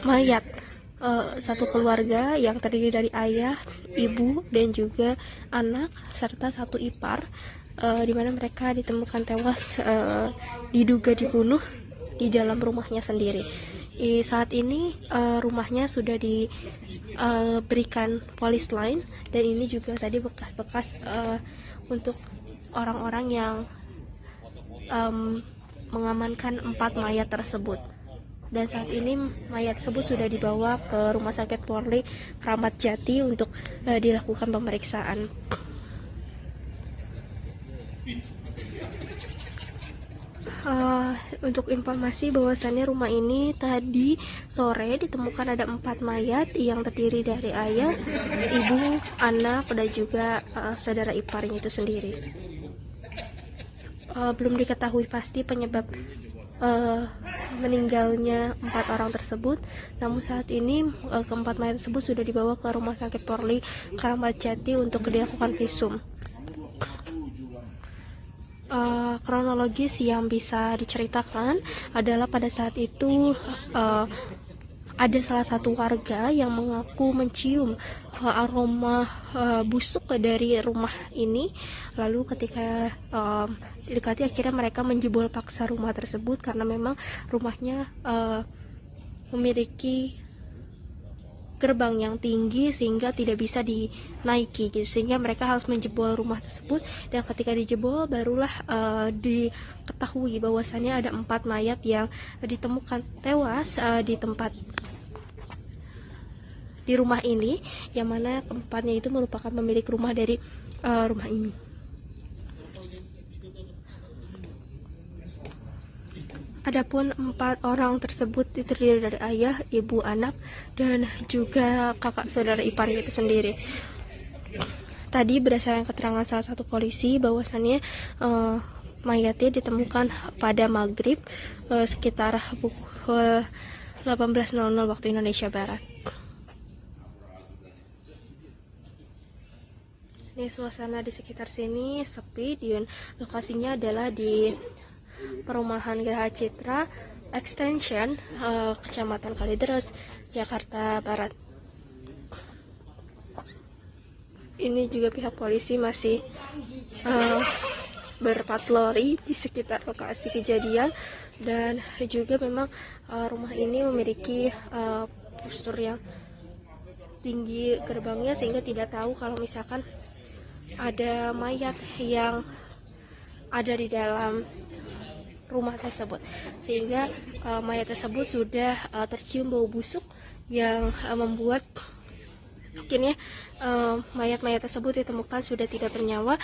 Speaker 2: mayat satu keluarga yang terdiri dari ayah, ibu, dan juga anak serta satu ipar, di mana mereka ditemukan tewas diduga dibunuh di dalam rumahnya sendiri. Saat ini rumahnya sudah diberikan polis line, dan ini juga tadi bekas-bekas untuk orang-orang yang mengamankan 4 mayat tersebut. Dan saat ini mayat tersebut sudah dibawa ke Rumah Sakit Polri Kramat Jati untuk dilakukan pemeriksaan. Untuk informasi bahwasannya rumah ini tadi sore ditemukan ada 4 mayat yang terdiri dari ayah, ibu, anak, dan juga saudara iparnya itu sendiri. Belum diketahui pasti penyebab meninggalnya 4 orang tersebut, namun saat ini keempat mayat tersebut sudah dibawa ke Rumah Sakit Polri Kramat Jati untuk dilakukan visum. Kronologis yang bisa diceritakan adalah pada saat itu ada salah satu warga yang mengaku mencium aroma busuk dari rumah ini. Lalu ketika didekati, akhirnya mereka menjebol paksa rumah tersebut karena memang rumahnya memiliki gerbang yang tinggi sehingga tidak bisa dinaiki gitu, sehingga mereka harus menjebol rumah tersebut. Dan ketika dijebol barulah diketahui bahwasannya ada 4 mayat yang ditemukan tewas di rumah ini, yang mana keempatnya itu merupakan pemilik rumah dari rumah ini. Adapun 4 orang tersebut terdiri dari ayah, ibu, anak, dan juga kakak saudara iparnya itu sendiri. Tadi berdasarkan keterangan salah satu polisi bahwasannya mayatnya ditemukan pada maghrib sekitar pukul 18.00 waktu Indonesia Barat. Ini suasana di sekitar sini sepi, dan lokasinya adalah di Perumahan Geraha Citra Extension, Kecamatan Kalideres, Jakarta Barat. Ini juga pihak polisi masih berpatroli di sekitar lokasi kejadian, dan juga memang rumah ini memiliki postur yang tinggi gerbangnya, sehingga tidak tahu kalau misalkan ada mayat yang ada di dalam rumah tersebut, sehingga mayat tersebut sudah tercium bau busuk yang membuat akhirnya mayat-mayat tersebut ditemukan sudah tidak bernyawa,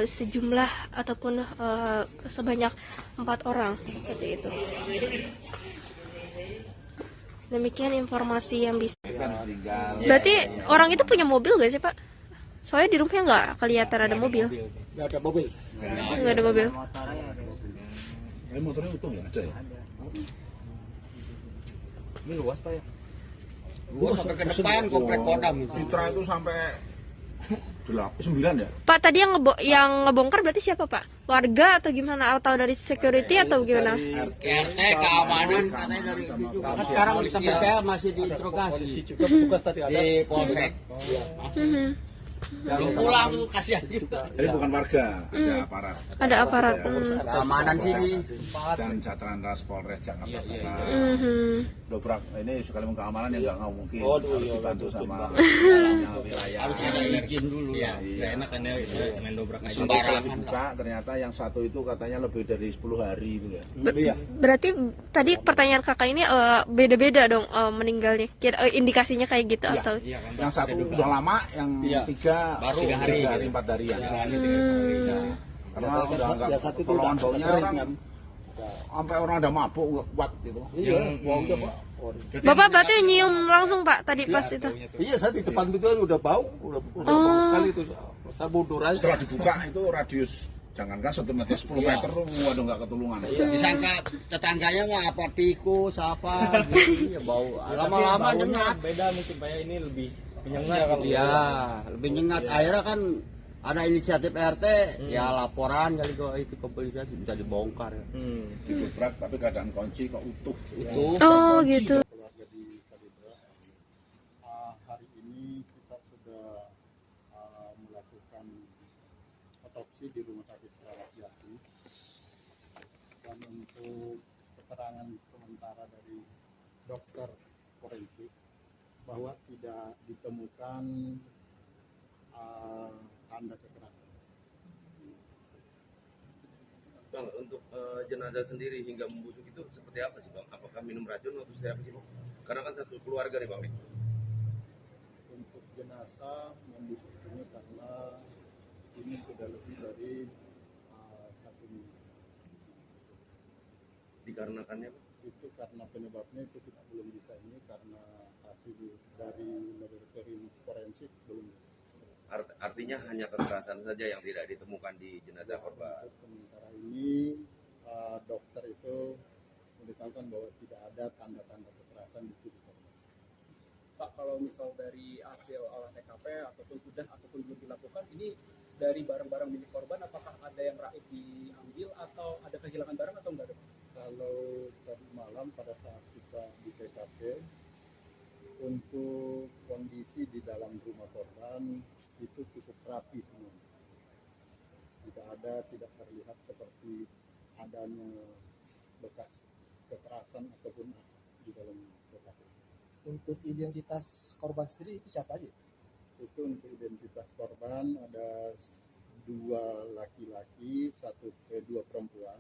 Speaker 2: sejumlah ataupun sebanyak 4 orang seperti itu. Demikian informasi yang bisa. Berarti orang itu punya mobil gak sih Pak? Soalnya di rumahnya nggak kelihatan ada mobil.
Speaker 5: Nggak ada mobil.
Speaker 2: Nggak ada mobil.
Speaker 3: Motornya utuh nggak ada ya?
Speaker 5: Ini luas Pak ya?
Speaker 4: Luas sampai ke depan komplek Kodam itu.
Speaker 3: Citra itu sampai 9 ya?
Speaker 2: Pak, tadi yang ngebongkar berarti siapa Pak? Warga atau gimana? Atau dari security atau gimana?
Speaker 4: RT, keamanan katanya dari itu. Sekarang sampai saya masih diinterogasi.
Speaker 5: Juga petugas tadi ada
Speaker 4: di polsek. Belum pulang tuh, kasihan juga.
Speaker 3: Jadi bukan warga, ada aparat.
Speaker 2: Ada aparat.
Speaker 4: Keamanan sini.
Speaker 3: Dan Satlantas Polres Jakarta Barat. Dobrak ini sekali keamanan yang nggak mungkin. Harus dibantu sama wilayah.
Speaker 4: Harus ada izin dulu ya.
Speaker 17: Nggak enak kan ya main dobrak aja.
Speaker 3: Sembarangan. Buka, ternyata yang satu itu katanya lebih dari 10 hari itu ya.
Speaker 2: Berarti tadi pertanyaan kakak ini beda-beda dong meninggalnya. Indikasinya kayak gitu atau?
Speaker 3: Yang satu udah lama, yang tiga baru 3 hari 4 hari ya. Karena udah nggak ketolongan baunya orang, sampai orang ada mabuk kuat gitu.
Speaker 2: Bapak berarti nyium langsung Pak tadi pas itu?
Speaker 5: Iya, saya di depan itu udah bau, udah bau sekali itu. Saya mundur aja.
Speaker 3: Setelah dibuka itu radius jangankan 1 meter 10 meter tuh waduh nggak ketulungan.
Speaker 4: Disangka tetangganya mah apa tikus apa gitu ya, bau. Lama-lama nyengat.
Speaker 17: Beda mungkin Pak ya, ini lebih menyengat gitu.
Speaker 4: Iya, lebih nyengat. Akhirnya kan ada inisiatif RT, ya laporan kali kok itu ke polisi bisa dibongkar.
Speaker 3: Didobrak tapi keadaan kunci kok utuh.
Speaker 2: Oh gitu.
Speaker 10: Keluarga di Kalidra, hari ini kita sudah melakukan otopsi di Rumah Sakit Keramat Jati, dan untuk keterangan sementara dari dokter forensik bahwa tidak ditemukan tanda kekerasan.
Speaker 18: Bang, untuk jenazah sendiri hingga membusuk itu seperti apa sih Bang? Apakah minum racun atau seperti apa sih Bang? Karena kan satu keluarga nih Bang.
Speaker 10: Untuk jenazah membusuk ini karena ini sudah lebih dari 1 minggu.
Speaker 18: Dikarenakannya Bang?
Speaker 10: Itu karena penyebabnya itu kita belum bisa ini karena hasil dari laboratorium forensik belum.
Speaker 18: Artinya hanya kekerasan saja yang tidak ditemukan di jenazah korban.
Speaker 10: Sementara ini dokter itu memberitahukan bahwa tidak ada tanda-tanda kekerasan di tubuh korban.
Speaker 6: Pak, kalau misal dari hasil olah TKP ataupun belum dilakukan, ini dari barang-barang milik korban, apakah ada yang raib diambil atau ada kehilangan barang atau enggak?
Speaker 10: Kalau tadi malam pada saat kita di TKP, untuk kondisi di dalam rumah korban itu cukup rapi semua. Tidak terlihat seperti adanya bekas kekerasan ataupun di dalam TKP.
Speaker 15: Untuk identitas korban sendiri itu siapa aja?
Speaker 10: Itu untuk identitas korban ada 2 laki-laki, 2 perempuan.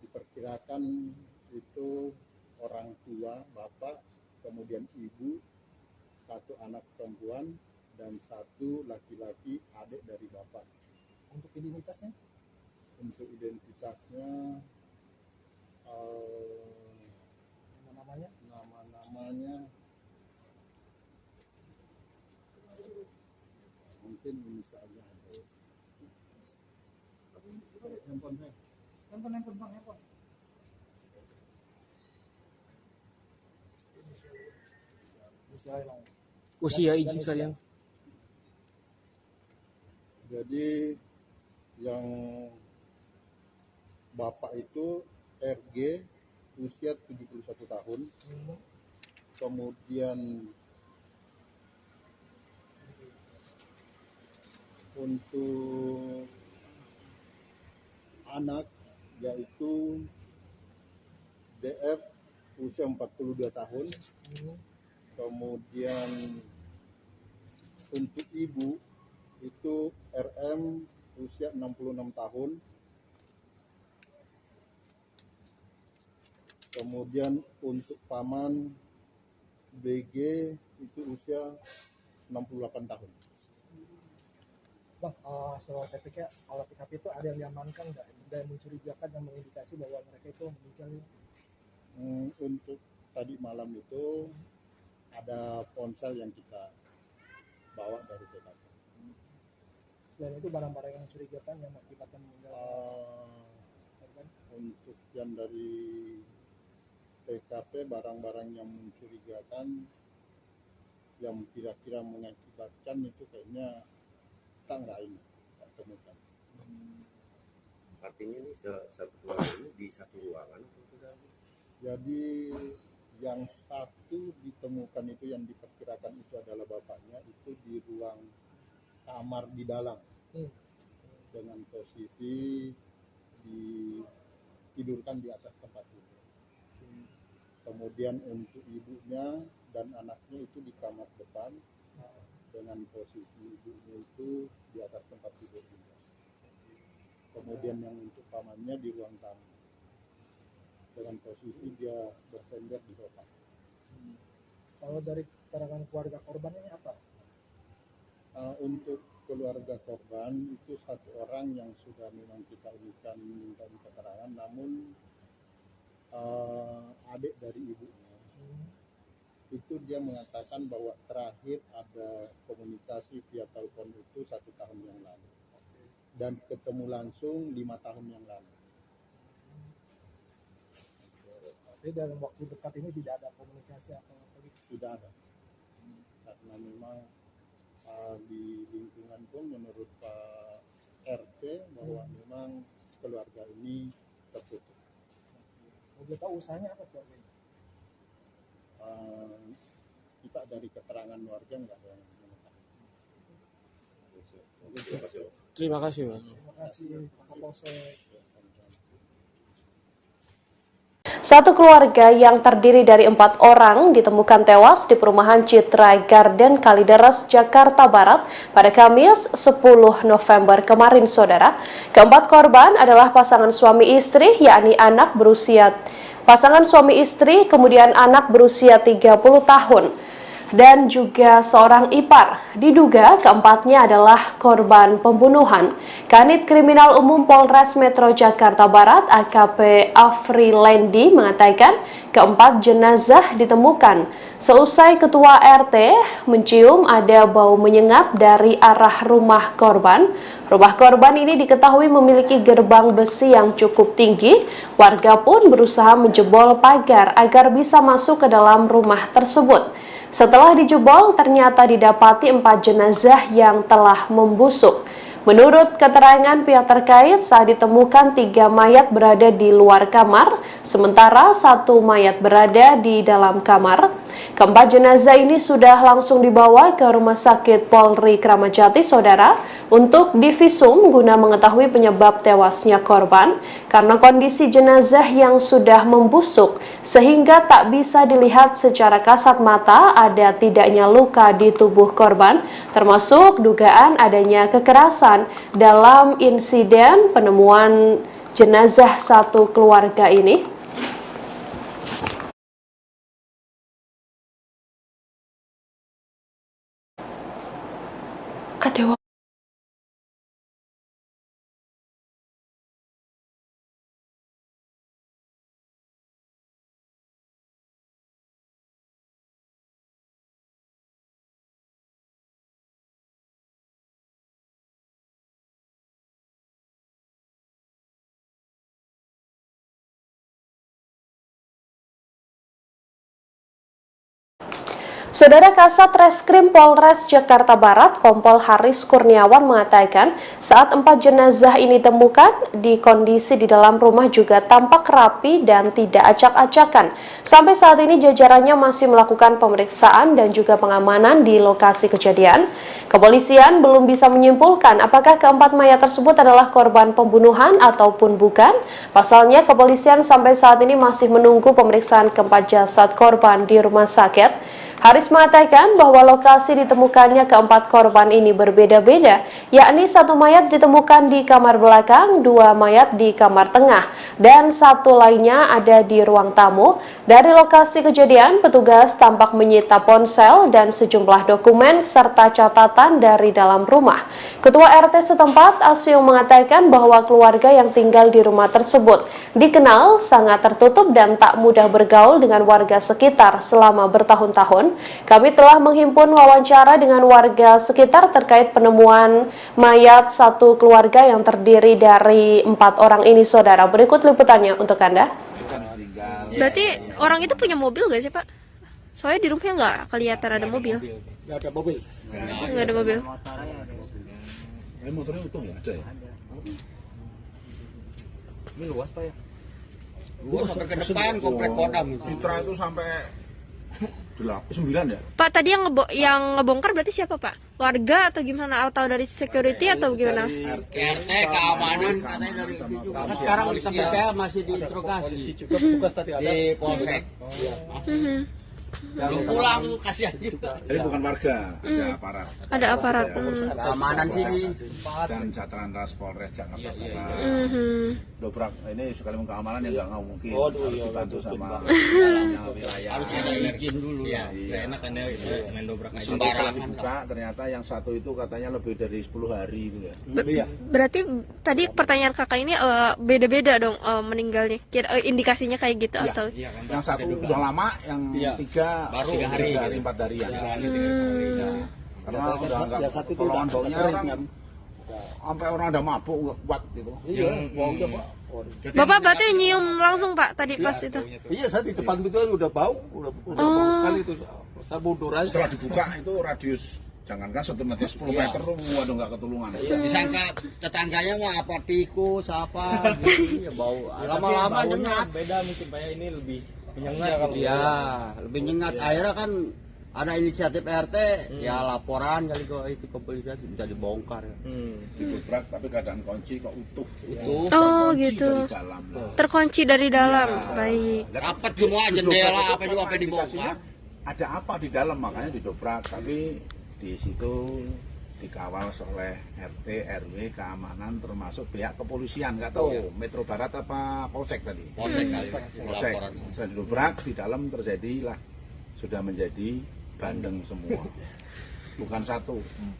Speaker 10: Diperkirakan itu orang tua, bapak, kemudian ibu, 1 anak perempuan, dan 1 laki-laki adik dari bapak.
Speaker 15: Untuk identitasnya?
Speaker 10: Untuk identitasnya nama-namanya mungkin ini saja. Handphone bang, handphone.
Speaker 5: Usia izin sayang.
Speaker 10: Jadi yang bapak itu RG usia 71 tahun. Kemudian untuk anak yaitu DF usia 42 tahun. Kemudian untuk ibu itu RM usia 66 tahun. Kemudian untuk paman BG itu usia 68 tahun.
Speaker 15: Bang, soal TPK, olah TKP itu ada yang diamankan nggak? Ada yang mencurigakan yang mengindikasi bahwa mereka itu meninggal?
Speaker 10: Untuk tadi malam itu ada ponsel yang kita bawa dari TKP.
Speaker 15: Selain itu barang-barang yang mencurigakan yang mengakibatkan meninggal korban?
Speaker 10: Untuk yang dari TKP barang-barang yang mencurigakan, yang kira-kira mengakibatkan itu kayaknya kita nggak temukan.
Speaker 18: Artinya ini satu keluarga ini di satu ruangan atau sudah?
Speaker 10: Jadi yang satu ditemukan itu yang diperkirakan itu adalah bapaknya, itu di ruang kamar di dalam dengan posisi ditidurkan di atas tempat tidur. Kemudian untuk ibunya dan anaknya itu di kamar depan dengan posisi ibunya itu di atas tempat tidur juga. Kemudian yang untuk pamannya di ruang tamu dengan posisi dia bersender di sofa.
Speaker 15: Kalau dari keterangan keluarga korban ini apa?
Speaker 10: Untuk keluarga korban itu satu orang yang sudah memang kita minta keterangan, namun adik dari ibunya itu dia mengatakan bahwa terakhir ada komunikasi via telepon itu 1 tahun yang lalu dan ketemu langsung 5 tahun yang lalu.
Speaker 15: Jadi dalam waktu dekat ini tidak ada komunikasi atau apa gitu?
Speaker 10: Tidak ada, karena memang di lingkungan pun menurut Pak RT bahwa memang keluarga ini tertutup.
Speaker 15: Boleh tahu usahanya apa keluarga ini?
Speaker 10: Kita dari keterangan warga nggak ada yang mengetahui.
Speaker 16: Terima kasih, Pak.
Speaker 15: Terima kasih, Pak Kapolsek.
Speaker 1: Satu keluarga yang terdiri dari 4 orang ditemukan tewas di perumahan Citra Garden Kalideres, Jakarta Barat pada Kamis 10 November kemarin, Saudara. Keempat korban adalah pasangan suami istri, yakni pasangan suami istri, kemudian anak berusia 30 tahun. Dan juga seorang ipar. Diduga keempatnya adalah korban pembunuhan. Kanit Kriminal Umum Polres Metro Jakarta Barat AKP Afri Lendi mengatakan keempat jenazah ditemukan seusai ketua RT mencium ada bau menyengat dari arah rumah korban. Rumah korban ini diketahui memiliki gerbang besi yang cukup tinggi. Warga pun berusaha menjebol pagar agar bisa masuk ke dalam rumah tersebut. Setelah dijebol, ternyata didapati 4 jenazah yang telah membusuk. Menurut keterangan pihak terkait, saat ditemukan 3 mayat berada di luar kamar, sementara 1 mayat berada di dalam kamar. Keempat jenazah ini sudah langsung dibawa ke Rumah Sakit Polri Kramat Jati, Saudara, untuk divisum guna mengetahui penyebab tewasnya korban karena kondisi jenazah yang sudah membusuk sehingga tak bisa dilihat secara kasat mata ada tidaknya luka di tubuh korban, termasuk dugaan adanya kekerasan dalam insiden penemuan jenazah satu keluarga ini. Ada Saudara, Kasat Reskrim Polres Jakarta Barat, Kompol Haris Kurniawan mengatakan saat 4 jenazah ini ditemukan di kondisi di dalam rumah juga tampak rapi dan tidak acak-acakan. Sampai saat ini jajarannya masih melakukan pemeriksaan dan juga pengamanan di lokasi kejadian. Kepolisian belum bisa menyimpulkan apakah keempat mayat tersebut adalah korban pembunuhan ataupun bukan. Pasalnya, kepolisian sampai saat ini masih menunggu pemeriksaan keempat jasad korban di rumah sakit. Haris mengatakan bahwa lokasi ditemukannya keempat korban ini berbeda-beda, yakni 1 mayat ditemukan di kamar belakang, 2 mayat di kamar tengah, dan 1 lainnya ada di ruang tamu. Dari lokasi kejadian, petugas tampak menyita ponsel dan sejumlah dokumen serta catatan dari dalam rumah. Ketua RT setempat, Asio, mengatakan bahwa keluarga yang tinggal di rumah tersebut dikenal sangat tertutup dan tak mudah bergaul dengan warga sekitar selama bertahun-tahun. Kami telah menghimpun wawancara dengan warga sekitar terkait penemuan mayat satu keluarga yang terdiri dari 4 orang ini, Saudara. Berikut liputannya untuk Anda.
Speaker 3: tinggal.
Speaker 2: Berarti orang itu punya mobil gak sih Pak? Soalnya di rumahnya nggak kelihatan ada mobil.
Speaker 5: Nggak ada mobil.
Speaker 2: Nggak ada mobil.
Speaker 3: Motornya utuh ya? Ada ya?
Speaker 4: Ini luas Pak ya? Luas sampai ke depan komplek Kodam.
Speaker 3: Citra itu sampai 9 ya?
Speaker 2: Pak tadi yang ngebongkar berarti siapa Pak? Warga atau gimana? Atau dari security atau gimana?
Speaker 4: RT keamanan katanya dari itu juga. Sekarang tempat saya masih diinterogasi.
Speaker 5: Juga petugas tadi ada
Speaker 4: di Polsek. Belum pulang tuh kasihan juga.
Speaker 3: Jadi bukan warga, ada aparat.
Speaker 2: Ada aparat.
Speaker 4: Keamanan sini
Speaker 3: dan Satlantas Polres Jakarta Barat. Dobrak ini sekalian keamanan ya nggak mungkin. Harus dibantu sama wilayah.
Speaker 4: Harus ada izin dulu.
Speaker 3: Iya.
Speaker 17: Enak kan ya main dobrak aja.
Speaker 3: Sembarang dibuka ternyata yang satu itu katanya lebih dari 10 hari itu ya.
Speaker 2: Berarti tadi pertanyaan kakak ini beda-beda dong meninggalnya. Indikasinya kayak gitu atau?
Speaker 3: Yang satu udah lama, yang tiga baru 3 hari 4 hari ya. Karena udah enggak pertolongan baunya orang sampai orang ada mabuk kuat gitu.
Speaker 5: Iya, baunya Pak.
Speaker 2: Bapak berarti nyium langsung Pak tadi pas itu?
Speaker 5: Iya, saya di depan itu udah bau, udah bau sekali itu. Saya mundur aja.
Speaker 3: Setelah dibuka itu radius jangankan 1 meter 10 meter tuh waduh nggak ketulungan.
Speaker 4: Disangka tetangganya mah apa tikus apa ya bau. Lama-lama nyengat.
Speaker 17: Beda mungkin Pak ya, ini lebih nyengat.
Speaker 4: Iya, lebih nyengat. Akhirnya kan ada inisiatif RT, ya laporan kali kok itu kepolisian bisa dibongkar.
Speaker 3: Didobrak tapi keadaan kunci kok utuh.
Speaker 2: Oh gitu. Terkunci dari dalam. Baik.
Speaker 4: Rapat semua jendela apa juga apa dibongkar.
Speaker 3: Ada apa di dalam makanya didobrak, tapi di situ dikawal oleh RT, RW, keamanan termasuk pihak kepolisian, nggak tahu Metro Barat apa Polsek tadi.
Speaker 4: Polsek kali.
Speaker 3: Polsek. Setelah didobrak di dalam terjadilah sudah menjadi bandeng semua. Bukan 1,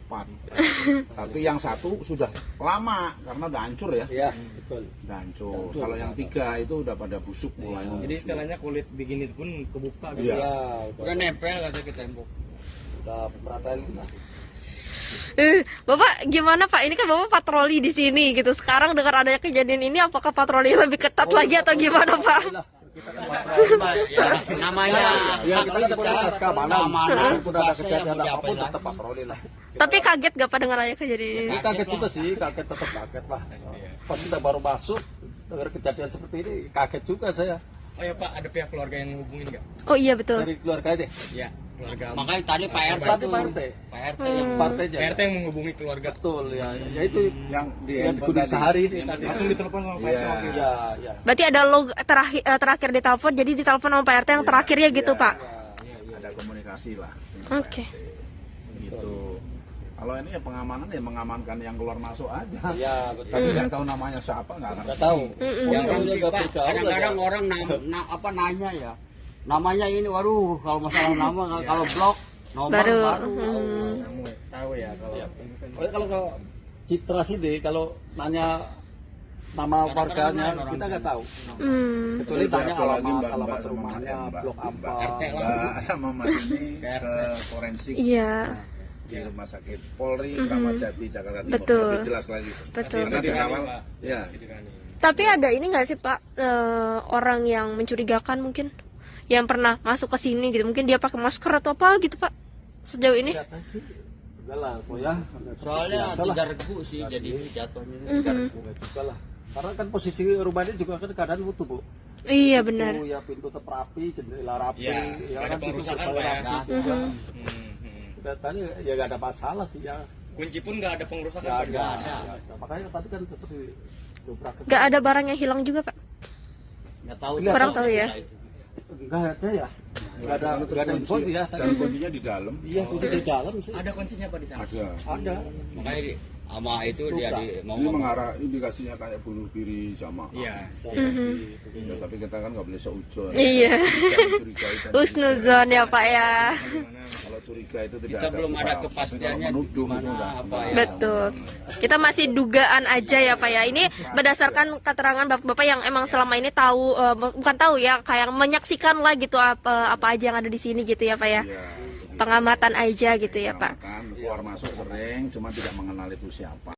Speaker 3: 4. Tapi yang 1 sudah lama karena udah hancur ya.
Speaker 5: Iya, betul.
Speaker 3: Udah hancur. Kalau yang 3 itu udah pada busuk mulai.
Speaker 17: Jadi istilahnya kulit bikin itu pun kebuka gitu.
Speaker 3: Iya.
Speaker 4: Udah nempel katanya ke tembok.
Speaker 5: Udah meratain lah.
Speaker 2: Bapak gimana Pak? Ini kan Bapak patroli di sini gitu. Sekarang dengan adanya kejadian ini, apakah patroli lebih ketat lagi atau gimana Pak?
Speaker 4: Namanya
Speaker 5: ya kita kan petugas keamanan. Udah ada kejadian apapun tetap patroli lah.
Speaker 2: Tapi kaget gak Pak dengan adanya kejadian ini?
Speaker 5: Kaget juga sih, kaget tetap kaget lah. Pas kita baru masuk dengar kejadian seperti ini, kaget juga saya.
Speaker 17: Oh ya Pak, ada pihak keluarga yang ngehubungin nggak?
Speaker 2: Oh iya betul.
Speaker 5: Dari keluarga deh.
Speaker 17: Iya, keluarga.
Speaker 4: Makanya tadi Pak RT
Speaker 5: Tadi Pak RT.
Speaker 17: Pak RT
Speaker 5: Partainya.
Speaker 17: Pak RT yang menghubungi keluarga.
Speaker 5: Betul ya. Ya itu
Speaker 3: yang di
Speaker 5: Gunung Sahari ini tadi.
Speaker 17: Langsung ditelepon sama Pak RT.
Speaker 5: Iya, iya.
Speaker 2: Berarti ada log terakhir ditelepon, jadi ditelepon sama Pak RT yang terakhirnya gitu Pak?
Speaker 3: Ada komunikasi lah.
Speaker 2: Oke.
Speaker 3: Gitu. Kalau ini ya pengamanan ya mengamankan yang keluar masuk aja.
Speaker 5: Iya, betul.
Speaker 3: Tapi nggak tahu namanya siapa nggak
Speaker 5: tahu.
Speaker 4: Kadang-kadang orang nanya ya. Namanya ini, waduh kalau masalah nama kalau blok nomor baru.
Speaker 17: Tahu ya kalau.
Speaker 5: Kalau Citra sih deh, kalau nanya nama warganya kita nggak tahu. Kecuali tanya alamat rumahnya, blok apa.
Speaker 3: RT sama Mas ini ke forensik.
Speaker 2: Iya.
Speaker 3: Di Rumah Sakit Polri Kramat Jati Jakarta Timur.
Speaker 2: Betul.
Speaker 3: Lebih jelas lagi.
Speaker 2: Betul.
Speaker 3: Karena dikawal. Ya.
Speaker 2: Tapi ada ini nggak sih Pak, orang yang mencurigakan mungkin, yang pernah masuk ke sini gitu, mungkin dia pakai masker atau apa gitu Pak sejauh ini?
Speaker 5: Enggak lah, ya.
Speaker 4: Soalnya tidak regu sih jadi jatuhnya.
Speaker 5: Tidak regu juga lah. Karena kan posisi rumahnya juga kan keadaan utuh Bu.
Speaker 2: Iya benar.
Speaker 5: Ya pintu tetap rapi, jendela rapi,
Speaker 17: ya kan
Speaker 5: pengerusakan Pak ya. Datanya ya nggak ada masalah sih ya.
Speaker 17: Kunci pun nggak ada pengerusakan.
Speaker 5: Nggak ada. Makanya tadi kan seperti dobrak.
Speaker 2: Nggak ada barang yang hilang juga Pak?
Speaker 4: Nggak tahu.
Speaker 2: Kurang tahu ya.
Speaker 5: Nggak ada ya. Nggak ada info sih ya.
Speaker 3: Dan kuncinya di dalam.
Speaker 5: Iya, kunci di dalam sih.
Speaker 17: Ada kuncinya Pak di sana?
Speaker 5: Ada.
Speaker 4: Makanya sama itu dia
Speaker 3: ini mengarah indikasinya kayak bunuh diri sama.
Speaker 17: Iya.
Speaker 3: Ya, tapi kita kan nggak boleh seujon.
Speaker 2: Iya. Husnuzon ya Pak ya.
Speaker 3: Kalau curiga itu tidak
Speaker 4: kita belum ada kepastiannya
Speaker 3: gimana
Speaker 4: apa ya.
Speaker 2: Betul. Kita masih dugaan aja ya Pak ya. Ini berdasarkan keterangan bapak-bapak yang emang selama ini tahu, bukan tahu ya, kayak menyaksikan lah gitu apa aja yang ada di sini gitu ya Pak ya. Pengamatan aja gitu ya Pak.
Speaker 3: Keluar masuk sering, cuma tidak mengenal itu siapa.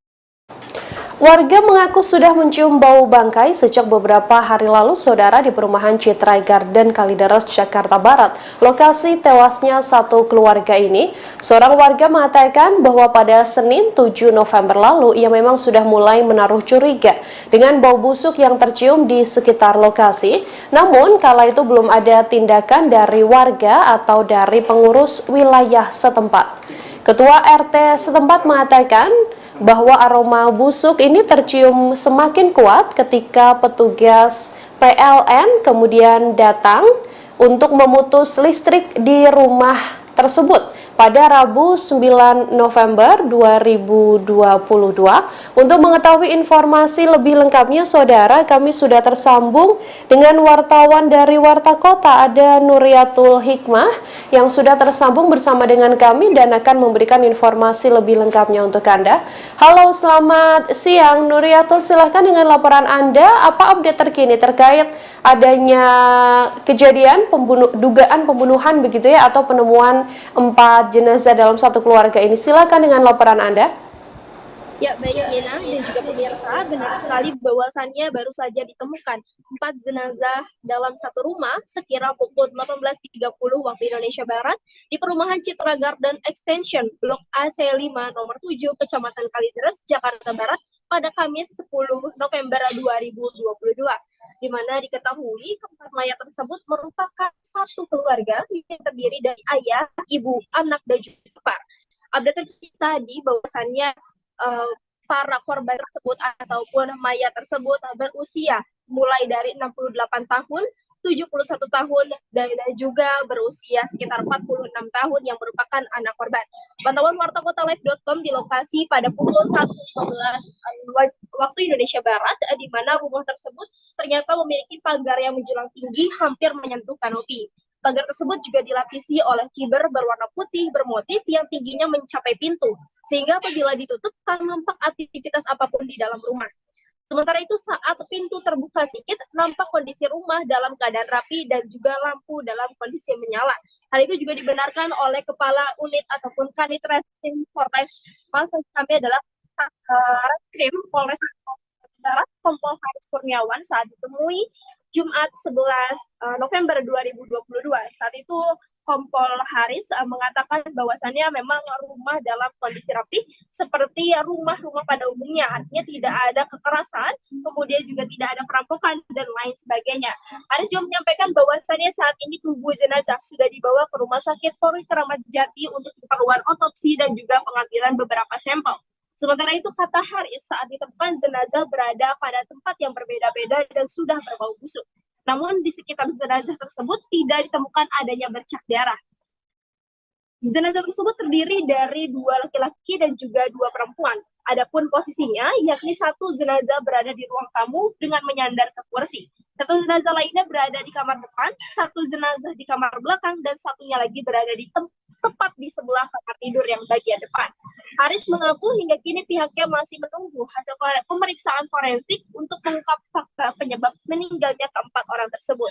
Speaker 1: Warga mengaku sudah mencium bau bangkai sejak beberapa hari lalu, saudara, di perumahan Citra Garden Kalideres, Jakarta Barat. Lokasi tewasnya satu keluarga ini, seorang warga mengatakan bahwa pada Senin 7 November lalu, ia memang sudah mulai menaruh curiga dengan bau busuk yang tercium di sekitar lokasi. Namun, kala itu belum ada tindakan dari warga atau dari pengurus wilayah setempat. Ketua RT setempat mengatakan bahwa aroma busuk ini tercium semakin kuat ketika petugas PLN kemudian datang untuk memutus listrik di rumah tersebut pada Rabu 9 November 2022. Untuk mengetahui informasi lebih lengkapnya, saudara, kami sudah tersambung dengan wartawan dari Warta Kota, ada Nuriatul Hikmah yang sudah tersambung bersama dengan kami dan akan memberikan informasi lebih lengkapnya untuk Anda. Halo, selamat siang Nuriatul, silahkan dengan laporan Anda, apa update terkini terkait adanya kejadian dugaan pembunuhan begitu ya, atau penemuan 4 jenazah dalam satu keluarga ini. Silakan dengan laporan Anda.
Speaker 7: Ya, baik Nina dan juga pemirsa, benar sekali bahwasannya baru saja ditemukan 4 jenazah dalam satu rumah sekira pukul 18.30 waktu Indonesia Barat di perumahan Citra Garden Extension Blok AC5 nomor 7 Kecamatan Kalideres, Jakarta Barat pada Kamis 10 November 2022. Di mana diketahui keempat mayat tersebut merupakan satu keluarga yang terdiri dari ayah, ibu, anak, dan juga ipar. Update terkini tadi bahwasannya para korban tersebut ataupun mayat tersebut berusia mulai dari 68 tahun, 71 tahun, dan juga berusia sekitar 46 tahun yang merupakan anak korban. Pantauan wartakotalive.com di lokasi pada pukul 1.15 waktu Indonesia Barat, di mana rumah tersebut ternyata memiliki pagar yang menjulang tinggi hampir menyentuh kanopi. Pagar tersebut juga dilapisi oleh kiber berwarna putih bermotif yang tingginya mencapai pintu, sehingga apabila ditutup tak nampak aktivitas apapun di dalam rumah. Sementara itu saat pintu terbuka sedikit, nampak kondisi rumah dalam keadaan rapi dan juga lampu dalam kondisi menyala. Hal itu juga dibenarkan oleh Kepala Unit ataupun Kanit Reskrim Polres kami adalah Reskrim Polres Barat, Kompol Haris Kurniawan saat ditemui Jumat 11 November 2022. Saat itu Kompol Haris mengatakan bahwasannya memang rumah dalam kondisi rapi seperti rumah-rumah pada umumnya, artinya tidak ada kekerasan, kemudian juga tidak ada perampokan dan lain sebagainya. Haris juga menyampaikan bahwasannya saat ini tubuh jenazah sudah dibawa ke Rumah Sakit Polri Kramat Jati untuk keperluan otopsi dan juga pengambilan beberapa sampel. Sementara itu, kata Haris, saat ditemukan jenazah berada pada tempat yang berbeda-beda dan sudah berbau busuk. Namun di sekitar jenazah tersebut tidak ditemukan adanya bercak darah. Jenazah tersebut terdiri dari 2 laki-laki dan juga 2 perempuan. Adapun posisinya, yakni satu jenazah berada di ruang tamu dengan menyandar ke kursi. Satu jenazah lainnya berada di kamar depan, satu jenazah di kamar belakang, dan satunya lagi berada di tepat di sebelah kamar tidur yang bagian depan. Haris mengaku hingga kini pihaknya masih menunggu hasil pemeriksaan forensik untuk mengungkap fakta penyebab meninggalnya keempat orang tersebut.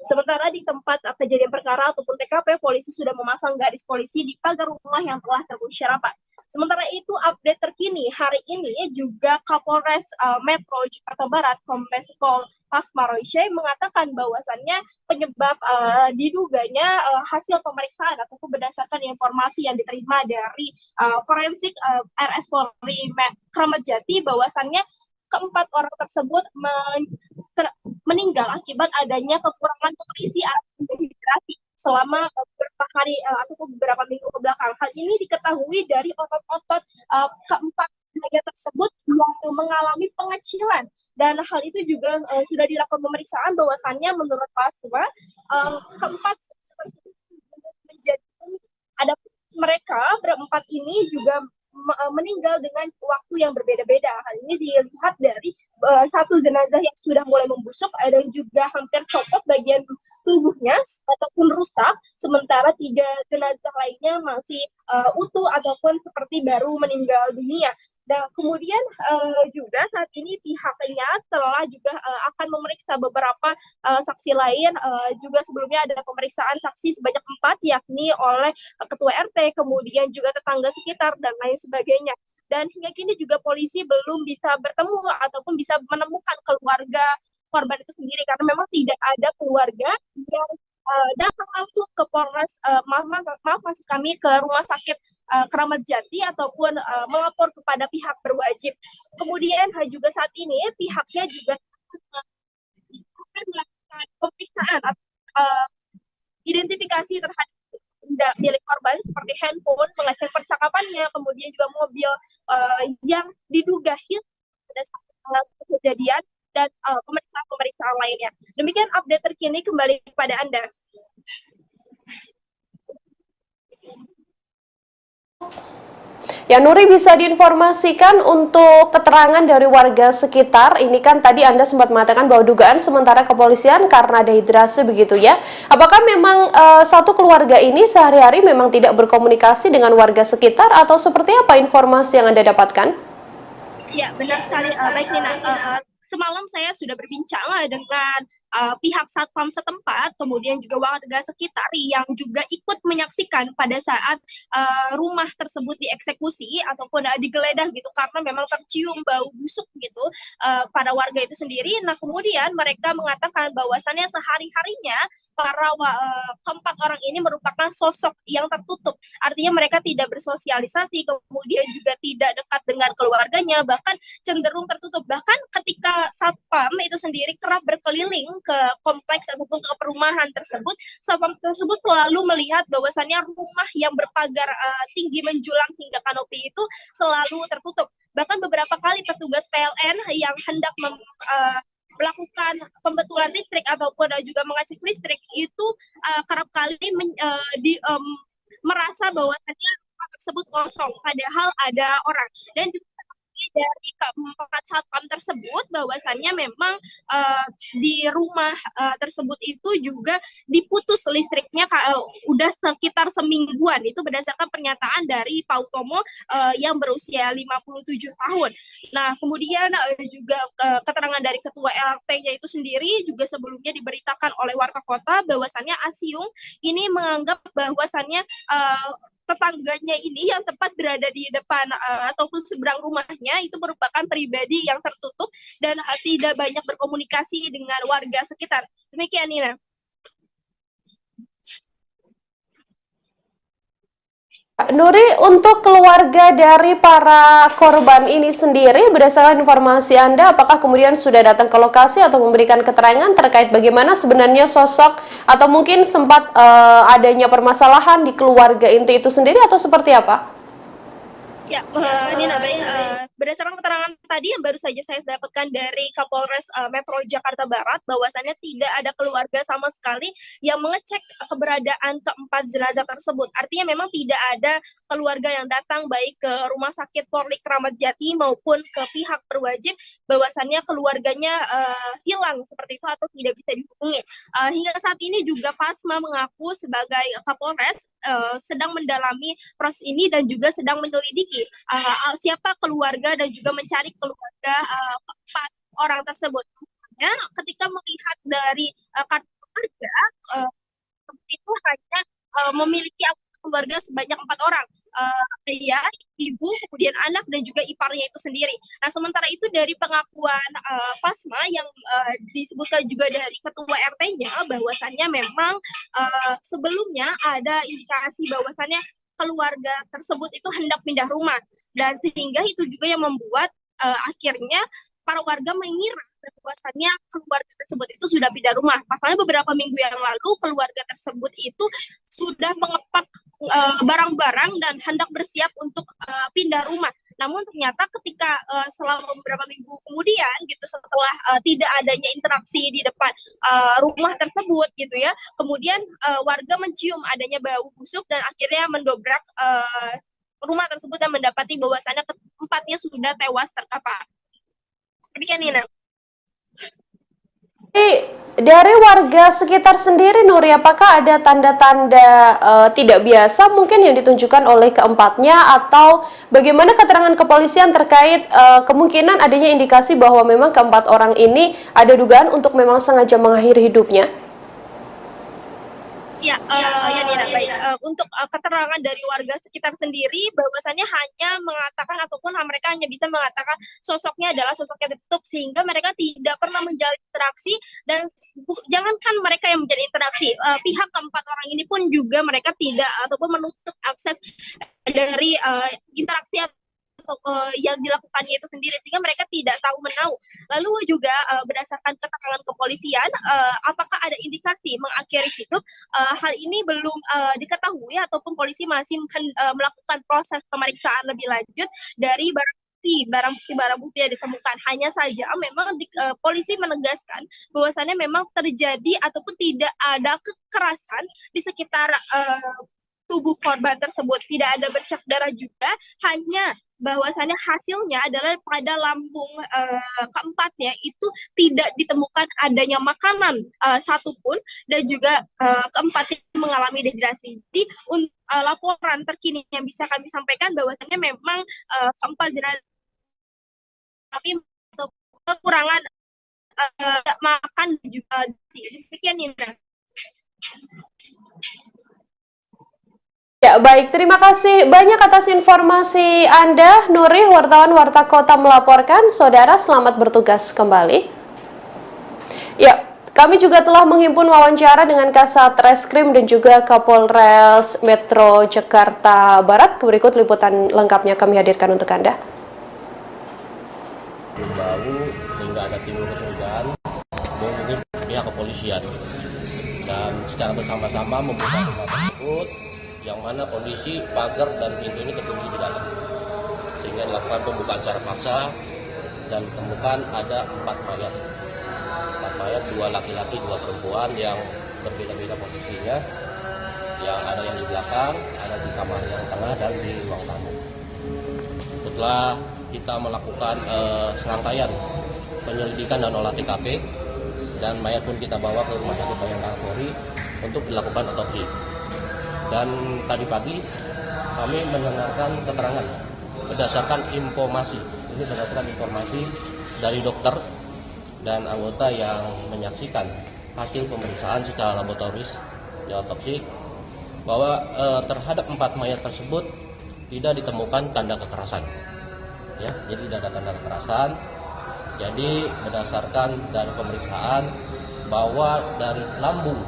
Speaker 7: Sementara di tempat kejadian perkara ataupun TKP, polisi sudah memasang garis polisi di pagar rumah yang telah terkunci rapat. Sementara itu, update terkini hari ini juga Kapolres Metro Jakarta Barat, Kombes Pol Pasmaroishe, mengatakan bahwasannya penyebab diduganya hasil pemeriksaan ataupun berdasarkan informasi yang diterima dari forensik RS Polri Kramat Jati, bahwasannya keempat orang tersebut meninggal akibat adanya kekurangan nutrisi atau dehidrasi selama beberapa hari ataupun beberapa minggu ke belakang. Hal ini diketahui dari otot-otot keempat mayat tersebut yang mengalami pengecilan, dan hal itu juga sudah dilakukan pemeriksaan bahwasannya menurut Pasma keempat menjadi ada mereka berempat ini juga meninggal dengan waktu yang berbeda-beda. Hal ini dilihat dari satu jenazah yang sudah mulai membusuk dan juga hampir copot bagian tubuhnya ataupun rusak, sementara 3 jenazah lainnya masih utuh ataupun seperti baru meninggal dunia. Dan kemudian juga saat ini pihaknya telah juga akan memeriksa beberapa saksi lain. Juga sebelumnya ada pemeriksaan saksi sebanyak 4, yakni oleh ketua RT, kemudian juga tetangga sekitar dan lain sebagainya. dan hingga kini juga polisi belum bisa bertemu ataupun bisa menemukan keluarga korban itu sendiri karena memang tidak ada keluarga yang datang langsung ke Polres, maaf maksud kami ke Rumah Sakit Keramat Jati ataupun melapor kepada pihak berwajib. Kemudian juga saat ini pihaknya juga akan melakukan pemeriksaan atau identifikasi terhadap benda milik korban seperti handphone, mengecek percakapannya, kemudian juga mobil yang diduga hilang pada saat kejadian, dan pemeriksaan lainnya. Demikian update terkini, kembali kepada Anda.
Speaker 1: Ya, Nuri, bisa diinformasikan untuk keterangan dari warga sekitar. Ini kan tadi Anda sempat mengatakan bahwa dugaan sementara kepolisian karena dehidrasi begitu ya. Apakah memang satu keluarga ini sehari-hari memang tidak berkomunikasi dengan warga sekitar atau seperti apa informasi yang Anda dapatkan?
Speaker 7: Ya, benar sekali, baik Nina. Semalam saya sudah berbincang dengan pihak satpam setempat, kemudian juga warga sekitar yang juga ikut menyaksikan pada saat rumah tersebut dieksekusi ataupun digeledah gitu, karena memang tercium bau busuk gitu pada warga itu sendiri. Nah, kemudian mereka mengatakan bahwasannya sehari-harinya para keempat orang ini merupakan sosok yang tertutup, artinya mereka tidak bersosialisasi, kemudian juga tidak dekat dengan keluarganya, bahkan cenderung tertutup. Bahkan ketika satpam itu sendiri kerap berkeliling ke kompleks ataupun ke perumahan tersebut, satpam tersebut selalu melihat bahwasannya rumah yang berpagar tinggi menjulang hingga kanopi itu selalu tertutup. Bahkan beberapa kali petugas PLN yang hendak melakukan pembetulan listrik ataupun juga mengecek listrik itu kerap kali merasa bahwasannya rumah tersebut kosong, padahal ada orang. Dan juga dari keempat satpam tersebut bahwasannya memang di rumah tersebut itu juga diputus listriknya udah sekitar semingguan. Itu berdasarkan pernyataan dari Pak Utomo yang berusia 57 tahun. Nah, kemudian juga keterangan dari ketua RT-nya itu sendiri juga sebelumnya diberitakan oleh Warta Kota bahwasannya Asyung ini menganggap bahwasannya tetangganya ini yang tepat berada di depan ataupun seberang rumahnya itu merupakan pribadi yang tertutup dan tidak banyak berkomunikasi dengan warga sekitar. Demikian, Nina.
Speaker 1: Nuri, untuk keluarga dari para korban ini sendiri, berdasarkan informasi Anda, apakah kemudian sudah datang ke lokasi atau memberikan keterangan terkait bagaimana sebenarnya sosok atau mungkin sempat adanya permasalahan di keluarga inti itu sendiri atau seperti apa?
Speaker 7: Ya, Nina, baik. Berdasarkan keterangan tadi yang baru saja saya dapatkan dari Kapolres Metro Jakarta Barat, bahwasannya tidak ada keluarga sama sekali yang mengecek keberadaan keempat jenazah tersebut. Artinya memang tidak ada keluarga yang datang baik ke Rumah Sakit Polri Keramat Jati maupun ke pihak berwajib bahwasannya keluarganya hilang seperti itu atau tidak bisa dihubungi. Hingga saat ini juga Pasma mengaku sebagai Kapolres sedang mendalami proses ini dan juga sedang menyelidiki siapa keluarga dan juga mencari keluarga keempat orang tersebut. Ya, ketika melihat dari kartu keluarga itu hanya memiliki keluarga sebanyak 4 orang, ayah, ibu, kemudian anak dan juga iparnya itu sendiri. Nah, sementara itu dari pengakuan Pasma yang disebutkan juga dari ketua RT-nya bahwasannya memang sebelumnya ada indikasi bahwasannya keluarga tersebut itu hendak pindah rumah, dan sehingga itu juga yang membuat akhirnya para warga mengira bahwasannya keluarga tersebut itu sudah pindah rumah. Pasalnya beberapa minggu yang lalu keluarga tersebut itu sudah mengepak barang-barang dan hendak bersiap untuk pindah rumah. Namun ternyata ketika selama beberapa minggu kemudian gitu, setelah tidak adanya interaksi di depan rumah tersebut gitu ya, kemudian warga mencium adanya bau busuk dan akhirnya mendobrak rumah tersebut dan mendapati bahwasannya keempatnya sudah tewas terkapar. Demikian, Nina.
Speaker 1: Dari warga sekitar sendiri, Nuri, apakah ada tanda-tanda tidak biasa mungkin yang ditunjukkan oleh keempatnya, atau bagaimana keterangan kepolisian terkait kemungkinan adanya indikasi bahwa memang keempat orang ini ada dugaan untuk memang sengaja mengakhiri hidupnya?
Speaker 7: Ya, Nina, baik. Untuk keterangan dari warga sekitar sendiri, bahwasannya hanya mengatakan ataupun mereka hanya bisa mengatakan sosoknya adalah sosok yang tertutup, sehingga mereka tidak pernah menjalin interaksi, dan jangankan mereka yang menjalin interaksi, pihak keempat orang ini pun juga mereka tidak ataupun menutup akses dari interaksi yang dilakukannya itu sendiri, sehingga mereka tidak tahu menahu. Lalu juga berdasarkan keterangan kepolisian, apakah ada indikasi mengakhiri hidup, hal ini belum diketahui ataupun polisi masih melakukan proses pemeriksaan lebih lanjut dari barang bukti yang ditemukan. Hanya saja memang polisi menegaskan bahwasannya memang terjadi ataupun tidak ada kekerasan di sekitar tubuh korban tersebut, tidak ada bercak darah juga, hanya bahwasannya hasilnya adalah pada lambung keempatnya itu tidak ditemukan adanya makanan satupun, dan juga keempatnya mengalami dehidrasi. Jadi laporan terkini yang bisa kami sampaikan bahwasannya memang keempat jenazah tapi kekurangan makan dan juga demikian, Indra.
Speaker 1: Ya, baik. Terima kasih banyak atas informasi Anda, Nuri, wartawan Warta Kota melaporkan. Saudara, selamat bertugas kembali. Ya, kami juga telah menghimpun wawancara dengan Kasat Reskrim dan juga Kapolres Metro Jakarta Barat. Berikut liputan lengkapnya kami hadirkan untuk Anda.
Speaker 8: Baru hingga ada timbul kecurigaan bahwa ini pihak kepolisian, dan secara bersama-sama membuka rumah tersebut yang mana kondisi pagar dan pintu ini terkunci di dalam, sehingga dilakukan pembukaan secara paksa dan ditemukan ada 4 mayat, 2 laki-laki 2 perempuan yang berbeda-beda posisinya, yang ada yang di belakang, ada di kamar yang tengah dan di ruang tamu. Setelah kita melakukan serangkaian penyelidikan dan olah TKP, dan mayat pun kita bawa ke Rumah Sakit Bayangkara Polri untuk dilakukan otopsi. Dan tadi pagi kami mendengarkan keterangan berdasarkan informasi dari dokter dan anggota yang menyaksikan hasil pemeriksaan secara laboratoris di otopsi, bahwa terhadap 4 mayat tersebut tidak ditemukan tanda kekerasan. Ya, jadi tidak ada tanda kekerasan. Jadi berdasarkan dari pemeriksaan bahwa dari lambung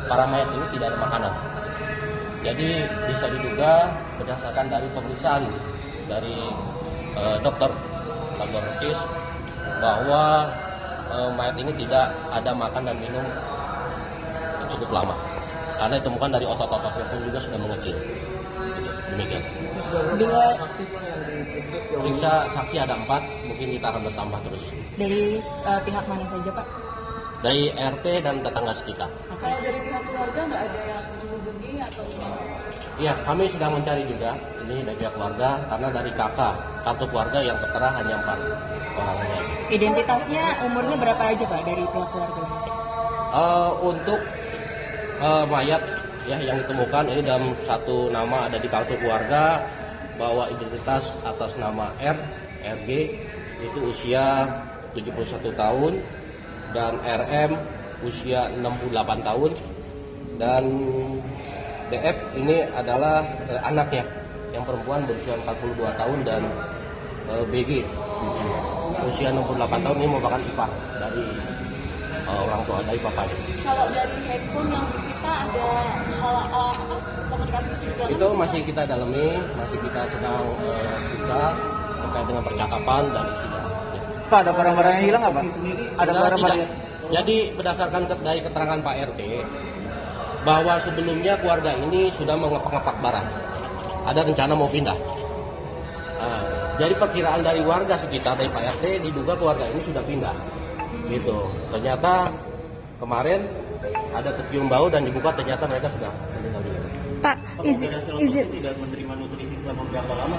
Speaker 8: para mayat ini tidak ada makanan. Jadi bisa diduga berdasarkan dari pemeriksaan dari dokter laboratoris bahwa mayat ini tidak ada makan dan minum cukup lama, karena ditemukan dari otot-otot yang pun juga sudah mengecil. Demikian. Periksa saksi ada 4, mungkin kita akan bertambah terus.
Speaker 9: Dari pihak mana saja, Pak?
Speaker 8: Dari RT dan tetangga sekitar.
Speaker 12: Kalau dari pihak keluarga nggak ada yang dihubungi atau gimana?
Speaker 8: Iya, kami sedang mencari juga ini dari pihak keluarga, karena dari kakak kartu keluarga yang tertera hanya 4 orang saja.
Speaker 9: Identitasnya umurnya berapa aja, Pak, dari pihak keluarga?
Speaker 8: Untuk mayat ya yang ditemukan ini dalam satu nama ada di kartu keluarga, bahwa identitas atas nama RG itu usia 71 tahun dan RM usia 68 tahun, dan DF ini adalah anaknya yang perempuan berusia 42 tahun, dan BG usia 68 tahun ini merupakan ipar dari orang tua, dari papanya.
Speaker 12: Kalau dari handphone yang disita ada komunikasi kecurigaan?
Speaker 8: Itu masih kita dalami, masih kita sedang buka terkait dengan percakapan dan isinya.
Speaker 13: Pak, ada barang-barang yang hilang apa? Ada barang-barang.
Speaker 8: Jadi berdasarkan dari keterangan Pak RT, bahwa sebelumnya keluarga ini sudah mengepak-ngepak barang, ada rencana mau pindah. Nah, jadi perkiraan dari warga sekitar dari Pak RT diduga keluarga ini sudah pindah. Gitu. Ternyata kemarin ada kecium bau dan dibuka, ternyata mereka sudah meninggal dunia.
Speaker 12: Pak, izin
Speaker 14: tidak menerima nutrisi selama berapa lama?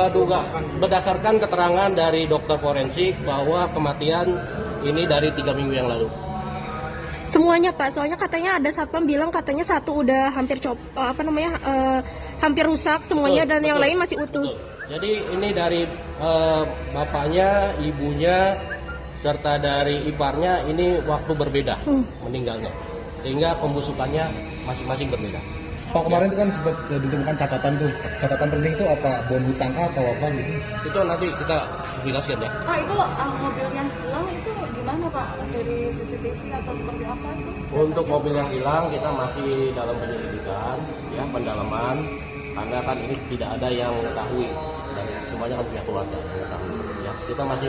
Speaker 8: Duga berdasarkan keterangan dari dokter forensik bahwa kematian ini dari 3 minggu yang lalu.
Speaker 2: Semuanya, Pak, soalnya katanya ada satpam bilang katanya satu udah hampir hampir rusak semuanya, dan yang lain masih utuh.
Speaker 8: Jadi ini dari bapaknya, ibunya, serta dari iparnya ini waktu berbeda meninggalnya. sehingga pembusukannya masing-masing berbeda.
Speaker 19: Pak, kemarin itu kan sempat ditemukan catatan penting itu apa, bon hutang atau apa gitu?
Speaker 8: Itu nanti kita jelaskan ya.
Speaker 12: Pak, itu mobil yang hilang itu gimana Pak? Dari CCTV atau seperti apa itu?
Speaker 8: Untuk mobil yang hilang kita masih dalam penyelidikan, ya, pendalaman, karena kan ini tidak ada yang mengetahui dan semuanya kan pihak keluarga yang mengetahui. Ya, kita masih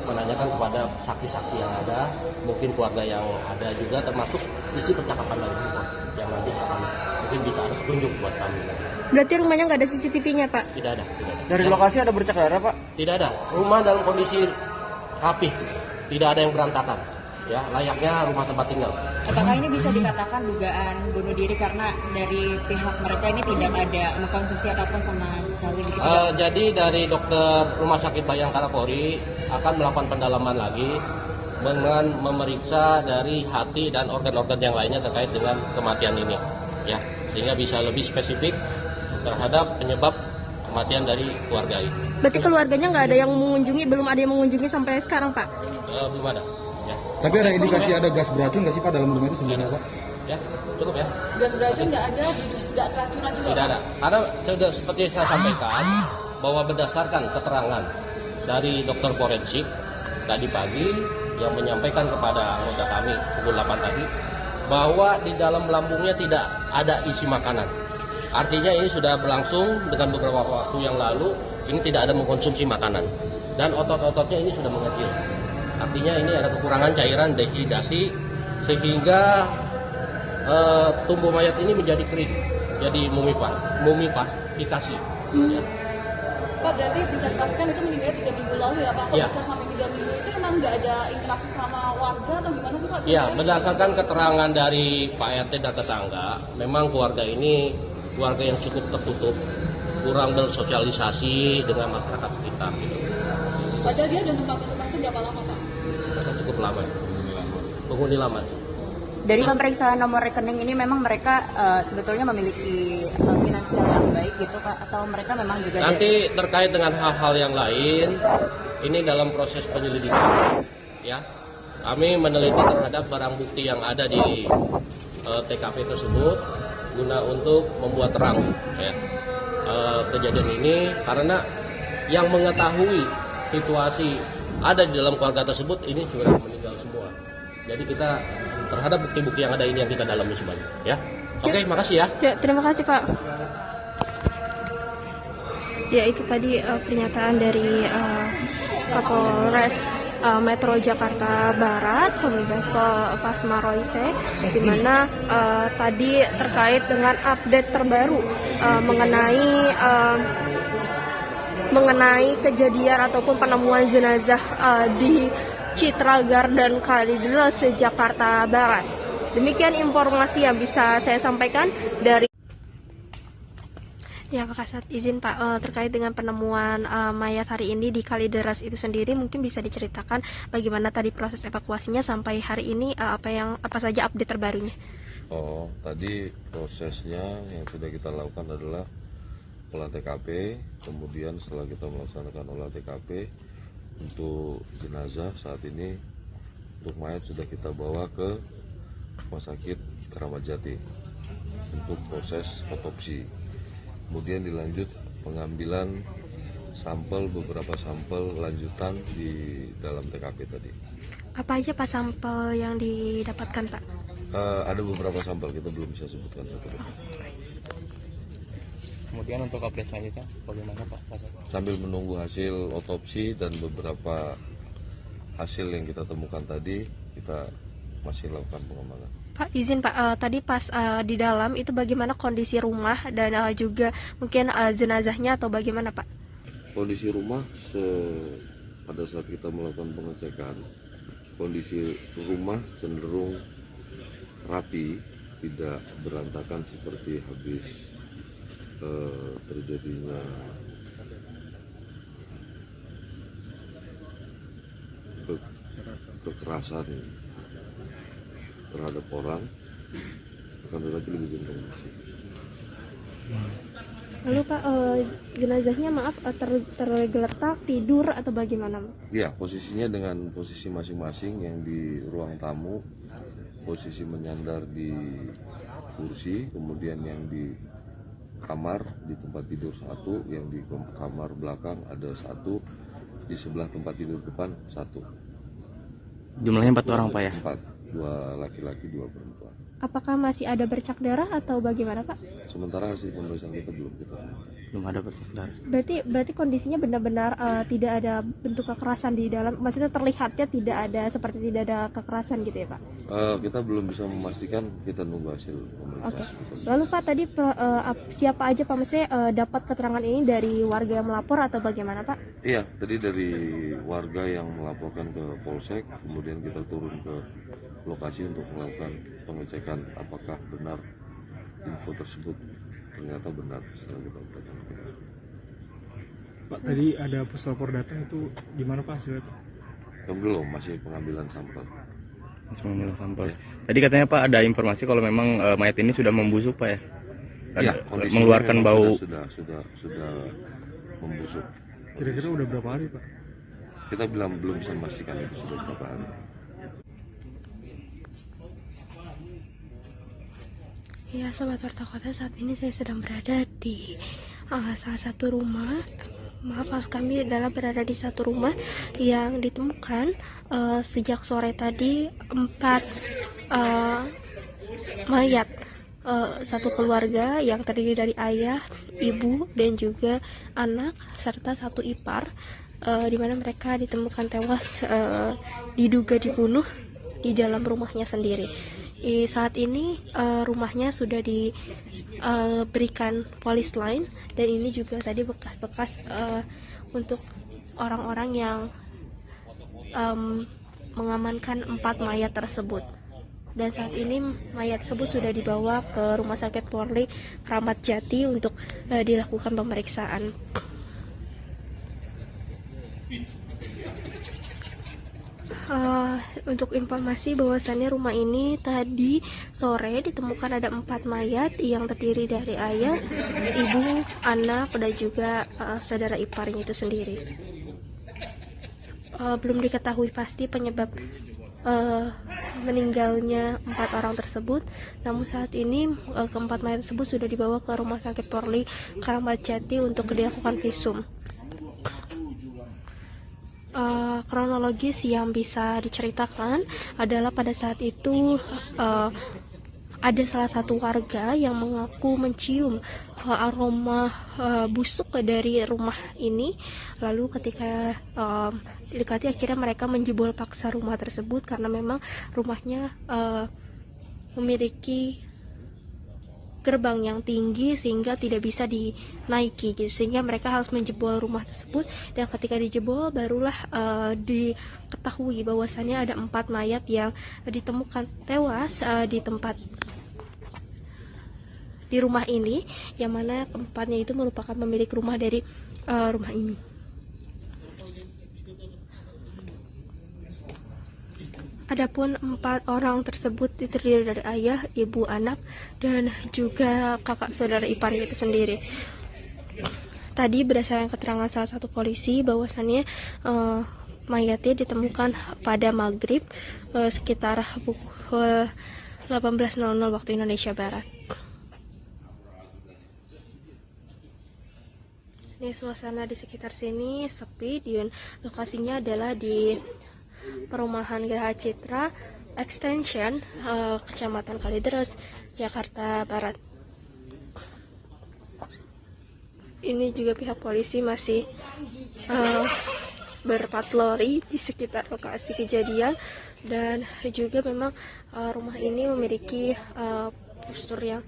Speaker 8: menanyakan kepada saksi-saksi yang ada, mungkin keluarga yang ada juga, termasuk isi percakapan dari handphone yang nanti akan mungkin bisa ada petunjuk buat kami.
Speaker 2: Berarti rumahnya nggak ada CCTV-nya, Pak?
Speaker 8: Tidak ada.
Speaker 13: Dari lokasi ada bercak darah, Pak?
Speaker 8: Tidak ada. Rumah dalam kondisi rapih, tidak ada yang berantakan. Ya, layaknya rumah tempat tinggal.
Speaker 9: Apakah ini bisa dikatakan dugaan bunuh diri karena dari pihak mereka ini tidak ada mengkonsumsi apapun sama sekali?
Speaker 8: Jadi dari dokter Rumah Sakit Bayangkara Polri akan melakukan pendalaman lagi dengan memeriksa dari hati dan organ-organ yang lainnya terkait dengan kematian ini, ya, sehingga bisa lebih spesifik terhadap penyebab kematian dari keluarga ini.
Speaker 2: Berarti keluarganya nggak ada yang mengunjungi, belum ada yang mengunjungi sampai sekarang, Pak?
Speaker 8: Belum ada. Ya.
Speaker 19: Tapi ada indikasi ada gas beracun nggak sih Pak dalam rumah itu sebenarnya, Pak?
Speaker 8: Ya, cukup ya.
Speaker 12: Gas beracun nggak ada, nggak keracunan juga?
Speaker 8: Tidak ada. Karena sudah seperti saya sampaikan bahwa berdasarkan keterangan dari dokter forensik tadi pagi yang menyampaikan kepada anggota kami pukul 8 tadi bahwa di dalam lambungnya tidak ada isi makanan. Artinya ini sudah berlangsung dengan beberapa waktu yang lalu, ini tidak ada mengkonsumsi makanan dan otot-ototnya ini sudah mengecil. Artinya ini ada kekurangan cairan dehidrasi sehingga tubuh mayat ini menjadi kering, jadi mumifikasi. Ya.
Speaker 12: Pak, berarti bisa dipastikan itu meninggal 3 minggu lalu ya Pak? Kalau bisa sampai 3 minggu itu memang nggak ada interaksi sama warga atau gimana sih Pak?
Speaker 8: Ya, berdasarkan keterangan dari Pak RT dan tetangga, memang keluarga ini keluarga yang cukup tertutup, kurang bersosialisasi dengan masyarakat sekitar. Gitu.
Speaker 12: Padahal dia udah menempati rumah itu berapa lama Pak?
Speaker 8: Cukup lama. Penghuni lama.
Speaker 9: Dari pemeriksaan nomor rekening ini memang mereka sebetulnya memiliki finansial yang baik gitu Pak, atau mereka memang juga
Speaker 8: nanti terkait dengan hal-hal yang lain ini dalam proses penyelidikan, ya, kami meneliti terhadap barang bukti yang ada di TKP tersebut guna untuk membuat terang, ya, kejadian ini, karena yang mengetahui situasi ada di dalam keluarga tersebut ini sudah meninggal semua. Jadi kita terhadap bukti-bukti yang ada ini yang kita dalami semuanya, ya. Oke, makasih ya.
Speaker 2: Ya, terima kasih Pak. Ya, itu tadi pernyataan dari Kapolres Metro Jakarta Barat, Kombes Pol Pasma Royce, di mana tadi terkait dengan update terbaru mengenai kejadian ataupun penemuan jenazah di Citra Garden Kalideres, Jakarta Barat. Demikian informasi yang bisa saya sampaikan dari. Ya, Pak Kasat, izin Pak, terkait dengan penemuan mayat hari ini di Kalideres itu sendiri, mungkin bisa diceritakan bagaimana tadi proses evakuasinya sampai hari ini, apa saja update terbarunya?
Speaker 11: Oh, tadi prosesnya yang sudah kita lakukan adalah olah TKP, kemudian setelah kita melaksanakan olah TKP untuk jenazah, saat ini untuk mayat sudah kita bawa ke Rumah Sakit Keramat Jati untuk proses otopsi. Kemudian dilanjut pengambilan beberapa sampel lanjutan di dalam TKP tadi.
Speaker 2: Apa aja Pak sampel yang didapatkan Pak?
Speaker 11: Ada beberapa sampel, kita belum bisa sebutkan satu.
Speaker 17: Kemudian untuk update selanjutnya bagaimana Pak?
Speaker 11: Sambil menunggu hasil otopsi dan beberapa hasil yang kita temukan tadi, kita masih lakukan pengembangan.
Speaker 2: Pak, izin Pak, tadi pas di dalam itu bagaimana kondisi rumah dan juga mungkin jenazahnya atau bagaimana Pak?
Speaker 11: Kondisi rumah pada saat kita melakukan pengecekan, kondisi rumah cenderung rapi, tidak berantakan seperti habis terjadinya kekerasan terhadap orang, akan tetapi lebih cenderung bersih.
Speaker 2: Lalu Pak, jenazahnya tergeletak tidur atau bagaimana?
Speaker 11: Ya, posisinya dengan posisi masing-masing yang di ruang tamu posisi menyandar di kursi, kemudian yang di kamar di tempat tidur satu, yang di kamar belakang ada satu, di sebelah tempat tidur depan satu.
Speaker 17: Jumlahnya 4 orang Pak ya?
Speaker 11: 4, 2 laki-laki 2 perempuan.
Speaker 2: Apakah masih ada bercak darah atau bagaimana Pak?
Speaker 11: Sementara hasil pemeriksaan kita belum
Speaker 17: ada bercak darah.
Speaker 2: Berarti kondisinya benar-benar tidak ada bentuk kekerasan di dalam, maksudnya terlihatnya tidak ada, seperti tidak ada kekerasan gitu ya Pak?
Speaker 11: Kita belum bisa memastikan, kita nunggu hasil pemeriksaan.
Speaker 2: Oke. Lalu Pak tadi siapa aja Pak, maksudnya dapat keterangan ini dari warga yang melapor atau bagaimana Pak?
Speaker 11: Iya, tadi dari warga yang melaporkan ke Polsek, kemudian kita turun ke lokasi untuk melakukan pengecekan apakah benar info tersebut. Ternyata benar setelah kita perhatikan.
Speaker 16: Pak, tadi ada puslapor datang, itu gimana Pak hasilnya?
Speaker 11: Belum, masih pengambilan sampel.
Speaker 17: Masih pengambilan sampel. Ya. Tadi katanya Pak ada informasi kalau memang mayat ini sudah membusuk Pak ya?
Speaker 11: Iya,
Speaker 17: mengeluarkan bau.
Speaker 11: Sudah membusuk.
Speaker 16: Kira-kira udah berapa hari Pak?
Speaker 11: Kita belum bisa memastikan itu sudah berapa hari.
Speaker 2: Ya Sobat Warta Kota, saat ini saya sedang berada di salah satu rumah. Maaf kami adalah berada di satu rumah yang ditemukan sejak sore tadi 4 mayat satu keluarga yang terdiri dari ayah, ibu, dan juga anak serta satu ipar, di mana mereka ditemukan tewas diduga dibunuh di dalam rumahnya sendiri. Saat ini rumahnya sudah diberikan polis line, dan ini juga tadi bekas-bekas untuk orang-orang yang mengamankan 4 mayat tersebut. Dan saat ini mayat tersebut sudah dibawa ke Rumah Sakit Polri Kramat Jati untuk dilakukan pemeriksaan. Untuk informasi bahwasannya rumah ini tadi sore ditemukan ada 4 mayat yang terdiri dari ayah, ibu, anak, dan juga saudara iparnya itu sendiri. Belum diketahui pasti penyebab meninggalnya 4 orang tersebut, namun saat ini keempat mayat tersebut sudah dibawa ke Rumah Sakit Polri Kramat Jati untuk dilakukan visum. Kronologis yang bisa diceritakan adalah pada saat itu ada salah satu warga yang mengaku mencium aroma busuk dari rumah ini. Lalu ketika didekati, akhirnya mereka menjebol paksa rumah tersebut karena memang rumahnya memiliki gerbang yang tinggi sehingga tidak bisa dinaiki gitu, sehingga mereka harus menjebol rumah tersebut. Dan ketika dijebol barulah diketahui bahwasannya ada 4 mayat yang ditemukan tewas di rumah ini, yang mana keempatnya itu merupakan pemilik rumah dari rumah ini. Adapun 4 orang tersebut terdiri dari ayah, ibu, anak, dan juga kakak saudara iparnya itu sendiri. Tadi berdasarkan keterangan salah satu polisi bahwasannya mayatnya ditemukan pada maghrib sekitar pukul 18.00 waktu Indonesia Barat. Ini suasana di sekitar sini sepi, dan lokasinya adalah di perumahan Geraha Citra Extension, Kecamatan Kalideres, Jakarta Barat. Ini juga pihak polisi masih berpatroli di sekitar lokasi kejadian, dan juga memang rumah ini memiliki postur yang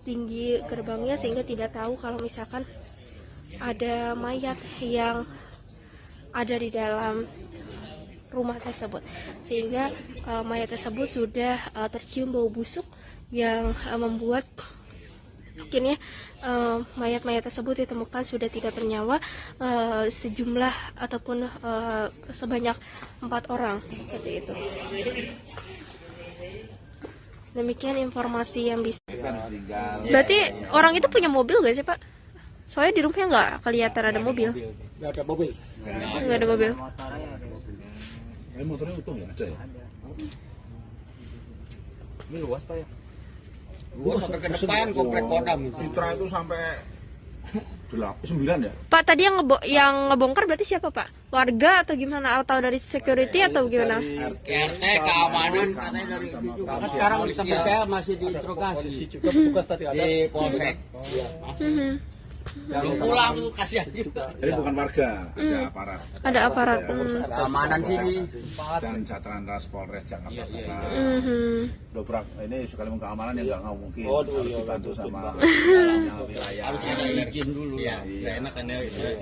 Speaker 2: tinggi gerbangnya sehingga tidak tahu kalau misalkan ada mayat yang ada di dalam rumah tersebut, sehingga mayat tersebut sudah tercium bau busuk yang membuat akhirnya mayat-mayat tersebut ditemukan sudah tidak bernyawa, sejumlah ataupun sebanyak 4 orang seperti itu. Demikian informasi yang bisa. Berarti orang itu punya mobil gak sih Pak? Soalnya di rumahnya nggak kelihatan ada mobil.
Speaker 5: Nggak ada mobil.
Speaker 2: Nggak ada mobil.
Speaker 10: Motornya utuh nggak ada ya?
Speaker 3: Ini luas Pak ya?
Speaker 4: Luas sampai ke depan komplek Kodam.
Speaker 3: Citra itu sampai 9 ya?
Speaker 2: Pak, tadi yang ngebongkar berarti siapa Pak? Warga atau gimana? Atau dari security atau gimana?
Speaker 4: RT keamanan katanya dari
Speaker 5: Karena sekarang kita percaya masih diinterogasi. Juga petugas tadi ada
Speaker 4: di polsek. Belum pulang tuh kasihan juga.
Speaker 3: Jadi bukan warga, ada aparat.
Speaker 2: Ada aparat.
Speaker 4: Keamanan sini
Speaker 3: dan Satlantas Polres Jakarta Barat. Dobrak ini sekali keamanan yang nggak mungkin. Harus dibantu sama wilayah.
Speaker 4: Harus ada izin dulu ya.
Speaker 17: Nggak enak kan ya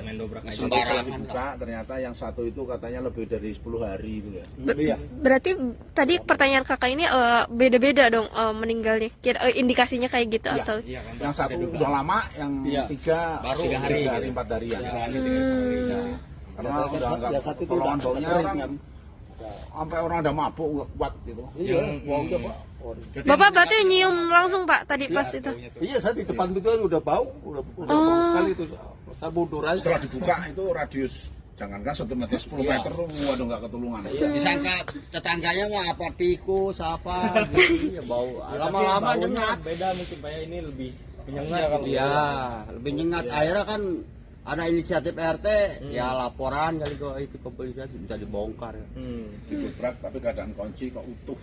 Speaker 17: main dobrak aja.
Speaker 3: Sembarangan. Ternyata yang satu itu katanya lebih dari 10 hari itu ya.
Speaker 2: Berarti tadi pertanyaan kakak ini beda-beda dong meninggalnya. Indikasinya kayak gitu atau?
Speaker 3: Yang satu udah lama, yang tiga
Speaker 4: baru
Speaker 3: 3 hari 4 hari ya. Karena udah nggak tolongan baunya orang sampai orang ada mabuk nggak kuat gitu. Baunya Pak.
Speaker 2: Bapak berarti nyium langsung Pak tadi pas itu?
Speaker 5: Iya, saya di depan itu kan udah bau bau sekali itu. Saya mundur aja.
Speaker 3: Setelah dibuka itu radius jangankan 1 meter 10 meter waduh nggak ketulungan.
Speaker 4: Disangka tetangganya mah apa tikus apa gitu ya bau. Lama-lama nyengat.
Speaker 17: Beda mungkin Pak ya, ini lebih menyengat.
Speaker 4: Iya, lebih nyengat. Akhirnya kan ada inisiatif RT, ya laporan kali kok itu kepolisian bisa dibongkar.
Speaker 3: Didobrak tapi keadaan kunci kok utuh.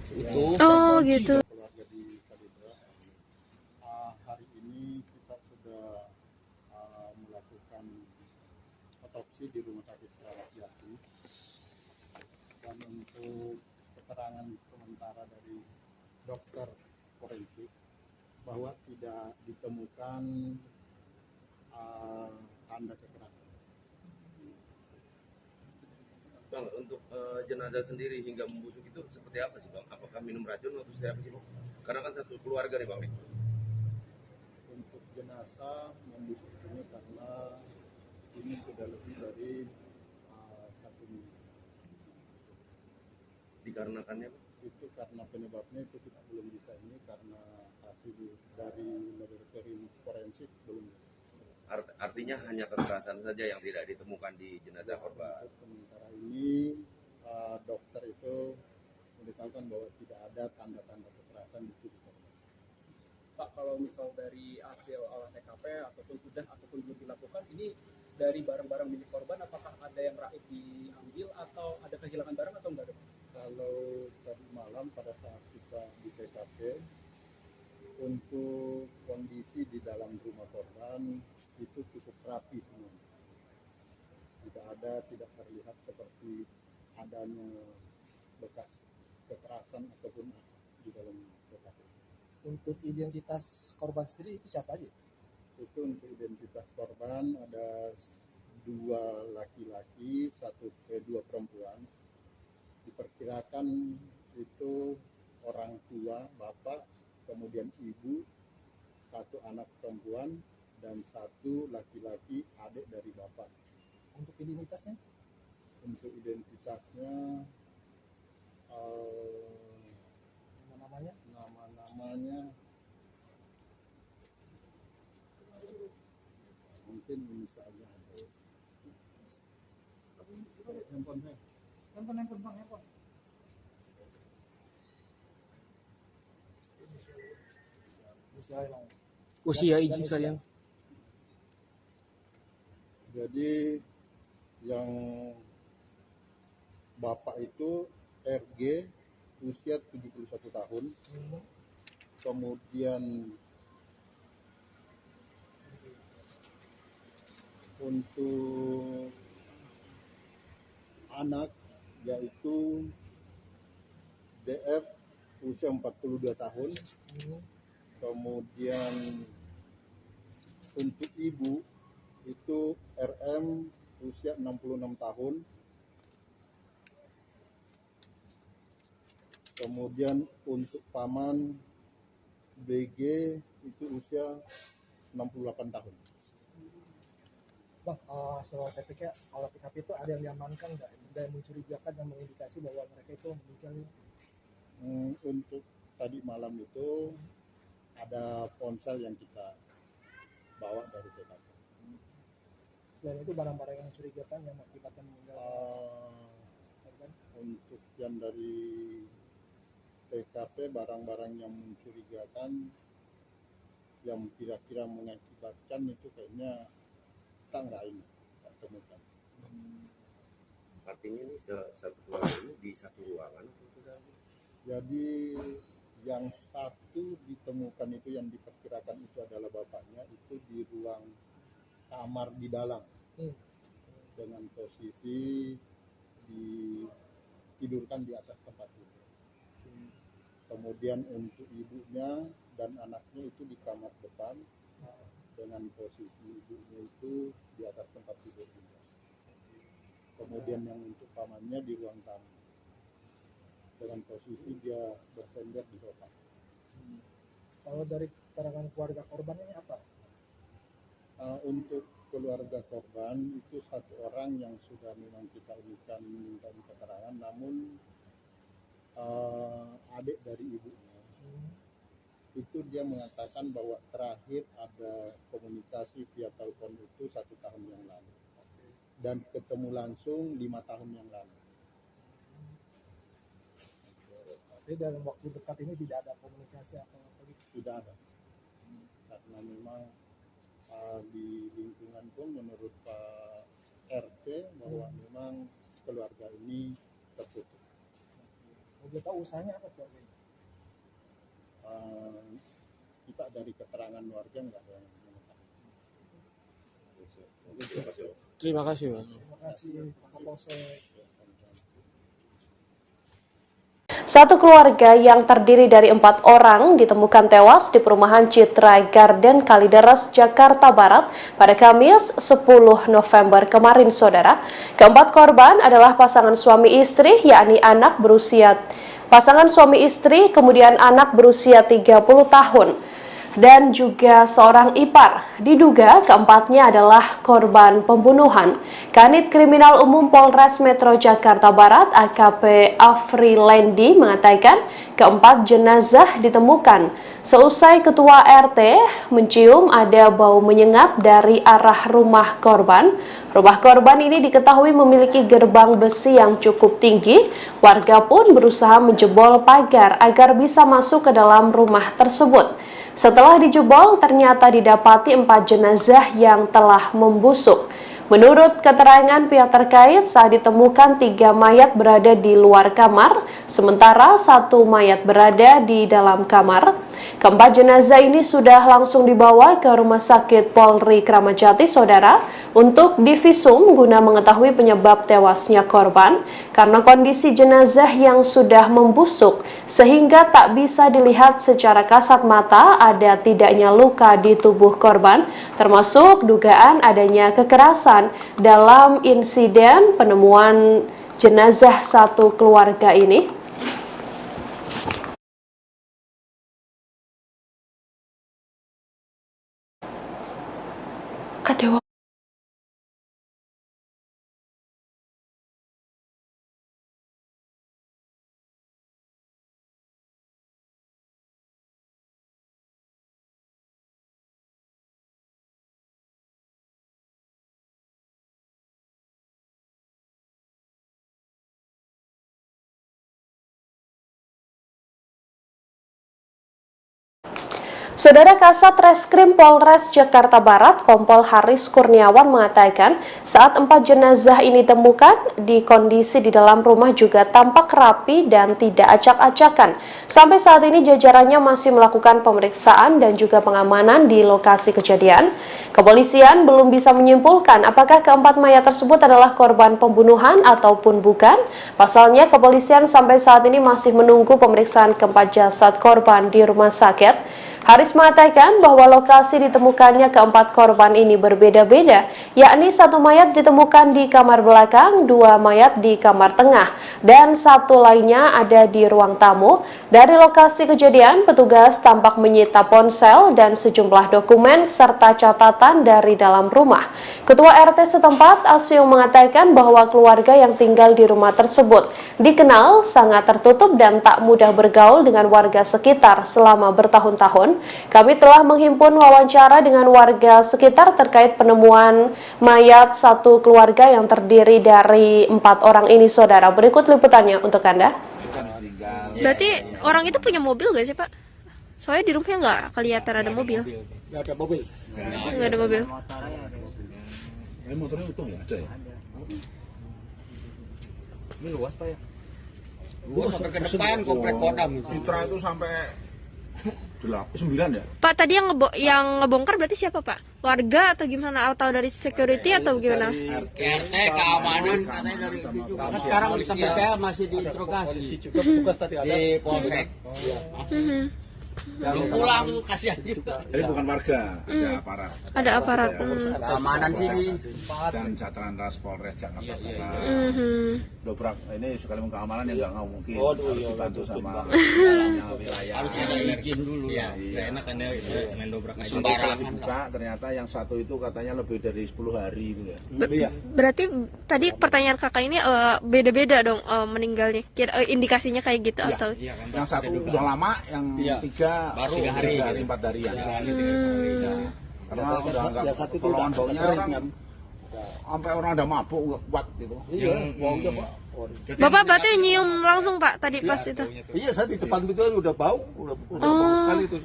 Speaker 2: Oh gitu.
Speaker 10: Keluarga di Kalidra, hari ini kita sudah melakukan otopsi di Rumah Sakit Keramat Jati, dan untuk keterangan sementara dari dokter forensik bahwa tidak ditemukan tanda kekerasan.
Speaker 18: Bang, untuk jenazah sendiri hingga membusuk itu seperti apa sih Bang? Apakah minum racun atau seperti apa sih Bang? Karena kan satu keluarga nih Bang.
Speaker 10: Untuk jenazah membusuk ini karena ini sudah lebih dari 1 minggu.
Speaker 18: Dikarenakannya Bang?
Speaker 10: Itu karena penyebabnya itu kita belum bisa ini karena hasil dari laboratorium forensik belum.
Speaker 18: Artinya hanya kekerasan saja yang tidak ditemukan di jenazah korban.
Speaker 10: Sementara ini dokter itu memberitahukan bahwa tidak ada tanda-tanda kekerasan di tubuh korban.
Speaker 6: Pak, kalau misal dari hasil olah TKP ataupun sudah ataupun belum dilakukan, ini dari barang-barang milik korban apakah ada yang raib diambil atau ada kehilangan barang atau enggak?
Speaker 10: Kalau tadi malam pada saat kita di TKP, untuk kondisi di dalam rumah korban itu cukup rapi semua. Tidak terlihat seperti adanya bekas kekerasan ataupun di dalam TKP.
Speaker 15: Untuk identitas korban sendiri itu siapa aja?
Speaker 10: Itu untuk identitas korban ada 2 laki-laki, 2 perempuan. Diperkirakan itu orang tua, bapak, kemudian ibu, 1 anak perempuan, dan 1 laki-laki adik dari bapak.
Speaker 15: Untuk identitasnya?
Speaker 10: Untuk identitasnya nama-namanya mungkin ini saja. Handphone bang, handphone.
Speaker 13: Usia izin sayang.
Speaker 10: Jadi yang bapak itu RG usia 71 tahun. Kemudian untuk anak yaitu DF usia 42 tahun. Kemudian untuk ibu itu RM usia 66 tahun. Kemudian untuk paman BG itu usia 68 tahun.
Speaker 15: Bang, hasil TPK, olah TKP itu ada yang diamankan nggak? Ada yang mencurigakan yang mengindikasi bahwa mereka itu meninggal?
Speaker 10: Untuk tadi malam itu ada ponsel yang kita bawa dari TKP.
Speaker 15: Selain itu barang-barang yang mencurigakan yang mengakibatkan meninggal korban?
Speaker 10: Untuk yang dari TKP barang-barang yang mencurigakan, yang kira-kira mengakibatkan itu kayaknya kita nggak temukan.
Speaker 18: Artinya ini satu keluarga ini di satu ruangan?
Speaker 10: Jadi yang satu ditemukan itu yang diperkirakan itu adalah bapaknya, itu di ruang kamar di dalam dengan posisi ditidurkan di atas tempat tidur. Kemudian untuk ibunya dan anaknya itu di kamar depan dengan posisi ibunya itu di atas tempat tidur juga. Kemudian yang untuk pamannya di ruang tamu dengan posisi dia bersender di sofa.
Speaker 15: Kalau dari keterangan keluarga korban ini apa?
Speaker 10: Untuk keluarga korban itu satu orang yang sudah memang kita berikan minta keterangan, namun adik dari ibunya itu dia mengatakan bahwa terakhir ada komunikasi via telepon itu 1 tahun yang lalu dan ketemu langsung 5 tahun yang lalu.
Speaker 15: Jadi dalam waktu dekat ini tidak ada komunikasi atau apa gitu?
Speaker 10: Tidak ada, karena memang di lingkungan pun menurut Pak RT bahwa memang keluarga ini tertutup.
Speaker 15: Boleh tahu usahanya apa keluarga ini?
Speaker 10: Kita dari keterangan warga nggak ada yang mengetahui.
Speaker 16: Terima kasih, Pak.
Speaker 15: Terima kasih, Pak Kapolsek.
Speaker 1: Satu keluarga yang terdiri dari 4 orang ditemukan tewas di perumahan Citra Garden Kalideres, Jakarta Barat pada Kamis 10 November kemarin, Saudara. Keempat korban adalah pasangan suami istri, yakni pasangan suami istri, kemudian anak berusia 30 tahun. Dan juga seorang ipar. Diduga keempatnya adalah korban pembunuhan. Kanit Kriminal Umum Polres Metro Jakarta Barat AKP Afrilendi mengatakan keempat jenazah ditemukan seusai ketua RT mencium ada bau menyengat dari arah rumah korban. Rumah korban ini diketahui memiliki gerbang besi yang cukup tinggi. Warga pun berusaha menjebol pagar agar bisa masuk ke dalam rumah tersebut. Setelah dijebol, ternyata didapati 4 jenazah yang telah membusuk. Menurut keterangan pihak terkait, saat ditemukan 3 mayat berada di luar kamar, sementara 1 mayat berada di dalam kamar. Keempat jenazah ini sudah langsung dibawa ke Rumah Sakit Polri Kramat Jati, Saudara, untuk divisum guna mengetahui penyebab tewasnya korban karena kondisi jenazah yang sudah membusuk sehingga tak bisa dilihat secara kasat mata ada tidaknya luka di tubuh korban, termasuk dugaan adanya kekerasan dalam insiden penemuan jenazah satu keluarga ini. Ada Saudara, Kasat Reskrim Polres Jakarta Barat, Kompol Haris Kurniawan mengatakan saat 4 jenazah ini ditemukan di kondisi di dalam rumah juga tampak rapi dan tidak acak-acakan. Sampai saat ini jajarannya masih melakukan pemeriksaan dan juga pengamanan di lokasi kejadian. Kepolisian belum bisa menyimpulkan apakah keempat mayat tersebut adalah korban pembunuhan ataupun bukan. Pasalnya, kepolisian sampai saat ini masih menunggu pemeriksaan keempat jasad korban di rumah sakit. Haris mengatakan bahwa lokasi ditemukannya keempat korban ini berbeda-beda, yakni 1 mayat ditemukan di kamar belakang, 2 mayat di kamar tengah, dan 1 lainnya ada di ruang tamu. Dari lokasi kejadian, petugas tampak menyita ponsel dan sejumlah dokumen serta catatan dari dalam rumah. Ketua RT setempat, Asyung, mengatakan bahwa keluarga yang tinggal di rumah tersebut dikenal sangat tertutup dan tak mudah bergaul dengan warga sekitar selama bertahun-tahun. Kami telah menghimpun wawancara dengan warga sekitar terkait penemuan mayat satu keluarga yang terdiri dari 4 orang ini, Saudara. Berikut liputannya untuk Anda.
Speaker 3: meninggal.
Speaker 2: Berarti orang itu punya mobil gak sih Pak? Soalnya di rumahnya nggak kelihatan ada mobil.
Speaker 5: Nggak ada mobil.
Speaker 2: Nggak ada mobil.
Speaker 3: Motornya utuh ya? Ada ya?
Speaker 4: Ini luas Pak ya? Luas sampai ke depan komplek Kodam.
Speaker 3: Citra itu sampai 9 ya?
Speaker 2: Pak tadi yang ngebongkar berarti siapa Pak? Warga atau gimana? Atau dari security atau gimana?
Speaker 4: RT keamanan katanya dari situ. Karena sekarang sampai saya masih diinterogasi
Speaker 5: juga petugas tadi ada
Speaker 4: di polsek. Belum pulang tuh kasihan juga.
Speaker 3: Jadi bukan warga, ada aparat.
Speaker 2: Ada aparat.
Speaker 4: Keamanan sini
Speaker 3: dan Satlantas Polres Jakarta Barat. Dobrak ini sekali keamanan ya nggak mungkin. Harus dibantu sama wilayah.
Speaker 4: Harus ada izin dulu ya.
Speaker 17: Nggak enak kan ya main dobrak aja.
Speaker 3: Sembarangan buka, ternyata yang satu itu katanya lebih dari 10 hari itu ya.
Speaker 2: Berarti tadi pertanyaan kakak ini beda-beda dong meninggalnya. Indikasinya kayak gitu atau?
Speaker 3: Yang satu udah lama, yang tiga baru 3 hari, 4 hari ya. Karena udah nggak pertolongan baunya orang sampai orang ada mabuk nggak kuat gitu.
Speaker 5: Iya, baunya Pak.
Speaker 2: Bapak berarti nyium langsung Pak tadi pas itu?
Speaker 5: Iya, saya di depan itu udah bau, udah bau sekali itu.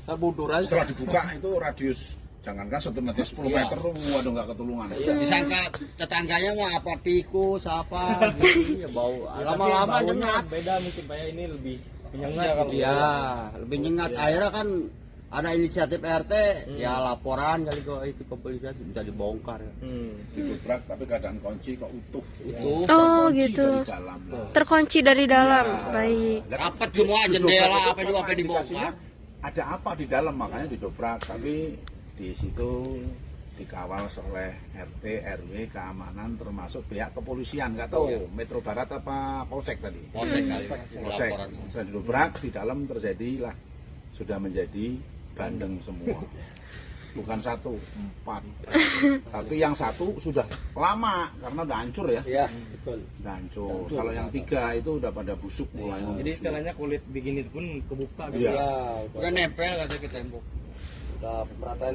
Speaker 5: Saya mundur aja.
Speaker 3: Setelah dibuka itu radius jangankan 1 meter 10 meter, waduh nggak ketulungan.
Speaker 4: Disangka tetangganya mah apa tikus apa, ya bau. Lama-lama nyengat.
Speaker 17: Beda mungkin Pak ya, ini lebih menyengat.
Speaker 4: Iya, lebih nyengat. Akhirnya kan ada inisiatif RT, ya laporan kali kok itu ke polisi bisa dibongkar ya.
Speaker 3: Didobrak tapi keadaan kunci kok utuh.
Speaker 2: Oh gitu. Terkunci dari dalam. Baik.
Speaker 4: Rapat semua jendela apa juga apa dibongkar.
Speaker 3: Ada apa di dalam makanya didobrak, tapi di situ dikawal oleh RT, RW, keamanan termasuk pihak kepolisian, nggak tahu Metro Barat apa Polsek tadi. Polsek. Setelah didobrak di dalam terjadilah sudah menjadi bandeng semua. Bukan 1, 4. Tapi yang satu sudah lama karena udah hancur ya.
Speaker 5: Iya, betul.
Speaker 3: Udah hancur. Kalau yang 3 itu udah pada busuk mulai.
Speaker 17: Jadi istilahnya kulit bikin itu pun kebuka gitu.
Speaker 3: Iya.
Speaker 4: Udah nempel kata ke tembok.
Speaker 5: Udah pemerataan.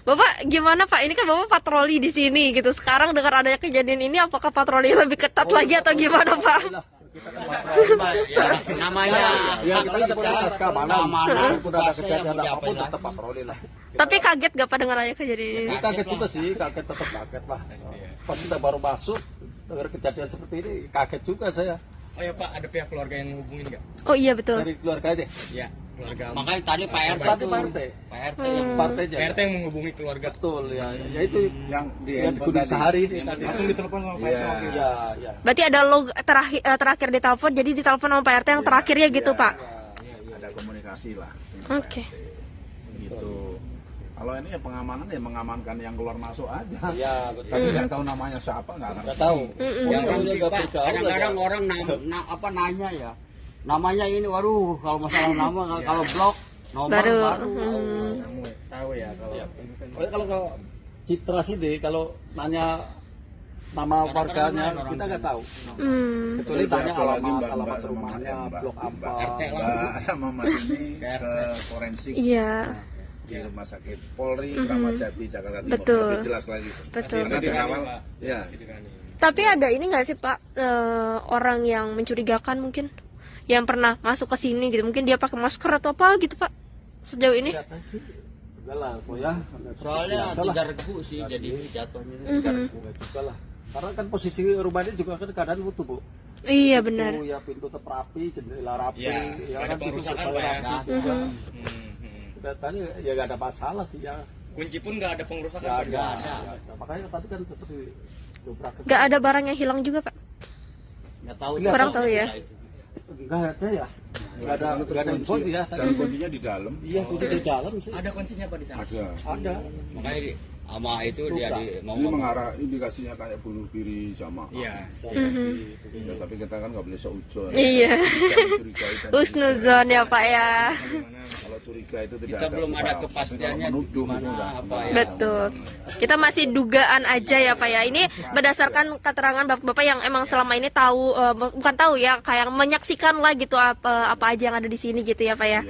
Speaker 2: Bapak gimana Pak? Ini kan Bapak patroli di sini gitu. Sekarang dengan adanya kejadian ini, apakah patroli lebih ketat lagi atau gimana Pak?
Speaker 4: Namanya
Speaker 5: ya kita tetap keamanan. Udah ada kejadian apapun tetap patroli lah.
Speaker 2: Tapi kaget gak Pak dengan adanya kejadian ini?
Speaker 5: Kaget juga sih, kaget tetap kaget lah. Pas kita baru masuk dengar kejadian seperti ini, kaget juga saya.
Speaker 17: Oh ya Pak, ada pihak keluarga yang hubungin nggak?
Speaker 2: Oh iya betul.
Speaker 5: Dari keluarga deh.
Speaker 17: Iya, keluarga.
Speaker 4: Makanya tadi Pak RT
Speaker 5: Tadi Pak RT.
Speaker 17: Pak RT yang menghubungi keluarga.
Speaker 5: Betul ya. Ya itu
Speaker 3: yang
Speaker 5: dikudu sehari ini tadi.
Speaker 17: Langsung ditelepon sama Pak RT.
Speaker 5: Iya, iya.
Speaker 2: Berarti ada log terakhir ditelepon, jadi ditelepon sama Pak RT yang terakhirnya gitu Pak.
Speaker 3: Ada komunikasi lah.
Speaker 2: Oke.
Speaker 3: Gitu. Kalau ini ya pengamanan ya mengamankan yang keluar masuk aja.
Speaker 5: Iya, betul.
Speaker 3: Tapi nggak tahu namanya siapa, nggak
Speaker 5: tahu.
Speaker 4: Kadang-kadang orang nanya ya. Namanya ini, waduh kalau masalah nama kalau blok nomor baru.
Speaker 17: Tahu ya
Speaker 5: kalau Citra sih deh, kalau nanya nama warganya kita nggak tahu. Kecuali tanya alamat rumahnya, blok apa.
Speaker 3: Sama Mas ini ke forensik.
Speaker 2: Iya.
Speaker 3: Di Rumah Sakit Polri Kramat Jati Jakarta Timur.
Speaker 2: Betul.
Speaker 3: Lebih jelas lagi.
Speaker 2: Betul.
Speaker 3: Karena dikawal. Ya.
Speaker 2: Tapi ada ini nggak sih Pak, orang yang mencurigakan mungkin yang pernah masuk ke sini gitu, mungkin dia pakai masker atau apa gitu Pak sejauh ini?
Speaker 5: Enggak lah, ya.
Speaker 4: Soalnya tidak regu sih jadi jatuhnya.
Speaker 5: Tidak regu juga lah. Karena kan posisi rumahnya juga kan keadaan utuh Bu.
Speaker 2: Iya benar.
Speaker 5: Ya pintu tetap rapi, jendela rapi.
Speaker 17: Ya, ada pengrusakan Pak ya.
Speaker 5: Tadi ya nggak ada masalah sih ya.
Speaker 17: Kunci pun nggak ada pengrusakan.
Speaker 5: Nggak ada. Makanya tadi kan seperti dobrak.
Speaker 2: Nggak ada barang yang hilang juga Pak?
Speaker 4: Nggak tahu.
Speaker 2: Kurang tahu ya.
Speaker 5: Nggak ada ya. Nggak ada info sih ya.
Speaker 3: Dan kuncinya di dalam.
Speaker 5: Iya, kunci di dalam sih.
Speaker 17: Ada kuncinya Pak di sana?
Speaker 5: Ada.
Speaker 4: Makanya sama itu dia
Speaker 3: mau mengarah indikasinya kayak bunuh diri sama.
Speaker 17: Iya.
Speaker 3: Ya, tapi kita kan nggak boleh seujon.
Speaker 2: Iya. Husnuzon ya Pak ya.
Speaker 3: Kalau curiga itu tidak
Speaker 4: kita belum ada kepastiannya gimana apa ya.
Speaker 2: Betul. Kita masih dugaan aja ya Pak ya. Ini berdasarkan keterangan bapak-bapak yang emang selama ini tahu, bukan tahu ya, kayak menyaksikan lah gitu apa aja yang ada di sini gitu ya Pak ya.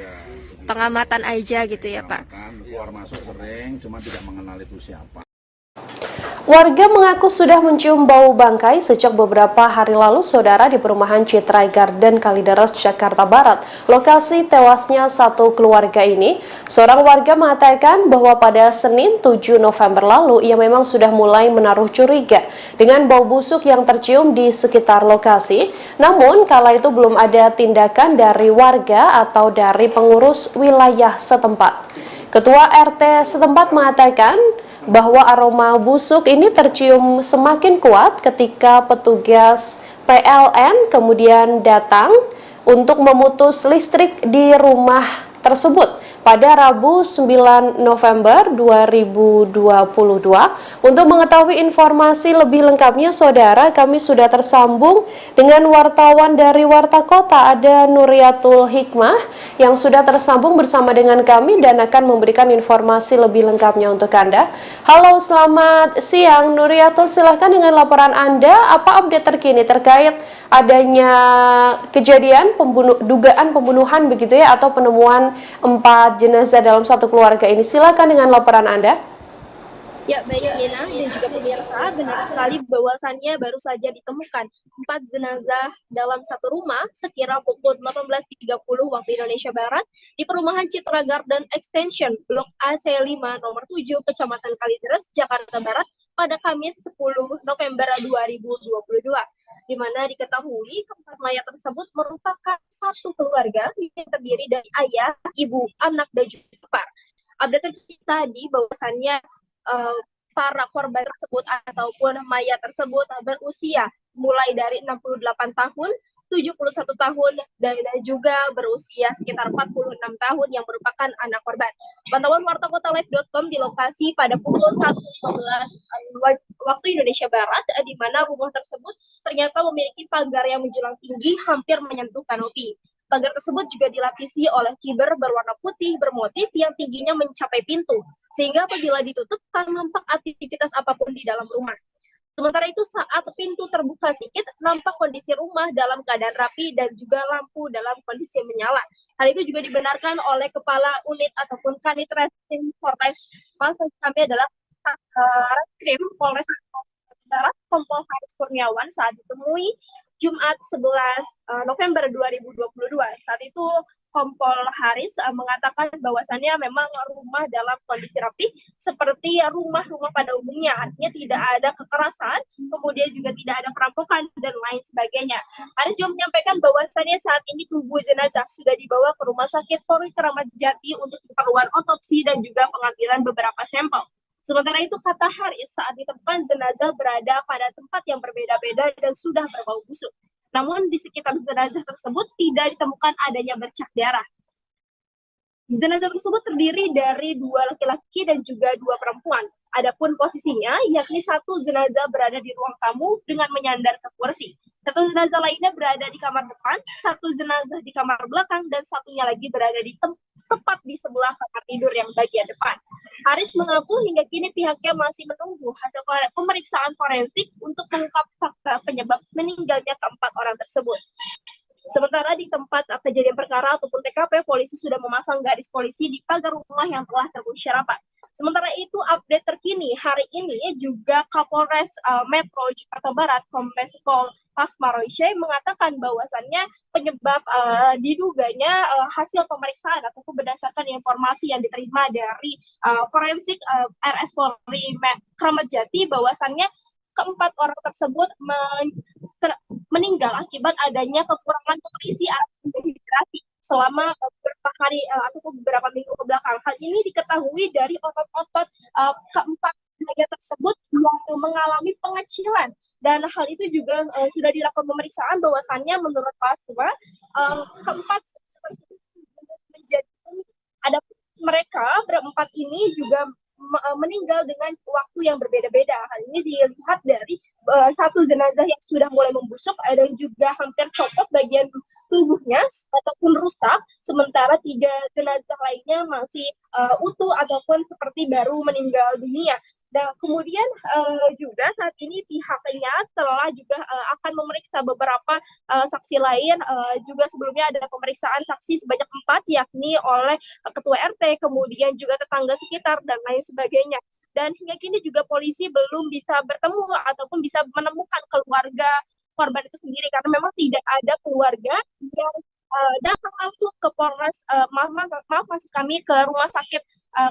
Speaker 2: Pengamatan aja gitu ya Pak.
Speaker 3: Keluar masuk sering, cuma tidak mengenal itu siapa.
Speaker 1: Warga mengaku sudah mencium bau bangkai sejak beberapa hari lalu, saudara, di perumahan Citra Garden Kalideres, Jakarta Barat, lokasi tewasnya satu keluarga ini. Seorang warga mengatakan bahwa pada Senin 7 November lalu ia memang sudah mulai menaruh curiga dengan bau busuk yang tercium di sekitar lokasi. Namun kala itu belum ada tindakan dari warga atau dari pengurus wilayah setempat. Ketua RT setempat mengatakan bahwa aroma busuk ini tercium semakin kuat ketika petugas PLN kemudian datang untuk memutus listrik di rumah tersebut pada Rabu 9 November 2022. Untuk mengetahui informasi lebih lengkapnya, saudara, kami sudah tersambung dengan wartawan dari Warta Kota, ada Nuriatul Hikmah yang sudah tersambung bersama dengan kami dan akan memberikan informasi lebih lengkapnya untuk Anda. Halo, selamat siang Nuriatul, silahkan dengan laporan Anda, apa update terkini terkait adanya kejadian dugaan pembunuhan begitu ya, atau penemuan 4 jenazah dalam satu keluarga ini. Silakan dengan laporan Anda.
Speaker 7: Ya, baik Nina dan juga pemirsa, benar sekali bahwasannya baru saja ditemukan 4 jenazah dalam satu rumah sekira pukul 18.30 waktu Indonesia Barat di perumahan Citra Garden Extension Blok AC5 nomor 7 Kecamatan Kalideres, Jakarta Barat pada Kamis 10 November 2022. Di mana diketahui keempat mayat tersebut merupakan satu keluarga yang terdiri dari ayah, ibu, anak, dan juga ipar. Update terkini tadi bahwasannya para korban tersebut ataupun mayat tersebut berusia mulai dari 68 tahun, 71 tahun, dan juga berusia sekitar 46 tahun yang merupakan anak korban. Pantauan wartakotalive.com di lokasi pada pukul 1.15 waktu Indonesia Barat, di mana rumah tersebut ternyata memiliki pagar yang menjulang tinggi hampir menyentuh kanopi. Pagar tersebut juga dilapisi oleh fiber berwarna putih bermotif yang tingginya mencapai pintu, sehingga apabila ditutup tak nampak aktivitas apapun di dalam rumah. Sementara itu saat pintu terbuka sedikit, nampak kondisi rumah dalam keadaan rapi dan juga lampu dalam kondisi menyala. Hal itu juga dibenarkan oleh Kepala Unit ataupun Kanit Reskrim Polres, maksud kami adalah Reskrim Polres Barat, Kompol Haris Kurniawan saat ditemui Jumat 11 November 2022. Saat itu Kompol Haris mengatakan bahwasannya memang rumah dalam kondisi rapi seperti rumah-rumah pada umumnya, artinya tidak ada kekerasan, kemudian juga tidak ada perampokan dan lain sebagainya. Haris juga menyampaikan bahwasannya saat ini tubuh jenazah sudah dibawa ke Rumah Sakit Polri Kramat Jati untuk keperluan otopsi dan juga pengambilan beberapa sampel. Sementara itu, kata Haris, saat ditemukan jenazah berada pada tempat yang berbeda-beda dan sudah berbau busuk. Namun di sekitar jenazah tersebut tidak ditemukan adanya bercak darah. Jenazah tersebut terdiri dari 2 laki-laki dan juga 2 perempuan. Adapun posisinya, yakni satu jenazah berada di ruang tamu dengan menyandar ke kursi. Satu jenazah lainnya berada di kamar depan, satu jenazah di kamar belakang, dan satunya lagi berada di tepat di sebelah kamar tidur yang bagian depan. Haris mengaku hingga kini pihaknya masih menunggu hasil pemeriksaan forensik untuk mengungkap fakta penyebab meninggalnya keempat orang tersebut. Sementara di tempat kejadian perkara ataupun TKP, polisi sudah memasang garis polisi di pagar rumah yang telah terkunci rapat. Sementara itu, update terkini hari ini juga Kapolres Metro Jakarta Barat, Kombes Pol Pasmaroishe, mengatakan bahwasannya penyebab diduganya hasil pemeriksaan ataupun berdasarkan informasi yang diterima dari forensik RS Polri Kramat Jati, bahwasannya keempat orang tersebut meninggal akibat adanya kekurangan nutrisi atau dehidrasi selama beberapa hari ataupun beberapa minggu ke belakang. Hal ini diketahui dari otot-otot keempat mayat tersebut yang mengalami pengecilan, dan hal itu juga sudah dilakukan pemeriksaan bahwasannya menurut Pasma keempat tersebut menjadi ada mereka berempat ini juga meninggal dengan waktu yang berbeda-beda. Hal ini dilihat dari satu jenazah yang sudah mulai membusuk dan juga hampir copot bagian tubuhnya ataupun rusak, sementara 3 jenazah lainnya masih utuh ataupun seperti baru meninggal dunia. Dan kemudian juga saat ini pihaknya telah juga akan memeriksa beberapa saksi lain. Juga sebelumnya ada pemeriksaan saksi sebanyak 4, yakni oleh ketua RT, kemudian juga tetangga sekitar dan lain sebagainya. dan hingga kini juga polisi belum bisa bertemu ataupun bisa menemukan keluarga korban itu sendiri karena memang tidak ada keluarga yang datang langsung ke Polres, maksud kami ke Rumah Sakit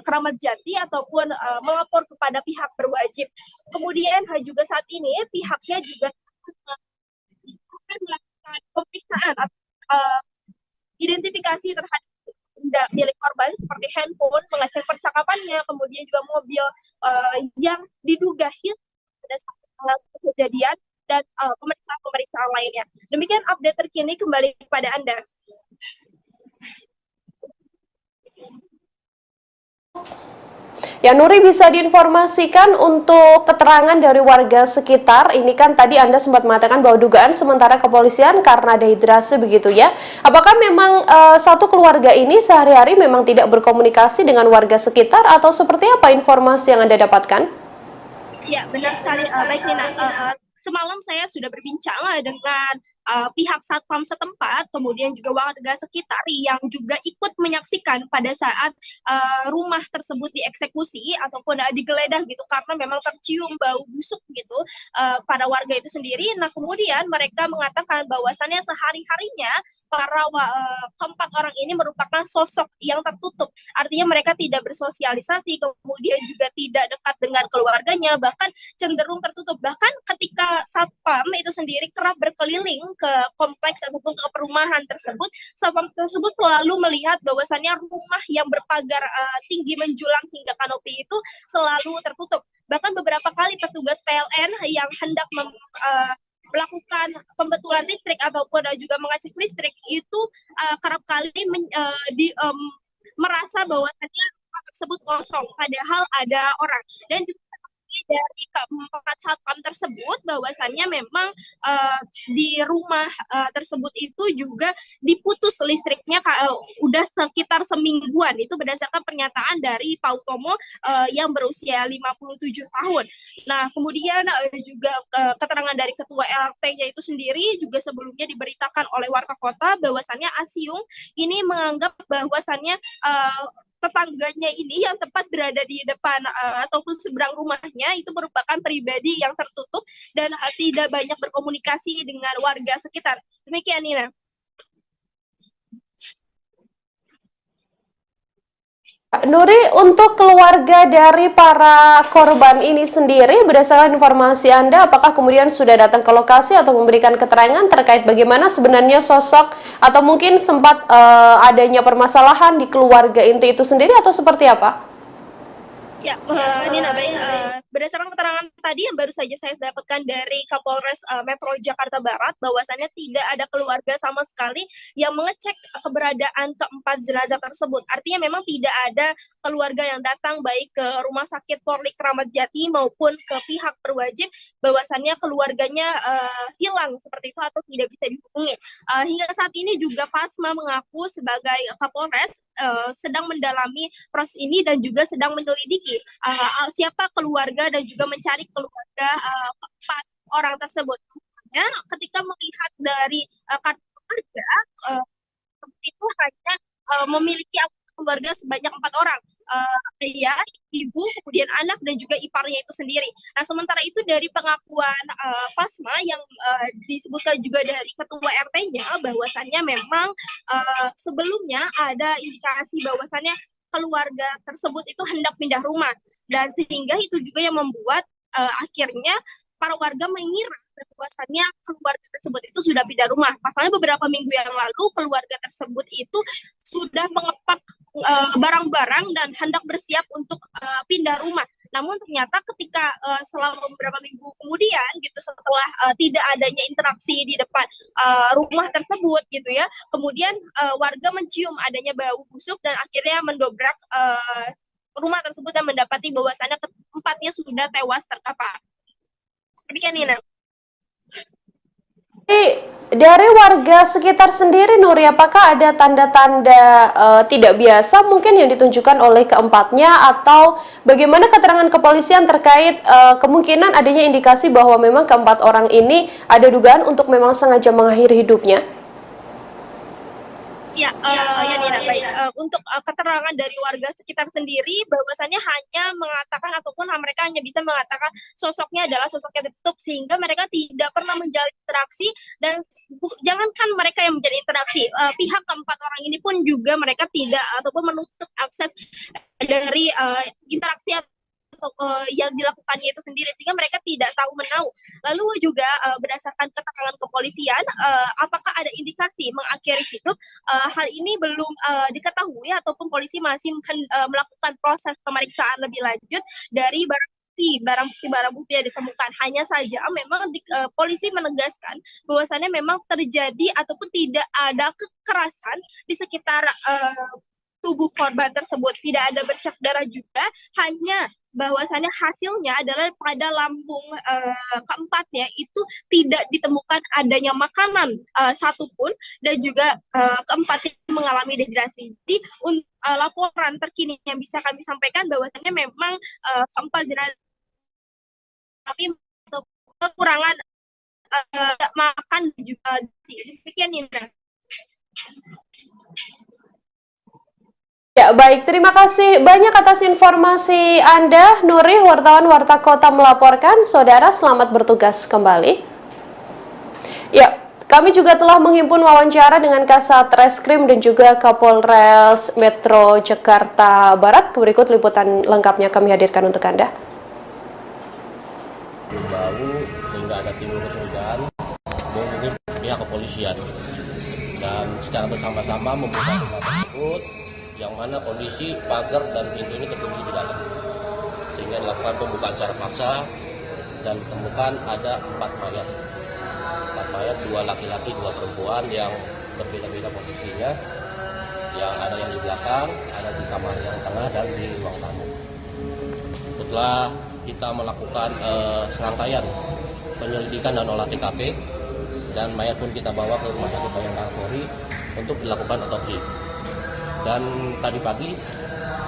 Speaker 7: Keramat Jati ataupun melapor kepada pihak berwajib. Kemudian juga saat ini pihaknya juga akan melakukan pemeriksaan atau identifikasi terhadap benda milik korban seperti handphone, mengecek percakapannya, kemudian juga mobil yang diduga hilang pada saat kejadian dan pemeriksaan lainnya. Demikian update terkini, kembali kepada Anda.
Speaker 1: Ya, Nuri, bisa diinformasikan untuk keterangan dari warga sekitar. Ini kan tadi Anda sempat mengatakan bahwa dugaan sementara kepolisian karena dehidrasi begitu ya. Apakah memang satu keluarga ini sehari-hari memang tidak berkomunikasi dengan warga sekitar atau seperti apa informasi yang Anda dapatkan?
Speaker 7: Ya, benar sekali, baik Nina. Semalam saya sudah berbincang dengan pihak satpam setempat, kemudian juga warga sekitar yang juga ikut menyaksikan pada saat rumah tersebut dieksekusi ataupun digeledah gitu, karena memang tercium bau busuk gitu pada warga itu sendiri. Nah, kemudian mereka mengatakan bahwasannya sehari-harinya para keempat orang ini merupakan sosok yang tertutup, artinya mereka tidak bersosialisasi, kemudian juga tidak dekat dengan keluarganya, bahkan cenderung tertutup. Bahkan ketika satpam itu sendiri kerap berkeliling ke kompleks ataupun ke perumahan tersebut, satpam tersebut selalu melihat bahwasannya rumah yang berpagar tinggi menjulang hingga kanopi itu selalu tertutup. Bahkan beberapa kali petugas PLN yang hendak melakukan pembetulan listrik ataupun juga mengecek listrik itu kerap kali merasa bahwasannya rumah tersebut kosong, padahal ada orang. Dan juga dari keempat satpam tersebut bahwasannya memang di rumah tersebut itu juga diputus listriknya udah sekitar semingguan. Itu berdasarkan pernyataan dari Pak Utomo yang berusia 57 tahun. Nah, kemudian juga keterangan dari ketua RT-nya itu sendiri juga sebelumnya diberitakan oleh warta kota bahwasannya Asiung ini menganggap bahwasannya tetangganya ini yang tepat berada di depan ataupun seberang rumahnya itu merupakan pribadi yang tertutup dan tidak banyak berkomunikasi dengan warga sekitar. Demikian, Nina.
Speaker 1: Nuri, untuk keluarga dari para korban ini sendiri, berdasarkan informasi Anda, apakah kemudian sudah datang ke lokasi atau memberikan keterangan terkait bagaimana sebenarnya sosok atau mungkin sempat adanya permasalahan di keluarga inti itu sendiri atau seperti apa?
Speaker 7: Ya, Nina, baik. Berdasarkan keterangan tadi yang baru saja saya dapatkan dari Kapolres Metro Jakarta Barat, bahwasannya tidak ada keluarga sama sekali yang mengecek keberadaan keempat jenazah tersebut. Artinya memang tidak ada keluarga yang datang baik ke Rumah Sakit Polri Keramat Jati maupun ke pihak berwajib bahwasannya keluarganya hilang seperti itu atau tidak bisa dihubungi. Hingga saat ini juga Pasma mengaku sebagai Kapolres sedang mendalami proses ini dan juga sedang menyelidiki siapa keluarga dan juga mencari keluarga keempat orang tersebut. Ya, ketika melihat dari kartu keluarga itu hanya memiliki keluarga sebanyak 4 orang, ayah, ibu, kemudian anak dan juga iparnya itu sendiri. Nah, sementara itu dari pengakuan Pasma yang disebutkan juga dari ketua RT-nya bahwasannya memang sebelumnya ada indikasi bahwasannya keluarga tersebut itu hendak pindah rumah, dan sehingga itu juga yang membuat akhirnya para warga mengira bahwasannya keluarga tersebut itu sudah pindah rumah. Pasalnya beberapa minggu yang lalu keluarga tersebut itu sudah mengepak barang-barang dan hendak bersiap untuk pindah rumah. Namun ternyata ketika selama beberapa minggu kemudian gitu, setelah tidak adanya interaksi di depan rumah tersebut gitu ya, kemudian warga mencium adanya bau busuk dan akhirnya mendobrak rumah tersebut dan mendapati bahwasannya keempatnya sudah tewas terkapar. Demikian, Nina.
Speaker 1: Dari warga sekitar sendiri, Nuri, apakah ada tanda-tanda tidak biasa mungkin yang ditunjukkan oleh keempatnya, atau bagaimana keterangan kepolisian terkait kemungkinan adanya indikasi bahwa memang keempat orang ini ada dugaan untuk memang sengaja mengakhiri hidupnya?
Speaker 7: Ya, Nina, baik. Untuk keterangan dari warga sekitar sendiri, bahwasannya hanya mengatakan ataupun mereka hanya bisa mengatakan sosoknya adalah sosok yang tertutup, sehingga mereka tidak pernah menjalin interaksi, dan jangankan mereka yang menjalin interaksi, pihak keempat orang ini pun juga mereka tidak ataupun menutup akses dari interaksi yang dilakukannya itu sendiri, sehingga mereka tidak tahu menahu. Lalu juga berdasarkan keterangan kepolisian, apakah ada indikasi mengakhiri itu, hal ini belum diketahui ataupun polisi masih melakukan proses pemeriksaan lebih lanjut dari barang bukti yang ditemukan. Hanya saja memang polisi menegaskan bahwasannya memang terjadi ataupun tidak ada kekerasan di sekitar tubuh korban tersebut, tidak ada bercak darah juga, hanya bahwasannya hasilnya adalah pada lambung keempatnya itu tidak ditemukan adanya makanan satupun, dan juga keempatnya mengalami dehidrasi. Jadi laporan terkini yang bisa kami sampaikan bahwasannya memang keempat jenazah tapi kekurangan makan juga. Demikian, Indra.
Speaker 1: Ya, baik. Terima kasih banyak atas informasi Anda, Nuri, wartawan Warta Kota melaporkan. Saudara, selamat bertugas kembali. Ya, kami juga telah menghimpun wawancara dengan Kasat Reskrim dan juga Kapolres Metro Jakarta Barat. Berikut liputan lengkapnya kami hadirkan untuk Anda.
Speaker 8: Bau sehingga ada timbul kecurigaan, ini pihak kepolisian, dan secara bersama-sama membuka rumah tersebut, yang mana kondisi pagar dan pintu ini terkunci di dalam, sehingga dilakukan pembukaan secara paksa dan ditemukan ada 4 mayat, 2 laki-laki 2 perempuan yang berbeda-beda posisinya, yang ada yang di belakang, ada di kamar yang tengah dan di ruang tamu. Setelah kita melakukan serangkaian penyelidikan dan olah TKP, dan mayat pun kita bawa ke Rumah Sakit Bayangkara Polri untuk dilakukan otopsi. Dan tadi pagi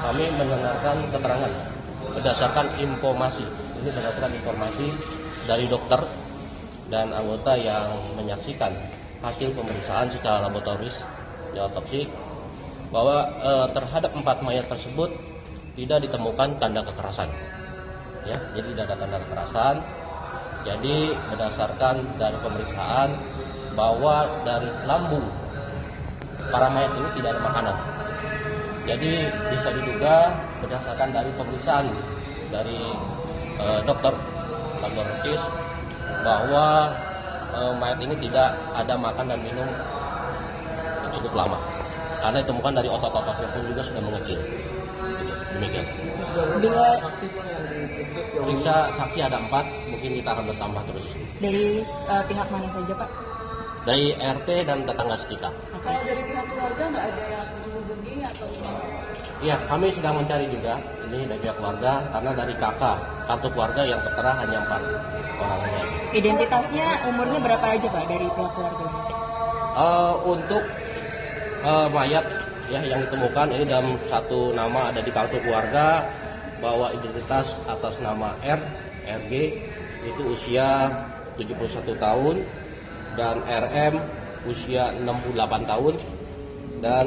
Speaker 8: kami mendengarkan keterangan berdasarkan informasi dari dokter dan anggota yang menyaksikan hasil pemeriksaan secara laboratoris di otopsi, bahwa terhadap 4 mayat tersebut tidak ditemukan tanda kekerasan. Ya, jadi tidak ada tanda kekerasan. Jadi berdasarkan dari pemeriksaan bahwa dari lambung para mayat ini tidak ada makanan. Jadi bisa diduga berdasarkan dari pemeriksaan dari dokter laboratoris bahwa mayat ini tidak ada makan dan minum cukup lama, karena ditemukan dari otot-ototnya pun juga sudah mengecil. Demikian.
Speaker 9: Bila
Speaker 8: periksa saksi ada 4, mungkin kita akan bertambah terus.
Speaker 9: dari pihak mana saja, Pak?
Speaker 8: Dari RT dan tetangga sekitar.
Speaker 12: Kalau dari pihak keluarga nggak ada yang menghubungi atau gimana?
Speaker 8: Iya, kami sedang mencari juga ini dari pihak keluarga, karena dari kartu keluarga yang tertera hanya 4 orang saja.
Speaker 9: Identitasnya umurnya berapa aja, Pak, dari pihak keluarga ini?
Speaker 8: Untuk mayat ya yang ditemukan ini dalam satu nama ada di kartu keluarga, bahwa identitas atas nama RG itu usia 71 tahun dan RM usia 68 tahun, dan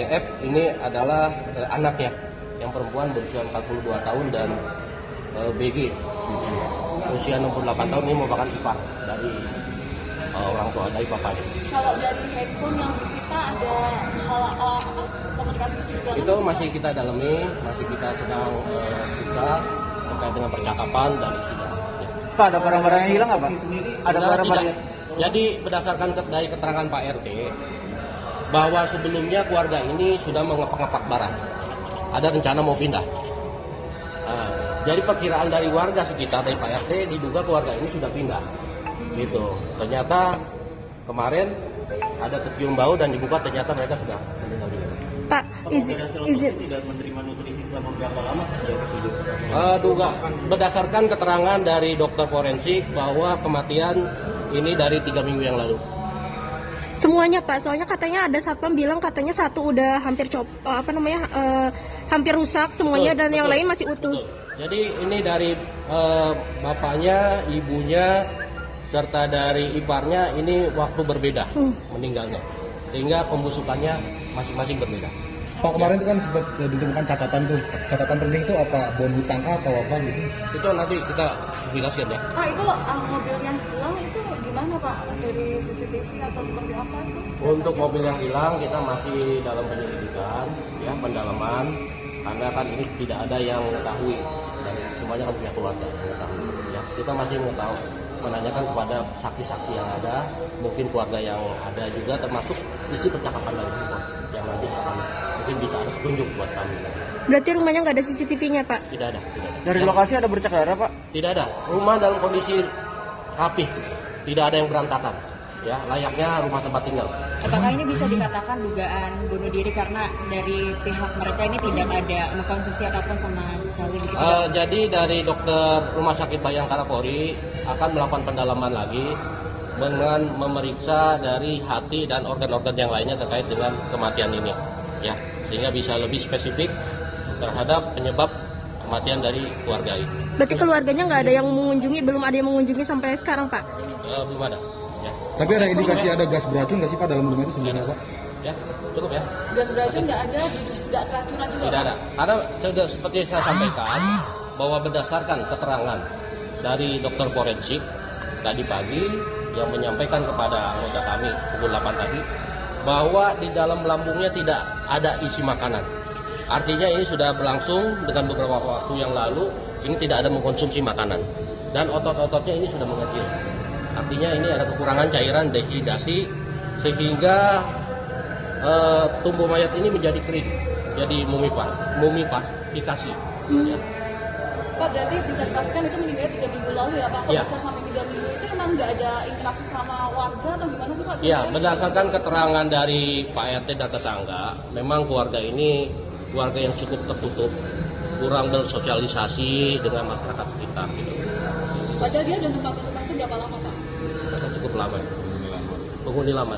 Speaker 8: DF ini adalah anaknya yang perempuan berusia 42 tahun, dan BG usia 68 tahun ini merupakan ipar dari orang tua, dari papanya.
Speaker 12: Kalau dari handphone yang disita ada hal komunikasi kecurigaan?
Speaker 8: Itu masih kita dalami, masih kita sedang buka terkait dengan percakapan dan isinya.
Speaker 13: Pak, ada barang-barang yang hilang nggak, Pak? Ada barang-barang.
Speaker 8: Jadi berdasarkan dari keterangan Pak RT, bahwa sebelumnya keluarga ini sudah mengepak-ngepak barang, ada rencana mau pindah. Nah, jadi perkiraan dari warga sekitar dari Pak RT diduga keluarga ini sudah pindah. Gitu. Ternyata kemarin ada kecium bau dan dibuka, ternyata mereka sudah meninggal dunia.
Speaker 2: Pak, izin
Speaker 14: tidak menerima nutrisi selama berapa lama?
Speaker 8: Duga berdasarkan keterangan dari dokter forensik bahwa kematian ini dari 3 minggu yang lalu.
Speaker 2: semuanya, Pak, soalnya katanya ada satpam bilang katanya satu udah hampir hampir rusak semuanya, dan yang lain masih utuh.
Speaker 8: Jadi ini dari bapaknya, ibunya, serta dari iparnya ini waktu berbeda meninggalnya. sehingga pembusukannya masing-masing berbeda.
Speaker 19: Pak, kemarin itu kan sempat ditemukan catatan tuh. Catatan penting itu apa? Bon hutang kah atau apa gitu?
Speaker 8: Itu nanti kita jelaskan ya.
Speaker 12: Pak, itu mobil yang hilang itu gimana Pak? Dari CCTV atau seperti apa itu?
Speaker 8: Untuk mobil yang hilang kita masih dalam penyelidikan, ya, pendalaman, karena kan ini tidak ada yang mengetahui dan semuanya kan punya keluarga yang mengetahui. Ya, kita masih menanyakan kepada saksi-saksi yang ada, mungkin keluarga yang ada juga, termasuk isi percakapan dari handphone yang nanti akan mungkin bisa ada petunjuk buat kami.
Speaker 2: Berarti rumahnya nggak ada CCTV-nya, Pak?
Speaker 8: Tidak ada, tidak ada.
Speaker 13: Dari lokasi ada bercak darah, Pak?
Speaker 8: Tidak ada. Rumah dalam kondisi rapih, tidak ada yang berantakan. Ya, layaknya rumah tempat tinggal.
Speaker 9: Apakah ini bisa dikatakan dugaan bunuh diri karena dari pihak mereka ini tidak ada mengkonsumsi apapun sama sekali?
Speaker 8: Jadi dari dokter Rumah Sakit Bayangkara Polri akan melakukan pendalaman lagi dengan memeriksa dari hati dan organ-organ yang lainnya terkait dengan kematian ini, ya, sehingga bisa lebih spesifik terhadap penyebab kematian dari keluarga ini.
Speaker 2: Berarti keluarganya nggak ada yang mengunjungi, belum ada yang mengunjungi sampai sekarang, Pak?
Speaker 8: Belum ada. Ya.
Speaker 19: Tapi ada indikasi ada gas beracun nggak sih Pak dalam rumah itu sebenarnya Pak?
Speaker 8: Ya, cukup ya.
Speaker 12: Gas beracun nggak ada, tidak keracunan juga?
Speaker 8: Tidak ada. Karena sudah seperti saya sampaikan bahwa berdasarkan keterangan dari dokter forensik tadi pagi yang menyampaikan kepada anggota kami pukul 8 tadi bahwa di dalam lambungnya tidak ada isi makanan. Artinya ini sudah berlangsung dengan beberapa waktu yang lalu, ini tidak ada mengkonsumsi makanan dan otot-ototnya ini sudah mengecil. Artinya ini ada kekurangan cairan dehidrasi sehingga tubuh mayat ini menjadi kering, jadi mumifikasi. Ya.
Speaker 12: Pak, berarti bisa dipastikan itu meninggal 3 minggu lalu ya Pak? Kalau bisa sampai 3 minggu itu memang nggak ada interaksi sama warga atau gimana sih Pak?
Speaker 8: Ya, berdasarkan keterangan dari Pak RT dan tetangga, memang keluarga ini keluarga yang cukup tertutup, kurang bersosialisasi dengan masyarakat sekitar gitu.
Speaker 12: Padahal dia udah nempatin rumah itu berapa lama Pak?
Speaker 8: Cukup lama, penghuni lama.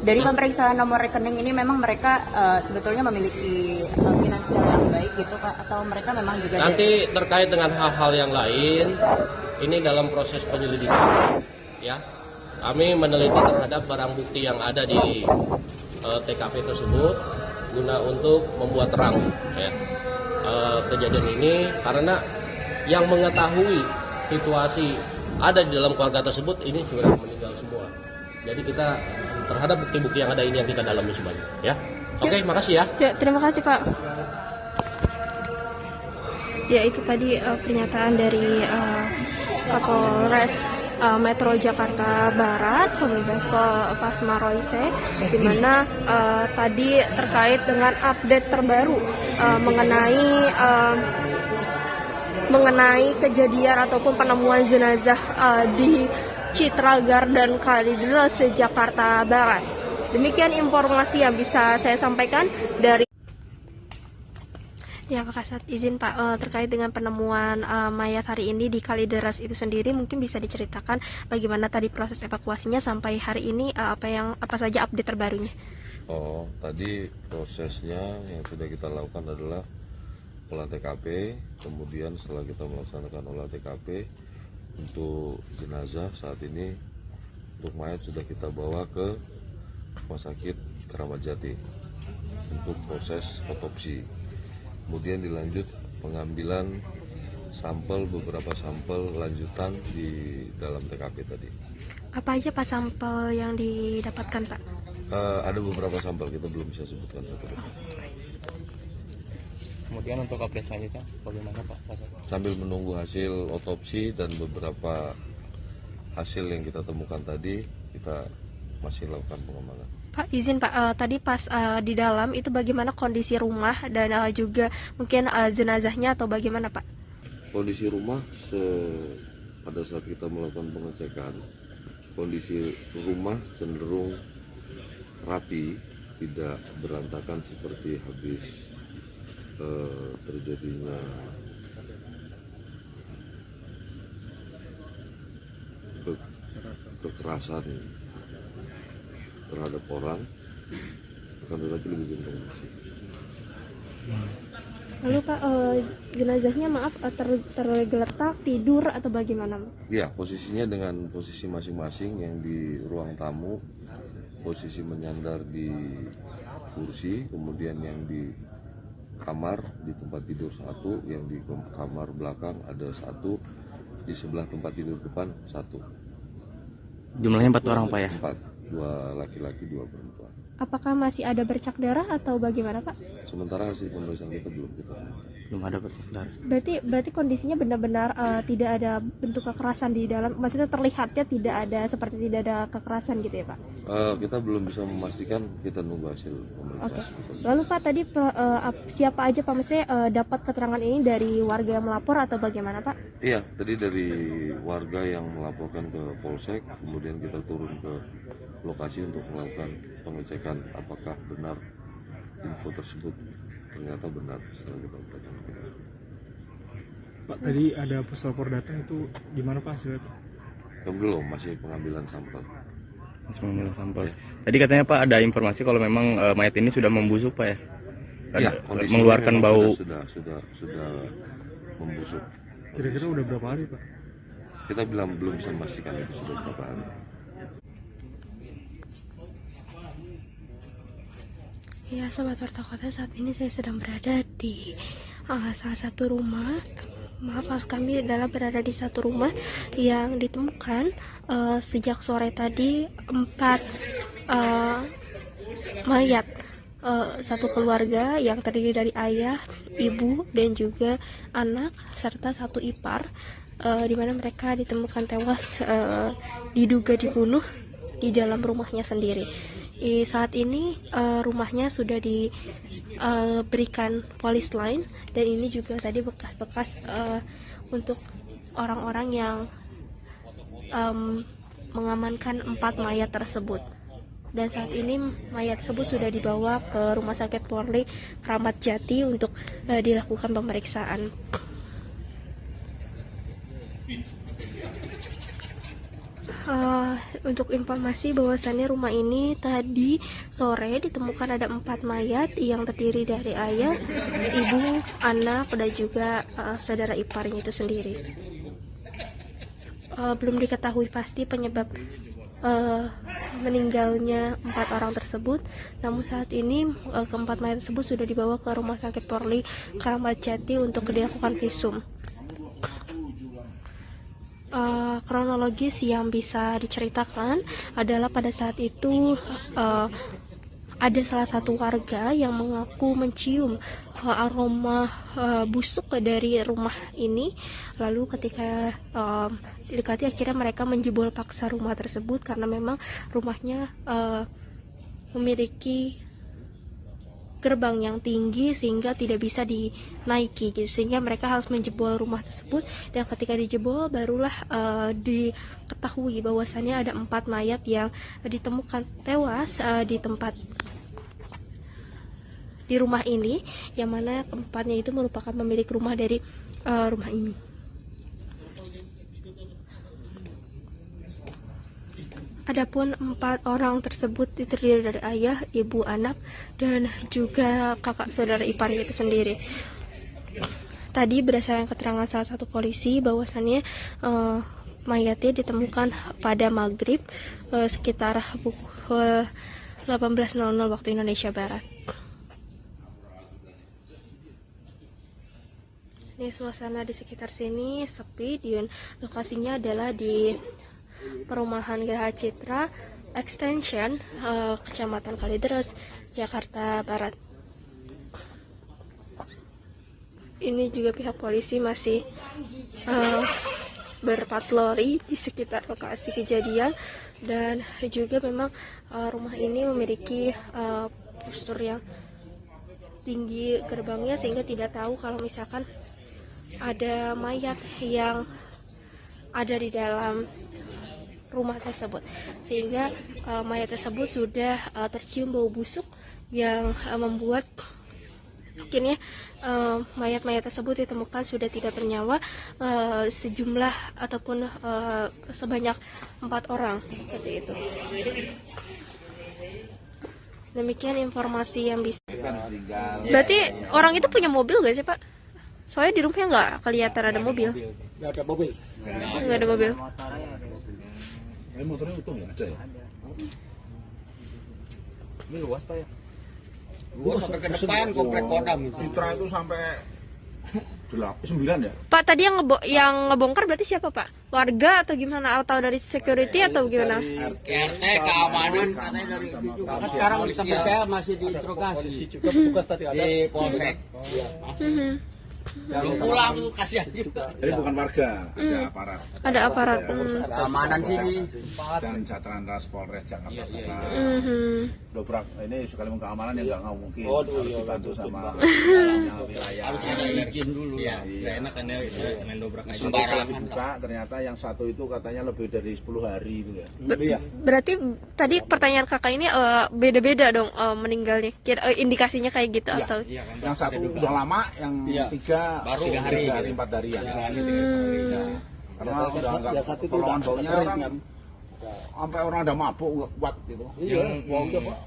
Speaker 9: Dari pemeriksaan nomor rekening ini memang mereka sebetulnya memiliki finansial yang baik gitu Pak, atau mereka memang juga
Speaker 8: nanti terkait dengan hal-hal yang lain ini dalam proses penyelidikan, ya, kami meneliti terhadap barang bukti yang ada di TKP tersebut guna untuk membuat terang, ya, kejadian ini, karena yang mengetahui situasi ada di dalam keluarga tersebut ini sudah meninggal semua. Jadi kita terhadap bukti-bukti yang ada ini yang kita dalami semuanya, ya. Oke, makasih ya.
Speaker 2: Ya, terima kasih Pak. Ya, itu tadi pernyataan dari Kapolres Metro Jakarta Barat, Kombes Pol Pasma Royce, di mana tadi terkait dengan update terbaru mengenai kejadian ataupun penemuan jenazah di Citra Garden Kalideres, Jakarta Barat. Demikian informasi yang bisa saya sampaikan dari. Ya, Pak Kasat, izin Pak, terkait dengan penemuan mayat hari ini di Kalideres itu sendiri, mungkin bisa diceritakan bagaimana tadi proses evakuasinya sampai hari ini, apa saja update terbarunya?
Speaker 11: Oh, tadi prosesnya yang sudah kita lakukan adalah olah TKP, kemudian setelah kita melaksanakan olah TKP untuk jenazah, saat ini untuk mayat sudah kita bawa ke Rumah Sakit Keramat Jati untuk proses otopsi. Kemudian dilanjut pengambilan sampel, beberapa sampel lanjutan di dalam TKP tadi.
Speaker 2: Apa aja Pak sampel yang didapatkan Pak?
Speaker 11: Ada beberapa sampel, kita belum bisa sebutkan satu-satu.
Speaker 17: Kemudian untuk update selanjutnya bagaimana Pak?
Speaker 11: Sambil menunggu hasil otopsi dan beberapa hasil yang kita temukan tadi, kita masih lakukan pengembangan.
Speaker 2: Pak, izin Pak, tadi pas di dalam itu bagaimana kondisi rumah dan juga mungkin jenazahnya atau bagaimana Pak?
Speaker 11: Kondisi rumah pada saat kita melakukan pengecekan, kondisi rumah cenderung rapi, tidak berantakan seperti habis terjadinya kekerasan terhadap orang, akan tetapi lebih cenderung bersih.
Speaker 2: Lalu Pak, jenazahnya tergeletak, tidur atau bagaimana?
Speaker 11: Ya, posisinya dengan posisi masing-masing yang di ruang tamu posisi menyandar di kursi, kemudian yang di kamar di tempat tidur satu, yang di kamar belakang ada satu, di sebelah tempat tidur depan satu.
Speaker 17: Jumlahnya 4 orang Pak ya?
Speaker 11: 4, 2 laki-laki 2 perempuan.
Speaker 2: Apakah masih ada bercak darah atau bagaimana Pak?
Speaker 11: Sementara hasil pemeriksaan kita belum
Speaker 17: ada bercak darah.
Speaker 2: Berarti kondisinya benar-benar tidak ada bentuk kekerasan di dalam, maksudnya terlihatnya tidak ada, seperti tidak ada kekerasan gitu ya Pak?
Speaker 11: Kita belum bisa memastikan, kita nunggu hasil pemeriksaan.
Speaker 2: Oke. Lalu Pak tadi siapa aja Pak, maksudnya dapat keterangan ini dari warga yang melapor atau bagaimana Pak?
Speaker 11: Iya, tadi dari warga yang melaporkan ke Polsek, kemudian kita turun ke lokasi untuk melakukan pengecekan apakah benar info tersebut. Ternyata benar setelah kita lakukan.
Speaker 16: Pak, tadi ada puslapor datang, itu gimana Pak hasilnya?
Speaker 11: Belum, masih pengambilan sampel.
Speaker 17: Masih pengambilan sampel. Tadi katanya Pak ada informasi kalau memang mayat ini sudah membusuk Pak ya?
Speaker 11: Iya,
Speaker 17: mengeluarkan bau.
Speaker 11: Sudah membusuk.
Speaker 16: Kira-kira udah berapa hari Pak?
Speaker 11: Kita belum bisa memastikan itu sudah berapa hari.
Speaker 2: Ya Sobat Warta Kota, saat ini saya sedang berada di salah satu rumah. Maaf kami adalah berada di satu rumah yang ditemukan sejak sore tadi 4 mayat satu keluarga yang terdiri dari ayah, ibu, dan juga anak serta satu ipar, di mana mereka ditemukan tewas diduga dibunuh di dalam rumahnya sendiri. Saat ini rumahnya sudah diberikan polis lain, dan ini juga tadi bekas-bekas untuk orang-orang yang mengamankan 4 mayat tersebut. Dan saat ini mayat tersebut sudah dibawa ke Rumah Sakit Polri Kramat Jati untuk dilakukan pemeriksaan. Untuk informasi bahwasannya rumah ini tadi sore ditemukan ada 4 mayat yang terdiri dari ayah, ibu, anak, dan juga saudara iparnya itu sendiri. Belum diketahui pasti penyebab meninggalnya 4 orang tersebut, namun saat ini keempat mayat tersebut sudah dibawa ke Rumah Sakit Polri Kramat Jati untuk dilakukan visum. Kronologis yang bisa diceritakan adalah pada saat itu ada salah satu warga yang mengaku mencium aroma busuk dari rumah ini. Lalu ketika didekati, akhirnya mereka menjebol paksa rumah tersebut karena memang rumahnya memiliki gerbang yang tinggi sehingga tidak bisa dinaiki gitu, sehingga mereka harus menjebol rumah tersebut. Dan ketika dijebol barulah diketahui bahwasannya ada 4 mayat yang ditemukan tewas di rumah ini, yang mana keempatnya itu merupakan pemilik rumah dari rumah ini. Adapun 4 orang tersebut terdiri dari ayah, ibu, anak, dan juga kakak saudara iparnya itu sendiri. Tadi berdasarkan keterangan salah satu polisi bahwasannya mayatnya ditemukan pada maghrib sekitar pukul 18.00 waktu Indonesia Barat. Ini suasana di sekitar sini sepi, dan lokasinya adalah di Perumahan Geraha Citra Extension, Kecamatan Kalideres, Jakarta Barat. Ini juga pihak polisi masih berpatroli di sekitar lokasi kejadian, dan juga memang rumah ini memiliki postur yang tinggi gerbangnya, sehingga tidak tahu kalau misalkan ada mayat yang ada di dalam rumah tersebut, sehingga mayat tersebut sudah tercium bau busuk yang membuat akhirnya mayat-mayat tersebut ditemukan sudah tidak bernyawa, sejumlah ataupun sebanyak 4 orang seperti itu. Demikian informasi yang bisa. Berarti orang itu punya mobil gak sih Pak? Soalnya di rumahnya nggak kelihatan ada mobil.
Speaker 5: Nggak ada mobil.
Speaker 2: Nggak ada mobil.
Speaker 3: Motornya utuh nggak ada ya?
Speaker 5: Ini luas Pak ya?
Speaker 4: Luas sampai ke depan komplek Kodam itu.
Speaker 3: Citra itu sampai 9 ya?
Speaker 2: Pak, tadi yang ngebongkar berarti siapa Pak? Warga atau gimana? Atau dari security atau gimana?
Speaker 4: RT keamanan katanya dari itu juga. Sekarang kita percaya masih diinterogasi.
Speaker 5: Juga petugas tadi ada
Speaker 4: di polsek. Belum pulang tuh, kasihan juga.
Speaker 3: Jadi bukan warga, ada aparat.
Speaker 2: Ada aparat.
Speaker 4: Keamanan sini.
Speaker 3: Dan Satlantas Polres Jakarta Barat. Dobrak ini sekaligus keamanan yang nggak mungkin. Harus dibantu sama wilayah.
Speaker 4: Harus ada izin dulu.
Speaker 17: Ya, enak kan ya main dobrak aja.
Speaker 3: Sembarang dibuka, ternyata yang satu itu katanya lebih dari 10 hari itu ya.
Speaker 2: Berarti tadi pertanyaan kakak ini beda-beda dong meninggalnya. Indikasinya kayak gitu atau?
Speaker 3: Yang satu udah lama, yang tiga baru 3 hari, 4 hari ya. Karena udah nggak pertolongan baunya orang sampai orang ada mabuk nggak kuat gitu.
Speaker 5: Iya, baunya Pak.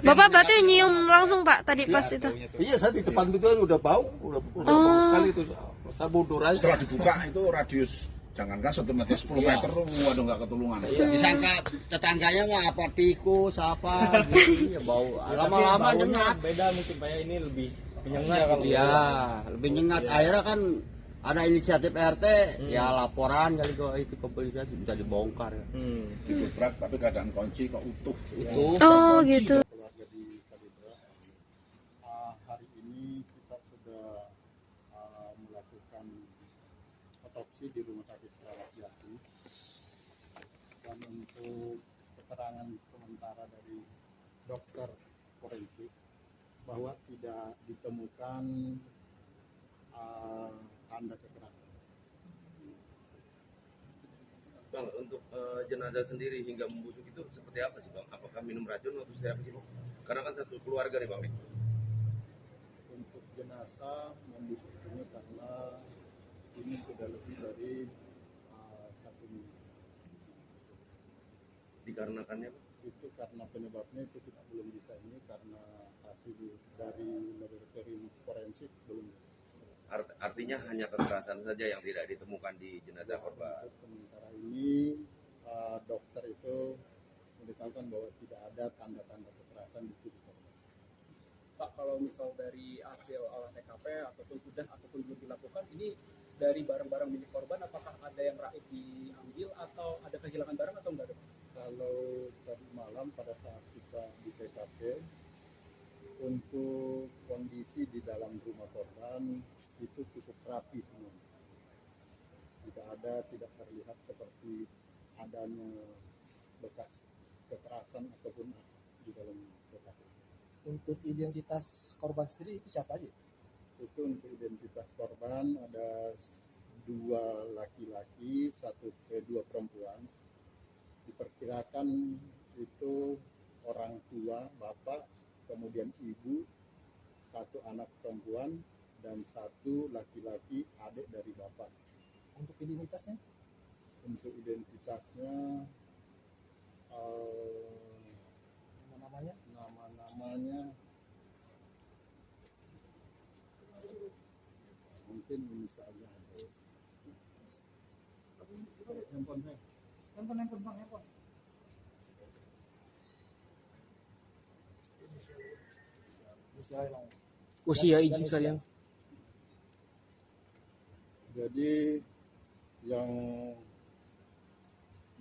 Speaker 2: Bapak berarti nyium langsung Pak tadi pas itu?
Speaker 5: Iya, saya di depan itu udah bau, udah bau sekali itu. Saya mundur aja.
Speaker 3: Setelah dibuka itu radius jangankan 1 meter 10 meter tuh waduh nggak ketulungan.
Speaker 4: Disangka tetangganya mah apa tikus apa gitu ya bau. Lama-lama nyengat.
Speaker 17: Beda mungkin Pak ya, ini lebih menyengat.
Speaker 4: Iya, lebih nyengat. Akhirnya kan ada inisiatif RT, ya laporan kali kok itu kepolisian bisa dibongkar ya.
Speaker 3: Didobrak tapi keadaan kunci kok utuh.
Speaker 2: Oh gitu.
Speaker 10: Keluarga di Kalidra, hari ini kita sudah melakukan otopsi di Rumah Sakit Keramat Jati, dan untuk keterangan sementara dari dokter forensik bahwa tidak ditemukan tanda kekerasan.
Speaker 18: Bang, untuk jenazah sendiri hingga membusuk itu seperti apa sih Bang? Apakah minum racun atau seperti apa sih Bang? Karena kan satu keluarga nih Bang.
Speaker 10: Untuk jenazah membusuk ini karena ini sudah lebih dari 1 minggu.
Speaker 18: Dikarenakannya Bang?
Speaker 10: Itu karena penyebabnya itu kita belum bisa ini karena hasil dari laboratorium forensik belum.
Speaker 18: Artinya hanya kekerasan saja yang tidak ditemukan di jenazah korban.
Speaker 10: Sementara ini dokter itu memberitahukan bahwa tidak ada tanda-tanda kekerasan di tubuh korban.
Speaker 6: Pak, kalau misal dari hasil olah TKP ataupun belum dilakukan, ini dari barang-barang milik korban, apakah ada yang raib diambil atau ada kehilangan barang atau enggak?
Speaker 10: Kalau tadi malam pada saat kita di TKP, untuk kondisi di dalam rumah korban itu cukup rapi semua. Tidak terlihat seperti adanya bekas kekerasan ataupun di dalam TKP.
Speaker 15: Untuk identitas korban sendiri itu siapa aja?
Speaker 10: Itu untuk identitas korban ada 2 laki-laki, 2 perempuan. Diperkirakan itu orang tua, bapak, kemudian ibu, 1 anak perempuan, dan 1 laki-laki adik dari bapak.
Speaker 15: Untuk identitasnya?
Speaker 10: Untuk identitasnya nama-namanya mungkin ini saja. Handphone Bang.
Speaker 17: Usia izin sayang.
Speaker 10: Jadi yang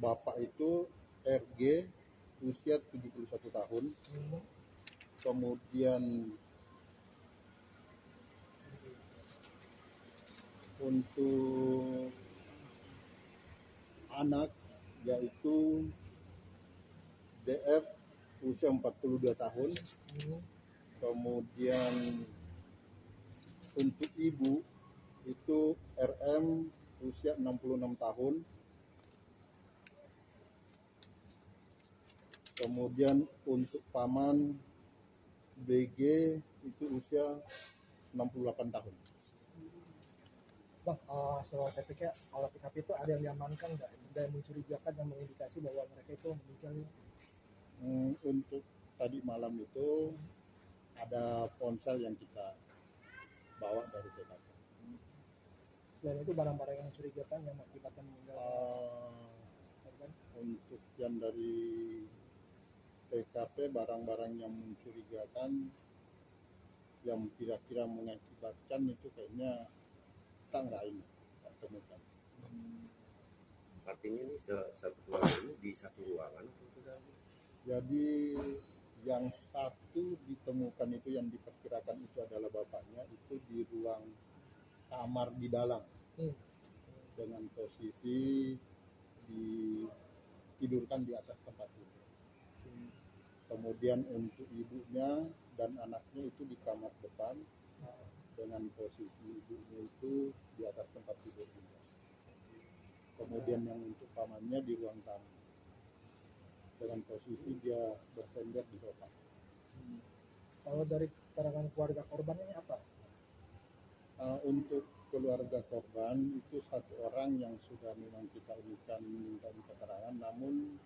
Speaker 10: bapak itu RG usia 71 tahun. Kemudian untuk anak yaitu DF usia 42 tahun. Kemudian untuk ibu itu RM usia 66 tahun. Kemudian untuk paman BG itu usia 68 tahun.
Speaker 15: Bang, soal TPK, olah TKP itu ada yang diamankan nggak? Ada yang mencurigakan yang mengindikasi bahwa mereka itu meninggal?
Speaker 10: Untuk tadi malam itu ada ponsel yang kita bawa dari TKP.
Speaker 15: Selain itu barang-barang yang mencurigakan yang mengakibatkan meninggal korban?
Speaker 10: Untuk yang dari TKP barang-barang yang mencurigakan, yang kira-kira mengakibatkan itu kayaknya kita nggak temukan.
Speaker 18: Artinya ini satu keluarga ini di satu ruangan.
Speaker 10: Jadi yang satu ditemukan itu yang diperkirakan itu adalah bapaknya, itu di ruang kamar di dalam dengan posisi ditidurkan di atas tempat tidur. Kemudian untuk ibunya dan anaknya itu di kamar depan dengan posisi ibunya itu di atas tempat tidur juga. Kemudian yang untuk pamannya di ruang tamu dengan posisi dia bersender di sofa.
Speaker 15: Kalau dari keterangan keluarga korban ini apa?
Speaker 10: Untuk keluarga korban itu satu orang yang sudah memang kita minta keterangan, namun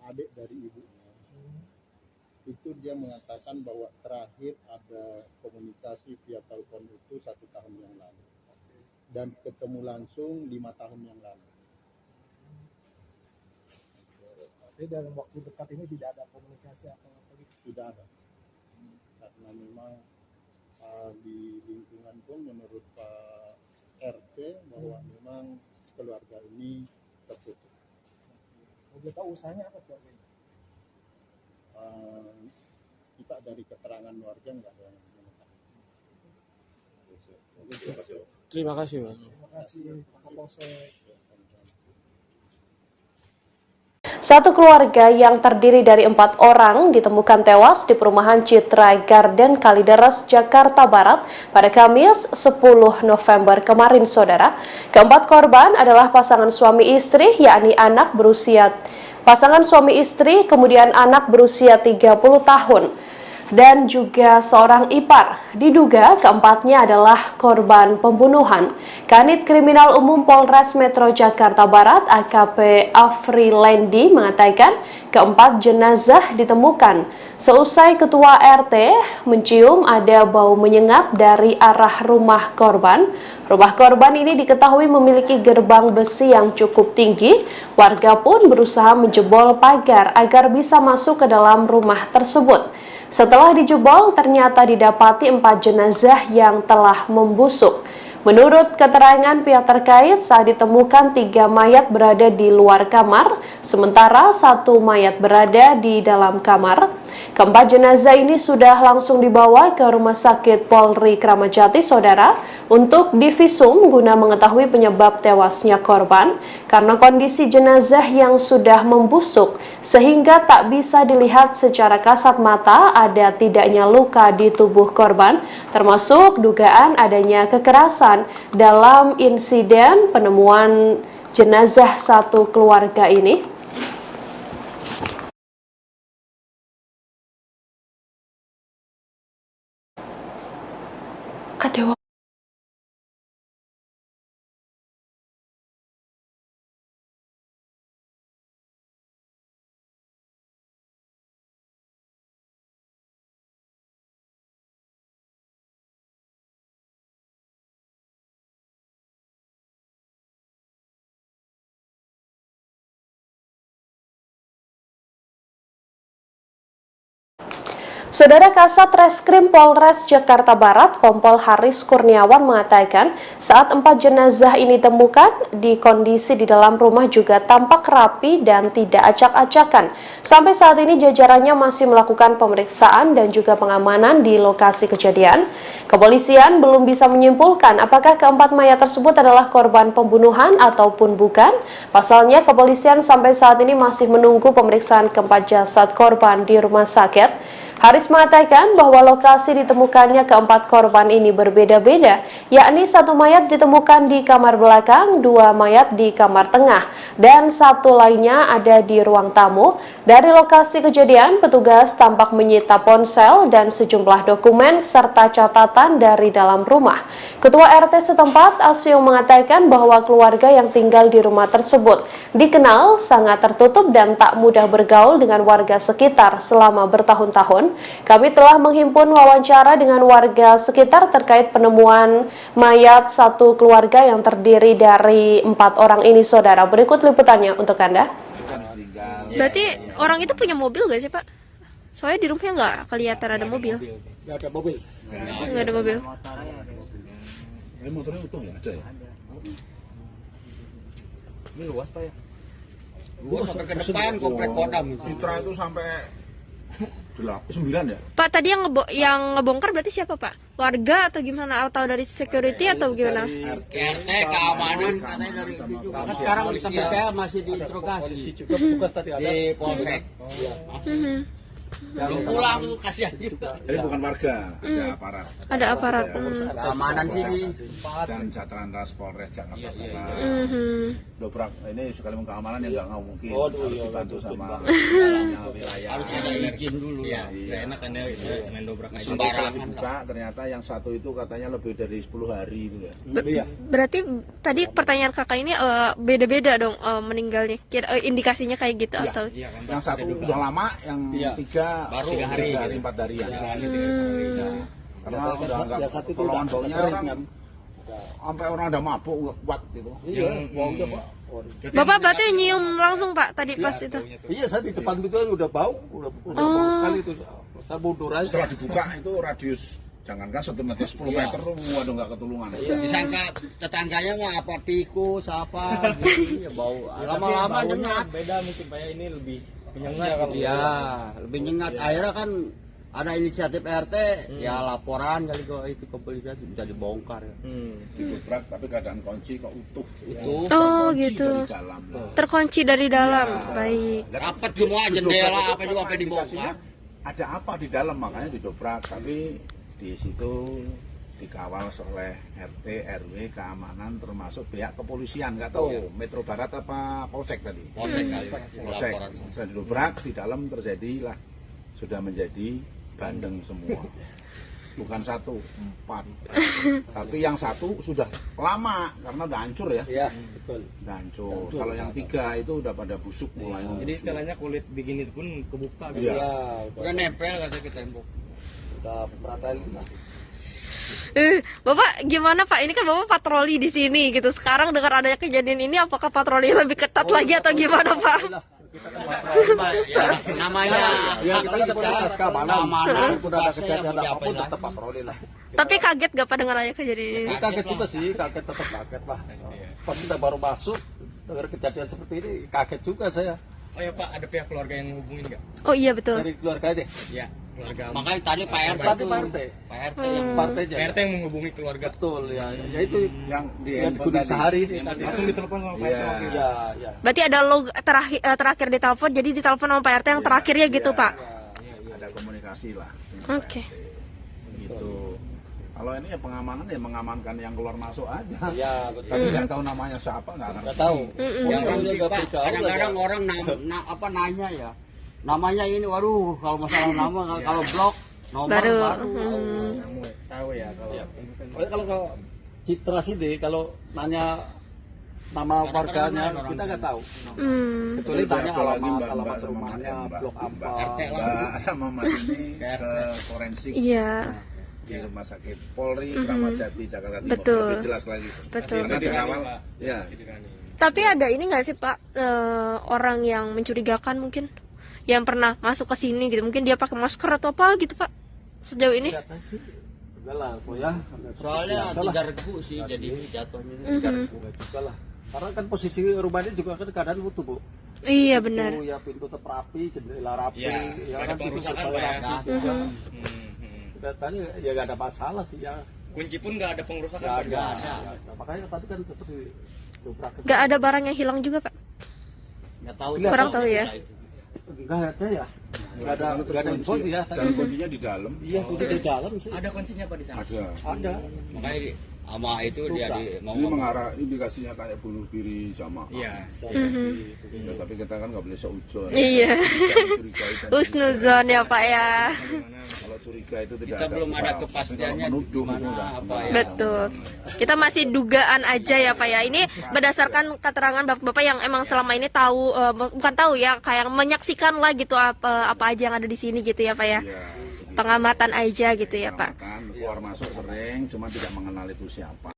Speaker 10: adik dari ibunya itu dia mengatakan bahwa terakhir ada komunikasi via telepon itu 1 tahun yang lalu dan ketemu langsung 5 tahun yang lalu.
Speaker 15: Tapi dalam waktu dekat ini tidak ada komunikasi atau apa gitu?
Speaker 10: Tidak ada, karena memang di lingkungan pun menurut Pak RT bahwa memang keluarga ini tertutup.
Speaker 15: Boleh tahu usahanya apa keluarga ini?
Speaker 10: Kita dari keterangan warga nggak ada yang mengetahui.
Speaker 16: Terima kasih, Pak.
Speaker 15: Terima kasih, Pak Kapolsek.
Speaker 1: Satu keluarga yang terdiri dari 4 orang ditemukan tewas di perumahan Citra Garden Kalideres, Jakarta Barat pada Kamis 10 November kemarin, Saudara. Keempat korban adalah pasangan suami istri, yakni pasangan suami istri, kemudian anak berusia 30 tahun. Dan juga seorang ipar. Diduga keempatnya adalah korban pembunuhan. Kanit Kriminal Umum Polres Metro Jakarta Barat AKP Afrilendi mengatakan keempat jenazah ditemukan seusai ketua RT mencium ada bau menyengat dari arah rumah korban. Rumah korban ini diketahui memiliki gerbang besi yang cukup tinggi. Warga pun berusaha menjebol pagar agar bisa masuk ke dalam rumah tersebut. Setelah dijebol, ternyata didapati 4 jenazah yang telah membusuk. Menurut keterangan pihak terkait, saat ditemukan 3 mayat berada di luar kamar, sementara 1 mayat berada di dalam kamar. Keempat jenazah ini sudah langsung dibawa ke Rumah Sakit Polri Kramat Jati, Saudara, untuk divisum guna mengetahui penyebab tewasnya korban karena kondisi jenazah yang sudah membusuk sehingga tak bisa dilihat secara kasat mata ada tidaknya luka di tubuh korban, termasuk dugaan adanya kekerasan dalam insiden penemuan jenazah satu keluarga ini. Ada Saudara, Kasat Reskrim Polres Jakarta Barat, Kompol Haris Kurniawan mengatakan saat 4 jenazah ini ditemukan di kondisi di dalam rumah juga tampak rapi dan tidak acak-acakan. Sampai saat ini jajarannya masih melakukan pemeriksaan dan juga pengamanan di lokasi kejadian. Kepolisian belum bisa menyimpulkan apakah keempat mayat tersebut adalah korban pembunuhan ataupun bukan. Pasalnya, kepolisian sampai saat ini masih menunggu pemeriksaan keempat jasad korban di rumah sakit. Haris mengatakan bahwa lokasi ditemukannya keempat korban ini berbeda-beda, yakni 1 mayat ditemukan di kamar belakang, 2 mayat di kamar tengah, dan 1 lainnya ada di ruang tamu. Dari lokasi kejadian, petugas tampak menyita ponsel dan sejumlah dokumen serta catatan dari dalam rumah. Ketua RT setempat, Asio, mengatakan bahwa keluarga yang tinggal di rumah tersebut dikenal sangat tertutup dan tak mudah bergaul dengan warga sekitar selama bertahun-tahun. Kami telah menghimpun wawancara dengan warga sekitar terkait penemuan mayat satu keluarga yang terdiri dari 4 orang ini, Saudara. Berikut liputannya untuk Anda.
Speaker 3: tinggal.
Speaker 2: Berarti orang itu punya mobil gak sih Pak? Soalnya di rumahnya nggak kelihatan ada mobil.
Speaker 5: Nggak ada mobil.
Speaker 2: Nggak ada mobil.
Speaker 3: Ini motornya utuh ya? Ada ya?
Speaker 4: Ini luas Pak ya? Luas sampai ke depan komplek Kodam.
Speaker 3: Citra itu sampai 9 ya?
Speaker 2: Pak tadi yang ngebongkar berarti siapa Pak? Warga atau gimana? Atau dari security atau gimana?
Speaker 4: RT keamanan katanya dari itu juga. Sekarang kita percaya masih diinterogasi.
Speaker 5: Juga petugas tadi ada
Speaker 4: di polsek. Belum pulang tuh kasihan juga.
Speaker 3: Jadi bukan warga, ada aparat.
Speaker 2: Ada aparat.
Speaker 4: Keamanan sini
Speaker 3: dan Satlantas Polres Jakarta Barat. Dobrak ini sekalipun keamanan yang nggak mungkin. Harus dibantu sama wilayah.
Speaker 4: Harus ada izin dulu.
Speaker 3: Iya.
Speaker 17: Enak kan ya main dobrak aja.
Speaker 3: Sembarangan dibuka, ternyata yang satu itu katanya lebih dari 10 hari itu ya.
Speaker 2: Berarti tadi pertanyaan kakak ini beda-beda dong meninggalnya. Indikasinya kayak gitu atau?
Speaker 3: Yang satu udah lama, yang 3 baru 3 hari, 4 hari ya. Karena udah nggak tolongan baunya orang sampai orang ada mabuk nggak kuat gitu.
Speaker 5: Iya, baunya Pak.
Speaker 2: Bapak berarti nyium langsung Pak tadi pas itu?
Speaker 5: Iya, saya di depan itu udah bau, udah bau sekali itu. Saya mundur aja.
Speaker 3: Setelah dibuka itu radius jangankan 1 meter 10 meter tuh waduh nggak ketulungan.
Speaker 4: Disangka tetangganya mah apa tikus apa gitu ya bau. Lama-lama nyengat.
Speaker 17: Beda mungkin Pak ya, ini lebih menyengat.
Speaker 4: Iya, lebih nyengat. Akhirnya kan ada inisiatif RT, ya laporan kali kok itu ke polisi bisa dibongkar ya.
Speaker 3: Didobrak tapi keadaan kunci kok utuh.
Speaker 2: Oh gitu. Terkunci dari dalam. Baik.
Speaker 4: Rapat semua jendela apa juga sampai dibongkar.
Speaker 3: Ada apa di dalam makanya didobrak, tapi di situ dikawal oleh RT, RW, keamanan termasuk pihak kepolisian, nggak tahu Metro Barat apa Polsek tadi. Polsek. Setelah didobrak di dalam terjadilah sudah menjadi bandeng semua. Bukan 1, 4. Tapi yang 1 sudah lama karena udah hancur ya.
Speaker 5: Iya, betul.
Speaker 3: Udah hancur. Kalau yang 3 itu udah pada busuk mulai.
Speaker 17: Jadi istilahnya kulit bikin itu pun kebuka gitu.
Speaker 3: Iya.
Speaker 4: Udah nempel katanya ke tembok.
Speaker 5: Udah meratain lah.
Speaker 2: Bapak gimana Pak? Ini kan Bapak patroli di sini gitu. Sekarang dengan adanya kejadian ini apakah patroli lebih ketat lagi atau gimana Pak?
Speaker 4: Namanya
Speaker 5: ya kita kan petugas keamanan. Udah ada kejadian apapun tetap patroli lah.
Speaker 2: Tapi kaget gak Pak dengan adanya kejadian ini?
Speaker 5: Kaget juga sih, tetap kaget lah. Pas kita baru masuk dengar kejadian seperti ini, kaget juga saya.
Speaker 17: Oh ya Pak, ada pihak keluarga yang menghubungin nggak?
Speaker 2: Oh iya betul.
Speaker 5: Dari keluarga deh.
Speaker 17: Iya, keluarga.
Speaker 4: Makanya tadi Pak RT
Speaker 5: Tadi
Speaker 4: tuh.
Speaker 5: Pak RT yang partainya.
Speaker 17: Pak RT yang menghubungi keluarga.
Speaker 5: Betul ya. Ya itu
Speaker 3: yang di
Speaker 5: Gunung Sahari ini tadi.
Speaker 17: Langsung ditelepon sama Pak RT.
Speaker 5: Iya.
Speaker 2: Berarti ada log terakhir ditelepon, jadi ditelepon sama Pak RT yang terakhirnya gitu Pak?
Speaker 3: Ada komunikasi lah.
Speaker 2: Oke.
Speaker 3: Gitu. Kalau ini ya pengamanan ya mengamankan yang keluar masuk aja.
Speaker 5: Iya, betul.
Speaker 3: Tapi nggak tahu namanya siapa nggak
Speaker 5: tahu.
Speaker 4: Kadang-kadang orang nanya ya. Namanya ini waduh kalau masalah nama kalau blok nomor baru.
Speaker 17: Tahu ya
Speaker 5: kalau Citra sih deh kalau nanya nama warganya kita nggak tahu. Kecuali tanya alamat rumahnya, blok apa.
Speaker 3: Sama Mas ini ke forensik.
Speaker 2: Iya.
Speaker 3: Di Rumah Sakit Polri Kramat Jati Jakarta Timur.
Speaker 2: Betul.
Speaker 3: Lebih jelas lagi.
Speaker 2: Betul.
Speaker 3: Karena dari awal ya.
Speaker 2: Tapi ada ini nggak sih Pak orang yang mencurigakan mungkin yang pernah masuk ke sini gitu, mungkin dia pakai masker atau apa gitu Pak sejauh ini?
Speaker 5: Enggak lah, ya.
Speaker 4: Soalnya 3 regu sih jadi jatuhnya.
Speaker 5: 3 regu juga lah. Karena kan posisi rumah ini juga kan keadaan utuh Bu.
Speaker 2: Iya benar.
Speaker 5: Ya pintu tetap rapi, jendela rapi,
Speaker 17: ya
Speaker 5: kan
Speaker 17: pengerusakan Pak ya.
Speaker 5: Datanya ya nggak ada masalah sih ya.
Speaker 17: Kunci pun nggak ada pengerusakan.
Speaker 5: Nggak ada. Makanya tadi kan seperti dobrak.
Speaker 2: Nggak ada barang yang hilang juga Pak?
Speaker 4: Nggak tahu.
Speaker 2: Kurang tahu ya.
Speaker 5: Nggak ada ya. Nggak ada info sih ya.
Speaker 3: Dan kuncinya di dalam.
Speaker 5: Iya, kunci di dalam sih.
Speaker 17: Ada kuncinya Pak di sana?
Speaker 5: Ada.
Speaker 4: Makanya sama itu dia
Speaker 3: ini mengarah indikasinya kayak bunuh diri sama.
Speaker 17: Iya.
Speaker 3: Ya, tapi kita kan nggak boleh seujon.
Speaker 2: Iya. Husnuzon ya Pak ya.
Speaker 3: Kalau curiga itu tidak
Speaker 4: kita belum ada kepastiannya gimana apa ya.
Speaker 2: Betul. Kita masih dugaan aja ya Pak ya. Ini berdasarkan keterangan bapak-bapak yang emang selama ini tahu bukan tahu ya, kayak menyaksikan lah gitu apa aja yang ada di sini gitu ya Pak ya. Pengamatan aja gitu ya Pak.
Speaker 3: Keluar masuk sering, cuma tidak mengenal itu siapa.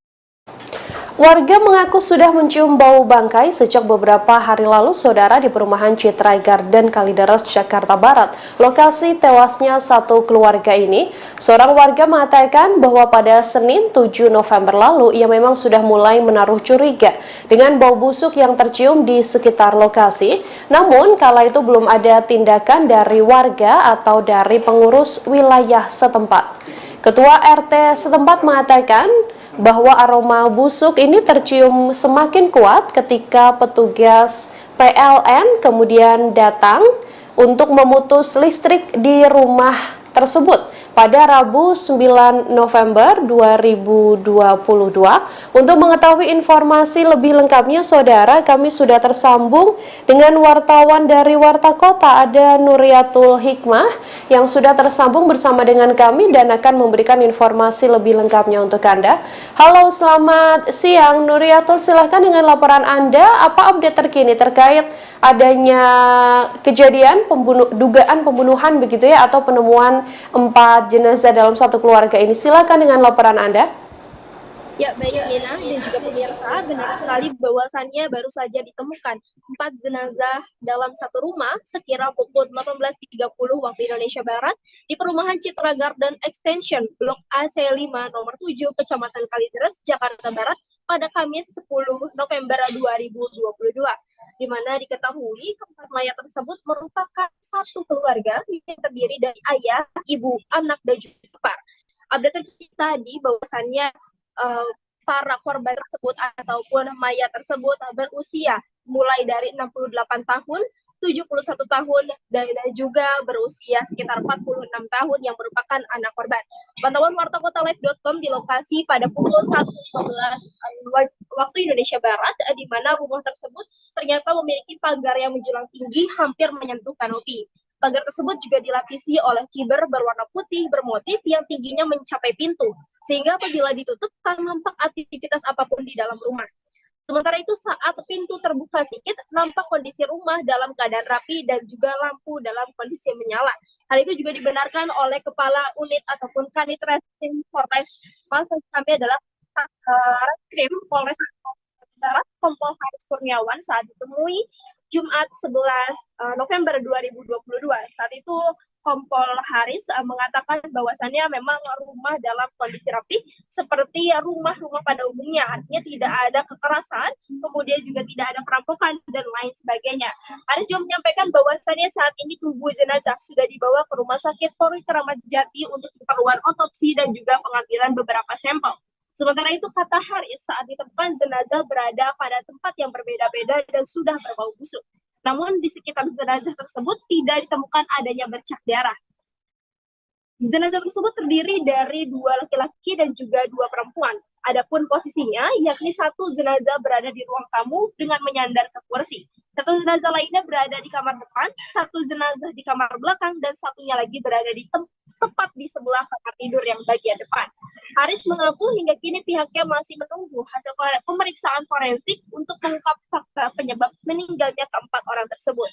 Speaker 1: Warga mengaku sudah mencium bau bangkai sejak beberapa hari lalu, saudara, di perumahan Citra Garden Kalideres, Jakarta Barat. Lokasi tewasnya satu keluarga ini, seorang warga mengatakan bahwa pada Senin 7 November lalu, ia memang sudah mulai menaruh curiga dengan bau busuk yang tercium di sekitar lokasi. Namun, kala itu belum ada tindakan dari warga atau dari pengurus wilayah setempat. Ketua RT setempat mengatakan bahwa aroma busuk ini tercium semakin kuat ketika petugas PLN kemudian datang untuk memutus listrik di rumah tersebut pada Rabu 9 November 2022. Untuk mengetahui informasi lebih lengkapnya, saudara, kami sudah tersambung dengan wartawan dari Warta Kota, ada Nuriatul Hikmah yang sudah tersambung bersama dengan kami dan akan memberikan informasi lebih lengkapnya untuk Anda. Halo, selamat siang Nuriatul, silahkan dengan laporan Anda, apa update terkini terkait adanya kejadian dugaan pembunuhan begitu ya, atau penemuan 4 jenazah dalam satu keluarga ini. Silakan dengan laporan Anda.
Speaker 7: Ya, baik Nina dan juga pemirsa, benar sekali bahwasannya baru saja ditemukan 4 jenazah dalam satu rumah sekira pukul 18.30 waktu Indonesia Barat di perumahan Citra Garden Extension Blok AC5 nomor 7 Kecamatan Kalideres, Jakarta Barat pada Kamis 10 November 2022. Di mana diketahui keempat mayat tersebut merupakan satu keluarga yang terdiri dari ayah, ibu, anak, dan juga ipar. Update terkini tadi bahwasannya para korban tersebut ataupun mayat tersebut berusia mulai dari 68 tahun, 71 tahun, dan juga berusia sekitar 46 tahun yang merupakan anak korban. Pantauan wartakotalive.com di lokasi pada pukul 1.15 waktu Indonesia Barat, di mana rumah tersebut ternyata memiliki pagar yang menjulang tinggi hampir menyentuh kanopi. Pagar tersebut juga dilapisi oleh fiber berwarna putih bermotif yang tingginya mencapai pintu, sehingga apabila ditutup tak nampak aktivitas apapun di dalam rumah. Sementara itu saat pintu terbuka sedikit, nampak kondisi rumah dalam keadaan rapi dan juga lampu dalam kondisi menyala. Hal itu juga dibenarkan oleh Kepala Unit ataupun Kanit Reskrim Polres. Maksud kami adalah Reskrim Polres Barat, Kompol Haris Kurniawan saat ditemui Jumat 11 November 2022. Saat itu Kompol Haris mengatakan bahwasannya memang rumah dalam kondisi rapi seperti rumah-rumah pada umumnya, artinya tidak ada kekerasan, kemudian juga tidak ada perampokan dan lain sebagainya. Haris juga menyampaikan bahwasannya saat ini tubuh jenazah sudah dibawa ke Rumah Sakit Polri Kramat Jati untuk keperluan otopsi dan juga pengambilan beberapa sampel. Sementara itu, kata Haris, saat ditemukan jenazah berada pada tempat yang berbeda-beda dan sudah berbau busuk. Namun di sekitar jenazah tersebut tidak ditemukan adanya bercak darah. Jenazah tersebut terdiri dari 2 laki-laki dan juga 2 perempuan. Adapun posisinya, yakni satu jenazah berada di ruang tamu dengan menyandar ke kursi. Satu jenazah lainnya berada di kamar depan, satu jenazah di kamar belakang, dan satunya lagi berada di tepat di sebelah kamar tidur yang bagian depan. Haris mengaku hingga kini pihaknya masih menunggu hasil pemeriksaan forensik untuk mengungkap fakta penyebab meninggalnya keempat orang tersebut.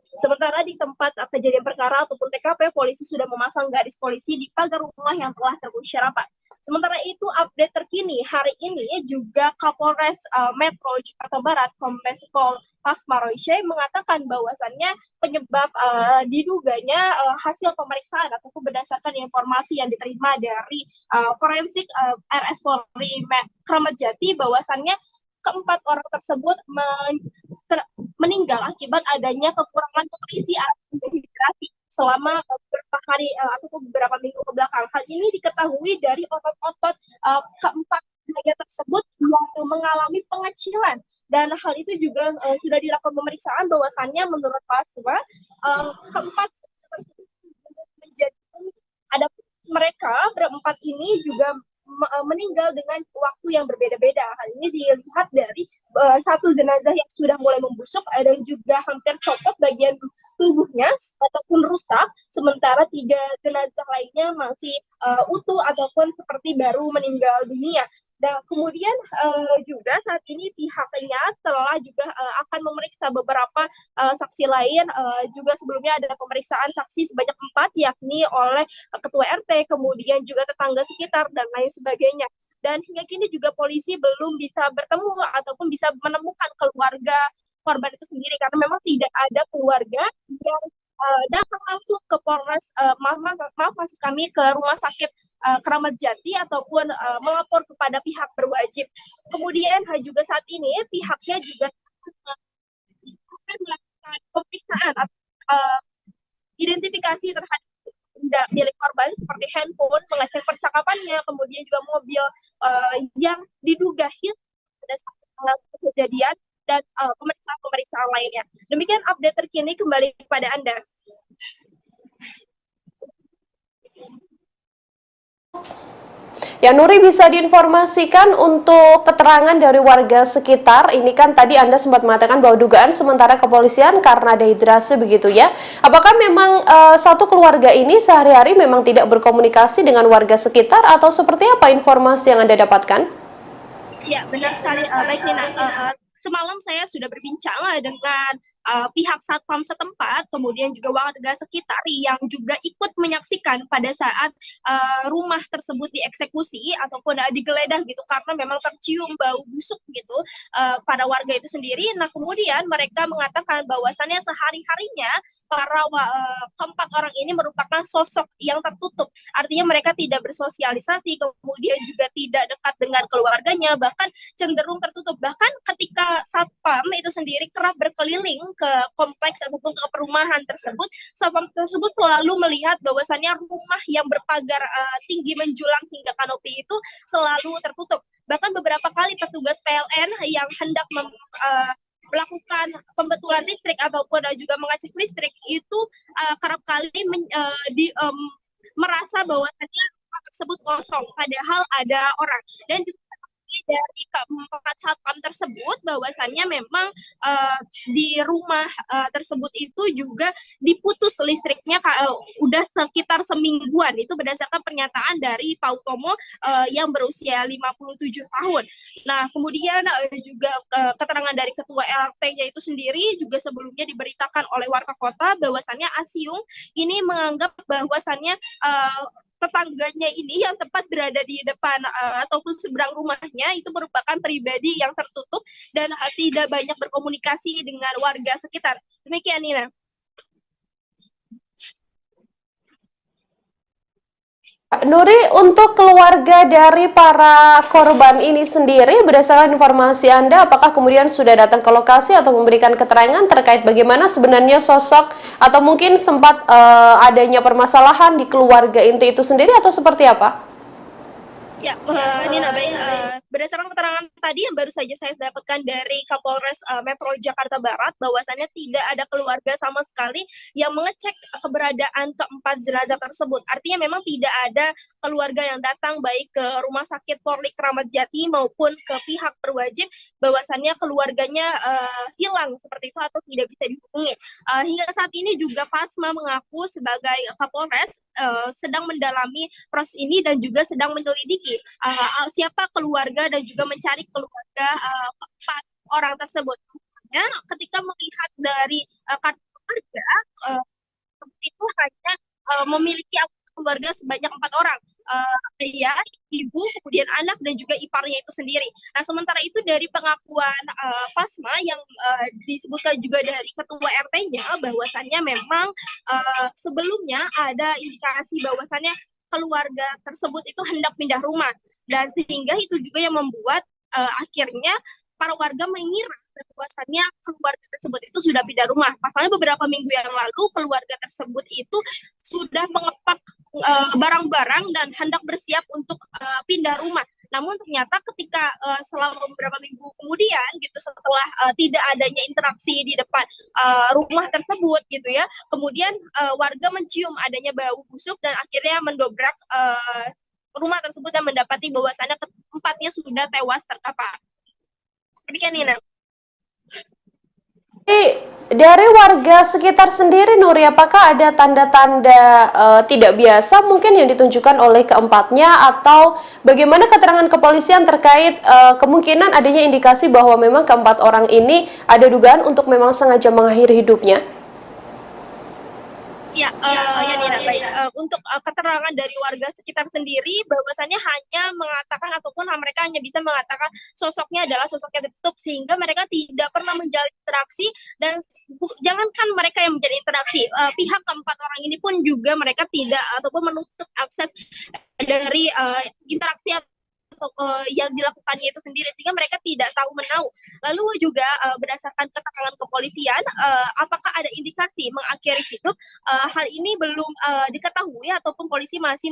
Speaker 7: Sementara di tempat kejadian perkara ataupun TKP, polisi sudah memasang garis polisi di pagar rumah yang telah terusir rapat. Sementara itu, update terkini hari ini juga Kapolres Metro Jakarta Barat, Kombes Pol Pasmaroise, mengatakan bahwasannya penyebab diduganya hasil pemeriksaan ataupun berdasarkan informasi yang diterima dari forensik RS Polri Kramat Jati, bahwasannya keempat orang tersebut meninggal akibat adanya kekurangan nutrisi atau dehidrasi selama beberapa hari ataupun beberapa minggu ke belakang. Hal ini diketahui dari otot-otot keempat mayat tersebut yang mengalami pengecilan, dan hal itu juga sudah dilakukan pemeriksaan bahwasannya menurut Paswa keempat tersebut menjadi ada mereka berempat ini juga meninggal dengan waktu yang berbeda-beda. Hal ini dilihat dari satu jenazah yang sudah mulai membusuk dan juga hampir copot bagian tubuhnya ataupun rusak, sementara 3 jenazah lainnya masih utuh ataupun seperti baru meninggal dunia. Dan kemudian juga saat ini pihaknya telah juga akan memeriksa beberapa saksi lain. Juga sebelumnya ada pemeriksaan saksi sebanyak 4, yakni oleh ketua RT, kemudian juga tetangga sekitar dan lain sebagainya. Dan hingga kini juga polisi belum bisa bertemu ataupun bisa menemukan keluarga korban itu sendiri, karena memang tidak ada keluarga yang datang langsung ke Polres, maaf maksud kami ke Rumah Sakit Keramat Jati ataupun melapor kepada pihak berwajib. Kemudian juga saat ini pihaknya juga akan melakukan pemeriksaan identifikasi terhadap benda milik korban seperti handphone, mengecek percakapannya, kemudian juga mobil yang diduga hilang pada saat kejadian, dan pemeriksaan lainnya. Demikian update terkini, kembali kepada Anda.
Speaker 1: Ya, Nuri, bisa diinformasikan untuk keterangan dari warga sekitar. Ini kan tadi Anda sempat mengatakan bahwa dugaan sementara kepolisian karena dehidrasi begitu ya. Apakah memang satu keluarga ini sehari-hari memang tidak berkomunikasi dengan warga sekitar atau seperti apa informasi yang Anda dapatkan?
Speaker 7: Ya, benar sekali. Baik, Nina. Semalam saya sudah berbincang dengan pihak satpam setempat, kemudian juga warga sekitar yang juga ikut menyaksikan pada saat rumah tersebut dieksekusi ataupun digeledah gitu, karena memang tercium bau busuk gitu pada warga itu sendiri. Nah, kemudian mereka mengatakan bahwasannya sehari-harinya para keempat orang ini merupakan sosok yang tertutup, artinya mereka tidak bersosialisasi, kemudian juga tidak dekat dengan keluarganya, bahkan cenderung tertutup. Bahkan ketika satpam itu sendiri kerap berkeliling ke kompleks ataupun ke perumahan tersebut, satpam tersebut selalu melihat bahwasannya rumah yang berpagar tinggi menjulang hingga kanopi itu selalu tertutup. Bahkan beberapa kali petugas PLN yang hendak melakukan pembetulan listrik ataupun juga mengecek listrik itu kerap kali merasa bahwasannya rumah tersebut kosong, padahal ada orang. Dan juga dari keempat satpam tersebut bahwasannya memang di rumah tersebut itu juga diputus listriknya udah sekitar semingguan. Itu berdasarkan pernyataan dari Pak Utomo yang berusia 57 tahun. Nah, kemudian juga keterangan dari ketua LRT-nya itu sendiri juga sebelumnya diberitakan oleh Warta Kota bahwasannya Asiung ini menganggap bahwasannya tetangganya ini yang tepat berada di depan ataupun seberang rumahnya itu merupakan pribadi yang tertutup dan tidak banyak berkomunikasi dengan warga sekitar. Demikian, Nina.
Speaker 1: Nuri, untuk keluarga dari para korban ini sendiri, berdasarkan informasi Anda, apakah kemudian sudah datang ke lokasi atau memberikan keterangan terkait bagaimana sebenarnya sosok atau mungkin sempat adanya permasalahan di keluarga inti itu sendiri atau seperti apa?
Speaker 7: Ya, Nina, baik. Berdasarkan keterangan tadi yang baru saja saya dapatkan dari Kapolres Metro Jakarta Barat, bahwasannya tidak ada keluarga sama sekali yang mengecek keberadaan keempat jenazah tersebut. Artinya memang tidak ada keluarga yang datang baik ke Rumah Sakit Polri Keramat Jati maupun ke pihak berwajib bahwasannya keluarganya hilang seperti itu atau tidak bisa dihubungi. Hingga saat ini juga Pasma mengaku sebagai Kapolres sedang mendalami proses ini dan juga sedang menyelidiki siapa keluarga dan juga mencari keluarga keempat orang tersebut. Ya, ketika melihat dari kartu keluarga itu hanya memiliki keluarga sebanyak 4 orang, ayah, ibu, kemudian anak dan juga iparnya itu sendiri. Nah, sementara itu dari pengakuan Pasma yang disebutkan juga dari ketua RT-nya bahwasannya memang sebelumnya ada indikasi bahwasannya keluarga tersebut itu hendak pindah rumah, dan sehingga itu juga yang membuat akhirnya para warga mengira bahwasannya keluarga tersebut itu sudah pindah rumah. Pasalnya beberapa minggu yang lalu keluarga tersebut itu sudah mengepak barang-barang dan hendak bersiap untuk pindah rumah. Namun ternyata ketika selama beberapa minggu kemudian gitu, setelah tidak adanya interaksi di depan rumah tersebut gitu ya, kemudian warga mencium adanya bau busuk dan akhirnya mendobrak rumah tersebut dan mendapati bahwasannya keempatnya sudah tewas terkapar. Demikian, Nina.
Speaker 1: Dari warga sekitar sendiri, Nuri, apakah ada tanda-tanda tidak biasa mungkin yang ditunjukkan oleh keempatnya, atau bagaimana keterangan kepolisian terkait kemungkinan adanya indikasi bahwa memang keempat orang ini ada dugaan untuk memang sengaja mengakhiri hidupnya?
Speaker 7: Ya, Nina, baik. Untuk keterangan dari warga sekitar sendiri, bahwasannya hanya mengatakan ataupun mereka hanya bisa mengatakan sosoknya adalah sosok yang tertutup, sehingga mereka tidak pernah menjalin interaksi, dan jangankan mereka yang menjalin interaksi, pihak keempat orang ini pun juga mereka tidak ataupun menutup akses dari interaksi yang dilakukannya itu sendiri, sehingga mereka tidak tahu menahu. Lalu juga berdasarkan keterangan kepolisian, apakah ada indikasi mengakhiri hidup, hal ini belum diketahui ataupun polisi masih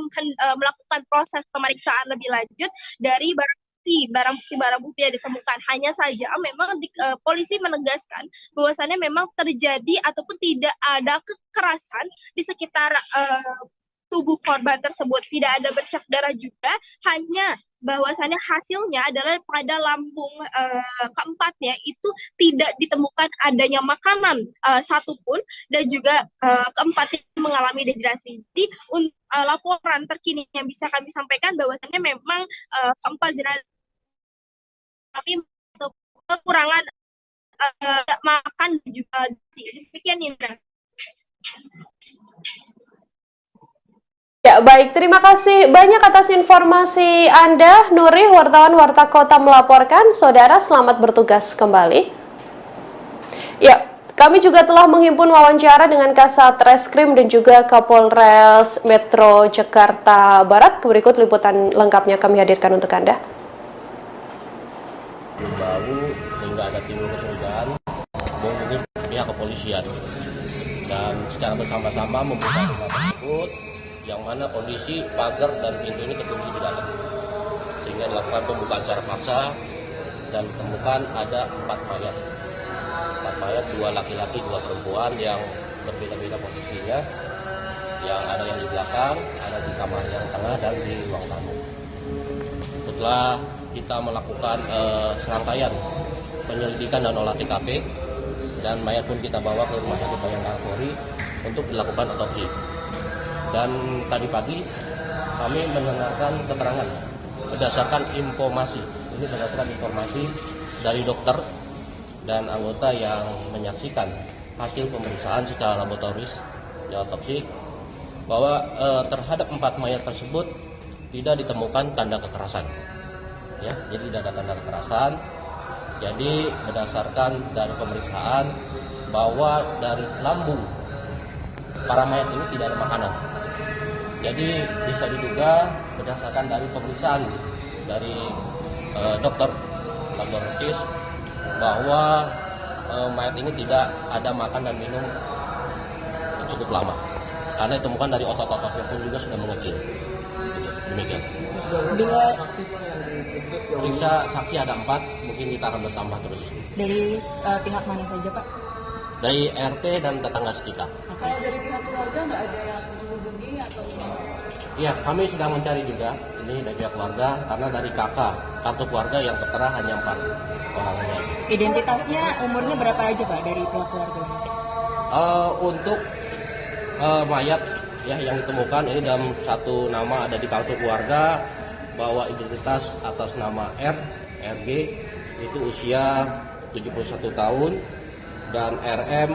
Speaker 7: melakukan proses pemeriksaan lebih lanjut dari barang bukti yang ditemukan. Hanya saja memang polisi menegaskan bahwasannya memang terjadi ataupun tidak ada kekerasan di sekitar tubuh korban tersebut, tidak ada bercak darah juga, hanya bahwasannya hasilnya adalah pada lambung keempatnya itu tidak ditemukan adanya makanan satupun, dan juga keempatnya mengalami dehidrasi. Jadi laporan terkini yang bisa kami sampaikan bahwasannya memang keempat jenazah tapi kekurangan makan juga. Demikian, Nina.
Speaker 1: Ya, baik. Terima kasih banyak atas informasi Anda, Nuri, wartawan Warta Kota melaporkan. Saudara, selamat bertugas kembali. Ya, kami juga telah menghimpun wawancara dengan Kasat Reskrim dan juga Kapolres Metro Jakarta Barat. Berikut liputan lengkapnya kami hadirkan untuk Anda.
Speaker 8: Baru hingga ada timbul kecurigaan menghubungi pihak kepolisian, dan secara bersama-sama membuka rumah tersebut yang mana kondisi pagar dan pintu ini terkunci di dalam, sehingga dilakukan pembukaan secara paksa dan ditemukan ada 4 mayat, 2 laki-laki 2 perempuan yang berbeda-beda posisinya, yang ada yang di belakang, ada di kamar yang tengah dan di ruang tamu. Setelah kita melakukan serangkaian penyelidikan dan olah TKP, dan mayat pun kita bawa ke Rumah Sakit Bayangkara Polri untuk dilakukan otopsi. Dan tadi pagi kami mendengarkan keterangan berdasarkan informasi dari dokter dan anggota yang menyaksikan hasil pemeriksaan secara laboratoris di otopsi, bahwa terhadap 4 mayat tersebut tidak ditemukan tanda kekerasan. Ya, jadi tidak ada tanda kekerasan. Jadi berdasarkan dari pemeriksaan bahwa dari lambung para mayat ini tidak ada makanan. Jadi bisa diduga berdasarkan dari pemeriksaan dari dokter laboratoris bahwa mayat ini tidak ada makan dan minum cukup lama, karena ditemukan dari otot-ototnya pun juga sudah mengecil. Demikian.
Speaker 9: Bila
Speaker 8: periksa saksi ada 4, mungkin kita akan bertambah terus.
Speaker 9: dari pihak mana saja, Pak?
Speaker 8: Dari RT dan tetangga sekitar.
Speaker 12: Kalau dari pihak keluarga nggak ada yang menghubungi atau gimana?
Speaker 8: Iya, kami sedang mencari juga ini dari pihak keluarga, karena dari kakak kartu keluarga yang tertera hanya 4 orang saja.
Speaker 9: Identitasnya umurnya berapa aja, Pak, dari pihak keluarga ini?
Speaker 8: Untuk mayat ya yang ditemukan ini dalam satu nama ada di kartu keluarga, bahwa identitas atas nama RG itu usia 71 tahun dan RM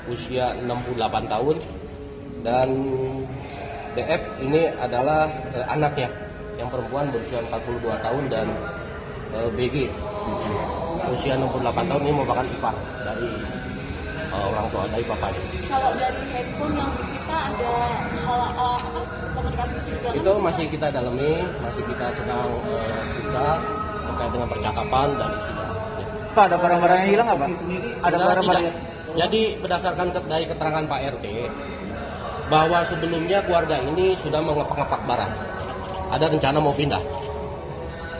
Speaker 8: usia 68 tahun, dan DF ini adalah anaknya yang perempuan berusia 42 tahun, dan BG usia 68 tahun ini merupakan ipar dari orang tua, dari bapaknya.
Speaker 12: Kalau dari handphone yang disita ada hal komunikasi kecurigaan?
Speaker 8: Itu masih kita dalami, masih kita sedang buka terkait dengan percakapan dan isinya.
Speaker 13: Pak, ada barang-barang yang hilang nggak, Pak? Ada barang-barang.
Speaker 8: Jadi berdasarkan dari keterangan Pak RT, bahwa sebelumnya keluarga ini sudah mengepak-ngepak barang, ada rencana mau pindah.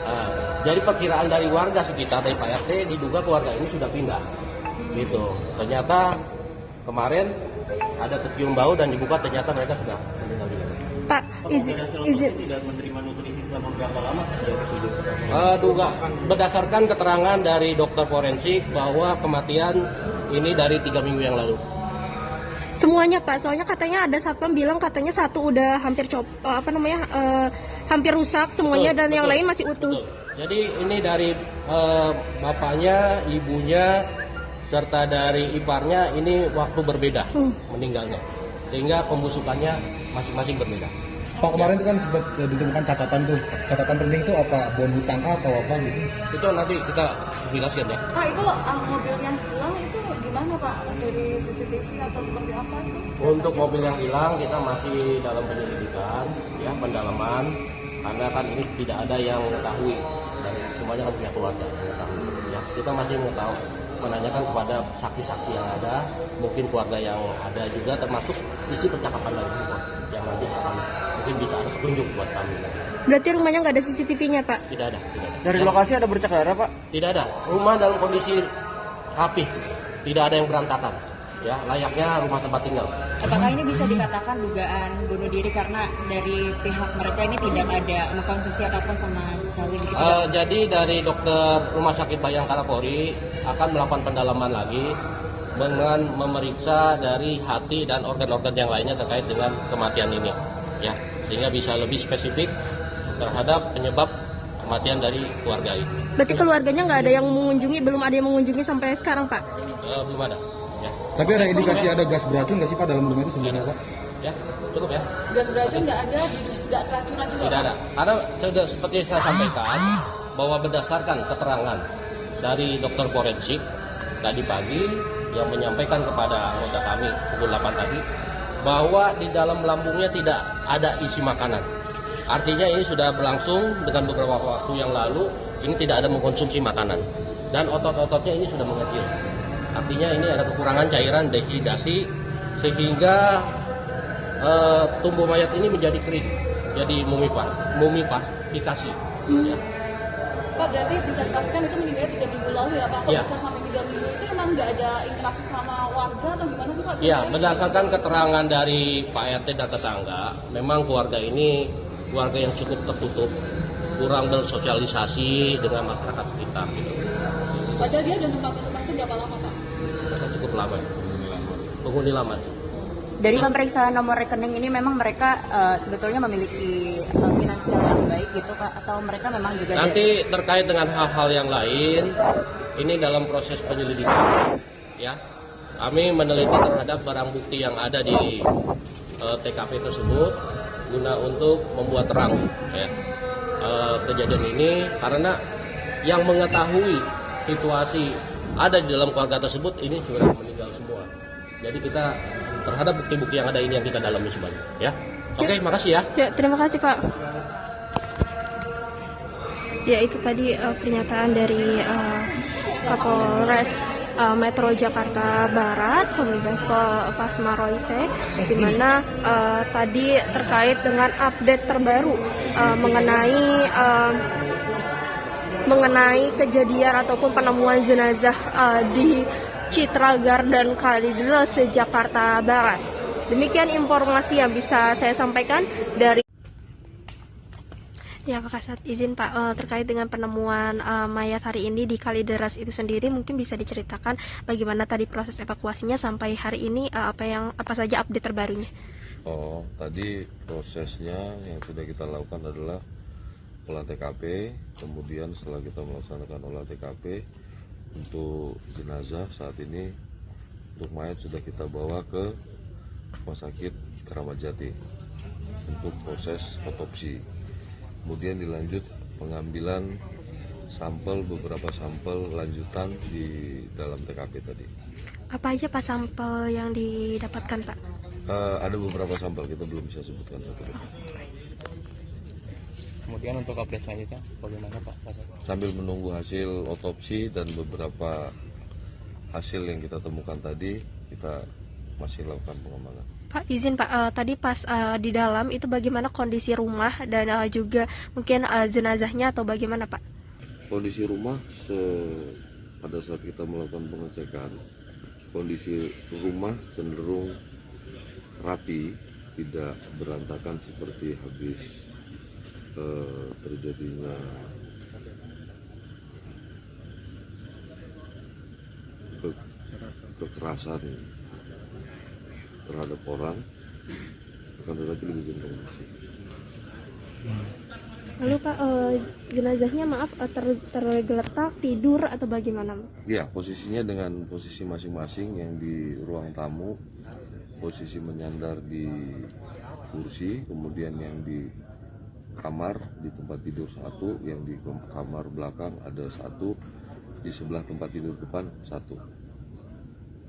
Speaker 8: Nah, jadi perkiraan dari warga sekitar dari Pak RT diduga keluarga ini sudah pindah, gitu. Ternyata kemarin ada kecium bau dan dibuka, ternyata mereka sudah meninggal juga.
Speaker 12: Pak, izin
Speaker 14: tidak menerima nutrisi selama berapa lama?
Speaker 8: Duga berdasarkan keterangan dari dokter forensik bahwa kematian ini dari 3 minggu yang lalu.
Speaker 2: Semuanya, Pak, soalnya katanya ada satpam bilang katanya satu udah hampir hampir rusak semuanya, dan yang lain masih utuh.
Speaker 8: Jadi ini dari bapaknya, ibunya, serta dari iparnya ini waktu berbeda meninggalnya. sehingga pembusukannya masing-masing berbeda.
Speaker 19: Pak, kemarin itu kan sempat ditemukan catatan penting itu apa, bon hutang atau apa gitu?
Speaker 8: Itu nanti kita jelaskan ya.
Speaker 12: Pak, itu mobil yang hilang itu gimana Pak? Dari CCTV atau seperti apa itu?
Speaker 8: Untuk mobil yang hilang kita masih dalam penyelidikan, ya, pendalaman, karena kan ini tidak ada yang mengetahui dan semuanya kan pihak keluarga yang mengetahui. Ya, kita masih mau tahu, menanyakan kepada saksi-saksi yang ada, mungkin keluarga yang ada juga, termasuk isi percakapan dari handphone yang nanti akan mungkin bisa ada petunjuk buat kami.
Speaker 2: Berarti rumahnya nggak ada CCTV-nya, Pak?
Speaker 8: Tidak ada.
Speaker 13: Dari lokasi ada bercak darah, Pak?
Speaker 8: Tidak ada. Rumah dalam kondisi rapi, tidak ada yang berantakan. Ya, layaknya rumah tempat tinggal.
Speaker 9: Apakah ini bisa dikatakan dugaan bunuh diri karena dari pihak mereka ini tidak ada mengkonsumsi apapun sama sekali?
Speaker 8: Jadi dari dokter Rumah Sakit Bayangkara Polri akan melakukan pendalaman lagi dengan memeriksa dari hati dan organ-organ yang lainnya terkait dengan kematian ini, ya, sehingga bisa lebih spesifik terhadap penyebab kematian dari keluarga ini.
Speaker 2: Berarti keluarganya nggak ada yang mengunjungi, belum ada yang mengunjungi sampai sekarang, Pak?
Speaker 8: Belum ada. Ya.
Speaker 19: Tapi ada indikasi ada gas beracun nggak sih Pak dalam rumah itu sebenarnya, Pak?
Speaker 8: Ya, cukup ya.
Speaker 12: Gas beracun nggak ada, nggak keracunan juga?
Speaker 8: Tidak ada. Karena sudah seperti saya sampaikan bahwa berdasarkan keterangan dari dokter forensik tadi pagi yang menyampaikan kepada anggota kami pukul 8 tadi bahwa di dalam lambungnya tidak ada isi makanan. Artinya ini sudah berlangsung dengan beberapa waktu yang lalu, ini tidak ada mengkonsumsi makanan. Dan otot-ototnya ini sudah mengecil. Artinya ini ada kekurangan cairan, dehidratasi, sehingga tubuh mayat ini menjadi kering, jadi mumifikasi. Ya.
Speaker 12: Pak, berarti bisa dipastikan itu meninggal 3 minggu lalu ya Pak? Kalau bisa sampai 3 minggu itu memang nggak ada interaksi sama warga atau gimana sih Pak?
Speaker 8: Ya, berdasarkan keterangan dari Pak RT dan tetangga, memang keluarga ini keluarga yang cukup tertutup, kurang bersosialisasi dengan masyarakat sekitar. Gitu.
Speaker 12: Padahal dia udah nempatin rumah itu berapa lama Pak?
Speaker 8: Cukup lama, penghuni lama.
Speaker 9: Dari pemeriksaan nomor rekening ini memang mereka sebetulnya memiliki finansial yang baik gitu Pak, atau mereka memang juga
Speaker 8: nanti terkait dengan hal-hal yang lain ini dalam proses penyelidikan, ya, kami meneliti terhadap barang bukti yang ada di TKP tersebut guna untuk membuat terang, ya, kejadian ini, karena yang mengetahui situasi ada di dalam keluarga tersebut ini sudah meninggal semua. Jadi kita terhadap bukti-bukti yang ada ini yang kita dalami semuanya, ya. Oke, makasih ya.
Speaker 2: Ya, terima kasih Pak. Ya, itu tadi pernyataan dari Kapolres Metro Jakarta Barat, Kombes Pol Pasma Royce, di mana tadi terkait dengan update terbaru mengenai kejadian ataupun penemuan jenazah di Citra Garden Kalideres, Jakarta Barat. Demikian informasi yang bisa saya sampaikan dari. Ya, Pak Kasat, izin Pak, terkait dengan penemuan mayat hari ini di Kalideres itu sendiri, mungkin bisa diceritakan bagaimana tadi proses evakuasinya sampai hari ini, apa saja update terbarunya?
Speaker 11: Oh, tadi prosesnya yang sudah kita lakukan adalah olah TKP, kemudian setelah kita melaksanakan olah TKP untuk jenazah, saat ini untuk mayat sudah kita bawa ke Rumah Sakit Keramat Jati untuk proses otopsi. Kemudian dilanjut pengambilan sampel, beberapa sampel lanjutan di dalam TKP tadi.
Speaker 2: Apa aja Pak sampel yang didapatkan Pak?
Speaker 11: Ada beberapa sampel, kita belum bisa sebutkan satu-satu.
Speaker 17: Kemudian untuk update selanjutnya bagaimana Pak?
Speaker 11: Sambil menunggu hasil otopsi dan beberapa hasil yang kita temukan tadi, kita masih lakukan pengembangan.
Speaker 2: Pak, izin Pak, tadi pas di dalam itu bagaimana kondisi rumah dan juga mungkin jenazahnya atau bagaimana Pak?
Speaker 11: Kondisi rumah pada saat kita melakukan pengecekan, kondisi rumah cenderung rapi, tidak berantakan seperti habis terjadinya kekerasan terhadap orang, akan tetapi lebih cenderung bersih.
Speaker 2: Lalu Pak, jenazahnya maaf tergeletak, tidur atau bagaimana?
Speaker 11: Ya, posisinya dengan posisi masing-masing yang di ruang tamu posisi menyandar di kursi, kemudian yang di kamar di tempat tidur satu, yang di kamar belakang ada satu, di sebelah tempat tidur depan satu.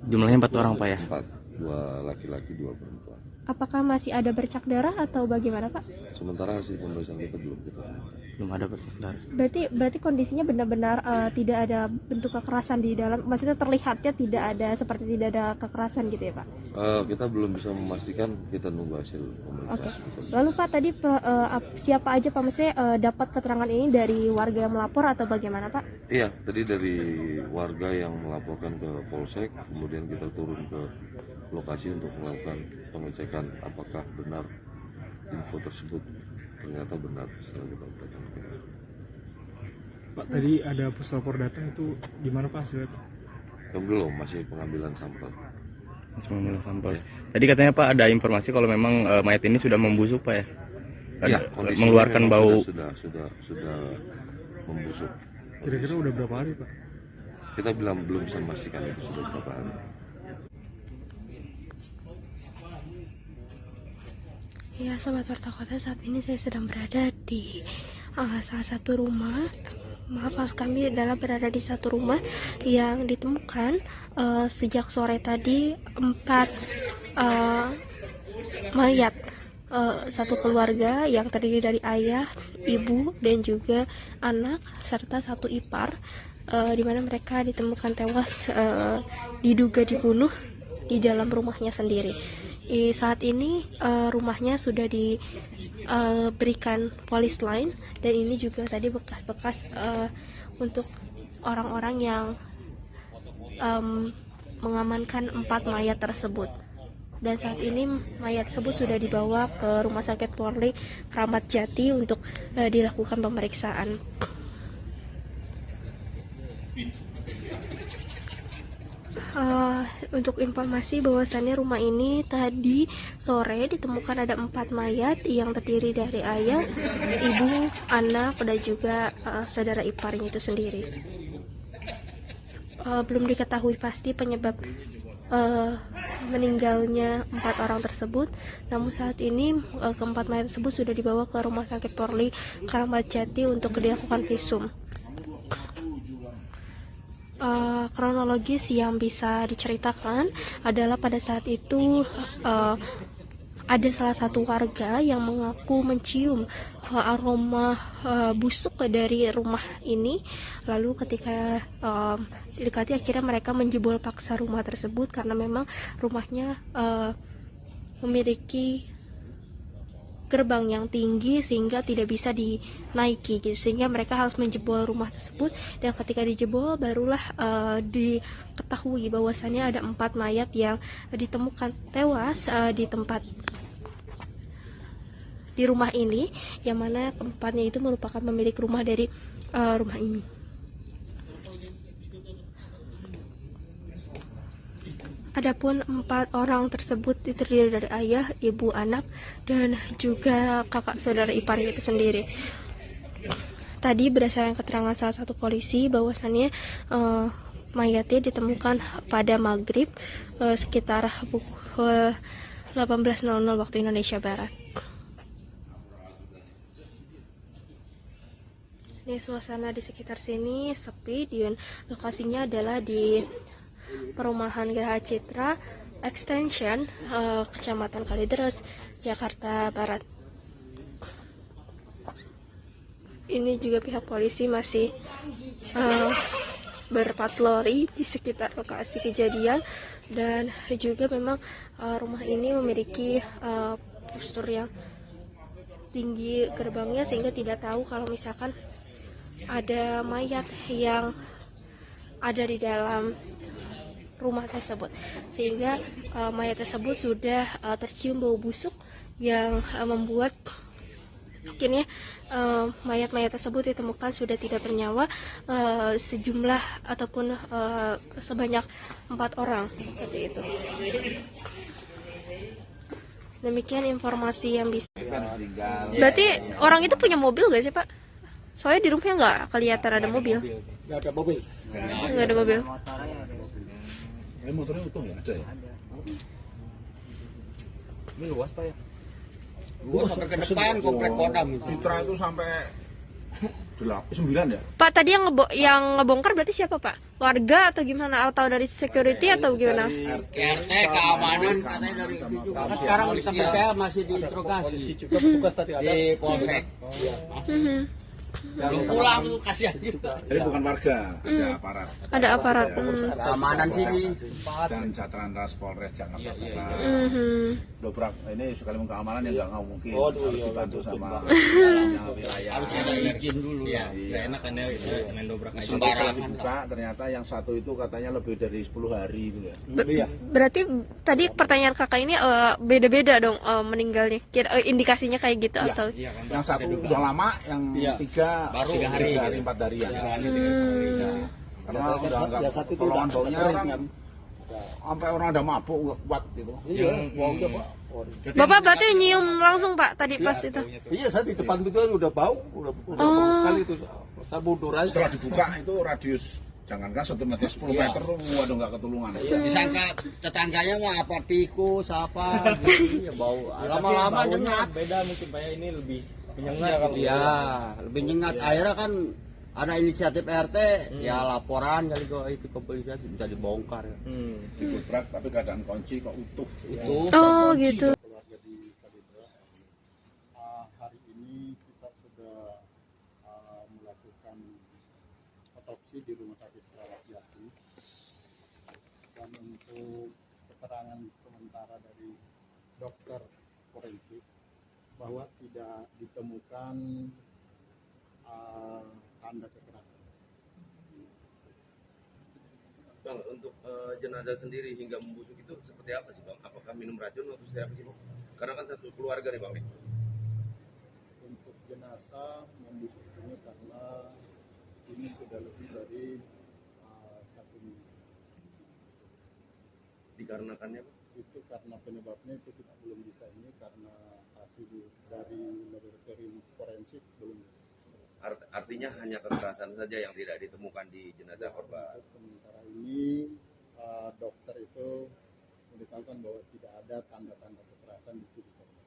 Speaker 17: Jumlahnya 4 orang Pak ya?
Speaker 11: 4, 2 laki-laki 2 perempuan.
Speaker 2: Apakah masih ada bercak darah atau bagaimana Pak?
Speaker 11: Sementara hasil pemeriksaan kita belum
Speaker 17: ada bercak darah.
Speaker 2: Berarti kondisinya benar-benar tidak ada bentuk kekerasan di dalam, maksudnya terlihatnya tidak ada, seperti tidak ada kekerasan gitu ya Pak?
Speaker 11: Kita belum bisa memastikan, kita nunggu hasil pemeriksaan.
Speaker 2: Oke. Lalu Pak tadi siapa aja Pak, maksudnya dapat keterangan ini dari warga yang melapor atau bagaimana Pak?
Speaker 11: Iya, tadi dari warga yang melaporkan ke Polsek, kemudian kita turun ke lokasi untuk melakukan pengecekan apakah benar info tersebut. Ternyata benar setelah kita berikan.
Speaker 16: Pak, tadi ada puslapor datang, itu gimana Pak hasilnya?
Speaker 11: Belum, masih pengambilan sampel.
Speaker 17: Masih pengambilan sampel. Tadi katanya Pak ada informasi kalau memang mayat ini sudah membusuk Pak ya?
Speaker 11: Iya,
Speaker 17: mengeluarkan bau.
Speaker 11: Sudah membusuk.
Speaker 16: Kira-kira udah berapa hari Pak?
Speaker 11: Kita belum bisa memastikan itu sudah berapa hari.
Speaker 2: Ya Sobat Warta Kota, saat ini saya sedang berada di salah satu rumah. Maaf kami adalah berada di satu rumah yang ditemukan sejak sore tadi 4 mayat satu keluarga yang terdiri dari ayah, ibu, dan juga anak serta satu ipar, di mana mereka ditemukan tewas diduga dibunuh di dalam rumahnya sendiri. Saat ini rumahnya sudah diberikan polis line, dan ini juga tadi bekas-bekas untuk orang-orang yang mengamankan 4 mayat tersebut. Dan saat ini mayat tersebut sudah dibawa ke Rumah Sakit Polri Kramat Jati untuk dilakukan pemeriksaan. Untuk informasi bahwasannya rumah ini tadi sore ditemukan ada 4 mayat yang terdiri dari ayah, ibu, anak, dan juga saudara iparnya itu sendiri. Belum diketahui pasti penyebab meninggalnya 4 orang tersebut, namun saat ini keempat mayat tersebut sudah dibawa ke Rumah Sakit Polri Kramat Jati untuk dilakukan visum. Kronologis yang bisa diceritakan adalah pada saat itu ada salah satu warga yang mengaku mencium aroma busuk dari rumah ini. Lalu ketika didekati, akhirnya mereka menjebol paksa rumah tersebut karena memang rumahnya memiliki gerbang yang tinggi sehingga tidak bisa dinaiki gitu, sehingga mereka harus menjebol rumah tersebut. Dan ketika dijebol barulah diketahui bahwasannya ada 4 mayat yang ditemukan tewas di rumah ini, yang mana keempatnya itu merupakan pemilik rumah dari rumah ini. Adapun 4 orang tersebut terdiri dari ayah, ibu, anak, dan juga kakak saudara iparnya itu sendiri. Tadi berdasarkan keterangan salah satu polisi bahwasannya mayatnya ditemukan pada maghrib sekitar pukul 18.00 waktu Indonesia Barat. Ini suasana di sekitar sini sepi, dan lokasinya adalah di Perumahan Geraha Citra Extension, Kecamatan Kalideres, Jakarta Barat. Ini juga pihak polisi masih berpatroli di sekitar lokasi kejadian, dan juga memang rumah ini memiliki postur yang tinggi gerbangnya, sehingga tidak tahu kalau misalkan ada mayat yang ada di dalam rumah tersebut, sehingga mayat tersebut sudah tercium bau busuk yang membuat akhirnya mayat-mayat tersebut ditemukan sudah tidak bernyawa, sejumlah ataupun sebanyak 4 orang seperti itu. Demikian informasi yang bisa. Berarti orang itu punya mobil gak sih Pak? Soalnya di rumahnya nggak kelihatan ada mobil.
Speaker 5: Nggak ada mobil.
Speaker 2: Nggak ada mobil.
Speaker 3: Motornya utuh ya? Ada ya? Ini luas Pak ya?
Speaker 4: Luas sampai ke depan komplek Kodam.
Speaker 3: Citra itu sampai 9 ya?
Speaker 2: Pak, tadi yang ngebongkar berarti siapa Pak? Warga atau gimana? Atau dari security atau gimana?
Speaker 4: RT, keamanan katanya dari itu. Sekarang kita percaya masih diinterogasi.
Speaker 5: Juga petugas tadi ada
Speaker 4: di polsek. Belum pulang tuh, kasihan juga.
Speaker 3: Jadi bukan warga, ada aparat.
Speaker 2: Ada aparat.
Speaker 4: Keamanan sini.
Speaker 3: Dan Satlantas Polres Jakarta Barat. Dobrak ini sekali keamanan yang nggak mungkin. Harus dibantu sama wilayah.
Speaker 4: Harus ada izin dulu ya.
Speaker 17: Nggak enak kan ya itu main dobrak aja.
Speaker 3: Sembarangan. Ternyata yang satu itu katanya lebih dari 10 hari itu ya.
Speaker 2: Berarti tadi pertanyaan kakak ini beda-beda dong meninggalnya. Indikasinya kayak gitu atau?
Speaker 3: Yang satu udah lama, yang tiga
Speaker 4: baru
Speaker 3: 3 hari 4 hari ya. Karena udah nggak pertolongan baunya orang sampai orang ada mabuk nggak kuat gitu.
Speaker 5: Iya, baunya Pak.
Speaker 2: Bapak berarti nyium langsung Pak tadi pas itu?
Speaker 5: Iya, saya di depan itu udah bau, udah bau sekali itu. Saya mundur aja.
Speaker 3: Setelah dibuka itu radius jangankan 1 meter 10 meter tuh waduh nggak ketulungan.
Speaker 4: Disangka tetangganya mah apa tikus apa gitu ya, bau. Lama-lama nyengat.
Speaker 17: Beda mungkin Pak ya, ini lebih menyengat gitu.
Speaker 4: Iya, lebih nyengat. Akhirnya kan ada inisiatif RT, ya laporan kali kok itu ke polisi bisa dibongkar.
Speaker 3: Didobrak tapi keadaan kunci kok utuh.
Speaker 2: Oh gitu.
Speaker 10: Keluarga di Kalidra, hari ini kita sudah melakukan otopsi di Rumah Sakit Keramat Jati, dan untuk keterangan sementara dari dokter forensik bahwa tidak ditemukan tanda kekerasan.
Speaker 18: Bang, untuk jenazah sendiri hingga membusuk itu seperti apa sih Bang? Apakah minum racun atau seperti apa sih Bang? Karena kan satu keluarga nih Bang.
Speaker 10: Untuk jenazah membusuk ini karena ini sudah lebih dari 1 minggu.
Speaker 18: Dikarenakannya Bang?
Speaker 10: Itu karena penyebabnya itu kita belum bisa ini karena hasil dari laboratorium forensik belum.
Speaker 18: Artinya hanya kekerasan saja yang tidak ditemukan di jenazah korban.
Speaker 10: Sementara ini dokter itu memberitahukan bahwa tidak ada tanda-tanda kekerasan di tubuh korban.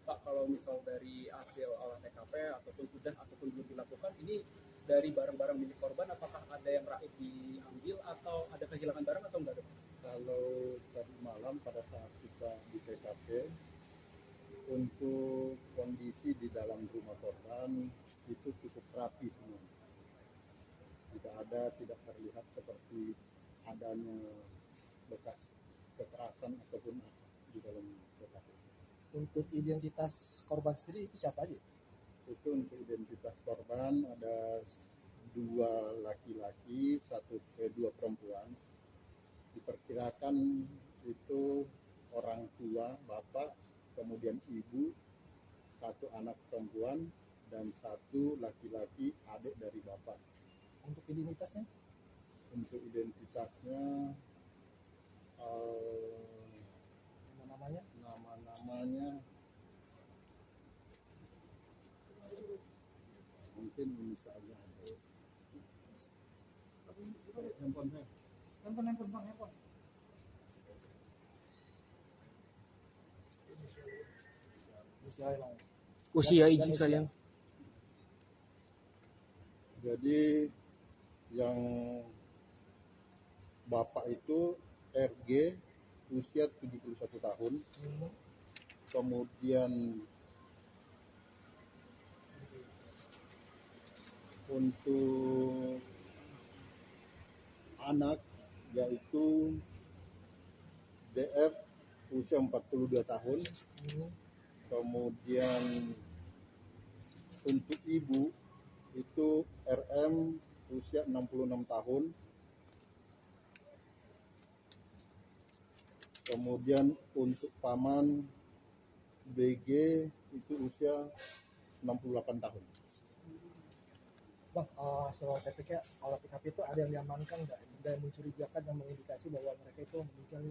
Speaker 6: Pak, kalau misal dari hasil olah TKP ataupun belum dilakukan, ini dari barang-barang milik korban, apakah ada yang raib diambil atau ada kehilangan barang atau enggak?
Speaker 10: Kalau tadi malam pada saat kita di TKP, untuk kondisi di dalam rumah korban itu cukup rapi semua. Tidak terlihat seperti adanya bekas kekerasan ataupun apa di dalam TKP.
Speaker 15: Untuk identitas korban sendiri itu siapa aja?
Speaker 10: Itu untuk identitas korban ada 2 laki-laki, 2 perempuan. Diperkirakan itu orang tua, bapak, kemudian ibu, 1 anak perempuan, dan 1 laki-laki adik dari bapak.
Speaker 15: Untuk identitasnya?
Speaker 10: Untuk identitasnya nama-namanya mungkin ini saja. Handphone bang, handphone.
Speaker 5: Usia izin sayang.
Speaker 10: Jadi yang bapak itu RG usia 71 tahun. Kemudian untuk anak yaitu DF usia 42 tahun. Kemudian untuk ibu itu RM usia 66 tahun. Kemudian untuk paman BG itu usia 68 tahun.
Speaker 15: Bang, soal TPK, olah TKP itu ada yang diamankan nggak? Ada yang mencurigakan yang mengindikasi bahwa mereka itu meninggal?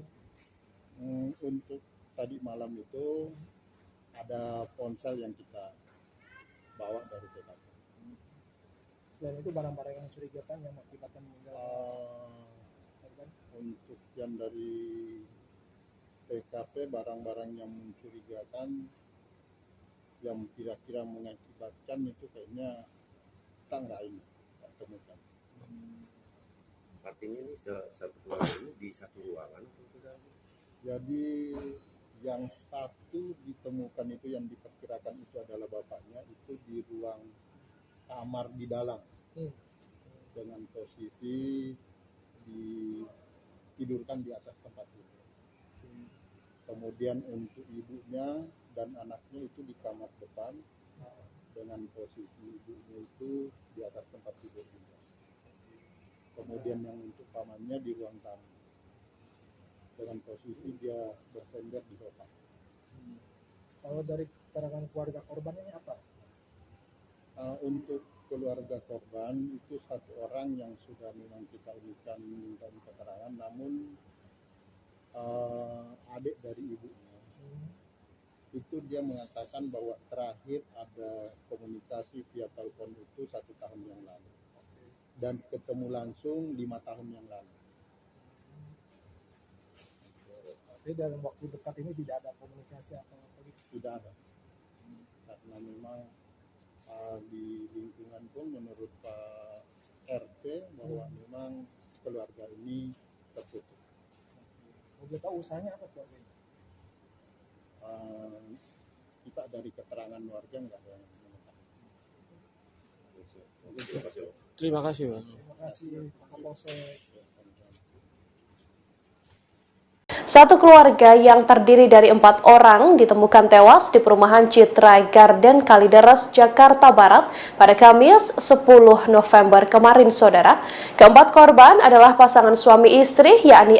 Speaker 10: Untuk tadi malam itu ada ponsel yang kita bawa dari TKP.
Speaker 15: Selain itu barang-barang yang mencurigakan yang mengakibatkan meninggal korban?
Speaker 10: Untuk yang dari TKP barang-barang yang mencurigakan yang kira-kira mengakibatkan itu kayaknya kita nggak temukan.
Speaker 18: Artinya ini satu keluarga ini di satu ruangan atau tidak?
Speaker 10: Jadi yang satu ditemukan itu yang diperkirakan itu adalah bapaknya, itu di ruang kamar di dalam dengan posisi ditidurkan di atas tempat tidur. Kemudian untuk ibunya dan anaknya itu di kamar depan dengan posisi ibunya itu di atas tempat tidur juga. Kemudian yang untuk pamannya di ruang tamu dengan posisi dia bersender di sofa.
Speaker 15: Kalau dari keterangan keluarga korban ini apa?
Speaker 10: Untuk keluarga korban itu satu orang yang sudah memang kita minta keterangan, namun adik dari ibunya itu dia mengatakan bahwa terakhir ada komunikasi via telepon itu 1 tahun yang lalu dan ketemu langsung 5 tahun yang lalu.
Speaker 15: Jadi dalam waktu dekat ini tidak ada komunikasi atau apa gitu?
Speaker 10: Tidak ada, karena memang di lingkungan pun menurut Pak RT bahwa memang keluarga ini tertutup.
Speaker 15: Boleh tahu usahanya apa tuh?
Speaker 10: Kita dari keterangan warga nggak ada yang mengetahui.
Speaker 16: Terima kasih, Bang.
Speaker 15: Terima kasih Pak Kapolsek.
Speaker 1: Satu keluarga yang terdiri dari 4 orang ditemukan tewas di perumahan Citra Garden Kalideres, Jakarta Barat pada Kamis 10 November kemarin, Saudara. Keempat korban adalah pasangan suami istri, yakni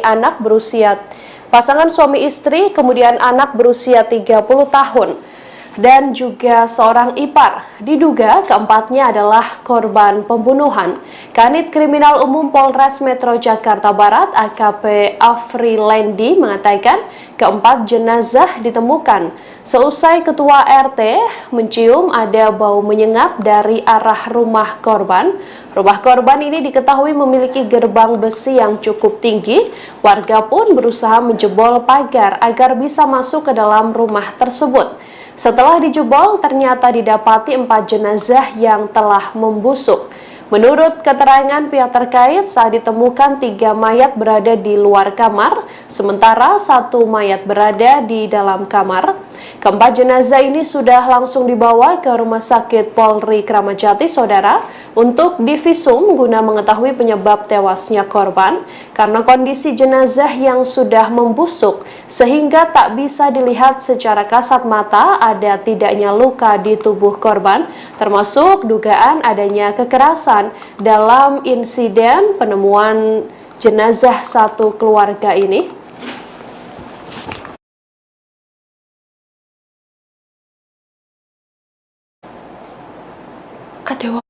Speaker 1: pasangan suami istri, kemudian anak berusia 30 tahun. Dan juga seorang ipar. Diduga keempatnya adalah korban pembunuhan. Kanit Kriminal Umum Polres Metro Jakarta Barat AKP Afrilendi mengatakan keempat jenazah ditemukan seusai ketua RT mencium ada bau menyengat dari arah rumah korban. Rumah korban ini diketahui memiliki gerbang besi yang cukup tinggi. Warga pun berusaha menjebol pagar agar bisa masuk ke dalam rumah tersebut. Setelah dijebol, ternyata didapati 4 jenazah yang telah membusuk. Menurut keterangan pihak terkait, saat ditemukan 3 mayat berada di luar kamar, sementara 1 mayat berada di dalam kamar. Keempat jenazah ini sudah langsung dibawa ke Rumah Sakit Polri Kramat Jati, Saudara, untuk divisum guna mengetahui penyebab tewasnya korban karena kondisi jenazah yang sudah membusuk sehingga tak bisa dilihat secara kasat mata ada tidaknya luka di tubuh korban, termasuk dugaan adanya kekerasan dalam insiden penemuan jenazah satu keluarga ini. Ada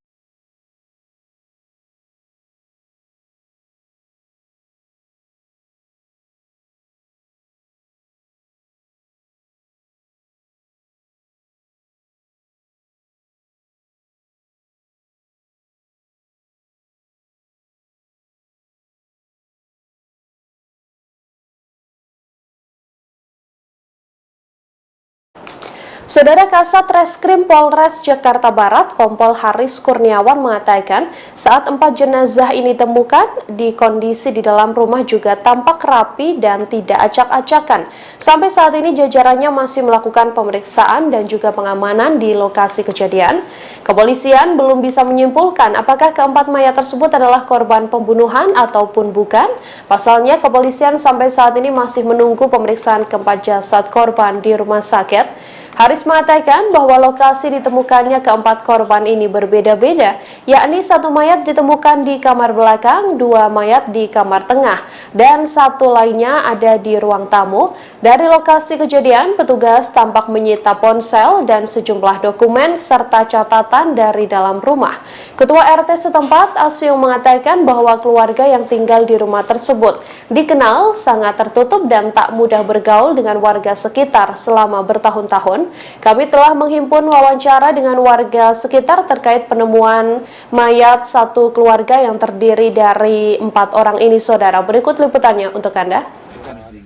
Speaker 1: Saudara, Kasat Reskrim Polres Jakarta Barat, Kompol Haris Kurniawan mengatakan saat 4 jenazah ini ditemukan di kondisi di dalam rumah juga tampak rapi dan tidak acak-acakan. Sampai saat ini jajarannya masih melakukan pemeriksaan dan juga pengamanan di lokasi kejadian. Kepolisian belum bisa menyimpulkan apakah keempat mayat tersebut adalah korban pembunuhan ataupun bukan. Pasalnya, kepolisian sampai saat ini masih menunggu pemeriksaan keempat jasad korban di rumah sakit. Haris mengatakan bahwa lokasi ditemukannya keempat korban ini berbeda-beda, yakni 1 mayat ditemukan di kamar belakang, 2 mayat di kamar tengah, dan 1 lainnya ada di ruang tamu. Dari lokasi kejadian, petugas tampak menyita ponsel dan sejumlah dokumen serta catatan dari dalam rumah. Ketua RT setempat, Asyung, mengatakan bahwa keluarga yang tinggal di rumah tersebut dikenal sangat tertutup dan tak mudah bergaul dengan warga sekitar selama bertahun-tahun. Kami telah menghimpun wawancara dengan warga sekitar terkait penemuan mayat satu keluarga yang terdiri dari 4 orang ini, Saudara. Berikut liputannya untuk Anda.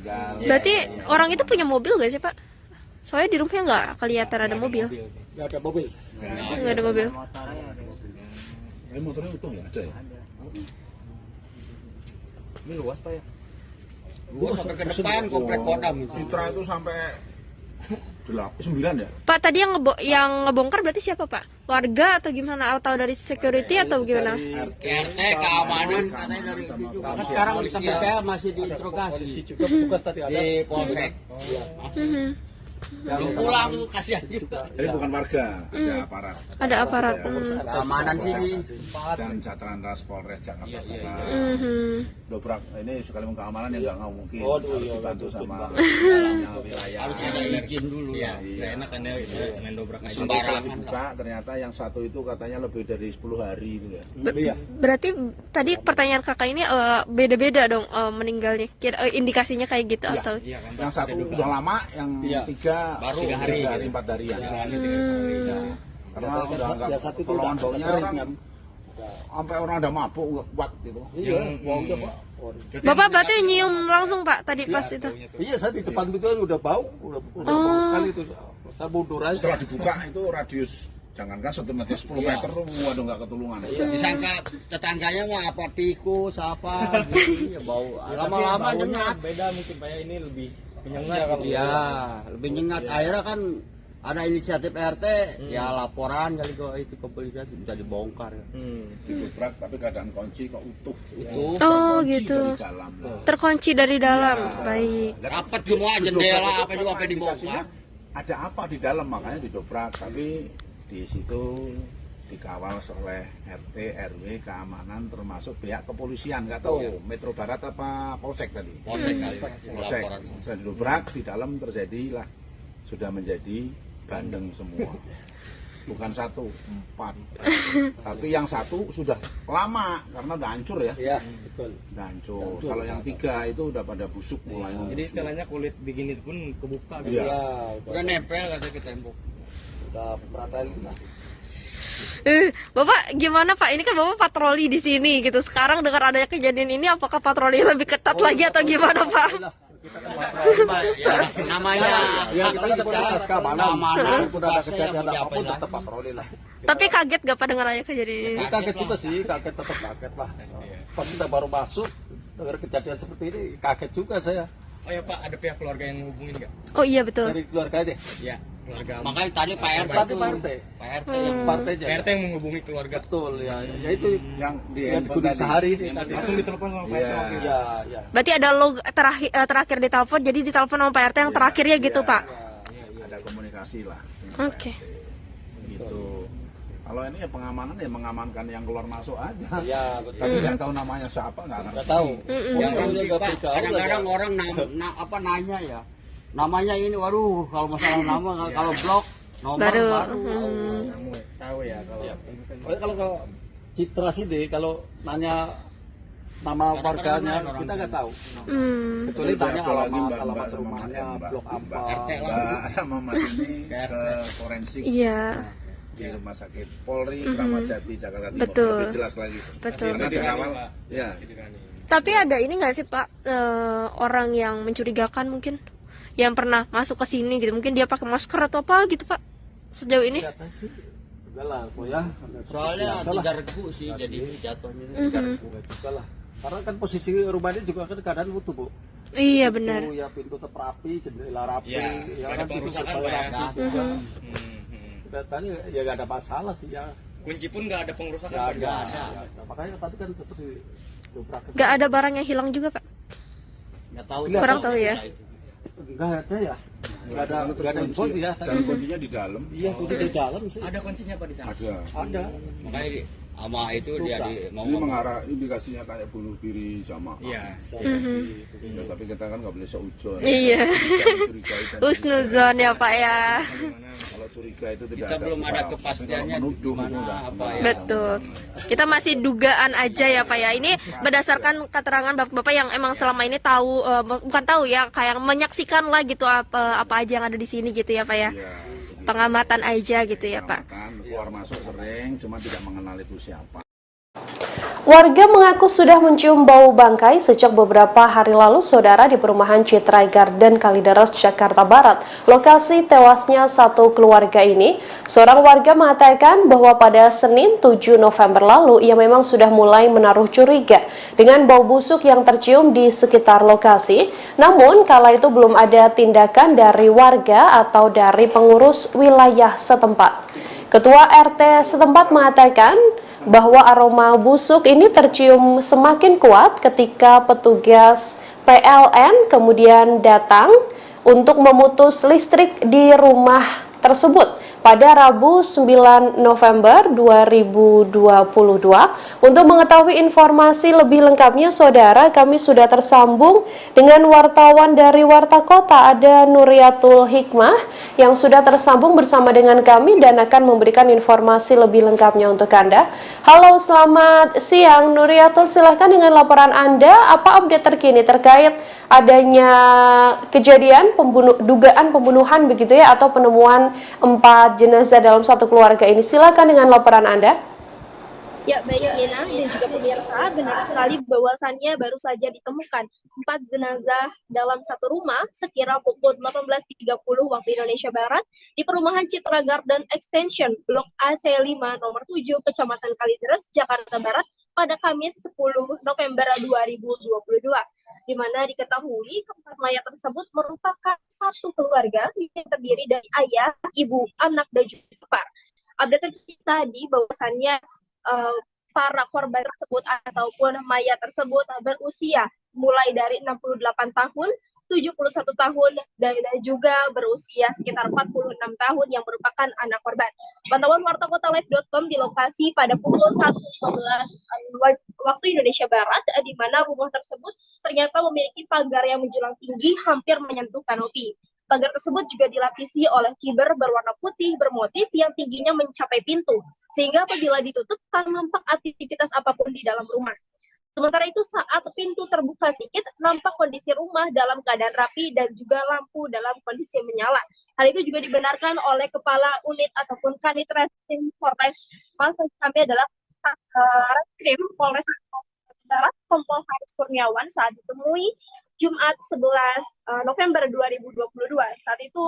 Speaker 3: meninggal.
Speaker 2: Berarti orang itu punya mobil gak sih Pak? Soalnya di rumahnya nggak kelihatan ada mobil.
Speaker 5: Nggak ada mobil.
Speaker 2: Nggak ada mobil.
Speaker 3: Motornya utuh ya? Ada ya?
Speaker 4: Ini luas Pak ya? Luas sampai ke depan komplek Kodam.
Speaker 3: Citra itu sampai 9 ya?
Speaker 2: Pak tadi yang ngebongkar berarti siapa Pak? Warga atau gimana? Atau dari security atau gimana?
Speaker 4: RT keamanan katanya dari situ. Karena sekarang sampai saya masih diinterogasi.
Speaker 5: Juga petugas tadi ada
Speaker 4: di polsek. Belum pulang tuh kasihan juga.
Speaker 3: Jadi bukan warga, ada aparat.
Speaker 2: Ada aparat.
Speaker 4: Keamanan sini.
Speaker 3: Dan Satlantas Polres Jakarta Barat. Dobrak ini sekali keamanan ya nggak mungkin. Harus dibantu sama wilayah.
Speaker 4: Harus ada izin dulu ya.
Speaker 17: Nggak enak kan ya main dobrak aja.
Speaker 3: Sembarangan buka, ternyata yang satu itu katanya lebih dari 10 hari itu ya.
Speaker 2: Berarti tadi pertanyaan kakak ini beda-beda dong meninggalnya. Indikasinya kayak gitu atau?
Speaker 3: Yang satu udah lama, yang tiga
Speaker 4: baru
Speaker 3: 3 hari 4 hari ya. Karena udah nggak pertolongan baunya orang sampai orang ada mabuk nggak kuat gitu.
Speaker 5: Iya, baunya Pak.
Speaker 2: Bapak berarti nyium langsung Pak tadi pas itu?
Speaker 5: Iya, saya di depan itu udah bau, udah bau sekali itu. Saya mundur aja.
Speaker 3: Setelah dibuka itu radius jangankan 1 meter 10 meter, waduh nggak ketulungan.
Speaker 4: Disangka tetangganya mah apa tikus apa, gitu, ya bau. Lama-lama nyengat.
Speaker 17: Beda mungkin Pak ya, ini lebih menyengat.
Speaker 4: Iya, lebih nyengat. Akhirnya kan ada inisiatif RT, ya laporan kali kok itu ke polisi bisa dibongkar ya.
Speaker 3: Didobrak tapi keadaan kunci kok utuh.
Speaker 2: Oh gitu.
Speaker 3: Dari dalam.
Speaker 2: Terkunci dari dalam. Baik.
Speaker 4: Rapat semua jendela apa juga apa dibongkar.
Speaker 3: Ada apa di dalam makanya didobrak, tapi di situ dikawal oleh RT, RW, keamanan termasuk pihak kepolisian, nggak tahu Metro Barat apa Polsek tadi. Polsek. Setelah didobrak di dalam terjadilah sudah menjadi bandeng semua. Bukan 1, 4. Tapi yang 1 sudah lama karena udah hancur ya.
Speaker 5: Iya, betul.
Speaker 3: Udah hancur. Kalau yang 3 itu udah pada busuk mulai.
Speaker 17: Jadi istilahnya kulit begini pun kebuka gitu.
Speaker 3: Iya.
Speaker 4: Udah nempel katanya ke tembok.
Speaker 5: Udah pemerataan kita.
Speaker 2: Bapak gimana Pak? Ini kan Bapak patroli di sini gitu. Sekarang dengan adanya kejadian ini, apakah patroli lebih ketat lagi atau gimana Pak?
Speaker 4: Namanya
Speaker 5: ya kita tetap keamanan. Udah ada kejadian apapun tetap patroli lah.
Speaker 2: Tapi kaget gak Pak dengan adanya kejadian ini?
Speaker 5: Kaget juga sih, tetap kaget lah. Pas kita baru masuk dengar kejadian seperti ini, kaget juga saya.
Speaker 17: Oh ya Pak, ada pihak keluarga yang ngehubungin nggak?
Speaker 2: Oh iya betul.
Speaker 5: Dari keluarga deh.
Speaker 17: Iya, keluarga.
Speaker 4: Makanya tadi Pak RT
Speaker 5: Tadi Pak RT.
Speaker 17: Pak RT yang menghubungi keluarga.
Speaker 5: Betul ya. Ya itu
Speaker 3: yang
Speaker 5: digunakan sehari ini tadi.
Speaker 17: Langsung ditelepon sama Pak RT.
Speaker 5: Iya, iya.
Speaker 2: Berarti ada log terakhir ditelepon, jadi ditelepon sama Pak RT yang terakhirnya gitu Pak.
Speaker 3: Ada komunikasi lah.
Speaker 2: Oke.
Speaker 3: Gitu. Kalau ini ya pengamanan ya mengamankan yang keluar masuk aja.
Speaker 5: Iya, betul.
Speaker 3: Tapi nggak tahu namanya siapa nggak
Speaker 5: tahu.
Speaker 4: Kadang-kadang orang nanya ya. Namanya ini, waduh kalau masalah nama kalau blok nomor baru.
Speaker 17: Tahu ya
Speaker 5: kalau Citra sih deh kalau nanya nama warganya kita nggak tahu. Kecuali tanya alamat rumahnya, blok apa.
Speaker 3: Sama Mas ini ke forensik.
Speaker 2: Iya.
Speaker 3: Di Rumah Sakit Polri Kramat Jati Jakarta Timur.
Speaker 2: Betul.
Speaker 3: Lebih jelas lagi.
Speaker 2: Betul.
Speaker 3: Karena dikawal. Ya.
Speaker 2: Tapi ada ini nggak sih Pak orang yang mencurigakan mungkin yang pernah masuk ke sini gitu, mungkin dia pakai masker atau apa gitu Pak sejauh ini?
Speaker 5: Enggak lah, ya.
Speaker 4: Soalnya tidak regu sih jadi jatuhnya.
Speaker 5: Tidak regu juga lah. Karena kan posisi rumahnya juga kan keadaan utuh Bu.
Speaker 2: Iya benar.
Speaker 5: Ya pintu tetap rapi, jendela rapi.
Speaker 17: Ya, ada pengerusakan Pak ya.
Speaker 5: Tadi ya nggak ada masalah sih ya.
Speaker 17: Kunci pun nggak ada pengerusakan.
Speaker 5: Nggak ada. Makanya tadi kan seperti dobrak.
Speaker 2: Nggak ada barang yang hilang juga Pak?
Speaker 4: Nggak tahu.
Speaker 2: Kurang tahu ya.
Speaker 5: Nggak ada ya. Nggak ada kunci ya.
Speaker 3: Dan kuncinya di dalam.
Speaker 5: Iya, kunci di dalam sih.
Speaker 17: Ada kuncinya Pak di sana?
Speaker 5: Ada.
Speaker 4: Makanya sama itu dia
Speaker 3: mau mengarah indikasinya kayak bunuh diri sama.
Speaker 17: Iya.
Speaker 3: Ya, tapi kita kan nggak boleh seujon.
Speaker 2: Iya. Husnuzon ya Pak ya.
Speaker 3: Kalau curiga itu tidak
Speaker 4: kita belum ada kepastiannya gimana apa ya.
Speaker 2: Betul. Kita masih dugaan aja ya Pak ya. Ini berdasarkan keterangan bapak-bapak yang emang selama ini tahu, bukan tahu ya, kayak menyaksikan lah gitu apa aja yang ada di sini gitu ya Pak ya. Pengamatan aja gitu ya Pak.
Speaker 3: Keluar masuk sering, cuma tidak mengenal itu siapa.
Speaker 1: Warga mengaku sudah mencium bau bangkai sejak beberapa hari lalu, saudara, di perumahan Citra Garden Kalideres, Jakarta Barat, lokasi tewasnya satu keluarga ini. Seorang warga mengatakan bahwa pada Senin 7 November lalu ia memang sudah mulai menaruh curiga dengan bau busuk yang tercium di sekitar lokasi. Namun kala itu belum ada tindakan dari warga atau dari pengurus wilayah setempat. Ketua RT setempat mengatakan bahwa aroma busuk ini tercium semakin kuat ketika petugas PLN kemudian datang untuk memutus listrik di rumah tersebut pada Rabu 9 November 2022. Untuk mengetahui informasi lebih lengkapnya, saudara, kami sudah tersambung dengan wartawan dari Warta Kota, ada Nuriatul Hikmah yang sudah tersambung bersama dengan kami dan akan memberikan informasi lebih lengkapnya untuk Anda. Halo, selamat siang Nuriatul, silahkan dengan laporan Anda, apa update terkini terkait adanya kejadian dugaan pembunuhan begitu ya, atau penemuan 4 jenazah dalam satu keluarga ini. Silakan dengan laporan Anda.
Speaker 7: Ya, baik Nina dan juga pemirsa, benar sekali bahwasannya baru saja ditemukan 4 jenazah dalam satu rumah sekira pukul 18.30 waktu Indonesia Barat di perumahan Citra Garden Extension Blok AC5 nomor 7 Kecamatan Kalideres, Jakarta Barat pada Kamis 10 November 2022. Di mana diketahui keempat mayat tersebut merupakan satu keluarga yang terdiri dari ayah, ibu, anak, dan juga ipar. Update terkini tadi bahwasannya para korban tersebut ataupun mayat tersebut berusia mulai dari 68 tahun, 71 tahun, dan juga berusia sekitar 46 tahun yang merupakan anak korban. Pantauan wartakotalive.com di lokasi pada pukul 1.15 waktu Indonesia Barat, di mana rumah tersebut ternyata memiliki pagar yang menjulang tinggi hampir menyentuh kanopi. Pagar tersebut juga dilapisi oleh kiber berwarna putih bermotif yang tingginya mencapai pintu, sehingga apabila ditutup tak nampak aktivitas apapun di dalam rumah. Sementara itu saat pintu terbuka sedikit, nampak kondisi rumah dalam keadaan rapi dan juga lampu dalam kondisi menyala. Hal itu juga dibenarkan oleh Kepala Unit ataupun Kanit Reskrim Polres, maksud kami adalah Reskrim Polres Barat, Kompol Haris Kurniawan saat ditemui Jumat 11 November 2022. Saat itu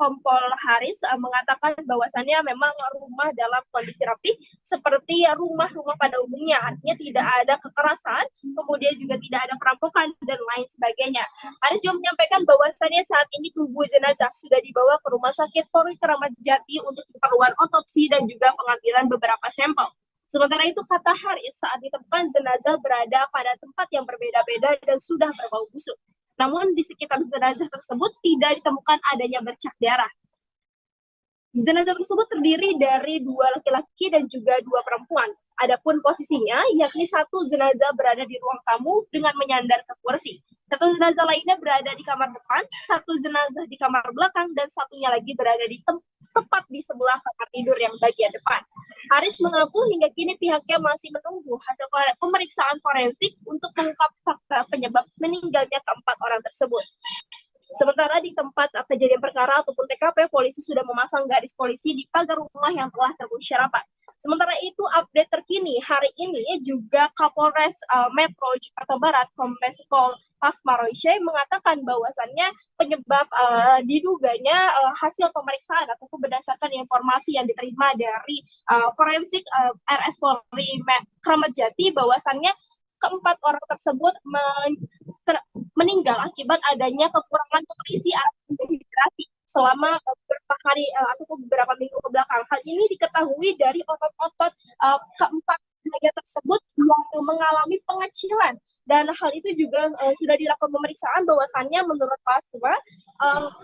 Speaker 7: Kompol Haris mengatakan bahwasannya memang rumah dalam kondisi rapi seperti rumah-rumah pada umumnya, artinya tidak ada kekerasan, kemudian juga tidak ada perampokan dan lain sebagainya. Haris juga menyampaikan bahwasannya saat ini tubuh jenazah sudah dibawa ke Rumah Sakit Polri Kramat Jati untuk keperluan otopsi dan juga pengambilan beberapa sampel. Sementara itu, kata Haris, saat ditemukan jenazah berada pada tempat yang berbeda-beda dan sudah berbau busuk. Namun di sekitar jenazah tersebut tidak ditemukan adanya bercak darah. Jenazah tersebut terdiri dari 2 laki-laki dan juga 2 perempuan. Adapun posisinya, yakni satu jenazah berada di ruang tamu dengan menyandar ke kursi. Satu jenazah lainnya berada di kamar depan, satu jenazah di kamar belakang, dan satunya lagi berada di tepat di sebelah kamar tidur yang bagian depan. Haris mengaku hingga kini pihaknya masih menunggu hasil pemeriksaan forensik untuk mengungkap fakta penyebab meninggalnya keempat orang tersebut. Sementara di tempat kejadian perkara ataupun TKP, polisi sudah memasang garis polisi di pagar rumah yang telah terkunci rapat. Sementara itu, update terkini hari ini juga Kapolres Metro Jakarta Barat, Kombes Pol Pasmaroishe, mengatakan bahwasannya penyebab diduganya hasil pemeriksaan ataupun berdasarkan informasi yang diterima dari forensik RS Polri Kramat Jati, bahwasannya keempat orang tersebut meninggal akibat adanya kekurangan nutrisi atau dehidrasi selama beberapa hari ataupun beberapa minggu ke belakang. Hal ini diketahui dari otot-otot keempat mayat tersebut yang mengalami pengecilan, dan hal itu juga sudah dilakukan pemeriksaan bahwasannya menurut Pasma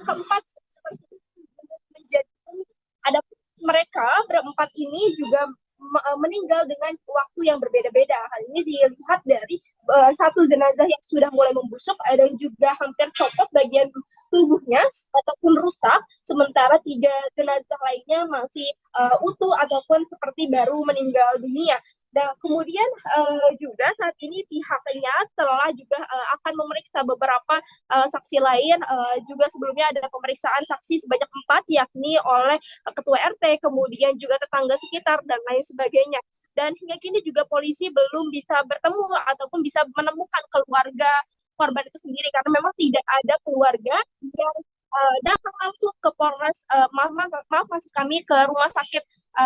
Speaker 7: keempat tersebut menjadi ada mereka berempat ini juga meninggal dengan waktu yang berbeda-beda. Hal ini dilihat dari satu jenazah yang sudah mulai membusuk dan juga hampir copot bagian tubuhnya ataupun rusak, sementara 3 jenazah lainnya masih utuh ataupun seperti baru meninggal dunia. Dan kemudian juga saat ini pihaknya telah juga akan memeriksa beberapa saksi lain. Juga sebelumnya ada pemeriksaan saksi sebanyak 4, yakni oleh ketua RT, kemudian juga tetangga sekitar dan lain sebagainya. dan hingga kini juga polisi belum bisa bertemu ataupun bisa menemukan keluarga korban itu sendiri karena memang tidak ada keluarga yang datang langsung ke Polres, maaf maksud kami ke Rumah Sakit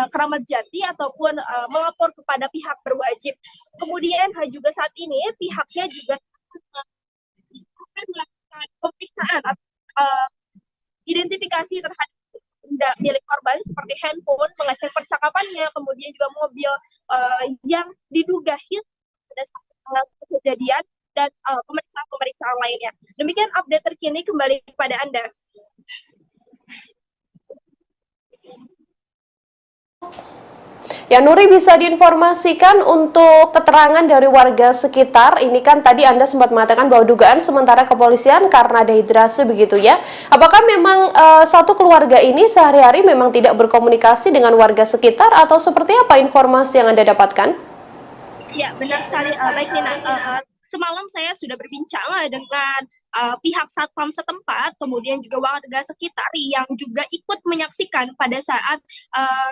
Speaker 7: Keramat Jati ataupun melapor kepada pihak berwajib. Kemudian juga saat ini pihaknya juga akan melakukan pemeriksaan atau identifikasi terhadap benda milik korban seperti handphone, mengecek percakapannya, kemudian juga mobil yang diduga hilang pada saat kejadian dan pemeriksaan lainnya. Demikian update terkini, kembali kepada Anda.
Speaker 1: Ya, Nuri, bisa diinformasikan untuk keterangan dari warga sekitar. Ini kan tadi Anda sempat mengatakan bahwa dugaan sementara kepolisian karena dehidrasi begitu ya. Apakah memang satu keluarga ini sehari-hari memang tidak berkomunikasi dengan warga sekitar atau seperti apa informasi yang Anda dapatkan?
Speaker 7: Ya, benar sekali, baik Nina. Semalam saya sudah berbincang dengan pihak satpam setempat, kemudian juga warga sekitar yang juga ikut menyaksikan pada saat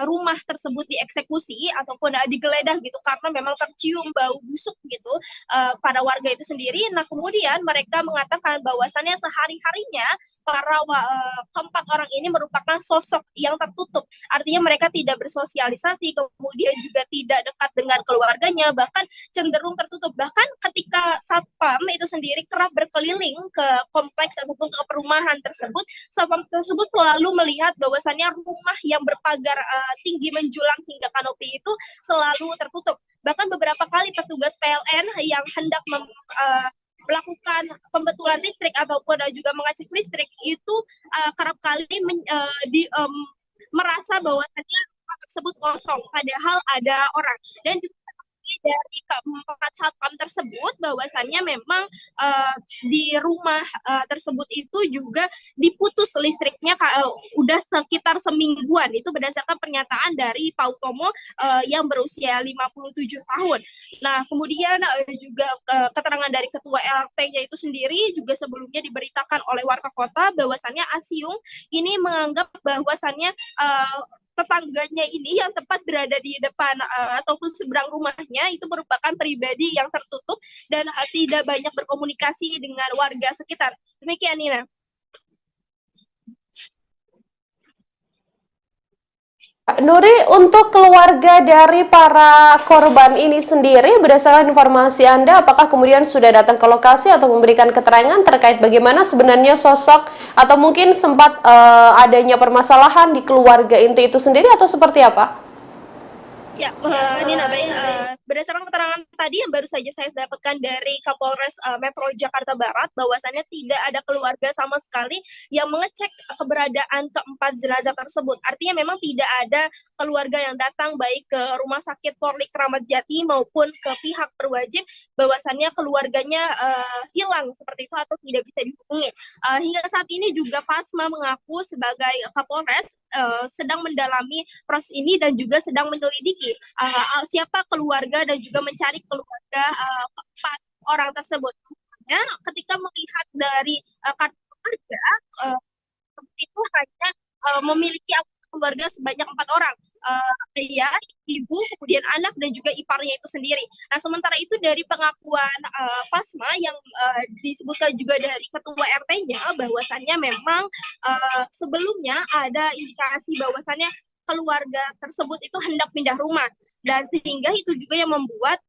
Speaker 7: rumah tersebut dieksekusi ataupun digeledah gitu, karena memang tercium bau busuk gitu pada warga itu sendiri. Nah, kemudian mereka mengatakan bahwasannya sehari-harinya para keempat orang ini merupakan sosok yang tertutup, artinya mereka tidak bersosialisasi, kemudian juga tidak dekat dengan keluarganya, bahkan cenderung tertutup. Bahkan ketika satpam itu sendiri kerap berkeliling ke kompleks ataupun ke perumahan tersebut, satpam tersebut selalu melihat bahwasannya rumah yang berpagar tinggi menjulang hingga kanopi itu selalu tertutup. Bahkan beberapa kali petugas PLN yang hendak melakukan pembetulan listrik ataupun juga mengecek listrik itu kerap kali merasa bahwasannya rumah tersebut kosong, padahal ada orang. Dan juga dari keempat satpam tersebut bahwasannya memang di rumah tersebut itu juga diputus listriknya udah sekitar semingguan. Itu berdasarkan pernyataan dari Pak Utomo yang berusia 57 tahun. Nah, kemudian juga keterangan dari ketua RT-nya itu sendiri juga sebelumnya diberitakan oleh warta kota bahwasannya Asiung ini menganggap bahwasannya tetangganya ini yang tepat berada di depan ataupun seberang rumahnya itu merupakan pribadi yang tertutup dan tidak banyak berkomunikasi dengan warga sekitar. Demikian, Nina.
Speaker 1: Nuri, untuk keluarga dari para korban ini sendiri, berdasarkan informasi Anda, apakah kemudian sudah datang ke lokasi atau memberikan keterangan terkait bagaimana sebenarnya sosok atau mungkin sempat adanya permasalahan di keluarga inti itu sendiri atau seperti apa?
Speaker 7: Ya, Nina, baik. Berdasarkan keterangan tadi yang baru saja saya dapatkan dari Kapolres Metro Jakarta Barat, bahwasannya tidak ada keluarga sama sekali yang mengecek keberadaan keempat jenazah tersebut. Artinya memang tidak ada keluarga yang datang baik ke Rumah Sakit Polri Keramat Jati maupun ke pihak berwajib bahwasannya keluarganya hilang seperti itu atau tidak bisa dihubungi. Hingga saat ini juga Pasma mengaku sebagai Kapolres sedang mendalami proses ini dan juga sedang menyelidiki siapa keluarga dan juga mencari keluarga keempat orang tersebut. Ya, ketika melihat dari kartu keluarga itu hanya memiliki keluarga sebanyak 4 orang, ayah, ibu, kemudian anak dan juga iparnya itu sendiri. Nah, sementara itu dari pengakuan Pasma yang disebutkan juga dari ketua RT-nya bahwasannya memang sebelumnya ada indikasi bahwasannya keluarga tersebut itu hendak pindah rumah, dan sehingga itu juga yang membuat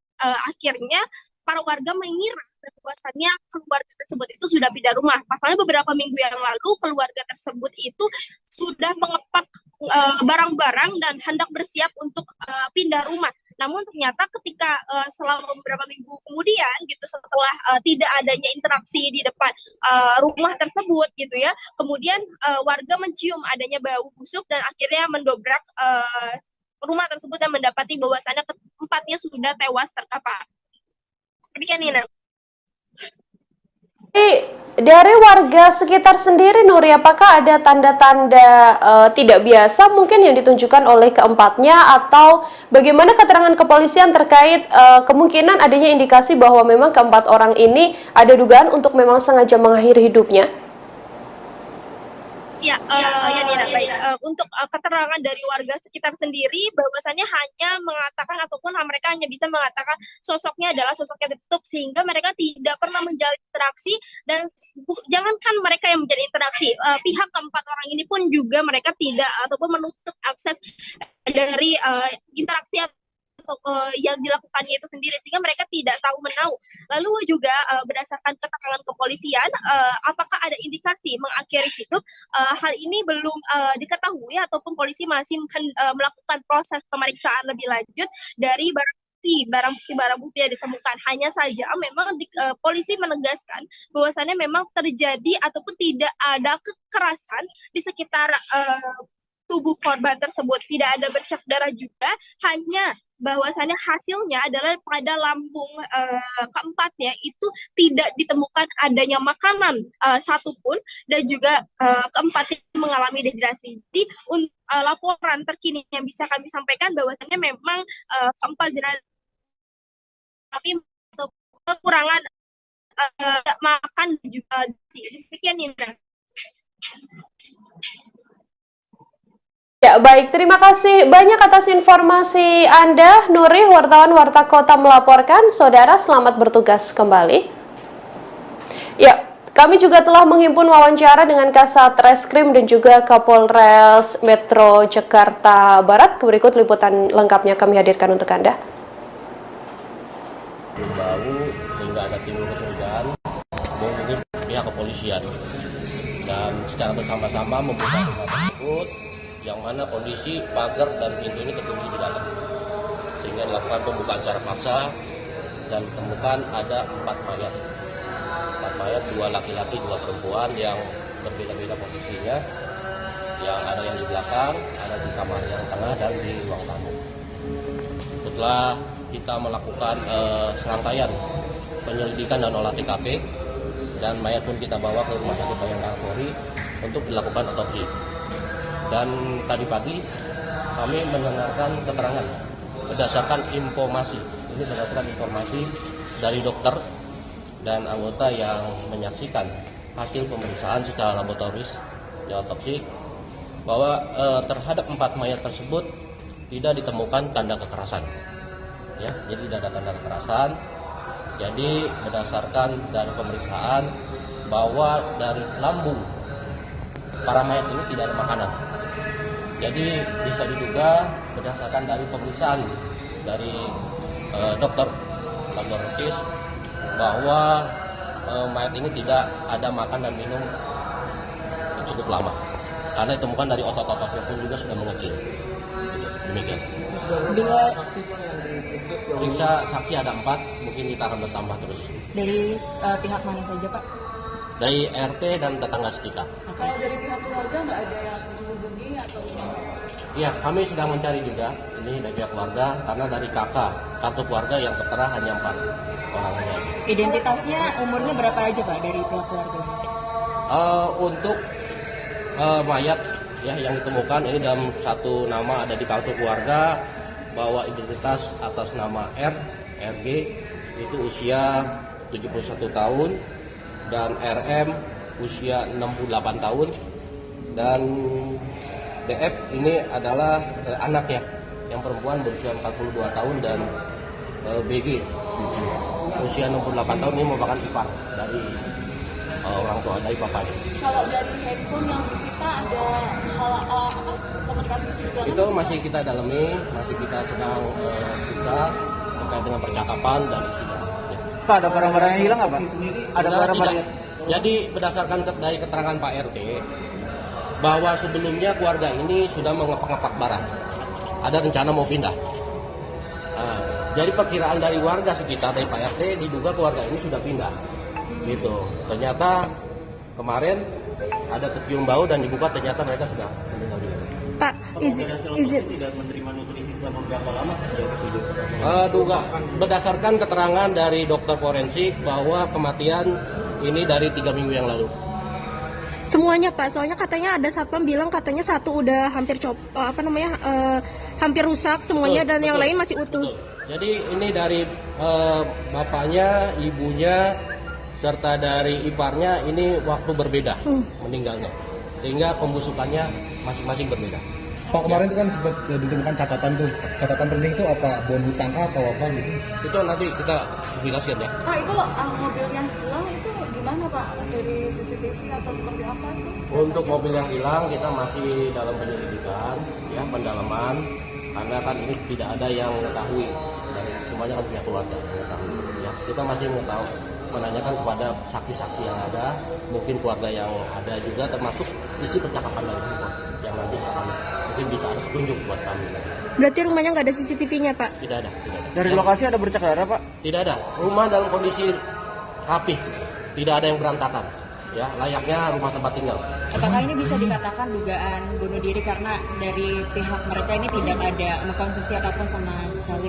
Speaker 7: akhirnya para warga mengira bahwasannya keluarga tersebut itu sudah pindah rumah. Pasalnya beberapa minggu yang lalu keluarga tersebut itu sudah mengepak barang-barang dan hendak bersiap untuk pindah rumah. Namun ternyata ketika selama beberapa minggu kemudian gitu, setelah tidak adanya interaksi di depan rumah tersebut gitu ya, kemudian warga mencium adanya bau busuk dan akhirnya mendobrak rumah tersebut dan mendapati bahwasannya keempatnya sudah tewas terkapar. Demikian, Nina.
Speaker 1: Dari warga sekitar sendiri, Nuri, apakah ada tanda-tanda tidak biasa mungkin yang ditunjukkan oleh keempatnya, atau bagaimana keterangan kepolisian terkait kemungkinan adanya indikasi bahwa memang keempat orang ini ada dugaan untuk memang sengaja mengakhiri hidupnya?
Speaker 7: Ya, Nina. Ya, baik. Untuk keterangan dari warga sekitar sendiri, bahwasannya hanya mengatakan ataupun mereka hanya bisa mengatakan sosoknya adalah sosok yang tertutup, sehingga mereka tidak pernah menjalin interaksi, dan jangankan mereka yang menjalin interaksi, pihak keempat orang ini pun juga mereka tidak ataupun menutup akses dari interaksi yang dilakukannya itu sendiri, sehingga mereka tidak tahu menahu. Lalu juga berdasarkan keterangan kepolisian, apakah ada indikasi mengakhiri itu, hal ini belum diketahui ataupun polisi masih melakukan proses pemeriksaan lebih lanjut dari barang bukti yang ditemukan. Hanya saja memang polisi menegaskan bahwasannya memang terjadi ataupun tidak ada kekerasan di sekitar tubuh korban tersebut, tidak ada bercak darah juga, hanya bahwasannya hasilnya adalah pada lambung keempatnya itu tidak ditemukan adanya makanan satupun, dan juga keempatnya mengalami dehidrasi. Jadi laporan terkini yang bisa kami sampaikan bahwasannya memang keempat jenazah tapi kekurangan makan juga. Demikian, Indra.
Speaker 1: Ya, baik. Terima kasih banyak atas informasi Anda, Nuri, wartawan Warta Kota melaporkan. Saudara, selamat bertugas kembali. Ya, kami juga telah menghimpun wawancara dengan Kasat Reskrim dan juga Kapolres Metro Jakarta Barat. Berikut liputan lengkapnya kami hadirkan untuk Anda.
Speaker 8: Bau sehingga ada timbul kecurigaan menghubungi pihak kepolisian, dan secara bersama-sama membuka rumah tersebut yang mana kondisi pagar dan pintu ini terkunci di dalam, sehingga dilakukan pembukaan secara paksa dan ditemukan ada 4 mayat, 2 laki-laki 2 perempuan yang berbeda-beda posisinya, yang ada yang di belakang, ada di kamar yang tengah dan di ruang tamu. Setelah kita melakukan serangkaian penyelidikan dan olah TKP, dan mayat pun kita bawa ke Rumah Sakit Bayangkara Polri untuk dilakukan otopsi. Dan tadi pagi kami mendengarkan keterangan berdasarkan informasi dari dokter dan anggota yang menyaksikan hasil pemeriksaan secara laboratoris dan otopsi, bahwa terhadap 4 mayat tersebut tidak ditemukan tanda kekerasan. Ya, jadi tidak ada tanda kekerasan. Jadi berdasarkan dari pemeriksaan bahwa dari lambung para mayat ini tidak ada makanan. Jadi bisa diduga berdasarkan dari pemeriksaan dari dokter laboratoris bahwa mayat ini tidak ada makan dan minum cukup lama, karena ditemukan dari otot-ototnya pun juga sudah mengecil. Demikian.
Speaker 9: Bila
Speaker 8: periksa saksi ada 4, mungkin kita akan bertambah terus.
Speaker 9: dari pihak mana saja, Pak?
Speaker 8: Dari RT dan tetangga sekitar.
Speaker 12: Kalau dari pihak keluarga nggak ada yang menghubungi atau gimana?
Speaker 8: Iya, kami sedang mencari juga ini dari pihak keluarga, karena dari kartu keluarga yang tertera hanya 4 orang saja.
Speaker 9: Identitasnya umurnya berapa aja, Pak, dari pihak keluarga?
Speaker 8: Untuk mayat ya yang ditemukan ini dalam satu nama ada di kartu keluarga, bahwa identitas atas nama RG itu usia 71 tahun dan RM usia 68 tahun, dan DF ini adalah anaknya yang perempuan berusia 42 tahun, dan BG usia 68 tahun ini merupakan ipar dari orang tua, dari bapaknya.
Speaker 12: Kalau dari handphone yang disita ada hal komunikasi kecurigaan?
Speaker 8: Itu masih kita dalami, masih kita sedang buka terkait dengan percakapan dan isinya.
Speaker 13: Pak, ada barang-barang yang hilang nggak, Pak? Ada barang-barang yang...
Speaker 8: Jadi berdasarkan dari keterangan Pak RT, bahwa sebelumnya keluarga ini sudah mengepak-ngepak barang, ada rencana mau pindah. Nah, jadi perkiraan dari warga sekitar dari Pak RT diduga keluarga ini sudah pindah, gitu. Ternyata kemarin ada kecium bau dan dibuka, ternyata mereka sudah meninggal dunia.
Speaker 2: Pak, izin
Speaker 14: tidak menerima nutrisi selama berapa lama?
Speaker 8: Duga berdasarkan keterangan dari dokter forensik bahwa kematian ini dari 3 minggu yang lalu.
Speaker 2: semuanya, Pak. Soalnya katanya ada satpam bilang katanya satu udah hampir hampir rusak semuanya, dan yang lain masih utuh.
Speaker 8: Jadi ini dari bapaknya, ibunya, serta dari iparnya ini waktu berbeda meninggalnya. sehingga pembusukannya masing-masing berbeda.
Speaker 19: Pak, kemarin itu kan sempat ditemukan catatan tuh. Catatan penting itu apa? Bon hutang kah atau apa gitu?
Speaker 8: Itu nanti kita jelaskan ya.
Speaker 12: Pak, itu mobil yang hilang itu gimana Pak? Dari CCTV atau seperti apa itu?
Speaker 8: Untuk mobil yang hilang kita masih dalam penyelidikan, ya, pendalaman, karena kan ini tidak ada yang mengetahui, dan semuanya kan pihak keluarga yang mengetahui. Ya, kita masih menanyakan kepada saksi-saksi yang ada, mungkin keluarga yang ada juga, termasuk isi percakapan dari handphone yang nanti akan mungkin bisa ada petunjuk buat kami.
Speaker 2: Berarti rumahnya nggak ada CCTV-nya, Pak?
Speaker 8: Tidak ada, tidak ada.
Speaker 13: Dari lokasi ada bercak darah, Pak?
Speaker 8: Tidak ada. Rumah dalam kondisi rapih, tidak ada yang berantakan. Ya, layaknya rumah tempat tinggal.
Speaker 9: Apakah ini bisa dikatakan dugaan bunuh diri karena dari pihak mereka ini tidak ada mengkonsumsi apapun sama sekali?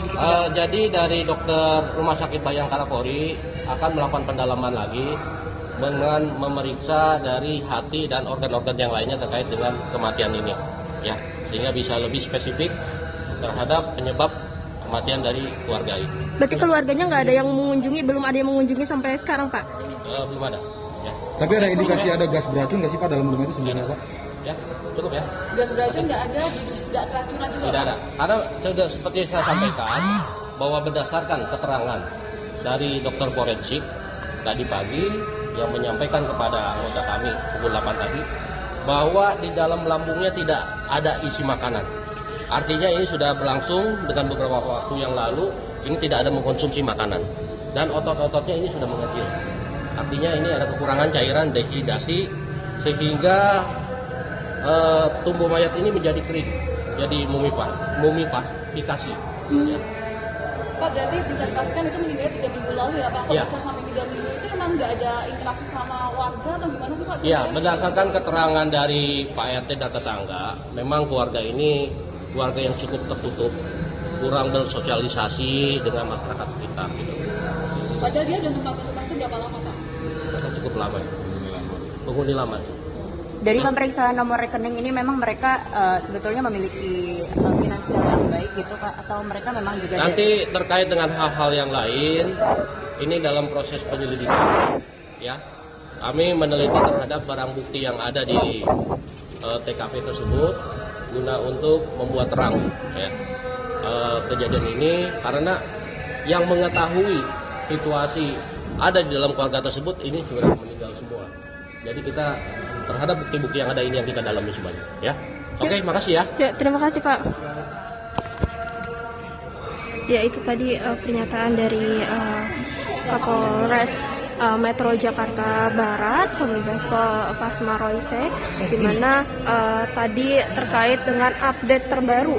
Speaker 8: Jadi dari dokter Rumah Sakit Bayangkara Polri akan melakukan pendalaman lagi dengan memeriksa dari hati dan organ-organ yang lainnya terkait dengan kematian ini, ya, sehingga bisa lebih spesifik terhadap penyebab kematian dari keluarga ini.
Speaker 2: Berarti keluarganya nggak ada yang mengunjungi, belum ada yang mengunjungi sampai sekarang, Pak?
Speaker 8: Belum ada. Ya.
Speaker 19: Tapi ada indikasi ada gas beracun nggak sih Pak dalam rumah itu sendiri, Pak?
Speaker 8: Ya, cukup ya.
Speaker 12: Gas beracun nggak ada, tidak keracunan juga?
Speaker 8: Tidak ada. Karena sudah seperti saya sampaikan bahwa berdasarkan keterangan dari dokter forensik tadi pagi yang menyampaikan kepada anggota kami pukul 8 tadi bahwa di dalam lambungnya tidak ada isi makanan. Artinya ini sudah berlangsung dengan beberapa waktu yang lalu, ini tidak ada mengkonsumsi makanan dan otot-ototnya ini sudah mengecil. Artinya ini ada kekurangan cairan dehidrasi sehingga tubuh mayat ini menjadi kering, jadi mumifikasi. Ya.
Speaker 12: Pak, berarti bisa dipastikan itu meninggal 3 minggu lalu ya Pak? Kalau bisa sampai 3 minggu itu memang nggak ada interaksi sama warga atau gimana sih Pak?
Speaker 8: Ya, berdasarkan keterangan dari Pak RT dan tetangga, memang keluarga ini keluarga yang cukup tertutup, kurang bersosialisasi dengan masyarakat sekitar gitu.
Speaker 12: Padahal dia udah nempatin rumah itu berapa lama Pak?
Speaker 8: Cukup lama. Penghuni lama.
Speaker 9: Dari pemeriksaan nomor rekening ini memang mereka sebetulnya memiliki finansial yang baik gitu Pak, atau mereka memang juga
Speaker 8: nanti terkait dengan hal-hal yang lain ini dalam proses penyelidikan, ya, kami meneliti terhadap barang bukti yang ada di TKP tersebut guna untuk membuat terang, ya, kejadian ini, karena yang mengetahui situasi ada di dalam keluarga tersebut ini sudah meninggal semua. Jadi kita terhadap bukti-bukti yang ada ini yang kita dalami semuanya, ya. Oke, makasih ya.
Speaker 2: Ya, terima kasih Pak. Ya, itu tadi pernyataan dari Kapolres Metro Jakarta Barat, Kombes Pol Pasma Royce, di mana tadi terkait dengan update terbaru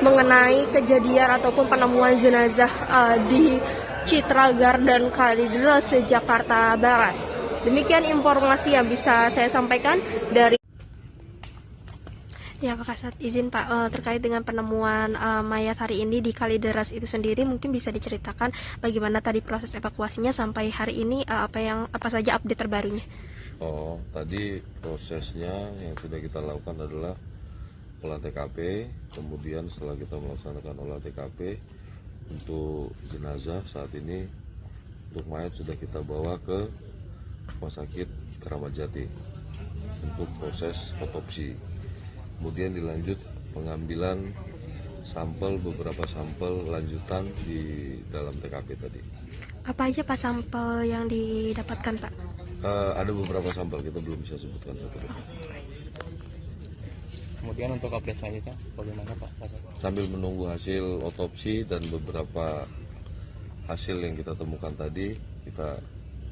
Speaker 2: mengenai kejadian ataupun penemuan jenazah di Citra Garden Kalideres, Jakarta Barat. Demikian informasi yang bisa saya sampaikan dari. Ya, Pak Kasat, izin Pak, terkait dengan penemuan mayat hari ini di Kalideres itu sendiri, mungkin bisa diceritakan bagaimana tadi proses evakuasinya sampai hari ini, apa saja update terbarunya?
Speaker 11: Oh, tadi prosesnya yang sudah kita lakukan adalah olah TKP, kemudian setelah kita melaksanakan olah TKP untuk jenazah, saat ini untuk mayat sudah kita bawa ke Rumah Sakit Keramat Jati untuk proses otopsi. Kemudian dilanjut pengambilan sampel, beberapa sampel lanjutan di dalam TKP tadi.
Speaker 2: Apa aja Pak sampel yang didapatkan Pak?
Speaker 11: Ada beberapa sampel, kita belum bisa sebutkan satu persatu.
Speaker 17: Kemudian untuk update selanjutnya bagaimana Pak?
Speaker 11: Sambil menunggu hasil otopsi dan beberapa hasil yang kita temukan tadi, kita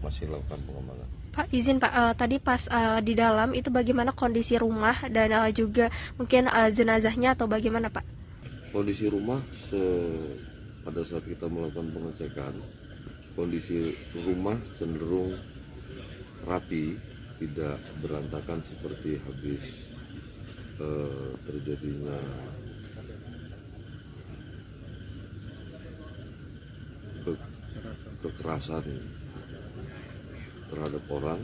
Speaker 11: masih lakukan pengembangan.
Speaker 2: Pak, izin Pak, tadi pas di dalam itu bagaimana kondisi rumah dan juga mungkin jenazahnya atau bagaimana Pak?
Speaker 11: Kondisi rumah pada saat kita melakukan pengecekan, kondisi rumah cenderung rapi, tidak berantakan seperti habis terjadinya kekerasan terhadap orang,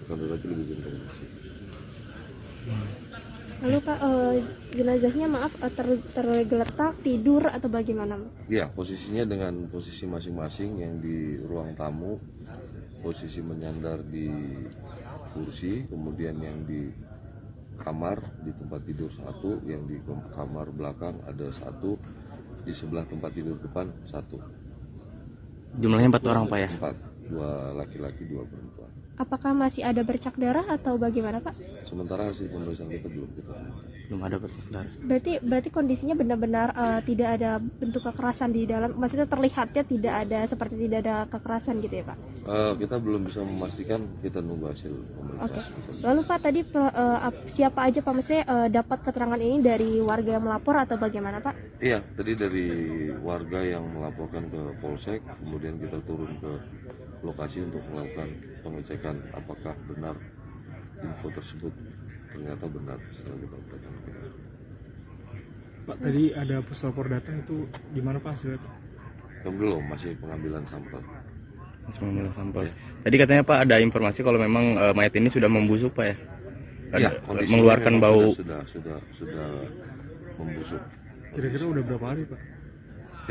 Speaker 11: akan tetapi lebih cenderung bersih.
Speaker 2: Lalu Pak, jenazahnya tergeletak, tidur atau bagaimana?
Speaker 11: Ya, posisinya dengan posisi masing-masing yang di ruang tamu posisi menyandar di kursi, kemudian yang di kamar di tempat tidur satu, yang di kamar belakang ada satu, di sebelah tempat tidur depan satu.
Speaker 17: Jumlahnya 4 orang Pak ya?
Speaker 11: 4, 2 laki-laki 2 perempuan.
Speaker 2: Apakah masih ada bercak darah atau bagaimana Pak?
Speaker 11: Sementara hasil pemeriksaan kita belum
Speaker 17: ada bercak darah.
Speaker 2: Berarti kondisinya benar-benar tidak ada bentuk kekerasan di dalam, maksudnya terlihatnya tidak ada, seperti tidak ada kekerasan gitu ya Pak?
Speaker 11: Kita belum bisa memastikan, kita nunggu hasil pemeriksaan.
Speaker 2: Oke. Lalu Pak tadi siapa aja Pak, maksudnya dapat keterangan ini dari warga yang melapor atau bagaimana Pak?
Speaker 11: Iya, tadi dari warga yang melaporkan ke Polsek, kemudian kita turun ke lokasi untuk melakukan pengecekan apakah benar info tersebut. Ternyata benar setelah kita lakukan.
Speaker 16: Pak, tadi ada puslapor datang, itu gimana Pak hasilnya?
Speaker 11: Belum, masih pengambilan sampel.
Speaker 17: Masih pengambilan sampel. Ya. Tadi katanya Pak ada informasi kalau memang mayat ini sudah membusuk Pak ya?
Speaker 11: Iya,
Speaker 17: mengeluarkan bau.
Speaker 11: Sudah membusuk.
Speaker 16: Kira-kira udah berapa hari Pak?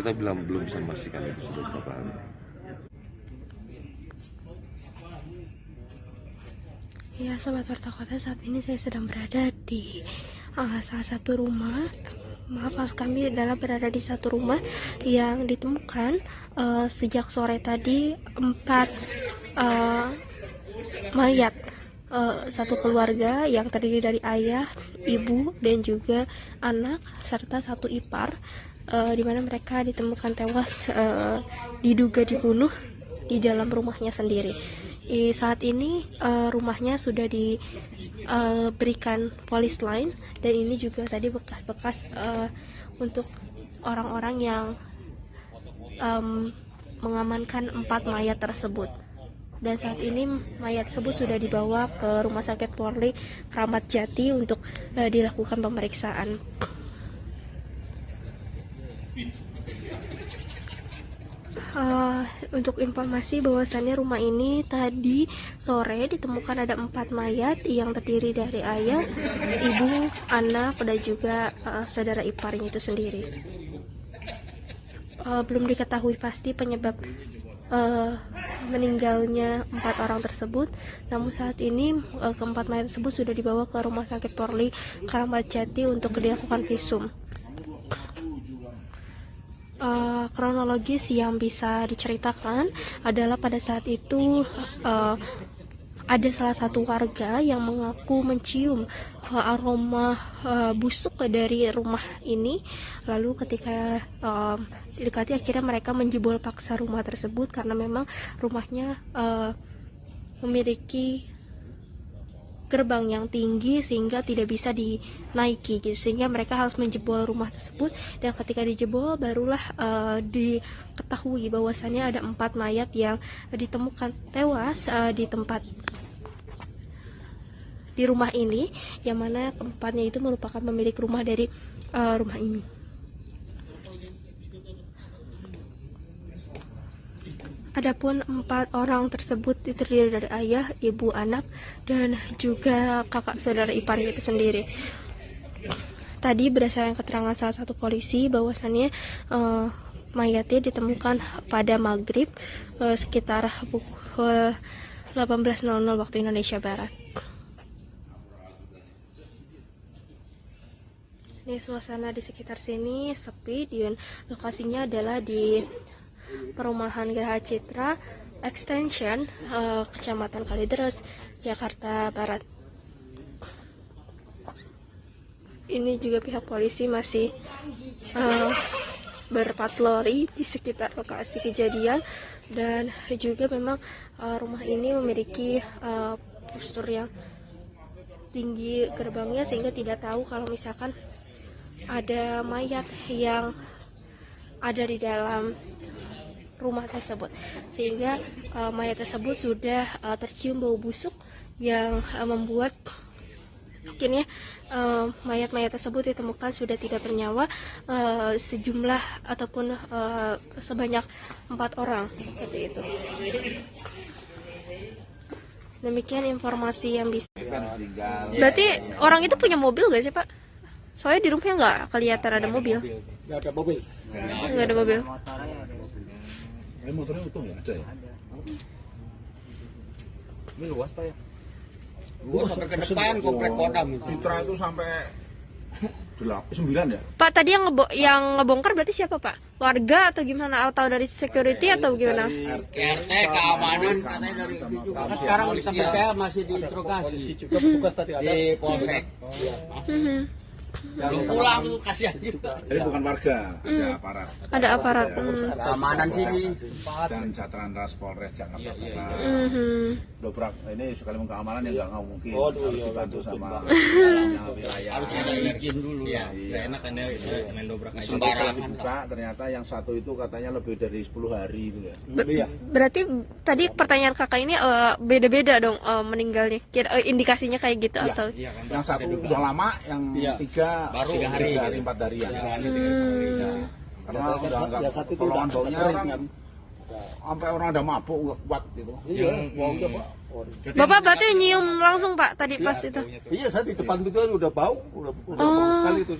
Speaker 11: Kita belum bisa memastikan itu sudah berapa hari.
Speaker 2: Ya Sobat Warta Kota, saat ini saya sedang berada di salah satu rumah. Maaf kami adalah berada di satu rumah yang ditemukan sejak sore tadi 4 mayat satu keluarga yang terdiri dari ayah, ibu, dan juga anak serta satu ipar, di mana mereka ditemukan tewas diduga dibunuh di dalam rumahnya sendiri. Saat ini rumahnya sudah diberikan polis lain, dan ini juga tadi bekas-bekas untuk orang-orang yang mengamankan 4 mayat tersebut. Dan saat ini mayat tersebut sudah dibawa ke Rumah Sakit Polri Kramat Jati untuk dilakukan pemeriksaan. Untuk informasi bahwasannya rumah ini tadi sore ditemukan ada 4 mayat yang terdiri dari ayah, ibu, anak, dan juga saudara iparnya itu sendiri. Belum diketahui pasti penyebab meninggalnya 4 orang tersebut, namun saat ini keempat mayat tersebut sudah dibawa ke Rumah Sakit Polri Kramat Jati untuk dilakukan visum. Kronologis yang bisa diceritakan adalah pada saat itu ada salah satu warga yang mengaku mencium aroma busuk dari rumah ini. Lalu ketika didekati, akhirnya mereka menjebol paksa rumah tersebut karena memang rumahnya memiliki gerbang yang tinggi sehingga tidak bisa dinaiki gitu, sehingga mereka harus menjebol rumah tersebut. Dan ketika dijebol barulah diketahui bahwasannya ada 4 mayat yang ditemukan tewas di rumah ini, yang mana keempatnya itu merupakan pemilik rumah dari rumah ini. Adapun 4 orang tersebut terdiri dari ayah, ibu, anak, dan juga kakak saudara iparnya itu sendiri. Tadi berdasarkan keterangan salah satu polisi bahwasannya mayatnya ditemukan pada maghrib sekitar pukul 18.00 waktu Indonesia Barat. Ini suasana di sekitar sini sepi, dan lokasinya adalah di Perumahan Geraha Citra Extension, Kecamatan Kalideres, Jakarta Barat. Ini juga pihak polisi masih berpatroli di sekitar lokasi kejadian, dan juga memang rumah ini memiliki postur yang tinggi gerbangnya, sehingga tidak tahu kalau misalkan ada mayat yang ada di dalam rumah tersebut, sehingga mayat tersebut sudah tercium bau busuk yang membuat akhirnya mayat-mayat tersebut ditemukan sudah tidak bernyawa, sejumlah ataupun sebanyak 4 orang seperti itu. Demikian informasi yang bisa. Berarti orang itu punya mobil gak sih Pak? Soalnya di rumahnya nggak kelihatan ada mobil.
Speaker 5: Nggak ada mobil.
Speaker 2: Nggak ada mobil.
Speaker 3: Motornya utuh ya? Ada ya?
Speaker 18: Ini luas Pak ya?
Speaker 4: Luas sampai ke depan komplek Kodam itu.
Speaker 3: Citra itu sampai 9 ya?
Speaker 2: Pak, tadi yang ngebongkar berarti siapa Pak? Warga atau gimana? Atau dari security atau gimana?
Speaker 4: RT, keamanan katanya dari itu juga. Sekarang kita percaya masih diinterogasi.
Speaker 5: Juga petugas tadi ada
Speaker 4: di polsek. Belum pulang tuh, kasihan juga.
Speaker 3: Jadi bukan warga, ada aparat.
Speaker 2: Ada aparat.
Speaker 4: Keamanan sini.
Speaker 3: Dan Satlantas Polres Jakarta Barat. Dobrak ini sekalian keamanan yang nggak mungkin. Harus dibantu sama wilayah.
Speaker 4: Harus ada izin dulu ya.
Speaker 3: Nggak
Speaker 4: enak kan ya main dobrak aja.
Speaker 3: Sembarangan dibuka, ternyata yang satu itu katanya lebih dari 10 hari itu ya. Iya.
Speaker 2: Berarti tadi pertanyaan kakak ini beda-beda dong meninggalnya. Indikasinya kayak gitu atau?
Speaker 3: Yang satu udah lama, yang tiga baru 3 hari, 4 hari ya. Karena udah nggak potongan baunya orang sampai orang ada mabuk nggak kuat gitu.
Speaker 5: Iya, baunya Pak.
Speaker 2: Bapak berarti nyium langsung Pak tadi pas itu?
Speaker 5: Iya, saya di depan itu udah bau, udah bau sekali itu.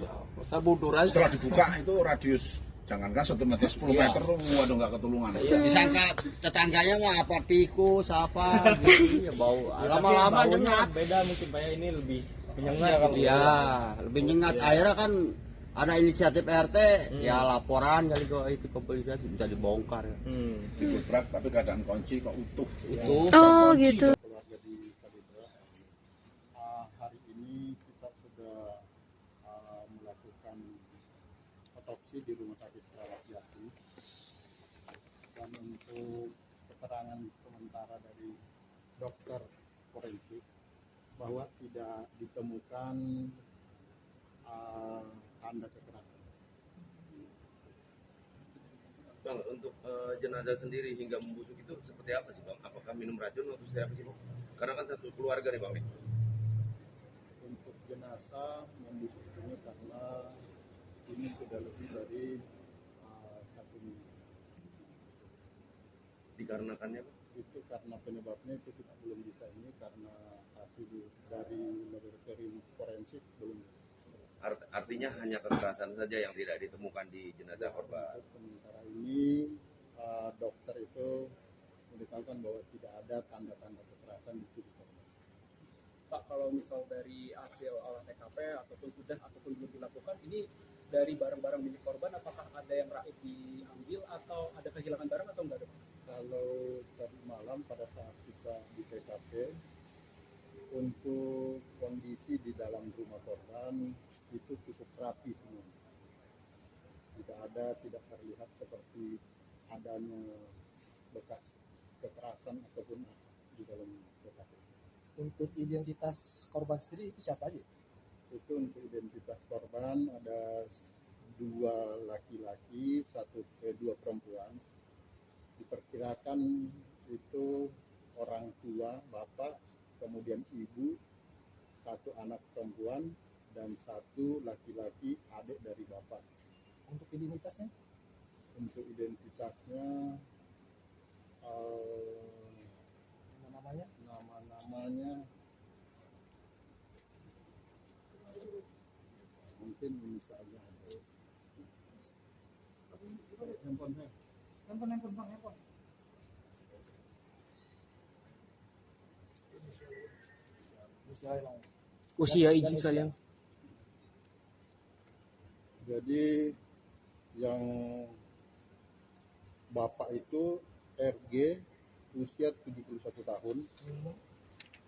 Speaker 5: Saya mundur aja.
Speaker 3: Setelah dibuka itu radius jangankan 1 meter 10 meter tuh waduh nggak ketulungan.
Speaker 4: Disangka tetangganya mah apa tikus apa gitu ya bau. Lama-lama nyengat.
Speaker 17: Beda mungkin Pak ya, ini lebih menyengat.
Speaker 4: Iya, lebih nyengat. Akhirnya kan ada inisiatif RT, ya laporan kali kok itu ke polisi bisa dibongkar.
Speaker 3: Didobrak tapi keadaan kunci kok utuh.
Speaker 2: Oh gitu.
Speaker 10: Keluarga di Kalidra, hari ini kita sudah melakukan otopsi di Rumah Sakit Keramat Jati, dan untuk keterangan sementara dari dokter forensik bahwa tidak ditemukan tanda kekerasan.
Speaker 18: Bang, untuk jenazah sendiri hingga membusuk itu seperti apa sih Bang? Apakah minum racun atau seperti apa sih Bang? Karena kan satu keluarga nih Bang.
Speaker 10: Untuk jenazah membusuk ini karena ini sudah lebih dari 1 minggu.
Speaker 18: Dikarenakannya Bang?
Speaker 10: Itu karena penyebabnya itu kita belum bisa ini karena hasil dari laboratorium forensik belum.
Speaker 18: Artinya hanya kekerasan saja yang tidak ditemukan di jenazah korban.
Speaker 10: Sementara ini dokter itu memberitahukan bahwa tidak ada tanda-tanda kekerasan di tubuh korban.
Speaker 6: Pak, kalau misal dari hasil olah TKP ataupun belum dilakukan, ini dari barang-barang milik korban, apakah ada yang raib diambil atau ada kehilangan barang atau enggak?
Speaker 10: Kalau tadi malam pada saat kita di TKP, untuk kondisi di dalam rumah korban itu cukup rapi semua. Tidak terlihat seperti adanya bekas kekerasan ataupun di dalam TKP.
Speaker 15: Untuk identitas korban sendiri itu siapa aja?
Speaker 10: Itu untuk identitas korban ada 2 laki-laki, 2 perempuan. Diperkirakan itu orang tua, bapak, kemudian ibu, 1 anak perempuan, dan 1 laki-laki adik dari bapak.
Speaker 15: Untuk identitasnya?
Speaker 10: Untuk identitasnya nama-namanya mungkin ini saja. Handphone.
Speaker 17: Usia izin sayang.
Speaker 10: Jadi yang bapak itu RG usia 71 tahun.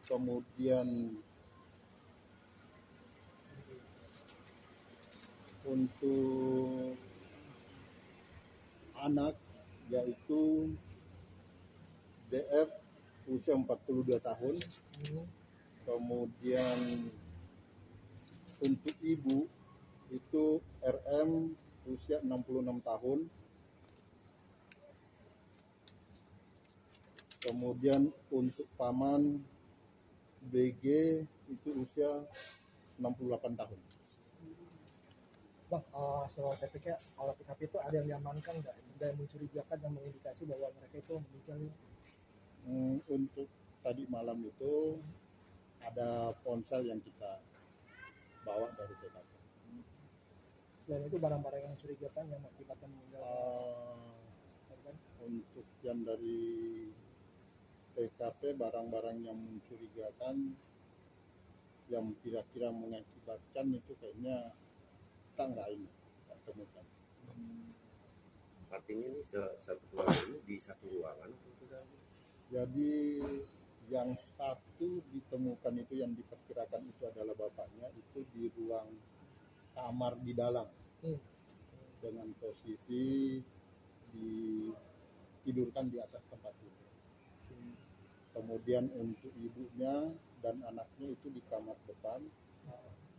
Speaker 10: Kemudian untuk anak yaitu DF usia 42 tahun. Kemudian untuk ibu itu RM usia 66 tahun. Kemudian untuk paman BG itu usia 68 tahun.
Speaker 15: Bang, soal TPK, olah TKP itu ada yang diamankan nggak? Ada yang mencurigakan yang mengindikasi bahwa mereka itu meninggal?
Speaker 10: Untuk tadi malam itu ada ponsel yang kita bawa dari TKP.
Speaker 15: Selain itu barang-barang yang mencurigakan yang mengakibatkan meninggal korban?
Speaker 10: Untuk yang dari TKP barang-barang yang mencurigakan, yang kira-kira mengakibatkan itu kayaknya kita nggak temukan.
Speaker 18: Artinya ini satu keluarga ini di satu ruangan.
Speaker 10: Jadi yang satu ditemukan itu yang diperkirakan itu adalah bapaknya, itu di ruang kamar di dalam dengan posisi ditidurkan di atas tempat tidur. Kemudian untuk ibunya dan anaknya itu di kamar depan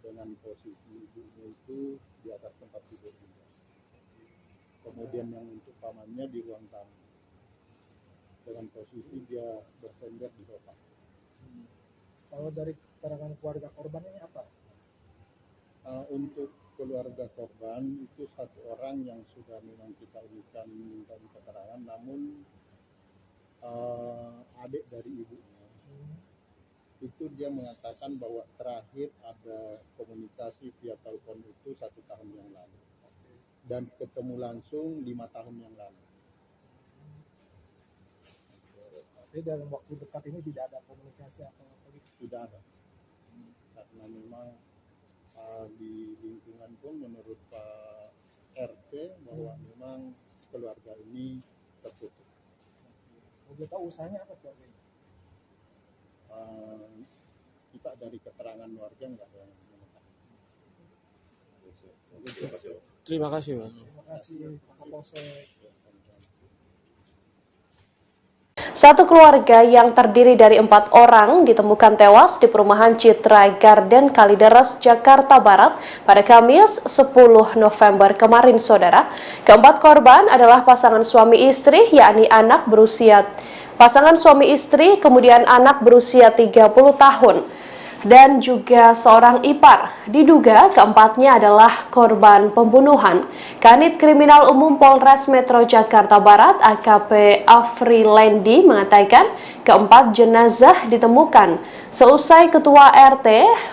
Speaker 10: dengan posisi ibunya itu di atas tempat tidur juga. Kemudian yang untuk pamannya di ruang tamu dengan posisi dia bersender di sofa.
Speaker 15: Kalau dari keterangan keluarga korban ini apa?
Speaker 10: Untuk keluarga korban itu satu orang yang sudah memang kita berikan minta keterangan, namun adik dari ibunya itu dia mengatakan bahwa terakhir ada komunikasi via telepon itu 1 tahun yang lalu dan ketemu langsung 5 tahun yang lalu.
Speaker 15: Tapi dalam waktu dekat ini tidak ada komunikasi atau apa gitu?
Speaker 10: Tidak ada, karena memang di lingkungan pun menurut Pak RT bahwa memang keluarga ini tertutup.
Speaker 15: Boleh tahu usahanya apa keluarga ini?
Speaker 10: Kita dari keterangan warga nggak ada yang mengetahui.
Speaker 16: Terima kasih, Pak.
Speaker 15: Terima kasih, Pak Kapolsek.
Speaker 1: Satu keluarga yang terdiri dari 4 orang ditemukan tewas di perumahan Citra Garden Kalideres, Jakarta Barat pada Kamis 10 November kemarin, saudara. Keempat korban adalah pasangan suami istri, yakni pasangan suami istri, kemudian anak berusia 30 tahun. Dan juga seorang ipar. Diduga keempatnya adalah korban pembunuhan. Kanit Kriminal Umum Polres Metro Jakarta Barat AKP Afrilendi mengatakan keempat jenazah ditemukan seusai ketua RT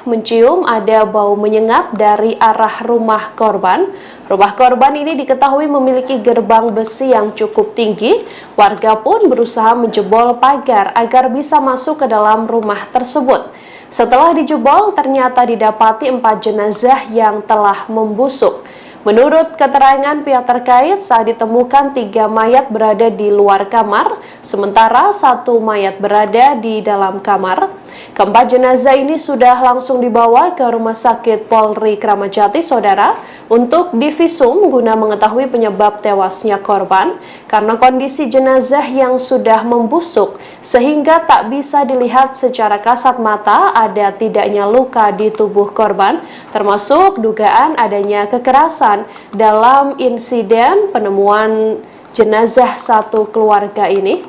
Speaker 1: mencium ada bau menyengat dari arah rumah korban. Rumah korban ini diketahui memiliki gerbang besi yang cukup tinggi. Warga pun berusaha menjebol pagar agar bisa masuk ke dalam rumah tersebut. Setelah dijebol, ternyata didapati 4 jenazah yang telah membusuk. Menurut keterangan pihak terkait, saat ditemukan 3 mayat berada di luar kamar, sementara 1 mayat berada di dalam kamar. Keempat jenazah ini sudah langsung dibawa ke Rumah Sakit Polri Kramat Jati, saudara, untuk divisum guna mengetahui penyebab tewasnya korban karena kondisi jenazah yang sudah membusuk sehingga tak bisa dilihat secara kasat mata ada tidaknya luka di tubuh korban, termasuk dugaan adanya kekerasan dalam insiden penemuan jenazah satu keluarga ini.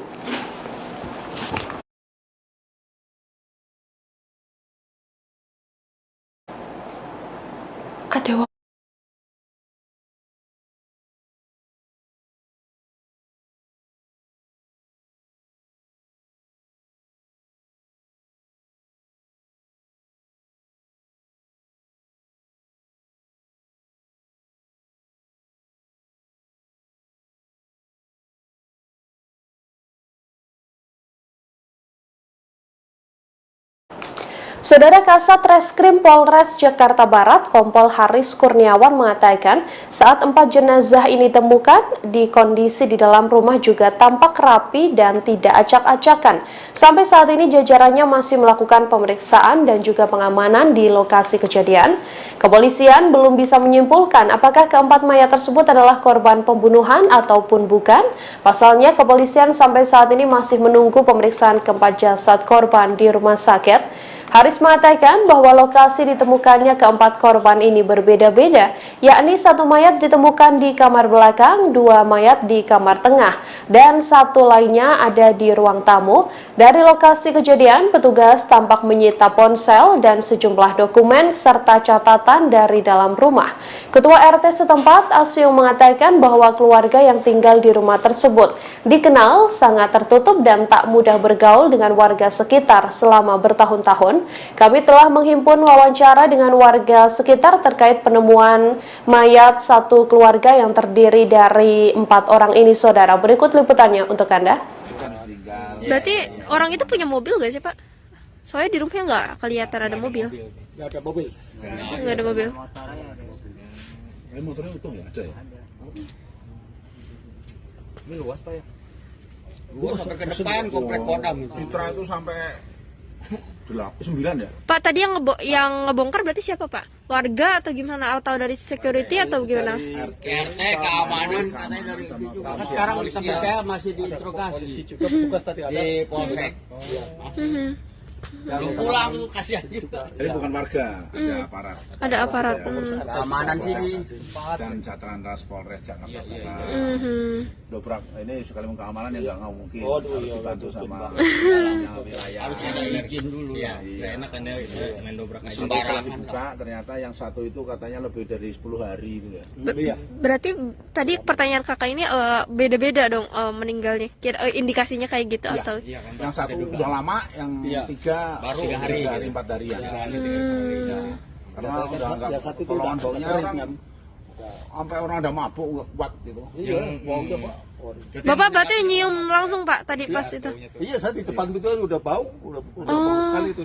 Speaker 1: Ada Saudara Kasat Reskrim Polres Jakarta Barat, Kompol Haris Kurniawan mengatakan saat 4 jenazah ini ditemukan di kondisi di dalam rumah juga tampak rapi dan tidak acak-acakan. Sampai saat ini jajarannya masih melakukan pemeriksaan dan juga pengamanan di lokasi kejadian. Kepolisian belum bisa menyimpulkan apakah keempat mayat tersebut adalah korban pembunuhan ataupun bukan. Pasalnya kepolisian sampai saat ini masih menunggu pemeriksaan keempat jasad korban di rumah sakit. Haris mengatakan bahwa lokasi ditemukannya keempat korban ini berbeda-beda, yakni 1 mayat ditemukan di kamar belakang, 2 mayat di kamar tengah, dan 1 lainnya ada di ruang tamu. Dari lokasi kejadian, petugas tampak menyita ponsel dan sejumlah dokumen serta catatan dari dalam rumah. Ketua RT setempat, Asyung, mengatakan bahwa keluarga yang tinggal di rumah tersebut dikenal sangat tertutup dan tak mudah bergaul dengan warga sekitar selama bertahun-tahun. Kami telah menghimpun wawancara dengan warga sekitar terkait penemuan mayat satu keluarga yang terdiri dari 4 orang ini, saudara. Berikut liputannya untuk Anda.
Speaker 3: Tinggal
Speaker 2: Berarti orang itu punya mobil gak sih Pak? Soalnya di rumahnya nggak kelihatan ada mobil.
Speaker 5: Nggak ada mobil.
Speaker 2: Nggak ada mobil.
Speaker 3: Motornya utuh nggak ada ya?
Speaker 4: Ini luas Pak ya? Luas sampai ke depan komplek Kodam.
Speaker 3: Citra itu sampai 9 ya?
Speaker 2: Pak tadi yang ngebongkar berarti siapa Pak? Warga atau gimana? Atau dari security atau gimana?
Speaker 4: RT keamanan katanya dari situ. Sekarang tempat saya masih diinterogasi.
Speaker 5: Juga petugas tadi ada
Speaker 4: di polsek. Belum pulang tuh kasihan juga.
Speaker 3: Jadi bukan warga, ada aparat.
Speaker 2: Ada aparat.
Speaker 4: Keamanan sini
Speaker 3: dan Satlantas Polres Jakarta Barat. Dobrak ini sekaligus keamanan yang nggak mungkin. Harus dibantu sama wilayah.
Speaker 4: Harus ada izin dulu ya.
Speaker 17: Enak kan ya main dobrak aja.
Speaker 3: Sembarangan dibuka, ternyata yang satu itu katanya lebih dari 10 hari itu ya.
Speaker 2: Berarti tadi pertanyaan kakak ini beda-beda dong meninggalnya. Indikasinya kayak gitu atau?
Speaker 3: Yang satu udah lama, yang 3 baru 3 hari 4 hari ya. Karena udah nggak tolongan baunya orang sampai orang ada mabuk nggak kuat gitu.
Speaker 5: Iya, baunya Pak.
Speaker 2: Bapak berarti nyium langsung Pak tadi pas itu?
Speaker 5: Iya, saya di depan itu udah bau, udah bau sekali itu.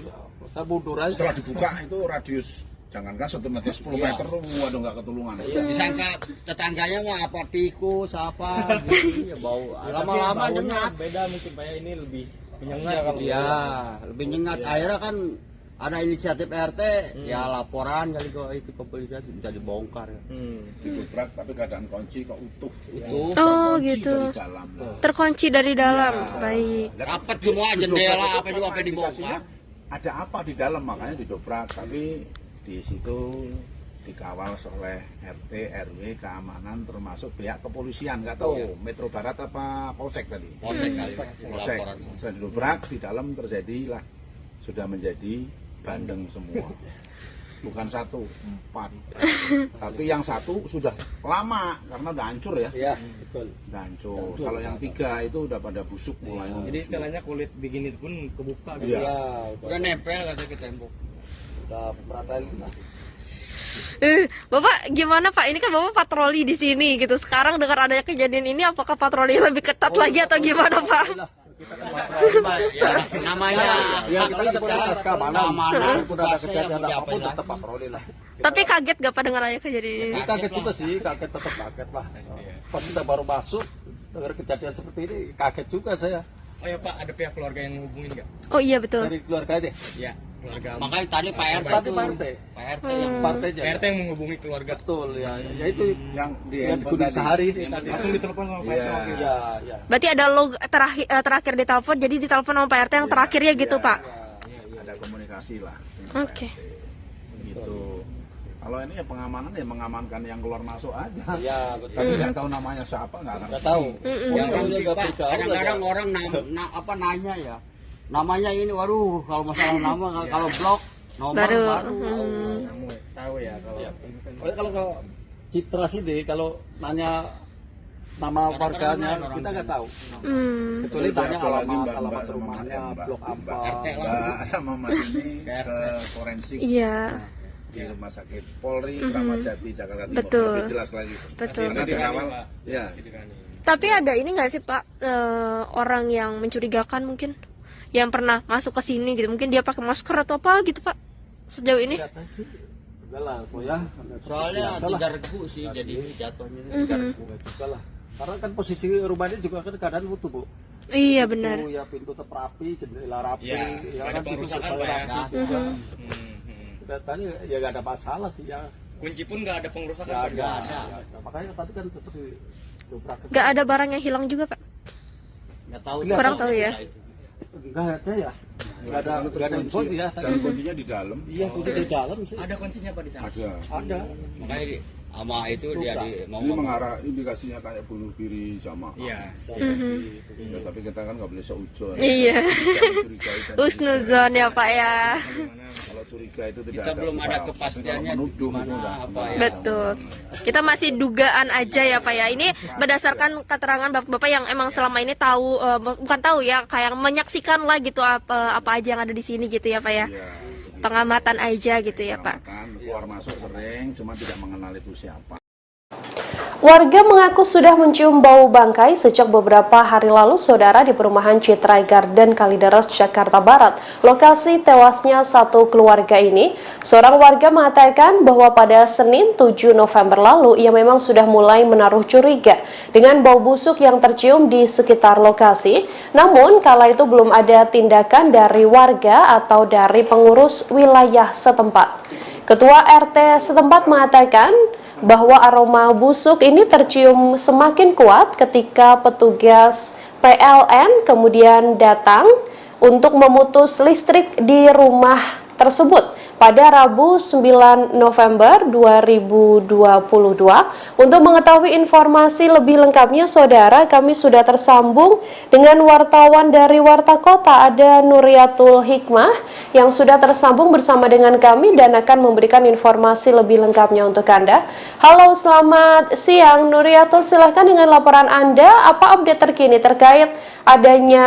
Speaker 5: Saya mundur aja.
Speaker 3: Setelah dibuka itu radius jangankan 1 meter 10 meter tuh waduh nggak ketulungan.
Speaker 4: Disangka tetangganya mah apa tikus apa gitu ya bau. Lama-lama nyengat.
Speaker 17: Beda mungkin Pak ya, ini lebih menyengat.
Speaker 4: Iya, lebih nyengat. Akhirnya kan ada inisiatif RT, ya laporan kali kok itu kepolisian bisa dibongkar.
Speaker 3: Didobrak tapi keadaan kunci kok utuh.
Speaker 2: Oh gitu. Terkunci dari dalam. Baik.
Speaker 4: Rapat semua jendela apa juga apa dibongkar.
Speaker 3: Ada apa di dalam makanya didobrak, tapi di situ dikawal oleh RT, RW, keamanan termasuk pihak kepolisian, nggak tahu Metro Barat apa Polsek tadi. Polsek. Setelah didobrak di dalam terjadilah sudah menjadi bandeng semua. Bukan 1, 4. Tapi yang 1 sudah lama karena udah hancur ya. Iya, betul. Udah hancur. Kalau yang 3 itu udah pada busuk mulai.
Speaker 17: Jadi istilahnya kulit begini pun kebuka gitu.
Speaker 3: Iya.
Speaker 4: Udah nempel katanya ke tembok.
Speaker 3: Udah peratain lah.
Speaker 2: Bapak gimana Pak? Ini kan Bapak patroli di sini gitu. Sekarang dengan adanya kejadian ini, apakah patroli lebih ketat lagi atau gimana Pak?
Speaker 4: Namanya
Speaker 5: ya kita komunitas keamanan. Udah ada kejadian apapun tetap patroli lah.
Speaker 2: Tapi kaget gak Pak dengan adanya kejadian ini?
Speaker 5: Kaget juga sih, tetap kaget lah. Pas kita baru masuk dengar kejadian seperti ini, kaget juga saya.
Speaker 17: Oh ya Pak, ada pihak keluarga yang ngehubungin nggak?
Speaker 2: Oh iya betul.
Speaker 5: Dari keluarga deh.
Speaker 17: Iya, keluarga.
Speaker 4: Makanya tadi Pak RT
Speaker 5: Tapi partainya.
Speaker 17: Pak RT yang menghubungi keluarga.
Speaker 5: Betul ya. Ya itu
Speaker 3: yang
Speaker 5: dikudik sehari ini tadi.
Speaker 17: Langsung ditelepon sama Pak RT.
Speaker 5: Iya.
Speaker 2: Berarti ada log terakhir ditelepon, jadi ditelepon sama Pak RT yang terakhirnya gitu Pak?
Speaker 3: Ada komunikasi lah.
Speaker 2: Oke.
Speaker 3: Gitu. Kalau ini ya pengamanan ya mengamankan yang keluar masuk aja.
Speaker 5: Iya,
Speaker 3: tapi nggak tahu namanya siapa nggak
Speaker 5: tahu.
Speaker 4: Kadang-kadang orang nanya ya. Namanya ini, waduh kalau masalah nama kalau blok nomor baru.
Speaker 17: Tahu ya
Speaker 5: kalau Citra sih deh kalau nanya nama warganya kita nggak tahu. Kecuali tanya alamat rumahnya, blok apa.
Speaker 3: Sama Mas ini ke forensik.
Speaker 2: Iya.
Speaker 3: Di Rumah Sakit Polri Kramat Jati Jakarta Timur.
Speaker 2: Betul.
Speaker 3: Lebih jelas lagi.
Speaker 2: Betul.
Speaker 3: Karena dari awal ya.
Speaker 2: Tapi ada ini nggak sih Pak, orang yang mencurigakan mungkin yang pernah masuk ke sini gitu, mungkin dia pakai masker atau apa gitu Pak sejauh ini?
Speaker 5: Enggak lah, ya.
Speaker 4: Soalnya 3 regu sih jadi jatuhnya.
Speaker 5: 3 regu juga lah. Karena kan posisi rumahnya juga kan keadaan utuh Bu.
Speaker 2: Iya benar.
Speaker 5: Ya pintu tetap rapi, jendela rapi,
Speaker 17: ya kan
Speaker 5: pengerusakan Pak ya. Datanya ya nggak ada masalah sih ya.
Speaker 17: Kunci pun nggak ada pengerusakan.
Speaker 5: Nggak ada. Makanya tadi kan tetap didobrak.
Speaker 2: Nggak ada barang yang hilang juga Pak?
Speaker 4: Nggak tahu.
Speaker 2: Kurang tahu ya.
Speaker 5: Nggak ada ya. Nggak ada kunci ya.
Speaker 3: Dan kuncinya di dalam.
Speaker 5: Iya, kunci di dalam sih.
Speaker 17: Ada kuncinya Pak di sana?
Speaker 5: Ada.
Speaker 4: Makanya sama itu dia
Speaker 3: mau mengarah indikasinya kayak bunuh diri sama.
Speaker 17: Iya.
Speaker 3: Ya, tapi kita kan nggak boleh seujon.
Speaker 2: Iya. Husnuzon ya Pak ya.
Speaker 3: Kalau curiga itu tidak
Speaker 4: kita belum ada kepastiannya
Speaker 3: menuduh
Speaker 4: apa ya.
Speaker 2: Betul. Kita masih dugaan aja ya Pak ya. Ini berdasarkan keterangan bapak-bapak yang emang selama ini tahu, bukan tahu ya, kayak menyaksikan lah gitu apa aja yang ada di sini gitu ya Pak ya. Pengamatan aja gitu ya Pak.
Speaker 3: Keluar masuk sering, cuma tidak mengenal itu siapa.
Speaker 1: Warga mengaku sudah mencium bau bangkai sejak beberapa hari lalu, saudara, di perumahan Citra Garden Kalideres, Jakarta Barat, lokasi tewasnya satu keluarga ini. Seorang warga mengatakan bahwa pada Senin 7 November lalu, ia memang sudah mulai menaruh curiga dengan bau busuk yang tercium di sekitar lokasi. Namun, kala itu belum ada tindakan dari warga atau dari pengurus wilayah setempat. Ketua RT setempat mengatakan bahwa aroma busuk ini tercium semakin kuat ketika petugas PLN kemudian datang untuk memutus listrik di rumah tersebut pada Rabu 9 November 2022. Untuk mengetahui informasi lebih lengkapnya, saudara, kami sudah tersambung dengan wartawan dari Warta Kota, ada Nuriatul Hikmah yang sudah tersambung bersama dengan kami dan akan memberikan informasi lebih lengkapnya untuk Anda. Halo, selamat siang Nuriatul, silahkan dengan laporan Anda, apa update terkini terkait adanya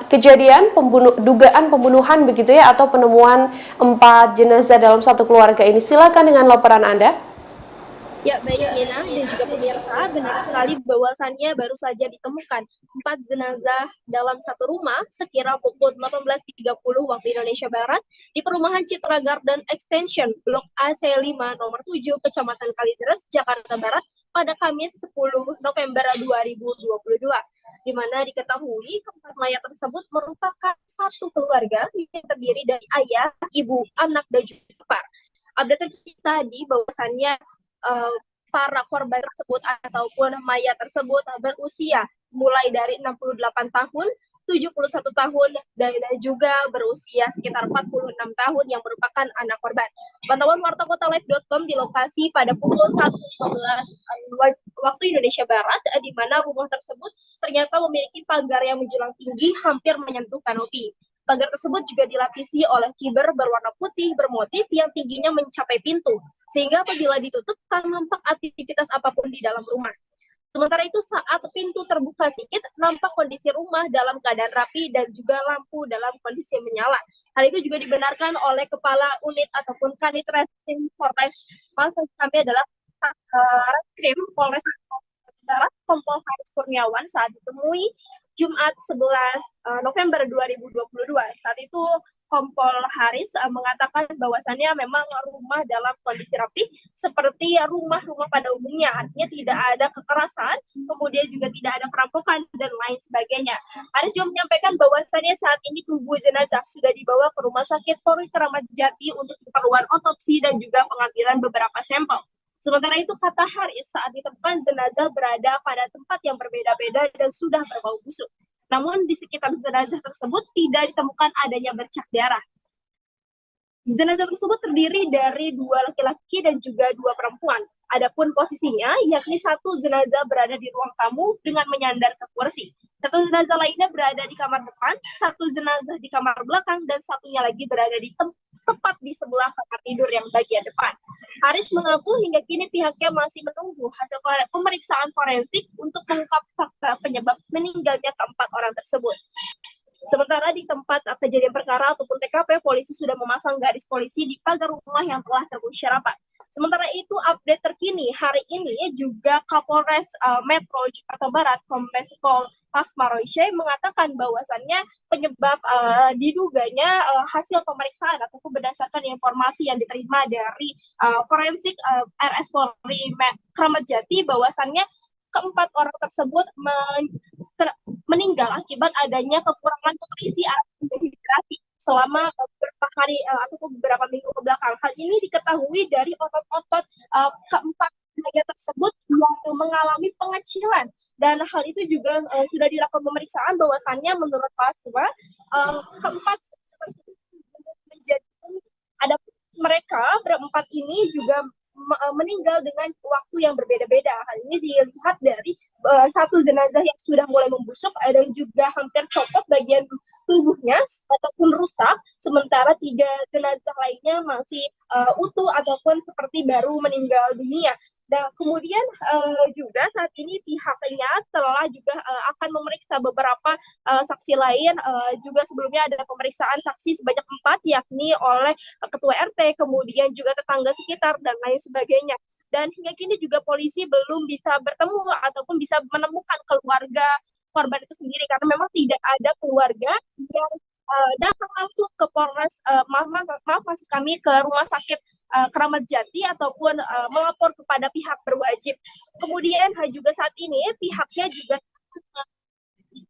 Speaker 1: kejadian dugaan pembunuhan begitu ya, atau penemuan 4 jenazah dalam satu keluarga ini. Silakan dengan laporan Anda.
Speaker 7: Ya, baik Nina dan juga pemirsa, benar sekali bahwasannya baru saja ditemukan 4 jenazah dalam satu rumah sekira pukul 18.30 waktu Indonesia Barat di perumahan Citra Garden Extension Blok AC5 nomor 7 Kecamatan Kalideres, Jakarta Barat pada Kamis 10 November 2022. Di mana diketahui keempat mayat tersebut merupakan satu keluarga yang terdiri dari ayah, ibu, anak, dan juga ipar. Update terkini tadi bahwasannya para korban tersebut ataupun mayat tersebut berusia mulai dari 68 tahun, 71 tahun, dan juga berusia sekitar 46 tahun yang merupakan anak korban. Pantauan wartakotalive.com di lokasi pada pukul 1.15 waktu Indonesia Barat, di mana rumah tersebut ternyata memiliki pagar yang menjulang tinggi hampir menyentuh kanopi. Pagar tersebut juga dilapisi oleh kiber berwarna putih bermotif yang tingginya mencapai pintu, sehingga apabila ditutup tak nampak aktivitas apapun di dalam rumah. Sementara itu saat pintu terbuka sedikit, nampak kondisi rumah dalam keadaan rapi dan juga lampu dalam kondisi menyala. Hal itu juga dibenarkan oleh Kepala Unit ataupun Kanit Reskrim Polres. Maksud kami adalah Reskrim Polres Barat, Kompol Haris Kurniawan saat ditemui Jumat 11 November 2022. Saat itu Kompol Haris mengatakan bahwasannya memang rumah dalam kondisi rapi seperti rumah-rumah pada umumnya, artinya tidak ada kekerasan, kemudian juga tidak ada perampokan dan lain sebagainya. Haris juga menyampaikan bahwasannya saat ini tubuh jenazah sudah dibawa ke Rumah Sakit Polri Kramat Jati untuk keperluan otopsi dan juga pengambilan beberapa sampel. Sementara itu, kata Haris, saat ditemukan jenazah berada pada tempat yang berbeda-beda dan sudah berbau busuk. Namun di sekitar jenazah tersebut tidak ditemukan adanya bercak darah. Jenazah tersebut terdiri dari 2 laki-laki dan juga 2 perempuan. Adapun posisinya, yakni satu jenazah berada di ruang tamu dengan menyandar ke kursi. Satu jenazah lainnya berada di kamar depan, satu jenazah di kamar belakang, dan satunya lagi berada di tepat di sebelah kamar tidur yang bagian depan. Haris mengaku hingga kini pihaknya masih menunggu hasil pemeriksaan forensik untuk mengungkap fakta penyebab meninggalnya keempat orang tersebut. Sementara di tempat kejadian perkara ataupun TKP, polisi sudah memasang garis polisi di pagar rumah yang telah terkunci rapat. Sementara itu, update terkini hari ini juga Kapolres Metro Jakarta Barat, Kombes Pol Pasmaroise, mengatakan bahwasannya penyebab diduganya hasil pemeriksaan ataupun berdasarkan informasi yang diterima dari forensik RS Polri Kramat Jati, bahwasannya keempat orang tersebut meninggal akibat adanya kekurangan nutrisi atau dehidrasi selama beberapa hari ataupun beberapa minggu ke belakang. Hal ini diketahui dari otot-otot keempat mayat tersebut yang mengalami pengecilan, dan hal itu juga sudah dilakukan pemeriksaan bahwasannya menurut Paswa keempat tersebut menjadi ada mereka berempat ini juga meninggal dengan waktu yang berbeda-beda. Hal ini dilihat dari satu jenazah yang sudah mulai membusuk dan juga hampir copot bagian tubuhnya ataupun rusak, sementara 3 jenazah lainnya masih utuh ataupun seperti baru meninggal dunia. Dan kemudian juga saat ini pihaknya telah juga akan memeriksa beberapa saksi lain. Juga sebelumnya ada pemeriksaan saksi sebanyak 4, yakni oleh ketua RT, kemudian juga tetangga sekitar dan lain sebagainya. dan hingga kini juga polisi belum bisa bertemu ataupun bisa menemukan keluarga korban itu sendiri, karena memang tidak ada keluarga yang datang langsung ke Polres, maaf maksud kami ke Rumah Sakit Keramat Jati ataupun melapor kepada pihak berwajib. Kemudian juga saat ini pihaknya juga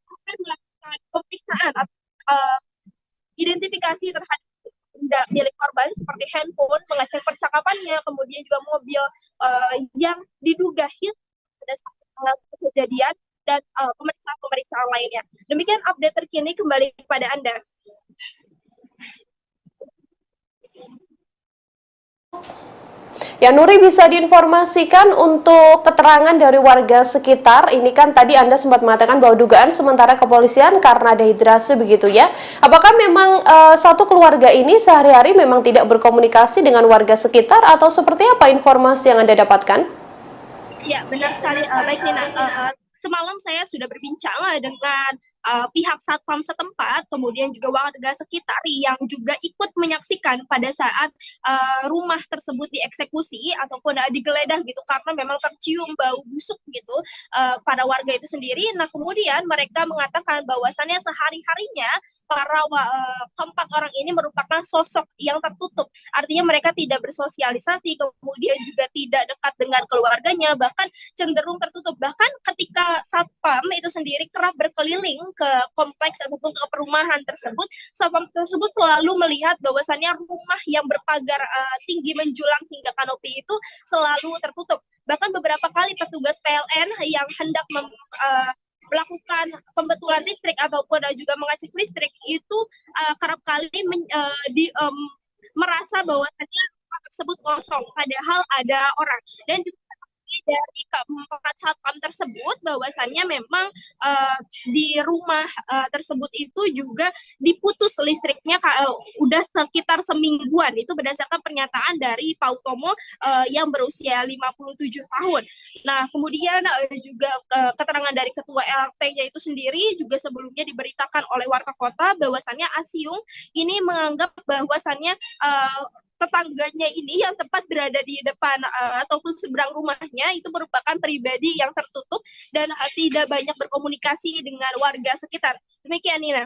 Speaker 7: akan melakukan pemeriksaan atau identifikasi terhadap benda milik korban seperti handphone, mengecek percakapannya, kemudian juga mobil yang diduga hilang pada saat kejadian, dan pemeriksaan lainnya. Demikian update terkini, kembali kepada Anda.
Speaker 1: Ya, Nuri, bisa diinformasikan untuk keterangan dari warga sekitar. Ini kan tadi Anda sempat mengatakan bahwa dugaan sementara kepolisian karena dehidrasi begitu ya. Apakah memang satu keluarga ini sehari-hari memang tidak berkomunikasi dengan warga sekitar atau seperti apa informasi yang Anda dapatkan?
Speaker 7: Ya, benar sekali. Baik, Nina. Semalam saya sudah berbincang dengan pihak satpam setempat, kemudian juga warga sekitar yang juga ikut menyaksikan pada saat rumah tersebut dieksekusi ataupun digeledah gitu, karena memang tercium bau busuk gitu pada warga itu sendiri. Nah, kemudian mereka mengatakan bahwasannya sehari-harinya para keempat orang ini merupakan sosok yang tertutup, artinya mereka tidak bersosialisasi, kemudian juga tidak dekat dengan keluarganya, bahkan cenderung tertutup. Bahkan ketika satpam itu sendiri kerap berkeliling ke kompleks ataupun ke perumahan tersebut, satpam tersebut selalu melihat bahwasannya rumah yang berpagar tinggi menjulang hingga kanopi itu selalu tertutup. Bahkan beberapa kali petugas PLN yang hendak melakukan pembetulan listrik ataupun juga mengecek listrik itu kerap kali merasa bahwasannya rumah tersebut kosong, padahal ada orang. Dan juga dari keempat satpam tersebut bahwasannya memang di rumah tersebut itu juga diputus listriknya udah sekitar semingguan. Itu berdasarkan pernyataan dari Pak Utomo yang berusia 57 tahun. Nah, kemudian juga keterangan dari ketua LRT-nya itu sendiri juga sebelumnya diberitakan oleh warta kota bahwasannya Asiung ini menganggap bahwasannya tetangganya ini yang tepat berada di depan ataupun seberang rumahnya itu merupakan pribadi yang tertutup dan tidak banyak berkomunikasi dengan warga sekitar. Demikian, Nina.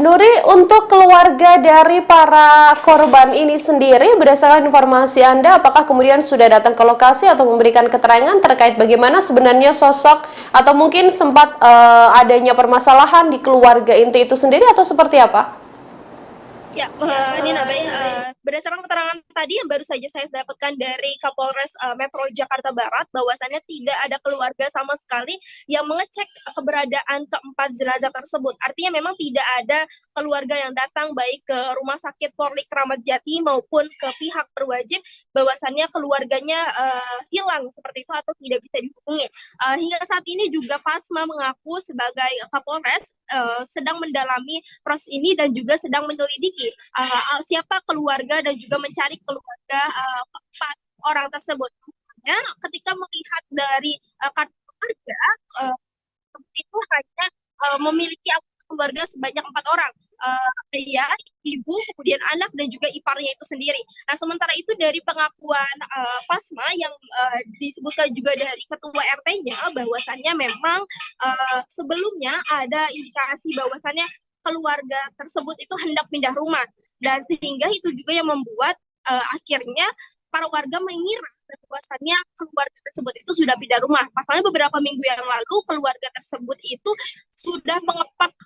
Speaker 1: Nuri, untuk keluarga dari para korban ini sendiri, berdasarkan informasi Anda, apakah kemudian sudah datang ke lokasi atau memberikan keterangan terkait bagaimana sebenarnya sosok atau mungkin sempat adanya permasalahan di keluarga inti itu sendiri atau seperti apa?
Speaker 7: Ya, Nina, baik. Berdasarkan keterangan tadi yang baru saja saya dapatkan dari Kapolres Metro Jakarta Barat, bahwasannya tidak ada keluarga sama sekali yang mengecek keberadaan keempat jenazah tersebut. Artinya memang tidak ada keluarga yang datang baik ke Rumah Sakit Polri Keramat Jati maupun ke pihak berwajib bahwasannya keluarganya hilang seperti itu atau tidak bisa dihubungi. Hingga saat ini juga Pasma mengaku sebagai Kapolres sedang mendalami proses ini dan juga sedang menyelidiki siapa keluarga dan juga mencari keluarga keempat orang tersebut. Ya, ketika melihat dari kartu keluarga itu hanya memiliki keluarga sebanyak 4 orang, ayah, ibu, kemudian anak dan juga iparnya itu sendiri. Nah, sementara itu dari pengakuan Pasma yang disebutkan juga dari ketua RT-nya bahwasannya memang sebelumnya ada indikasi bahwasannya keluarga tersebut itu hendak pindah rumah, dan sehingga itu juga yang membuat akhirnya para warga mengira bahwasannya keluarga tersebut itu sudah pindah rumah. Pasalnya beberapa minggu yang lalu keluarga tersebut itu sudah mengepak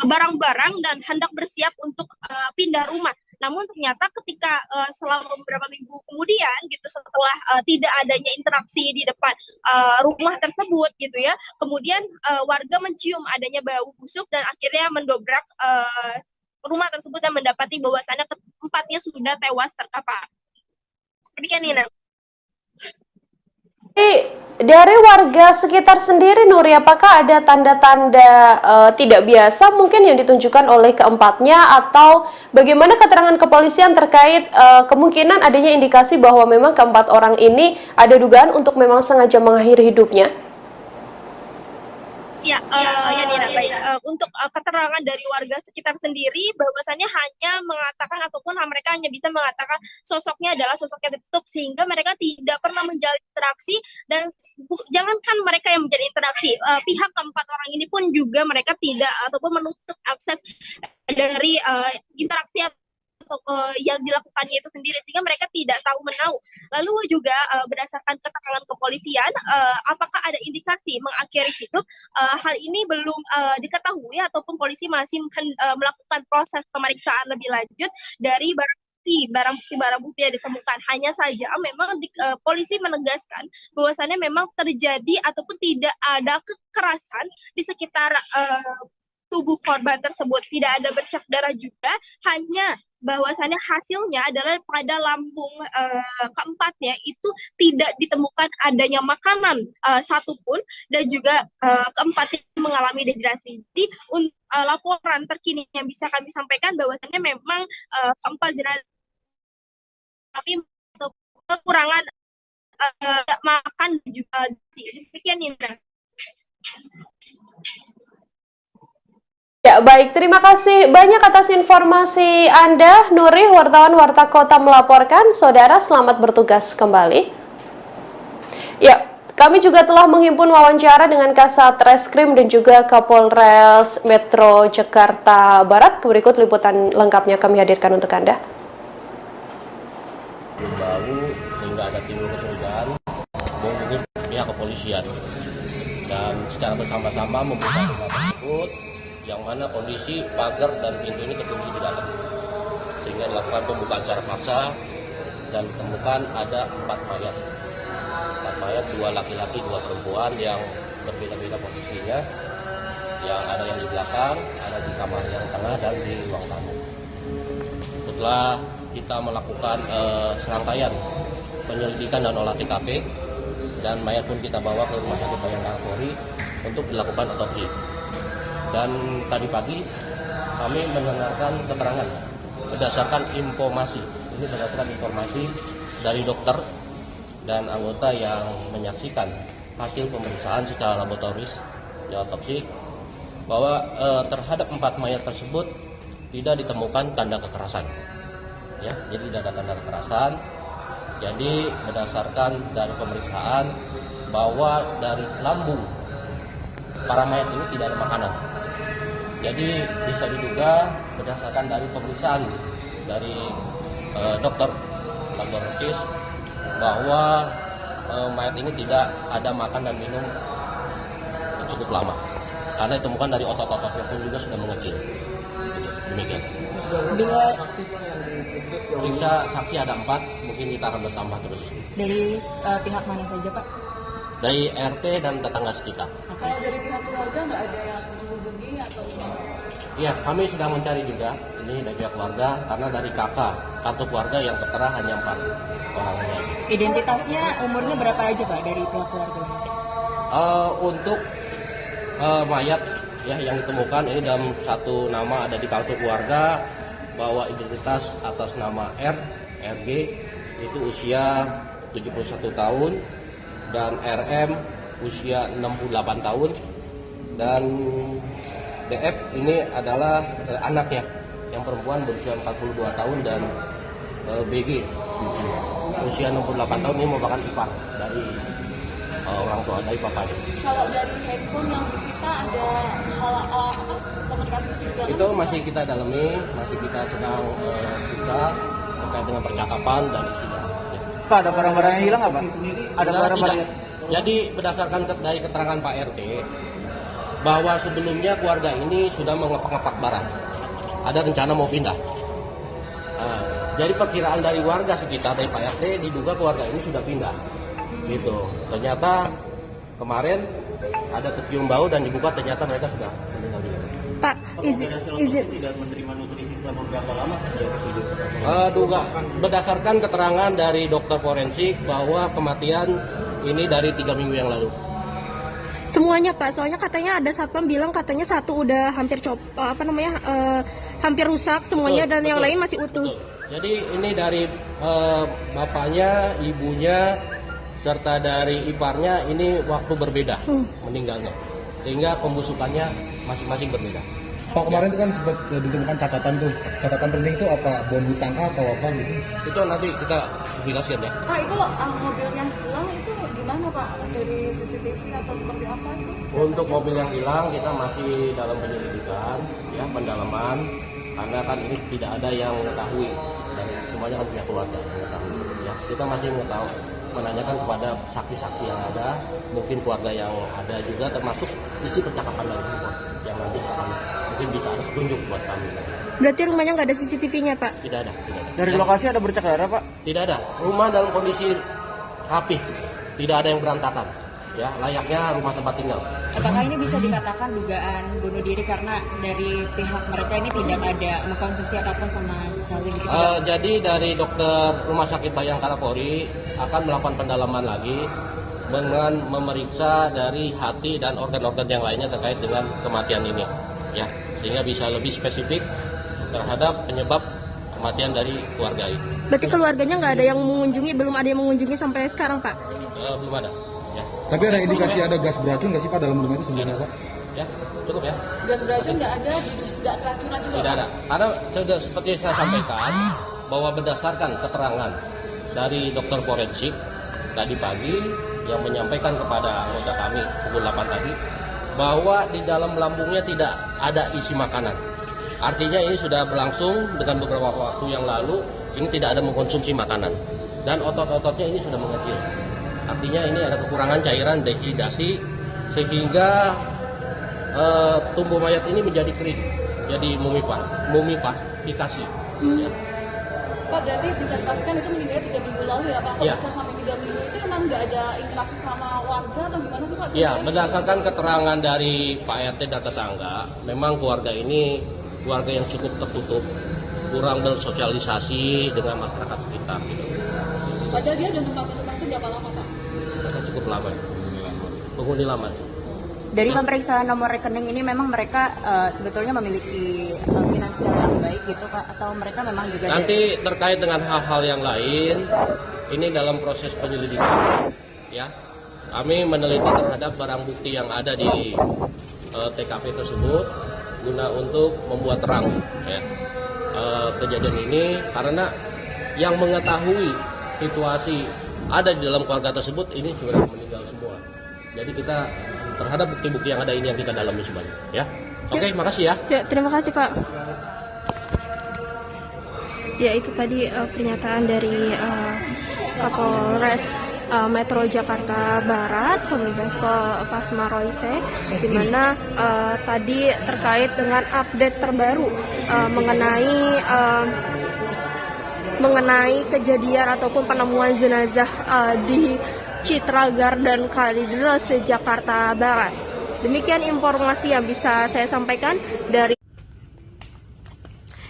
Speaker 7: barang-barang dan hendak bersiap untuk pindah rumah. Namun ternyata ketika selama beberapa minggu kemudian gitu, setelah tidak adanya interaksi di depan rumah tersebut gitu ya, kemudian warga mencium adanya bau busuk dan akhirnya mendobrak rumah tersebut dan mendapati bahwasannya keempatnya sudah tewas terkapar. Demikian, Nina.
Speaker 1: Dari warga sekitar sendiri, Nuri, apakah ada tanda-tanda tidak biasa mungkin yang ditunjukkan oleh keempatnya, atau bagaimana keterangan kepolisian terkait kemungkinan adanya indikasi bahwa memang keempat orang ini ada dugaan untuk memang sengaja mengakhiri hidupnya?
Speaker 7: Ya, Nina, baik. Untuk keterangan dari warga sekitar sendiri, bahwasannya hanya mengatakan ataupun mereka hanya bisa mengatakan sosoknya adalah sosok yang tertutup, sehingga mereka tidak pernah menjalin interaksi, dan jangankan mereka yang menjalin interaksi, pihak keempat orang ini pun juga mereka tidak ataupun menutup akses dari interaksi yang dilakukannya itu sendiri, sehingga mereka tidak tahu menahu. Lalu juga berdasarkan keterangan kepolisian, apakah ada indikasi mengakhiri itu, hal ini belum diketahui ataupun polisi masih melakukan proses pemeriksaan lebih lanjut dari barang bukti yang ditemukan. Hanya saja memang polisi menegaskan bahwasannya memang terjadi ataupun tidak ada kekerasan di sekitar tubuh korban tersebut, tidak ada bercak darah juga, hanya bahwasannya hasilnya adalah pada lambung keempatnya itu tidak ditemukan adanya makanan satupun, dan juga keempatnya mengalami dehidrasi. Jadi laporan terkini yang bisa kami sampaikan bahwasannya memang keempat jenazah tapi kekurangan makan juga. Demikian, Nina.
Speaker 1: Ya, baik. Terima kasih banyak atas informasi Anda, Nuri, wartawan Warta Kota melaporkan. Saudara, selamat bertugas kembali. Ya, kami juga telah menghimpun wawancara dengan Kasat Reskrim dan juga Kapolres Metro Jakarta Barat. Berikut liputan lengkapnya kami hadirkan untuk Anda.
Speaker 8: Bau hingga ada timbul kecurigaan menghubungi pihak kepolisian, dan secara bersama-sama membuka rumah tersebut yang mana kondisi pagar dan pintu ini terkunci di dalam, sehingga dilakukan pembukaan secara paksa dan ditemukan ada 4 mayat, 2 laki-laki 2 perempuan yang berbeda-beda posisinya, yang ada yang di belakang, ada di kamar yang tengah dan di ruang tamu. Setelah kita melakukan serangkaian penyelidikan dan olah TKP, dan mayat pun kita bawa ke Rumah Sakit Bayangkara Polri untuk dilakukan otopsi. Dan tadi pagi kami mendengarkan keterangan berdasarkan informasi dari dokter dan anggota yang menyaksikan hasil pemeriksaan secara laboratoris di otopsi, bahwa terhadap 4 mayat tersebut tidak ditemukan tanda kekerasan. Ya, jadi tidak ada tanda kekerasan. Jadi berdasarkan dari pemeriksaan bahwa dari lambung para mayat ini tidak ada makanan. Jadi bisa diduga berdasarkan dari pemeriksaan dari dokter laboratoris bahwa mayat ini tidak ada makan dan minum cukup lama, karena ditemukan dari otot-ototnya pun juga sudah mengecil. Demikian.
Speaker 9: Bila
Speaker 8: periksa saksi ada 4, mungkin kita akan bertambah terus.
Speaker 9: dari pihak mana saja, Pak?
Speaker 8: Dari RT dan tetangga sekitar.
Speaker 12: Kalau dari pihak keluarga nggak ada yang menghubungi atau gimana?
Speaker 8: Iya, kami sedang mencari juga ini dari pihak keluarga, karena dari kakak kartu keluarga yang tertera hanya 4 orangnya.
Speaker 9: Identitasnya umurnya berapa aja, Pak, dari pihak keluarga?
Speaker 8: Untuk mayat ya yang ditemukan ini dalam satu nama ada di kartu keluarga, bahwa identitas atas nama RG itu usia 71 tahun dan RM usia 68 tahun, dan DF ini adalah anaknya yang perempuan berusia 42 tahun, dan BG usia 68 tahun ini merupakan ipar dari orang tua, dari papanya.
Speaker 12: Kalau dari handphone yang disita ada hal komunikasi kecurigaan?
Speaker 8: Itu masih kita dalami, masih kita sedang buka terkait dengan percakapan dan isinya.
Speaker 13: Pak, ada barang-barang yang hilang nggak, Pak? Ada barang-barang.
Speaker 8: Jadi berdasarkan dari keterangan Pak RT, bahwa sebelumnya keluarga ini sudah mengepak-ngepak barang, ada rencana mau pindah. Nah, jadi perkiraan dari warga sekitar dari Pak RT diduga keluarga ini sudah pindah, gitu. Ternyata kemarin ada kecium bau dan dibuka, ternyata mereka sudah meninggal dunia.
Speaker 2: Pak, izin
Speaker 14: tidak menerima nutrisi selama berapa lama?
Speaker 8: Duga berdasarkan keterangan dari dokter forensik bahwa kematian ini dari 3 minggu yang lalu.
Speaker 2: semuanya, Pak. Soalnya katanya ada satpam bilang katanya satu udah hampir hampir rusak semuanya, dan yang lain masih utuh.
Speaker 8: Jadi ini dari bapaknya, ibunya, serta dari iparnya ini waktu berbeda meninggalnya. sehingga pembusukannya masing-masing berbeda.
Speaker 19: Pak, kemarin itu kan sempat ditemukan catatan penting itu apa, bon hutang atau apa gitu?
Speaker 8: Itu nanti kita jelaskan ya.
Speaker 12: Pak, itu mobil yang hilang itu gimana Pak? Dari CCTV atau seperti apa itu?
Speaker 8: Untuk mobil yang hilang kita masih dalam penyelidikan, ya, pendalaman, karena kan ini tidak ada yang mengetahui dan semuanya kan punya keluarga yang mengetahui. Ya, kita masih menanyakan kepada saksi-saksi yang ada, mungkin keluarga yang ada juga, termasuk isi percakapan dari handphone yang nanti akan mungkin bisa ada petunjuk buat kami.
Speaker 2: Berarti rumahnya nggak ada CCTV-nya, Pak?
Speaker 8: Tidak ada, tidak ada.
Speaker 13: Dari lokasi ada bercak darah, Pak?
Speaker 8: Tidak ada. Rumah dalam kondisi rapi, tidak ada yang berantakan. Ya, layaknya rumah tempat tinggal.
Speaker 9: Apakah ini bisa dikatakan dugaan bunuh diri karena dari pihak mereka ini tidak ada mengkonsumsi apapun sama sekali?
Speaker 8: Jadi dari dokter Rumah Sakit Bayangkara Polri akan melakukan pendalaman lagi dengan memeriksa dari hati dan organ-organ yang lainnya terkait dengan kematian ini, ya, sehingga bisa lebih spesifik terhadap penyebab kematian dari keluarga ini.
Speaker 2: Berarti keluarganya nggak ada yang mengunjungi, belum ada yang mengunjungi sampai sekarang, Pak?
Speaker 8: Belum ada. Ya.
Speaker 19: Tapi ada indikasi ada gas beracun nggak sih Pak dalam rumah itu sebenarnya, Pak?
Speaker 8: Ya, cukup ya.
Speaker 12: Gas beracun nggak ada, tidak keracunan juga?
Speaker 8: Tidak ada. Karena sudah seperti saya sampaikan bahwa berdasarkan keterangan dari dokter forensik tadi pagi yang menyampaikan kepada anggota kami pukul 8 tadi bahwa di dalam lambungnya tidak ada isi makanan. Artinya ini sudah berlangsung dengan beberapa waktu yang lalu, ini tidak ada mengkonsumsi makanan dan otot-ototnya ini sudah mengecil. Artinya ini ada kekurangan cairan, dehidratasi, sehingga tubuh mayat ini menjadi kering, jadi mumifikasi. Ya.
Speaker 12: Pak, berarti bisa dipastikan itu meninggal 3 minggu lalu ya Pak? Kalau
Speaker 8: Ya.
Speaker 12: bisa sampai 3 minggu itu memang nggak ada interaksi sama warga atau gimana sih Pak?
Speaker 8: Ya, berdasarkan keterangan dari Pak RT dan tetangga, memang keluarga ini keluarga yang cukup tertutup, kurang bersosialisasi dengan masyarakat sekitar. Gitu.
Speaker 12: Padahal dia udah menempati rumah itu berapa lama Pak?
Speaker 8: Cukup lama, penghuni lama.
Speaker 9: Dari pemeriksaan nomor rekening ini memang mereka sebetulnya memiliki finansial yang baik gitu Pak, atau mereka memang juga
Speaker 8: nanti terkait dengan hal-hal yang lain, ini dalam proses penyelidikan, ya. Kami meneliti terhadap barang bukti yang ada di TKP tersebut guna untuk membuat terang, ya, kejadian ini, karena yang mengetahui situasi ada di dalam keluarga tersebut ini sudah meninggal semua. Jadi kita terhadap bukti-bukti yang ada ini yang kita dalami semuanya, ya. Oke, makasih ya.
Speaker 2: Ya, terima kasih Pak. Ya, itu tadi pernyataan dari Kapolres Metro Jakarta Barat, Kombes Pol Pasma Royce, di mana tadi terkait dengan update terbaru mengenai kejadian ataupun penemuan jenazah di Citra Garden Kalideres, Jakarta Barat. Demikian informasi yang bisa saya sampaikan dari.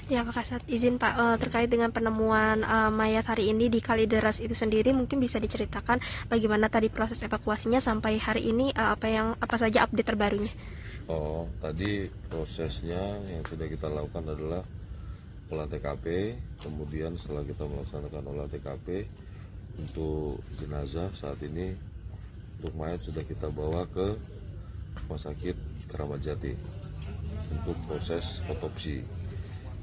Speaker 2: Ya, Pak Kasat, izin Pak, terkait dengan penemuan mayat hari ini di Kalideres itu sendiri, mungkin bisa diceritakan bagaimana tadi proses evakuasinya sampai hari ini, apa saja update terbarunya?
Speaker 11: Oh, tadi prosesnya yang sudah kita lakukan adalah olah TKP, kemudian setelah kita melaksanakan olah TKP untuk jenazah, saat ini untuk mayat sudah kita bawa ke Rumah Sakit Keramat Jati untuk proses otopsi.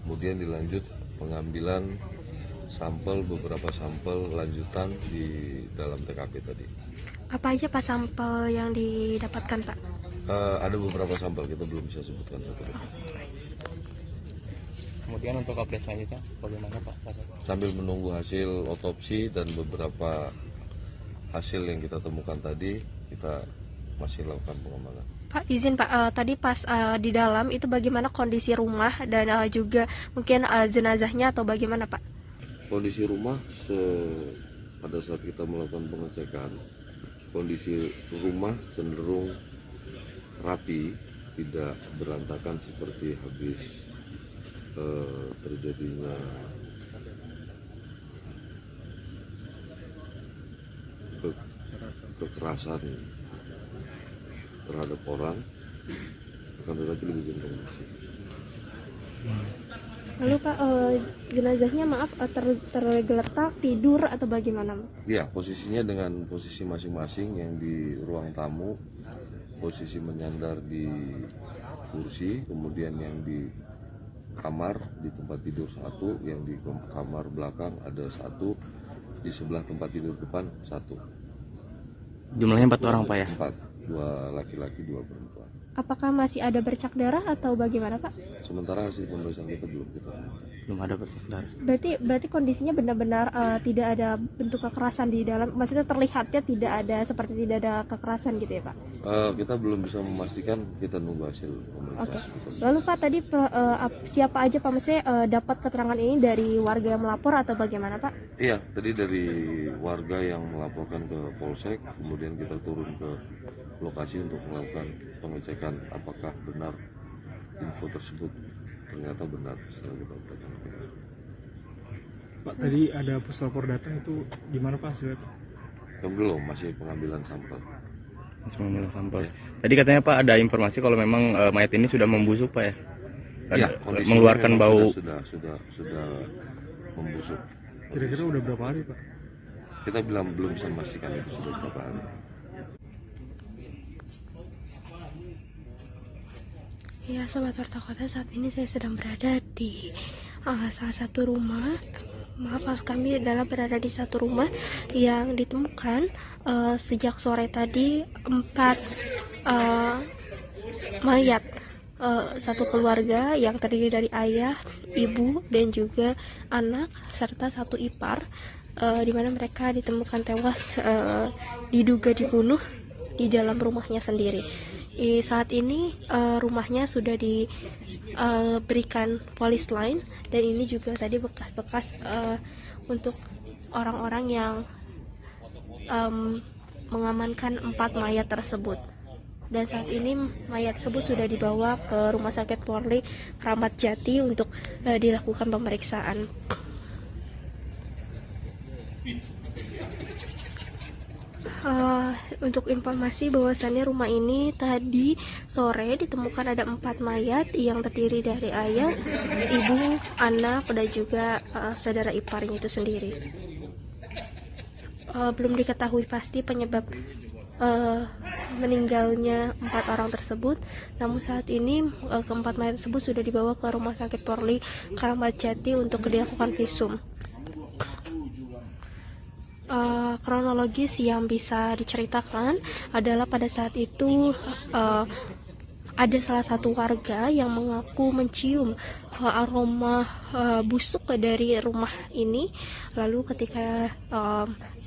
Speaker 11: Kemudian dilanjut pengambilan sampel, beberapa sampel lanjutan di dalam TKP tadi.
Speaker 2: Apa aja Pak sampel yang didapatkan Pak?
Speaker 11: Ada beberapa sampel, kita belum bisa sebutkan satu.
Speaker 17: Kemudian untuk update selanjutnya bagaimana Pak?
Speaker 11: Sambil menunggu hasil otopsi dan beberapa hasil yang kita temukan tadi, kita masih lakukan pengembangan.
Speaker 2: Pak, izin Pak, tadi pas di dalam itu bagaimana kondisi rumah dan juga mungkin jenazahnya atau bagaimana Pak?
Speaker 11: Kondisi rumah pada saat kita melakukan pengecekan, kondisi rumah cenderung rapi, tidak berantakan seperti habis terjadinya kekerasan terhadap orang, akan tetapi lebih cenderung bersih.
Speaker 2: Lalu Pak, jenazahnya maaf tergeletak, tidur atau bagaimana?
Speaker 11: Ya, posisinya dengan posisi masing-masing yang di ruang tamu posisi menyandar di kursi, kemudian yang di kamar di tempat tidur satu, yang di kamar belakang ada satu, di sebelah tempat tidur depan satu.
Speaker 17: Jumlahnya 4 orang Pak ya?
Speaker 11: 4, 2 laki-laki 2 perempuan.
Speaker 2: Apakah masih ada bercak darah atau bagaimana Pak?
Speaker 11: Sementara hasil pemeriksaan kita belum
Speaker 17: ada bercak darah.
Speaker 2: Berarti kondisinya benar-benar tidak ada bentuk kekerasan di dalam, maksudnya terlihatnya tidak ada, seperti tidak ada kekerasan gitu ya Pak?
Speaker 11: Kita belum bisa memastikan, kita nunggu hasil pemeriksaan.
Speaker 2: Oke. Lalu Pak tadi siapa aja Pak, maksudnya dapat keterangan ini dari warga yang melapor atau bagaimana Pak?
Speaker 11: Iya, tadi dari warga yang melaporkan ke Polsek, kemudian kita turun ke lokasi untuk melakukan pengecekan apakah benar info tersebut. Ternyata benar setelah kita berikan.
Speaker 16: Pak, tadi ada puslapor datang, itu gimana Pak hasilnya?
Speaker 11: Belum, masih pengambilan sampel.
Speaker 17: Masih pengambilan sampel. Tadi katanya Pak ada informasi kalau memang mayat ini sudah membusuk Pak ya?
Speaker 11: Iya,
Speaker 17: mengeluarkan bau.
Speaker 11: Sudah membusuk.
Speaker 16: Kira-kira udah berapa hari Pak?
Speaker 11: Kita belum bisa memastikan itu sudah berapa hari.
Speaker 2: Ya Sobat Warta Kota, saat ini saya sedang berada di salah satu rumah. Maaf kami adalah berada di satu rumah yang ditemukan sejak sore tadi 4 mayat satu keluarga yang terdiri dari ayah, ibu, dan juga anak serta satu ipar, di mana mereka ditemukan tewas diduga dibunuh di dalam rumahnya sendiri. Saat ini rumahnya sudah diberikan polis line, dan ini juga tadi bekas-bekas untuk orang-orang yang mengamankan 4 mayat tersebut. Dan saat ini mayat tersebut sudah dibawa ke Rumah Sakit Polri Kramat Jati untuk dilakukan pemeriksaan. Untuk informasi bahwasannya rumah ini tadi sore ditemukan ada 4 mayat yang terdiri dari ayah, ibu, anak, dan juga saudara iparnya itu sendiri. Belum diketahui pasti penyebab meninggalnya 4 orang tersebut, namun saat ini keempat mayat tersebut sudah dibawa ke Rumah Sakit Polri Kramat Jati untuk dilakukan visum. Kronologis yang bisa diceritakan adalah pada saat itu ada salah satu warga yang mengaku mencium aroma busuk dari rumah ini. Lalu ketika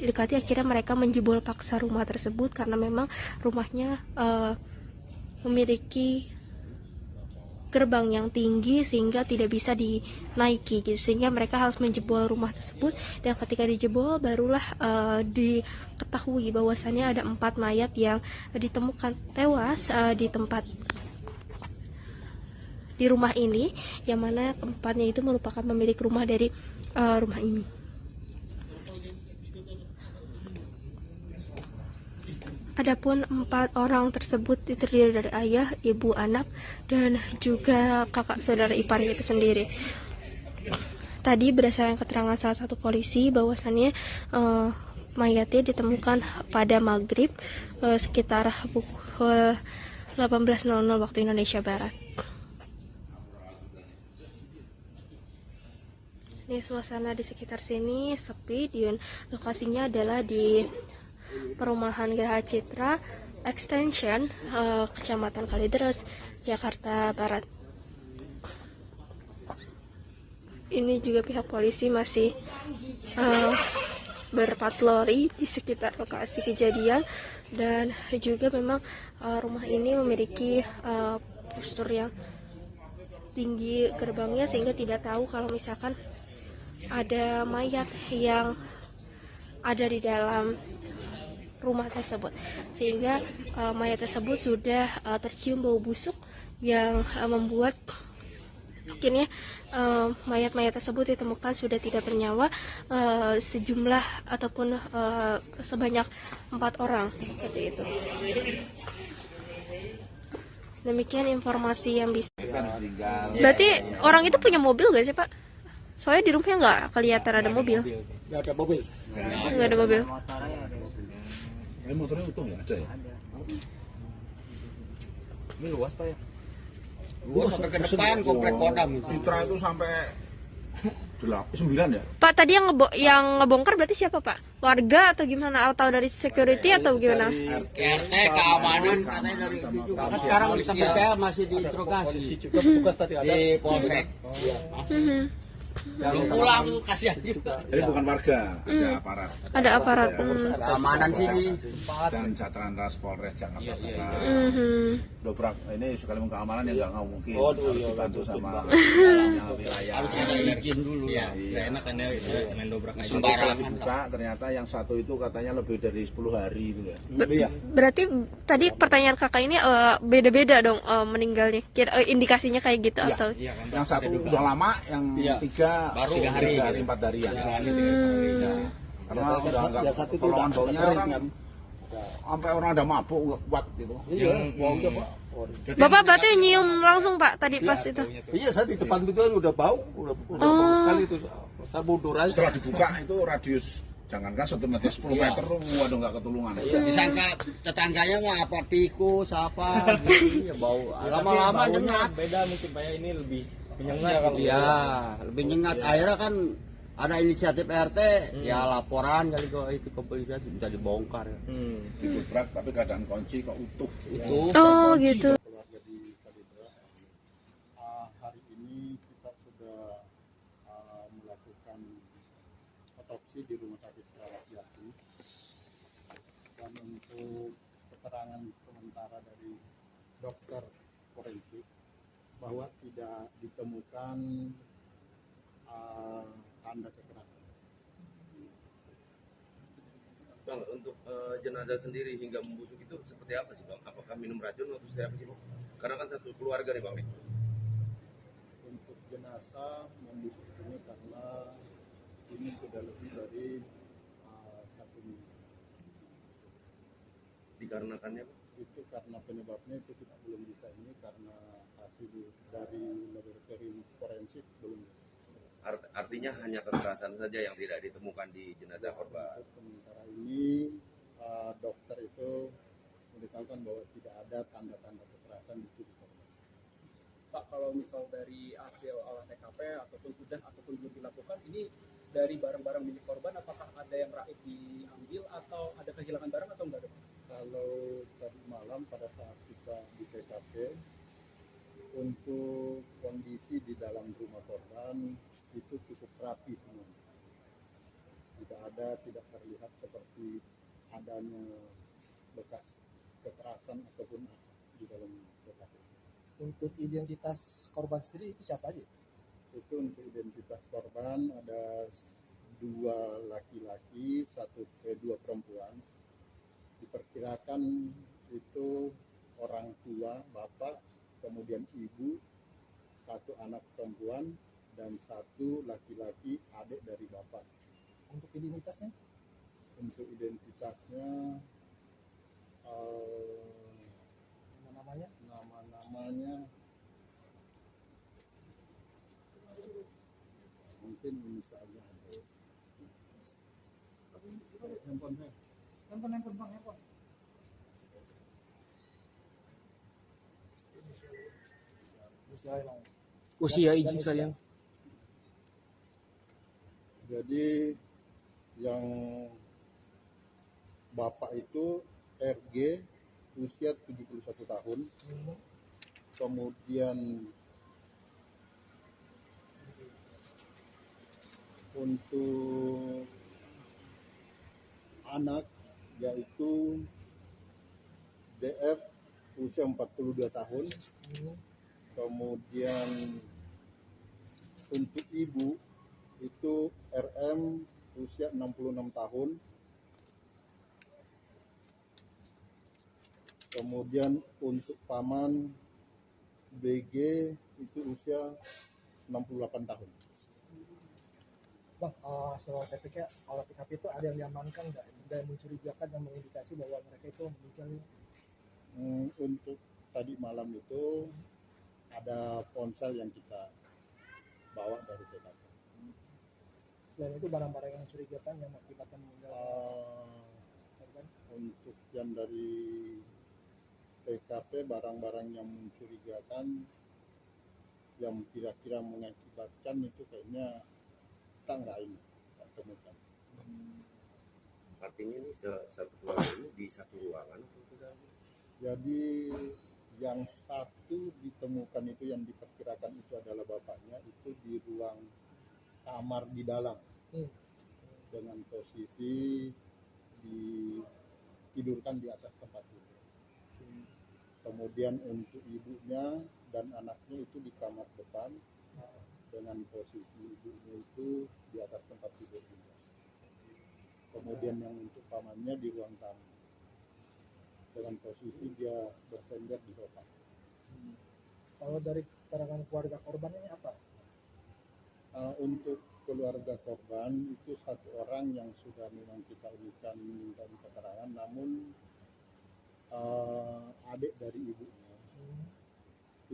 Speaker 2: didekati, akhirnya mereka menjebol paksa rumah tersebut karena memang rumahnya memiliki gerbang yang tinggi sehingga tidak bisa dinaiki gitu, sehingga mereka harus menjebol rumah tersebut. Dan ketika dijebol barulah diketahui bahwasannya ada 4 mayat yang ditemukan tewas di rumah ini, yang mana keempatnya itu merupakan pemilik rumah dari rumah ini. Adapun 4 orang tersebut terdiri dari ayah, ibu, anak, dan juga kakak saudara iparnya itu sendiri. Tadi berdasarkan keterangan salah satu polisi bahwasannya mayatnya ditemukan pada maghrib sekitar pukul 18.00 waktu Indonesia Barat. Ini suasana di sekitar sini sepi, dan lokasinya adalah di Perumahan Geraha Citra Extension, Kecamatan Kalideres, Jakarta Barat. Ini juga pihak polisi masih berpatroli di sekitar lokasi kejadian, dan juga memang rumah ini memiliki postur yang tinggi gerbangnya, sehingga tidak tahu kalau misalkan ada mayat yang ada di dalam rumah tersebut, sehingga mayat tersebut sudah tercium bau busuk yang membuat akhirnya mayat-mayat tersebut ditemukan sudah tidak bernyawa, sejumlah ataupun sebanyak 4 orang seperti itu. Demikian informasi yang bisa. Berarti orang itu punya mobil gak sih Pak? Soalnya di rumahnya nggak kelihatan ada mobil.
Speaker 3: Nggak ada mobil.
Speaker 2: Nggak ada mobil.
Speaker 3: Motornya utuh nggak ada ya?
Speaker 18: Ini luas Pak ya?
Speaker 4: Luas sampai ke depan komplek Kodam itu.
Speaker 3: Citra itu sampai 9 ya?
Speaker 2: Pak, tadi yang ngebongkar berarti siapa Pak? Warga atau gimana? Atau dari security atau gimana?
Speaker 4: RT, keamanan katanya dari itu. Karena sekarang kita percaya masih diinterogasi.
Speaker 5: Juga petugas tadi ada
Speaker 4: di polsek. Belum pulang tuh kasihan juga.
Speaker 3: Jadi bukan warga, ada aparat.
Speaker 2: Ada aparat.
Speaker 4: Keamanan sini.
Speaker 3: Dan Satlantas Polres Jakarta Barat. Dobrak ini sekali keamanan ya nggak mungkin. Harus dibantu sama wilayah.
Speaker 4: Harus ada izin dulu ya.
Speaker 17: Nggak enak kan ya main dobrak aja.
Speaker 3: Sembarangan. Buka ternyata yang satu itu katanya lebih dari 10 hari itu ya.
Speaker 2: Berarti tadi pertanyaan kakak ini beda-beda dong meninggalnya. Indikasinya kayak gitu atau?
Speaker 3: Yang satu udah lama, yang tiga baru 3 hari, 4 hari ya. Karena udah nggak pertolongan baunya orang sampai orang ada mabuk nggak kuat gitu.
Speaker 5: Iya, baunya Pak.
Speaker 2: Bapak berarti nyium langsung Pak tadi pas itu?
Speaker 5: Iya, saya di depan itu udah bau, udah bau sekali itu. Saya mundur aja.
Speaker 3: Setelah dibuka itu radius jangankan 1 meter 10 meter, waduh nggak ketulungan.
Speaker 4: Disangka tetangganya mah apa tikus apa gitu ya bau. Lama-lama nyengat.
Speaker 17: Beda mungkin Pak ya, ini lebih menyengat gitu.
Speaker 4: Iya, lebih nyengat. Akhirnya kan ada inisiatif RT, ya laporan kali kok itu ke polisi bisa dibongkar ya.
Speaker 3: Didobrak tapi keadaan kunci kok utuh.
Speaker 4: Itu.
Speaker 2: Oh gitu.
Speaker 10: Keluarga di Kalidra. Hari ini kita sudah melakukan otopsi di Rumah Sakit Keramat Jati. Dan untuk keterangan sementara dari dokter forensik bahwa tidak ditemukan tanda kekerasan.
Speaker 18: Bang, untuk jenazah sendiri hingga membusuk itu seperti apa sih Bang? Apakah minum racun atau seperti apa sih Bang? Karena kan satu keluarga nih Bang.
Speaker 10: Untuk jenazah membusuk ini karena ini sudah lebih dari 1 minggu.
Speaker 18: Dikarenakannya Bang?
Speaker 10: Itu karena penyebabnya itu kita belum bisa ini karena hasil dari laboratorium forensik belum.
Speaker 18: Artinya hanya kekerasan saja yang tidak ditemukan di jenazah korban.
Speaker 10: Sementara ini dokter itu memberitahukan bahwa tidak ada tanda-tanda kekerasan di tubuh korban.
Speaker 6: Pak, kalau misal dari hasil olah TKP ataupun sudah ataupun belum dilakukan, ini dari barang-barang milik korban, apakah ada yang raib diambil atau ada kehilangan barang atau enggak?
Speaker 10: Kalau tadi malam pada saat kita di TKP, untuk kondisi di dalam rumah korban itu cukup rapi semua. Tidak terlihat seperti adanya bekas kekerasan ataupun apa di dalam TKP.
Speaker 15: Untuk identitas korban sendiri itu siapa aja?
Speaker 10: Itu untuk identitas korban ada 2 laki-laki, 2 perempuan. Diperkirakan itu orang tua, bapak, kemudian ibu, 1 anak perempuan, dan 1 laki-laki adik dari bapak.
Speaker 15: Untuk identitasnya?
Speaker 10: Untuk identitasnya nama-namanya mungkin bisa aja ada. Handphone Bang, handphone.
Speaker 5: Usia izin sayang.
Speaker 10: Jadi yang bapak itu RG usia 71 tahun. Kemudian untuk anak yaitu DF usia 42 tahun. Kemudian untuk ibu itu RM usia 66 tahun. Kemudian untuk paman BG itu usia 68 tahun.
Speaker 15: Bang, soal TKP itu ada yang diamankan nggak? Ada yang mencurigakan yang mengindikasi bahwa mereka itu meninggal?
Speaker 10: Untuk tadi malam itu ada ponsel yang kita bawa dari TKP.
Speaker 15: Selain itu barang-barang yang mencurigakan yang mengakibatkan meninggal korban?
Speaker 10: Untuk yang dari TKP barang-barang yang mencurigakan, yang kira-kira mengakibatkan itu kayaknya kita nggak temukan.
Speaker 18: Artinya ini satu keluarga ini di satu ruangan.
Speaker 10: Jadi yang satu ditemukan itu yang diperkirakan itu adalah bapaknya, itu di ruang kamar di dalam dengan posisi ditidurkan di atas tempat tidur. Kemudian untuk ibunya dan anaknya itu di kamar depan dengan posisi ibunya itu di atas tempat tidur juga. Kemudian yang untuk pamannya di ruang tamu dengan posisi dia bersender di sofa.
Speaker 15: Kalau dari keterangan keluarga korban ini apa?
Speaker 10: Untuk keluarga korban itu satu orang yang sudah memang kita minta keterangan, namun adik dari ibunya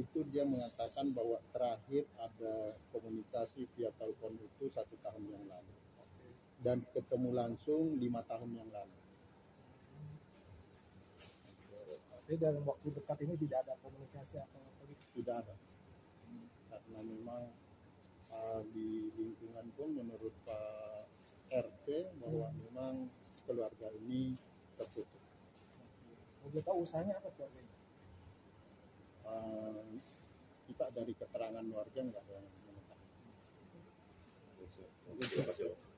Speaker 10: itu dia mengatakan bahwa terakhir ada komunikasi via telepon itu 1 tahun yang lalu dan ketemu langsung 5 tahun yang lalu.
Speaker 15: Jadi dalam waktu dekat ini tidak ada komunikasi atau begitu?
Speaker 10: Tidak ada, karena memang di lingkungan pun menurut Pak RT bahwa memang keluarga ini tertutup.
Speaker 15: Boleh tahu usahanya apa keluarga ini?
Speaker 10: Kita dari keterangan warga nggak ada yang mengetahui.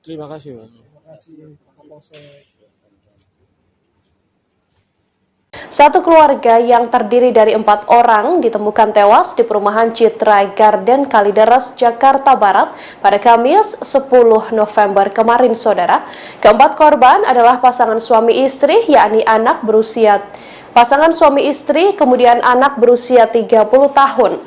Speaker 16: Terima kasih, Pak.
Speaker 15: Terima kasih, Pak Kapolsek.
Speaker 1: Satu keluarga yang terdiri dari 4 orang ditemukan tewas di perumahan Citra Garden Kalideres, Jakarta Barat pada Kamis 10 November kemarin, Saudara. Keempat korban adalah pasangan suami istri, yakni pasangan suami istri, kemudian anak berusia 30 tahun.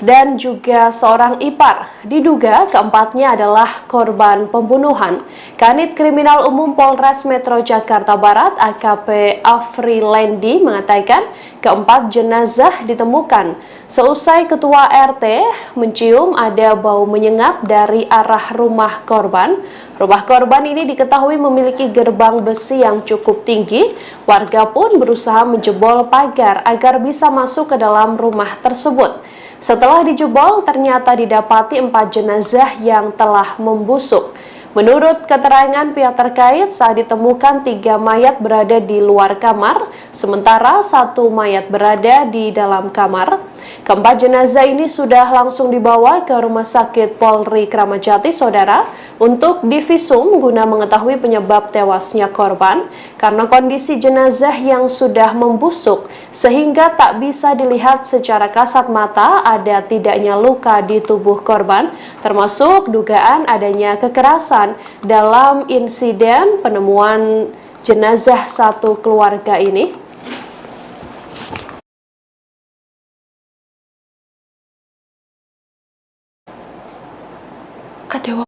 Speaker 1: Dan juga seorang ipar. Diduga keempatnya adalah korban pembunuhan. Kanit Kriminal Umum Polres Metro Jakarta Barat AKP Afrilendi mengatakan keempat jenazah ditemukan seusai ketua RT mencium ada bau menyengat dari arah rumah korban. Rumah korban ini diketahui memiliki gerbang besi yang cukup tinggi. Warga pun berusaha menjebol pagar agar bisa masuk ke dalam rumah tersebut. Setelah dijebol, ternyata didapati 4 jenazah yang telah membusuk. Menurut keterangan pihak terkait, saat ditemukan 3 mayat berada di luar kamar, sementara 1 mayat berada di dalam kamar. Keempat jenazah ini sudah langsung dibawa ke Rumah Sakit Polri Kramat Jati, Saudara, untuk divisum guna mengetahui penyebab tewasnya korban karena kondisi jenazah yang sudah membusuk sehingga tak bisa dilihat secara kasat mata ada tidaknya luka di tubuh korban, termasuk dugaan adanya kekerasan dalam insiden penemuan jenazah satu keluarga ini. Ada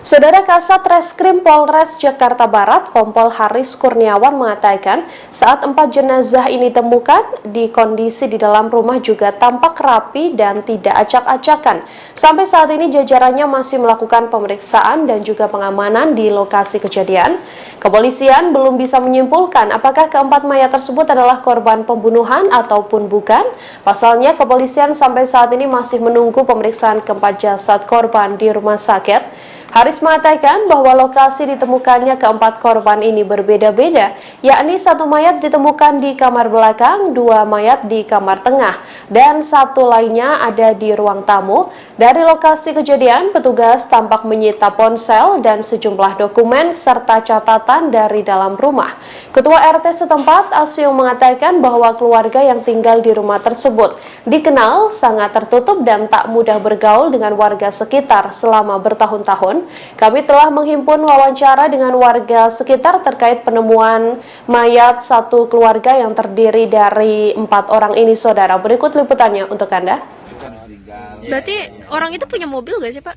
Speaker 1: Saudara Kasat Reskrim Polres Jakarta Barat, Kompol Haris Kurniawan mengatakan saat 4 jenazah ini ditemukan di kondisi di dalam rumah juga tampak rapi dan tidak acak-acakan. Sampai saat ini jajarannya masih melakukan pemeriksaan dan juga pengamanan di lokasi kejadian. Kepolisian belum bisa menyimpulkan apakah keempat mayat tersebut adalah korban pembunuhan ataupun bukan. Pasalnya kepolisian sampai saat ini masih menunggu pemeriksaan keempat jasad korban di rumah sakit. Haris mengatakan bahwa lokasi ditemukannya keempat korban ini berbeda-beda, yakni 1 mayat ditemukan di kamar belakang, 2 mayat di kamar tengah, dan 1 lainnya ada di ruang tamu. Dari lokasi kejadian, petugas tampak menyita ponsel dan sejumlah dokumen serta catatan dari dalam rumah. Ketua RT setempat, Asyong, mengatakan bahwa keluarga yang tinggal di rumah tersebut dikenal sangat tertutup dan tak mudah bergaul dengan warga sekitar selama bertahun-tahun. Kami telah menghimpun wawancara dengan warga sekitar terkait penemuan mayat satu keluarga yang terdiri dari 4 orang ini, Saudara. Berikut liputannya untuk Anda.
Speaker 3: Tinggal
Speaker 2: Berarti orang itu punya mobil gak sih Pak?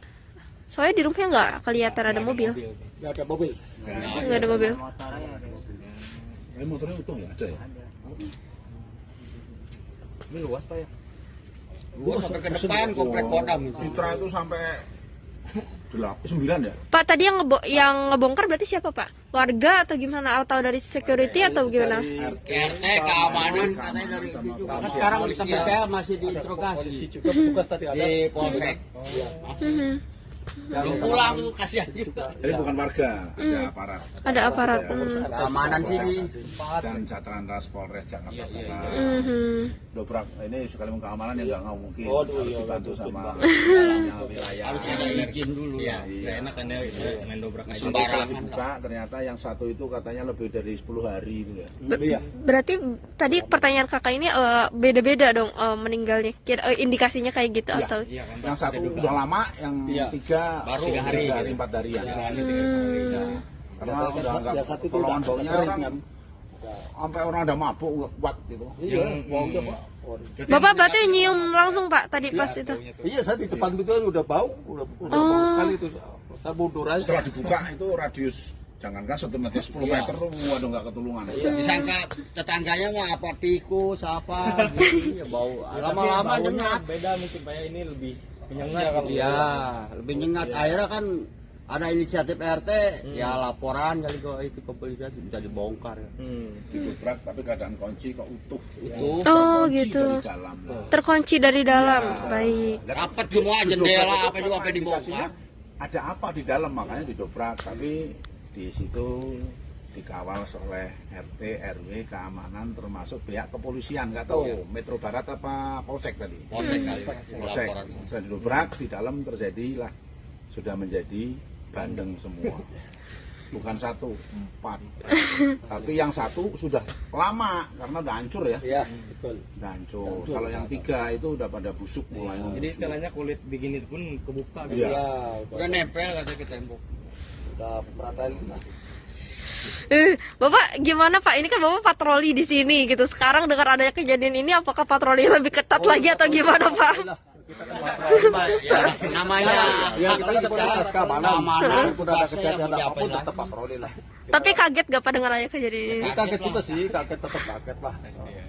Speaker 2: Soalnya di rumahnya nggak kelihatan ada mobil.
Speaker 5: Nggak ada mobil.
Speaker 2: Nggak ada mobil.
Speaker 3: Motornya utuh ya? Ada ya?
Speaker 4: Ini luas Pak ya? Luas sampai ke depan komplek Kodam.
Speaker 3: Citra itu sampai 9 ya?
Speaker 2: Pak tadi yang ngebongkar berarti siapa Pak? Warga atau gimana? Atau dari security atau gimana?
Speaker 4: RT keamanan katanya dari itu juga. Sekarang kita percaya masih diinterogasi.
Speaker 5: Juga petugas tadi ada
Speaker 4: di Polsek. Belum pulang tuh kasihan juga.
Speaker 3: Jadi bukan warga, ada aparat.
Speaker 2: Ada aparat.
Speaker 4: Keamanan sini
Speaker 3: dan Satlantas Polres Jakarta Barat. Dobrak ini sekaligus keamanan yang nggak mungkin. Harus dibantu sama wilayah.
Speaker 4: Harus ada izin dulu.
Speaker 3: Iya.
Speaker 17: Enak kan ya main dobrak aja.
Speaker 3: Sembarang dibuka ternyata yang satu itu katanya lebih dari 10 hari itu ya.
Speaker 5: Iya.
Speaker 2: Berarti tadi pertanyaan kakak ini beda-beda dong meninggalnya. Indikasinya kayak gitu atau?
Speaker 3: Yang satu udah lama, yang tiga baru 3 hari, 4 hari ya. Karena udah nggak tolongan baunya orang sampai orang ada mabuk nggak kuat gitu.
Speaker 5: Iya, baunya Pak.
Speaker 2: Bapak berarti nyium langsung Pak tadi pas itu?
Speaker 5: Iya, saya di depan itu udah bau, udah bau sekali itu. Saya mundur aja.
Speaker 3: Setelah dibuka itu radius jangankan 1 meter 10 meter tuh waduh nggak ketulungan.
Speaker 4: Disangka tetangganya mah apa tikus apa gitu ya bau. Lama-lama nyengat.
Speaker 17: Beda mungkin Pak ya, ini lebih menyengat.
Speaker 4: Iya, lebih nyengat. Akhirnya kan ada inisiatif RT, ya laporan kali kok itu kepolisian bisa dibongkar.
Speaker 3: Didobrak tapi keadaan kunci kok utuh.
Speaker 2: Oh gitu.
Speaker 3: Dari dalam.
Speaker 2: Terkunci dari dalam. Baik.
Speaker 4: Rapat semua jendela apa juga sampai dibongkar.
Speaker 3: Ada apa di dalam makanya didobrak, tapi di situ dikawal oleh RT, RW, keamanan termasuk pihak kepolisian, nggak tahu Metro Barat apa Polsek tadi. Polsek. Setelah didobrak di dalam terjadilah sudah menjadi bandeng semua. Bukan 1, 4. Tapi yang 1 sudah lama karena udah hancur ya.
Speaker 5: Iya, betul.
Speaker 3: Udah hancur. Kalau yang 3 itu udah pada busuk mulai.
Speaker 17: Jadi istilahnya kulit begini pun kebuka gitu.
Speaker 3: Iya.
Speaker 4: Udah nempel katanya ke tembok.
Speaker 5: Udah meratain.
Speaker 2: Bapak gimana Pak? Ini kan Bapak patroli di sini gitu. Sekarang dengan adanya kejadian ini apakah patroli lebih ketat lagi atau gimana Pak?
Speaker 4: Namanya
Speaker 5: ya kita kan komunitas keamanan. Udah ada kejadian apapun tetap patroli lah.
Speaker 2: Tapi kaget gak Pak dengan adanya kejadian ini?
Speaker 5: Kaget juga sih, tetap kaget lah.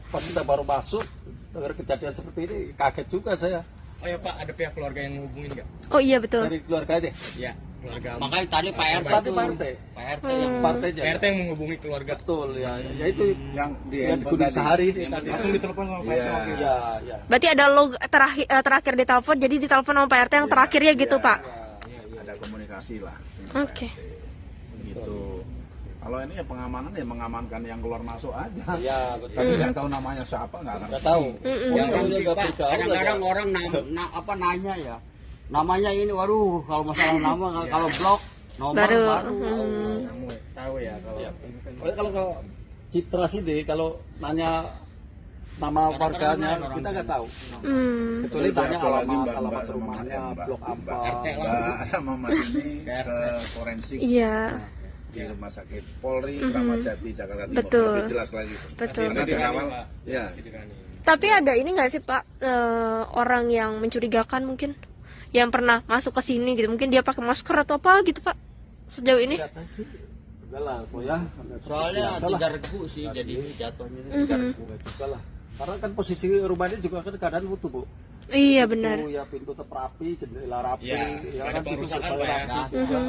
Speaker 5: Pas kita baru masuk dengar kejadian seperti ini, kaget juga saya.
Speaker 17: Oh ya Pak, ada pihak keluarga yang menghubungin nggak?
Speaker 2: Oh iya betul.
Speaker 5: Dari keluarga deh.
Speaker 17: Iya, keluarga.
Speaker 4: Makanya tadi Pak RT
Speaker 5: Tadi partai.
Speaker 17: Pak RT yang menghubungi keluarga.
Speaker 5: Betul ya. Ya itu
Speaker 3: yang di
Speaker 5: Kudus sehari ini tadi.
Speaker 17: Langsung ditelepon sama Pak RT.
Speaker 5: Iya.
Speaker 2: Berarti ada log terakhir ditelepon, jadi ditelepon sama Pak RT yang terakhirnya gitu Pak?
Speaker 3: Ada komunikasi lah.
Speaker 2: Oke.
Speaker 3: Gitu. Kalau ini ya pengamanan ya mengamankan yang keluar masuk aja.
Speaker 5: Iya, betul.
Speaker 3: Tapi nggak tahu namanya siapa nggak
Speaker 5: tahu.
Speaker 4: Kadang-kadang orang nanya ya. Namanya ini waduh kalau masalah nama kalau blok nomor baru.
Speaker 17: Tahu ya
Speaker 5: kalau Citra sih deh kalau nanya nama warganya kita nggak tahu. Kecuali tanya alamat rumahnya, blok apa.
Speaker 3: Sama Mas ini ke forensik.
Speaker 2: Iya.
Speaker 3: Di Rumah Sakit Polri Kramat Jati Jakarta Timur.
Speaker 2: Betul.
Speaker 3: Lebih jelas lagi.
Speaker 2: Betul.
Speaker 3: Karena dikawal. Ya.
Speaker 2: Tapi ada ini nggak sih Pak orang yang mencurigakan mungkin yang pernah masuk ke sini gitu, mungkin dia pakai masker atau apa gitu Pak sejauh ini?
Speaker 5: Enggak lah, ya.
Speaker 4: Soalnya 3 regu sih jadi jatuhnya 3 regu
Speaker 5: juga lah. Karena kan posisi rumahnya juga kan keadaan utuh Bu.
Speaker 2: Iya benar.
Speaker 5: Ya pintu tetap rapi, jendela rapi,
Speaker 17: ya
Speaker 5: kan
Speaker 17: pengerusakan Pak ya.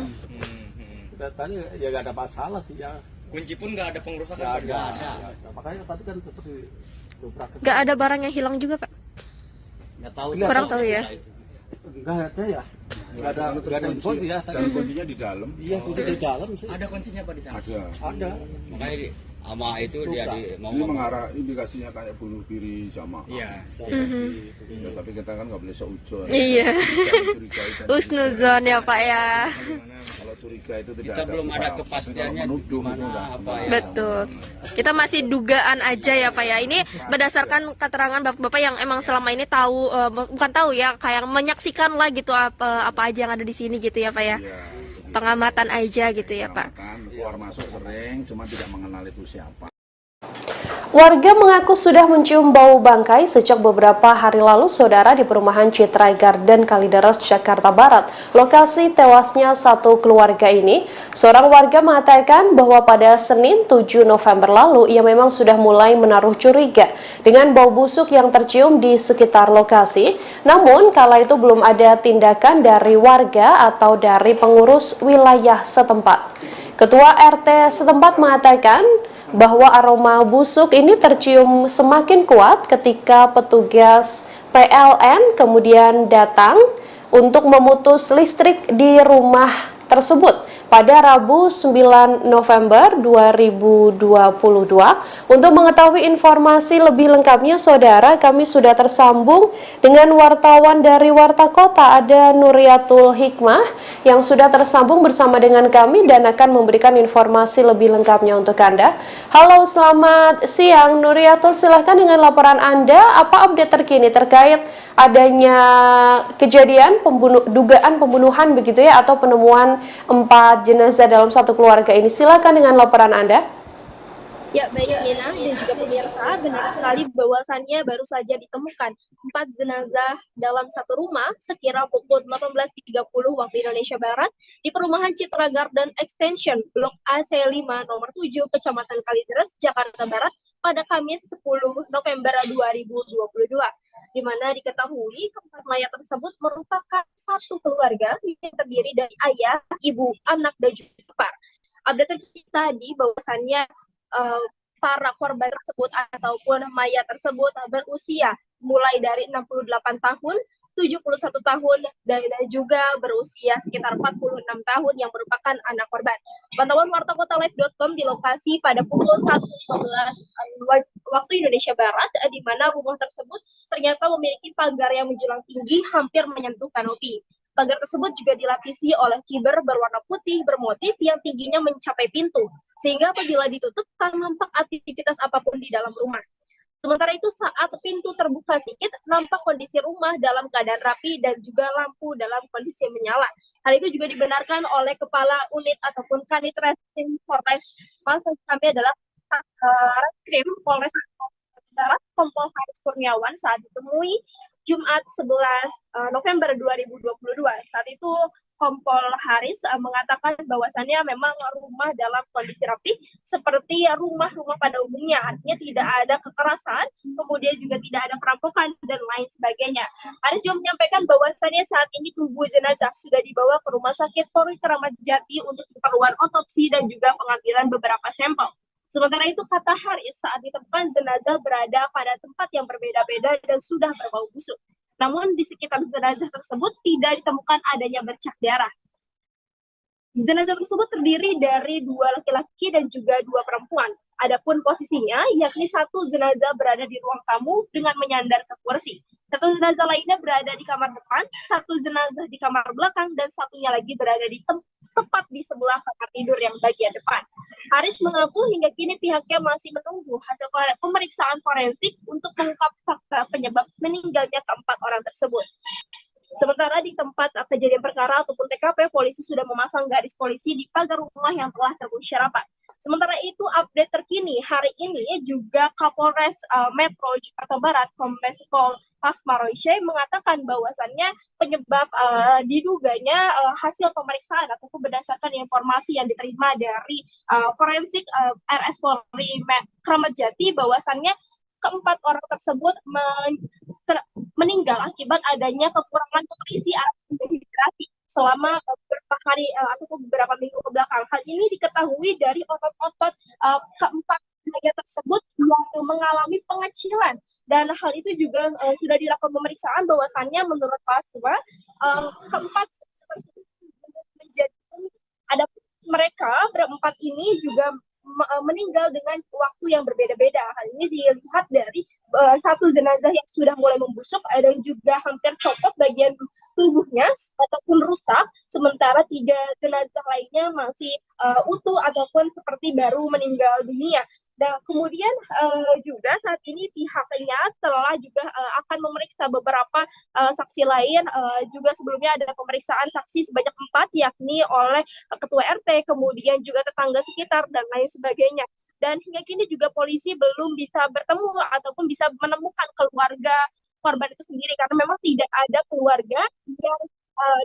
Speaker 5: Datanya ya nggak ada masalah sih ya.
Speaker 17: Kunci pun nggak ada pengerusakan.
Speaker 5: Nggak ada. Makanya tadi kan seperti dobrak.
Speaker 2: Nggak ada barang yang hilang juga Pak?
Speaker 4: Nggak tahu.
Speaker 2: Kurang tahu ya.
Speaker 5: Nggak ada ya. Nggak ada info sih ya.
Speaker 3: Dan kuncinya di dalam.
Speaker 5: Iya, kunci di dalam sih.
Speaker 17: Ada kuncinya Pak di sana?
Speaker 5: Ada.
Speaker 4: Makanya sama itu dia
Speaker 3: ini mengarah indikasinya kayak bunuh diri sama.
Speaker 17: Iya.
Speaker 3: Ya, tapi kita kan nggak boleh seujon.
Speaker 2: Iya. Husnuzon ya Pak ya.
Speaker 3: Kalau curiga itu tidak
Speaker 4: kita belum ada kepastiannya
Speaker 3: gimana
Speaker 4: apa ya.
Speaker 2: Betul. Kita masih dugaan aja ya Pak ya. Ini berdasarkan keterangan bapak-bapak yang emang selama ini tahu, bukan tahu ya, kayak menyaksikan lah gitu apa aja yang ada di sini gitu ya Pak ya. Pengamatan aja gitu ya Pak.
Speaker 3: Keluar masuk sering, cuma tidak mengenal itu siapa.
Speaker 1: Warga mengaku sudah mencium bau bangkai sejak beberapa hari lalu, saudara, di perumahan Citra Garden Kalideres, Jakarta Barat. Lokasi tewasnya satu keluarga ini, seorang warga mengatakan bahwa pada Senin 7 November lalu, ia memang sudah mulai menaruh curiga dengan bau busuk yang tercium di sekitar lokasi. Namun, kala itu belum ada tindakan dari warga atau dari pengurus wilayah setempat. Ketua RT setempat mengatakan bahwa aroma busuk ini tercium semakin kuat ketika petugas PLN kemudian datang untuk memutus listrik di rumah tersebut pada Rabu 9 November 2022. Untuk mengetahui informasi lebih lengkapnya, saudara, kami sudah tersambung dengan wartawan dari Warta Kota, ada Nuriatul Hikmah yang sudah tersambung bersama dengan kami dan akan memberikan informasi lebih lengkapnya untuk Anda. Halo, selamat siang Nuriatul, silahkan dengan laporan Anda, apa update terkini terkait adanya kejadian dugaan pembunuhan begitu ya, atau penemuan 4 jenazah dalam satu keluarga ini. Silakan dengan laporan Anda.
Speaker 7: Ya, baik Nina dan juga pemirsa, benar sekali bahwasannya baru saja ditemukan 4 jenazah dalam satu rumah sekira pukul 18.30 waktu Indonesia Barat di perumahan Citra Garden Extension Blok AC5 nomor 7 Kecamatan Kalideres, Jakarta Barat pada Kamis 10 November 2022. Di mana diketahui keempat mayat tersebut merupakan satu keluarga yang terdiri dari ayah, ibu, anak, dan juga ipar. Update terkini tadi bahwasannya para korban tersebut ataupun mayat tersebut berusia mulai dari 68 tahun, 71 tahun, dan juga berusia sekitar 46 tahun yang merupakan anak korban. Pantauan wartakotalive.com di lokasi pada pukul 1.15 waktu Indonesia Barat, di mana rumah tersebut ternyata memiliki pagar yang menjulang tinggi hampir menyentuh kanopi. Pagar tersebut juga dilapisi oleh fiber berwarna putih bermotif yang tingginya mencapai pintu, sehingga apabila ditutup tak nampak aktivitas apapun di dalam rumah. Sementara itu saat pintu terbuka sedikit, nampak kondisi rumah dalam keadaan rapi dan juga lampu dalam kondisi menyala. Hal itu juga dibenarkan oleh Kepala Unit ataupun Kanit Reskrim Polres. Maksud kami adalah Reskrim Polres Barat, Kompol Haris Kurniawan saat ditemui Jumat 11 November 2022. Saat itu Kompol Haris mengatakan bahwasannya memang rumah dalam kondisi rapi seperti rumah-rumah pada umumnya, artinya tidak ada kekerasan, kemudian juga tidak ada perampokan dan lain sebagainya. Haris juga menyampaikan bahwasannya saat ini tubuh jenazah sudah dibawa ke Rumah Sakit Polri Kramat Jati untuk keperluan otopsi dan juga pengambilan beberapa sampel. Sementara itu, kata Haris, saat ditemukan jenazah berada pada tempat yang berbeda-beda dan sudah berbau busuk. Namun di sekitar jenazah tersebut tidak ditemukan adanya bercak darah. Jenazah tersebut terdiri dari 2 laki-laki dan juga 2 perempuan. Adapun posisinya, yakni satu jenazah berada di ruang tamu dengan menyandar ke kursi. Satu jenazah lainnya berada di kamar depan, satu jenazah di kamar belakang, dan satunya lagi berada di tepat di sebelah kamar tidur yang bagian depan. Haris mengaku hingga kini pihaknya masih menunggu hasil pemeriksaan forensik untuk mengungkap fakta penyebab meninggalnya keempat orang tersebut. Sementara di tempat kejadian perkara ataupun TKP, polisi sudah memasang garis polisi di pagar rumah yang telah terunsur rapat. Sementara itu, update terkini hari ini juga Kapolres Metro Jakarta Barat, Kombes Pol Pasmaroise, mengatakan bahwasannya penyebab diduganya hasil pemeriksaan ataupun berdasarkan informasi yang diterima dari forensik RS Polri Kramat Jati, bahwasannya keempat orang tersebut meninggal akibat adanya kekurangan nutrisi atau dehidrasi selama beberapa hari ataupun beberapa minggu ke belakang. Hal ini diketahui dari otot-otot keempat mayat tersebut yang mengalami pengecilan, dan hal itu juga sudah dilakukan pemeriksaan bahwasannya menurut Pasma keempat tersebut menjadi ada mereka berempat ini juga meninggal dengan waktu yang berbeda-beda. Hal ini dilihat dari satu jenazah yang sudah mulai membusuk dan juga hampir copot bagian tubuhnya ataupun rusak, sementara 3 jenazah lainnya masih utuh ataupun seperti baru meninggal dunia. Dan kemudian juga saat ini pihaknya telah juga akan memeriksa beberapa saksi lain. Juga sebelumnya ada pemeriksaan saksi sebanyak 4, yakni oleh ketua RT, kemudian juga tetangga sekitar dan lain sebagainya. dan hingga kini juga polisi belum bisa bertemu ataupun bisa menemukan keluarga korban itu sendiri karena memang tidak ada keluarga yang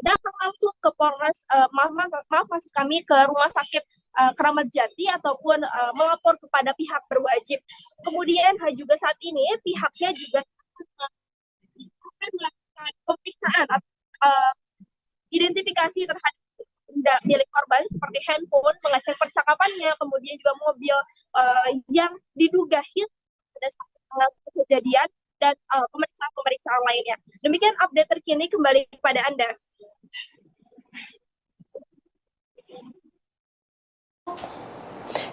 Speaker 7: datang langsung ke Polres maaf maksud kami ke Rumah Sakit Keramat Jati ataupun melapor kepada pihak berwajib. Kemudian juga saat ini pihaknya juga akan melakukan pemeriksaan identifikasi terhadap benda milik korban seperti handphone, mengecek percakapannya, kemudian juga mobil yang diduga hilang pada saat kejadian dan pemeriksaan lainnya. Demikian update terkini, kembali kepada Anda.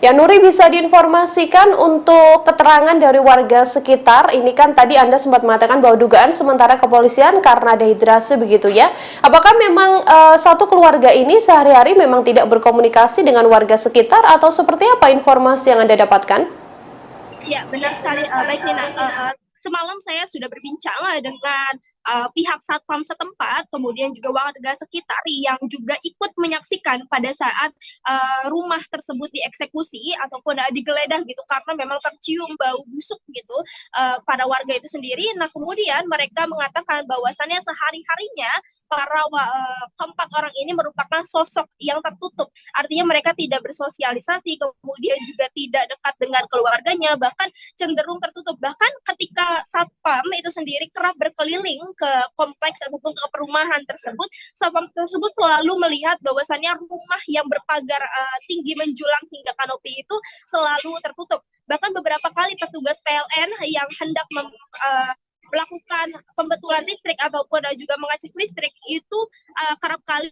Speaker 1: Ya, Nuri, bisa diinformasikan untuk keterangan dari warga sekitar. Ini kan tadi Anda sempat mengatakan bahwa dugaan sementara kepolisian karena dehidrasi begitu ya. Apakah memang satu keluarga ini sehari-hari memang tidak berkomunikasi dengan warga sekitar atau seperti apa informasi yang Anda dapatkan?
Speaker 7: Ya, benar sekali. Baik, Nina. Semalam saya sudah berbincang dengan pihak satpam setempat, kemudian juga warga sekitar yang juga ikut menyaksikan pada saat rumah tersebut dieksekusi ataupun digeledah gitu, karena memang tercium bau busuk gitu pada warga itu sendiri. Nah, kemudian mereka mengatakan bahwasannya sehari-harinya para keempat orang ini merupakan sosok yang tertutup, artinya mereka tidak bersosialisasi, kemudian juga tidak dekat dengan keluarganya, bahkan cenderung tertutup. Bahkan ketika satpam itu sendiri kerap berkeliling ke kompleks ataupun ke perumahan tersebut, satpam tersebut selalu melihat bahwasannya rumah yang berpagar tinggi menjulang hingga kanopi itu selalu tertutup. Bahkan beberapa kali petugas PLN yang hendak melakukan pembetulan listrik ataupun juga mengecek listrik itu kerap kali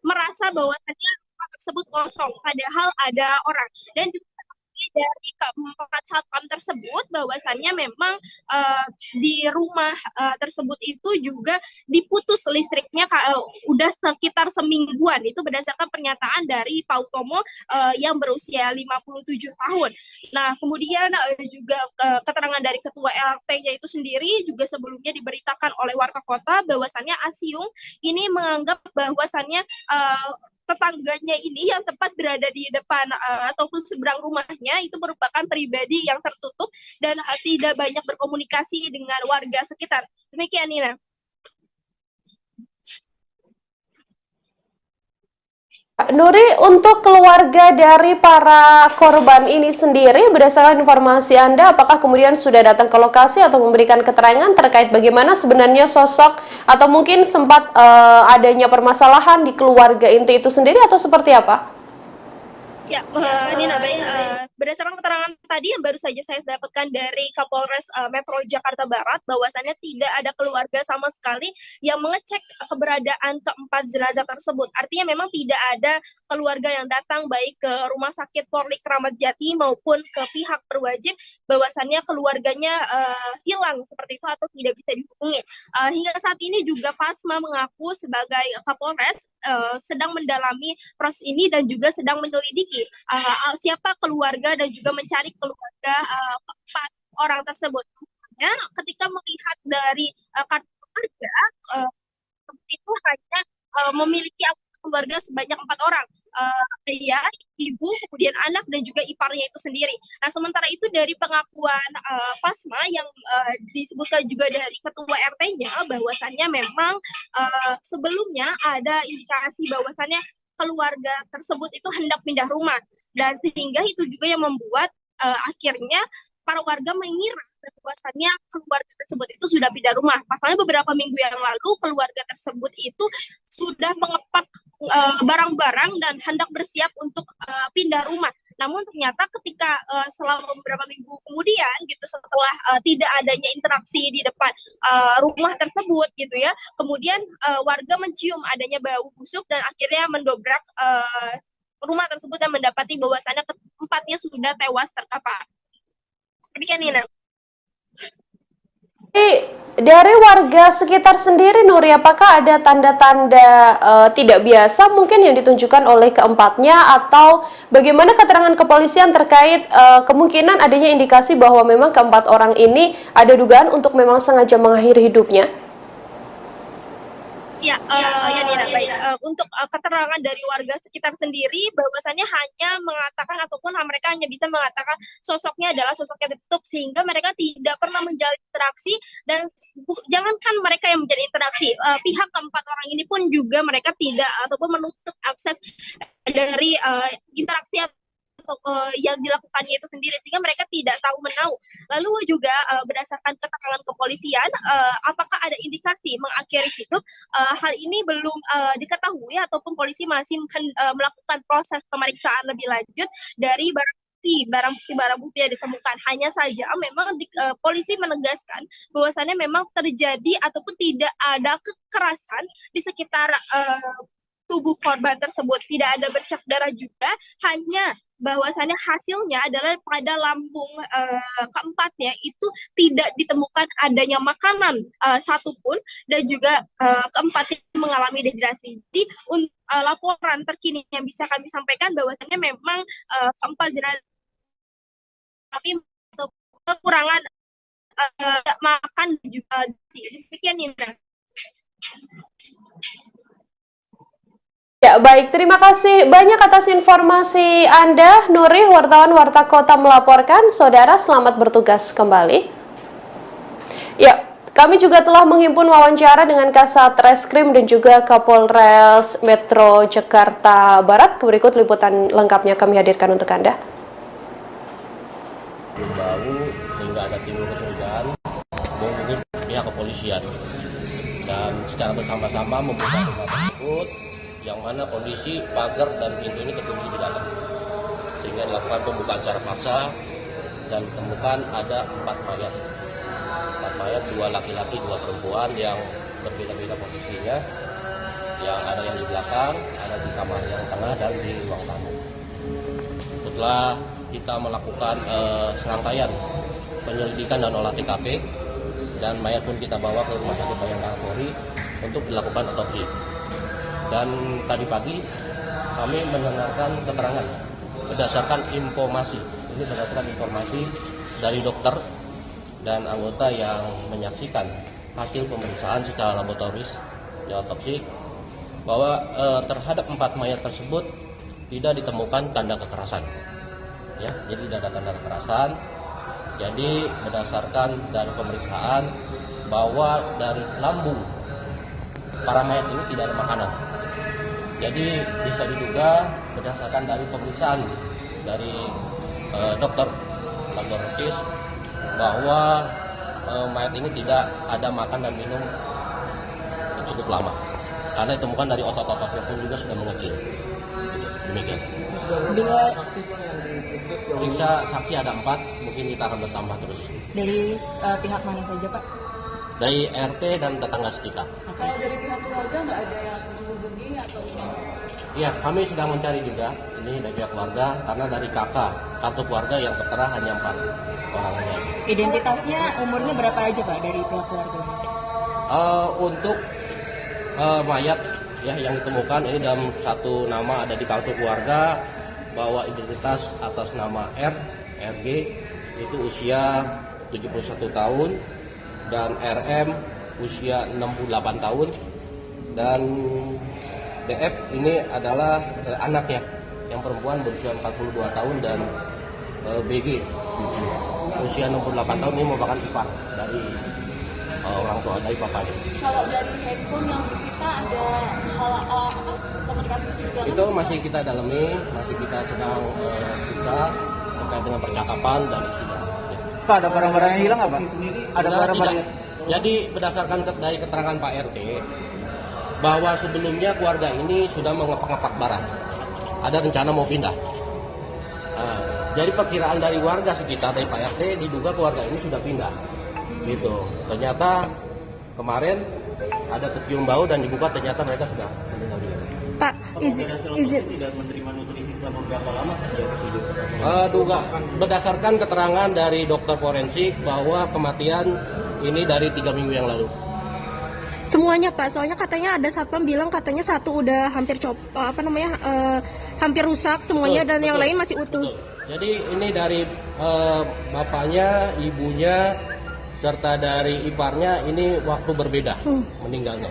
Speaker 7: merasa bahwasannya rumah tersebut kosong, padahal ada orang. Dan juga dari keempat satpam tersebut bahwasannya memang di rumah tersebut itu juga diputus listriknya udah sekitar semingguan. Itu berdasarkan pernyataan dari Pak Utomo yang berusia 57 tahun. Nah, kemudian juga keterangan dari ketua LT-nya itu sendiri juga sebelumnya diberitakan oleh Warta Kota bahwasannya Asyung ini menganggap bahwasannya tetangganya ini yang tepat berada di depan ataupun seberang rumahnya itu merupakan pribadi yang tertutup dan tidak banyak berkomunikasi dengan warga sekitar. Demikian, Nina.
Speaker 1: Nuri, untuk keluarga dari para korban ini sendiri, berdasarkan informasi Anda, apakah kemudian sudah datang ke lokasi atau memberikan keterangan terkait bagaimana sebenarnya sosok atau mungkin sempat adanya permasalahan di keluarga inti itu sendiri atau seperti apa?
Speaker 7: Ya, Nina, baik. Berdasarkan keterangan tadi yang baru saja saya dapatkan dari Kapolres Metro Jakarta Barat, bahwasannya tidak ada keluarga sama sekali yang mengecek keberadaan keempat jenazah tersebut. Artinya memang tidak ada keluarga yang datang baik ke Rumah Sakit Polri Keramat Jati maupun ke pihak berwajib bahwasannya keluarganya hilang seperti itu atau tidak bisa dihubungi. Hingga saat ini juga Pasma mengaku sebagai Kapolres sedang mendalami proses ini dan juga sedang menyelidiki siapa keluarga dan juga mencari keluarga keempat orang tersebut. Ya, ketika melihat dari kartu keluarga itu hanya memiliki keluarga sebanyak 4 orang, ayah, ibu, kemudian anak dan juga iparnya itu sendiri. Nah, sementara itu dari pengakuan Pasma yang disebutkan juga dari ketua RT-nya bahwasannya memang sebelumnya ada indikasi bahwasannya keluarga tersebut itu hendak pindah rumah, dan sehingga itu juga yang membuat akhirnya para warga mengira bahwasannya keluarga tersebut itu sudah pindah rumah. Pasalnya beberapa minggu yang lalu keluarga tersebut itu sudah mengepak barang-barang dan hendak bersiap untuk pindah rumah. Namun ternyata ketika selama beberapa minggu kemudian gitu, setelah tidak adanya interaksi di depan rumah tersebut gitu ya, kemudian warga mencium adanya bau busuk dan akhirnya mendobrak rumah tersebut dan mendapati bahwasannya keempatnya sudah tewas terkapar. Demikian, Nina.
Speaker 1: Dari warga sekitar sendiri, Nuri, apakah ada tanda-tanda tidak biasa mungkin yang ditunjukkan oleh keempatnya, atau bagaimana keterangan kepolisian terkait kemungkinan adanya indikasi bahwa memang keempat orang ini ada dugaan untuk memang sengaja mengakhiri hidupnya?
Speaker 7: Ya, Nina, baik. Untuk keterangan dari warga sekitar sendiri, bahwasannya hanya mengatakan ataupun mereka hanya bisa mengatakan sosoknya adalah sosok yang tertutup, sehingga mereka tidak pernah menjalin interaksi, dan jangankan mereka yang menjalin interaksi, pihak keempat orang ini pun juga mereka tidak ataupun menutup akses dari interaksi yang dilakukannya itu sendiri, sehingga mereka tidak tahu menahu. Lalu juga berdasarkan keterangan kepolisian, apakah ada indikasi mengakhiri hidup, hal ini belum diketahui ataupun polisi masih melakukan proses pemeriksaan lebih lanjut dari barang bukti yang ditemukan. Hanya saja memang polisi menegaskan bahwasannya memang terjadi ataupun tidak ada kekerasan di sekitar tubuh korban tersebut, tidak ada bercak darah juga, hanya bahwasannya hasilnya adalah pada lambung keempatnya itu tidak ditemukan adanya makanan satupun, dan juga keempatnya mengalami dehidrasi. Jadi laporan terkini yang bisa kami sampaikan bahwasannya memang keempat jenazah tapi kekurangan makan dan juga demikian, Nina.
Speaker 1: Ya, baik. Terima kasih banyak atas informasi Anda, Nuri, wartawan Warta Kota melaporkan. Saudara, selamat bertugas kembali. Ya, kami juga telah menghimpun wawancara dengan Kasat Reskrim dan juga Kapolres Metro Jakarta Barat. Berikut liputan lengkapnya kami hadirkan untuk Anda.
Speaker 8: Bau hingga ada timbul kecurigaan menghubungi pihak kepolisian, dan secara bersama-sama membuka rumah tersebut yang mana kondisi pagar dan pintu ini terkunci di dalam, sehingga dilakukan pembukaan secara paksa dan ditemukan ada 4 mayat, 2 laki-laki 2 perempuan yang berbeda-beda posisinya, yang ada yang di belakang, ada di kamar yang tengah dan di ruang tamu. Setelah kita melakukan serangkaian penyelidikan dan olah TKP, dan mayat pun kita bawa ke Rumah Sakit Bayangkara Polri untuk dilakukan otopsi. Dan tadi pagi kami mendengarkan keterangan berdasarkan informasi dari dokter dan anggota yang menyaksikan hasil pemeriksaan secara laboratoris di otopsi, bahwa terhadap 4 mayat tersebut tidak ditemukan tanda kekerasan. Ya, jadi tidak ada tanda kekerasan. Jadi berdasarkan dari pemeriksaan bahwa dari lambung para mayat ini tidak ada makanan. Jadi bisa diduga berdasarkan dari pemeriksaan dari dokter laboratoris bahwa mayat ini tidak ada makan dan minum cukup lama, karena ditemukan dari otot-ototnya pun juga sudah mengecil. Demikian.
Speaker 9: Bila
Speaker 8: periksa saksi ada 4, mungkin kita akan bertambah terus.
Speaker 9: dari pihak mana saja, Pak?
Speaker 8: Dari RT dan tetangga sekitar.
Speaker 12: Kalau dari pihak keluarga nggak ada yang menghubungi atau gimana?
Speaker 8: Iya, kami sedang mencari juga ini dari pihak keluarga, karena dari kakak kartu keluarga yang tertera hanya 4 orang saja.
Speaker 9: Identitasnya umurnya berapa aja, Pak, dari pihak keluarga?
Speaker 8: Untuk mayat ya yang ditemukan ini dalam satu nama ada di kartu keluarga, bahwa identitas atas nama RG itu usia 71 tahun dan RM usia 68 tahun, dan DF ini adalah anaknya yang perempuan berusia 42 tahun, dan BG usia 68 tahun ini merupakan ipar dari orang tua, dari papanya.
Speaker 12: Kalau dari handphone yang disita ada hal komunikasi kecurigaan?
Speaker 8: Itu masih kita dalami, masih kita sedang buka terkait dengan percakapan dan isinya.
Speaker 13: Pak, ada barang-barang yang hilang nggak, Pak? Ada barang-barang.
Speaker 8: Jadi berdasarkan dari keterangan Pak RT, bahwa sebelumnya keluarga ini sudah mengepak-ngepak barang, ada rencana mau pindah. Nah, jadi perkiraan dari warga sekitar dari Pak RT diduga keluarga ini sudah pindah, gitu. Ternyata kemarin ada kecium bau dan dibuka, ternyata mereka sudah meninggal dunia.
Speaker 12: Pak, izin
Speaker 14: tidak menerima nutrisi selama berapa lama?
Speaker 8: Duga berdasarkan keterangan dari dokter forensik bahwa kematian ini dari 3 minggu yang lalu.
Speaker 2: Semuanya, Pak, soalnya katanya ada satpam bilang katanya satu udah hampir hampir rusak semuanya, dan yang lain masih utuh.
Speaker 8: Jadi ini dari bapaknya, ibunya, serta dari iparnya ini waktu berbeda meninggalnya.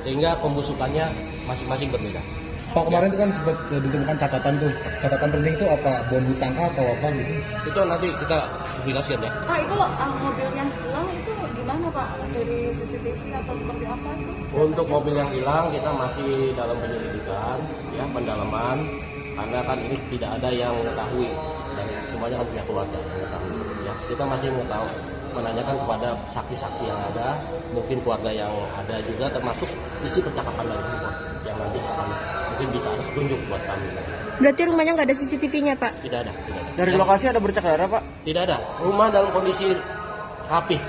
Speaker 8: sehingga pembusukannya masing-masing berbeda.
Speaker 19: Pak, kemarin itu kan sempat ditemukan catatan tuh. Catatan penting itu apa? Bom hutang kah atau apa gitu?
Speaker 8: Itu nanti kita verifikasikan ya.
Speaker 12: Pak, itu mobil yang hilang itu gimana Pak? Dari CCTV atau seperti apa itu?
Speaker 8: Untuk mobil yang hilang kita masih dalam penyelidikan, ya, pendalaman, karena kan ini tidak ada yang mengetahui dan semuanya kan pihak keluarga yang mengetahui. Ya, kita masih menanyakan kepada saksi-saksi yang ada, mungkin keluarga yang ada juga, termasuk isi percakapan dari handphone yang nanti akan mungkin bisa ada petunjuk buat kami.
Speaker 2: Berarti rumahnya nggak ada CCTV-nya, Pak?
Speaker 8: Tidak ada, tidak ada.
Speaker 13: Dari lokasi ada bercak darah, Pak?
Speaker 8: Tidak ada. Rumah dalam kondisi rapih,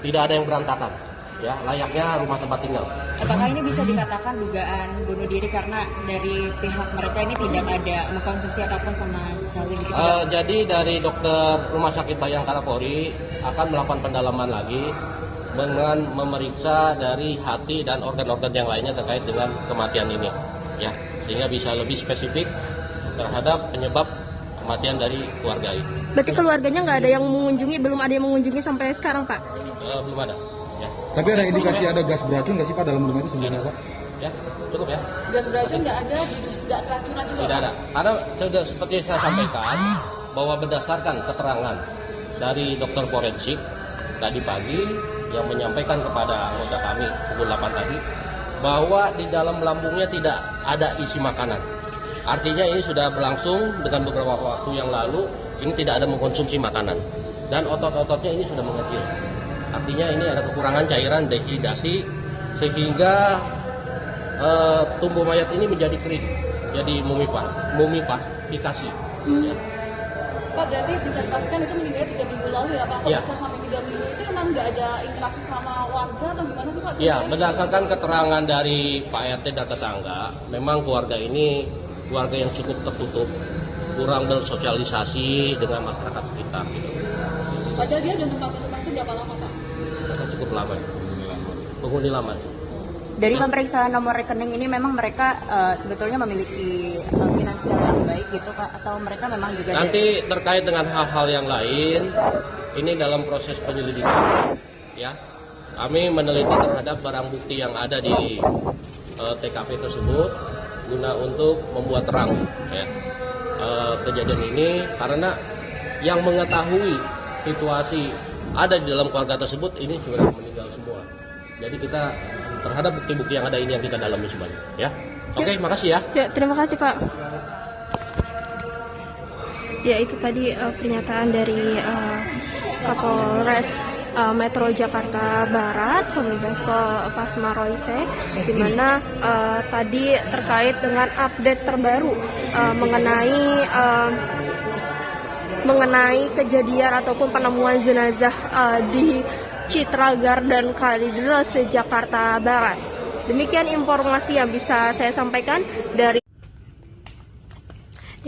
Speaker 8: tidak ada yang berantakan. Ya, layaknya rumah tempat tinggal.
Speaker 9: Apakah ini bisa dikatakan dugaan bunuh diri karena dari pihak mereka ini tidak ada mengkonsumsi apapun sama sekali?
Speaker 8: Jadi dari dokter Rumah Sakit Bayangkara Polri akan melakukan pendalaman lagi dengan memeriksa dari hati dan organ-organ yang lainnya terkait dengan kematian ini, ya, sehingga bisa lebih spesifik terhadap penyebab kematian dari keluarga ini.
Speaker 2: Berarti keluarganya nggak ada yang mengunjungi, belum ada yang mengunjungi sampai sekarang, Pak?
Speaker 8: Belum ada. Ya.
Speaker 19: Tapi ada indikasi ada gas beracun nggak sih Pak dalam rumah itu sebenarnya Pak?
Speaker 8: Ya, cukup ya.
Speaker 12: Gas beracun nggak ada, nggak keracunan juga?
Speaker 8: Tidak ada. Karena sudah seperti saya sampaikan bahwa berdasarkan keterangan dari dokter forensik tadi pagi yang menyampaikan kepada anggota kami pukul 8 tadi bahwa di dalam lambungnya tidak ada isi makanan. Artinya ini sudah berlangsung dengan beberapa waktu yang lalu, ini tidak ada mengkonsumsi makanan dan otot-ototnya ini sudah mengecil. Artinya ini ada kekurangan cairan dehidrasi sehingga tubuh mayat ini menjadi kering, jadi mumifikasi. Ya.
Speaker 12: Pak, berarti bisa dipastikan itu meninggal 3 minggu lalu ya Pak? Kalau bisa sampai 3 minggu itu memang nggak ada interaksi sama warga atau gimana sih Pak?
Speaker 8: Ya, berdasarkan keterangan dari Pak RT dan tetangga, memang keluarga ini keluarga yang cukup tertutup, kurang bersosialisasi dengan masyarakat sekitar. Gitu.
Speaker 12: Padahal dia udah nempatin rumah itu berapa lama Pak?
Speaker 8: Cukup lama, penghuni lama.
Speaker 9: Dari pemeriksaan nomor rekening ini memang mereka sebetulnya memiliki finansial yang baik gitu Pak, atau mereka memang juga
Speaker 8: nanti terkait dengan hal-hal yang lain ini dalam proses penyelidikan, ya, kami meneliti terhadap barang bukti yang ada di TKP tersebut guna untuk membuat terang, ya, kejadian ini karena yang mengetahui situasi ada di dalam keluarga tersebut ini sudah meninggal semua. Jadi kita terhadap bukti-bukti yang ada ini yang kita dalami semuanya, ya. Oke, makasih ya.
Speaker 2: Ya, terima kasih Pak. Ya, itu tadi pernyataan dari Kapolres Metro Jakarta Barat, Kombes Pol Pasma Royce, di mana tadi terkait dengan update terbaru mengenai kejadian ataupun penemuan jenazah di Citra Garden Kalideres, Jakarta Barat. Demikian informasi yang bisa saya sampaikan dari.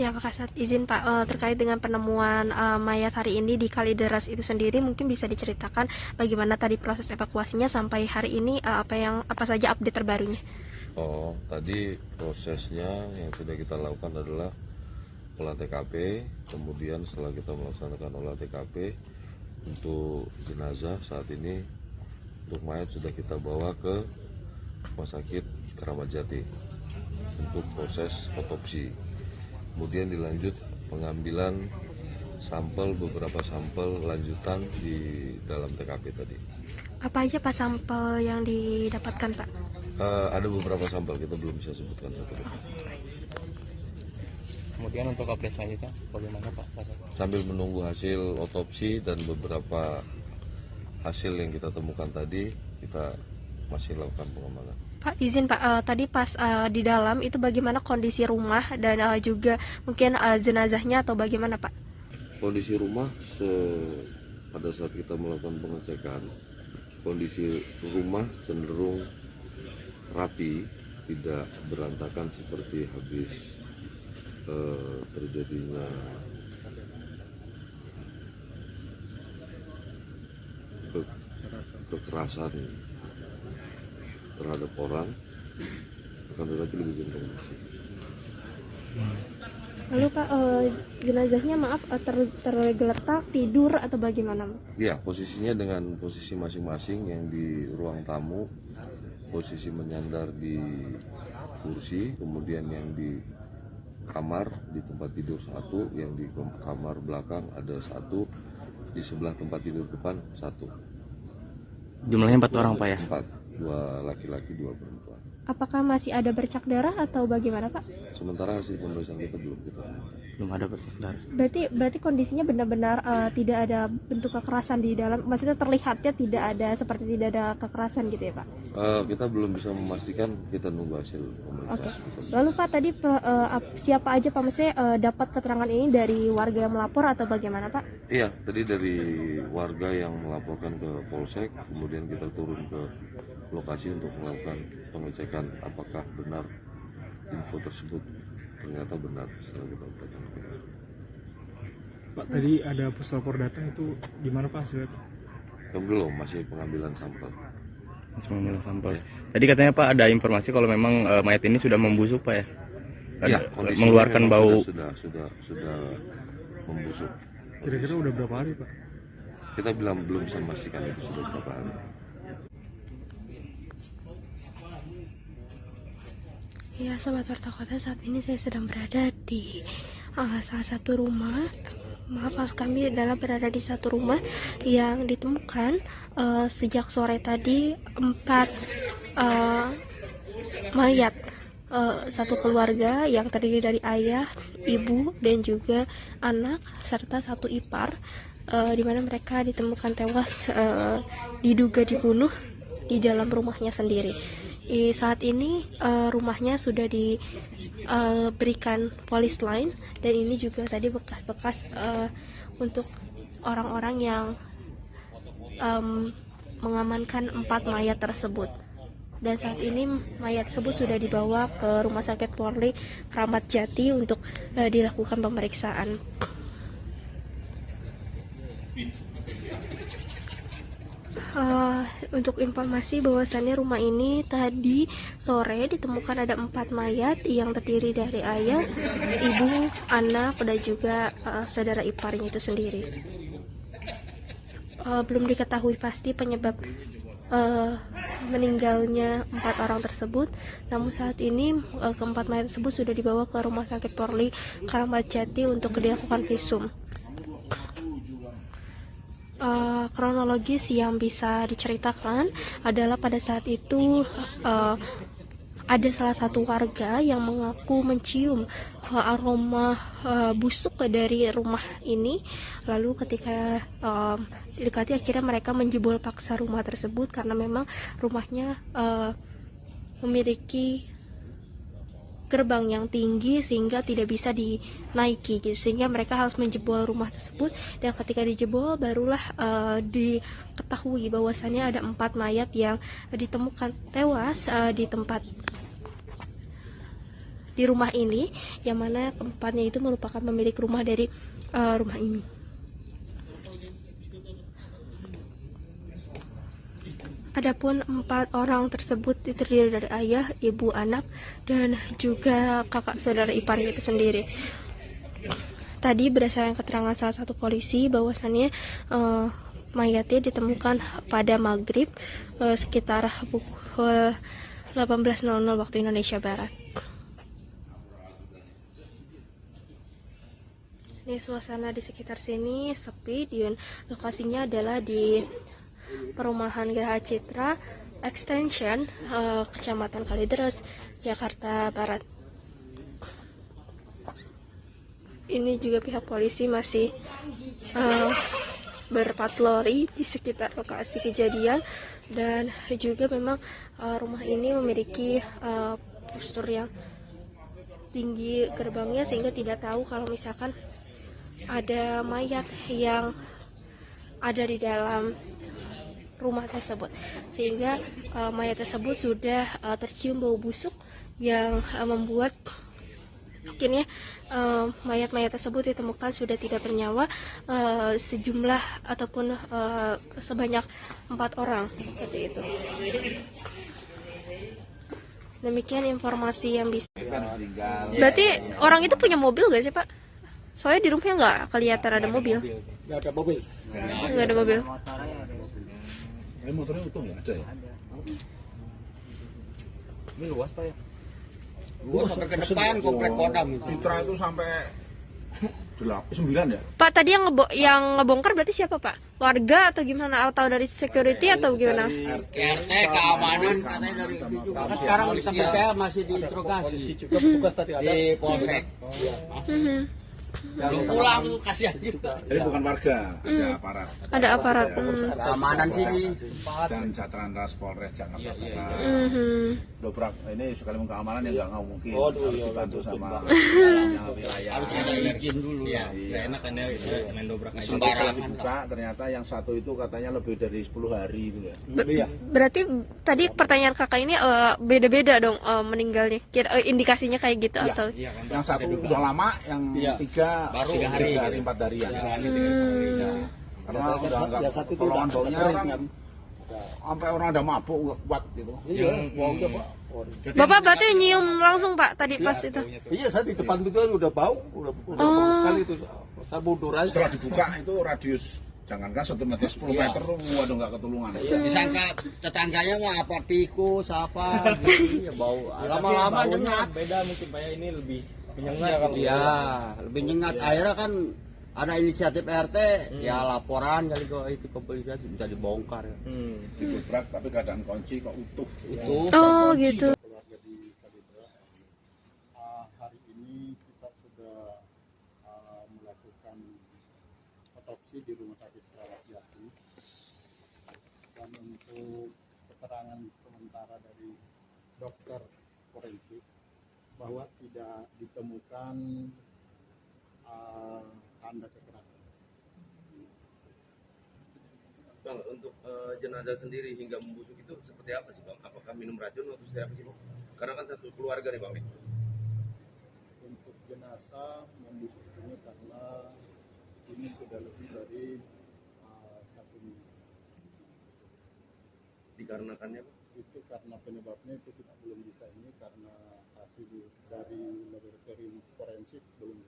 Speaker 2: Ya, Pak Kasat, izin Pak, terkait dengan penemuan mayat hari ini di Kalideres itu sendiri, mungkin bisa diceritakan bagaimana tadi proses evakuasinya sampai hari ini, apa saja update terbarunya?
Speaker 11: Oh, tadi prosesnya yang sudah kita lakukan adalah olah TKP, kemudian setelah kita melaksanakan olah TKP untuk jenazah saat ini untuk mayat sudah kita bawa ke Rumah Sakit Keramat Jati untuk proses otopsi. Kemudian dilanjut pengambilan sampel, beberapa sampel lanjutan di dalam TKP tadi.
Speaker 2: Apa aja Pak sampel yang didapatkan Pak?
Speaker 11: Ada beberapa sampel, kita belum bisa sebutkan satu-satu.
Speaker 17: Kemudian untuk update selanjutnya bagaimana Pak?
Speaker 11: Sambil menunggu hasil otopsi dan beberapa hasil yang kita temukan tadi, kita masih lakukan pengembangan.
Speaker 2: Pak, izin Pak, tadi pas di dalam itu bagaimana kondisi rumah dan juga mungkin jenazahnya atau bagaimana Pak?
Speaker 11: Kondisi rumah pada saat kita melakukan pengecekan, kondisi rumah cenderung rapi, tidak berantakan seperti habis terjadinya kekerasan terhadap orang, akan tetapi lebih cenderung bersih.
Speaker 2: Lalu Pak, jenazahnya maaf tergeletak, tidur atau bagaimana?
Speaker 11: Ya, posisinya dengan posisi masing-masing yang di ruang tamu posisi menyandar di kursi, kemudian yang di kamar di tempat tidur satu, yang di kamar belakang ada satu, di sebelah tempat tidur depan satu.
Speaker 17: Jumlahnya 4 orang Pak ya?
Speaker 11: 4, 2 laki-laki 2 perempuan.
Speaker 2: Apakah masih ada bercak darah atau bagaimana Pak?
Speaker 11: Sementara hasil pemeriksaan kita belum
Speaker 17: ada bercak darah.
Speaker 2: Berarti kondisinya benar-benar tidak ada bentuk kekerasan di dalam, maksudnya terlihatnya tidak ada, seperti tidak ada kekerasan gitu ya Pak?
Speaker 11: Kita belum bisa memastikan, kita nunggu hasil pemeriksaan.
Speaker 2: Oke. Lalu Pak tadi siapa aja Pak, maksudnya dapat keterangan ini dari warga yang melapor atau bagaimana Pak?
Speaker 11: Iya, tadi dari warga yang melaporkan ke Polsek, kemudian kita turun ke lokasi untuk melakukan pengecekan apakah benar info tersebut. Ternyata benar setelah kita berikan.
Speaker 16: Pak, tadi ada puslapor datang, itu gimana Pak hasilnya?
Speaker 11: Belum, masih pengambilan sampel.
Speaker 17: Masih pengambilan sampel. Tadi katanya Pak ada informasi kalau memang mayat ini sudah membusuk Pak ya?
Speaker 11: Iya,
Speaker 17: mengeluarkan bau.
Speaker 11: Sudah membusuk.
Speaker 16: Kira-kira udah berapa hari Pak?
Speaker 11: Kita belum bisa memastikan itu sudah berapa hari.
Speaker 2: Ya Sobat Warta Kota, saat ini saya sedang berada di salah satu rumah. Maaf kami adalah berada di satu rumah yang ditemukan sejak sore tadi 4 mayat satu keluarga yang terdiri dari ayah, ibu, dan juga anak serta satu ipar, di mana mereka ditemukan tewas diduga dibunuh di dalam rumahnya sendiri. Saat ini rumahnya sudah diberikan polis line, dan ini juga tadi bekas-bekas untuk orang-orang yang mengamankan 4 mayat tersebut. Dan saat ini mayat tersebut sudah dibawa ke Rumah Sakit Polri Kramat Jati untuk dilakukan pemeriksaan. Untuk informasi bahwasannya rumah ini tadi sore ditemukan ada 4 mayat yang terdiri dari ayah, ibu, anak, dan juga saudara iparnya itu sendiri. Belum diketahui pasti penyebab meninggalnya 4 orang tersebut, namun saat ini keempat mayat tersebut sudah dibawa ke Rumah Sakit Polri Kramat Jati untuk dilakukan visum. Kronologis yang bisa diceritakan adalah pada saat itu ada salah satu warga yang mengaku mencium aroma busuk dari rumah ini. Lalu ketika didekati, akhirnya mereka menjebol paksa rumah tersebut karena memang rumahnya memiliki gerbang yang tinggi sehingga tidak bisa dinaiki gitu, sehingga mereka harus menjebol rumah tersebut. Dan ketika dijebol barulah diketahui bahwasannya ada 4 mayat yang ditemukan tewas di rumah ini, yang mana keempatnya itu merupakan pemilik rumah dari rumah ini. Adapun 4 orang tersebut terdiri dari ayah, ibu, anak, dan juga kakak saudara iparnya itu sendiri. Tadi berdasarkan keterangan salah satu polisi bahwasannya mayatnya ditemukan pada maghrib sekitar pukul 18.00 waktu Indonesia Barat. Ini suasana di sekitar sini sepi, dan lokasinya adalah di Perumahan Geraha Citra Extension, Kecamatan Kalideres, Jakarta Barat. Ini juga pihak polisi masih berpatroli di sekitar lokasi kejadian, dan juga memang rumah ini memiliki postur yang tinggi gerbangnya, sehingga tidak tahu kalau misalkan ada mayat yang ada di dalam rumah tersebut, sehingga mayat tersebut sudah tercium bau busuk yang membuat akhirnya mayat-mayat tersebut ditemukan sudah tidak bernyawa, sejumlah ataupun sebanyak 4 orang seperti itu. Demikian informasi yang bisa. Berarti orang itu punya mobil gak sih Pak? Soalnya di rumahnya nggak kelihatan ada mobil.
Speaker 5: Nggak ada mobil.
Speaker 2: Nggak ada mobil.
Speaker 3: Motornya utuh nggak ada ya?
Speaker 5: Ini luas Pak ya?
Speaker 4: Luas sampai ke depan komplek Kodam itu.
Speaker 3: Citra itu sampai 9 ya?
Speaker 2: Pak, tadi yang ngebongkar berarti siapa Pak? Warga atau gimana? Atau dari security atau gimana?
Speaker 4: RT keamanan katanya dari itu. Sekarang kita percaya masih diinterogasi.
Speaker 5: Juga petugas tadi ada
Speaker 4: di polsek. Belum pulang tuh kasihan juga.
Speaker 3: Jadi bukan warga, ada aparat.
Speaker 2: Ada aparat.
Speaker 4: Keamanan sini
Speaker 3: Dan Satlantas Polres Jakarta Barat. Dobrak ini sekali keamanan yang nggak mungkin. Harus dibantu sama wilayah.
Speaker 4: Harus ada izin dulu ya.
Speaker 17: Nggak enak kan ya main dobrak aja.
Speaker 3: Sembarangan. Buka ternyata yang satu itu katanya lebih dari 10 hari itu ya.
Speaker 2: Berarti tadi pertanyaan kakak ini beda-beda dong meninggalnya. Indikasinya kayak gitu
Speaker 3: Iya.
Speaker 2: atau?
Speaker 3: Yang satu udah lama, yang tiga baru 3 hari 4 harian. Karena udah nggak pertolongan baunya orang sampai orang ada mabuk nggak kuat gitu.
Speaker 5: Iya, baunya Pak.
Speaker 2: Bapak berarti nyium langsung Pak tadi pas itu?
Speaker 5: Iya, saya di depan itu kan udah bau bau sekali itu. Saya mundur aja.
Speaker 3: Setelah dibuka itu radius jangankan 1 meter 10 meter tuh waduh nggak ketulungan.
Speaker 4: Disangka tetangganya mah apa tikus apa gitu ya bau. Lama-lama nyengat.
Speaker 17: Beda mungkin Pak ya, ini lebih menyengat.
Speaker 4: Iya, lebih nyengat. Akhirnya kan ada inisiatif RT, ya laporan kali kok itu ke polisi bisa dibongkar.
Speaker 3: Didobrak tapi keadaan kunci kok utuh.
Speaker 2: Oh gitu.
Speaker 10: Keluarga di Kalidra, hari ini kita sudah melakukan otopsi di Rumah Sakit Keramat Jati, dan untuk keterangan sementara dari dokter forensik bahwa tidak ditemukan tanda kekerasan.
Speaker 18: Bang, untuk jenazah sendiri hingga membusuk itu seperti apa sih Bang? Apakah minum racun atau seperti apa sih Bang? Karena kan satu keluarga nih Bang.
Speaker 10: Untuk jenazah membusuk ini karena ini sudah lebih dari 1 minggu.
Speaker 18: Dikarenakannya Bang?
Speaker 10: Itu karena penyebabnya itu kita belum bisa ini karena hasil dari laboratorium forensik belum.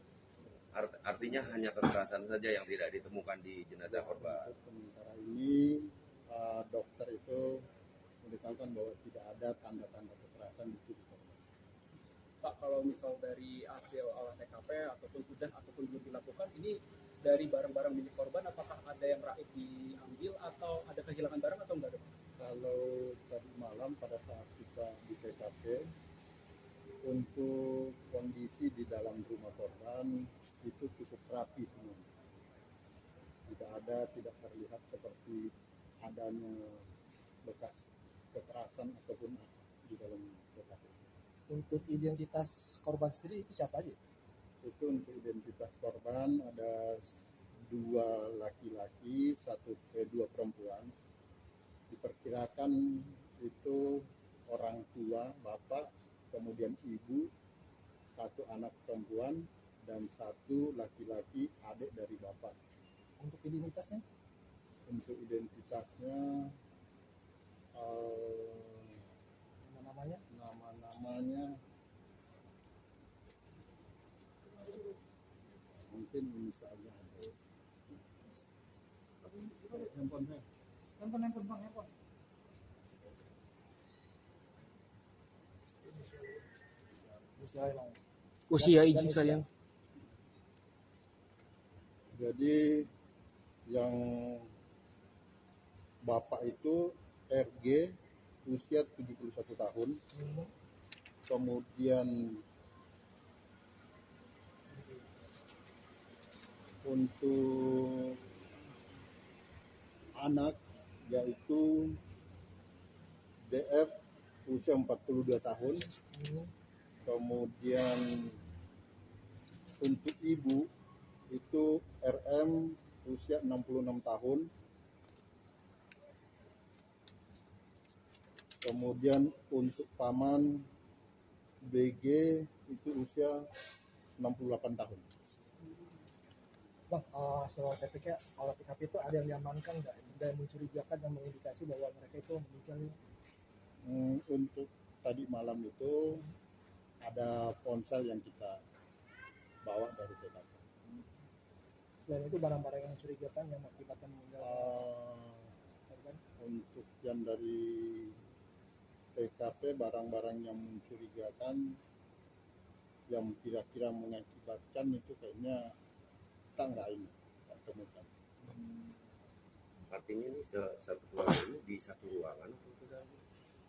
Speaker 18: Artinya hanya kekerasan saja yang tidak ditemukan di jenazah korban.
Speaker 10: Sementara ini dokter itu memberitahukan bahwa tidak ada tanda-tanda kekerasan di tubuh korban.
Speaker 6: Pak, kalau misal dari hasil olah TKP ataupun belum dilakukan, ini dari barang-barang milik korban, apakah ada yang raib diambil atau ada kehilangan barang atau enggak?
Speaker 10: Kalau tadi malam pada saat kita di TKP, untuk kondisi di dalam rumah korban itu cukup rapi semua. Tidak terlihat seperti adanya bekas kekerasan ataupun di dalam TKP.
Speaker 15: Untuk identitas korban sendiri itu siapa aja?
Speaker 10: Itu untuk identitas korban ada 2 laki-laki, 2 perempuan. Diperkirakan itu orang tua, bapak, kemudian ibu, 1 anak perempuan, dan 1 laki-laki adik dari bapak.
Speaker 15: Untuk identitasnya?
Speaker 10: Untuk identitasnya nama-namanya mungkin ini saja. Handphone bang, handphone.
Speaker 5: Usia izin sayang.
Speaker 10: Jadi yang bapak itu RG usia 71 tahun. Kemudian untuk anak yaitu DF usia 42 tahun. Kemudian untuk ibu itu RM usia 66 tahun. Kemudian untuk paman BG itu usia 68 tahun.
Speaker 15: Bang, soal TPK, olah TKP itu ada yang diamankan nggak? Ada yang mencurigakan yang mengindikasi bahwa mereka itu meninggal?
Speaker 10: Untuk tadi malam itu ada ponsel yang kita bawa dari TKP.
Speaker 15: Selain itu barang-barang yang mencurigakan yang mengakibatkan meninggal korban?
Speaker 10: Untuk yang dari TKP barang-barang yang mencurigakan, yang kira-kira mengakibatkan itu kayaknya kita nggak temukan.
Speaker 18: Artinya ini satu keluarga ini di satu ruangan.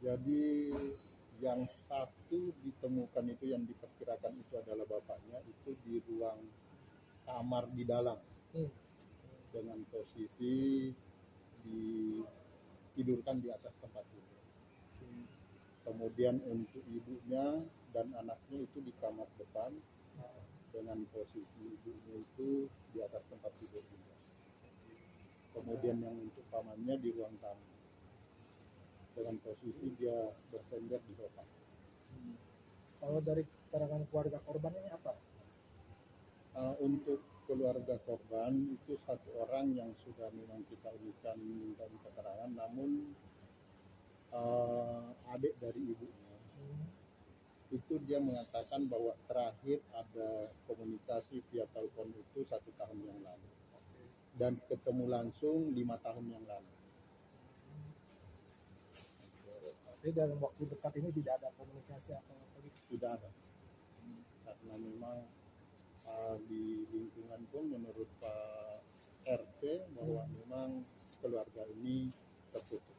Speaker 10: Jadi yang satu ditemukan itu yang diperkirakan itu adalah bapaknya, itu di ruang kamar di dalam dengan posisi ditidurkan di atas tempat tidur. Kemudian untuk ibunya dan anaknya itu di kamar depan dengan posisi ibunya itu di atas tempat tidur juga. Kemudian yang untuk pamannya di ruang tamu dengan posisi dia bersender di sofa.
Speaker 15: Kalau dari keterangan keluarga korban ini apa?
Speaker 10: Untuk keluarga korban itu satu orang yang sudah memang kita minta keterangan, namun adik dari ibunya itu dia mengatakan bahwa terakhir ada komunikasi via telepon itu 1 tahun yang lalu dan ketemu langsung 5 tahun yang lalu.
Speaker 15: Jadi dalam waktu dekat ini tidak ada komunikasi atau apa gitu?
Speaker 10: Tidak ada, karena memang di lingkungan pun menurut Pak RT bahwa memang keluarga ini tertutup.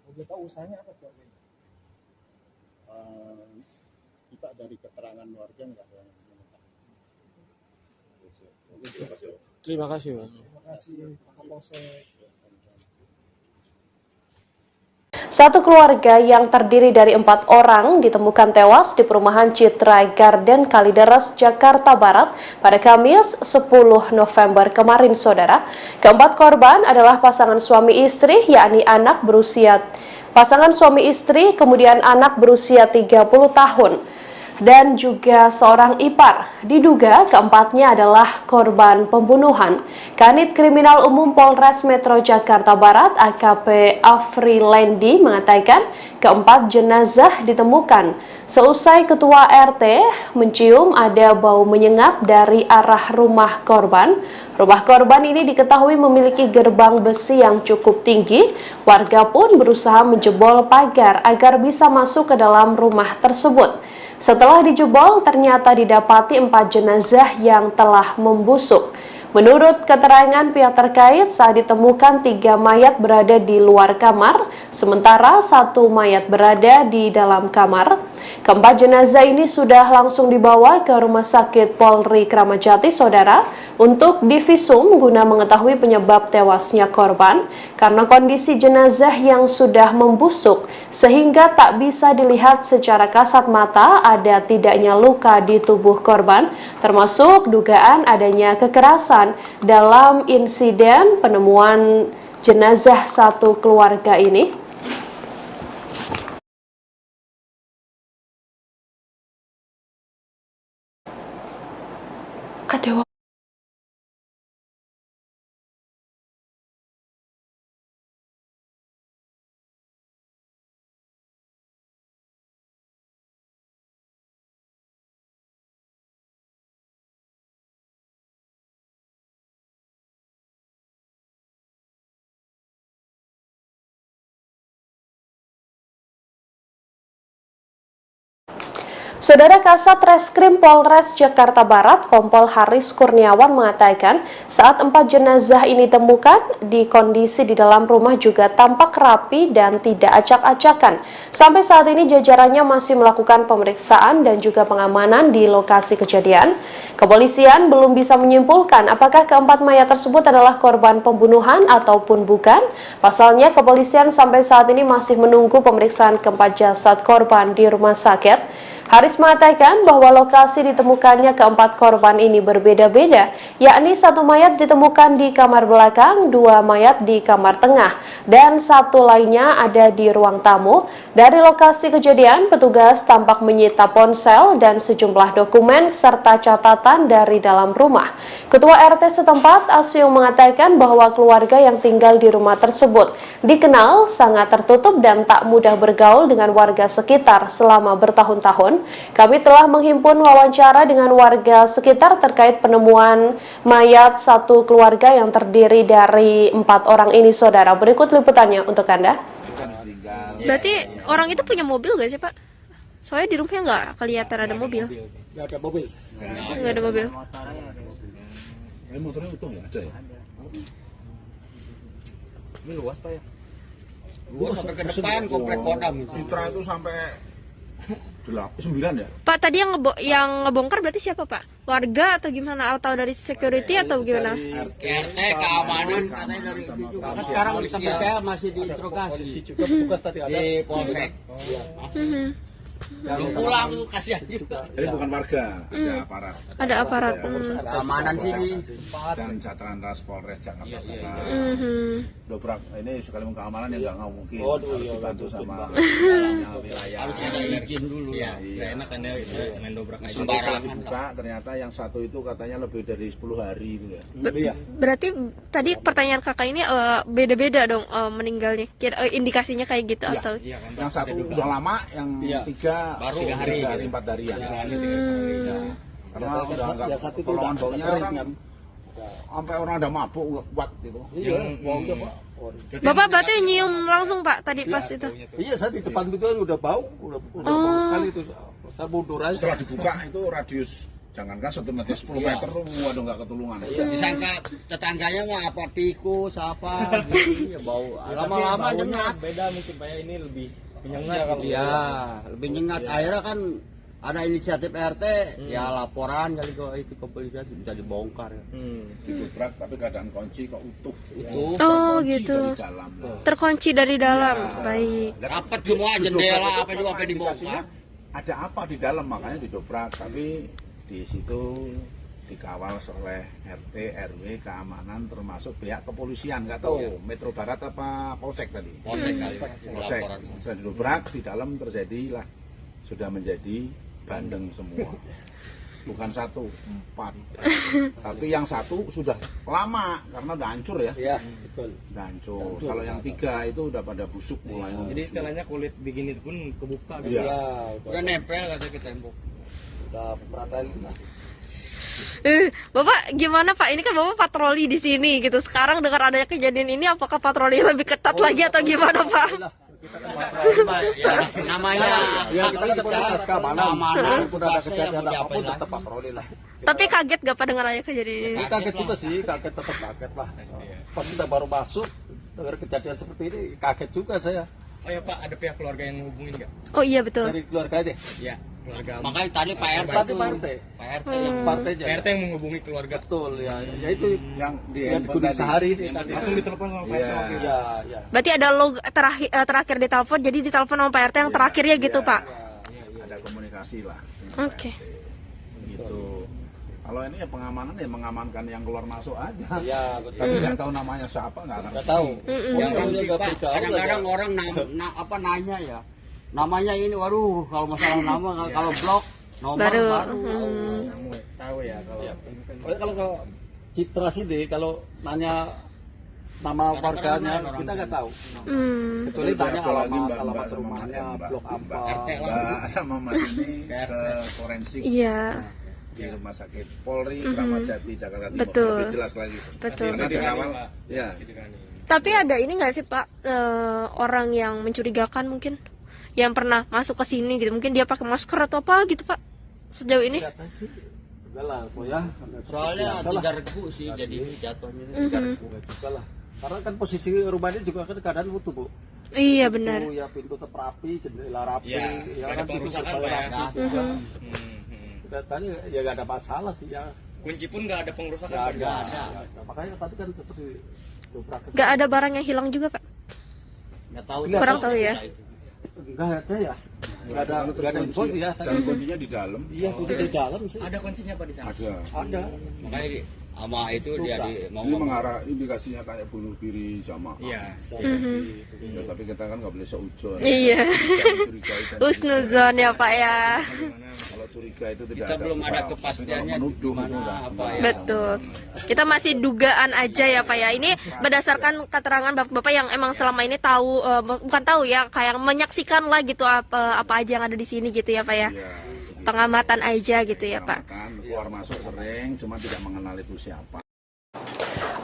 Speaker 15: Boleh tahu usahanya apa tuh?
Speaker 10: Kita dari keterangan warga nggak ada yang mengetahui.
Speaker 16: Terima kasih, Bang.
Speaker 15: Terima kasih Pak Kapolsek.
Speaker 1: Satu keluarga yang terdiri dari 4 orang ditemukan tewas di perumahan Citra Garden Kalideres, Jakarta Barat pada Kamis 10 November kemarin, Saudara. Keempat korban adalah pasangan suami istri, yakni pasangan suami istri, kemudian anak berusia 30 tahun. Dan juga seorang ipar. Diduga keempatnya adalah korban pembunuhan. Kanit Kriminal Umum Polres Metro Jakarta Barat AKP Afrilendi mengatakan keempat jenazah ditemukan seusai ketua RT mencium ada bau menyengat dari arah rumah korban. Rumah korban ini diketahui memiliki gerbang besi yang cukup tinggi. Warga pun berusaha menjebol pagar agar bisa masuk ke dalam rumah tersebut. Setelah dijebol, ternyata didapati 4 jenazah yang telah membusuk. Menurut keterangan pihak terkait, saat ditemukan 3 mayat berada di luar kamar, sementara 1 mayat berada di dalam kamar. Keempat jenazah ini sudah langsung dibawa ke Rumah Sakit Polri Kramat Jati, Saudara, untuk divisum guna mengetahui penyebab tewasnya korban karena kondisi jenazah yang sudah membusuk sehingga tak bisa dilihat secara kasat mata ada tidaknya luka di tubuh korban, termasuk dugaan adanya kekerasan dalam insiden penemuan jenazah satu keluarga ini. Ada Saudara Kasat Reskrim Polres Jakarta Barat, Kompol Haris Kurniawan mengatakan saat 4 jenazah ini ditemukan di kondisi di dalam rumah juga tampak rapi dan tidak acak-acakan. Sampai saat ini jajarannya masih melakukan pemeriksaan dan juga pengamanan di lokasi kejadian. Kepolisian belum bisa menyimpulkan apakah keempat mayat tersebut adalah korban pembunuhan ataupun bukan. Pasalnya kepolisian sampai saat ini masih menunggu pemeriksaan keempat jasad korban di rumah sakit. Haris mengatakan bahwa lokasi ditemukannya keempat korban ini berbeda-beda, yakni 1 mayat ditemukan di kamar belakang, 2 mayat di kamar tengah, dan 1 lainnya ada di ruang tamu. Dari lokasi kejadian, petugas tampak menyita ponsel dan sejumlah dokumen serta catatan dari dalam rumah. Ketua RT setempat, Asyong, mengatakan bahwa keluarga yang tinggal di rumah tersebut dikenal sangat tertutup dan tak mudah bergaul dengan warga sekitar selama bertahun-tahun. Kami telah menghimpun wawancara dengan warga sekitar terkait penemuan mayat satu keluarga yang terdiri dari 4 orang ini, Saudara. Berikut liputannya untuk Anda.
Speaker 2: Berarti orang itu punya mobil gak sih Pak? Soalnya di rumahnya nggak kelihatan ada mobil.
Speaker 5: Nggak ada mobil.
Speaker 2: Nggak ada mobil.
Speaker 3: Motornya utuh ya? Ada ya?
Speaker 4: Ini luas Pak ya? Luas sampai ke depan komplek Kodam.
Speaker 3: Citra itu sampai 9 ya?
Speaker 2: Pak, tadi yang ngebongkar berarti siapa Pak? Warga atau gimana? Atau dari security atau gimana?
Speaker 4: RT, keamanan katanya dari itu juga. Sekarang di tempat saya masih diinterogasi.
Speaker 5: Juga petugas tadi ada
Speaker 4: di Polsek. Belum pulang tuh, kasihan juga.
Speaker 3: Jadi bukan warga, ada aparat.
Speaker 2: Ada aparat.
Speaker 4: Keamanan sini.
Speaker 3: Dan Satlantas Polres Jakarta Barat. Dobrak ini sekali keamanan ya nggak mungkin. Harus dibantu sama wilayah.
Speaker 4: Harus ada izin dulu.
Speaker 3: Iya.
Speaker 17: Enak kan ya main dobrak aja.
Speaker 3: Sembarang dibuka, ternyata yang satu itu katanya lebih dari 10 hari itu ya.
Speaker 2: Berarti tadi pertanyaan kakak ini beda-beda dong meninggalnya. Indikasinya kayak gitu atau?
Speaker 3: Yang satu udah lama, yang tiga baru 3 hari, 4 hari ya. Karena udah nggak pertolongan baunya orang sampai orang ada mabuk kuat gitu.
Speaker 2: Bapak berarti nyium langsung Pak tadi pas itu?
Speaker 5: Iya, saya di depan itu udah bau, udah bau sekali itu. Saya mundur aja.
Speaker 3: Setelah dibuka itu radius jangankan 1 meter 10 meter tuh waduh nggak ketulungan.
Speaker 4: Disangka tetangganya mah apa tikus apa gitu ya bau. Lama-lama nyengat.
Speaker 17: Beda mungkin Pak ya, ini lebih menyengat.
Speaker 4: Iya, lebih nyengat. Akhirnya kan ada inisiatif RT, ya laporan kali kok itu ke polisi bisa dibongkar ya.
Speaker 3: Didobrak tapi keadaan kunci kok utuh.
Speaker 2: Oh gitu.
Speaker 3: Dari dalam.
Speaker 2: Terkunci dari dalam. Baik.
Speaker 4: Rapat semua jendela apa juga sampai dibongkar.
Speaker 3: Ada apa di dalam makanya didobrak, tapi di situ dikawal oleh RT, RW, keamanan termasuk pihak kepolisian, nggak tahu Metro Barat apa Polsek tadi. Polsek. Setelah didobrak di dalam terjadilah sudah menjadi bandeng semua. Bukan 1, 4. Tapi yang 1 sudah lama karena udah hancur ya.
Speaker 5: Iya, betul.
Speaker 3: Udah hancur. Kalau yang 3 itu udah pada busuk mulai.
Speaker 17: Jadi istilahnya kulit begini pun kebuka gitu.
Speaker 3: Iya.
Speaker 4: Udah nempel katanya ke tembok.
Speaker 5: Udah peratain lah.
Speaker 2: Bapak gimana Pak? Ini kan Bapak patroli di sini gitu. Sekarang dengan adanya kejadian ini apakah patroli lebih ketat lagi atau gimana Pak?
Speaker 4: Namanya
Speaker 5: kita kan petugas keamanan. Udah ada kejadian apapun tetap patroli lah.
Speaker 2: Tapi kaget gak Pak dengan adanya kejadian ini?
Speaker 5: Kaget juga sih, kaget tetap kaget lah. Pas kita baru masuk dengar kejadian seperti ini, kaget juga saya.
Speaker 17: Oh ya Pak, ada pihak keluarga yang ngehubungin nggak?
Speaker 2: Oh iya betul.
Speaker 5: Dari keluarga deh.
Speaker 17: Iya, keluarga.
Speaker 4: Makanya tadi Pak RT
Speaker 5: Tadi Pak RT.
Speaker 17: Pak RT yang menghubungi keluarga.
Speaker 5: Betul ya. Ya itu
Speaker 3: yang
Speaker 5: di sehari ini tadi.
Speaker 17: Langsung ditelepon sama Pak RT.
Speaker 5: Iya, iya.
Speaker 2: Berarti ada log terakhir ditelepon, jadi ditelepon sama Pak RT yang terakhirnya gitu Pak?
Speaker 3: Ada komunikasi lah.
Speaker 2: Oke.
Speaker 3: Gitu. Kalau ini ya pengamanan ya mengamankan yang keluar masuk aja.
Speaker 5: Iya, betul.
Speaker 3: Tapi nggak tahu namanya siapa nggak
Speaker 5: tahu.
Speaker 4: Kadang-kadang orang nanya ya. Namanya ini, waduh kalau masalah nama kalau blok nomor baru.
Speaker 17: Tahu ya kalau.
Speaker 5: Kalau Citra sih deh, kalau nanya nama warganya kita nggak tahu. Kecuali tanya alamat rumahnya, blok apa.
Speaker 3: RT sama Mas ini ke forensik.
Speaker 2: Iya.
Speaker 3: Di Rumah Sakit Polri Kramat Jati Jakarta Timur.
Speaker 2: Betul.
Speaker 3: Lebih jelas lagi.
Speaker 2: Betul.
Speaker 3: Karena dikawal. Ya.
Speaker 2: Tapi ada ini nggak sih Pak orang yang mencurigakan mungkin yang pernah masuk ke sini gitu, mungkin dia pakai masker atau apa gitu Pak sejauh ini?
Speaker 5: Enggak lah, ya.
Speaker 4: Soalnya 3 regu sih jadi jatuhnya.
Speaker 5: 3 regu juga lah. Karena kan posisi rumahnya juga kan keadaan utuh Bu.
Speaker 2: Iya benar.
Speaker 5: Ya pintu tetap rapi, jendela rapi,
Speaker 17: ya kan
Speaker 5: pengerusakan Pak ya. Datanya ya nggak ada masalah sih ya.
Speaker 17: Kunci pun nggak ada pengerusakan.
Speaker 5: Nggak ada. Makanya tadi kan seperti dobrak.
Speaker 2: Nggak ada barang yang hilang juga Pak?
Speaker 4: Nggak tahu.
Speaker 2: Kurang tahu ya.
Speaker 5: Nggak ada ya. Nggak ada info sih ya.
Speaker 3: Dan kuncinya di dalam.
Speaker 5: Iya, kunci di dalam sih.
Speaker 17: Ada kuncinya Pak di sana?
Speaker 5: Ada.
Speaker 4: Makanya sama itu dia
Speaker 3: ini mengarah indikasinya kayak bunuh diri sama.
Speaker 17: Iya.
Speaker 3: Ya, tapi kita kan nggak boleh seujon.
Speaker 2: Iya. Husnuzon ya Pak ya.
Speaker 3: Kalau curiga itu tidak
Speaker 4: kita belum ada kepastiannya
Speaker 3: gimana
Speaker 4: apa ya.
Speaker 2: Betul. Kita masih dugaan aja ya Pak ya. Ini berdasarkan keterangan bapak-bapak yang emang selama ini tahu, bukan tahu ya, kayak menyaksikan lah gitu apa aja yang ada di sini gitu ya Pak ya. Pengamatan aja gitu ya Pak.
Speaker 3: Keluar masuk sering, cuma tidak mengenal itu siapa.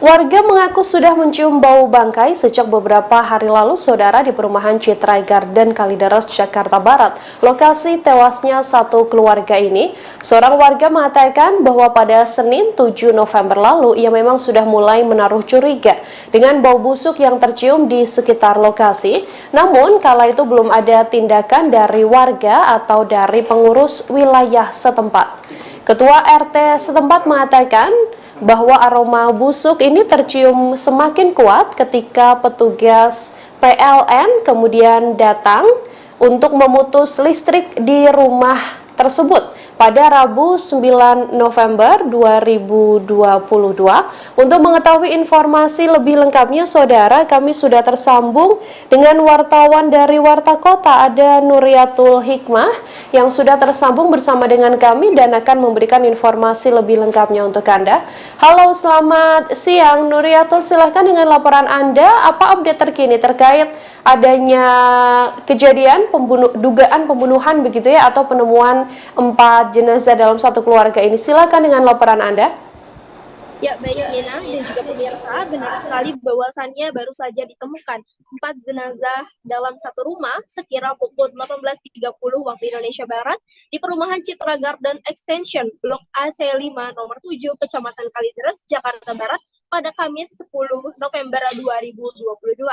Speaker 1: Warga mengaku sudah mencium bau bangkai sejak beberapa hari lalu, saudara, di perumahan Citra Garden Kalideres, Jakarta Barat. Lokasi tewasnya satu keluarga ini, seorang warga mengatakan bahwa pada Senin 7 November lalu, ia memang sudah mulai menaruh curiga dengan bau busuk yang tercium di sekitar lokasi. Namun, kala itu belum ada tindakan dari warga atau dari pengurus wilayah setempat. Ketua RT setempat mengatakan bahwa aroma busuk ini tercium semakin kuat ketika petugas PLN kemudian datang untuk memutus listrik di rumah tersebut pada Rabu 9 November 2022. Untuk mengetahui informasi lebih lengkapnya, saudara, kami sudah tersambung dengan wartawan dari Warta Kota, ada Nuriatul Hikmah yang sudah tersambung bersama dengan kami dan akan memberikan informasi lebih lengkapnya untuk Anda. Halo, selamat siang Nuriatul, silahkan dengan laporan Anda, apa update terkini terkait adanya kejadian dugaan pembunuhan begitu ya, atau penemuan 4 jenazah dalam satu keluarga ini. Silakan dengan laporan Anda.
Speaker 7: Ya, baik Nina dan juga pemirsa, benar sekali bahwasannya baru saja ditemukan 4 jenazah dalam satu rumah sekira pukul 18.30 waktu Indonesia Barat di perumahan Citra Garden Extension Blok AC5 nomor 7 Kecamatan Kalideres, Jakarta Barat pada Kamis 10 November 2022.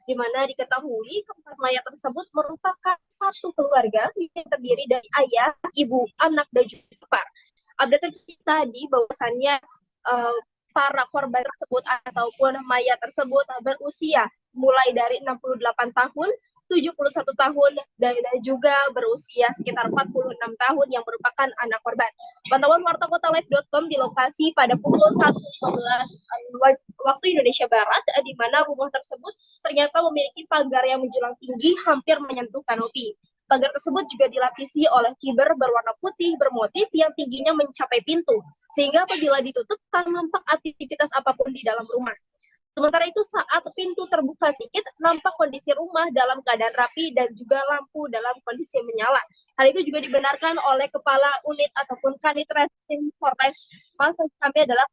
Speaker 7: Di mana diketahui keempat mayat tersebut merupakan satu keluarga yang terdiri dari ayah, ibu, anak, dan juga ipar. Update kita tadi bahwasannya para korban tersebut ataupun mayat tersebut berusia mulai dari 68 tahun, 71 tahun, dan juga berusia sekitar 46 tahun yang merupakan anak korban. Pantauan wartakotalive.com di lokasi pada pukul 1.15 waktu Indonesia Barat, di mana rumah tersebut ternyata memiliki pagar yang menjulang tinggi hampir menyentuh kanopi. Pagar tersebut juga dilapisi oleh kiber berwarna putih bermotif yang tingginya mencapai pintu, sehingga apabila ditutup tak nampak aktivitas apapun di dalam rumah. Sementara itu saat pintu terbuka sedikit, nampak kondisi rumah dalam keadaan rapi dan juga lampu dalam kondisi menyala. Hal itu juga dibenarkan oleh Kepala Unit ataupun Kanit Reskrim Polres. Maksud kami adalah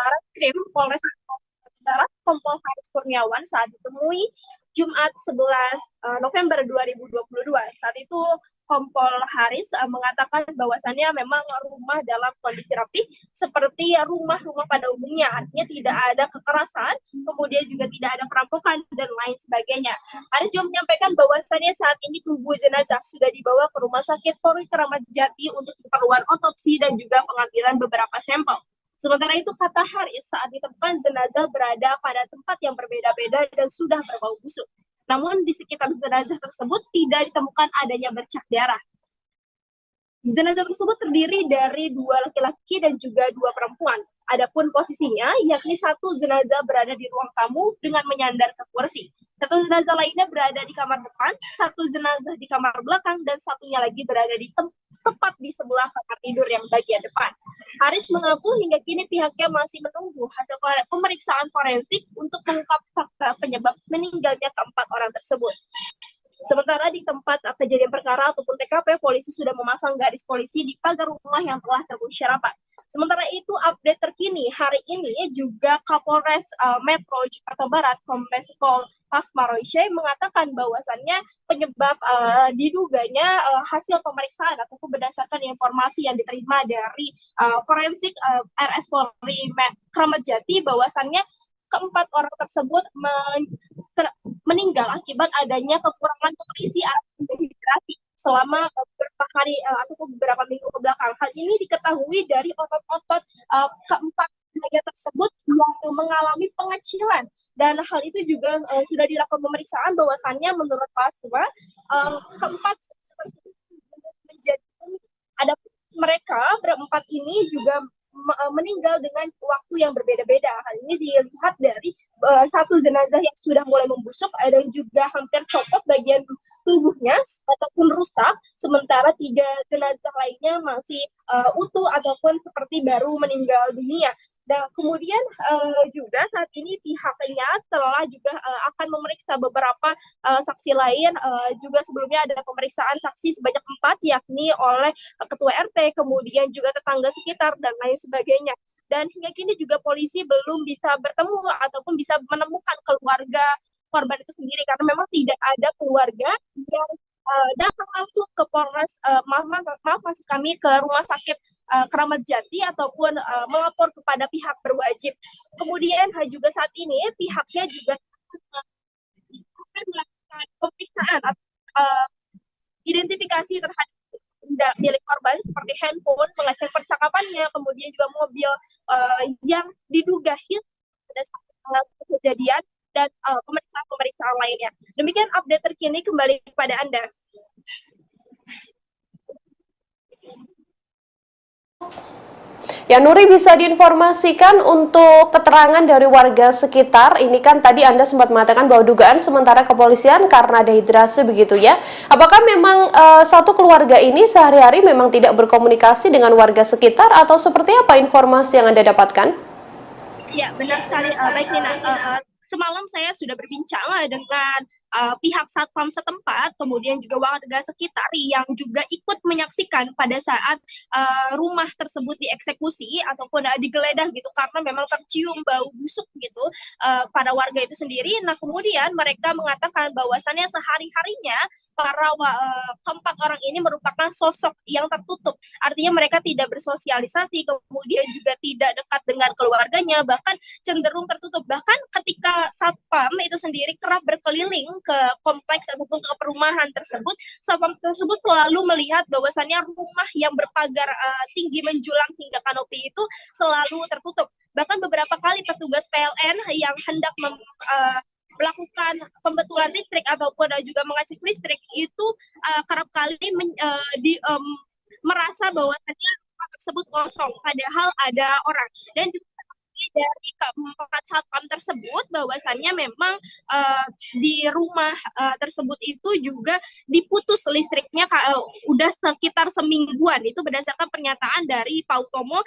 Speaker 7: Reskrim Polres Barat, Kompol Haris Kurniawan saat ditemui Jumat 11 November 2022. Saat itu Kompol Haris mengatakan bahwasannya memang rumah dalam kondisi rapi seperti rumah-rumah pada umumnya, artinya tidak ada kekerasan, kemudian juga tidak ada perampokan dan lain sebagainya. Haris juga menyampaikan bahwasannya saat ini tubuh jenazah sudah dibawa ke Rumah Sakit Polri Kramat Jati untuk keperluan otopsi dan juga pengambilan beberapa sampel. Sementara itu, kata Haris, saat ditemukan jenazah berada pada tempat yang berbeda-beda dan sudah berbau busuk. Namun di sekitar jenazah tersebut tidak ditemukan adanya bercak darah. Jenazah tersebut terdiri dari 2 laki-laki dan juga 2 perempuan. Adapun posisinya, yakni satu jenazah berada di ruang tamu dengan menyandar ke kursi. Satu jenazah lainnya berada di kamar depan, satu jenazah di kamar belakang, dan satunya lagi berada di tepat di sebelah kamar tidur yang bagian depan. Haris mengaku hingga kini pihaknya masih menunggu hasil pemeriksaan forensik untuk mengungkap fakta penyebab meninggalnya keempat orang tersebut. Sementara di tempat kejadian perkara ataupun TKP, polisi sudah memasang garis polisi di pagar rumah yang telah terkunci rapat. Sementara itu, update terkini hari ini juga Kapolres Metro Jakarta Barat, Kombes Pol Pasmaroise mengatakan bahwasannya penyebab diduganya hasil pemeriksaan ataupun berdasarkan informasi yang diterima dari forensik RS Polri Kramat Jati bahwasannya keempat orang tersebut meninggal akibat adanya kekurangan nutrisi atau dehidrasi selama beberapa hari ataupun beberapa minggu ke belakang. Hal ini diketahui dari otot-otot keempat mayat tersebut yang mengalami pengecilan, dan hal itu juga sudah dilakukan pemeriksaan bahwasannya menurut Paswa keempat tersebut menjadi ada mereka berempat ini juga meninggal dengan waktu yang berbeda-beda. Hal ini dilihat dari satu jenazah yang sudah mulai membusuk dan juga hampir copot bagian tubuhnya ataupun rusak, sementara 3 jenazah lainnya masih utuh ataupun seperti baru meninggal dunia. Dan kemudian juga saat ini pihaknya telah juga akan memeriksa beberapa saksi lain. Juga sebelumnya ada pemeriksaan saksi sebanyak 4, yakni oleh ketua RT, kemudian juga tetangga sekitar dan lain sebagainya. dan hingga kini juga polisi belum bisa bertemu ataupun bisa menemukan keluarga korban itu sendiri karena memang tidak ada keluarga yang datang langsung ke Polres, maaf maksud kami ke Rumah Sakit Keramat Jati ataupun melapor kepada pihak berwajib. Kemudian juga saat ini pihaknya juga akan melakukan pemeriksaan atau identifikasi terhadap benda milik korban seperti handphone, mengecek percakapannya, kemudian juga mobil yang diduga hilang pada saat kejadian dan pemeriksaan lainnya. Demikian update terkini, kembali kepada Anda.
Speaker 1: Ya, Nuri, bisa diinformasikan untuk keterangan dari warga sekitar. Ini kan tadi Anda sempat mengatakan bahwa dugaan sementara kepolisian karena dehidrasi begitu ya. Apakah memang satu keluarga ini sehari-hari memang tidak berkomunikasi dengan warga sekitar atau seperti apa informasi yang Anda dapatkan?
Speaker 7: Ya, benar sekali. Baik, Nina. Semalam saya sudah berbincang dengan pihak satpam setempat, kemudian juga warga sekitar yang juga ikut menyaksikan pada saat rumah tersebut dieksekusi ataupun digeledah gitu, karena memang tercium bau busuk gitu pada warga itu sendiri. Nah, kemudian mereka mengatakan bahwasannya sehari-harinya para keempat orang ini merupakan sosok yang tertutup, artinya mereka tidak bersosialisasi, kemudian juga tidak dekat dengan keluarganya, bahkan cenderung tertutup. Bahkan ketika satpam itu sendiri kerap berkeliling ke kompleks ataupun ke perumahan tersebut, satpam tersebut selalu melihat bahwasannya rumah yang berpagar tinggi menjulang hingga kanopi itu selalu tertutup. Bahkan beberapa kali petugas PLN yang hendak melakukan pembetulan listrik ataupun juga mengecek listrik itu kerap kali merasa bahwasannya rumah tersebut kosong, padahal ada orang. Dan juga dari keempat satpam tersebut bahwasannya memang di rumah tersebut itu juga diputus listriknya udah sekitar semingguan. Itu berdasarkan pernyataan dari Pak Utomo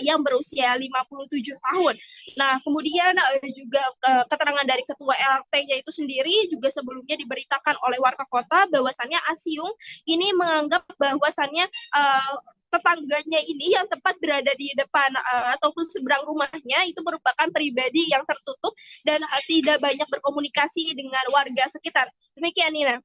Speaker 7: yang berusia 57 tahun. Nah, kemudian juga keterangan dari ketua RT-nya itu sendiri juga sebelumnya diberitakan oleh Warta Kota bahwasannya Asiung ini menganggap bahwasannya tetangganya ini yang tepat berada di depan ataupun seberang rumahnya itu merupakan pribadi yang tertutup dan tidak banyak berkomunikasi dengan warga sekitar. Demikian, Nina.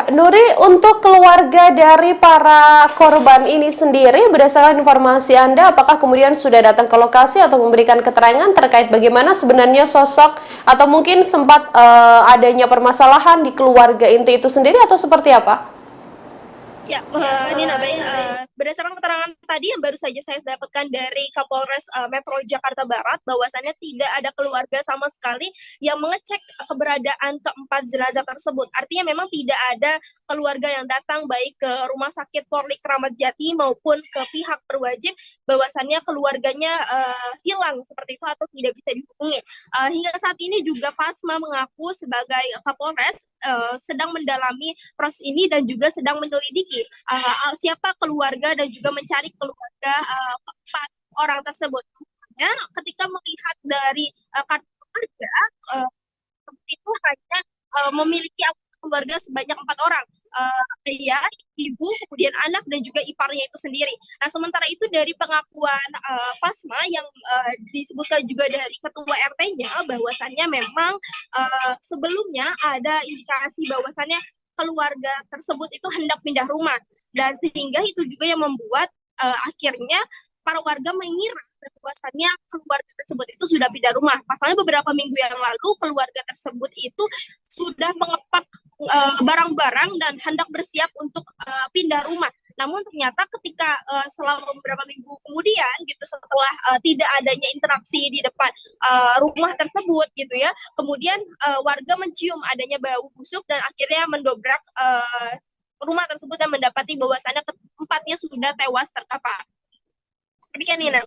Speaker 1: Nuri, untuk keluarga dari para korban ini sendiri, berdasarkan informasi Anda, apakah kemudian sudah datang ke lokasi atau memberikan keterangan terkait bagaimana sebenarnya sosok atau mungkin sempat adanya permasalahan di keluarga inti itu sendiri atau seperti apa?
Speaker 7: Ya, Nina, baik. Berdasarkan keterangan tadi yang baru saja saya dapatkan dari Kapolres Metro Jakarta Barat, bahwasannya tidak ada keluarga sama sekali yang mengecek keberadaan keempat jenazah tersebut. Artinya memang tidak ada keluarga yang datang baik ke Rumah Sakit Polri Keramat Jati maupun ke pihak berwajib bahwasannya keluarganya hilang seperti itu atau tidak bisa dihubungi. Hingga saat ini juga Pasma mengaku sebagai Kapolres sedang mendalami proses ini dan juga sedang menyelidiki siapa keluarga dan juga mencari keluarga keempat orang tersebut. Ya, ketika melihat dari kartu keluarga itu hanya memiliki keluarga sebanyak 4 orang, ayah, ibu, kemudian anak dan juga iparnya itu sendiri. Nah, sementara itu dari pengakuan Pasma yang disebutkan juga dari ketua RT-nya bahwasannya memang sebelumnya ada indikasi bahwasannya keluarga tersebut itu hendak pindah rumah, dan sehingga itu juga yang membuat akhirnya para warga mengira bahwasannya keluarga tersebut itu sudah pindah rumah. Pasalnya beberapa minggu yang lalu keluarga tersebut itu sudah mengepak barang-barang dan hendak bersiap untuk pindah rumah. Namun ternyata ketika selama beberapa minggu kemudian gitu, setelah tidak adanya interaksi di depan rumah tersebut gitu ya, kemudian warga mencium adanya bau busuk dan akhirnya mendobrak rumah tersebut dan mendapati bahwasannya keempatnya sudah tewas terkapar. Demikian, Nina.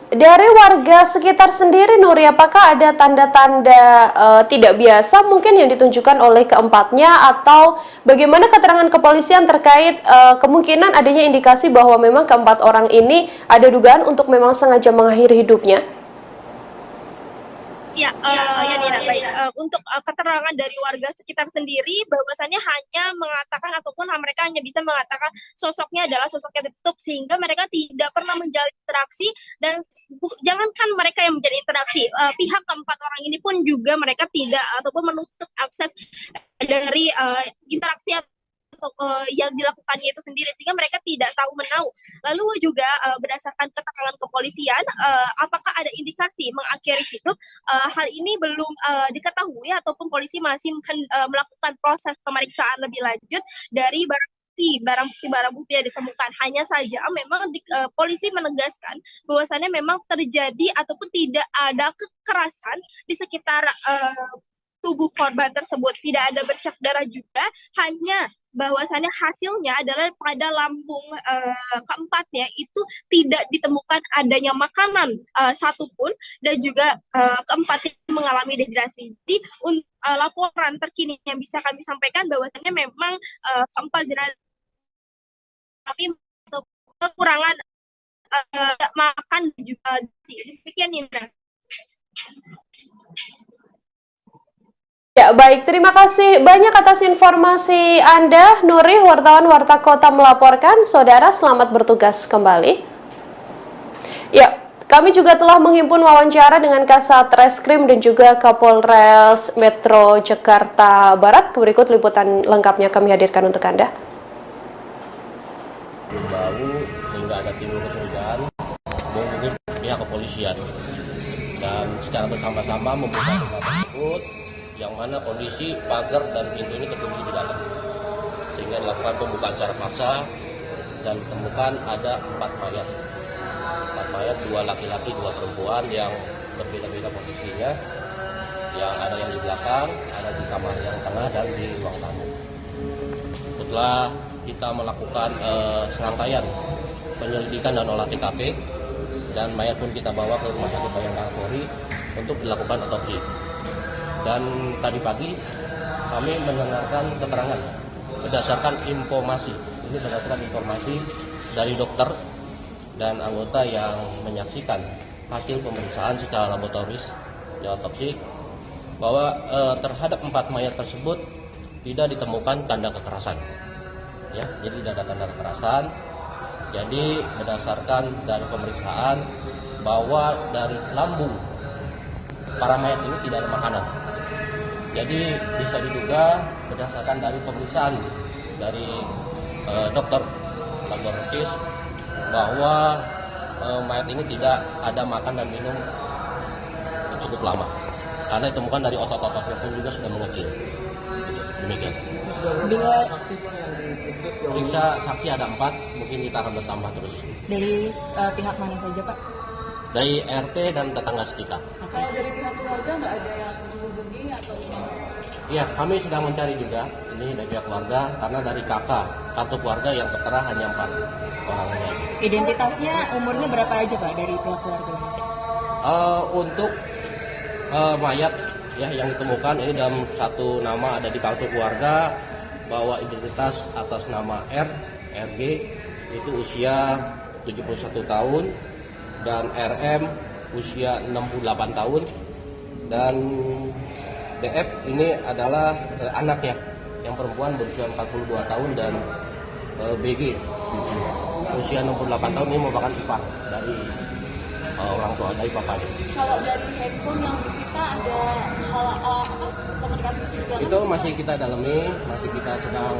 Speaker 1: Dari warga sekitar sendiri, Nuri, apakah ada tanda-tanda tidak biasa mungkin yang ditunjukkan oleh keempatnya, atau bagaimana keterangan kepolisian terkait kemungkinan adanya indikasi bahwa memang keempat orang ini ada dugaan untuk memang sengaja mengakhiri hidupnya?
Speaker 7: Ya, Nina, baik. Untuk keterangan dari warga sekitar sendiri, bahwasannya hanya mengatakan ataupun mereka hanya bisa mengatakan sosoknya adalah sosok yang tertutup, sehingga mereka tidak pernah menjalin interaksi, dan jangankan mereka yang menjalin interaksi, pihak keempat orang ini pun juga mereka tidak ataupun menutup akses dari interaksi yang dilakukannya itu sendiri, sehingga mereka tidak tahu menahu. Lalu juga berdasarkan keterangan kepolisian, apakah ada indikasi mengakhiri hidup, hal ini belum diketahui ataupun polisi masih melakukan proses pemeriksaan lebih lanjut dari barang bukti yang ditemukan. Hanya saja memang polisi menegaskan bahwasannya memang terjadi ataupun tidak ada kekerasan di sekitar tubuh korban tersebut, tidak ada bercak darah juga, hanya bahwasannya hasilnya adalah pada lambung keempatnya itu tidak ditemukan adanya makanan satupun, dan juga keempatnya mengalami dehidrasi. Jadi laporan terkini yang bisa kami sampaikan bahwasannya memang keempat jenazah tapi kekurangan makan dan juga demikian, Indra.
Speaker 1: Ya, baik. Terima kasih banyak atas informasi Anda, Nuri, wartawan Warta Kota melaporkan. Saudara, selamat bertugas kembali. Ya, kami juga telah menghimpun wawancara dengan Kasat Reskrim dan juga Kapolres Metro Jakarta Barat. Berikut liputan lengkapnya kami hadirkan untuk Anda.
Speaker 8: Bau sehingga ada timbul kecurigaan, ini pihak kepolisian, dan secara bersama-sama membuka rumah tersebut, yang mana kondisi pagar dan pintu ini terkunci di dalam, sehingga dilakukan pembukaan secara paksa dan ditemukan ada 4 mayat, 2 laki-laki 2 perempuan yang berbeda-beda posisinya, yang ada yang di belakang, ada di kamar yang tengah dan di ruang tamu. Setelah kita melakukan serangkaian penyelidikan dan olah TKP, dan mayat pun kita bawa ke Rumah Sakit Bayangkara Polri untuk dilakukan otopsi. Dan tadi pagi kami mendengarkan keterangan berdasarkan informasi dari dokter dan anggota yang menyaksikan hasil pemeriksaan secara laboratoris di otopsi, bahwa terhadap 4 mayat tersebut tidak ditemukan tanda kekerasan. Ya, jadi tidak ada tanda kekerasan. Jadi berdasarkan dari pemeriksaan bahwa dari lambung para mayat ini tidak ada makanan. Jadi bisa diduga berdasarkan dari pemeriksaan dari dokter laboratoris bahwa mayat ini tidak ada makan dan minum cukup lama, karena ditemukan dari otot-ototnya pun juga sudah mengecil. Demikian. Periksa saksi ada 4, mungkin kita akan bertambah terus.
Speaker 9: Dari pihak mana saja, Pak?
Speaker 8: Dari RT dan tetangga sekitar.
Speaker 12: Kalau dari pihak keluarga nggak ada yang menghubungi atau gimana?
Speaker 8: Iya, kami sedang mencari juga ini dari pihak keluarga, karena dari kakak kartu keluarga yang tertera hanya 4 orang saja.
Speaker 9: Identitasnya umurnya berapa aja, Pak, dari pihak keluarga?
Speaker 8: Untuk mayat ya yang ditemukan ini dalam satu nama ada di kartu keluarga, bahwa identitas atas nama RG itu usia 71 tahun dan RM usia 68 tahun, dan DF ini adalah anaknya yang perempuan berusia 42 tahun, dan BG usia 68 tahun ini merupakan ipar dari orang tua dari papanya.
Speaker 12: Kalau dari handphone yang disita ada komunikasi kecurigaan?
Speaker 8: Itu masih kita dalami, masih kita sedang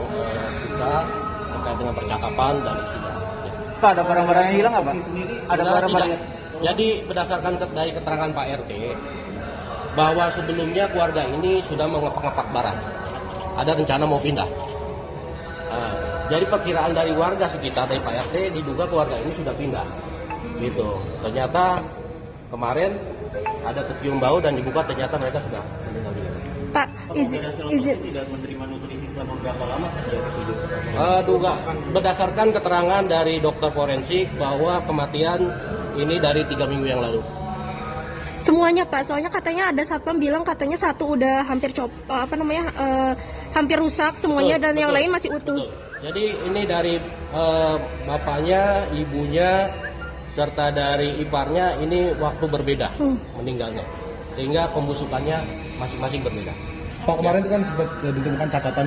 Speaker 8: buka terkait dengan percakapan dan isinya.
Speaker 13: Pak, ada barang-barang yang hilang apa? Ada barang-barang.
Speaker 8: Jadi berdasarkan dari keterangan Pak RT, bahwa sebelumnya keluarga ini sudah mengepak-ngepak barang, ada rencana mau pindah. Nah, jadi perkiraan dari warga sekitar dari Pak RT diduga keluarga ini sudah pindah. Gitu. Ternyata kemarin ada kecium bau dan dibuka, ternyata mereka sudah meninggal dunia.
Speaker 12: Pak, izin
Speaker 14: tidak menerima nutrisi selama berapa lama?
Speaker 8: Duga berdasarkan keterangan dari dokter forensik bahwa kematian ini dari 3 minggu yang lalu.
Speaker 2: Semuanya, Pak, soalnya katanya ada satpam bilang katanya satu udah hampir hampir rusak semuanya, dan yang lain masih utuh.
Speaker 8: Jadi ini dari bapaknya, ibunya, serta dari iparnya ini waktu berbeda meninggalnya. sehingga pembusukannya masing-masing berbeda.
Speaker 19: Pak, kemarin itu kan sempat ditemukan catatan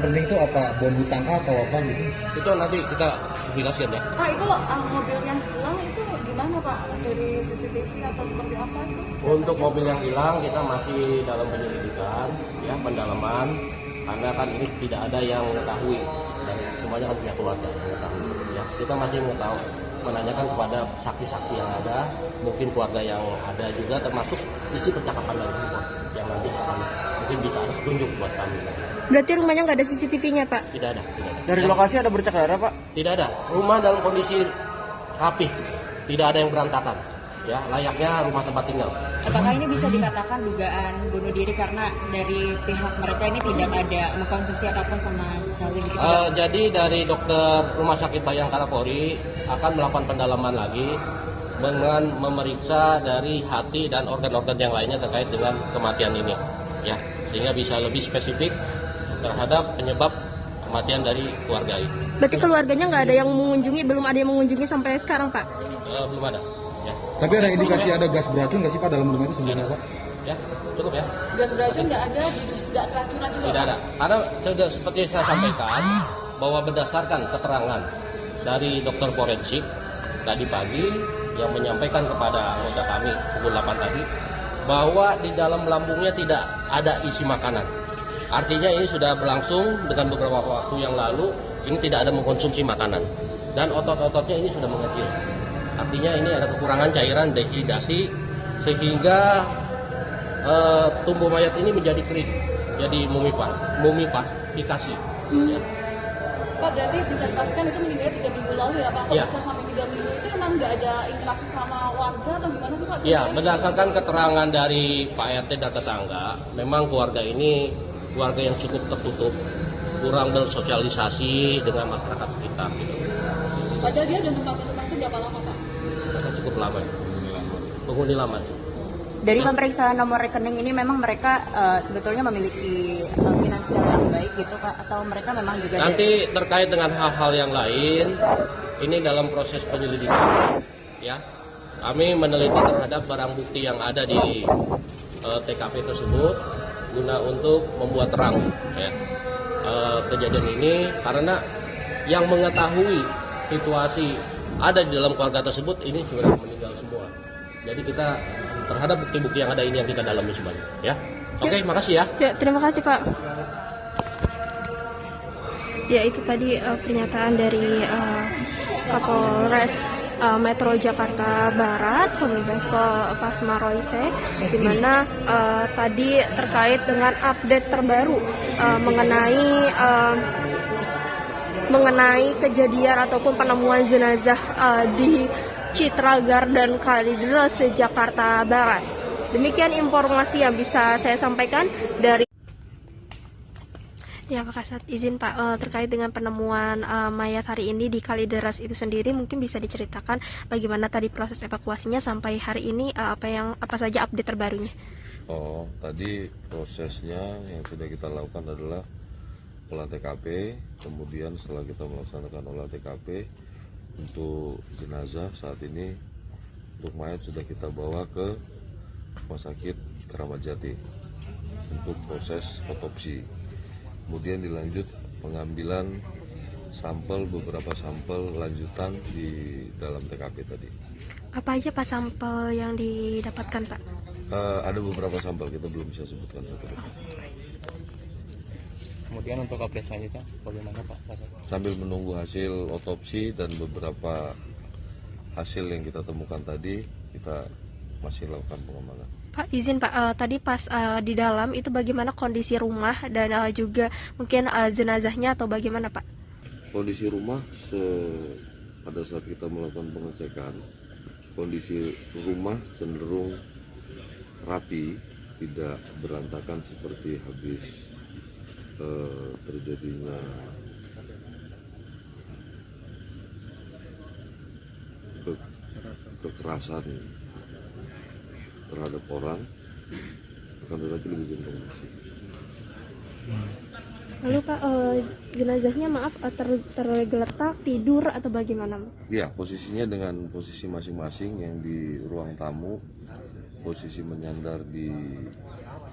Speaker 19: penting itu apa, bom hutang atau apa gitu?
Speaker 8: Itu nanti kita jelaskan ya.
Speaker 12: Pak, itu mobil yang hilang itu gimana Pak? Dari CCTV atau seperti apa itu?
Speaker 8: Untuk mobil yang hilang kita masih dalam penyelidikan, ya, pendalaman, karena kan ini tidak ada yang mengetahui dan semuanya kan punya keluarga yang mengetahui. Ya, kita masih menanyakan kepada saksi-saksi yang ada, mungkin keluarga yang ada juga, termasuk isi percakapan dari handphone yang nanti akan mungkin bisa ada petunjuk buat kami.
Speaker 2: Berarti rumahnya nggak ada CCTV-nya, Pak?
Speaker 8: Tidak ada, tidak ada.
Speaker 13: Dari lokasi ada bercak darah, Pak?
Speaker 8: Tidak ada. Rumah dalam kondisi rapih, tidak ada yang berantakan. Ya, layaknya rumah tempat tinggal.
Speaker 9: Apakah ini bisa dikatakan dugaan bunuh diri karena dari pihak mereka ini tidak ada mengkonsumsi apapun sama sekali?
Speaker 8: Jadi dari dokter Rumah Sakit Bayangkara Polri akan melakukan pendalaman lagi dengan memeriksa dari hati dan organ-organ yang lainnya terkait dengan kematian ini, ya, sehingga bisa lebih spesifik terhadap penyebab kematian dari keluarga ini.
Speaker 2: Berarti keluarganya nggak ada yang mengunjungi, belum ada yang mengunjungi sampai sekarang, Pak?
Speaker 8: Belum ada. Ya.
Speaker 19: Tapi ada indikasi ada gas beracun nggak sih Pak dalam rumah itu sebenarnya, Pak?
Speaker 8: Ya, cukup ya.
Speaker 12: Gas beracun nggak ada, nggak keracunan juga?
Speaker 8: Tidak ada. Karena sudah seperti saya sampaikan bahwa berdasarkan keterangan dari dokter forensik tadi pagi yang menyampaikan kepada anggota kami pukul 8 tadi bahwa di dalam lambungnya tidak ada isi makanan. Artinya ini sudah berlangsung dengan beberapa waktu yang lalu, ini tidak ada mengkonsumsi makanan dan otot-ototnya ini sudah mengecil. Artinya ini ada kekurangan cairan dehidrasi sehingga tubuh mayat ini menjadi kering, jadi mumifikasi. Ya.
Speaker 12: Pak, berarti bisa dipastikan itu meninggal 3 minggu lalu ya Pak? Kalau bisa sampai 3 minggu itu memang nggak ada interaksi sama warga atau gimana sih Pak?
Speaker 8: Ya, berdasarkan keterangan dari Pak RT dan tetangga, memang keluarga ini keluarga yang cukup tertutup, kurang bersosialisasi dengan masyarakat sekitar. Gitu.
Speaker 12: Padahal dia udah nempatin rumah itu berapa lama Pak?
Speaker 8: Cukup lama, penghuni lama.
Speaker 9: Dari pemeriksaan nomor rekening ini memang mereka sebetulnya memiliki finansial yang baik gitu Pak, atau mereka memang juga
Speaker 8: nanti terkait dengan hal-hal yang lain ini dalam proses penyelidikan, ya, kami meneliti terhadap barang bukti yang ada di TKP tersebut guna untuk membuat terang, ya, kejadian ini, karena yang mengetahui situasi ada di dalam keluarga tersebut ini sudah meninggal semua. Jadi kita terhadap bukti-bukti yang ada ini yang kita dalami semuanya, ya. Oke, makasih ya.
Speaker 2: Ya, terima kasih Pak. Ya, itu tadi pernyataan dari Kapolres Metro Jakarta Barat, Kombes Pol Pasma Royce, di mana tadi terkait dengan update terbaru mengenai kejadian ataupun penemuan jenazah di Citra Garden Kalideres, Jakarta Barat. Demikian informasi yang bisa saya sampaikan dari. Ya, Pak Kasat, izin Pak, terkait dengan penemuan mayat hari ini di Kalideres itu sendiri, mungkin bisa diceritakan bagaimana tadi proses evakuasinya sampai hari ini, apa saja update terbarunya?
Speaker 11: Oh, tadi prosesnya yang sudah kita lakukan adalah olah TKP, kemudian setelah kita melaksanakan olah TKP untuk jenazah, saat ini untuk mayat sudah kita bawa ke Rumah Sakit Keramat Jati untuk proses otopsi. Kemudian dilanjut pengambilan beberapa sampel lanjutan di dalam TKP tadi.
Speaker 2: Apa aja Pak sampel yang didapatkan Pak?
Speaker 11: Ada beberapa sampel, kita belum bisa sebutkan satu.
Speaker 17: Kemudian untuk update selanjutnya bagaimana Pak?
Speaker 11: Sambil menunggu hasil otopsi dan beberapa hasil yang kita temukan tadi, kita masih lakukan pengembangan.
Speaker 2: Pak, izin Pak, tadi pas di dalam itu bagaimana kondisi rumah dan juga mungkin jenazahnya atau bagaimana Pak?
Speaker 11: Kondisi rumah pada saat kita melakukan pengecekan, kondisi rumah cenderung rapi, tidak berantakan seperti habis terjadinya kekerasan terhadap orang, akan tetapi lebih cenderung bersih.
Speaker 2: Lalu Pak, jenazahnya tergeletak tidur atau bagaimana?
Speaker 11: Ya, posisinya dengan posisi masing-masing yang di ruang tamu posisi menyandar di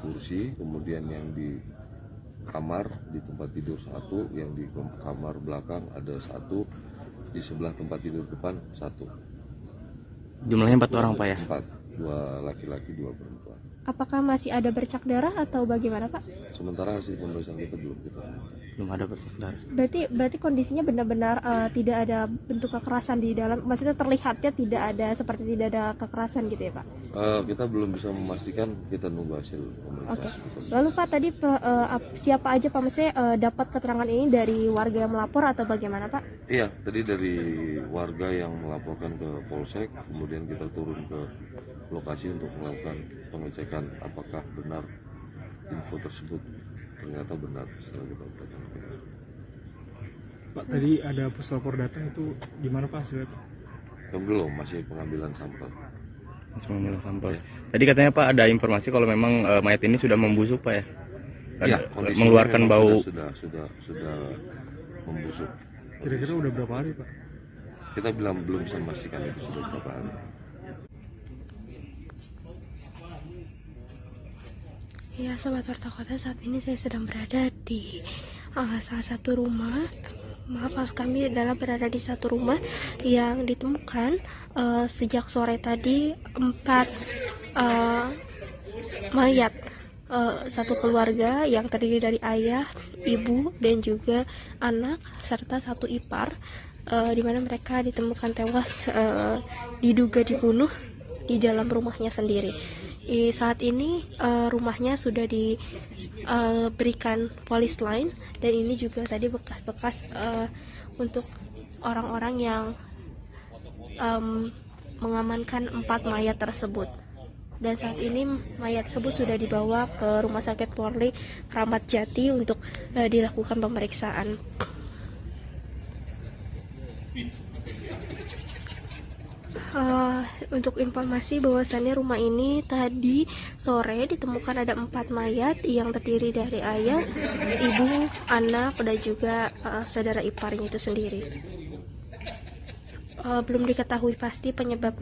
Speaker 11: kursi, kemudian yang di kamar di tempat tidur satu, yang di kamar belakang ada satu, di sebelah tempat tidur depan satu.
Speaker 17: Jumlahnya 4 orang Pak ya?
Speaker 11: 4, 2 laki-laki 2 perempuan.
Speaker 2: Apakah masih ada bercak darah atau bagaimana Pak?
Speaker 11: Sementara hasil pemeriksaan kita belum
Speaker 17: ada bercak darah.
Speaker 2: Berarti kondisinya benar-benar tidak ada bentuk kekerasan di dalam, maksudnya terlihatnya tidak ada, seperti tidak ada kekerasan gitu ya Pak?
Speaker 11: Kita belum bisa memastikan, kita nunggu hasil pemeriksaan.
Speaker 2: Oke. Lalu Pak tadi siapa aja Pak, maksudnya dapat keterangan ini dari warga yang melapor atau bagaimana Pak?
Speaker 11: Iya, tadi dari warga yang melaporkan ke Polsek, kemudian kita turun ke lokasi untuk melakukan pengecekan apakah benar info tersebut. Ternyata benar setelah kita perhatikan.
Speaker 16: Pak, tadi ada puslapor datang, itu gimana Pak hasilnya?
Speaker 11: Belum, masih pengambilan sampel.
Speaker 17: Masih pengambilan sampel. Ya. Tadi katanya Pak ada informasi kalau memang mayat ini sudah membusuk Pak ya?
Speaker 11: Iya,
Speaker 17: mengeluarkan bau.
Speaker 11: Sudah membusuk.
Speaker 16: Kira-kira udah berapa hari Pak?
Speaker 11: Kita belum bisa memastikan itu sudah berapa hari.
Speaker 2: Ya Sobat Warta Kota, saat ini saya sedang berada di salah satu rumah. Maaf kami adalah berada di satu rumah yang ditemukan sejak sore tadi 4 mayat satu keluarga yang terdiri dari ayah, ibu, dan juga anak serta satu ipar, di mana mereka ditemukan tewas diduga dibunuh di dalam rumahnya sendiri. Saat ini rumahnya sudah diberikan polis line, dan ini juga tadi bekas-bekas untuk orang-orang yang mengamankan 4 mayat tersebut. Dan saat ini mayat tersebut sudah dibawa ke Rumah Sakit Polri Kramat Jati untuk dilakukan pemeriksaan. Untuk informasi bahwasannya rumah ini tadi sore ditemukan ada 4 mayat yang terdiri dari ayah, ibu, anak, dan juga saudara iparnya itu sendiri. Belum diketahui pasti penyebab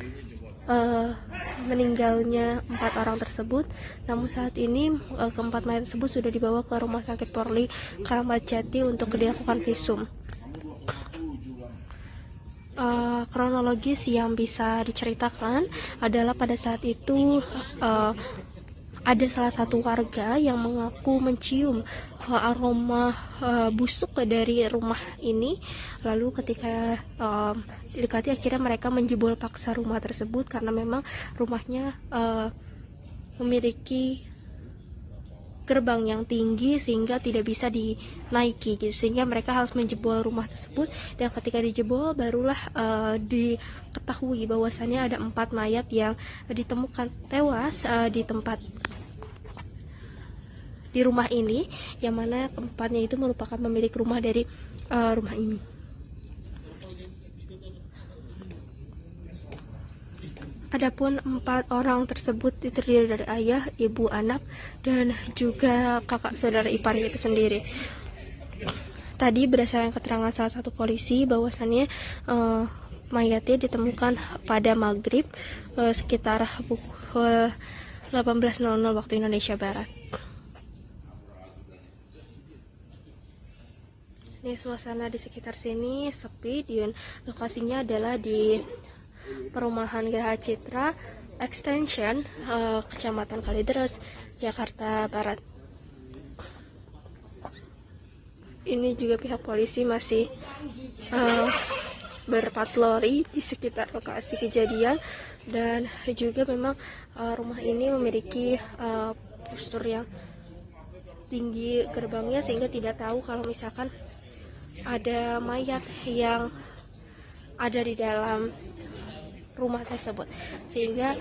Speaker 2: meninggalnya 4 orang tersebut, namun saat ini keempat mayat tersebut sudah dibawa ke Rumah Sakit Polri Kramat Jati untuk dilakukan visum. Kronologis yang bisa diceritakan adalah pada saat itu ada salah satu warga yang mengaku mencium aroma busuk dari rumah ini. Lalu ketika didekati, akhirnya mereka menjebol paksa rumah tersebut karena memang rumahnya memiliki gerbang yang tinggi sehingga tidak bisa dinaiki gitu, sehingga mereka harus menjebol rumah tersebut. Dan ketika dijebol barulah diketahui bahwasannya ada 4 mayat yang ditemukan tewas di rumah ini, yang mana keempatnya itu merupakan pemilik rumah dari rumah ini. Adapun 4 orang tersebut terdiri dari ayah, ibu, anak, dan juga kakak saudara iparnya itu sendiri. Tadi berdasarkan keterangan salah satu polisi bahwasannya mayatnya ditemukan pada maghrib sekitar pukul 18.00 waktu Indonesia Barat. Ini suasana di sekitar sini sepi, dan lokasinya adalah di perumahan Geraha Citra Extension, Kecamatan Kalideres, Jakarta Barat. Ini juga pihak polisi masih berpatroli di sekitar lokasi kejadian, dan juga memang rumah ini memiliki postur yang tinggi gerbangnya sehingga tidak tahu kalau misalkan ada mayat yang ada di dalam rumah tersebut, sehingga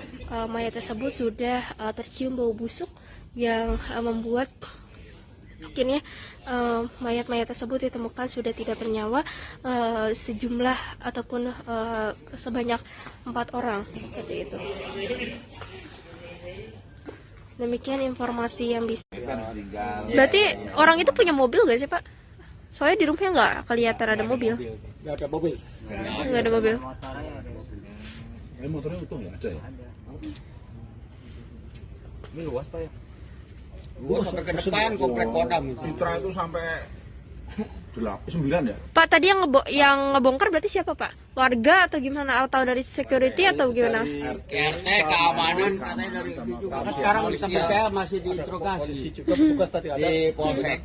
Speaker 2: mayat tersebut sudah tercium bau busuk yang membuat akhirnya mayat-mayat tersebut ditemukan sudah tidak bernyawa, sejumlah ataupun sebanyak 4 orang seperti itu. Demikian informasi yang bisa. Berarti orang itu punya mobil gak sih Pak? Soalnya di rumahnya nggak kelihatan ada mobil.
Speaker 5: Nggak ada mobil.
Speaker 2: Nggak ada mobil.
Speaker 3: Motornya utuh nggak ada ya? Ini luas Pak ya?
Speaker 4: Luas sampai ke depan komplek Kodam.
Speaker 3: Citra itu sampai 9 ya?
Speaker 2: Pak, tadi yang ngebongkar berarti siapa Pak? Warga atau gimana? Atau dari security atau gimana?
Speaker 4: RT keamanan katanya dari situ.
Speaker 5: Sekarang kita percaya masih diinterogasi. Juga petugas tadi ada
Speaker 4: Di polsek.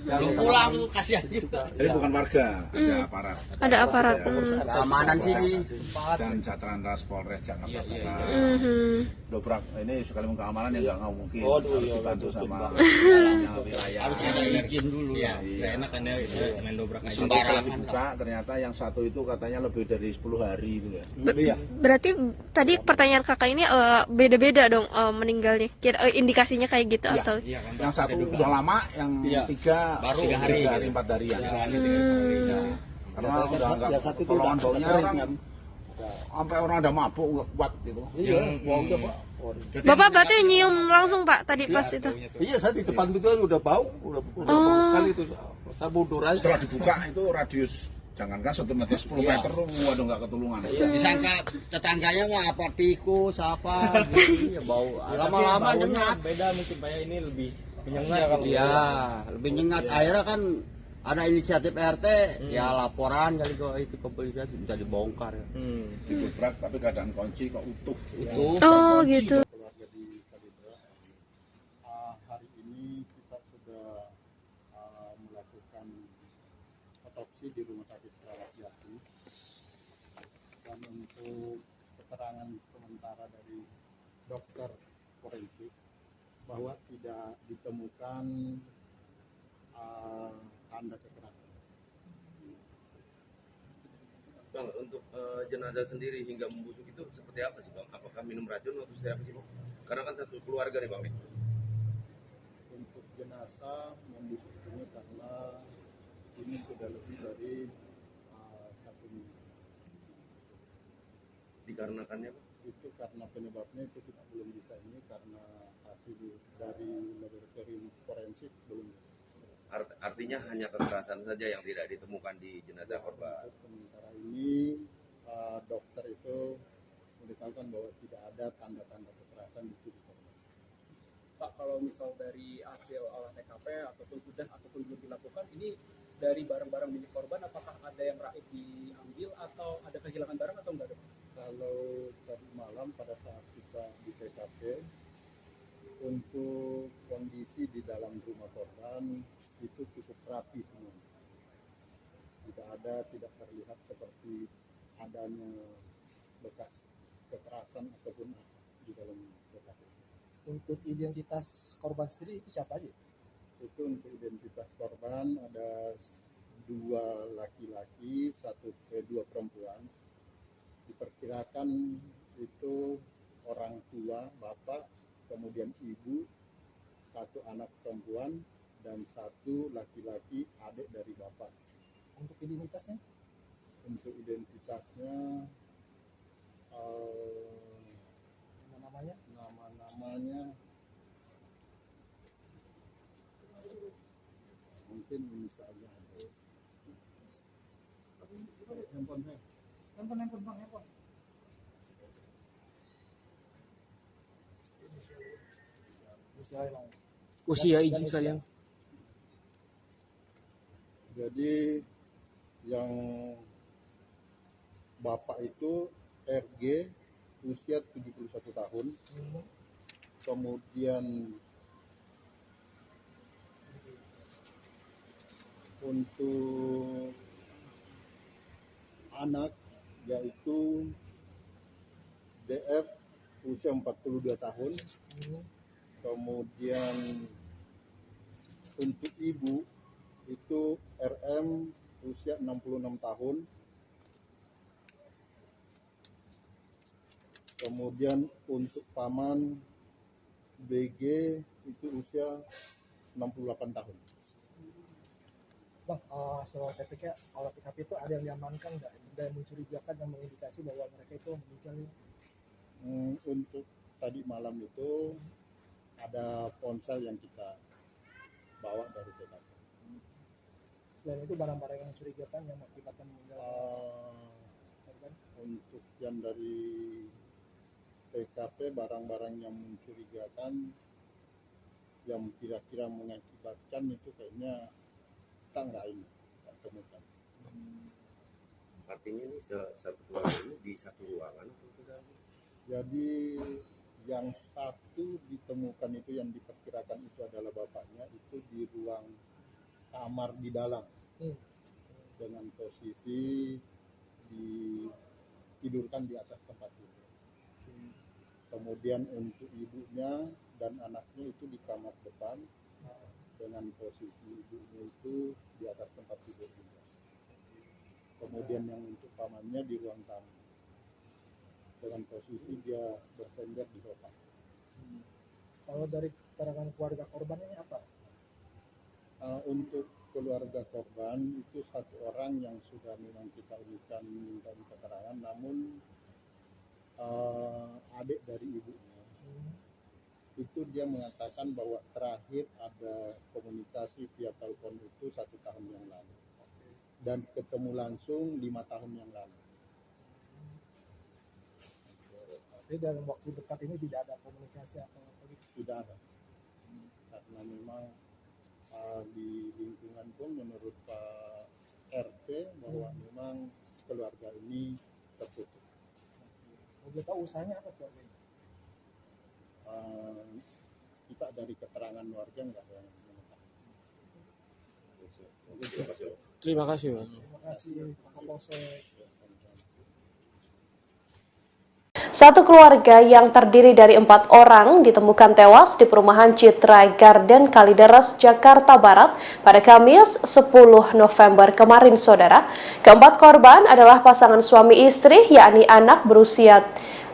Speaker 4: Belum pulang tuh, kasihan juga.
Speaker 3: Jadi bukan warga, ada aparat.
Speaker 2: Ada aparat.
Speaker 4: Keamanan sini.
Speaker 3: Dan Satlantas Polres Jakarta Barat. Dobrak ini sekali keamanan ya nggak mungkin. Harus dibantu sama wilayah.
Speaker 4: Harus ada izin dulu ya.
Speaker 17: Nggak enak kan ya main dobrak aja.
Speaker 3: Sembarangan. Ternyata yang satu itu katanya lebih dari 10 hari itu ya.
Speaker 2: Berarti tadi pertanyaan kakak ini beda-beda dong meninggalnya. Indikasinya kayak gitu atau?
Speaker 3: Yang satu udah lama, yang tiga
Speaker 4: baru
Speaker 3: 3 hari 4 hari ya. Karena udah nggak tolongan baunya orang sampai orang ada mabuk nggak kuat gitu. Baunya Pak.
Speaker 2: Bapak berarti nyium langsung Pak tadi pas itu?
Speaker 5: Iya, saya di depan itu kan udah bau bau sekali itu. Saya mundur aja.
Speaker 3: Setelah dibuka itu radius jangankan 1 meter 10 meter waduh nggak ketulungan.
Speaker 4: Disangka tetangganya mah apa tikus apa gitu ya bau. Lama-lama nyengat.
Speaker 17: Beda mungkin Pak ya, ini lebih menyengat.
Speaker 4: Iya, lebih nyengat. Akhirnya kan ada inisiatif RT, ya laporan kali kok itu kepolisian bisa dibongkar ya.
Speaker 3: Didobrak tapi keadaan kunci kok utuh.
Speaker 2: Oh gitu.
Speaker 10: Keluarga di Kalidra, hari ini kita sudah melakukan otopsi di Rumah Sakit Keramat Jati, dan untuk keterangan sementara dari dokter forensik bahwa tidak ditemukan tanda kekerasan.
Speaker 18: Bang, untuk jenazah sendiri hingga membusuk itu seperti apa sih Bang? Apakah minum racun atau seperti apa sih Bang? Karena kan satu keluarga nih Bang.
Speaker 10: Untuk jenazah membusuk ini karena ini sudah lebih dari 1 minggu.
Speaker 18: Dikarenakannya Bang?
Speaker 10: Itu karena penyebabnya itu kita belum bisa ini karena hasil dari laboratorium forensik belum.
Speaker 18: Artinya hanya kekerasan saja yang tidak ditemukan di jenazah korban.
Speaker 10: Sementara ini dokter itu memberitahukan bahwa tidak ada tanda-tanda kekerasan di tubuh korban.
Speaker 6: Pak, kalau misal dari hasil olah TKP ataupun belum dilakukan, ini dari barang-barang milik korban apakah ada yang raib diambil atau ada kehilangan barang atau enggak?
Speaker 10: Kalau tadi malam pada saat kita di TKP, untuk kondisi di dalam rumah korban itu cukup rapi semua. Tidak terlihat seperti adanya bekas kekerasan ataupun apa di dalam TKP.
Speaker 15: Untuk identitas korban sendiri itu siapa aja?
Speaker 10: Itu untuk identitas korban ada 2 laki-laki, 2 perempuan. Diperkirakan itu orang tua, bapak, kemudian ibu, 1 anak perempuan, dan 1 laki-laki adik dari bapak.
Speaker 15: Untuk identitasnya?
Speaker 10: Untuk identitasnya nama-namanya mungkin ini saja ada. Handphone bang, handphone.
Speaker 16: Usia izin sayang.
Speaker 10: Jadi yang bapak itu RG usia 71 tahun. Kemudian untuk anak yaitu DF usia 42 tahun. Kemudian untuk ibu itu RM usia 66 tahun. Kemudian untuk paman BG itu usia 68 tahun.
Speaker 15: Bang, hasil TPK, olah TKP itu ada yang diamankan nggak? Ada yang mencurigakan yang mengindikasi bahwa mereka itu meninggal?
Speaker 10: Untuk tadi malam itu ada ponsel yang kita bawa dari TKP.
Speaker 15: Selain itu barang-barang yang mencurigakan yang mengakibatkan meninggal korban?
Speaker 10: Untuk yang dari TKP barang-barang yang mencurigakan, yang kira-kira mengakibatkan itu kayaknya kita nggak temukan.
Speaker 18: Artinya ini satu keluarga ini di satu ruangan atau tidak?
Speaker 10: Jadi yang satu ditemukan itu yang diperkirakan itu adalah bapaknya, itu di ruang kamar di dalam dengan posisi ditidurkan di atas tempat tidur. Kemudian untuk ibunya dan anaknya itu di kamar depan dengan posisi ibunya itu di atas tempat tidur juga. Kemudian yang untuk pamannya di ruang tamu dengan posisi dia bersender di sofa.
Speaker 15: Kalau dari keterangan keluarga korban ini apa?
Speaker 10: Untuk keluarga korban itu satu orang yang sudah memang kita berikan minta keterangan, namun adik dari ibunya itu dia mengatakan bahwa terakhir ada komunikasi via telepon itu 1 tahun yang lalu dan ketemu langsung 5 tahun yang lalu.
Speaker 15: Jadi dalam waktu dekat ini tidak ada komunikasi atau apa gitu?
Speaker 10: Tidak ada, karena memang di lingkungan pun menurut Pak RT bahwa memang keluarga ini tertutup.
Speaker 15: Boleh tahu usahanya apa keluarga ini?
Speaker 10: Kita dari keterangan warga nggak ada yang mengetahui.
Speaker 16: Terima kasih, Pak.
Speaker 15: Terima kasih Pak Kapolsek.
Speaker 1: Satu keluarga yang terdiri dari 4 orang ditemukan tewas di perumahan Citra Garden Kalideres, Jakarta Barat pada Kamis 10 November kemarin, Saudara. Keempat korban adalah pasangan suami istri, yakni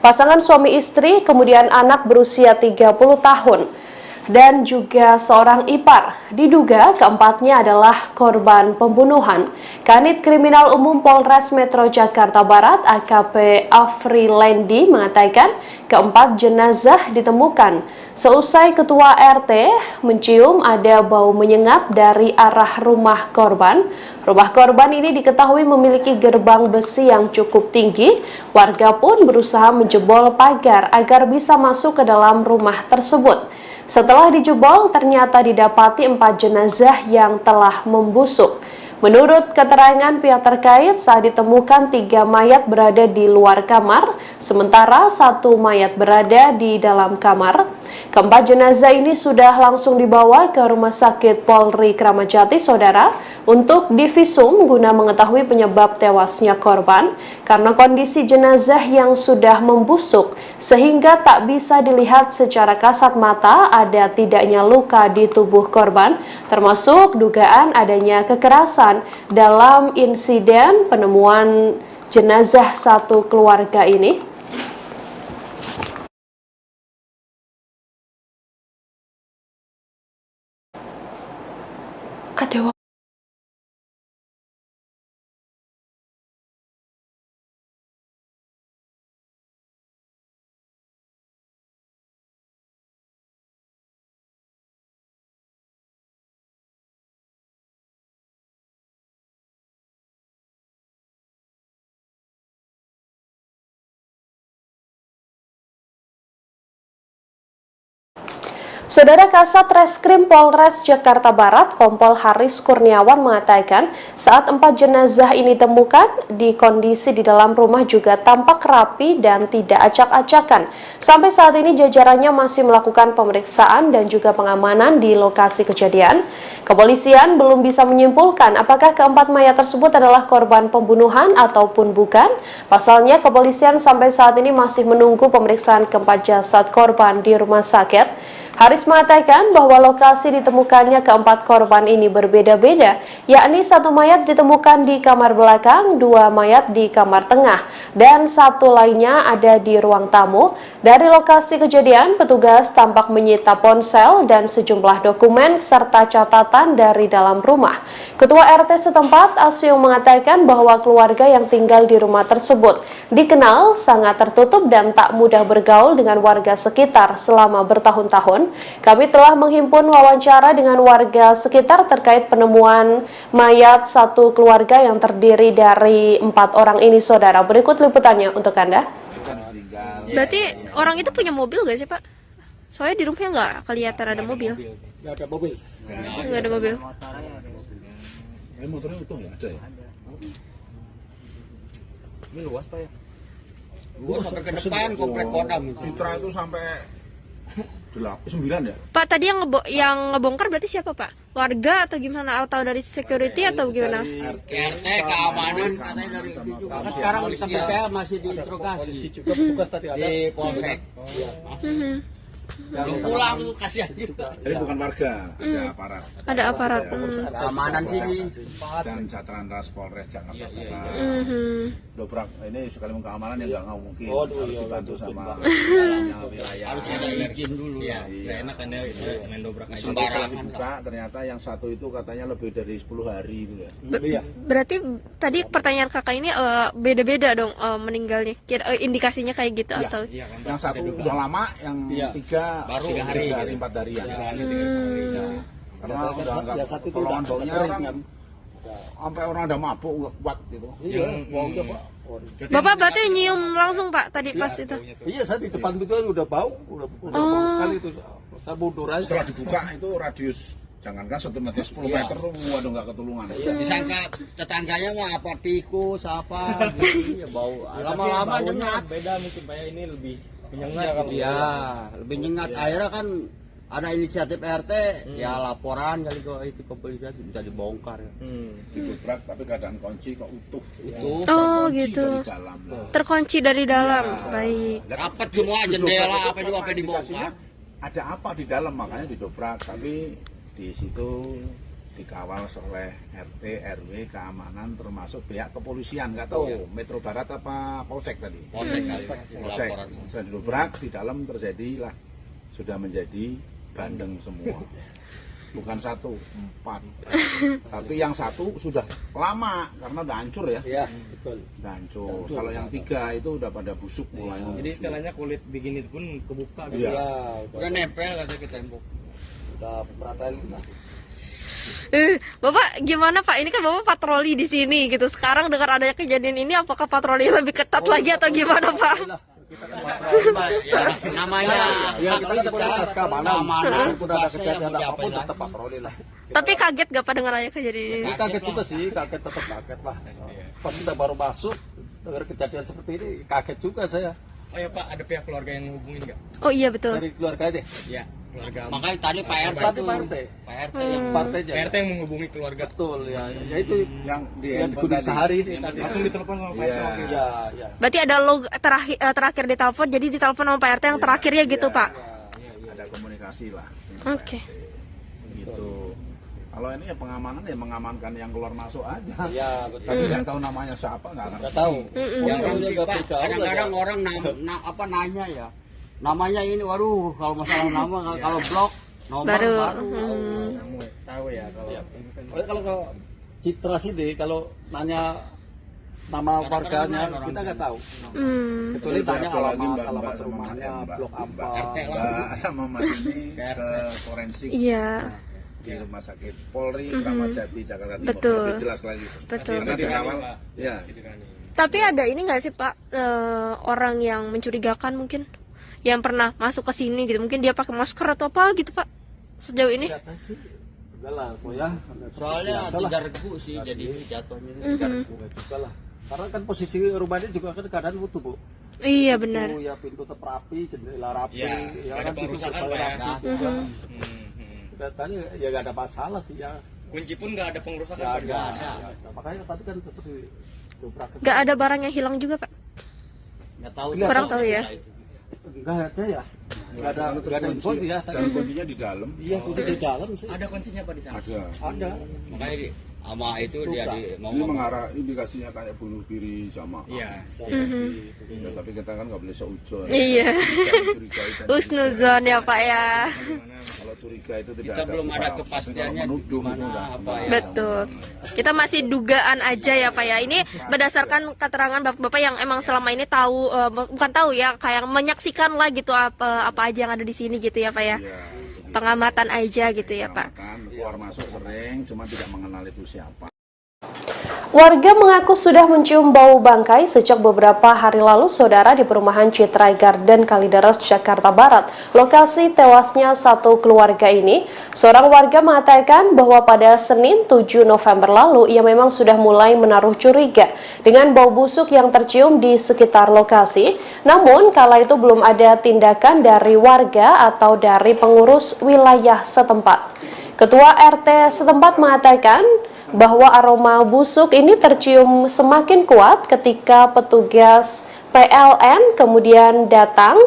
Speaker 1: pasangan suami istri, kemudian anak berusia 30 tahun. Dan juga seorang ipar. Diduga keempatnya adalah korban pembunuhan. Kanit Kriminal Umum Polres Metro Jakarta Barat AKP Afrilendi mengatakan keempat jenazah ditemukan seusai ketua RT mencium ada bau menyengat dari arah rumah korban. Rumah korban ini diketahui memiliki gerbang besi yang cukup tinggi. Warga pun berusaha menjebol pagar agar bisa masuk ke dalam rumah tersebut. Setelah dijebol, ternyata didapati 4 jenazah yang telah membusuk. Menurut keterangan pihak terkait, saat ditemukan 3 mayat berada di luar kamar, sementara 1 mayat berada di dalam kamar. Keempat jenazah ini sudah langsung dibawa ke Rumah Sakit Polri Kramat Jati, Saudara, untuk divisum guna mengetahui penyebab tewasnya korban karena kondisi jenazah yang sudah membusuk sehingga tak bisa dilihat secara kasat mata ada tidaknya luka di tubuh korban, termasuk dugaan adanya kekerasan dalam insiden penemuan jenazah satu keluarga ini. Ada Saudara, Kasat Reskrim Polres Jakarta Barat, Kompol Haris Kurniawan mengatakan saat 4 jenazah ini ditemukan di kondisi di dalam rumah juga tampak rapi dan tidak acak-acakan. Sampai saat ini jajarannya masih melakukan pemeriksaan dan juga pengamanan di lokasi kejadian. Kepolisian belum bisa menyimpulkan apakah keempat mayat tersebut adalah korban pembunuhan ataupun bukan. Pasalnya, kepolisian sampai saat ini masih menunggu pemeriksaan keempat jasad korban di rumah sakit. Haris mengatakan bahwa lokasi ditemukannya keempat korban ini berbeda-beda, yakni 1 mayat ditemukan di kamar belakang, 2 mayat di kamar tengah, dan 1 lainnya ada di ruang tamu. Dari lokasi kejadian, petugas tampak menyita ponsel dan sejumlah dokumen serta catatan dari dalam rumah. Ketua RT setempat, Asyung, mengatakan bahwa keluarga yang tinggal di rumah tersebut dikenal sangat tertutup dan tak mudah bergaul dengan warga sekitar selama bertahun-tahun. Kami telah menghimpun wawancara dengan warga sekitar terkait penemuan mayat satu keluarga yang terdiri dari 4 orang ini, Saudara. Berikut liputannya untuk Anda.
Speaker 3: Tinggal
Speaker 2: Berarti orang itu punya mobil gak sih Pak? Soalnya di rumahnya nggak kelihatan ada mobil.
Speaker 5: Nggak ada mobil.
Speaker 2: Nggak ada mobil.
Speaker 3: Motornya utuh nggak ada ya?
Speaker 4: Ini luas Pak ya? Luas sampai ke depan komplek Kodam.
Speaker 3: Citra itu sampai 9 ya?
Speaker 2: Pak tadi yang ngebongkar berarti siapa Pak? Warga atau gimana? Atau dari security atau gimana?
Speaker 4: RT keamanan katanya dari situ. Sekarang sampai saya masih diinterogasi.
Speaker 5: Juga petugas tadi ada
Speaker 4: di polsek. Belum pulang tuh kasihan juga.
Speaker 3: Jadi bukan warga, ada aparat.
Speaker 2: Ada aparat.
Speaker 4: Keamanan sini
Speaker 3: dan Satlantas Polres Jakarta Barat. Dobrak ini sekaligus keamanan yang nggak mungkin. Harus dibantu sama wilayah.
Speaker 4: Harus ada izin dulu ya.
Speaker 17: Nggak enak kan ya main dobrak aja.
Speaker 3: Sembarangan buka, ternyata yang satu itu katanya lebih dari 10 hari itu ya.
Speaker 2: Berarti tadi pertanyaan kakak ini beda-beda dong meninggalnya. Indikasinya kayak gitu atau?
Speaker 3: Yang satu udah lama, yang 3
Speaker 4: baru
Speaker 3: 3 hari 4 hari ya. Karena udah nggak tolongan baunya orang sampai orang ada mabuk nggak kuat gitu.
Speaker 5: Iya, baunya Pak.
Speaker 2: Bapak berarti nyium langsung Pak tadi pas itu?
Speaker 5: Iya, saya di depan itu udah bau, udah bau sekali itu. Saya mundur aja.
Speaker 3: Setelah dibuka itu radius jangankan 1 meter 10 meter tuh waduh nggak ketulungan.
Speaker 4: Disangka tetangganya mah apa tikus apa gitu ya bau. Lama-lama nyengat.
Speaker 17: Beda mungkin Pak ya, ini lebih menyengat.
Speaker 4: Iya, lebih nyengat. Akhirnya kan ada inisiatif RT, ya laporan kali kok itu kepolisian bisa dibongkar ya.
Speaker 3: Didobrak tapi keadaan kunci kok utuh.
Speaker 2: Oh gitu. Terkunci dari dalam. Baik.
Speaker 4: Rapat semua jendela apa juga apa dibongkar.
Speaker 3: Ada apa di dalam makanya didobrak, tapi di situ dikawal oleh RT, RW, keamanan termasuk pihak kepolisian, nggak tahu Metro Barat apa Polsek tadi. Polsek. Setelah didobrak di dalam terjadilah sudah menjadi bandeng semua. Bukan 1, 4. Tapi yang 1 sudah lama karena udah hancur ya. Iya, betul. Udah hancur. Kalau yang 3 itu udah pada busuk mulai.
Speaker 17: Jadi istilahnya kulit begini pun kebuka gitu.
Speaker 3: Iya.
Speaker 4: Udah nempel katanya ke tembok.
Speaker 3: Udah peratain lah.
Speaker 2: Bapak gimana Pak? Ini kan Bapak patroli di sini gitu. Sekarang dengan adanya kejadian ini, apakah patroli lebih ketat lagi atau gimana Pak?
Speaker 4: Namanya
Speaker 5: ya kita komunitas keamanan. Udah ada kejadian apapun tetap patroli lah.
Speaker 2: Tapi kaget gak Pak dengan adanya kejadian ini?
Speaker 5: Kaget juga sih, kaget tetap kaget lah. Pas kita baru masuk dengar kejadian seperti ini, kaget juga saya.
Speaker 17: Oh ya Pak, ada pihak keluarga yang hubungin nggak?
Speaker 2: Oh iya betul.
Speaker 5: Dari keluarga deh.
Speaker 17: Iya, keluarga.
Speaker 4: Makanya tadi Pak RT
Speaker 5: Tapi Pak RT
Speaker 17: yang menghubungi keluarga.
Speaker 5: Betul ya. Ya itu
Speaker 3: yang di
Speaker 5: sehari ini tadi.
Speaker 17: Langsung ditelepon sama Pak RT.
Speaker 5: Iya.
Speaker 2: Berarti ada log terakhir ditelepon, jadi ditelepon sama Pak RT yang terakhirnya gitu Pak.
Speaker 3: Ada komunikasi lah.
Speaker 2: Oke.
Speaker 3: Gitu. Kalau ini ya pengamanan ya mengamankan yang keluar masuk aja.
Speaker 5: Iya, betul.
Speaker 3: Tapi nggak tahu namanya siapa nggak
Speaker 5: tahu.
Speaker 4: Kadang-kadang orang nanya ya. Namanya ini, waduh kalau masalah nama kalau blok nomor baru.
Speaker 17: Tahu ya
Speaker 5: kalau Citra sih deh kalau nanya nama warganya kita nggak tahu. Kecuali tanya alamat rumahnya, blok apa.
Speaker 3: Sama Mas ini ke forensik.
Speaker 2: Iya.
Speaker 3: Di Rumah Sakit Polri Kramat Jati Jakarta Timur.
Speaker 2: Betul.
Speaker 3: Lebih jelas lagi.
Speaker 2: Betul.
Speaker 3: Karena dikawal. Ya.
Speaker 2: Tapi ada ini nggak sih Pak orang yang mencurigakan mungkin yang pernah masuk ke sini gitu, mungkin dia pakai masker atau apa gitu Pak sejauh ini?
Speaker 5: Enggak lah, ya.
Speaker 4: Soalnya 3 regu sih jadi jatuhnya.
Speaker 5: 3 regu juga lah. Karena kan posisi rumahnya juga kan keadaan utuh Bu.
Speaker 2: Iya benar.
Speaker 5: Ya pintu tetap rapi, jendela rapi,
Speaker 17: ya kan
Speaker 5: pengerusakan Pak ya. Datanya ya nggak ada masalah sih ya.
Speaker 17: Kunci pun nggak ada pengerusakan.
Speaker 5: Nggak ada. Makanya tadi kan tetap didobrak.
Speaker 2: Nggak ada barang yang hilang juga Pak?
Speaker 4: Nggak tahu.
Speaker 2: Kurang tahu ya.
Speaker 5: Nggak ada ya. Nggak ada info sih ya.
Speaker 3: Dan kuncinya di dalam.
Speaker 5: Iya, kunci di dalam sih.
Speaker 17: Ada kuncinya Pak di sana?
Speaker 5: Ada.
Speaker 4: Makanya sama itu dia
Speaker 3: ini mengarah indikasinya kayak bunuh diri sama.
Speaker 17: Iya.
Speaker 3: Ya, tapi kita kan nggak boleh seujon.
Speaker 2: Iya. Husnuzon ya Pak ya.
Speaker 3: Kalau curiga itu tidak
Speaker 4: kita belum ada kepastiannya
Speaker 3: menuduh
Speaker 4: mana apa ya.
Speaker 2: Betul. Kita masih dugaan aja ya Pak ya. Ini berdasarkan keterangan bapak-bapak yang emang selama ini tahu, bukan tahu ya, kayak menyaksikan lah gitu apa aja yang ada di sini gitu ya Pak ya. Pengamatan aja gitu ya Pak.
Speaker 3: Keluar masuk sering, cuma tidak mengenal itu siapa.
Speaker 1: Warga mengaku sudah mencium bau bangkai sejak beberapa hari lalu, saudara, di perumahan Citra Garden Kalideres, Jakarta Barat, lokasi tewasnya satu keluarga ini. Seorang warga mengatakan bahwa pada Senin 7 November lalu, ia memang sudah mulai menaruh curiga dengan bau busuk yang tercium di sekitar lokasi. Namun, kala itu belum ada tindakan dari warga atau dari pengurus wilayah setempat. Ketua RT setempat mengatakan bahwa aroma busuk ini tercium semakin kuat ketika petugas PLN kemudian datang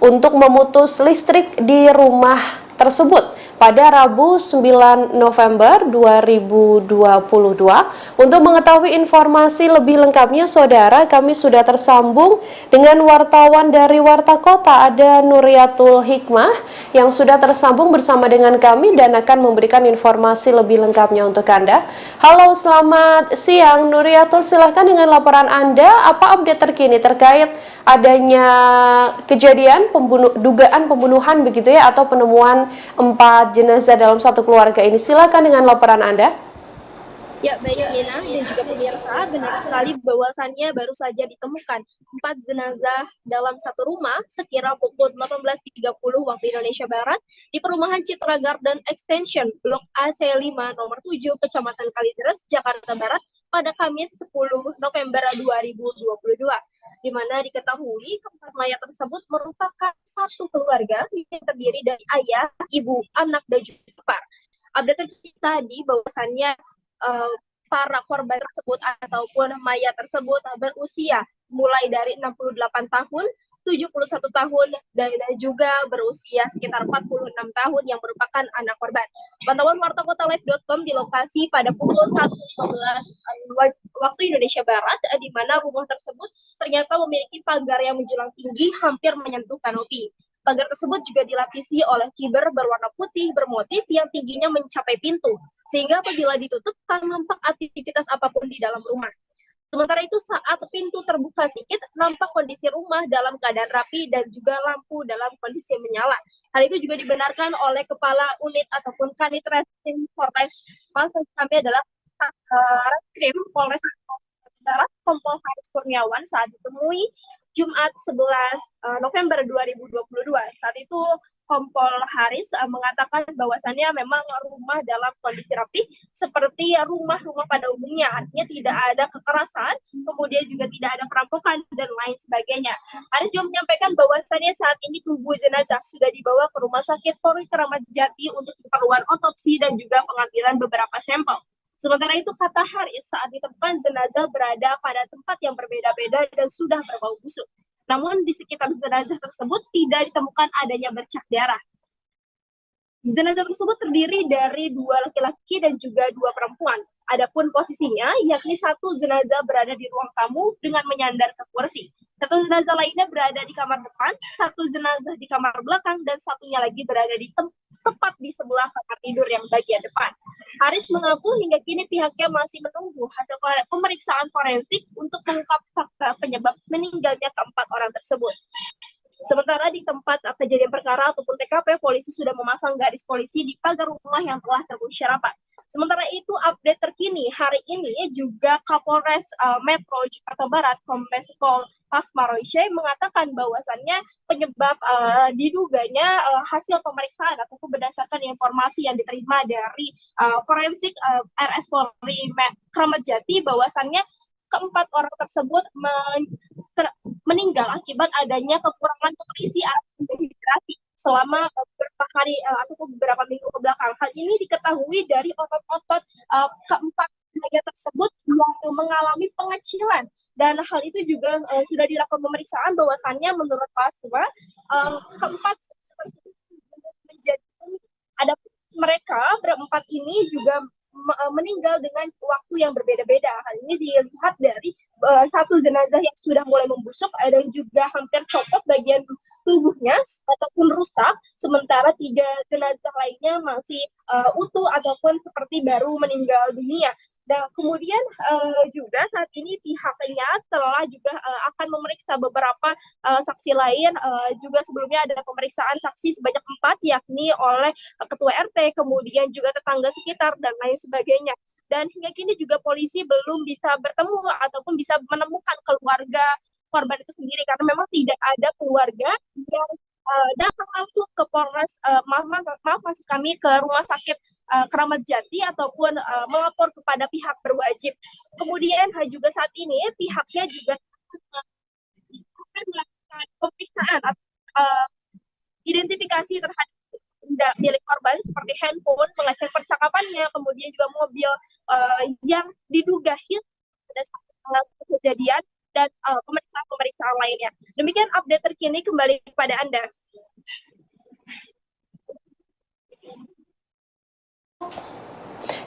Speaker 1: untuk memutus listrik di rumah tersebut pada Rabu 9 November 2022. Untuk mengetahui informasi lebih lengkapnya, saudara, kami sudah tersambung dengan wartawan dari Warta Kota, ada Nuriatul Hikmah yang sudah tersambung bersama dengan kami dan akan memberikan informasi lebih lengkapnya untuk Anda. Halo, selamat siang Nuriatul, silahkan dengan laporan Anda, apa update terkini terkait adanya kejadian dugaan pembunuhan begitu ya, atau penemuan 4 jenazah dalam satu keluarga ini. Silakan dengan laporan Anda.
Speaker 7: Ya, baik Nina dan juga pemirsa, benar sekali bahwasannya baru saja ditemukan 4 jenazah dalam satu rumah sekira pukul 18.30 waktu Indonesia Barat di perumahan Citra Garden Extension Blok AC5 nomor 7 Kecamatan Kalideres, Jakarta Barat pada Kamis 10 November 2022. Di mana diketahui keempat mayat tersebut merupakan satu keluarga yang terdiri dari ayah, ibu, anak, dan juga ipar. Update terkini tadi bahwasannya para korban tersebut ataupun mayat tersebut berusia mulai dari 68 tahun, 71 tahun, dan juga berusia sekitar 46 tahun yang merupakan anak korban. Pantauan wartakotalive.com di lokasi pada pukul 1.15 waktu Indonesia Barat, di mana rumah tersebut ternyata memiliki pagar yang menjulang tinggi hampir menyentuh kanopi. Pagar tersebut juga dilapisi oleh fiber berwarna putih bermotif yang tingginya mencapai pintu, sehingga apabila ditutup tak nampak aktivitas apapun di dalam rumah. Sementara itu saat pintu terbuka sedikit, nampak kondisi rumah dalam keadaan rapi dan juga lampu dalam kondisi menyala. Hal itu juga dibenarkan oleh Kepala Unit ataupun Kanit Reskrim Polres. Maksud kami adalah Reskrim Polres Barat, Kompol Haris Kurniawan saat ditemui Jumat 11 November 2022. Saat itu Kompol Haris mengatakan bahwasannya memang rumah dalam kondisi rapi seperti rumah-rumah pada umumnya, artinya tidak ada kekerasan, kemudian juga tidak ada perampokan dan lain sebagainya. Haris juga menyampaikan bahwasannya saat ini tubuh jenazah sudah dibawa ke Rumah Sakit Polri Kramat Jati untuk keperluan otopsi dan juga pengambilan beberapa sampel. Sementara itu, kata Haris, saat ditemukan jenazah berada pada tempat yang berbeda-beda dan sudah berbau busuk. Namun di sekitar jenazah tersebut tidak ditemukan adanya bercak darah. Jenazah tersebut terdiri dari 2 laki-laki dan juga 2 perempuan. Adapun posisinya, yakni satu jenazah berada di ruang tamu dengan menyandar ke kursi. Satu jenazah lainnya berada di kamar depan, satu jenazah di kamar belakang, dan satunya lagi berada di tepat di sebelah kamar tidur yang bagian depan. Haris mengaku hingga kini pihaknya masih menunggu hasil pemeriksaan forensik untuk mengungkap fakta penyebab meninggalnya keempat orang tersebut. Sementara di tempat kejadian perkara ataupun TKP, polisi sudah memasang garis polisi di pagar rumah yang telah terbukti rapat. Sementara itu, update terkini hari ini juga Kapolres Metro Jakarta Barat, Kombes Pol Pasmaroise, mengatakan bahwasannya penyebab diduganya hasil pemeriksaan ataupun berdasarkan informasi yang diterima dari forensik RS Polri Kramat Jati, bahwasannya keempat orang tersebut meninggal akibat adanya kekurangan nutrisi atau dehidrasi selama beberapa hari ataupun beberapa minggu ke belakang. Hal ini diketahui dari otot-otot keempat mayat tersebut yang mengalami pengecilan, dan hal itu juga sudah dilakukan pemeriksaan bahwasannya menurut Pasma keempat tersebut menjadi ada mereka berempat ini juga meninggal dengan waktu yang berbeda-beda. Hal ini dilihat dari satu jenazah yang sudah mulai membusuk dan juga hampir copot bagian tubuhnya ataupun rusak, sementara 3 jenazah lainnya masih utuh ataupun seperti baru meninggal dunia. Dan kemudian juga saat ini pihaknya telah juga akan memeriksa beberapa saksi lain. Juga sebelumnya ada pemeriksaan saksi sebanyak 4, yakni oleh ketua RT, kemudian juga tetangga sekitar dan lain sebagainya. dan hingga kini juga polisi belum bisa bertemu ataupun bisa menemukan keluarga korban itu sendiri, karena memang tidak ada keluarga yang datang langsung ke Polres, maksud kami ke Rumah Sakit Keramat Jati ataupun melapor kepada pihak berwajib. Kemudian juga saat ini pihaknya juga akan melakukan pemeriksaan atau identifikasi terhadap benda milik korban seperti handphone, mengecek percakapannya, kemudian juga mobil yang diduga hilang pada saat kejadian, dan pemeriksaan lainnya. Demikian update terkini, kembali kepada Anda.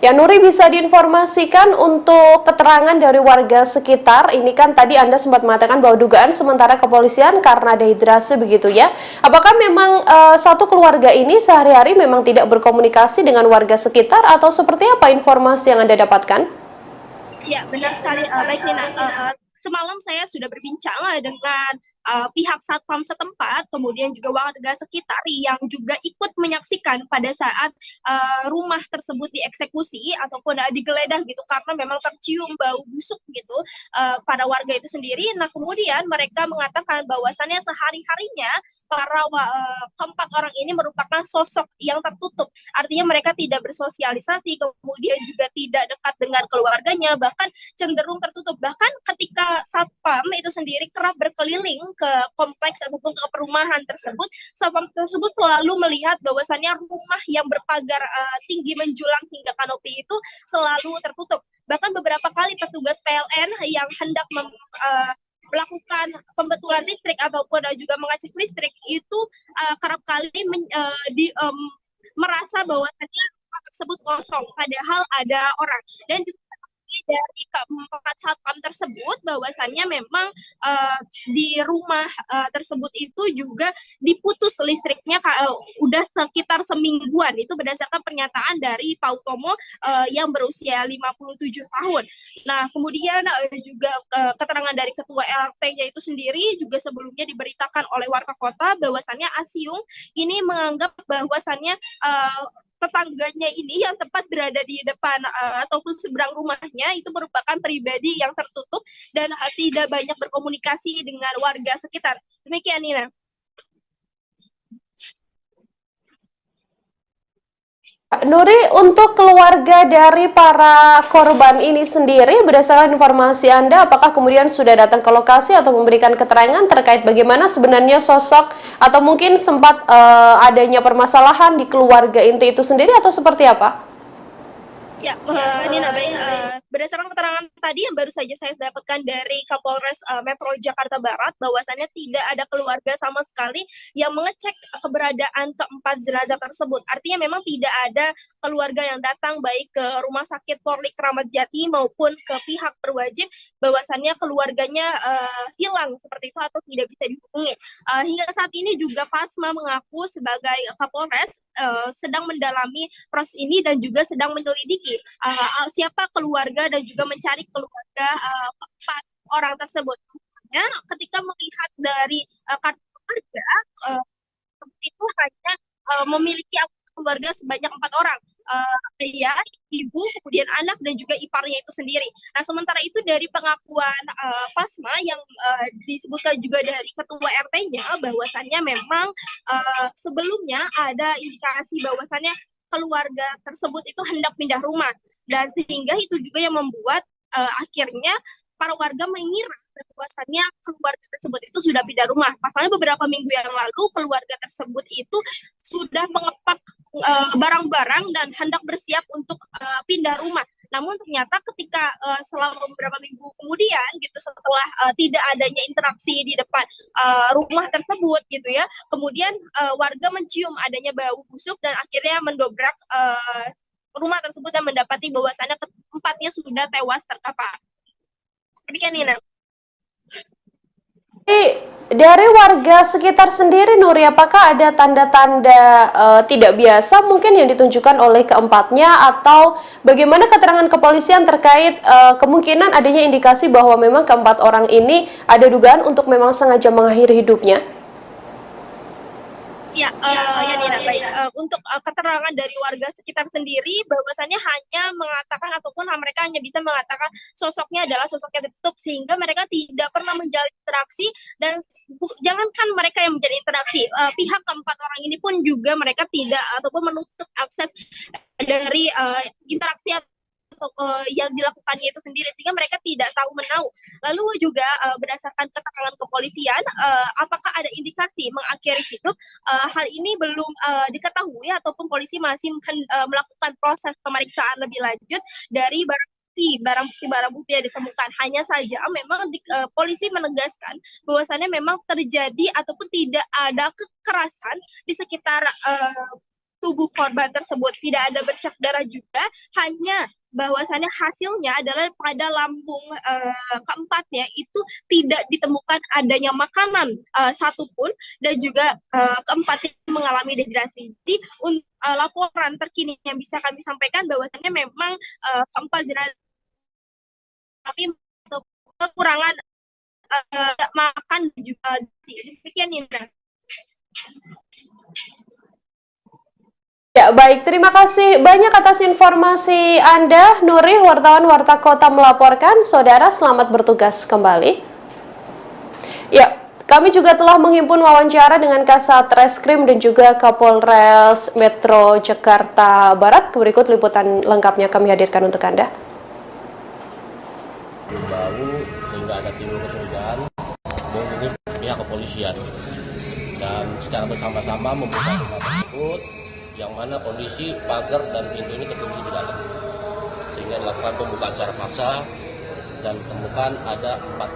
Speaker 1: Ya, Nuri, bisa diinformasikan untuk keterangan dari warga sekitar. Ini kan tadi Anda sempat mengatakan bahwa dugaan sementara kepolisian karena dehidrasi begitu ya. Apakah memang satu keluarga ini sehari-hari memang tidak berkomunikasi dengan warga sekitar atau seperti apa informasi yang Anda dapatkan?
Speaker 7: Ya, benar sekali. Baik, Nina. Semalam saya sudah berbincang dengan pihak satpam setempat, kemudian juga warga sekitar yang juga ikut menyaksikan pada saat rumah tersebut dieksekusi ataupun digeledah gitu, karena memang tercium bau busuk gitu pada warga itu sendiri. Nah, kemudian mereka mengatakan bahwasannya sehari-harinya para keempat orang ini merupakan sosok yang tertutup, artinya mereka tidak bersosialisasi, kemudian juga tidak dekat dengan keluarganya, bahkan cenderung tertutup. Bahkan ketika satpam itu sendiri kerap berkeliling ke kompleks ataupun ke perumahan tersebut, satpam tersebut selalu melihat bahwasannya rumah yang berpagar tinggi menjulang hingga kanopi itu selalu tertutup. Bahkan beberapa kali petugas PLN yang hendak melakukan pembetulan listrik ataupun juga mengecek listrik itu kerap kali merasa bahwasannya rumah tersebut kosong, padahal ada orang. Dan juga dari keempat satpam tersebut bahwasannya memang di rumah tersebut itu juga diputus listriknya udah sekitar semingguan. Itu berdasarkan pernyataan dari Pak Utomo yang berusia 57 tahun. Nah, kemudian juga keterangan dari ketua RT-nya itu sendiri juga sebelumnya diberitakan oleh warta kota bahwasannya Asiung ini menganggap bahwasannya tetangganya ini yang tepat berada di depan ataupun seberang rumahnya itu merupakan pribadi yang tertutup dan tidak banyak berkomunikasi dengan warga sekitar. Demikian, Nina.
Speaker 1: Nuri, untuk keluarga dari para korban ini sendiri, berdasarkan informasi Anda, apakah kemudian sudah datang ke lokasi atau memberikan keterangan terkait bagaimana sebenarnya sosok atau mungkin sempat adanya permasalahan di keluarga inti itu sendiri atau seperti apa?
Speaker 7: Ya, Nina, baik. Berdasarkan keterangan tadi yang baru saja saya dapatkan dari Kapolres Metro Jakarta Barat, bahwasannya tidak ada keluarga sama sekali yang mengecek keberadaan keempat jenazah tersebut. Artinya memang tidak ada keluarga yang datang baik ke Rumah Sakit Polri Keramat Jati maupun ke pihak berwajib bahwasannya keluarganya hilang seperti itu atau tidak bisa dihubungi. Hingga saat ini juga Pasma mengaku sebagai Kapolres sedang mendalami proses ini dan juga sedang menyelidiki siapa keluarga dan juga mencari keluarga keempat orang tersebut. Ya, ketika melihat dari kartu keluarga itu hanya memiliki keluarga sebanyak 4 orang, ayah, ibu, kemudian anak dan juga iparnya itu sendiri. Nah, sementara itu dari pengakuan Pasma yang disebutkan juga dari ketua RT-nya bahwasannya memang sebelumnya ada indikasi bahwasannya keluarga tersebut itu hendak pindah rumah, dan sehingga itu juga yang membuat akhirnya para warga mengira bahwasannya keluarga tersebut itu sudah pindah rumah. Pasalnya beberapa minggu yang lalu keluarga tersebut itu sudah mengepak barang-barang dan hendak bersiap untuk pindah rumah. Namun ternyata ketika selama beberapa minggu kemudian gitu, setelah tidak adanya interaksi di depan rumah tersebut gitu ya, kemudian warga mencium adanya bau busuk dan akhirnya mendobrak rumah tersebut dan mendapati bahwasannya keempatnya sudah tewas terkapar. Demikian, Nina.
Speaker 1: Dari warga sekitar sendiri, Nuri, apakah ada tanda-tanda tidak biasa mungkin yang ditunjukkan oleh keempatnya, atau bagaimana keterangan kepolisian terkait kemungkinan adanya indikasi bahwa memang keempat orang ini ada dugaan untuk memang sengaja mengakhiri hidupnya?
Speaker 7: Ya, Nina, baik. Untuk keterangan dari warga sekitar sendiri, bahwasannya hanya mengatakan ataupun mereka hanya bisa mengatakan sosoknya adalah sosok yang tertutup, sehingga mereka tidak pernah menjalin interaksi, dan jangankan mereka yang menjalin interaksi, pihak keempat orang ini pun juga mereka tidak ataupun menutup akses dari interaksi yang dilakukannya itu sendiri, sehingga mereka tidak tahu menahu. Lalu juga berdasarkan keterangan kepolisian, apakah ada indikasi mengakhiri itu, hal ini belum diketahui ataupun polisi masih melakukan proses pemeriksaan lebih lanjut dari barang bukti yang ditemukan. Hanya saja memang polisi menegaskan bahwasannya memang terjadi ataupun tidak ada kekerasan di sekitar tubuh korban tersebut, tidak ada bercak darah juga, hanya bahwasannya hasilnya adalah pada lambung keempatnya itu tidak ditemukan adanya makanan satupun, dan juga keempatnya mengalami dehidrasi. Jadi laporan terkini yang bisa kami sampaikan bahwasannya memang keempat jenazah tapi kekurangan makan juga. Demikian, Nina.
Speaker 1: Ya, baik. Terima kasih banyak atas informasi Anda, Nuri, wartawan Warta Kota melaporkan. Saudara, selamat bertugas kembali. Ya, kami juga telah menghimpun wawancara dengan Kasat Reskrim dan juga Kapolres Metro Jakarta Barat. Berikut liputan lengkapnya kami hadirkan untuk Anda.
Speaker 8: Bau hingga ada timbul kecurigaan menghubungi pihak kepolisian, dan secara bersama-sama membuka rumah tersebut yang mana kondisi pagar dan pintu ini terkunci di dalam, sehingga dilakukan pembukaan secara paksa dan ditemukan ada 4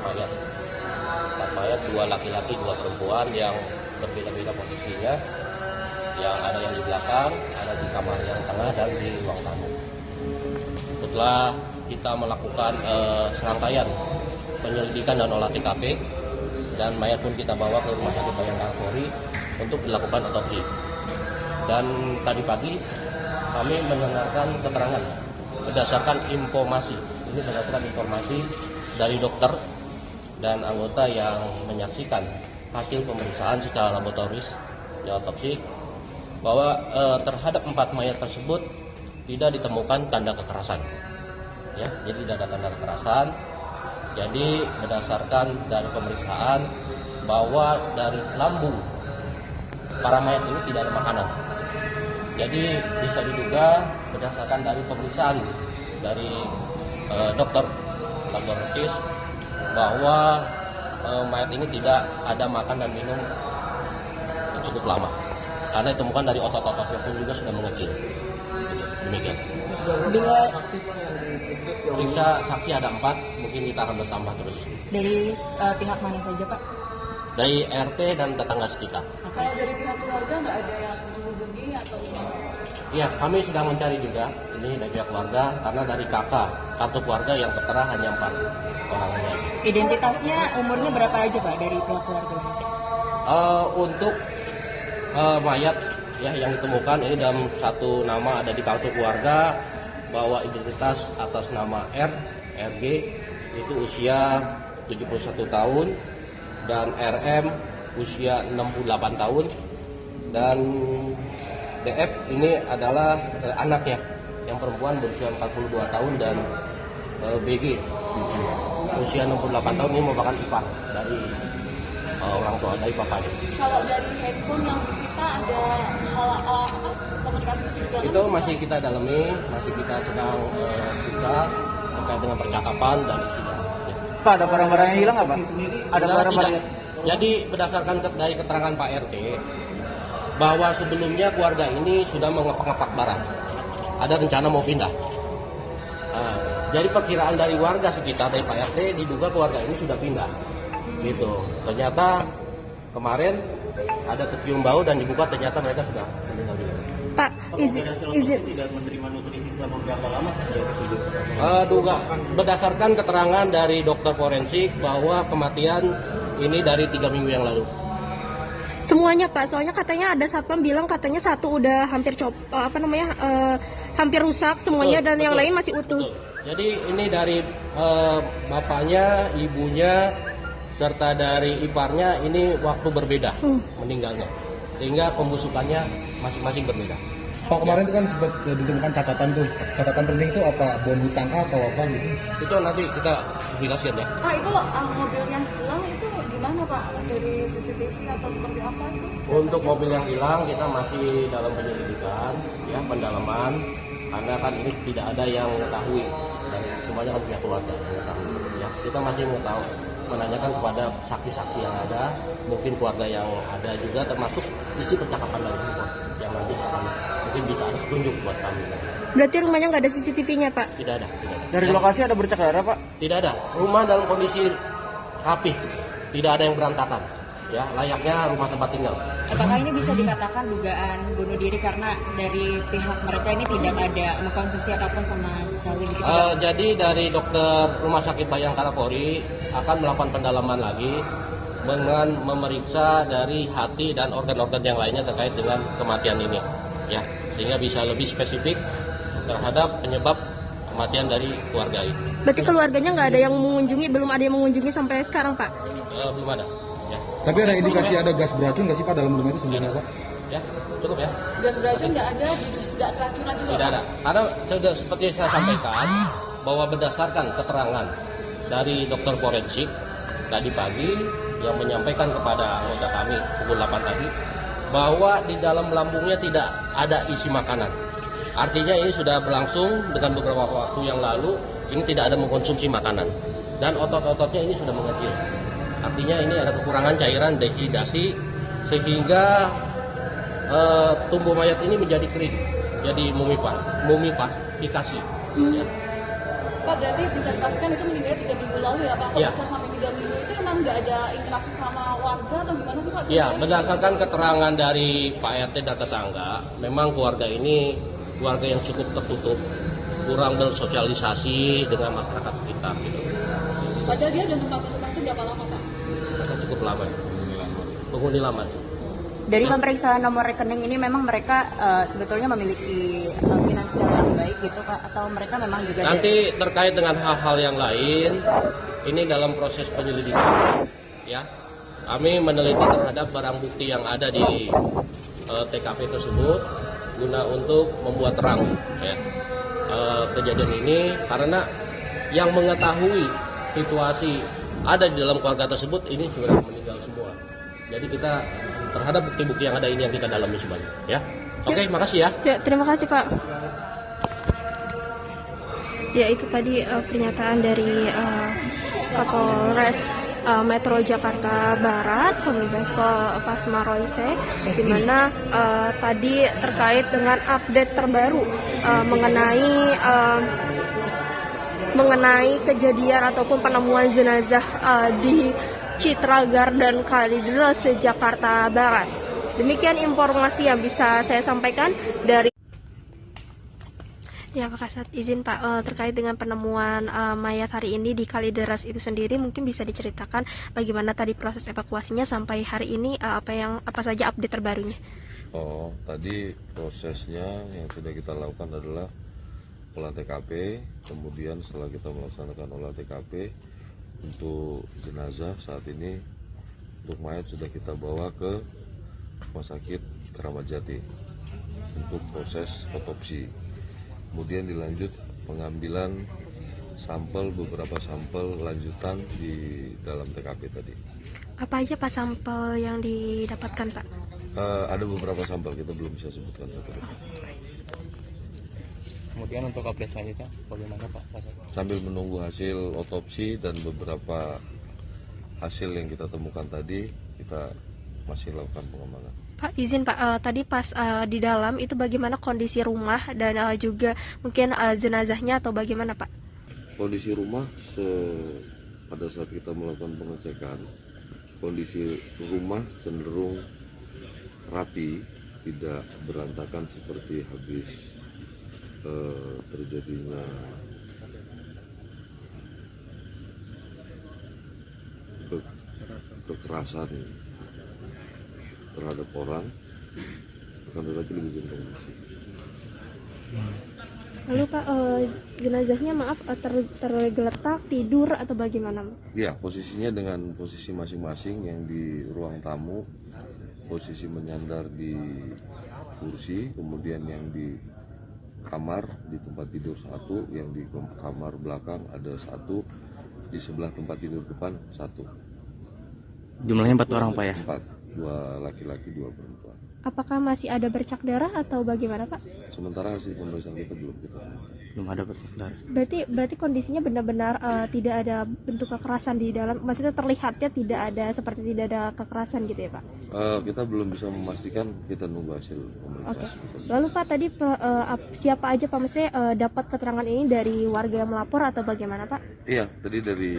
Speaker 8: mayat, 2 laki-laki 2 perempuan yang berbeda-beda posisinya, yang ada yang di belakang, ada di kamar yang tengah dan di ruang tamu. Setelah kita melakukan serangkaian penyelidikan dan olah TKP, dan mayat pun kita bawa ke Rumah Sakit Bayangkara Polri untuk dilakukan otopsi. Dan tadi pagi kami mendengarkan keterangan berdasarkan informasi dari dokter dan anggota yang menyaksikan hasil pemeriksaan secara laboratoris di otopsi, bahwa terhadap 4 mayat tersebut tidak ditemukan tanda kekerasan. Ya, jadi tidak ada tanda kekerasan. Jadi berdasarkan dari pemeriksaan bahwa dari lambung para mayat ini tidak ada makanan. Jadi bisa diduga berdasarkan dari pemeriksaan dari dokter laboratoris bahwa mayat ini tidak ada makan dan minum cukup lama, karena ditemukan dari otot-ototnya pun juga sudah mengecil. Demikian.
Speaker 9: Bila
Speaker 8: periksa saksi ada 4, mungkin kita akan bertambah terus.
Speaker 9: Dari pihak mana saja, Pak?
Speaker 8: Dari RT dan tetangga sekitar.
Speaker 12: Kalau dari pihak keluarga nggak ada yang menghubungi atau gimana?
Speaker 8: Iya, kami sudah mencari juga ini dari pihak keluarga, karena dari kartu keluarga yang tertera hanya 4 orang saja.
Speaker 9: Identitasnya umurnya berapa aja, Pak, dari pihak keluarga?
Speaker 8: Untuk mayat ya yang ditemukan ini dalam satu nama ada di kartu keluarga, bahwa identitas atas nama RG itu usia 71 tahun dan RM usia 68 tahun, dan DF ini adalah anaknya yang perempuan berusia 42 tahun, dan BG usia 68 tahun ini merupakan ipar dari orang tua, dari bapaknya.
Speaker 12: Kalau dari handphone yang disita ada hal komunikasi kecurigaan?
Speaker 8: Itu masih kita dalami, masih kita sedang buka terkait dengan percakapan dan isinya.
Speaker 13: Pak, ada barang-barang yang hilang nggak, Pak? Ada barang-barang.
Speaker 8: Jadi berdasarkan dari keterangan Pak RT, bahwa sebelumnya keluarga ini sudah mengepak-ngepak barang, ada rencana mau pindah. Nah, jadi perkiraan dari warga sekitar dari Pak RT diduga keluarga ini sudah pindah, gitu. Ternyata kemarin ada kecium bau dan dibuka, ternyata mereka sudah meninggal dunia.
Speaker 12: Pak, izin
Speaker 14: tidak menerima nutrisi selama berapa lama?
Speaker 8: Duga berdasarkan keterangan dari dokter forensik bahwa kematian ini dari 3 minggu yang lalu.
Speaker 2: Semuanya, Pak, soalnya katanya ada satpam bilang katanya satu udah hampir hampir rusak semuanya, dan yang lain masih utuh.
Speaker 8: Jadi ini dari bapaknya, ibunya, serta dari iparnya ini waktu berbeda meninggalnya. sehingga pembusukannya masing-masing berbeda.
Speaker 19: Pak, kemarin itu kan sempat ditemukan catatan penting itu apa, bon hutang atau apa gitu?
Speaker 8: Itu nanti kita jelaskan ya.
Speaker 12: Pak, itu mobil yang hilang itu gimana Pak? Dari CCTV atau seperti apa itu?
Speaker 8: Untuk mobil yang hilang kita masih dalam penyelidikan, ya, pendalaman, karena kan ini tidak ada yang mengetahui dan semuanya kan pihak keluarga yang mengetahui. Ya, kita masih menanyakan kepada saksi-saksi yang ada, mungkin keluarga yang ada juga, termasuk isi percakapan dari handphone yang nanti akan mungkin bisa ada petunjuk buat kami.
Speaker 2: Berarti rumahnya nggak ada CCTV-nya, Pak?
Speaker 8: Tidak ada.
Speaker 13: Dari lokasi ada bercak darah, Pak?
Speaker 8: Tidak ada. Rumah dalam kondisi rapi, tidak ada yang berantakan. Ya, layaknya rumah tempat tinggal.
Speaker 9: Apakah ini bisa dikatakan dugaan bunuh diri karena dari pihak mereka ini tidak ada mengkonsumsi apapun sama sekali?
Speaker 8: Jadi dari dokter Rumah Sakit Bayangkara Polri akan melakukan pendalaman lagi dengan memeriksa dari hati dan organ-organ yang lainnya terkait dengan kematian ini, ya, sehingga bisa lebih spesifik terhadap penyebab kematian dari keluarga ini.
Speaker 2: Berarti keluarganya nggak ada yang mengunjungi, belum ada yang mengunjungi sampai sekarang, Pak?
Speaker 8: Belum ada. Ya.
Speaker 19: Tapi ada indikasi ada gas beracun nggak sih Pak dalam rumah itu sendiri, Pak?
Speaker 8: Ya, cukup ya.
Speaker 12: Gas beracun nggak ada, tidak keracunan juga.
Speaker 8: Tidak ada. Karena sudah seperti saya sampaikan bahwa berdasarkan keterangan dari dokter forensik tadi pagi yang menyampaikan kepada anggota kami pukul 8 tadi bahwa di dalam lambungnya tidak ada isi makanan. Artinya ini sudah berlangsung dengan beberapa waktu yang lalu, ini tidak ada mengkonsumsi makanan dan otot-ototnya ini sudah mengecil. Artinya ini ada kekurangan cairan, dehidrasi, sehingga tubuh mayat ini menjadi kering, jadi mumifikasi. Ya.
Speaker 12: Pak, berarti bisa dipastikan itu meninggal 3 minggu lalu ya Pak? Kalau
Speaker 8: Ya.
Speaker 12: bisa sampai 3 minggu itu memang nggak ada interaksi sama warga atau gimana sih Pak?
Speaker 8: Ya, berdasarkan keterangan dari Pak RT dan tetangga, memang keluarga ini keluarga yang cukup tertutup, kurang bersosialisasi dengan masyarakat sekitar gitu.
Speaker 12: Padahal dia udah menempati rumah itu berapa lama Pak?
Speaker 8: Cukup lama. Penghuni lama.
Speaker 9: Dari pemeriksaan nomor rekening ini memang mereka sebetulnya memiliki finansial yang baik gitu Pak, atau mereka memang juga
Speaker 8: nanti terkait dengan hal-hal yang lain, ini dalam proses penyelidikan, ya. Kami meneliti terhadap barang bukti yang ada di TKP tersebut guna untuk membuat terang, ya, kejadian ini, karena yang mengetahui situasi ada di dalam keluarga tersebut ini sudah meninggal semua. Jadi kita terhadap bukti-bukti yang ada ini yang kita dalami semuanya, ya. Oke, makasih ya.
Speaker 2: Ya, terima kasih Pak. Ya, itu tadi pernyataan dari Kapolres Metro Jakarta Barat, Kombes Pol Pasma Royce, di mana tadi terkait dengan update terbaru mengenai kejadian ataupun penemuan jenazah di Citra Garden Kalideres, Jakarta Barat. Demikian informasi yang bisa saya sampaikan dari. Ya, Pak Kasat, izin Pak, terkait dengan penemuan mayat hari ini di Kalideres itu sendiri, mungkin bisa diceritakan bagaimana tadi proses evakuasinya sampai hari ini, apa saja update terbarunya?
Speaker 11: Oh, tadi prosesnya yang sudah kita lakukan adalah olah TKP, kemudian setelah kita melaksanakan olah TKP untuk jenazah, saat ini untuk mayat sudah kita bawa ke Rumah Sakit Keramat Jati untuk proses otopsi. Kemudian dilanjut pengambilan beberapa sampel lanjutan di dalam TKP tadi.
Speaker 2: Apa aja Pak sampel yang didapatkan Pak?
Speaker 11: Ada beberapa sampel, kita belum bisa sebutkan satu.
Speaker 17: Kemudian untuk update selanjutnya bagaimana Pak?
Speaker 11: Sambil menunggu hasil otopsi dan beberapa hasil yang kita temukan tadi, kita masih lakukan pengembangan.
Speaker 2: Pak, izin Pak, tadi pas di dalam itu bagaimana kondisi rumah dan juga mungkin jenazahnya atau bagaimana Pak?
Speaker 11: Kondisi rumah pada saat kita melakukan pengecekan, kondisi rumah cenderung rapi, tidak berantakan seperti habis terjadinya kekerasan terhadap orang, akan tetapi lebih kondisi.
Speaker 2: Lalu Pak, jenazahnya maaf tergeletak, tidur atau bagaimana?
Speaker 11: Ya, posisinya dengan posisi masing-masing yang di ruang tamu posisi menyandar di kursi, kemudian yang di kamar di tempat tidur satu, yang di kamar belakang ada satu, di sebelah tempat tidur depan satu.
Speaker 17: Jumlahnya 4 orang Pak ya?
Speaker 11: 4, 2 laki-laki 2 perempuan.
Speaker 2: Apakah masih ada bercak darah atau bagaimana Pak?
Speaker 11: Sementara hasil pemeriksaan kita belum
Speaker 17: ada bercak darah.
Speaker 2: Berarti kondisinya benar-benar tidak ada bentuk kekerasan di dalam, maksudnya terlihatnya tidak ada, seperti tidak ada kekerasan gitu ya Pak?
Speaker 11: Kita belum bisa memastikan, kita nunggu hasil pemeriksaan.
Speaker 2: Oke. Lalu Pak tadi siapa aja Pak, maksudnya dapat keterangan ini dari warga yang melapor atau bagaimana Pak?
Speaker 11: Iya, tadi dari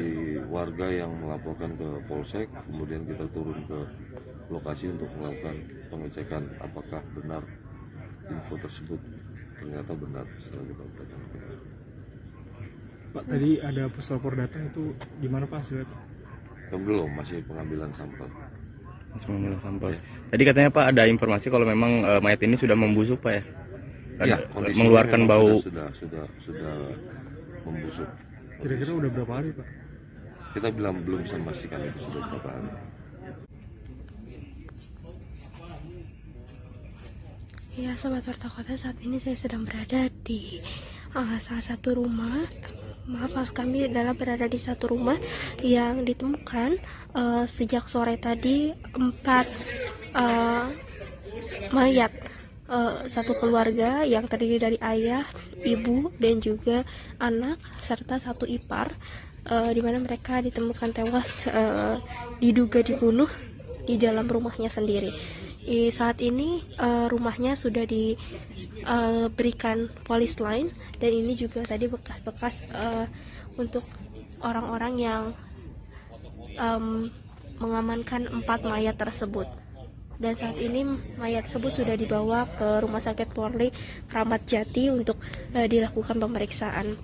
Speaker 11: warga yang melaporkan ke Polsek, kemudian kita turun ke lokasi untuk melakukan pengecekan apakah benar info tersebut. Ternyata benar setelah kita lakukan.
Speaker 16: Pak, tadi ada puslapor datang, itu gimana Pak hasilnya?
Speaker 11: Belum, masih pengambilan sampel.
Speaker 17: Masih pengambilan sampel. Tadi katanya Pak ada informasi kalau memang mayat ini sudah membusuk Pak ya?
Speaker 11: Iya,
Speaker 17: mengeluarkan bau.
Speaker 11: Sudah membusuk.
Speaker 16: Kira-kira udah berapa hari Pak?
Speaker 11: Kita belum bisa memastikan itu sudah berapa hari.
Speaker 2: Ya Sobat Warta Kota, saat ini saya sedang berada di salah satu rumah. Maaf kami adalah berada di satu rumah yang ditemukan sejak sore tadi 4 mayat satu keluarga yang terdiri dari ayah, ibu, dan juga anak serta satu ipar, di mana mereka ditemukan tewas diduga dibunuh di dalam rumahnya sendiri. Saat ini rumahnya sudah diberikan polis line, dan ini juga tadi bekas-bekas untuk orang-orang yang mengamankan 4 mayat tersebut. Dan saat ini mayat tersebut sudah dibawa ke Rumah Sakit Polri Kramat Jati untuk dilakukan pemeriksaan.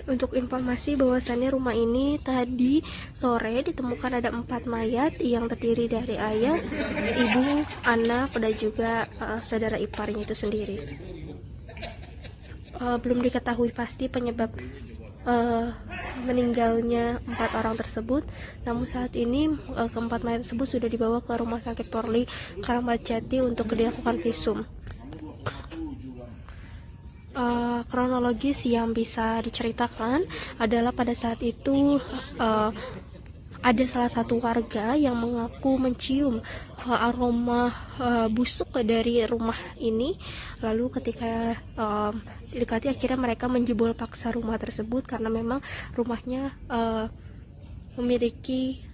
Speaker 2: Untuk informasi bahwasannya rumah ini tadi sore ditemukan ada 4 mayat yang terdiri dari ayah, ibu, anak, dan juga saudara iparnya itu sendiri. Belum diketahui pasti penyebab meninggalnya 4 orang tersebut, namun saat ini keempat mayat tersebut sudah dibawa ke Rumah Sakit Polri Kramat Jati untuk dilakukan visum. Kronologis yang bisa diceritakan adalah pada saat itu ada salah satu warga yang mengaku mencium aroma busuk dari rumah ini. Lalu ketika didekati, akhirnya mereka menjebol paksa rumah tersebut karena memang rumahnya memiliki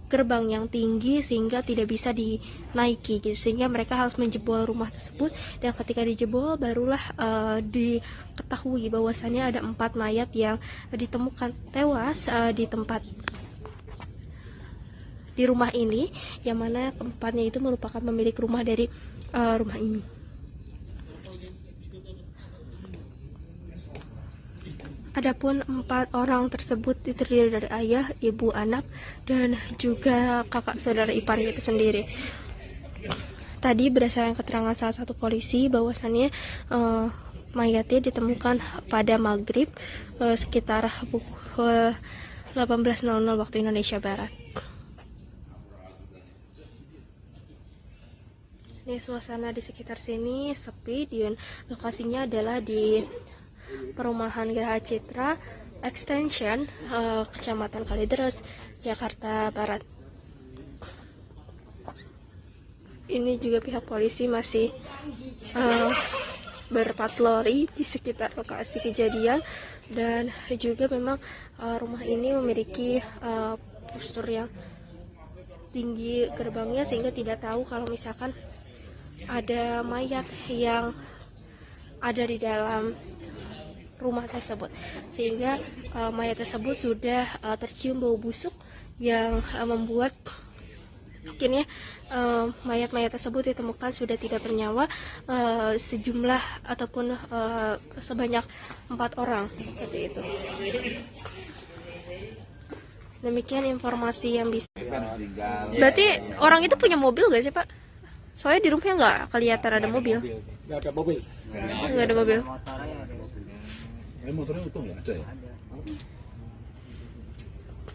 Speaker 2: gerbang yang tinggi sehingga tidak bisa dinaiki gitu, sehingga mereka harus menjebol rumah tersebut. Dan ketika dijebol barulah diketahui bahwasannya ada 4 mayat yang ditemukan tewas di rumah ini, yang mana keempatnya itu merupakan pemilik rumah dari rumah ini. Adapun 4 orang tersebut terdiri dari ayah, ibu, anak, dan juga kakak saudara iparnya itu sendiri. Tadi berdasarkan keterangan salah satu polisi bahwasannya mayatnya ditemukan pada maghrib sekitar pukul 18.00 waktu Indonesia Barat. Ini suasana di sekitar sini sepi, dan lokasinya adalah di Perumahan Geraha Citra Extension, Kecamatan Kalideres, Jakarta Barat. Ini juga pihak polisi masih berpatroli di sekitar lokasi kejadian, dan juga memang rumah ini memiliki postur yang tinggi gerbangnya, sehingga tidak tahu kalau misalkan ada mayat yang ada di dalam rumah tersebut, sehingga mayat tersebut sudah tercium bau busuk yang membuat akhirnya mayat-mayat tersebut ditemukan sudah tidak bernyawa, sejumlah ataupun sebanyak 4 orang seperti itu. Demikian informasi yang bisa. Berarti orang itu punya mobil gak sih Pak? Soalnya di rumahnya nggak kelihatan ada mobil.
Speaker 5: Nggak ada mobil.
Speaker 2: Nggak ada mobil.
Speaker 3: Motornya utuh nggak ada ya?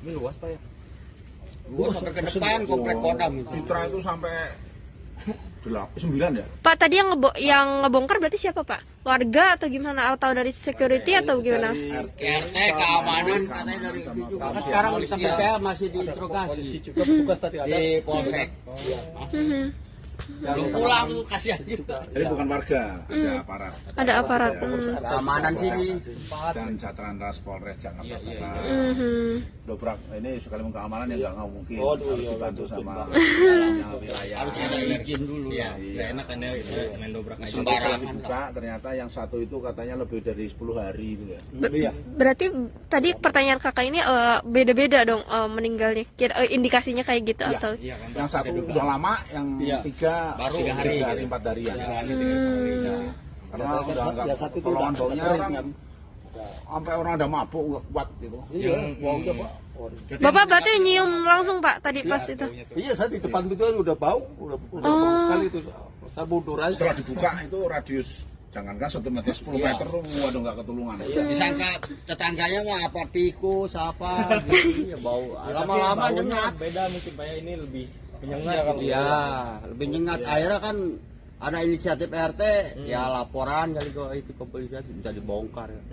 Speaker 18: Ini luas Pak ya?
Speaker 4: Luas sampai ke depan komplek Kodam itu.
Speaker 3: Citra itu sampai 9 ya?
Speaker 2: Pak, tadi yang ngebongkar berarti siapa Pak? Warga atau gimana? Atau dari security atau gimana?
Speaker 4: RT, keamanan katanya dari itu. Karena sekarang kita percaya masih diinterogasi.
Speaker 5: Juga petugas tadi ada
Speaker 4: di polsek. Belum pulang tuh, kasihan juga.
Speaker 3: Jadi bukan warga, ada aparat.
Speaker 2: Ada aparat.
Speaker 4: Keamanan sini.
Speaker 3: Dan Satlantas Polres Jakarta Barat. Dobrak ini sekali keamanan ya nggak mungkin. Harus dibantu sama wilayah.
Speaker 4: Harus ada izin dulu ya.
Speaker 17: Nggak enak kan ya main dobrak aja.
Speaker 3: Sembarangan buka, ternyata yang satu itu katanya lebih dari 10 hari itu ya.
Speaker 2: Berarti tadi pertanyaan kakak ini beda-beda dong meninggalnya. Indikasinya kayak gitu atau?
Speaker 3: Yang satu udah lama, yang tiga baru 3 hari 4 hari ya. Karena udah nggak pertolongan baunya orang sampai orang ada mabuk nggak kuat gitu.
Speaker 5: Iya, baunya Pak.
Speaker 2: Bapak berarti nyium langsung Pak tadi pas itu?
Speaker 5: Iya, saya di depan itu udah bau bau sekali itu. Saya mundur aja.
Speaker 3: Setelah dibuka itu radius jangankan 1 meter 10 meter, waduh nggak ketulungan.
Speaker 4: Disangka tetangganya mah apa tikus apa gitu ya, bau. Lama-lama nyengat.
Speaker 17: Beda mungkin Pak ya, ini lebih menyengat gitu.
Speaker 4: Iya, lebih nyengat. Akhirnya kan ada inisiatif RT, ya laporan kali kok itu ke polisi bisa dibongkar ya.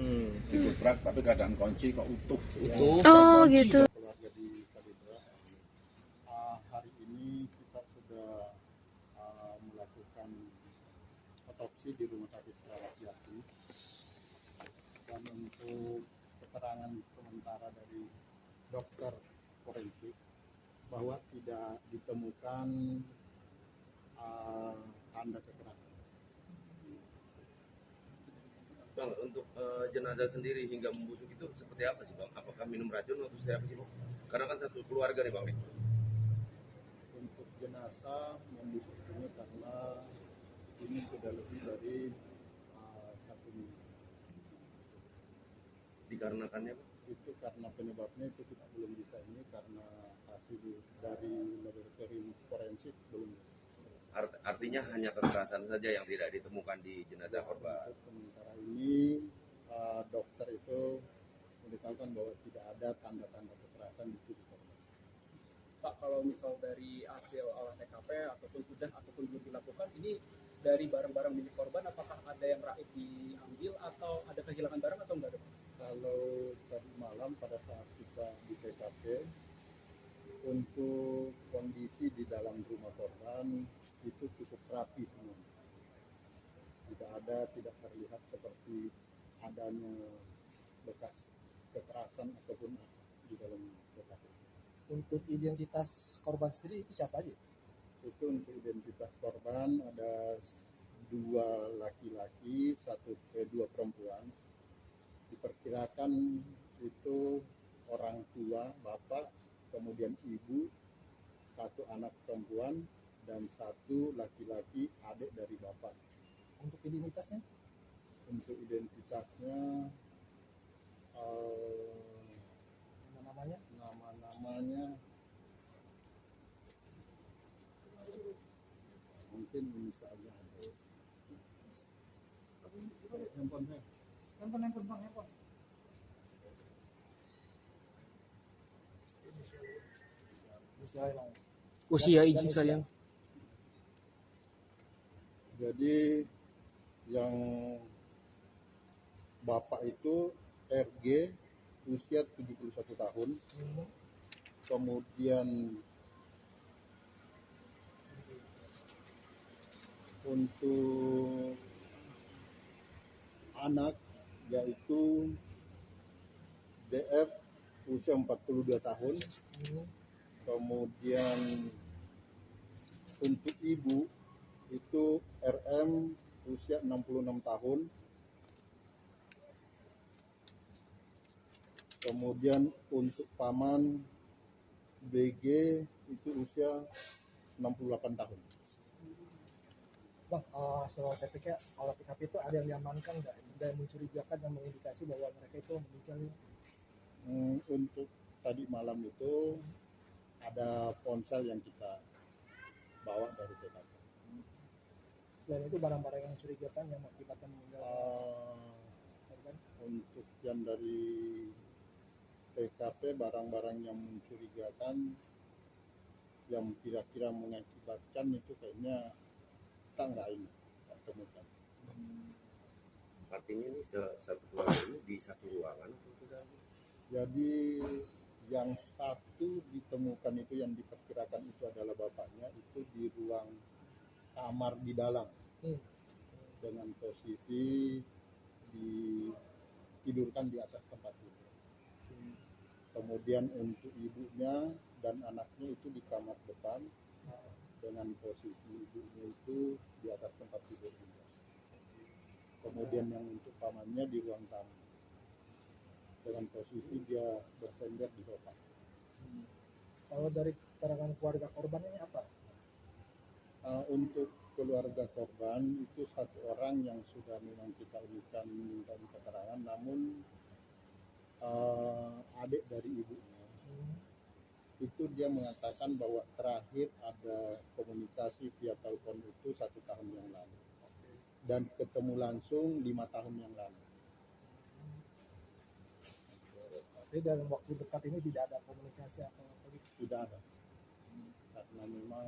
Speaker 3: Didobrak tapi keadaan kunci kok utuh.
Speaker 2: Oh gitu.
Speaker 10: Keluarga di Kalidra, hari ini kita sudah melakukan otopsi di Rumah Sakit Keramat Jati, dan untuk keterangan sementara dari dokter forensik bahwa tidak ditemukan tanda kekerasan.
Speaker 18: Bang, untuk jenazah sendiri hingga membusuk itu seperti apa sih Bang? Apakah minum racun atau seperti apa sih Bang? Karena kan satu keluarga nih Bang.
Speaker 10: Untuk jenazah membusuk ini karena ini sudah lebih dari 1 minggu.
Speaker 18: Dikarenakannya Bang?
Speaker 10: Itu karena penyebabnya itu kita belum bisa ini karena hasil dari laboratorium forensik belum.
Speaker 18: Artinya hanya kekerasan saja yang tidak ditemukan di jenazah korban.
Speaker 10: Sementara ini dokter itu memberitahukan bahwa tidak ada tanda-tanda kekerasan di tubuh korban.
Speaker 6: Pak, kalau misal dari hasil olah TKP ataupun belum dilakukan, ini dari barang-barang milik korban, apakah ada yang raib diambil atau ada kehilangan barang atau enggak?
Speaker 10: Kalau tadi malam pada saat kita di TKP, untuk kondisi di dalam rumah korban itu cukup rapi semua. Tidak terlihat seperti adanya bekas kekerasan ataupun apa di dalam TKP.
Speaker 15: Untuk identitas korban sendiri itu siapa aja?
Speaker 10: Itu untuk identitas korban ada 2 laki-laki, 2 perempuan. Diperkirakan itu orang tua, bapak, kemudian ibu, 1 anak perempuan, dan 1 laki-laki adik dari bapak.
Speaker 15: Untuk identitasnya?
Speaker 10: Untuk identitasnya nama-namanya mungkin bisa aja ada. Handphone Bang.
Speaker 5: Usia izin sayang.
Speaker 10: Jadi yang bapak itu RG usia 71 tahun. Kemudian untuk anak yaitu DF usia 42 tahun. Kemudian untuk ibu itu RM usia 66 tahun. Kemudian untuk paman BG itu usia 68 tahun.
Speaker 15: Bang, soal TPK, olah TKP itu ada yang diamankan nggak? Ada yang mencurigakan yang mengindikasi bahwa mereka itu meninggal?
Speaker 10: Untuk tadi malam itu ada ponsel yang kita bawa dari TKP.
Speaker 15: Selain itu barang-barang yang mencurigakan yang mengakibatkan meninggal korban?
Speaker 10: Untuk yang dari TKP barang-barang yang mencurigakan yang kira-kira mengakibatkan itu kayaknya kita nggak temukan.
Speaker 18: Artinya ini satu keluarga ini di satu ruangan atau tidak?
Speaker 10: Jadi yang satu ditemukan itu yang diperkirakan itu adalah bapaknya itu di ruang kamar di dalam dengan posisi ditidurkan di atas tempat tidur. Kemudian untuk ibunya dan anaknya itu di kamar depan dengan posisi ibunya itu di atas tempat tidur juga. Kemudian yang untuk pamannya di ruang tamu dengan posisi dia bersender di sofa.
Speaker 15: Kalau dari keterangan keluarga korban ini apa?
Speaker 10: Untuk keluarga korban itu satu orang yang sudah memang kita minta keterangan, namun adik dari ibunya itu dia mengatakan bahwa terakhir ada komunikasi via telepon itu 1 tahun yang lalu dan ketemu langsung 5 tahun yang lalu.
Speaker 15: Jadi dalam waktu dekat ini tidak ada komunikasi atau apa?
Speaker 10: Tidak ada, karena memang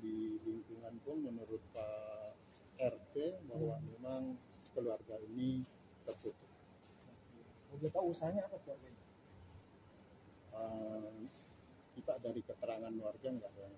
Speaker 10: di lingkungan pun menurut Pak RT bahwa memang keluarga ini tertutup.
Speaker 15: Boleh tahu usahanya apa keluarga ini?
Speaker 10: Kita dari keterangan warga nggak ada yang